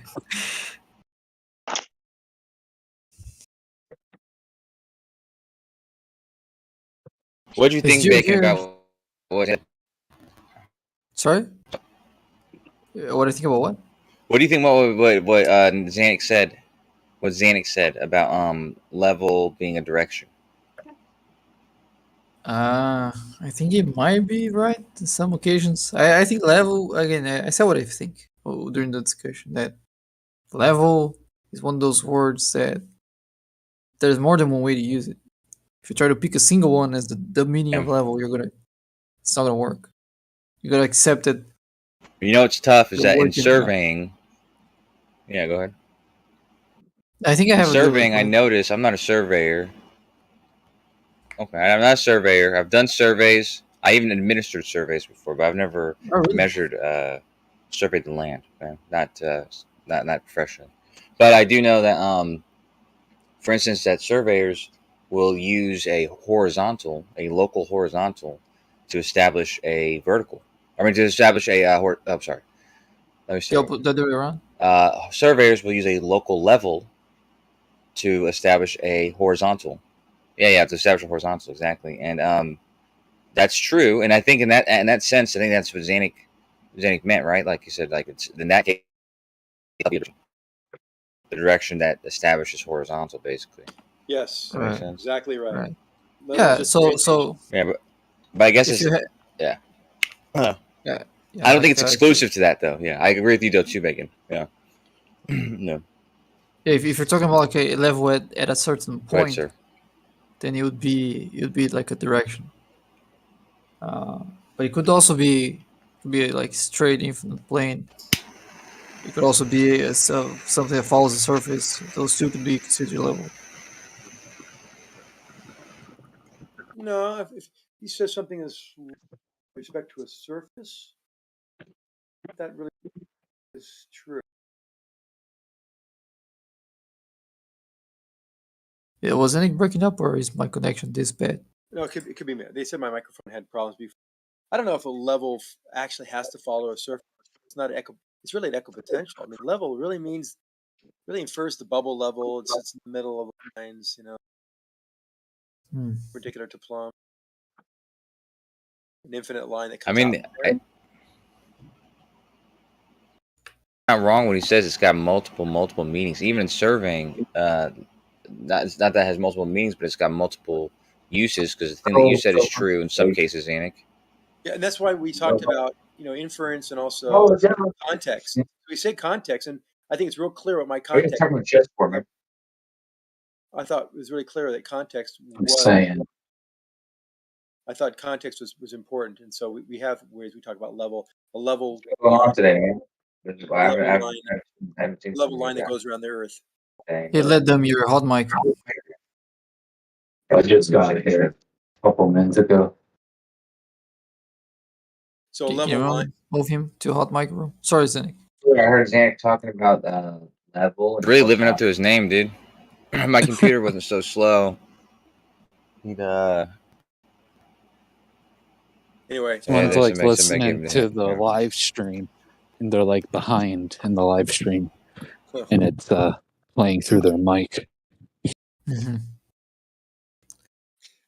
What do you think, Bacon, about what? Sorry? What do you think about what? What do you think? What Zanuck said? What Zanuck said about level being a direction? I think it might be right in some occasions. I think level again. I said what I think during the discussion that level is one of those words that there's more than one way to use it. If you try to pick a single one as the meaning of level, it's not gonna work. You gotta accept it. You know what's tough is The that in working surveying. Yeah, go ahead. I think I have surveying. I notice I'm not a surveyor. Okay, I'm not a surveyor. I've done surveys. I even administered surveys before, but I've never measured, surveyed the land. Okay? Not professionally. But I do know that, for instance, that surveyors will use a local horizontal, to establish a vertical. I mean, to establish a. I'm sorry. Let me say. The other way around. Surveyors will use a local level to establish a horizontal. Yeah, to establish a horizontal, exactly. And that's true. And I think in that sense, I think that's what Zanuck meant, right? Like you said, like it's in that case, the direction that establishes horizontal, basically. Yes, Does that make sense? exactly right. Right. Level Yeah. just So. Yeah, but I guess if it's you yeah. Yeah. I don't think it's exclusive to that, though. Yeah, I agree with you, though, too, Bacon. Yeah. No. Yeah, if you're talking about like a level at a certain point, Right, sir. then it would be like a direction. But it could also be like straight infinite plane. It could also be something that follows the surface. Those two could be considered level. No, if he says something is with respect to a surface, that really is true. Yeah, wasn't it breaking up, or is my connection this bad? No, it could be me. They said my microphone had problems before. I don't know if a level actually has to follow a surface. It's not echo. It's really an equipotential. I mean, level really infers the bubble level. It sits in the middle of the lines, perpendicular to plumb. An infinite line that comes out. Not wrong when he says it's got multiple meanings. Even in surveying, it's not that it has multiple meanings, but it's got multiple uses. Because the thing that you said is true in some cases, Zanuck. Yeah, and that's why we talked about inference and also context. We say context, and I think it's real clear what my context. Talking about chess for me. I thought it was really clear that context I thought context was important, and so we have ways we talk about level. A level. What's going on today, man? Level line that goes around the Earth. Hey, let them your hot mic. I just got here a couple minutes ago. So level line. Move him to hot mic room. Sorry, Zanuck. I heard Zanuck talking about level. Really living up to his name, dude. My computer wasn't so slow. He'd Anyway, someone's like listening to the live stream, and they're like behind in the live stream, and it's playing through their mic. Mm-hmm.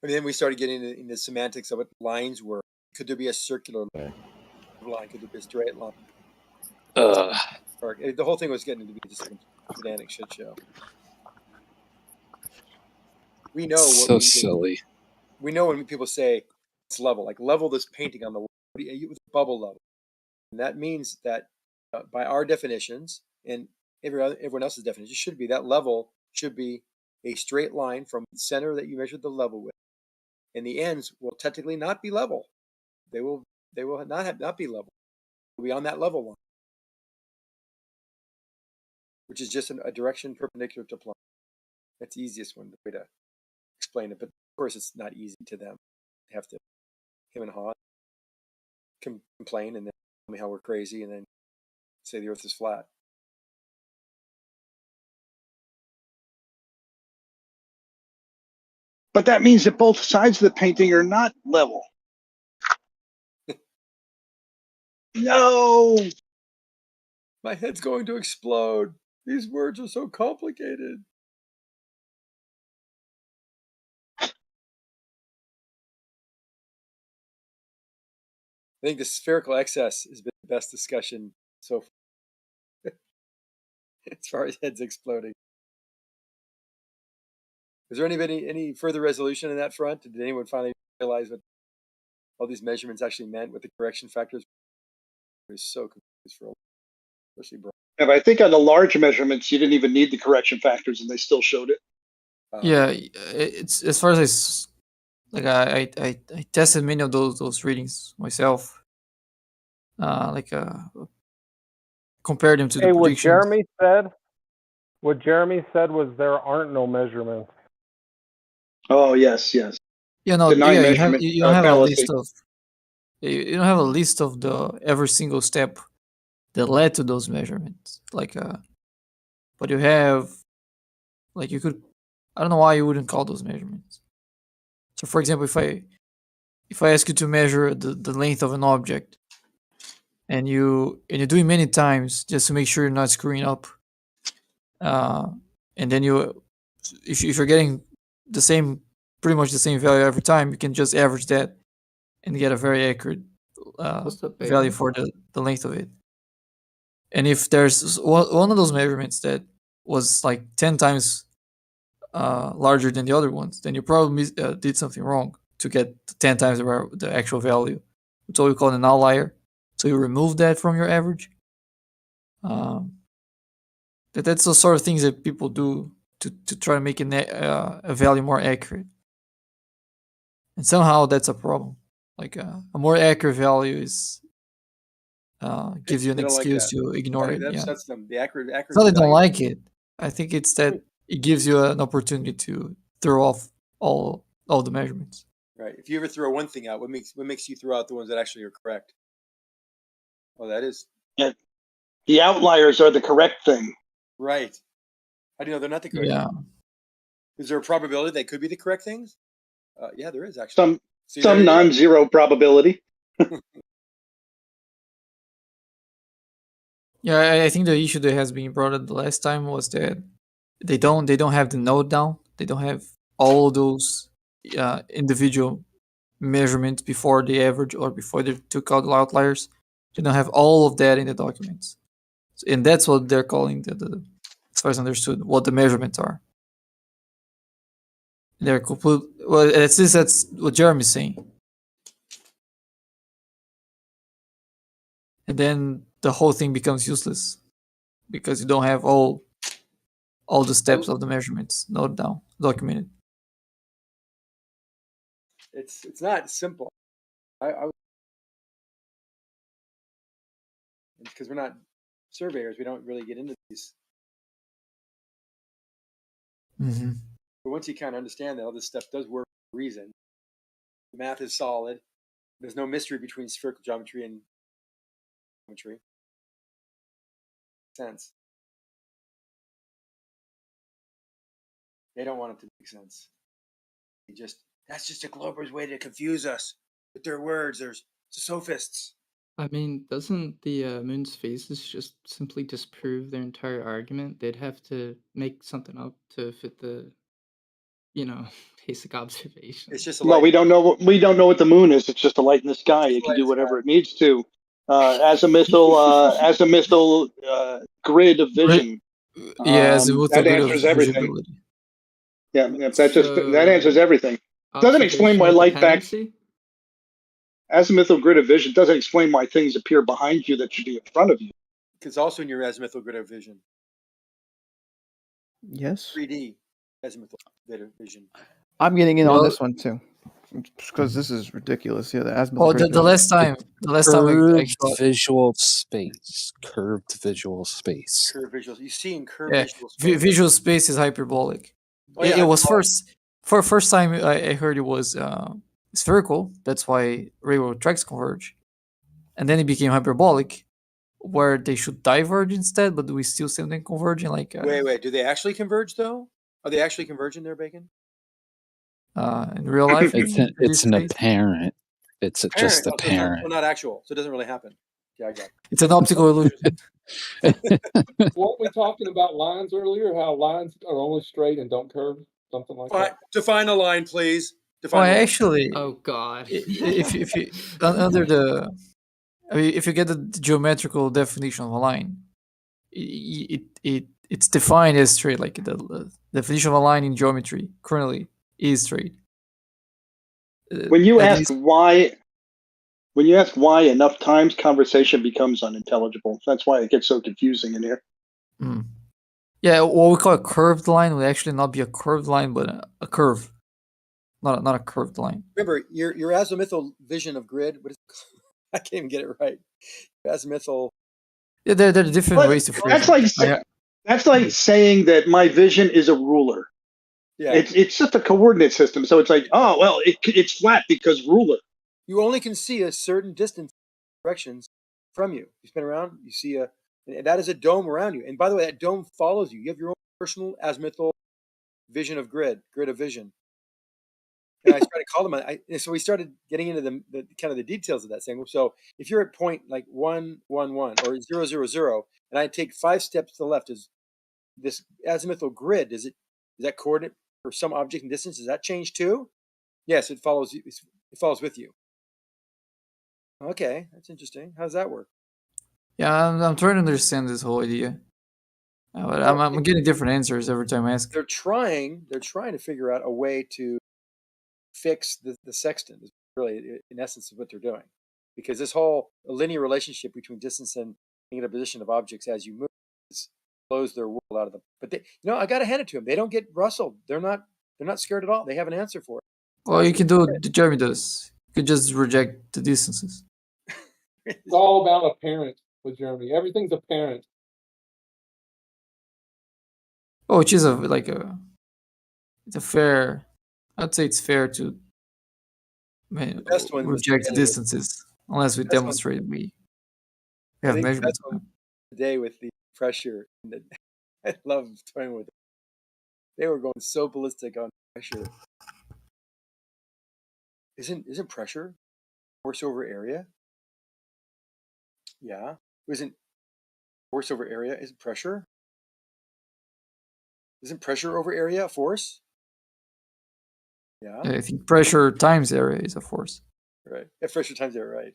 And then we started getting into semantics of what lines were. Could there be a circular line? Could there be a straight line? Or, the whole thing was getting to be just a pedantic shit show. We know so silly. we know when people say it's level, like level this painting on the wall with bubble level, and that means that by our definitions and everyone else's definition should be that level should be a straight line from the center that you measured the level with, and the ends will technically not be level. They will not be level. They'll be on that level line, which is just a direction perpendicular to plumb. That's the easiest way to explain it, but of course it's not easy to them. They have to him and haw, complain, and then tell me how we're crazy, and then say the Earth is flat. But that means that both sides of the painting are not level. No! My head's going to explode. These words are so complicated. I think the spherical excess has been the best discussion so far. As far as heads exploding. Is there any further resolution in that front? Did anyone finally realize what all these measurements actually meant, what the correction factors? I was so confused for a while, especially Brian. Yeah, but I think on the large measurements, you didn't even need the correction factors, and they still showed it. Yeah, it's as far as I tested many of those readings myself. Compared them to the predictions. What Jeremy said was there aren't no measurements. Oh yes. Yeah, no, Deny yeah, measurement you don't have fallacy. you don't have a list of the every single step that led to those measurements. But you have, you could, I don't know why you wouldn't call those measurements. So, for example, if I ask you to measure the length of an object, and you do it many times just to make sure you're not screwing up, and then if you're getting pretty much the same value every time, you can just average that and get a very accurate value for the length of it. And if there's one of those measurements that was 10 times larger than the other ones, then you probably did something wrong to get 10 times the actual value. It's what we call an outlier. So you remove that from your average. That's the sort of things that people do to try to make a value more accurate. And somehow that's a problem. A more accurate value gives you an excuse to ignore it. That's them. The accurate. It's not that they don't like it. I think it's that it gives you an opportunity to throw off all the measurements. Right. If you ever throw one thing out, what makes you throw out the ones that actually are correct? Well, that is. Yeah. The outliers are the correct thing. Right. How do you know they're not the correct thing? Is there a probability they could be the correct things? Yeah, there is actually. Some non-zero probability. Yeah, I think the issue that has been brought up the last time was that they don't have the node down. They don't have all those individual measurements before the average or before they took out the outliers. They don't have all of that in the documents, and that's what they're calling as far as understood, what the measurements are. They're complete. Well, at least that's what Jeremy's saying. And then the whole thing becomes useless because you don't have all the steps of the measurements noted down, documented. It's not simple. Because we're not surveyors, we don't really get into these. Mm-hmm. But once you kind of understand that all this stuff does work for a reason, the math is solid. There's no mystery between spherical geometry and geometry. Sense. They don't want it to make sense. That's just a glober's way to confuse us with their words. There's sophists. I mean, doesn't the moon's phases just simply disprove their entire argument? They'd have to make something up to fit the, basic observation. It's just we don't know what the moon is. It's just a light in the sky. It can do whatever it needs to. As a missile grid of vision. Yeah, as a that answers everything. Yeah, that answers everything. Doesn't explain why Observational light back dependency? azimuthal grid of vision doesn't explain why things appear behind you that should be in front of you. It's also in your azimuthal grid of vision. Yes. 3D azimuthal grid of vision. I'm getting in on Well- this one too, because this is ridiculous. Yeah, the azimuthal Oh, grid the vision. last time I Curved got, visual space. Curved visual space. Curved visual. You see in curved yeah, visual space. visual space is hyperbolic. Oh, yeah, it was hyperbolic. first time I heard it was spherical. That's why railroad tracks converge, and then it became hyperbolic, where they should diverge instead, but we still see them converging. Like Wait. Do they actually converge though? Are they actually converging there, Bacon? In real life, It's an apparent. It's just Oh, so apparent. not actual. So it doesn't really happen. Yeah, I got it. It's an optical illusion. Weren't we talking about lines earlier? How lines are only straight and don't curve? Something like that. Define a line, please. Well, Define a line. actually, Oh God! if you under the, I mean, if you get the geometrical definition of a line, it's defined as straight. Like the definition of a line in geometry currently is straight. When you ask why enough times, conversation becomes unintelligible. That's why it gets so confusing in here. Yeah, what we call a curved line would actually not be a curved line, but a curve, not a curved line. Remember, your azimuthal vision of grid. What is I can't even get it right. Azimuthal. Yeah, there are different ways to phrase it. That's like saying that my vision is a ruler. Yeah, it's just a coordinate system. So it's like, oh well, it's flat because ruler. You only can see a certain distance directions from you. You spin around, you see that is a dome around you. And by the way, that dome follows you. You have your own personal azimuthal vision of grid of vision. And I started calling them. So we started getting into the kind of the details of that thing. So if you're at point like 1, 1, 1 or 0, 0, 0, and I take 5 steps to the left, is this azimuthal grid? Is that coordinate for some object in distance? Does that change too? Yes, it follows you. It follows with you. Okay, that's interesting. How does that work? Yeah, I'm trying to understand this whole idea, but I'm getting different answers every time I ask. They're trying to figure out a way to fix the sextant. Is really, in essence, what they're doing, because this whole linear relationship between distance and negative position of objects as you move blows their world out of them. But they, I got to hand it to them. They don't get rustled. They're not scared at all. They have an answer for it. Well, you can do what Jeremy does. You can just reject the distances. It's all about apparent with Jeremy. Everything's apparent. Oh, which is it's a fair. I'd say it's fair to reject distances unless we demonstrate we have measurements. Today with the pressure, I love toying with it. They were going so ballistic on pressure. Isn't pressure force over area? Yeah. Isn't force over area? Isn't pressure? Isn't pressure over area a force? Yeah. I think pressure times area is a force. Right. If pressure times area, right.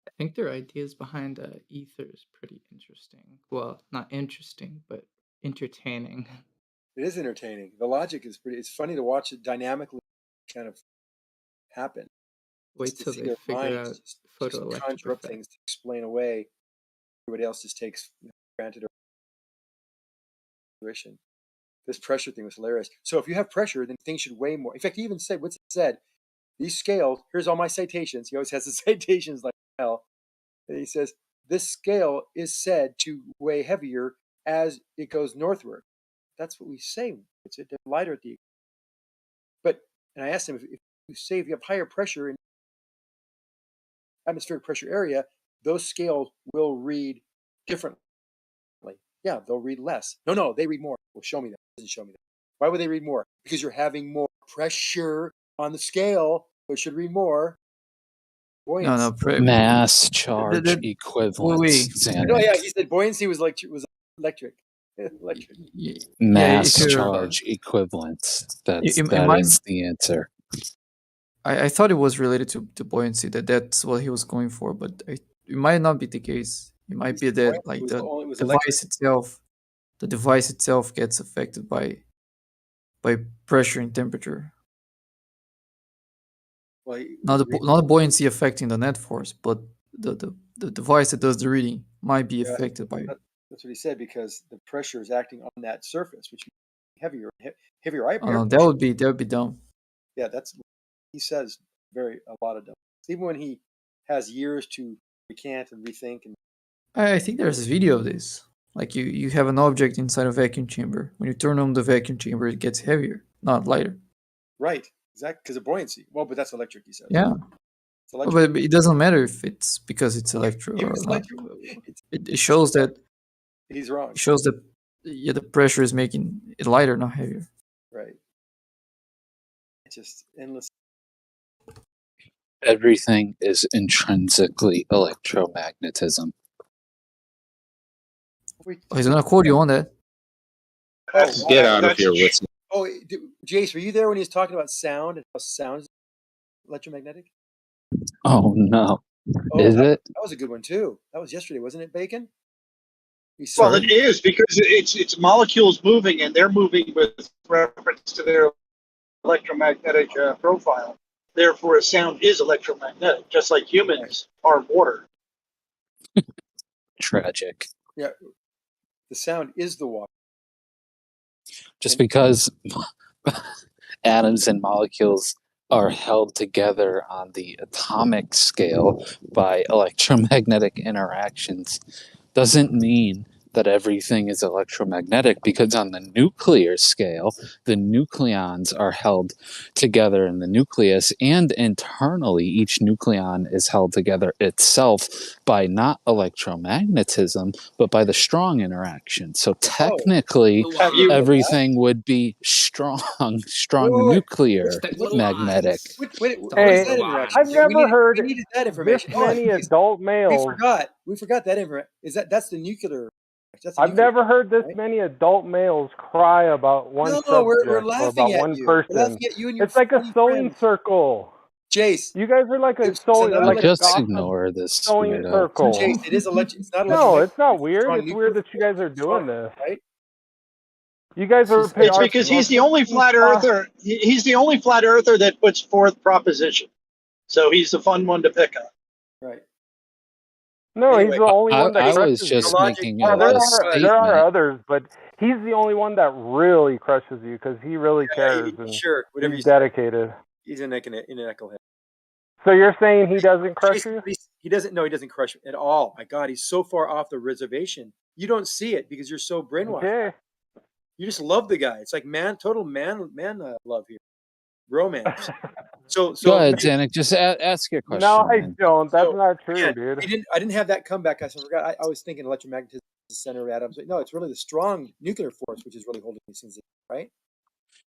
I think their ideas behind ether is pretty interesting. Well, not interesting, but entertaining. It is entertaining. The logic is it's funny to watch it dynamically kind of happen. Wait till they figure out photoelectric conjure up things to explain away. Everybody else just takes granted or fruition. This pressure thing was hilarious. So if you have pressure, then things should weigh more. In fact, he even said, what's it said? These scales, here's all my citations. He always has the citations like hell. And he says, this scale is said to weigh heavier as it goes northward. That's what we say. It's lighter at the. And I asked him, if you say if you have higher pressure in atmospheric pressure area, those scales will read differently. Yeah, they'll read less. No, they read more. Well, show me that. It doesn't show me that. Why would they read more? Because you're having more pressure on the scale, so it should read more. Buoyancy. Mass charge equivalence. No, yeah, he said buoyancy was electric. Mass charge equivalence. That is the answer. I thought it was related to buoyancy. That's what he was going for, but it might not be the case. It might be that like the device itself the device itself gets affected by pressure and temperature. Well, Not the buoyancy affecting the net force, but the device that does the reading might be affected by. That's what he said, because the pressure is acting on that surface, which means heavier air Oh, no, pressure. that would be dumb. Yeah, that's he says a lot of dumb. Even when he has years to recant and rethink. And I think there's a video of this. Like you have an object inside a vacuum chamber. When you turn on the vacuum chamber, it gets heavier, not lighter. Right, exactly, because of buoyancy. Well, but that's electric, he says. Yeah. It's electric. But it doesn't matter if it's because it's electric or not. It shows that he's wrong. It shows that the pressure is making it lighter, not heavier. Right. It's just endless. Everything is intrinsically electromagnetism. Oh, he's gonna quote you on that. Get out of here with. Oh, Jace, were you there when he was talking about sound and how sound is electromagnetic? Oh no, it? it? That was a good one too. That was yesterday, wasn't it, Bacon? Well, it is, because it's molecules moving, and they're moving with reference to their electromagnetic profile. Therefore, a sound is electromagnetic, just like humans are water. Tragic. Yeah, the sound is the water. Just because atoms and molecules are held together on the atomic scale by electromagnetic interactions doesn't mean that everything is electromagnetic, because on the nuclear scale, the nucleons are held together in the nucleus, and internally, each nucleon is held together itself by not electromagnetism, but by the strong interaction. So technically, everything would be strong nuclear magnetic. Wait, I've never heard we needed that this information. many adult males. We forgot that information. That's the nuclear? I've never heard this many adult males cry about one subject we're or laughing about at one you. We're person. laughing at you and your It's like a funny sewing friends. circle. Jace, you guys are like a sewing, like a just gossip ignore this sewing weirdo. circle. Jace, it is electric. It's not No, electric. it's not weird. It's weird that you guys are doing this. Right? You guys are. It's because he's the only flat earther. He's the only flat earther that puts forth proposition. So he's the fun one to pick on. Right. No, he's the only one that I was crushes just you. making There are others, but he's the only one that really crushes you because he really cares and whatever he's dedicated. He's in a knucklehead. So you're saying he doesn't crush you? He doesn't. No, he doesn't crush you at all. My God, he's so far off the reservation. You don't see it because you're so brainwashed. Okay. You just love the guy. It's like total man love here, romance. So go ahead, Zanuck. Just ask your question. No, I don't. That's not true, dude. I didn't have that comeback. I forgot. I was thinking electromagnetism is the center of atoms. No, it's really the strong nuclear force which is really holding these things in, right?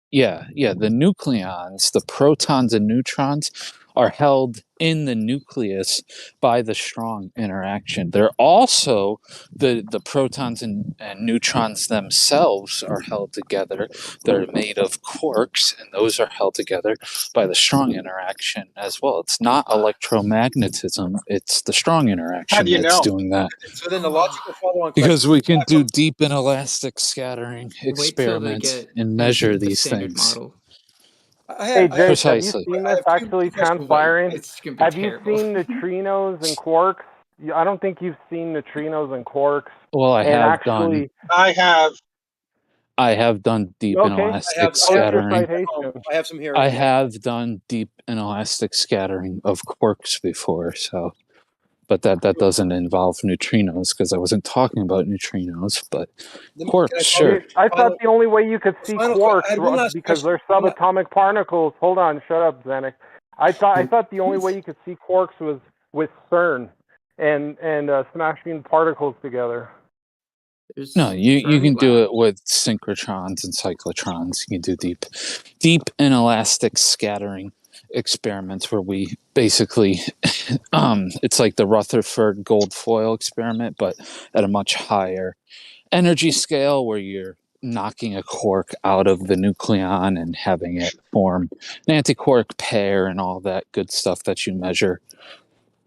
Yeah. The nucleons, the protons and neutrons, are held in the nucleus by the strong interaction. They're also the protons and neutrons themselves are held together. They're made of quarks, and those are held together by the strong interaction as well. It's not electromagnetism, it's the strong interaction that's doing that. So then the logical follow-on because we can do deep inelastic scattering experiments and measure these things. Hey, Jake, Precisely. have you seen this actually transpiring? Have you seen neutrinos and quarks? I don't think you've seen neutrinos and quarks. Well, I have done. I have done deep inelastic scattering. I have some here. I have done deep inelastic scattering of quarks before, so. But that doesn't involve neutrinos because I wasn't talking about neutrinos, but quarks, sure. I thought the only way you could see quarks because they're subatomic particles. Hold on, shut up, Zanuck. I thought the only way you could see quarks was with CERN and smashing particles together. No, you can do it with synchrotrons and cyclotrons. You can do deep inelastic scattering experiments where we basically it's like the Rutherford gold foil experiment, but at a much higher energy scale where you're knocking a quark out of the nucleon and having it form an antiquark pair and all that good stuff that you measure.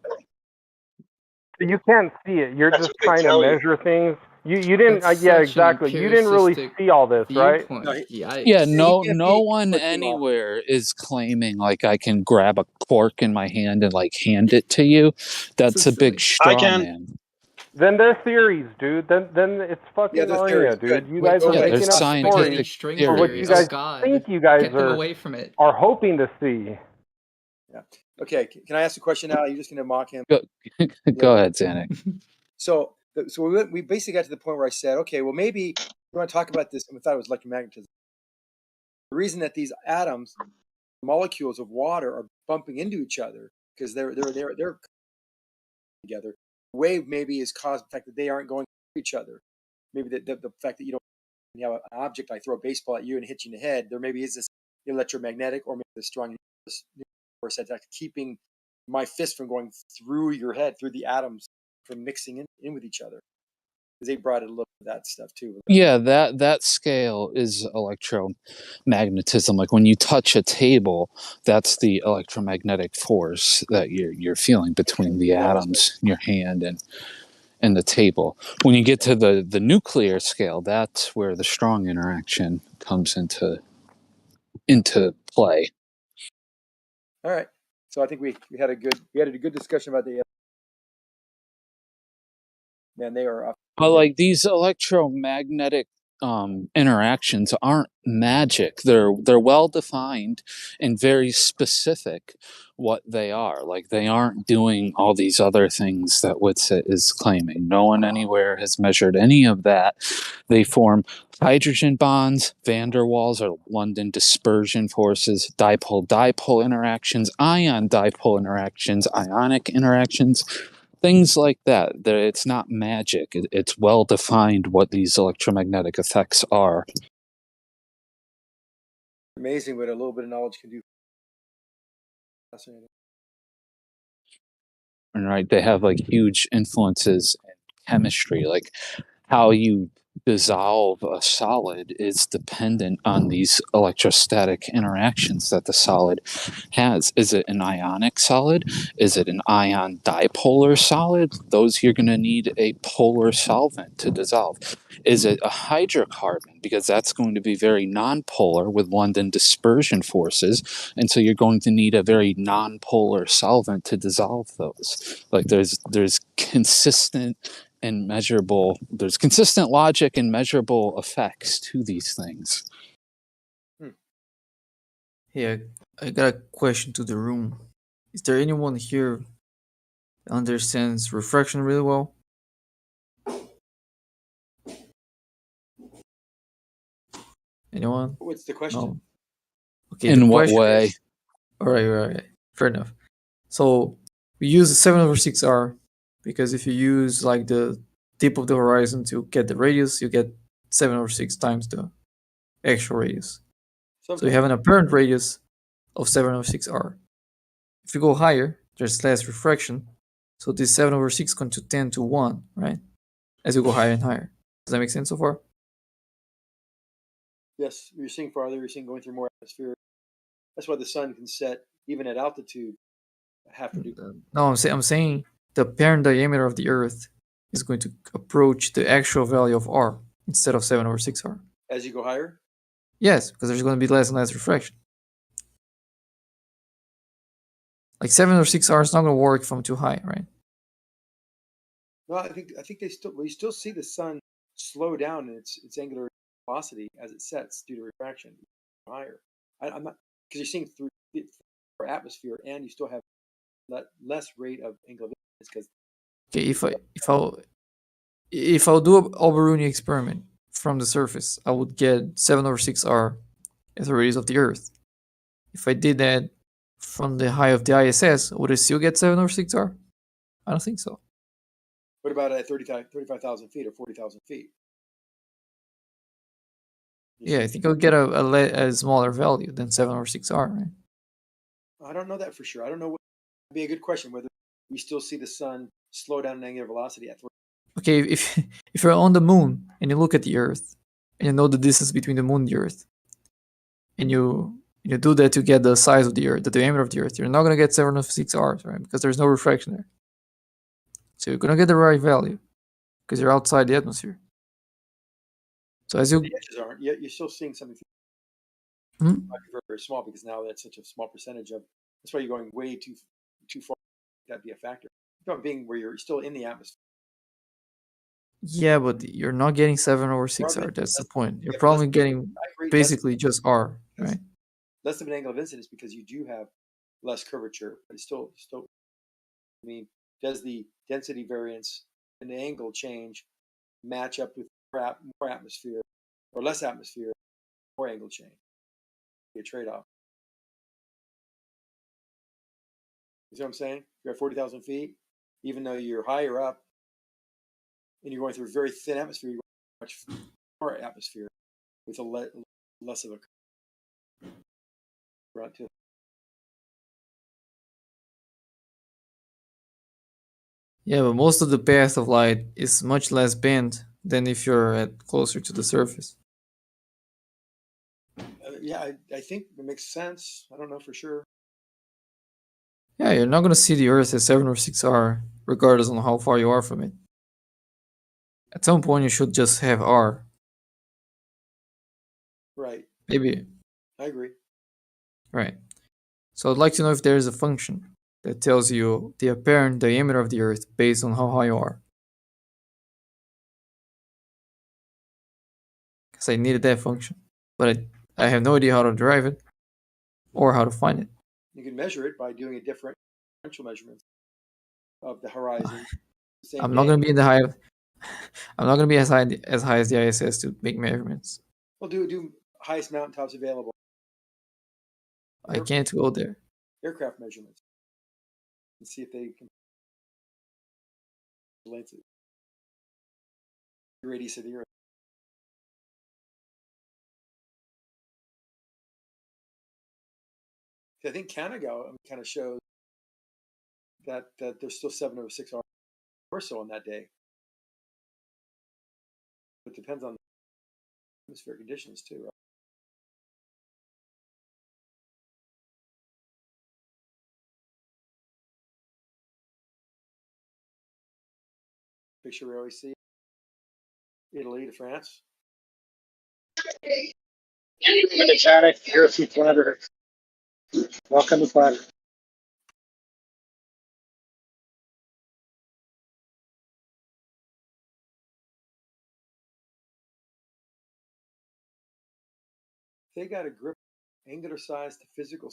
So you can't see it. You're just trying to measure things You didn't. That's Yeah, such an exactly. You didn't really empiricistic see all this, right? viewpoint. No, Yikes. Yeah, he no can't no be one conflicting off. anywhere is claiming like I can grab a cork in my hand and like hand it to you. That's a big straw man. Then they're theories, dude. Then it's fucking Yeah, they're Narnia, theories. dude. Good. You Wait guys till are we Yeah, get making there's to up the spaghetti stories string for what theory. you Oh guys God. think you guys Get them away from it. are hoping to see. Yeah. Okay. Can I ask a question now? You're just going to mock him. Go ahead, Zanuck. So we basically got to the point where I said, okay, well maybe we want to talk about this. I thought it was electromagnetism. The reason that these atoms, molecules of water, are bumping into each other because they're together. The wave maybe is caused by the fact that they aren't going to each other. Maybe the fact that you have an object, I throw a baseball at you and hit you in the head. There maybe is this electromagnetic or maybe the strong force that's keeping my fist from going through your head, through the atoms, from mixing in with each other. Because they brought in a little of that stuff too. Yeah, that scale is electromagnetism. Like when you touch a table, that's the electromagnetic force that you're feeling between the atoms in your hand and the table. When you get to the nuclear scale, that's where the strong interaction comes into play. All right. So I think we had a good discussion about the man. They are But like these electromagnetic interactions aren't magic. They're well defined and very specific what they are. Like they aren't doing all these other things that Whitsitt is claiming. No one anywhere has measured any of that. They form hydrogen bonds, van der Waals or London dispersion forces, dipole-dipole interactions, ion-dipole interactions, ionic interactions. Things like that. It's not magic. It's well defined what these electromagnetic effects are. amazing what a little bit of knowledge can do. Fascinating. And right, they have like huge influences in chemistry, like how you dissolve a solid is dependent on these electrostatic interactions that the solid has. Is it an ionic solid? Is it an ion dipolar solid? Those you're going to need a polar solvent to dissolve. Is it a hydrocarbon? Because that's going to be very nonpolar with London dispersion forces, and so you're going to need a very nonpolar solvent to dissolve those. Like there's consistent and measurable, there's consistent logic and measurable effects to these things. Yeah, I got a question to the room. Is there anyone here that understands refraction really well? Anyone? What's the question? No. Okay. In what way? All right. Fair enough. So we use the 7/6R because if you use like the tip of the horizon to get the radius, you get 7/6 times the actual radius. So you have an apparent radius of 7/6R. If you go higher, there's less refraction. So this 7/6 going to tend to 1, right? As you go higher and higher. Does that make sense so far? Yes, you're seeing farther. You're seeing going through more atmosphere. That's why the sun can set even at altitude half a degree. No, I'm saying the apparent diameter of the Earth is going to approach the actual value of R instead of 7/6R. As you go higher? Yes, because there's going to be less and less refraction. Like 7/6R is not going to work from too high, right? No, I think we still see the sun slow down in its angular velocity as it sets due to refraction higher. I'm not, because you're seeing through our atmosphere and you still have less rate of angular because. Okay, if I'll do an Alberuni experiment from the surface, I would get 7/6R as the radius of the Earth. If I did that from the height of the ISS, would I still get 7/6R? I don't think so. What about at 35,000 feet or 40,000 feet? Yeah, I think I'll get a smaller value than 7/6R, right? I don't know that for sure. I don't know. Would be a good question whether we still see the sun slow down in angular velocity at. Okay, if you're on the moon and you look at the Earth and you know the distance between the moon and the Earth, and you do that to get the size of the Earth, the diameter of the Earth, you're not gonna get 7/6R, right? Because there's no refraction there. So you're gonna get the right value because you're outside the atmosphere. So as you The edges aren't. You're still seeing something Hmm? very, very small because now that's such a small percentage of. That's why you're going way too far. That'd be a factor. Being where you're still in the atmosphere. Yeah, but you're not getting 7/6 R. That's the point. You're Yeah, probably getting I agree, basically just R, right? less of an angle of incidence because you do have less curvature, but it's still. I mean, does the density variance and the angle change match up with more atmosphere or less atmosphere, more angle change? Be a trade-off. You see what I'm saying? You're at 40,000 feet, even though you're higher up, and you're going through a very thin atmosphere. You're going much more atmosphere with a less of a current to. Yeah, but most of the path of light is much less bent than if you're at closer to the surface. Yeah, I think it makes sense. I don't know for sure. Yeah, you're not gonna see the Earth as 7/6 R, regardless on how far you are from it. At some point, you should just have R. Right. Maybe. I agree. Right. So I'd like to know if there is a function that tells you the apparent diameter of the Earth based on how high you are. Because I needed that function, but I have no idea how to derive it or how to find it. You can measure it by doing a differential measurement of the horizon. I'm not gonna be in the high. I'm not gonna be as high as the ISS to make measurements. Well, do highest mountaintops available. I can't go there. Aircraft measurements and see if they can relate to the radius of the Earth. I think Canago kind of shows that there's still 7/6 R or so on that day. It depends on the atmospheric conditions too, right? Picture we always see Italy to France. Metatic, Earth and Flat Earth. Welcome to Flat Earth. They got a grip, angular size to physical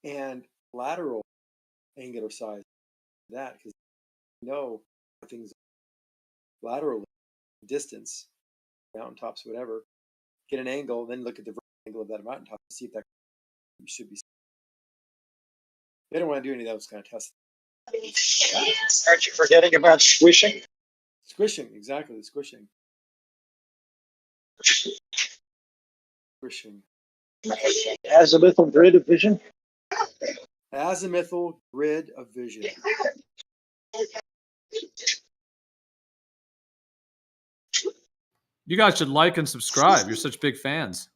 and lateral angular size. That because you know things laterally, distance, mountaintops, whatever. Get an angle, then look at the angle of that mountaintop to see if that you should be. They don't want to do any of those kind of tests. Aren't you forgetting about squishing? Squishing, exactly, the squishing. Squishing. Azimuthal grid of vision. Azimuthal grid of vision. You guys should like and subscribe. You're such big fans.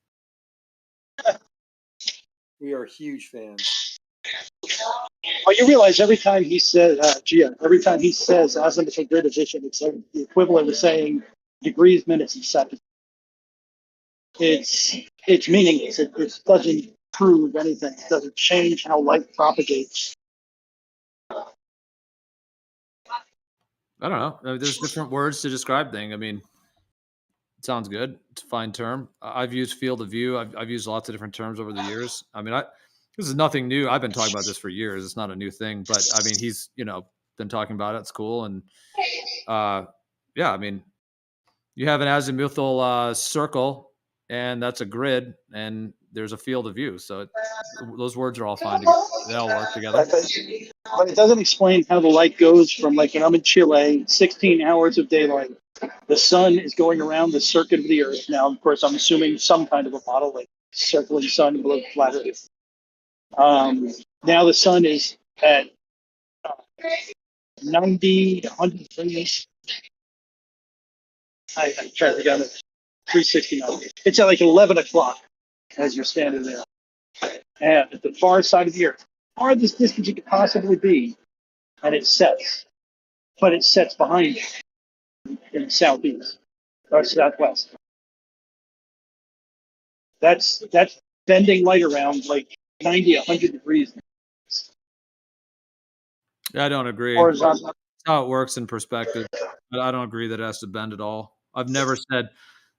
We are huge fans. Well, you realize every time he says, every time he says azimuthal grid of vision, it's like the equivalent of saying degrees, minutes, and seconds. It's meaningless. It doesn't prove anything. It doesn't change how light propagates. I don't know. There's different words to describe things. I mean, it sounds good. It's a fine term. I've used field of view. I've used lots of different terms over the years. I mean, this is nothing new. I've been talking about this for years. It's not a new thing, but I mean, he's, been talking about it. It's cool. And yeah, I mean, you have an azimuthal circle, and that's a grid, and there's a field of view. So those words are all fine. They all work together. But it doesn't explain how the light goes from, like, I'm in Chile, 16 hours of daylight. The sun is going around the circuit of the Earth. Now, of course, I'm assuming some kind of a model, like circling sun below flat Earth. Now the sun is at 90 to 130. I tried to get it 369. It's at like 11 o'clock as you're standing there. And at the far side of the Earth, farthest distance you could possibly be, and it sets. But it sets behind you in the southeast. or southwest. That's bending light around like 90, 100 degrees. Yeah, I don't agree. Horizontal. That's how it works in perspective. But I don't agree that it has to bend at all. I've never thought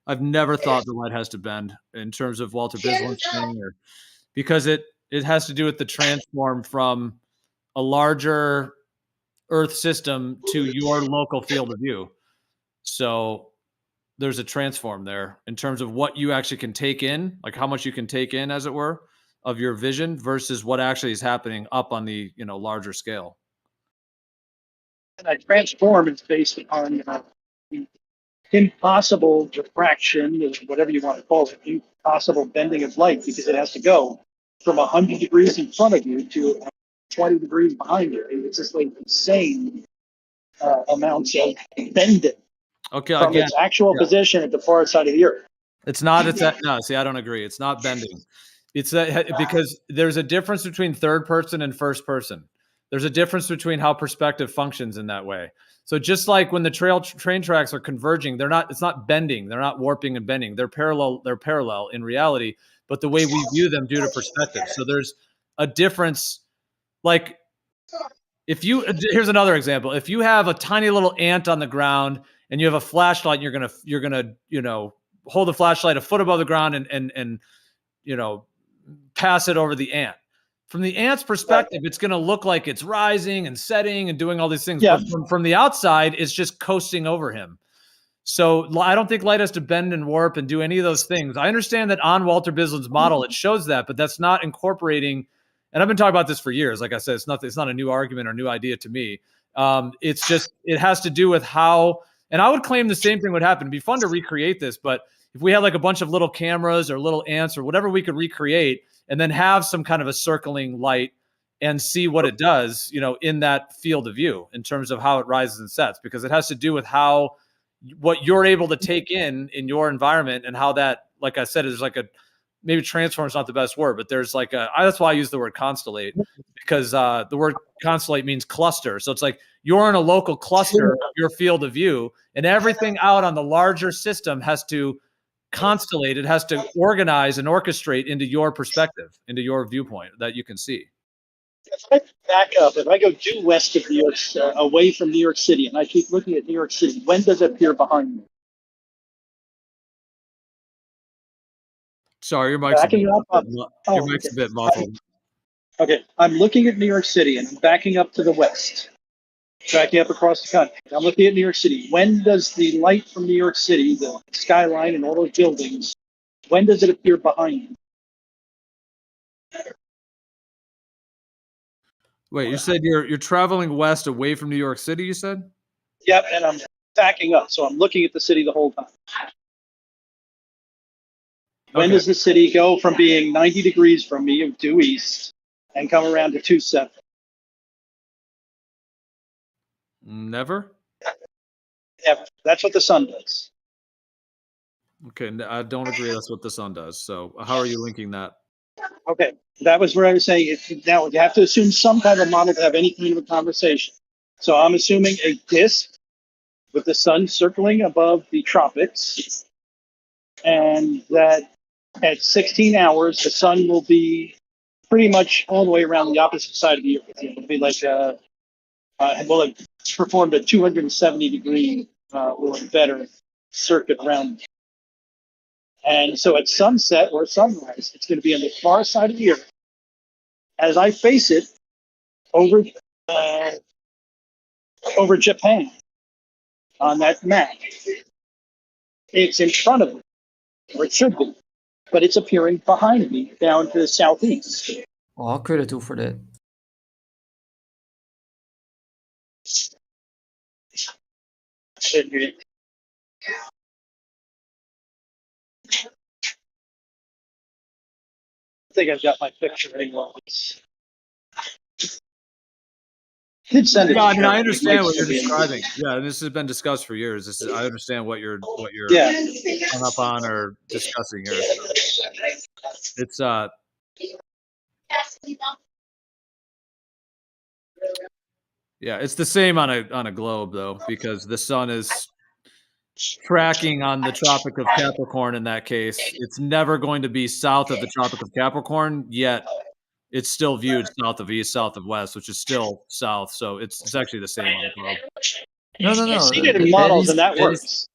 the light has to bend in terms of Walter Bisland's thing, or because it has to do with the transform from a larger Earth system to your local field of view. So there's a transform there in terms of what you actually can take in, like how much you can take in, as it were, of your vision versus what actually is happening up on the larger scale. And that transform is based on the impossible diffraction, or whatever you want to call it, impossible bending of light, because it has to go from 100 degrees in front of you to 20 degrees behind you. It's just like insane amounts of bending Okay, from again, its actual position at the far side of the Earth. It's not. No. See, I don't agree. It's not bending. It's because there's a difference between third person and first person. There's a difference between how perspective functions in that way. So just like when the train tracks are converging, it's not bending. They're not warping and bending. They're parallel. They're parallel in reality, but the way we view them due to perspective. So there's a difference. Like here's another example. If you have a tiny little ant on the ground and you have a flashlight, and you're gonna hold the flashlight a foot above the ground and pass it over the ant. From the ant's perspective, it's going to look like it's rising and setting and doing all these things. Yeah. But from the outside, it's just coasting over him. So I don't think light has to bend and warp and do any of those things. I understand that on Walter Bisland's model, it shows that, but that's not incorporating. And I've been talking about this for years. Like I said, it's not a new argument or new idea to me. It's just, it has to do with how, and I would claim the same thing would happen. It'd be fun to recreate this, but if we had like a bunch of little cameras or little ants or whatever we could recreate, and then have some kind of a circling light and see what it does, in that field of view in terms of how it rises and sets, because it has to do with what you're able to take in your environment, and how that, like I said, is like maybe transform is not the best word, but there's like that's why I use the word constellate, because the word constellate means cluster. So it's like you're in a local cluster of your field of view, and everything out on the larger system has to constellate. It has to organize and orchestrate into your perspective, into your viewpoint that you can see. If I back up, if I go due west of New York, away from New York City, and I keep looking at New York City, when does it appear behind me? Sorry, your mic's your mic's a bit muffled. Okay, I'm looking at New York City, and I'm backing up to the west, backing up across the country. I'm looking at New York City. When does the light from New York City, the skyline and all those buildings, when does it appear behind me? Wait, you said you're traveling west away from New York City, you said? Yep, and I'm backing up, so I'm looking at the city the whole time. When does the city go from being 90 degrees from me, due east, and come around to 27? Never? Never. That's what the sun does. Okay, I don't agree that's what the sun does. So how are you linking that? Okay, that was where I was saying, now you have to assume some kind of model to have any kind of a conversation. So I'm assuming a disk with the sun circling above the tropics, and that at 16 hours, the sun will be pretty much all the way around the opposite side of the Earth. It'll be like, it's performed a 270 degree or better circuit around. And so at sunset or sunrise, it's going to be on the far side of the Earth. As I face it over Japan on that map, it's in front of me, or it should be, but it's appearing behind me down to the southeast. Well, I'll create a tool for that. I think I've got my picture anyway. Did send it. Yeah, I mean, I understand what you're describing. Yeah, this has been discussed for years. I understand what you're hung up on or discussing here. It's yeah, it's the same on a globe though, because the sun is tracking on the Tropic of Capricorn in that case. It's never going to be south of the Tropic of Capricorn, yet it's still viewed south of east, south of west, which is still south. So it's actually the same on the globe. No. I've seen it in models, and that works.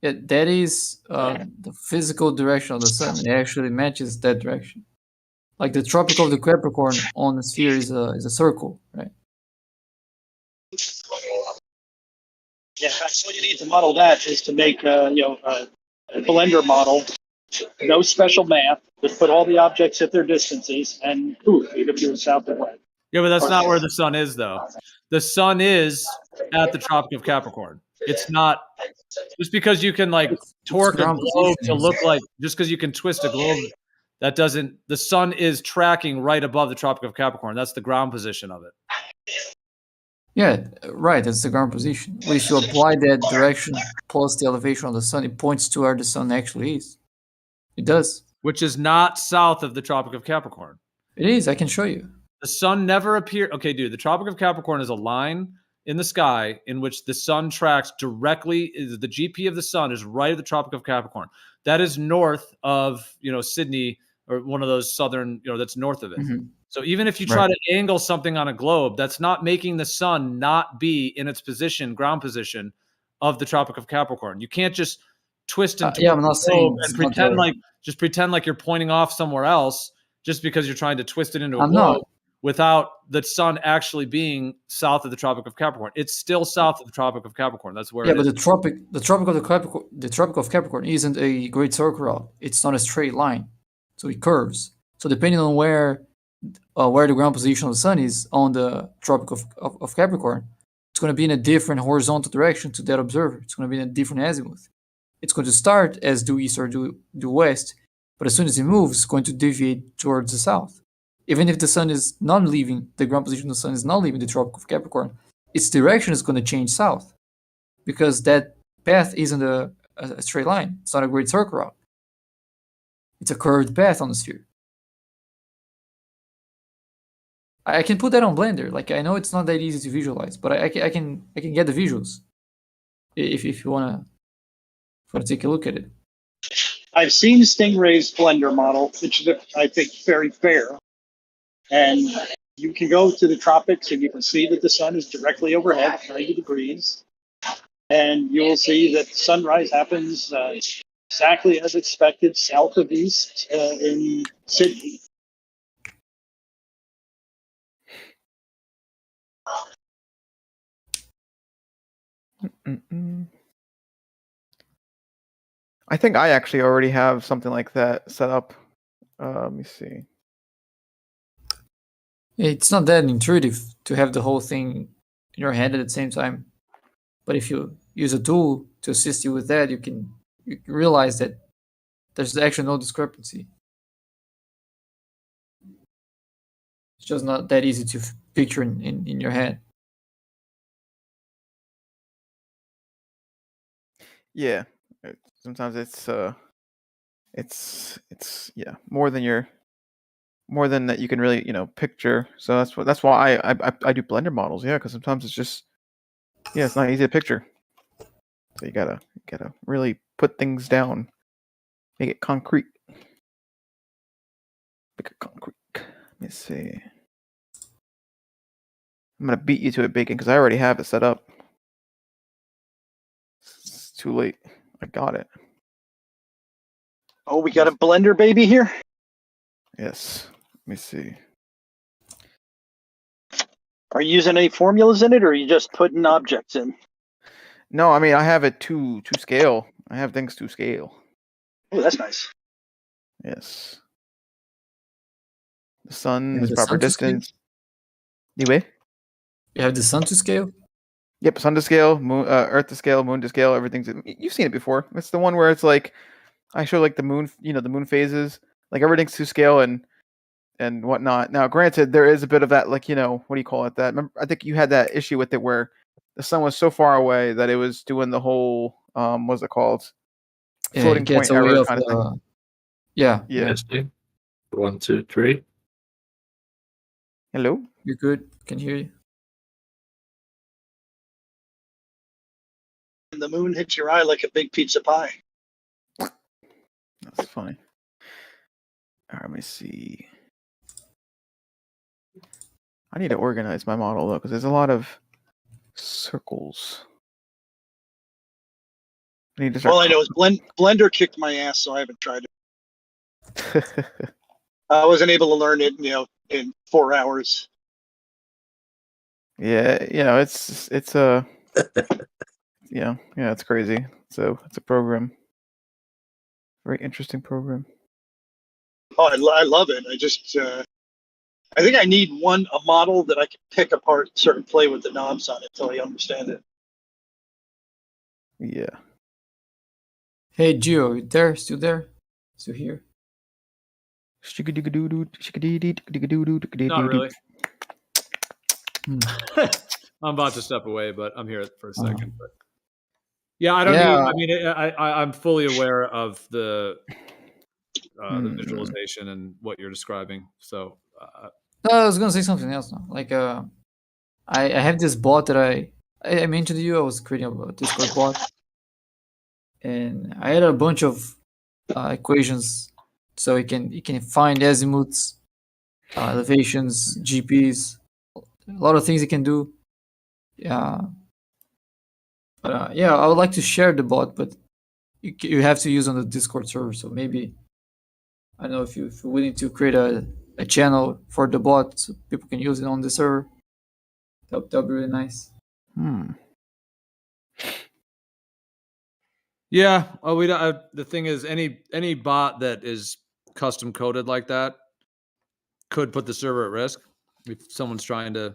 That is the physical direction of the sun. It actually matches that direction. Like the Tropic of the Capricorn on the sphere is a circle, right? Yeah, that's all you need to model that is to make a blender model. No special math. Just put all the objects at their distances, and poof, you appear south and west. Yeah, but that's not where the sun is, though. The sun is at the Tropic of Capricorn. It's not just because you can like torque a globe to look like, just because you can twist a globe, that doesn't. The sun is tracking right above the Tropic of Capricorn. That's the ground position of it. Yeah, right. That's the ground position. But if you apply that direction plus the elevation of the sun, it points to where the sun actually is. It does. Which is not south of the Tropic of Capricorn. It is. I can show you. The sun never appeared. Okay, dude, the Tropic of Capricorn is a line in the sky in which the sun tracks directly. The GP of the sun is right at the Tropic of Capricorn. That is north of, Sydney, or one of those southern, that's north of it. Mm-hmm. So even if you try to angle something on a globe, that's not making the sun not be in its position, ground position of the Tropic of Capricorn. You can't just twist and I'm not saying and pretend like you're pointing off somewhere else just because you're trying to twist it into a globe without the sun actually being south of the Tropic of Capricorn. It's still south of the Tropic of Capricorn. That's where. Yeah, but the Tropic of Capricorn isn't a great circle route. It's not a straight line, so it curves. So depending on where the ground position of the sun is on the Tropic of Capricorn, it's going to be in a different horizontal direction to that observer. It's going to be in a different azimuth. It's going to start as due east or due west, but as soon as it moves, it's going to deviate towards the south. Even if the sun is not leaving, the ground position of the sun is not leaving the Tropic of Capricorn, its direction is going to change south because that path isn't a straight line. It's not a great circle route. It's a curved path on the sphere. I can put that on Blender. Like, I know it's not that easy to visualize, but I can get the visuals if you wanna take a look at it. I've seen Stingray's Blender model, which is, I think, very fair. And you can go to the tropics and you can see that the sun is directly overhead, 90 degrees. And you will see that sunrise happens exactly as expected, south of east in Sydney. I think I actually already have something like that set up. Let me see. It's not that intuitive to have the whole thing in your head at the same time. But if you use a tool to assist you with that, you can realize that there's actually no discrepancy. It's just not that easy to picture in your head. Yeah, sometimes it's more than that you can really picture. So that's why I do Blender models. Yeah, because sometimes it's just it's not easy to picture. So you gotta really put things down, make it concrete. Make it concrete. Let me see. I'm gonna beat you to it, Bacon, because I already have it set up. It's too late. I got it. Oh, we got a Blender baby here? Yes. Let me see. Are you using any formulas in it, or are you just putting objects in? No, I mean I have it to scale. I have things to scale. Oh, that's nice. Yes. The sun is proper distance. Anyway. You have the sun to scale? Yep, sun to scale, moon, Earth to scale, moon to scale. Everything's. You've seen it before. It's the one where it's like, I show like the moon, the moon phases, like everything's to scale and whatnot. Now, granted, there is a bit of that, like what do you call it? That I think you had that issue with it where the sun was so far away that it was doing the whole what's it called? Floating point error kind of thing. Yeah. Testing. 1, 2, 3. Hello. You're good. Can hear you. And the moon hits your eye like a big pizza pie. That's funny. All right, let me see. I need to organize my model though, because there's a lot of circles. I need to start. All I know is Blender kicked my ass, so I haven't tried it. I wasn't able to learn it, in 4 hours. Yeah, it's a yeah, it's crazy. So it's a program, very interesting program. Oh, I love it. I just I think I need a model that I can pick apart, sort of play with the knobs on it until I understand it. Yeah. Hey, Gio, you there? Still there? Still here? Not really. I'm about to step away, but I'm here for a second. But yeah, I don't need. I mean, I'm fully aware of the visualization and what you're describing. So I was gonna say something else now. Like, I have this bot that I mentioned to you. I was creating a Discord bot, and I had a bunch of equations, so it can find azimuths, elevations, GPs, a lot of things it can do. Yeah, but yeah, I would like to share the bot, but you have to use on the Discord server. So maybe I don't know if you're willing to create a channel for the bot so people can use it on the server. That'd be really nice. yeah, we don't. The thing is, any bot that is custom coded like that could put the server at risk if someone's trying to,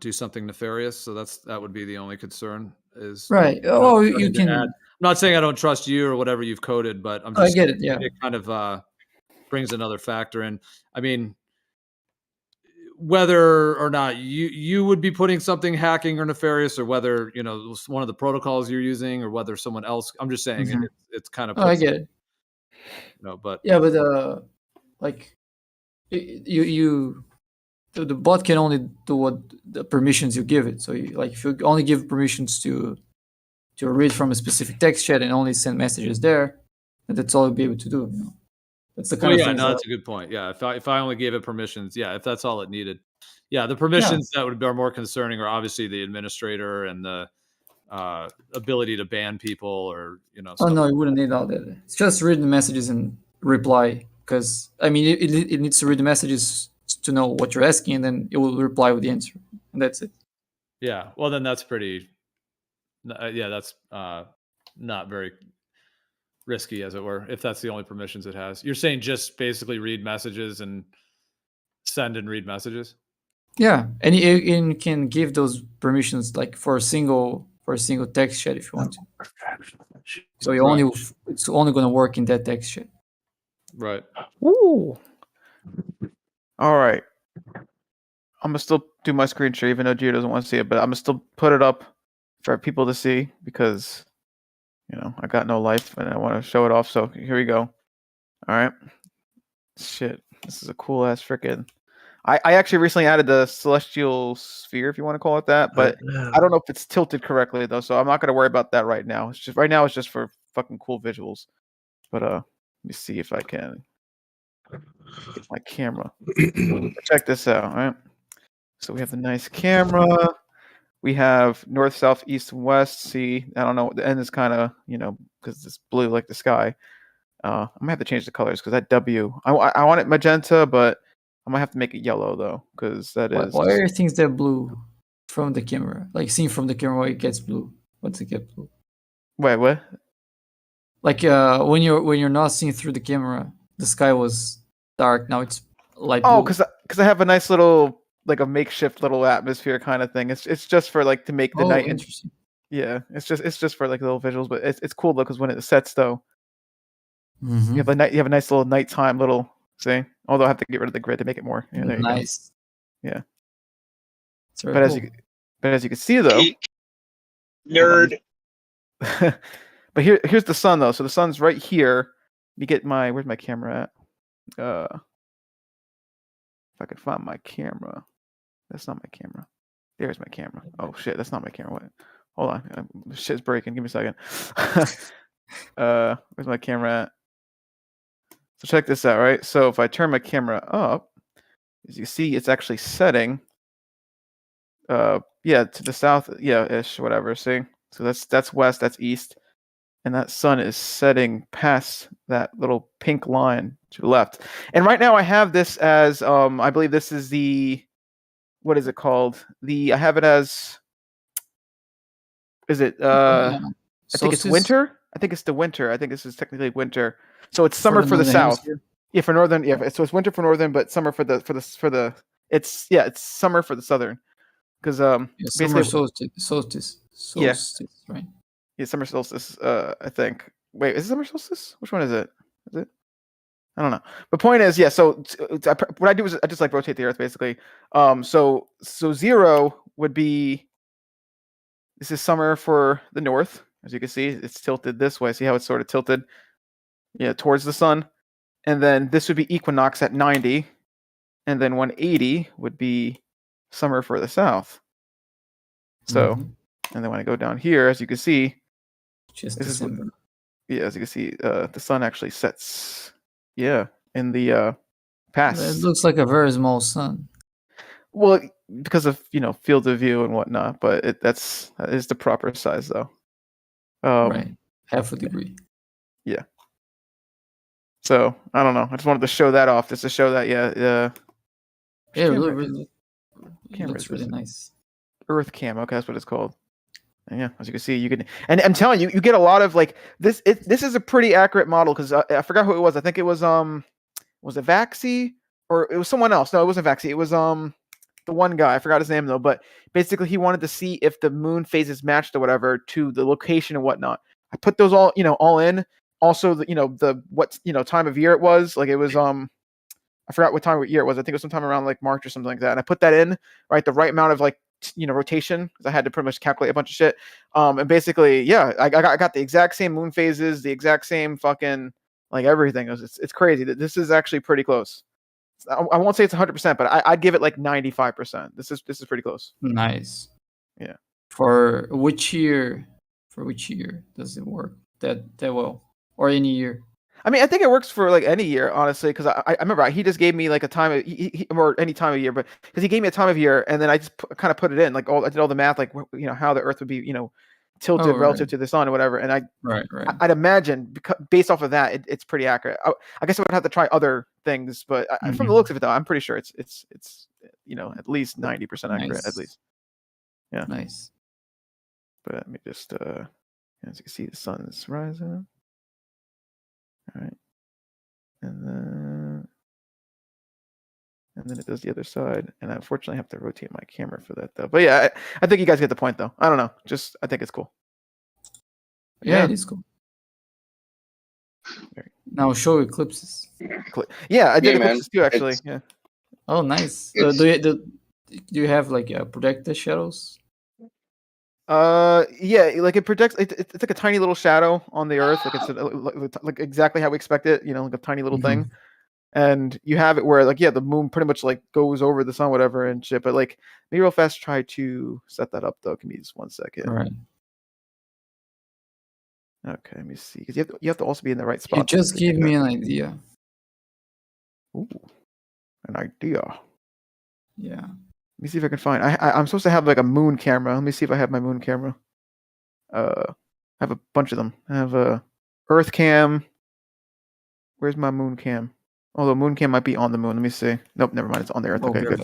do something nefarious. So that would be the only concern. Is right. Oh, you can. I'm not saying I don't trust you or whatever you've coded, but I'm just. I get it. Yeah. It kind of brings another factor in. I mean, whether or not you would be putting something hacking or nefarious, or whether one of the protocols you're using, or whether someone else. I'm just saying it's kind of. I get it. But yeah, but like the bot can only do what the permissions you give it. So if you only give permissions to read from a specific text chat and only send messages there, then that's all you'll be able to do. That's the kind of thing. That's a good point. Yeah, if I only gave it permissions, if that's all it needed, the permissions that are more concerning are obviously the administrator and the ability to ban people or Oh no, you wouldn't need all that. It's just read the messages and reply, because I mean it needs to read the messages to know what you're asking, and then it will reply with the answer, and that's it. Yeah, well then that's pretty. That's not very risky, as it were, if that's the only permissions it has. You're saying just basically read messages and send and read messages? Yeah, and you can give those permissions like for a single text chat if you want to. So it's only going to work in that text chat. Right. Ooh. All right. I'm gonna still do my screen share, even though Gio doesn't want to see it, but I'm gonna still put it up for people to see because I got no life and I want to show it off. So here we go. All right. Shit, this is a cool ass freaking. I actually recently added the celestial sphere, if you want to call it that, but I don't know if it's tilted correctly though, so I'm not gonna worry about that right now. It's just for fucking cool visuals. But let me see if I can get my camera. Check this out. All right. So we have the nice camera. We have north, south, east, and west. See, I don't know. The end is kind of, because it's blue like the sky. I'm gonna have to change the colors because that W. I want it magenta, but I might have to make it yellow though, because that is. Why are things that blue from the camera? Like seen from the camera, why it gets blue? What's it get blue? Wait, what? Like when you're not seeing through the camera, the sky was dark. Now it's light blue. Oh, because I have a nice little a makeshift little atmosphere kind of thing. It's just for to make the night. Interesting. Yeah, it's just for little visuals, but it's cool though because when it sets though, mm-hmm. you have a nice little nighttime little thing. Although I have to get rid of the grid to make it more. Yeah, there you nice. Go. Yeah. But cool. As you can see though, nerd. But here's the sun though. So the sun's right here. You get where's my camera at? If I could find my camera. That's not my camera. There's my camera. Oh shit, that's not my camera. What? Hold on, shit's breaking. Give me a second. Where's my camera at? So check this out, right? So if I turn my camera up, as you see, it's actually setting. Yeah, to the south, yeah, ish, whatever. See, so that's west, that's east, and that sun is setting past that little pink line to the left. And right now, I have this as I believe this is the, what is it called? I have it as, is it I think it's Solstice? winter. I think it's the winter. I think this is technically winter. So it's summer the for the northern south. hemisphere? Yeah, for northern. Yeah, so it's winter for northern, but summer for the. It's summer for the southern, because Yeah, basically summer solstice, Yeah. right? Yeah, summer solstice. I think. Wait, is it summer solstice? Which one is it? Is it? I don't know. But point is, yeah. So what I do is I just like rotate the Earth basically. So 0 would be. This is summer for the north, as you can see. It's tilted this way. See how it's sort of tilted? Yeah, towards the sun. And then this would be equinox at 90, and then 180 would be summer for the south. So, and then when I go down here, as you can see, Just this December. is as you can see, the sun actually sets, in the past. It looks like a very small sun. Well, because of field of view and whatnot, but that is the proper size though. Right, half a degree. Yeah. So I don't know. I just wanted to show that off, just to show that Yeah, really camera looks is really this? nice. Earth cam. Okay, that's what it's called. And yeah, as you can see, you can, and I'm telling you, you get a lot of like this. This is a pretty accurate model because I forgot who it was. I think it was it Vaxi or it was someone else? No, it wasn't Vaxi. It was the one guy. I forgot his name though. But basically, he wanted to see if the moon phases matched or whatever to the location and whatnot. I put those all in. Also, the time of year it was. Like it was I forgot what time of year it was. I think it was sometime around like March or something like that. And I put that in, right, the right amount of like rotation, because I had to pretty much calculate a bunch of shit. And basically, yeah, I got the exact same moon phases, the exact same fucking like everything. It's crazy. This is actually pretty close. I won't say it's 100%, but I'd give it like 95%. This is pretty close. Nice. Yeah. For which year? For which year does it work that well, or any year? I mean, I think it works for like any year, honestly, because I remember he just gave me like a time of or any time of year, but because he gave me a time of year, and then I just kind of put it in, like I did all the math, like how the Earth would be, tilted relative to the sun or whatever, and I'd imagine based off of that, it's pretty accurate. I guess I would have to try other things, but from the looks of it, though, I'm pretty sure it's at least 90% accurate, at least. Yeah. Nice. But let me just as you can see, the sun is rising. All right, and then it does the other side, and I unfortunately have to rotate my camera for that though. But yeah, I think you guys get the point though. I don't know, I think it's cool. Yeah, it is cool. Now show eclipses. Yeah, I did eclipses too, actually. Yeah. Oh, nice. Do you have like projected shadows? Yeah, like it projects. It's like a tiny little shadow on the Earth, like it's like exactly how we expect it. Like a tiny little thing, and you have it where like the moon pretty much like goes over the sun, whatever, and shit. But like, me real fast, try to set that up though. Give me just 1 second. All right. Okay, let me see, because you have to also be in the right spot. You just give me an idea. Ooh, an idea. Yeah. Let me see if I can find. I'm supposed to have like a moon camera. Let me see if I have my moon camera. I have a bunch of them. I have a Earth cam. Where's my moon cam? Although moon cam might be on the moon. Let me see. Nope, never mind. It's on the Earth. Okay, good.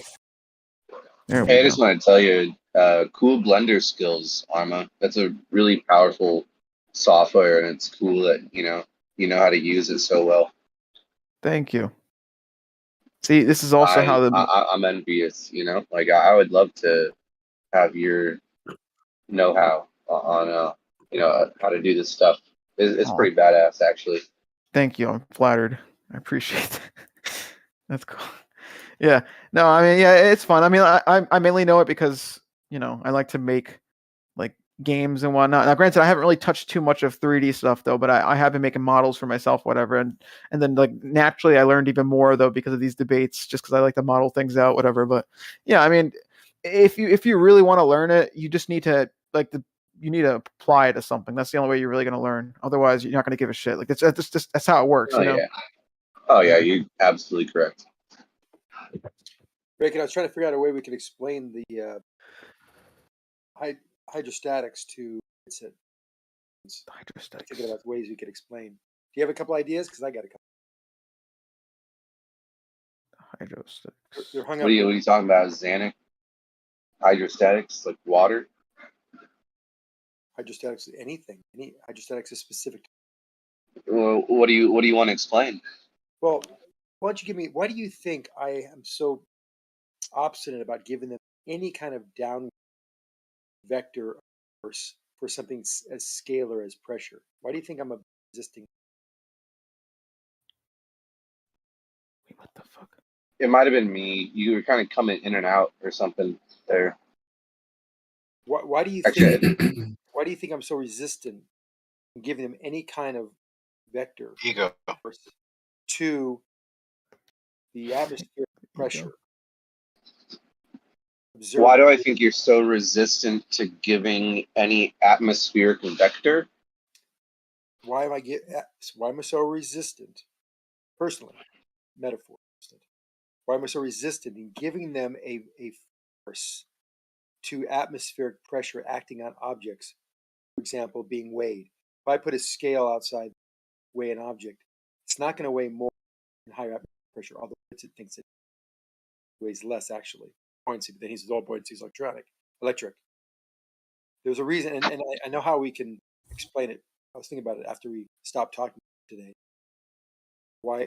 There we Hey, I go. just want to tell you, cool blender skills, Arma. That's a really powerful software, and it's cool that you know how to use it so well. Thank you. See, this is also how I'm envious. Like I would love to have your know-how on how to do this stuff. It's pretty badass, actually. Thank you. I'm flattered. I appreciate that. That's cool. Yeah. No, I mean, yeah, it's fun. I mean, I mainly know it because I like to make like games and whatnot. Now, granted, I haven't really touched too much of 3D stuff though, but I have been making models for myself, whatever, and then like naturally I learned even more though because of these debates, just because I like to model things out, whatever. But yeah, I mean, if you really want to learn it, you just need to you need to apply it to something. That's the only way you're really going to learn. Otherwise, you're not going to give a shit. Like that's how it works. Oh You know. yeah. Oh yeah, you're absolutely correct. Rick, and I was trying to figure out a way we could explain the hydrostatics to Vincent. Hydrostatics. Thinking about ways we could explain. Do you have a couple ideas? Because I got a couple. Hydrostatics. They're hung What up. are you talking about? Xanic? Hydrostatics, like water? Hydrostatics, anything. Any hydrostatics is specific. Well, what do you want to explain? Well, why don't you give me? Why do you think I am so obstinate about giving them any kind of downward vector force for something as scalar as pressure? Why do you think I'm resisting? Wait, what the fuck? It might have been me. You were kind of coming in and out or something there. Why do you Actually, think? Why do you think I'm so resistant in giving them any kind of vector Ego. force to the atmospheric pressure? Why do I think you're so resistant to giving any atmospheric vector? Why am I so resistant? Personally, metaphor. Why am I so resistant in giving them a force to atmospheric pressure acting on objects? For example, being weighed. If I put a scale outside, weigh an object, it's not going to weigh more than higher atmospheric pressure, although it thinks it weighs less actually. Buoyancy, but then he says all buoyancy is electric. There's a reason, and I know how we can explain it. I was thinking about it after we stopped talking today. Why?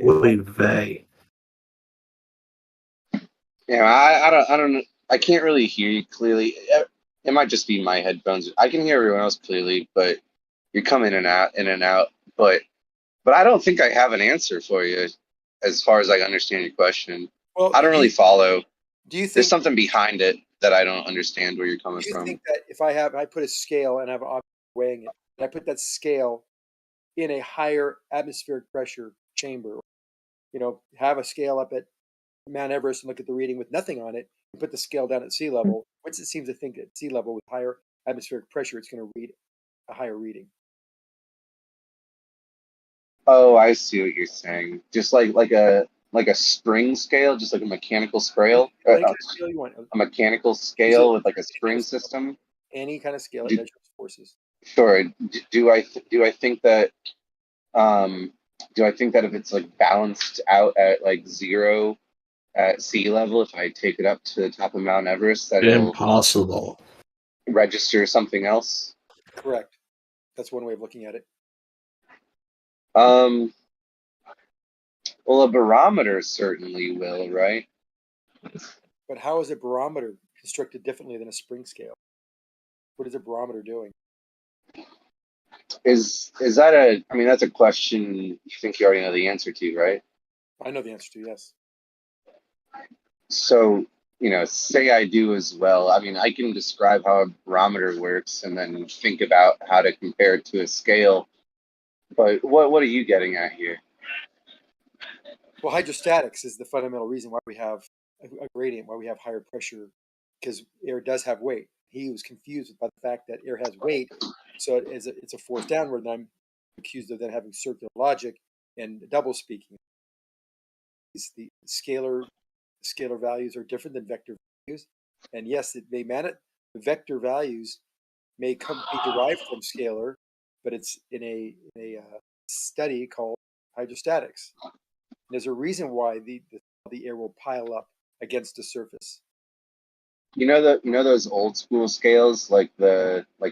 Yeah, I don't. I can't really hear you clearly. It might just be my headphones. I can hear everyone else clearly, but you're coming in and out. But I don't think I have an answer for you, as far as I understand your question. Well, I don't really follow. Do you think There's something behind it that I don't understand where you're coming do you from? think that if I put a scale and I have an object weighing it, and I put that scale in a higher atmospheric pressure chamber, have a scale up at Mount Everest and look at the reading with nothing on it, and put the scale down at sea level, once it seems to think at sea level with higher atmospheric pressure, it's going to read a higher reading. Oh, I see what you're saying. Just like a spring scale, just like a mechanical scale. Any kind of scale you want. A mechanical scale with like a spring system. Any kind of scale that measures forces. Sure. Do I think that if it's like balanced out at like 0 at sea level, if I take it up to the top of Mount Everest, that Impossible. it'll register something else? Correct. That's one way of looking at it. Well, a barometer certainly will, right? But how is a barometer constructed differently than a spring scale? What is a barometer doing? Is that I mean, that's a question you think you already know the answer to, right? I know the answer to yes. So, say I do as well. I mean, I can describe how a barometer works and then think about how to compare it to a scale. But what are you getting at here? Well, hydrostatics is the fundamental reason why we have a gradient, why we have higher pressure, because air does have weight. He was confused by the fact that air has weight, so it's a force downward, and I'm accused of then having circular logic and double speaking. The scalar values are different than vector values, and yes, the vector values may be derived from scalar, but it's in a study called hydrostatics. And there's a reason why the air will pile up against the surface. You know those old school scales like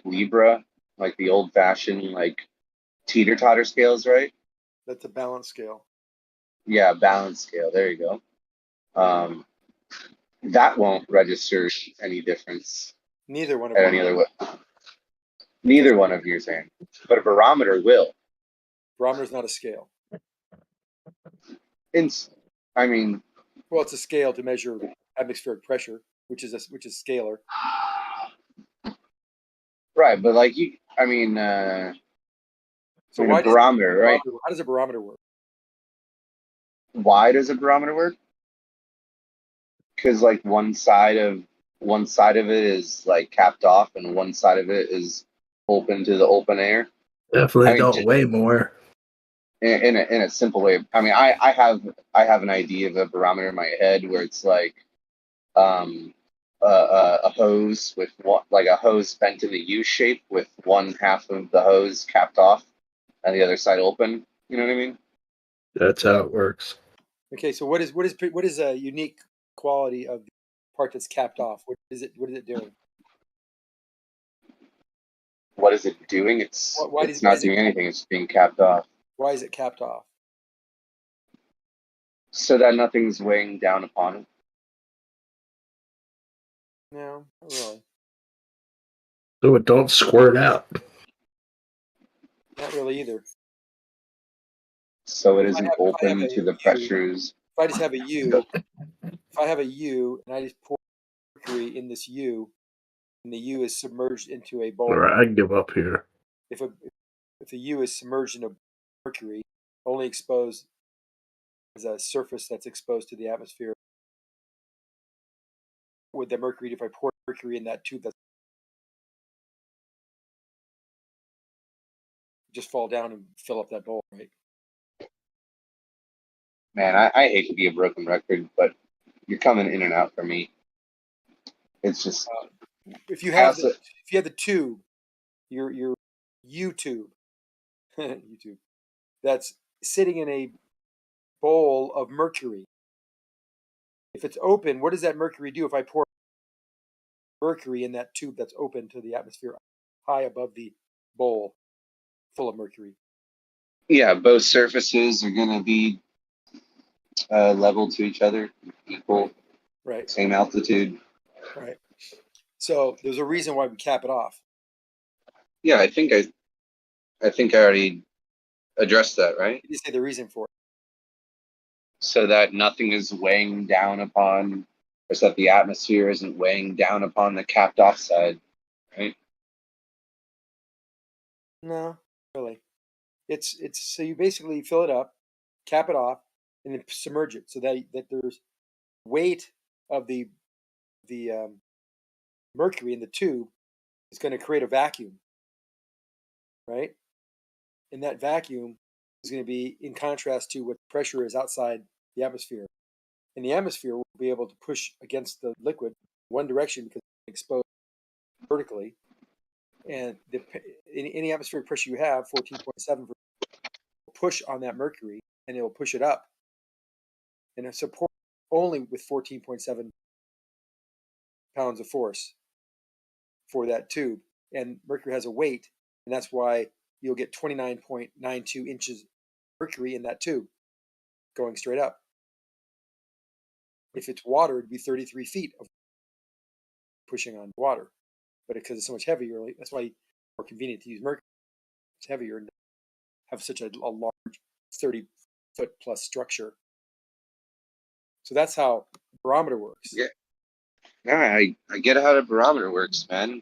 Libra, like the old fashioned like teeter-totter scales, right? That's a balance scale. Yeah, balance scale. There you go. That won't register any difference. Neither one of any other way. Neither one of you are saying, but a barometer will. Barometer is not a scale. Well, it's a scale to measure atmospheric pressure, which is scalar. Right, but so why barometer, right? How does a barometer work? Why does a barometer work? Because one side of one side of it is like capped off and one side of it is open to the open air. Definitely I mean, don't weigh more. in a simple way. I mean, I have an idea of a barometer in my head where it's like a hose with one, like a hose bent in a U shape with one half of the hose capped off and the other side open. You know what I mean? That's how it works. Okay, so what is a unique quality of the part that's capped off? What is it doing? What is it doing? It's Why not is it doing anything. It's being capped off why is it capped off? so that nothing's weighing down upon it. No, not really. So it don't squirt out. Not really either. So it If I isn't have open a to the U, pressures. if I just have a U, if I have a U and I just pour mercury in this U, and the U is submerged into a bowl. All right, I give up here. If the U is submerged in a mercury, only exposed as a surface that's exposed to the atmosphere, would the mercury, if I pour mercury in that tube, that's just fall down and fill up that bowl, right? Man, I hate to be a broken record, but you're coming in and out for me. It's just if you have the tube, your U tube, YouTube, that's sitting in a bowl of mercury. If it's open, what does that mercury do if I pour mercury in that tube that's open to the atmosphere high above the bowl full of mercury? yeah, both surfaces are going to be level to each other, equal, right, same altitude. Right. So there's a reason why we cap it off. Yeah, I think I already addressed that, right? You say the reason for it. So that nothing is weighing down upon, or so that the atmosphere isn't weighing down upon the capped off side, right? No, really. It's so you basically fill it up, cap it off, and then submerge it so that there's weight of the mercury in the tube is going to create a vacuum, right? And that vacuum is going to be in contrast to what pressure is outside the atmosphere. And the atmosphere will be able to push against the liquid one direction because it's exposed vertically. And any atmospheric pressure you have, 14.7, will push on that mercury and it will push it up. And it supports only with 14.7 pounds of force for that tube. And mercury has a weight, and that's why you'll get 29.92 inches mercury in that tube going straight up. If it's water, it'd be 33 feet of pushing on water. But because it's so much heavier, that's why it's more convenient to use mercury. It's heavier and have such a large 30-foot plus structure. So that's how barometer works. Yeah. I get how the barometer works, man.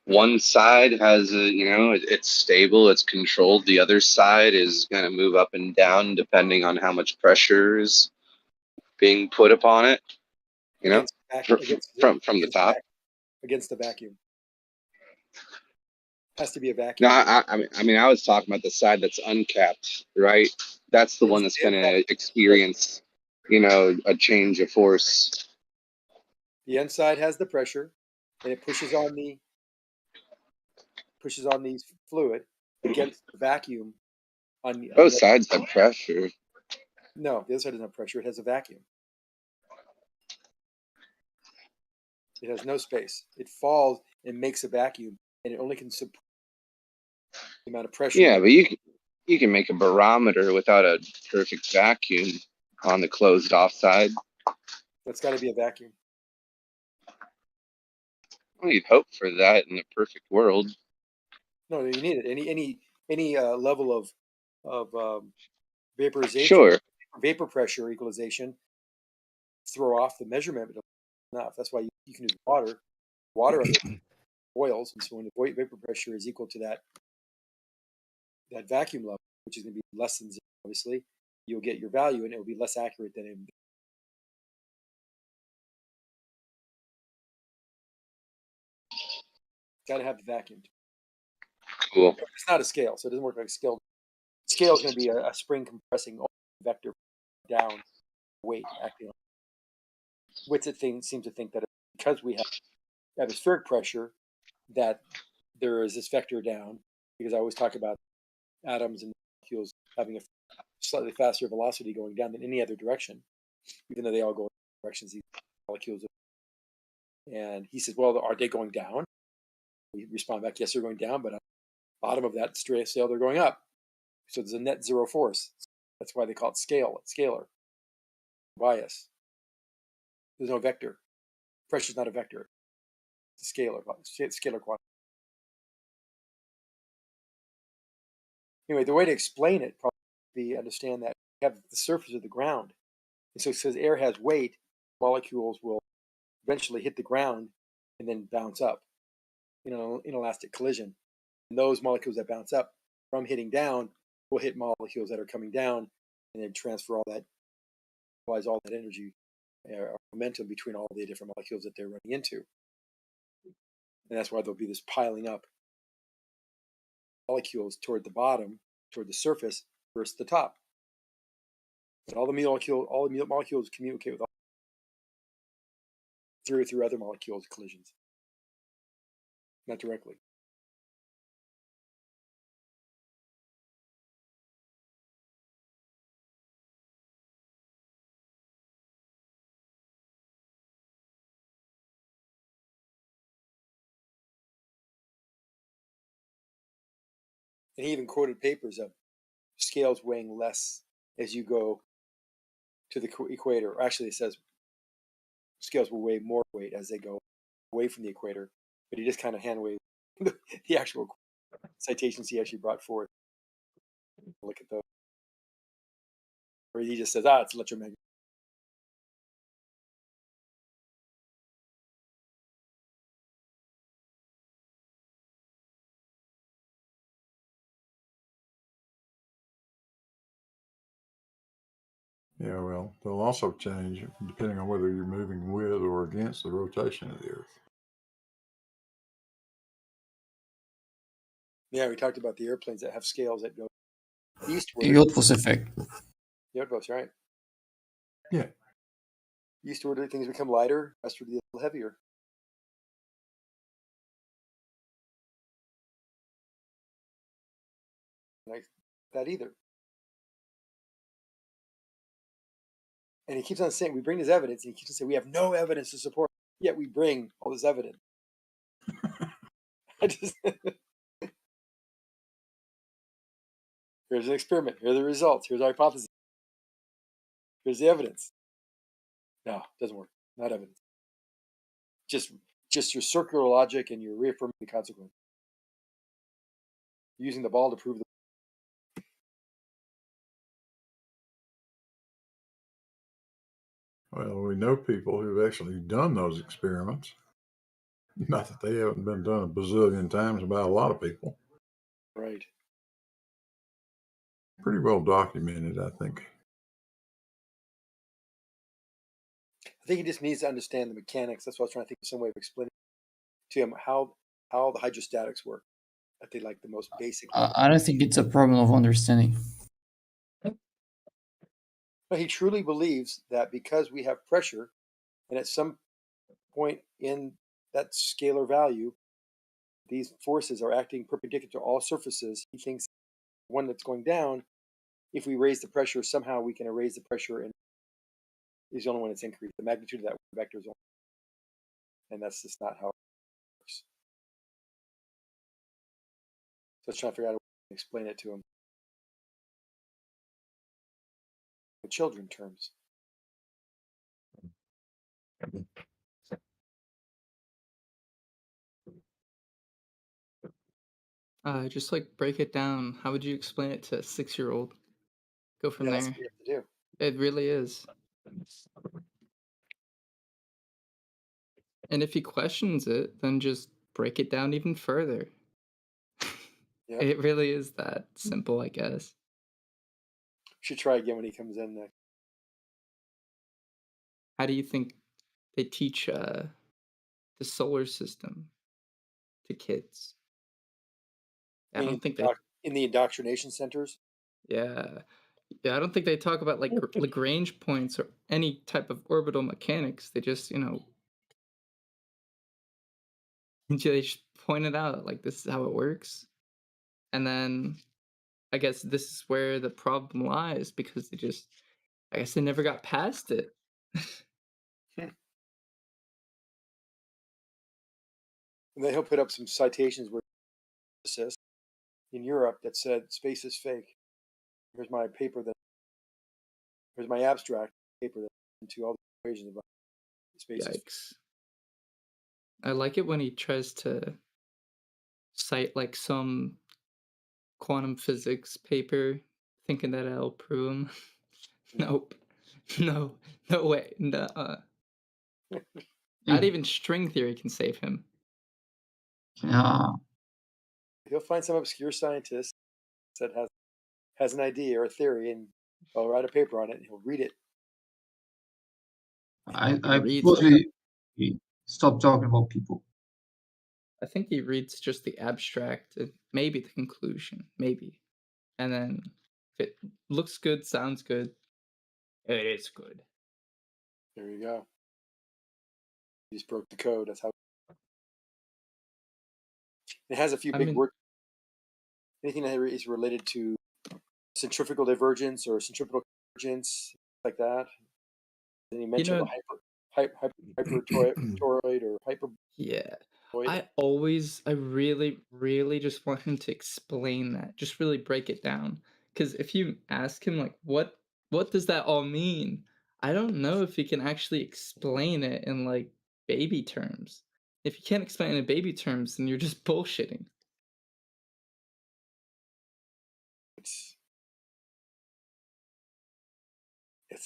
One side has it's stable, it's controlled. The other side is going to move up and down depending on how much pressure is being put upon it. From the top. Against the vacuum. Has to be a vacuum. No, I mean, I was talking about the side that's uncapped, right? That's the one that's going to experience, a change of force. The inside has the pressure, and it pushes on the fluid against the vacuum. Both sides have pressure. No, the other side doesn't have pressure. It has a vacuum. It has no space. It falls and makes a vacuum, and it only can support the amount of pressure. Yeah, but you can make a barometer without a perfect vacuum on the closed off side. That's got to be a vacuum. Well, you'd hope for that in a perfect world. No, you need it. Any level of vaporization, sure, vapor pressure equalization, throw off the measurement enough. That's why you can use water. Water boils, and so when the vapor pressure is equal to that vacuum level, which is going to be less than zero, obviously, you'll get your value, and it will be less accurate than Got to have the vacuum. Cool. It's not a scale, so it doesn't work like a scale. Scale is going to be a spring compressing vector down weight acting on. Whitsitt seems to think that because we have atmospheric pressure, that there is this vector down. Because I always talk about atoms and molecules having a slightly faster velocity going down than any other direction, even though they all go in directions. These molecules. And he says, "Well, are they going down?" We respond back, "Yes, they're going down, but on the bottom of that straight scale, they're going up. So there's a net zero force. That's why they call it scalar bias. There's no vector. Pressure is not a vector. It's a scalar quantity. Anyway, the way to explain it probably be understand that you have the surface of the ground. And so it says air has weight, molecules will eventually hit the ground and then bounce up, inelastic collision. And those molecules that bounce up from hitting down will hit molecules that are coming down and then transfer all that energy or momentum between all the different molecules that they're running into. And that's why there'll be this piling up molecules toward the bottom, toward the surface versus the top. But all the molecules communicate with all through other molecules collisions, not directly. And he even quoted papers of scales weighing less as you go to the equator. Or actually, it says scales will weigh more weight as they go away from the equator. But he just kind of hand waved the actual citations he actually brought forth. Look at those. Or he just says, it's electromagnetic. Yeah, well, they'll also change depending on whether you're moving with or against the rotation of the Earth. Yeah, we talked about the airplanes that have scales that go eastward. Youtfos effect. Youtfos, right? Yeah. Eastward, things become lighter. Westward, a little heavier. Like that either. And he keeps on saying, we bring this evidence, and he keeps on saying, we have no evidence to support it, yet we bring all this evidence. Here's an experiment. Here are the results. Here's our hypothesis. Here's the evidence. No, it doesn't work. Not evidence. Just your circular logic and you're reaffirming the consequence. Using the ball to prove the. Well, we know people who've actually done those experiments. Not that they haven't been done a bazillion times by a lot of people. Right. Pretty well documented, I think. I think he just needs to understand the mechanics. That's why I was trying to think of some way of explaining to him how the hydrostatics work. I think like the most basic. I don't think it's a problem of understanding. But he truly believes that because we have pressure, and at some point in that scalar value, these forces are acting perpendicular to all surfaces. He thinks one that's going down, if we raise the pressure, somehow we can erase the pressure, and is the only one that's increased. The magnitude of that vector is only, and that's just not how it works. So I was trying to figure out a way to explain it to him in children terms. Just like break it down. How would you explain it to a 6-year-old? Go from That's there. what you have to do. It really is. And if he questions it, then just break it down even further. Yep. It really is that simple, I guess. Should try again when he comes in next. How do you think they teach the solar system to kids. I mean, don't think they. in the indoctrination centers. Yeah, yeah. I don't think they talk about like Lagrange points or any type of orbital mechanics. They just, they just point it out like this is how it works, and then I guess this is where the problem lies because I guess they never got past it. And then he'll put up some citations where in Europe that said space is fake. Here's my paper here's my abstract paper that into all the equations about space. Yikes. I like it when he tries to cite like some quantum physics paper thinking that it'll prove him. Nope. No way. Nuh-uh. Not even string theory can save him. Yeah. He'll find some obscure scientist that has an idea or a theory, and I'll write a paper on it, and he'll read it. I propose we stop talking about people. I think he reads just the abstract, and maybe the conclusion, maybe. And then if it looks good, sounds good, it is good. There you go. He just broke the code. That's how. It has a few big words. Anything that is related to centrifugal divergence or centripetal convergence, like that. Then he mentioned the hypertoroid or hyper. Yeah. I really, really just want him to explain that. Just really break it down. Because if you ask him, like, what does that all mean? I don't know if he can actually explain it in, like, baby terms. If you can't explain it in baby terms, then you're just bullshitting.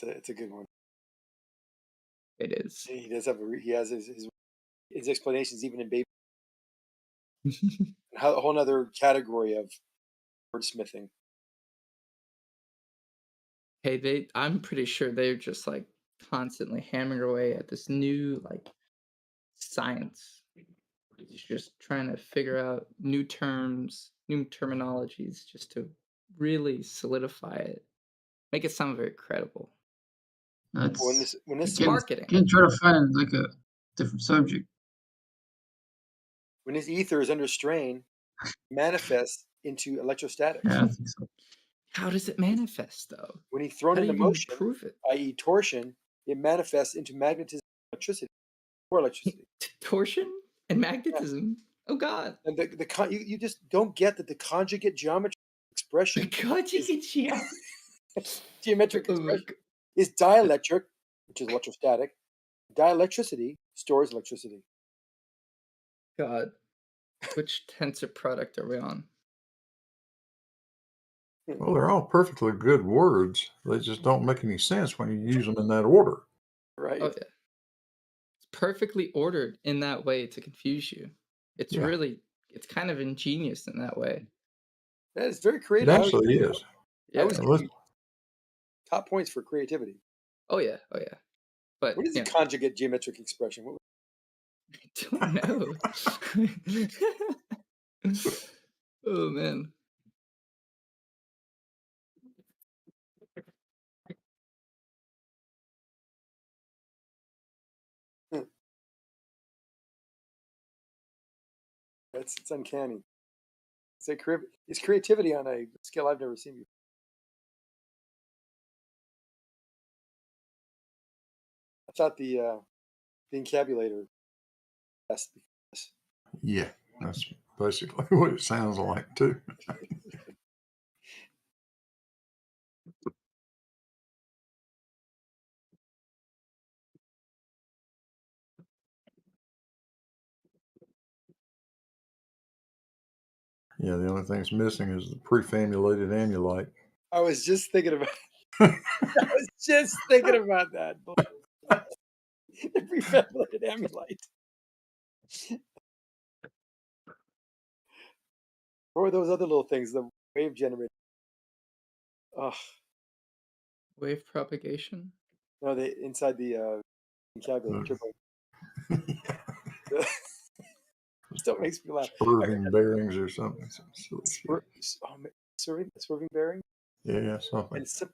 It's a good one. It is. He does have he has his explanations even in baby. A whole other category of wordsmithing. Hey, I'm pretty sure they're just like constantly hammering away at this new like science. It's just trying to figure out new terms, new terminologies, just to really solidify it, make it sound very credible. That's when this marketing. Can try to find like a different subject. When his ether is under strain, manifests into electrostatics. Yeah, I think so. How does it manifest though? When he's thrown into motion, prove it? i.e., torsion, it manifests into magnetism, electricity, or electricity. Torsion and magnetism. Yeah. Oh God! And you just don't get that the conjugate geometry expression. Geometric expression is dielectric, which is electrostatic. Dielectricity stores electricity. God, which tensor product are we on? Well, they're all perfectly good words. They just don't make any sense when you use them in that order. Right. Oh yeah. It's perfectly ordered in that way to confuse you. It's it's kind of ingenious in that way. Yeah, it's very creative. It actually is. Yeah. Top points for creativity. Oh yeah. But what is a conjugate geometric expression? I don't know. Oh man. It's uncanny. It's creativity on a scale I've never seen before. I thought the encabulator. Yeah, that's basically what it sounds like too. Yeah, the only thing that's missing is the prefamulated amulite. I was just thinking about. I was just thinking about that. The prefamulated amulite. Or those other little things, the wave generator. Ugh. Wave propagation? No, they inside the encabulator. Still makes me laugh. Swerving bearings or something. Some silly shit. Swerving bearing. Yeah, something. And some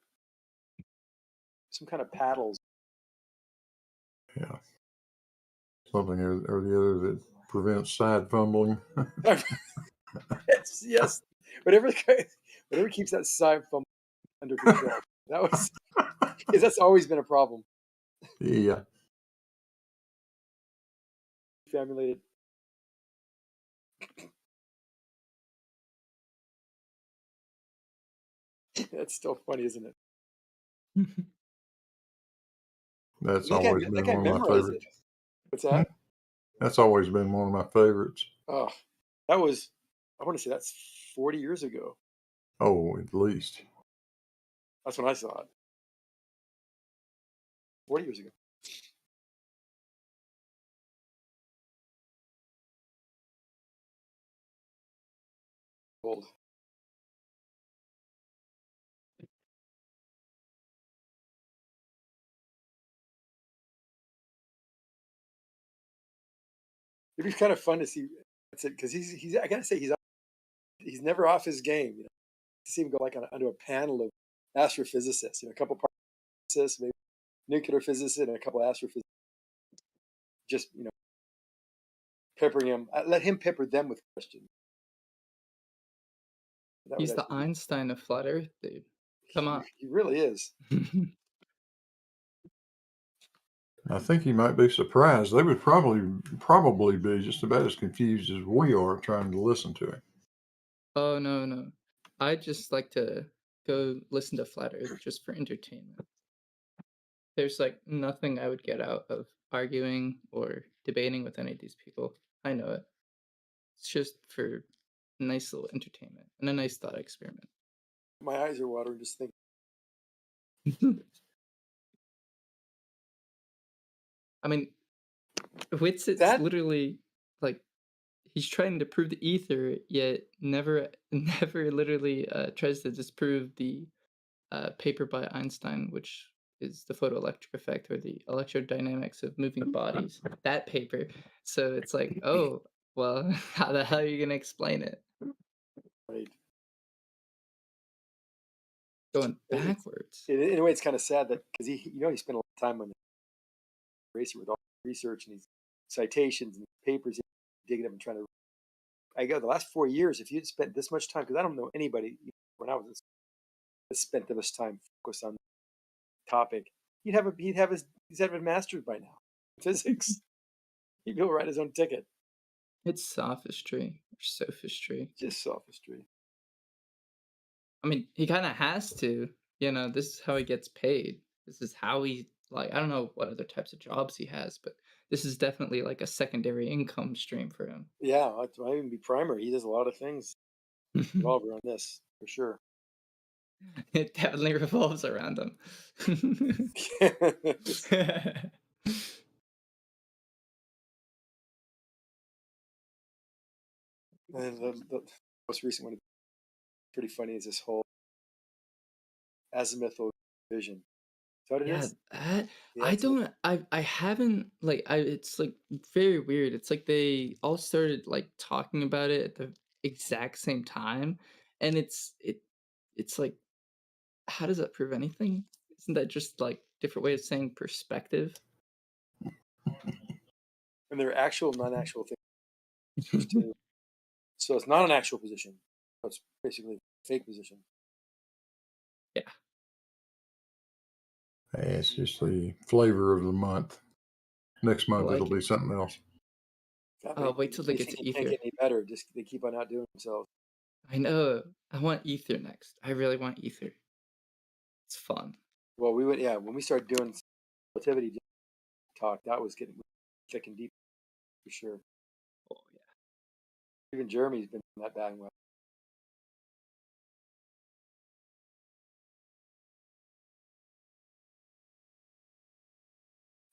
kind of paddles. Yeah. Something or the other that prevents side fumbling. yes. Whatever keeps that side from under control. That was because that's always been a problem. Yeah. Formulated. That's still funny, isn't it? That's always been one of my favorites. What's that? That's always been one of my favorites. Oh, that was, I want to say that's 40 years ago. Oh, at least. That's when I saw it. 40 years ago. Old. It'd be kind of fun to see. That's it, because he's. I gotta say he's never off his game. You know, to see him go like onto a panel of astrophysicists. You know, a couple physicists, maybe nuclear physicists, and a couple astrophysicists. Just peppering him. Let him pepper them with questions. He's the Einstein of flat Earth, dude. Come on. He really is. I think he might be surprised. They would probably be just about as confused as we are trying to listen to him. Oh no. I just like to go listen to Flat Earth just for entertainment. There's like nothing I would get out of arguing or debating with any of these people. I know it. It's just for a nice little entertainment and a nice thought experiment. My eyes are watering just thinking. I mean, Witzit's literally like he's trying to prove the ether, yet never literally tries to disprove the paper by Einstein, which is the photoelectric effect or the electrodynamics of moving bodies. That paper. So it's like, oh, well, how the hell are you gonna explain it? Right. Going backwards. In a way, it's kind of sad that because he spent a lot of time on the racer with all the research and these citations and papers, digging up and trying to. I go the last 4 years. If you'd spent this much time, because I don't know anybody when I was that spent this time focused on the topic, he'd have a master's by now. Physics. He'd be able to write his own ticket. It's sophistry or sophistry. Just sophistry. I mean, he kind of has to. This is how he gets paid. This is how he I don't know what other types of jobs he has, but this is definitely like a secondary income stream for him. Yeah, it might even be primary. He does a lot of things revolve around this for sure. It definitely revolves around him. And the most recent one, pretty funny, is this whole azimuthal vision. Is that what it is? I haven't it's like very weird. It's like they all started like talking about it at the exact same time, and it's like, how does that prove anything? Isn't that just like different way of saying perspective? And they're actual, non-actual things. So it's not an actual position. It's basically a fake position. Yeah. Hey, it's just the flavor of the month. Next month it'll be something else. Wait till they get to ether. Can't get any better. Just they keep on outdoing themselves. I know. I want ether next. I really want ether. It's fun. Well, when we started doing relativity talk, that was getting thick and deep for sure. Oh yeah. Even Jeremy's been in that bandwagon.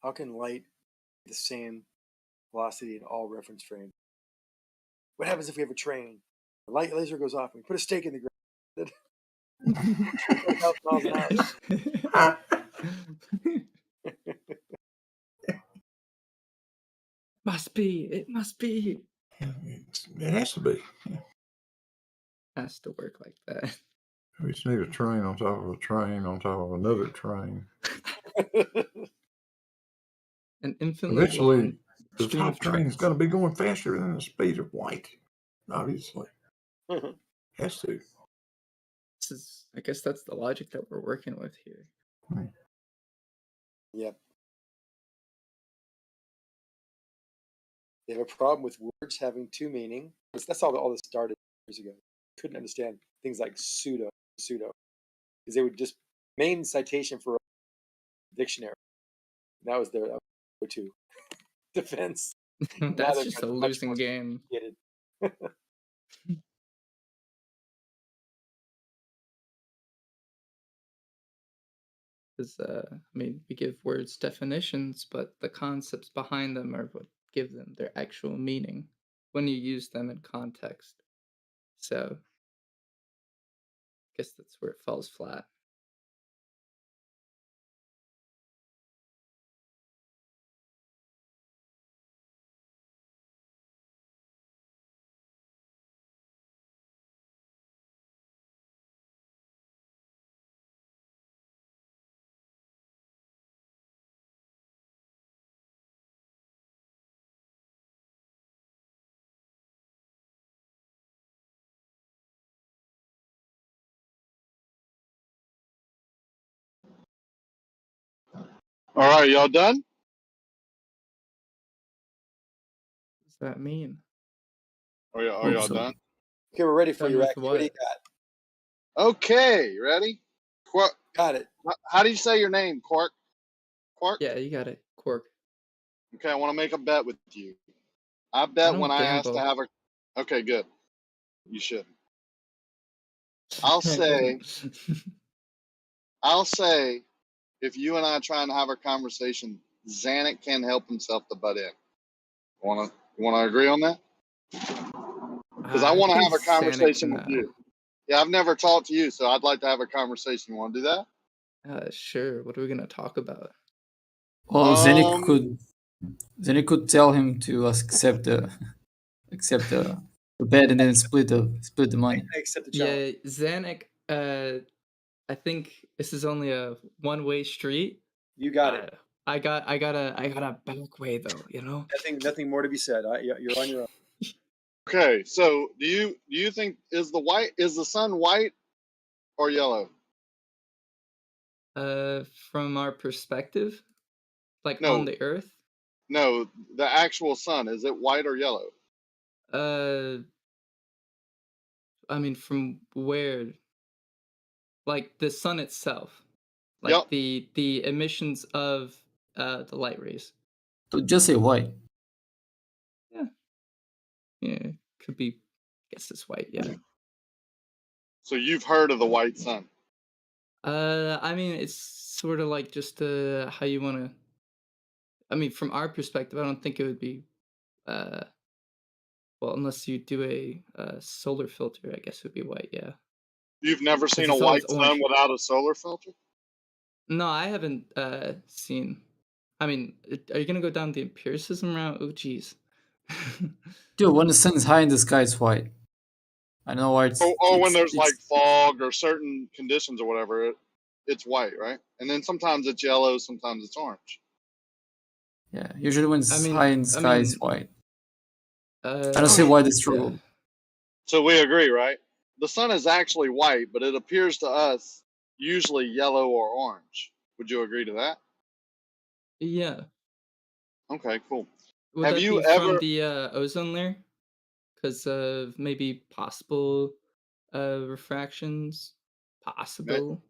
How can light be the same velocity in all reference frames? What happens if we have a train? The light laser goes off and we put a stake in the ground. miles an hour. Must be. It must be. It has to be. Has to work like that. We just need a train on top of a train on top of another train. An infinitely Eventually, long the stream top of train is trains. going to be going faster than the speed of light. Obviously, has to. This is, I guess that's the logic that we're working with here. Yep. They have a problem with words having two meanings. That's how all this started years ago. Couldn't understand things like pseudo, because they would just main citation for a dictionary. That was their go-to defense. That's just a losing game. Because, I mean, we give words definitions, but the concepts behind them are what give them their actual meaning when you use them in context. So, I guess that's where it falls flat. All right, y'all done? What does that mean? Are Hope y'all so. done? Okay, we're ready for Done you, with Racky. What do you what? got? Okay, ready? Quark. Got it. How do you say your name, Quark? Quark? Yeah, you got it. Quark. Okay, I want to make a bet with you. I I bet when don't I ask to gamble. have a... Okay, good. You should. I'll say, if you and I are trying to have a conversation, Zanuck can't help himself to butt in. You wanna agree on that? Because I want to think have a Zanuck conversation can, with you. Yeah, I've never talked to you, so I'd like to have a conversation. You want to do that? Sure. What are we gonna talk about? Well, Zenik could tell him to accept the bet and then split the money. I accept the Yeah, challenge. Zanuck. I think this is only a one-way street. You got it. I got a back way though. You know. Nothing more to be said. You're on your own. Okay, so do you think is the sun white or yellow? From our perspective, like No. on the Earth. No, the actual sun, is it white or yellow? I mean, from where? Like the sun itself, like Yep. the emissions of the light rays. So just say white. Yeah, could be. I guess it's white. Yeah. So you've heard of the white sun? I mean, it's sort of like just how you want to. I mean, from our perspective, I don't think it would be. Well, unless you do a solar filter, I guess it would be white. Yeah. You've never 'Cause seen a it's always white sun orange. without a solar filter? No, I haven't seen. I mean, are you gonna go down the empiricism route? Oh, geez. Dude, when the sun is high in the sky, it's white. I know why it's. Or when there's like fog or certain conditions or whatever, it's white, right? And then sometimes it's yellow, sometimes it's orange. Yeah, usually when it's high in the sky, it's white. I don't see Okay. why they struggle. So we agree, right? The sun is actually white, but it appears to us usually yellow or orange. Would you agree to that? Yeah. Okay, cool. Would Have that you be from ever? the ozone layer? Because of maybe possible refractions? Possible.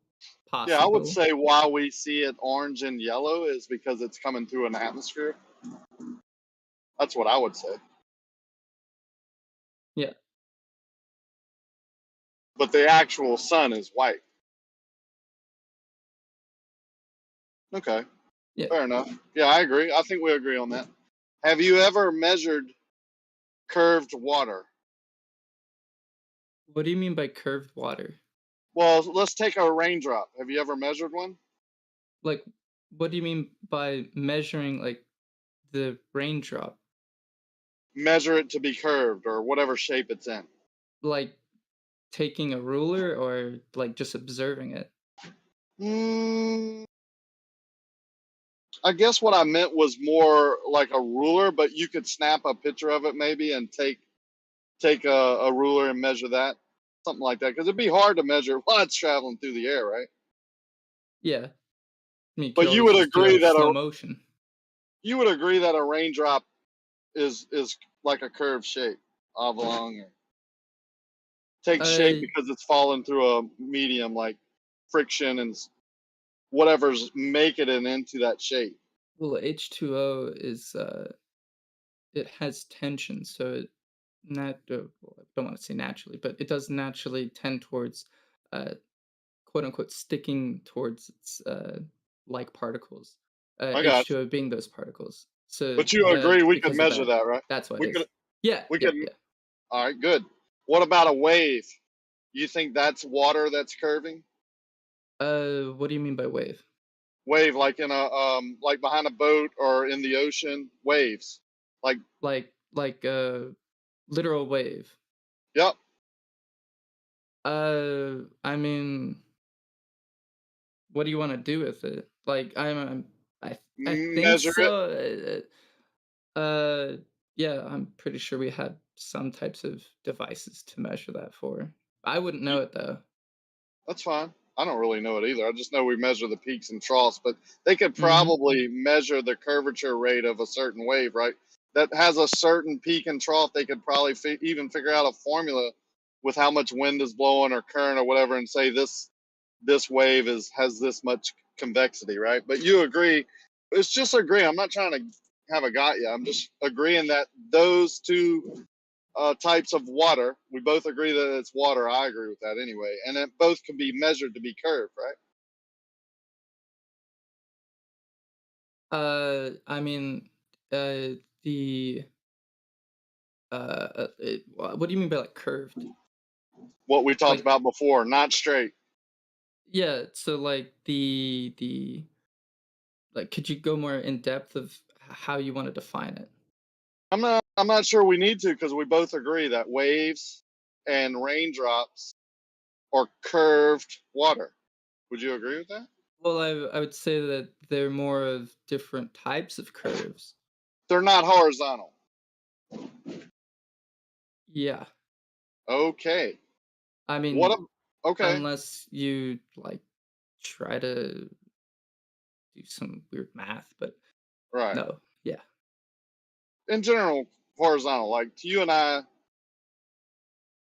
Yeah, I would Possible. say why we see it orange and yellow is because it's coming through an atmosphere. That's what I would say. Yeah. But the actual sun is white. Okay. Yeah. Fair enough. Yeah, I agree. I think we agree on that. Have you ever measured curved water? What do you mean by curved water? Well, let's take a raindrop. Have you ever measured one? Like, what do you mean by measuring like the raindrop? measure it to be curved or whatever shape it's in? Like taking a ruler or like just observing it? Mm, I guess what I meant was more like a ruler, but you could snap a picture of it maybe and take a ruler and measure that, something like that, because it'd be hard to measure while it's traveling through the air, right? Yeah. I mean, you could But you always would just do it agree in that slow a motion. you would agree that a raindrop is like a curved shape, oblong, or takes shape because it's falling through a medium like friction and whatever's making it into that shape. Well, H2O is it has tension, so it well, I don't want to say naturally, but it does naturally tend towards quote unquote sticking towards its like particles. I got you. H2O being those particles. So But you agree we could because of measure that, right? that's what We it could is. Yeah, we yeah, could yeah. All right, good. What about a wave? You think that's water that's curving? What do you mean by wave? Wave like in a like behind a boat or in the ocean, waves. Like literal wave. Yep. I mean, what do you want to do with it? Like I think Measure it. so. Yeah, I'm pretty sure we had some types of devices to measure that for. I wouldn't know it though. That's fine. I don't really know it either. I just know we measure the peaks and troughs, but they could Mhm. probably measure the curvature rate of a certain wave, right? That has a certain peak and trough. They could probably even figure out a formula with how much wind is blowing or current or whatever, and say this wave has this much convexity, right? But you agree? It's just agreeing. I'm not trying to have a got you. I'm just agreeing that those two types of water. We both agree that it's water. I agree with that anyway. And it both can be measured to be curved, right? I mean, the what do you mean by like curved? What we talked Like, about before, not straight. yeah, so like the like, could you go more in depth of how you want to define it? I'm not sure we need to because we both agree that waves and raindrops are curved water. Would you agree with that? Well, I would say that they're more of different types of curves. They're not horizontal. Yeah. Okay. I mean, What? Okay. unless you like try to do some weird math, but Right. no, yeah. In general, horizontal. Like to you and I,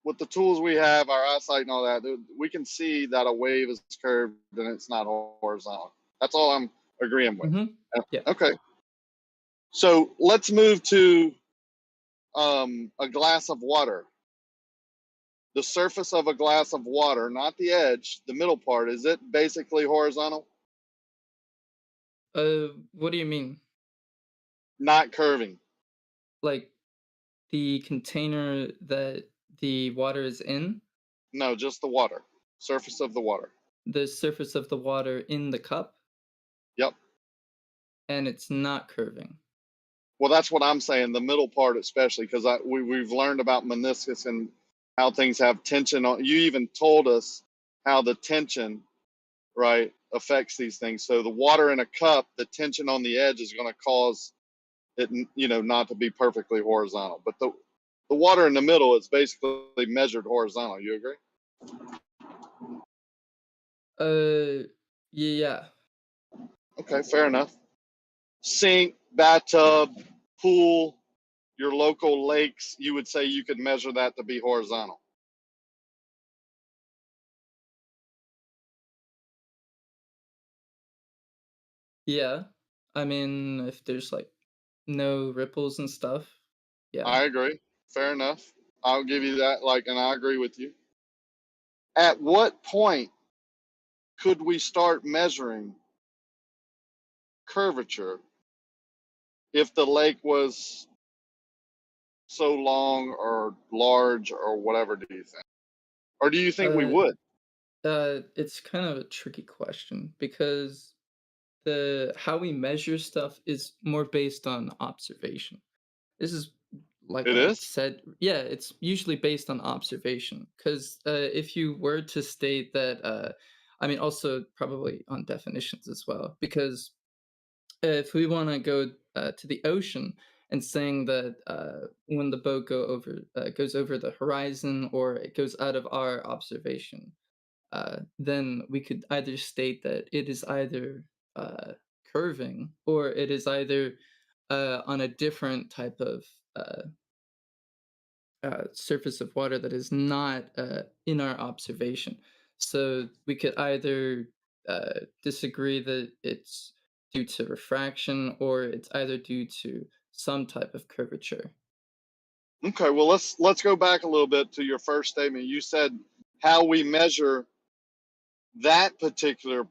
with the tools we have, our eyesight and all that, we can see that a wave is curved and it's not horizontal. That's all I'm agreeing with. Yeah. Okay. So let's move to a glass of water. The surface of a glass of water, not the edge, the middle part, is it basically horizontal? What do you mean? Not curving. Like the container that the water is in? No, just the water. Surface of the water. The surface of the water in the cup? Yep. And it's not curving. Well, that's what I'm saying. The middle part, especially, because we've learned about meniscus and how things have tension on. You even told us how the tension, right, affects these things. So the water in a cup, the tension on the edge is going to cause it, not to be perfectly horizontal. But the water in the middle is basically measured horizontal. You agree? Yeah. Okay, fair enough. Sink, bathtub, pool, your local lakes, you would say you could measure that to be horizontal. Yeah. I mean, if there's like no ripples and stuff, yeah. I agree. Fair enough. I'll give you that. And I agree with you. At what point could we start measuring curvature if the lake was so long or large or whatever, do you think? Or do you think we would? It's kind of a tricky question because how we measure stuff is more based on observation. This is like It I is? said, yeah, it's usually based on observation. Because if you were to state that, I mean, also probably on definitions as well. Because if we want to go to the ocean and saying that when the boat goes over the horizon or it goes out of our observation, then we could either state that it is either curving or it is either on a different type of uh, surface of water that is not in our observation. So we could either disagree that it's due to refraction or it's either due to some type of curvature. Okay, well let's go back a little bit to your first statement. You said how we measure that particular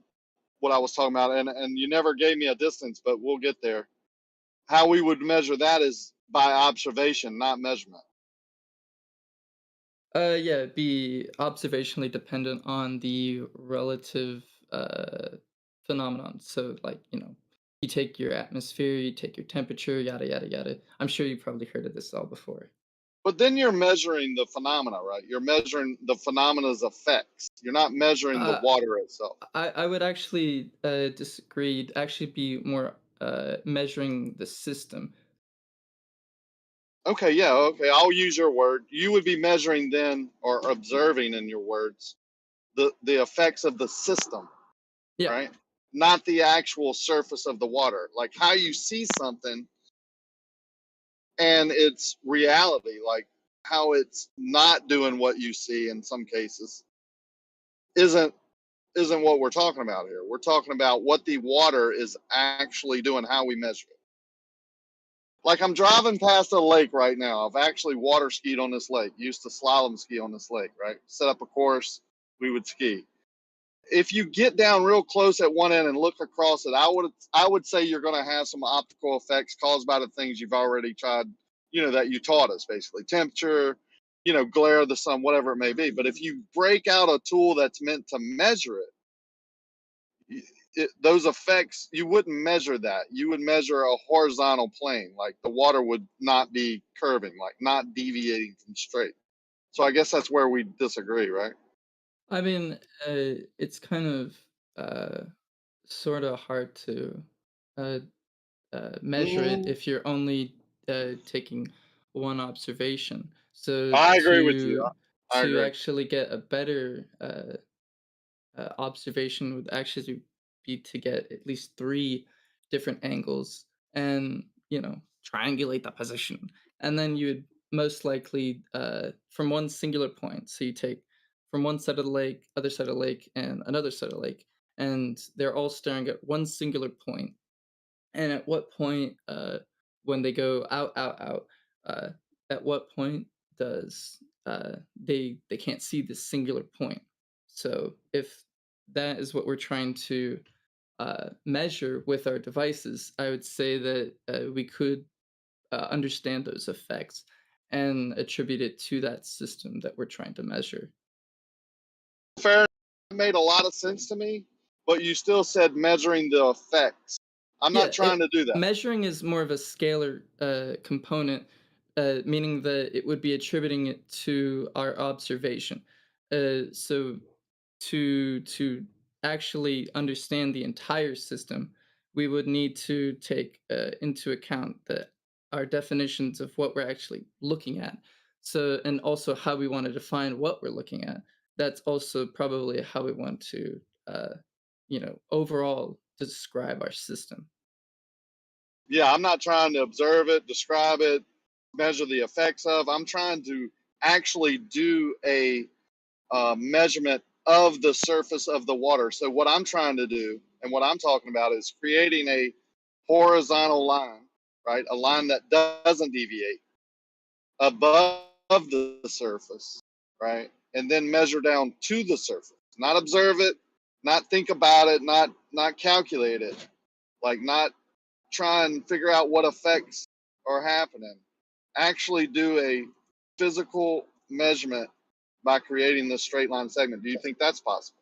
what I was talking about, and you never gave me a distance, but we'll get there. How we would measure that is by observation, not measurement. Yeah, it'd be observationally dependent on the relative phenomenon. So, like, you take your atmosphere, you take your temperature, yada yada yada. I'm sure you've probably heard of this all before. But then you're measuring the phenomena, right? You're measuring the phenomena's effects. You're not measuring the water itself. I would actually disagree. It'd actually be more measuring the system. Okay, yeah, okay. I'll use your word. You would be measuring then, or observing in your words, the effects of the system, Yeah. right? Not the actual surface of the water. Like how you see something and its reality, like how it's not doing what you see in some cases, isn't what we're talking about here. We're talking about what the water is actually doing, how we measure it. Like I'm driving past a lake right now. I've actually water skied on this lake. Used to slalom ski on this lake, right? Set up a course, we would ski. If you get down real close at one end and look across it, I would say you're going to have some optical effects caused by the things you've already tried, that you taught us, basically temperature, glare of the sun, whatever it may be. But if you break out a tool that's meant to measure those effects, you wouldn't measure that. You would measure a horizontal plane, like the water would not be curving, like not deviating from straight. So I guess that's where we disagree, right? I mean, it's kind of sort of hard to uh, measure it if you're only taking one observation. So I agree with you. I to agree. actually get a better observation would actually be to get at least 3 different angles and, triangulate the position. And then you would most likely, from one singular point, so you take from one side of the lake, other side of the lake, and another side of the lake, and they're all staring at one singular point. And at what point, when they go out, uh, at what point does they can't see this singular point? So if that is what we're trying to measure with our devices, I would say that we could understand those effects and attribute it to that system that we're trying to measure. Fair, it made a lot of sense to me, but you still said measuring the effects. I'm not trying to do that. Measuring is more of a scalar component, meaning that it would be attributing it to our observation. So to actually understand the entire system, we would need to take into account our definitions of what we're actually looking at. So, and also how we want to define what we're looking at. That's also probably how we want to, overall describe our system. Yeah, I'm not trying to observe it, describe it, measure the effects of. I'm trying to actually do a measurement of the surface of the water. So what I'm trying to do and what I'm talking about is creating a horizontal line, right? A line that doesn't deviate above the surface, right? And then measure down to the surface. Not observe it, not think about it, not calculate it, like not try and figure out what effects are happening. Actually do a physical measurement by creating this straight line segment. Do you think that's possible?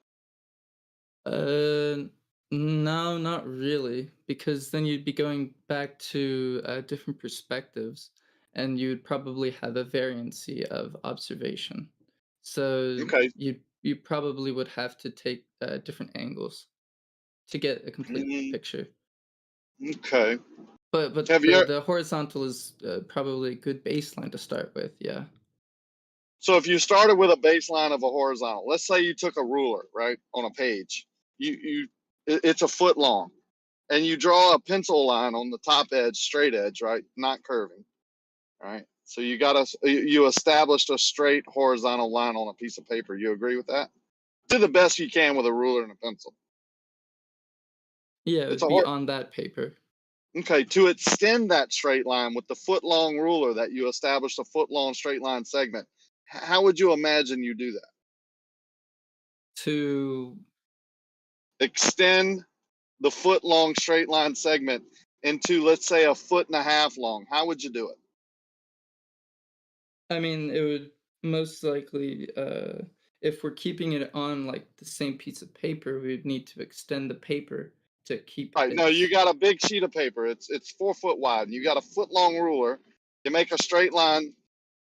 No, not really, because then you'd be going back to different perspectives, and you'd probably have a variancy of observation. So Okay. you probably would have to take different angles to get a complete picture. Okay. But Have you? the horizontal is probably a good baseline to start with. Yeah. So if you started with a baseline of a horizontal, let's say you took a ruler, right, on a page, it's a foot long, and you draw a pencil line on the top edge, straight edge, right, not curving, right? So you established a straight horizontal line on a piece of paper. You agree with that? Do the best you can with a ruler and a pencil. Yeah, it would be on that paper. Okay, to extend that straight line with the foot long ruler that you established a foot long straight line segment, how would you imagine you do that? To extend the foot long straight line segment into, let's say, a foot and a half long, how would you do it? I mean, it would most likely, if we're keeping it on like the same piece of paper, we'd need to extend the paper to keep Right. it. No, you got a big sheet of paper. It's 4 foot wide. You got a foot long ruler. You make a straight line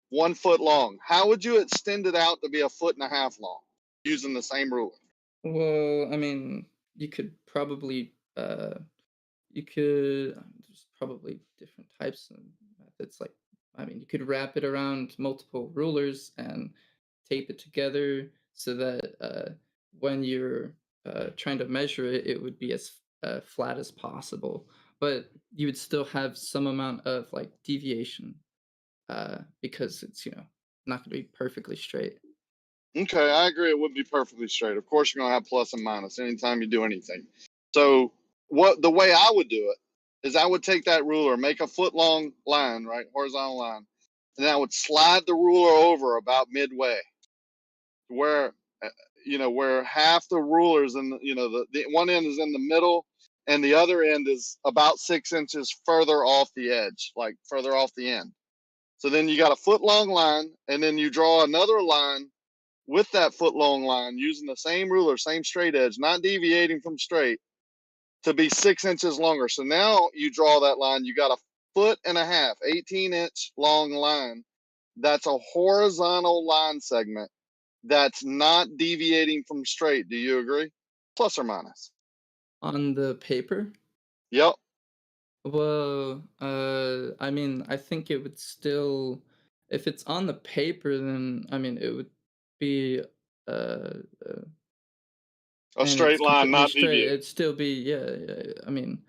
1 foot long. How would you extend it out to be a foot and a half long using the same ruler? Well, I mean, you could probably, there's probably different types of methods. Like, I mean, you could wrap it around multiple rulers and tape it together so that when you're trying to measure it, it would be as flat as possible. But you would still have some amount of like deviation because it's, not going to be perfectly straight. Okay, I agree. It would be perfectly straight. Of course, you're gonna have plus and minus anytime you do anything. So, the way I would do it is I would take that ruler, make a foot long line, right, horizontal line, and I would slide the ruler over about midway, where where half the rulers and the one end is in the middle, and the other end is about 6 inches further off the edge, like further off the end. So then you got a foot long line, and then you draw another line with that foot long line using the same ruler, same straight edge, not deviating from straight, to be 6 inches longer. So now you draw that line, you got a foot and a half, 18-inch long line. That's a horizontal line segment that's not deviating from straight. Do you agree? Plus or minus? On the paper? Yep. Well, I mean, I think it would still, if it's on the paper, then I mean, it would be a and straight it's line, completely not straight. deviating. It'd still be, yeah. I mean,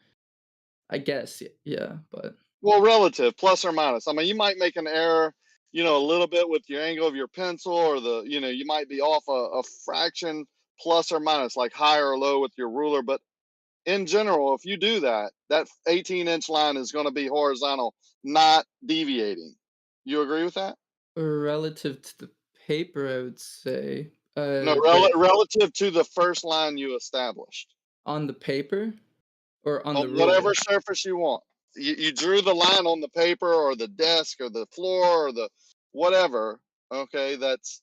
I guess, yeah, but Well, relative, plus or minus. I mean, you might make an error, a little bit with your angle of your pencil, or you might be off a fraction, plus or minus, like high or low with your ruler. But in general, if you do that, that 18-inch line is going to be horizontal, not deviating. You agree with that? relative to the paper, I would say. No, But relative to the first line you established. On the paper or on On the whatever ruler? surface you want. You drew the line on the paper or the desk or the floor or the whatever. Okay, that's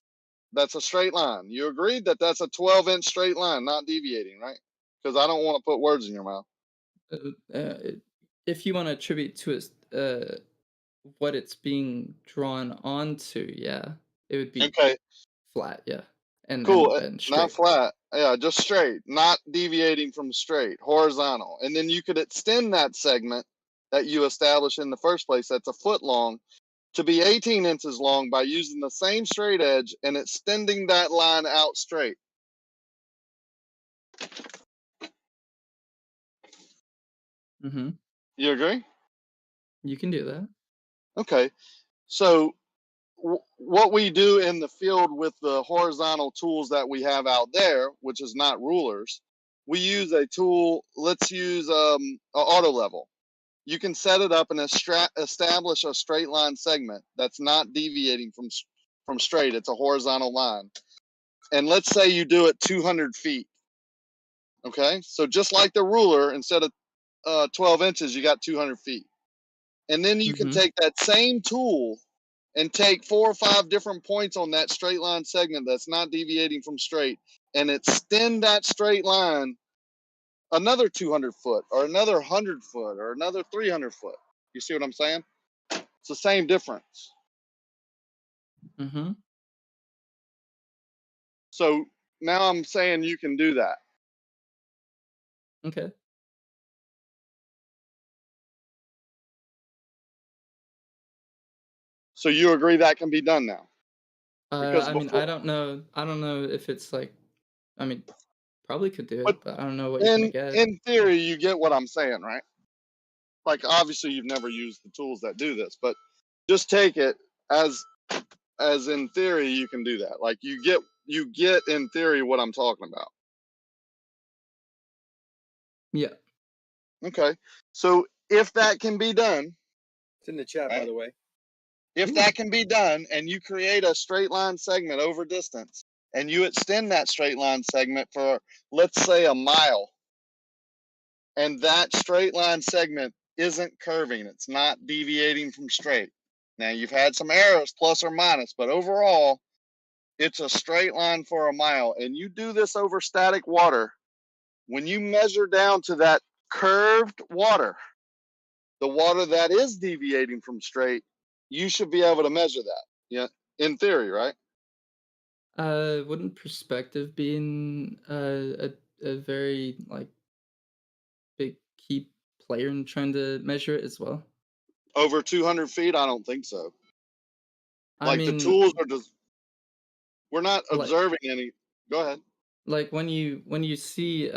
a straight line. You agreed that that's a 12-inch straight line, not deviating, right? Because I don't want to put words in your mouth. If you want to attribute to it what it's being drawn onto, yeah, it would be Okay. flat, yeah, and Cool. and Not straight. flat. Yeah, just straight, not deviating from straight, horizontal. And then you could extend that segment that you established in the first place, that's a foot long, to be 18 inches long by using the same straight edge and extending that line out straight. Mm-hmm. You agree? You can do that. Okay. So what we do in the field with the horizontal tools that we have out there, which is not rulers, we use a tool. Let's use an auto level. You can set it up and establish a straight line segment that's not deviating from straight. It's a horizontal line. And let's say you do it 200 feet. Okay. So just like the ruler, instead of 12 inches, you got 200 feet. And then you can take that same tool and take 4 or 5 different points on that straight line segment that's not deviating from straight and extend that straight line another 200 foot or another 100 foot or another 300 foot. You see what I'm saying? It's the same difference. Mm-hmm. So now I'm saying you can do that. Okay. So you agree that can be done now? Because I mean, I don't know if it's like, I mean, probably could do it, but I don't know what you're gonna get. in theory, you get what I'm saying, right? Like, obviously, you've never used the tools that do this, but just take it as in theory, you can do that. Like, you get in theory what I'm talking about. Yeah. Okay. So if that can be done, It's in the chat, by the way. if that can be done, and you create a straight line segment over distance, and you extend that straight line segment for, let's say, a mile, and that straight line segment isn't curving, it's not deviating from straight. Now, you've had some errors, plus or minus, but overall, it's a straight line for a mile, and you do this over static water. When you measure down to that curved water, the water that is deviating from straight, you should be able to measure that. Yeah, in theory, right? Wouldn't perspective be in a very like big key player in trying to measure it as well? Over 200 feet, I don't think so. I Like, the mean, tools are just, we're not like, observing any. Go ahead. like when you see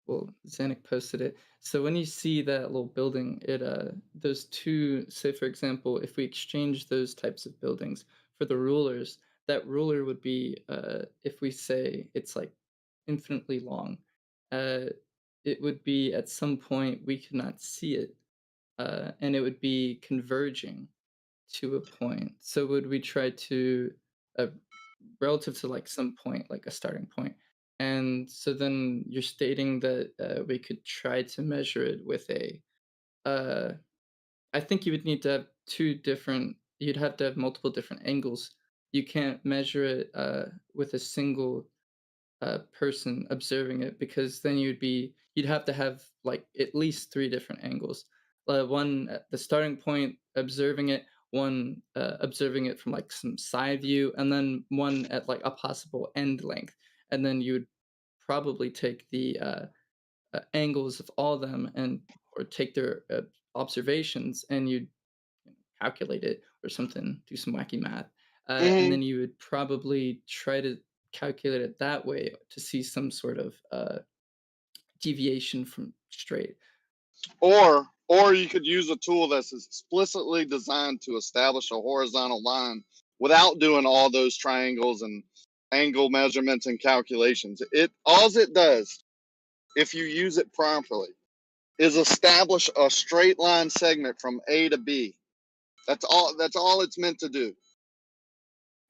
well, Zanuck posted it. So when you see that little building, it those two, say for example, if we exchange those types of buildings for the rulers, that ruler would be if we say it's like infinitely long, it would be at some point we could not see it, and it would be converging to a point. So would we try to relative to like some point, like a starting point. And so then you're stating that we could try to measure it with a, I think you would need to have you'd have to have multiple different angles. You can't measure it with a single person observing it, because then you'd have to have like at least 3 different angles. One at the starting point observing it, one observing it from like some side view, and then one at like a possible end length. And then you would probably take the angles of all of them, or take their observations, and you'd calculate it or something, do some wacky math, and then you would probably try to calculate it that way to see some sort of deviation from straight. Or you could use a tool that's explicitly designed to establish a horizontal line without doing all those triangles and angle measurements and calculations. All it does, if you use it properly, is establish a straight line segment from A to B. That's all it's meant to do.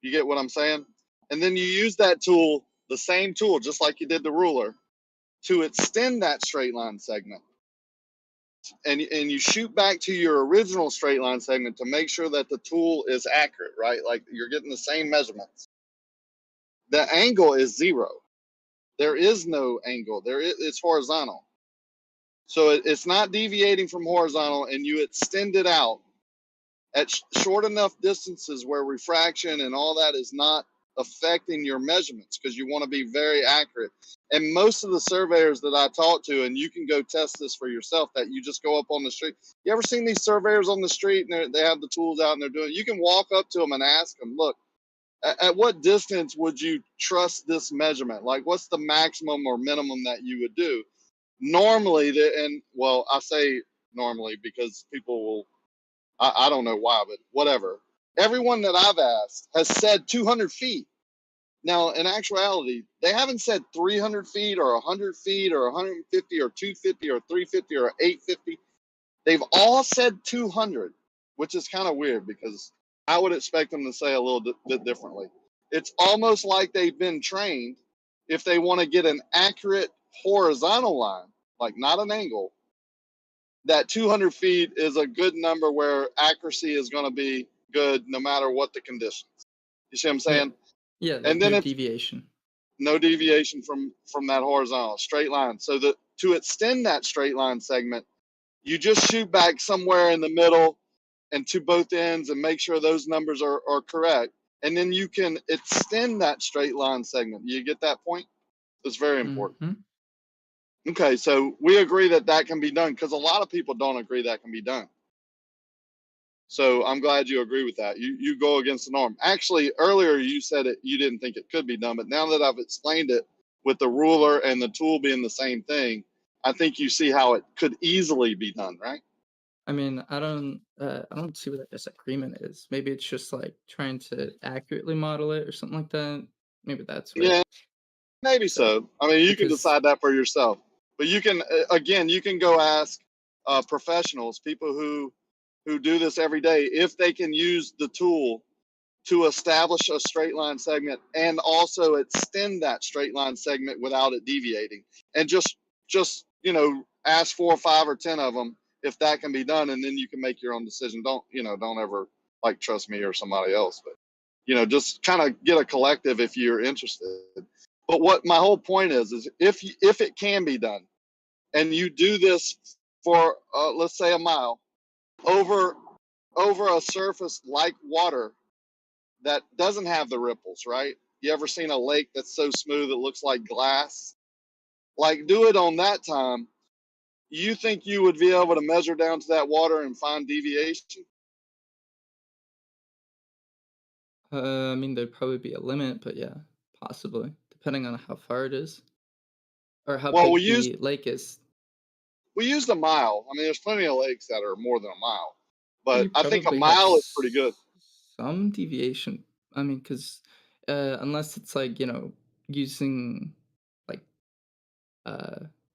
You get what I'm saying? And then you use that tool, the same tool, just like you did the ruler, to extend that straight line segment. And you shoot back to your original straight line segment to make sure that the tool is accurate, right? Like, you're getting the same measurements. The angle is 0. There is no angle. It's horizontal. So it's not deviating from horizontal, and you extend it out at short enough distances where refraction and all that is not affecting your measurements, because you want to be very accurate. And most of the surveyors that I talk to, and you can go test this for yourself, that you just go up on the street. You ever seen these surveyors on the street, and they have the tools out and they're doing it? You can walk up to them and ask them, look, at what distance would you trust this measurement? Like, what's the maximum or minimum that you would do? Normally, I say normally because people will, I don't know why, but whatever. Everyone that I've asked has said 200 feet. Now, in actuality, they haven't said 300 feet or 100 feet or 150 or 250 or 350 or 850. They've all said 200, which is kind of weird because I would expect them to say a little bit differently. It's almost like they've been trained, if they want to get an accurate horizontal line, like not an angle, that 200 feet is a good number where accuracy is going to be good no matter what the conditions. You see what I'm saying? Yeah, like and then no deviation. No deviation from that horizontal straight line. So to extend that straight line segment, you just shoot back somewhere in the middle and to both ends and make sure those numbers are correct. And then you can extend that straight line segment. You get that point? That's very important. Mm-hmm. Okay, so we agree that that can be done because a lot of people don't agree that can be done. So I'm glad you agree with that. You go against the norm. Actually, earlier you said it, you didn't think it could be done, but now that I've explained it with the ruler and the tool being the same thing, I think you see how it could easily be done, right? I mean, I don't see what that disagreement is. Maybe it's just like trying to accurately model it or something like that. Maybe that's what. Yeah, maybe so. I mean, you can because- decide that for yourself. But you can, again, you can go ask professionals, people who do this every day, if they can use the tool to establish a straight line segment and also extend that straight line segment without it deviating. And just ask 4 or 5 or 10 of them if that can be done, and then you can make your own decision. Don't ever like trust me or somebody else, but just kind of get a collective if you're interested. But what my whole point is if it can be done, and you do this for let's say a mile over a surface like water that doesn't have the ripples, right? You ever seen a lake that's so smooth it looks like glass? Like, do it on that time. You think you would be able to measure down to that water and find deviation? I mean, there'd probably be a limit, but yeah, possibly, depending on how far it is or how Well, big the lake is. we used a mile. I mean, there's plenty of lakes that are more than a mile, but You I think a probably have mile is pretty good. Some deviation. I mean, because unless it's like using like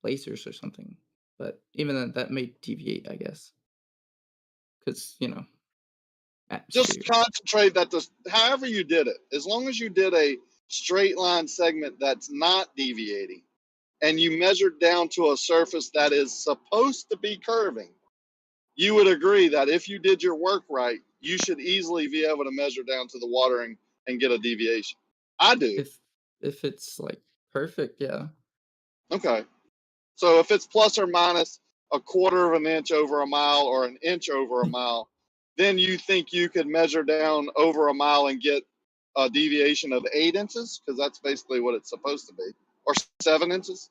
lasers or something, but even then, that may deviate, I guess, because atmosphere. Just concentrate that however you did it, as long as you did a straight line segment that's not deviating, and you measured down to a surface that is supposed to be curving, you would agree that if you did your work right, you should easily be able to measure down to the water and get a deviation. I do. If it's like perfect, yeah. Okay. So if it's plus or minus a quarter of an inch over a mile or an inch over a mile, then you think you could measure down over a mile and get a deviation of 8 inches? Because that's basically what it's supposed to be. Or 7 inches?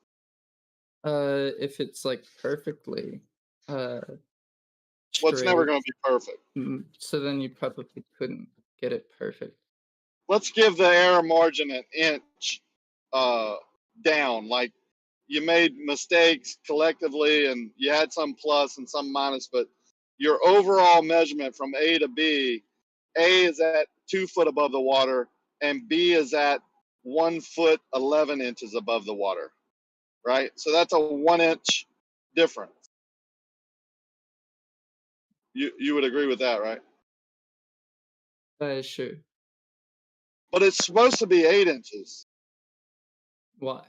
If it's like perfectly Well, it's never going to be perfect. So then you probably couldn't get it perfect. Let's give the error margin an inch down. Like, you made mistakes collectively and you had some plus and some minus, but your overall measurement from A to B, A is at 2 foot above the water and B is at 1 foot 11 inches above the water, right? So that's a 1 inch difference. You would agree with that, right? Sure. But it's supposed to be 8 inches. Why?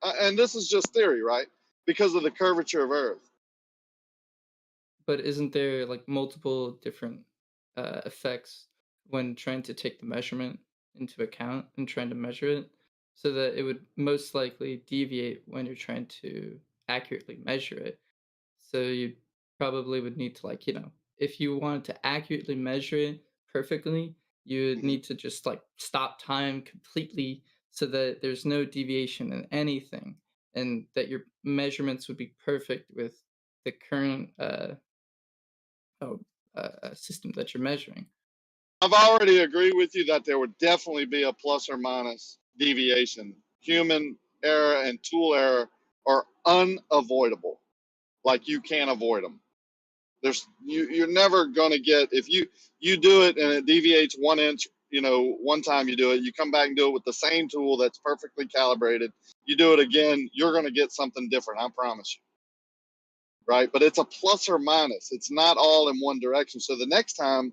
And this is just theory, right? Because of the curvature of Earth. But isn't there like multiple different effects when trying to take the measurement into account and trying to measure it, so that it would most likely deviate when you're trying to accurately measure it? So you probably would need to if you wanted to accurately measure it perfectly, you would need to just stop time completely so that there's no deviation in anything, and that your measurements would be perfect with the current system that you're measuring. I've already agreed with you that there would definitely be a plus or minus deviation. Human error and tool error are unavoidable. Like, you can't avoid them. You're never going to get, if you do it and it deviates 1 inch, one time you do it, you come back and do it with the same tool that's perfectly calibrated. You do it again, you're going to get something different. I promise you. Right? But it's a plus or minus. It's not all in one direction. So the next time,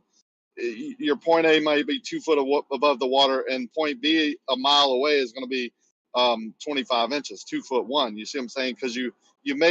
your point A might be 2 foot above the water, and point B a mile away is going to be 25 inches, 2 foot 1. You see what I'm saying? Because you made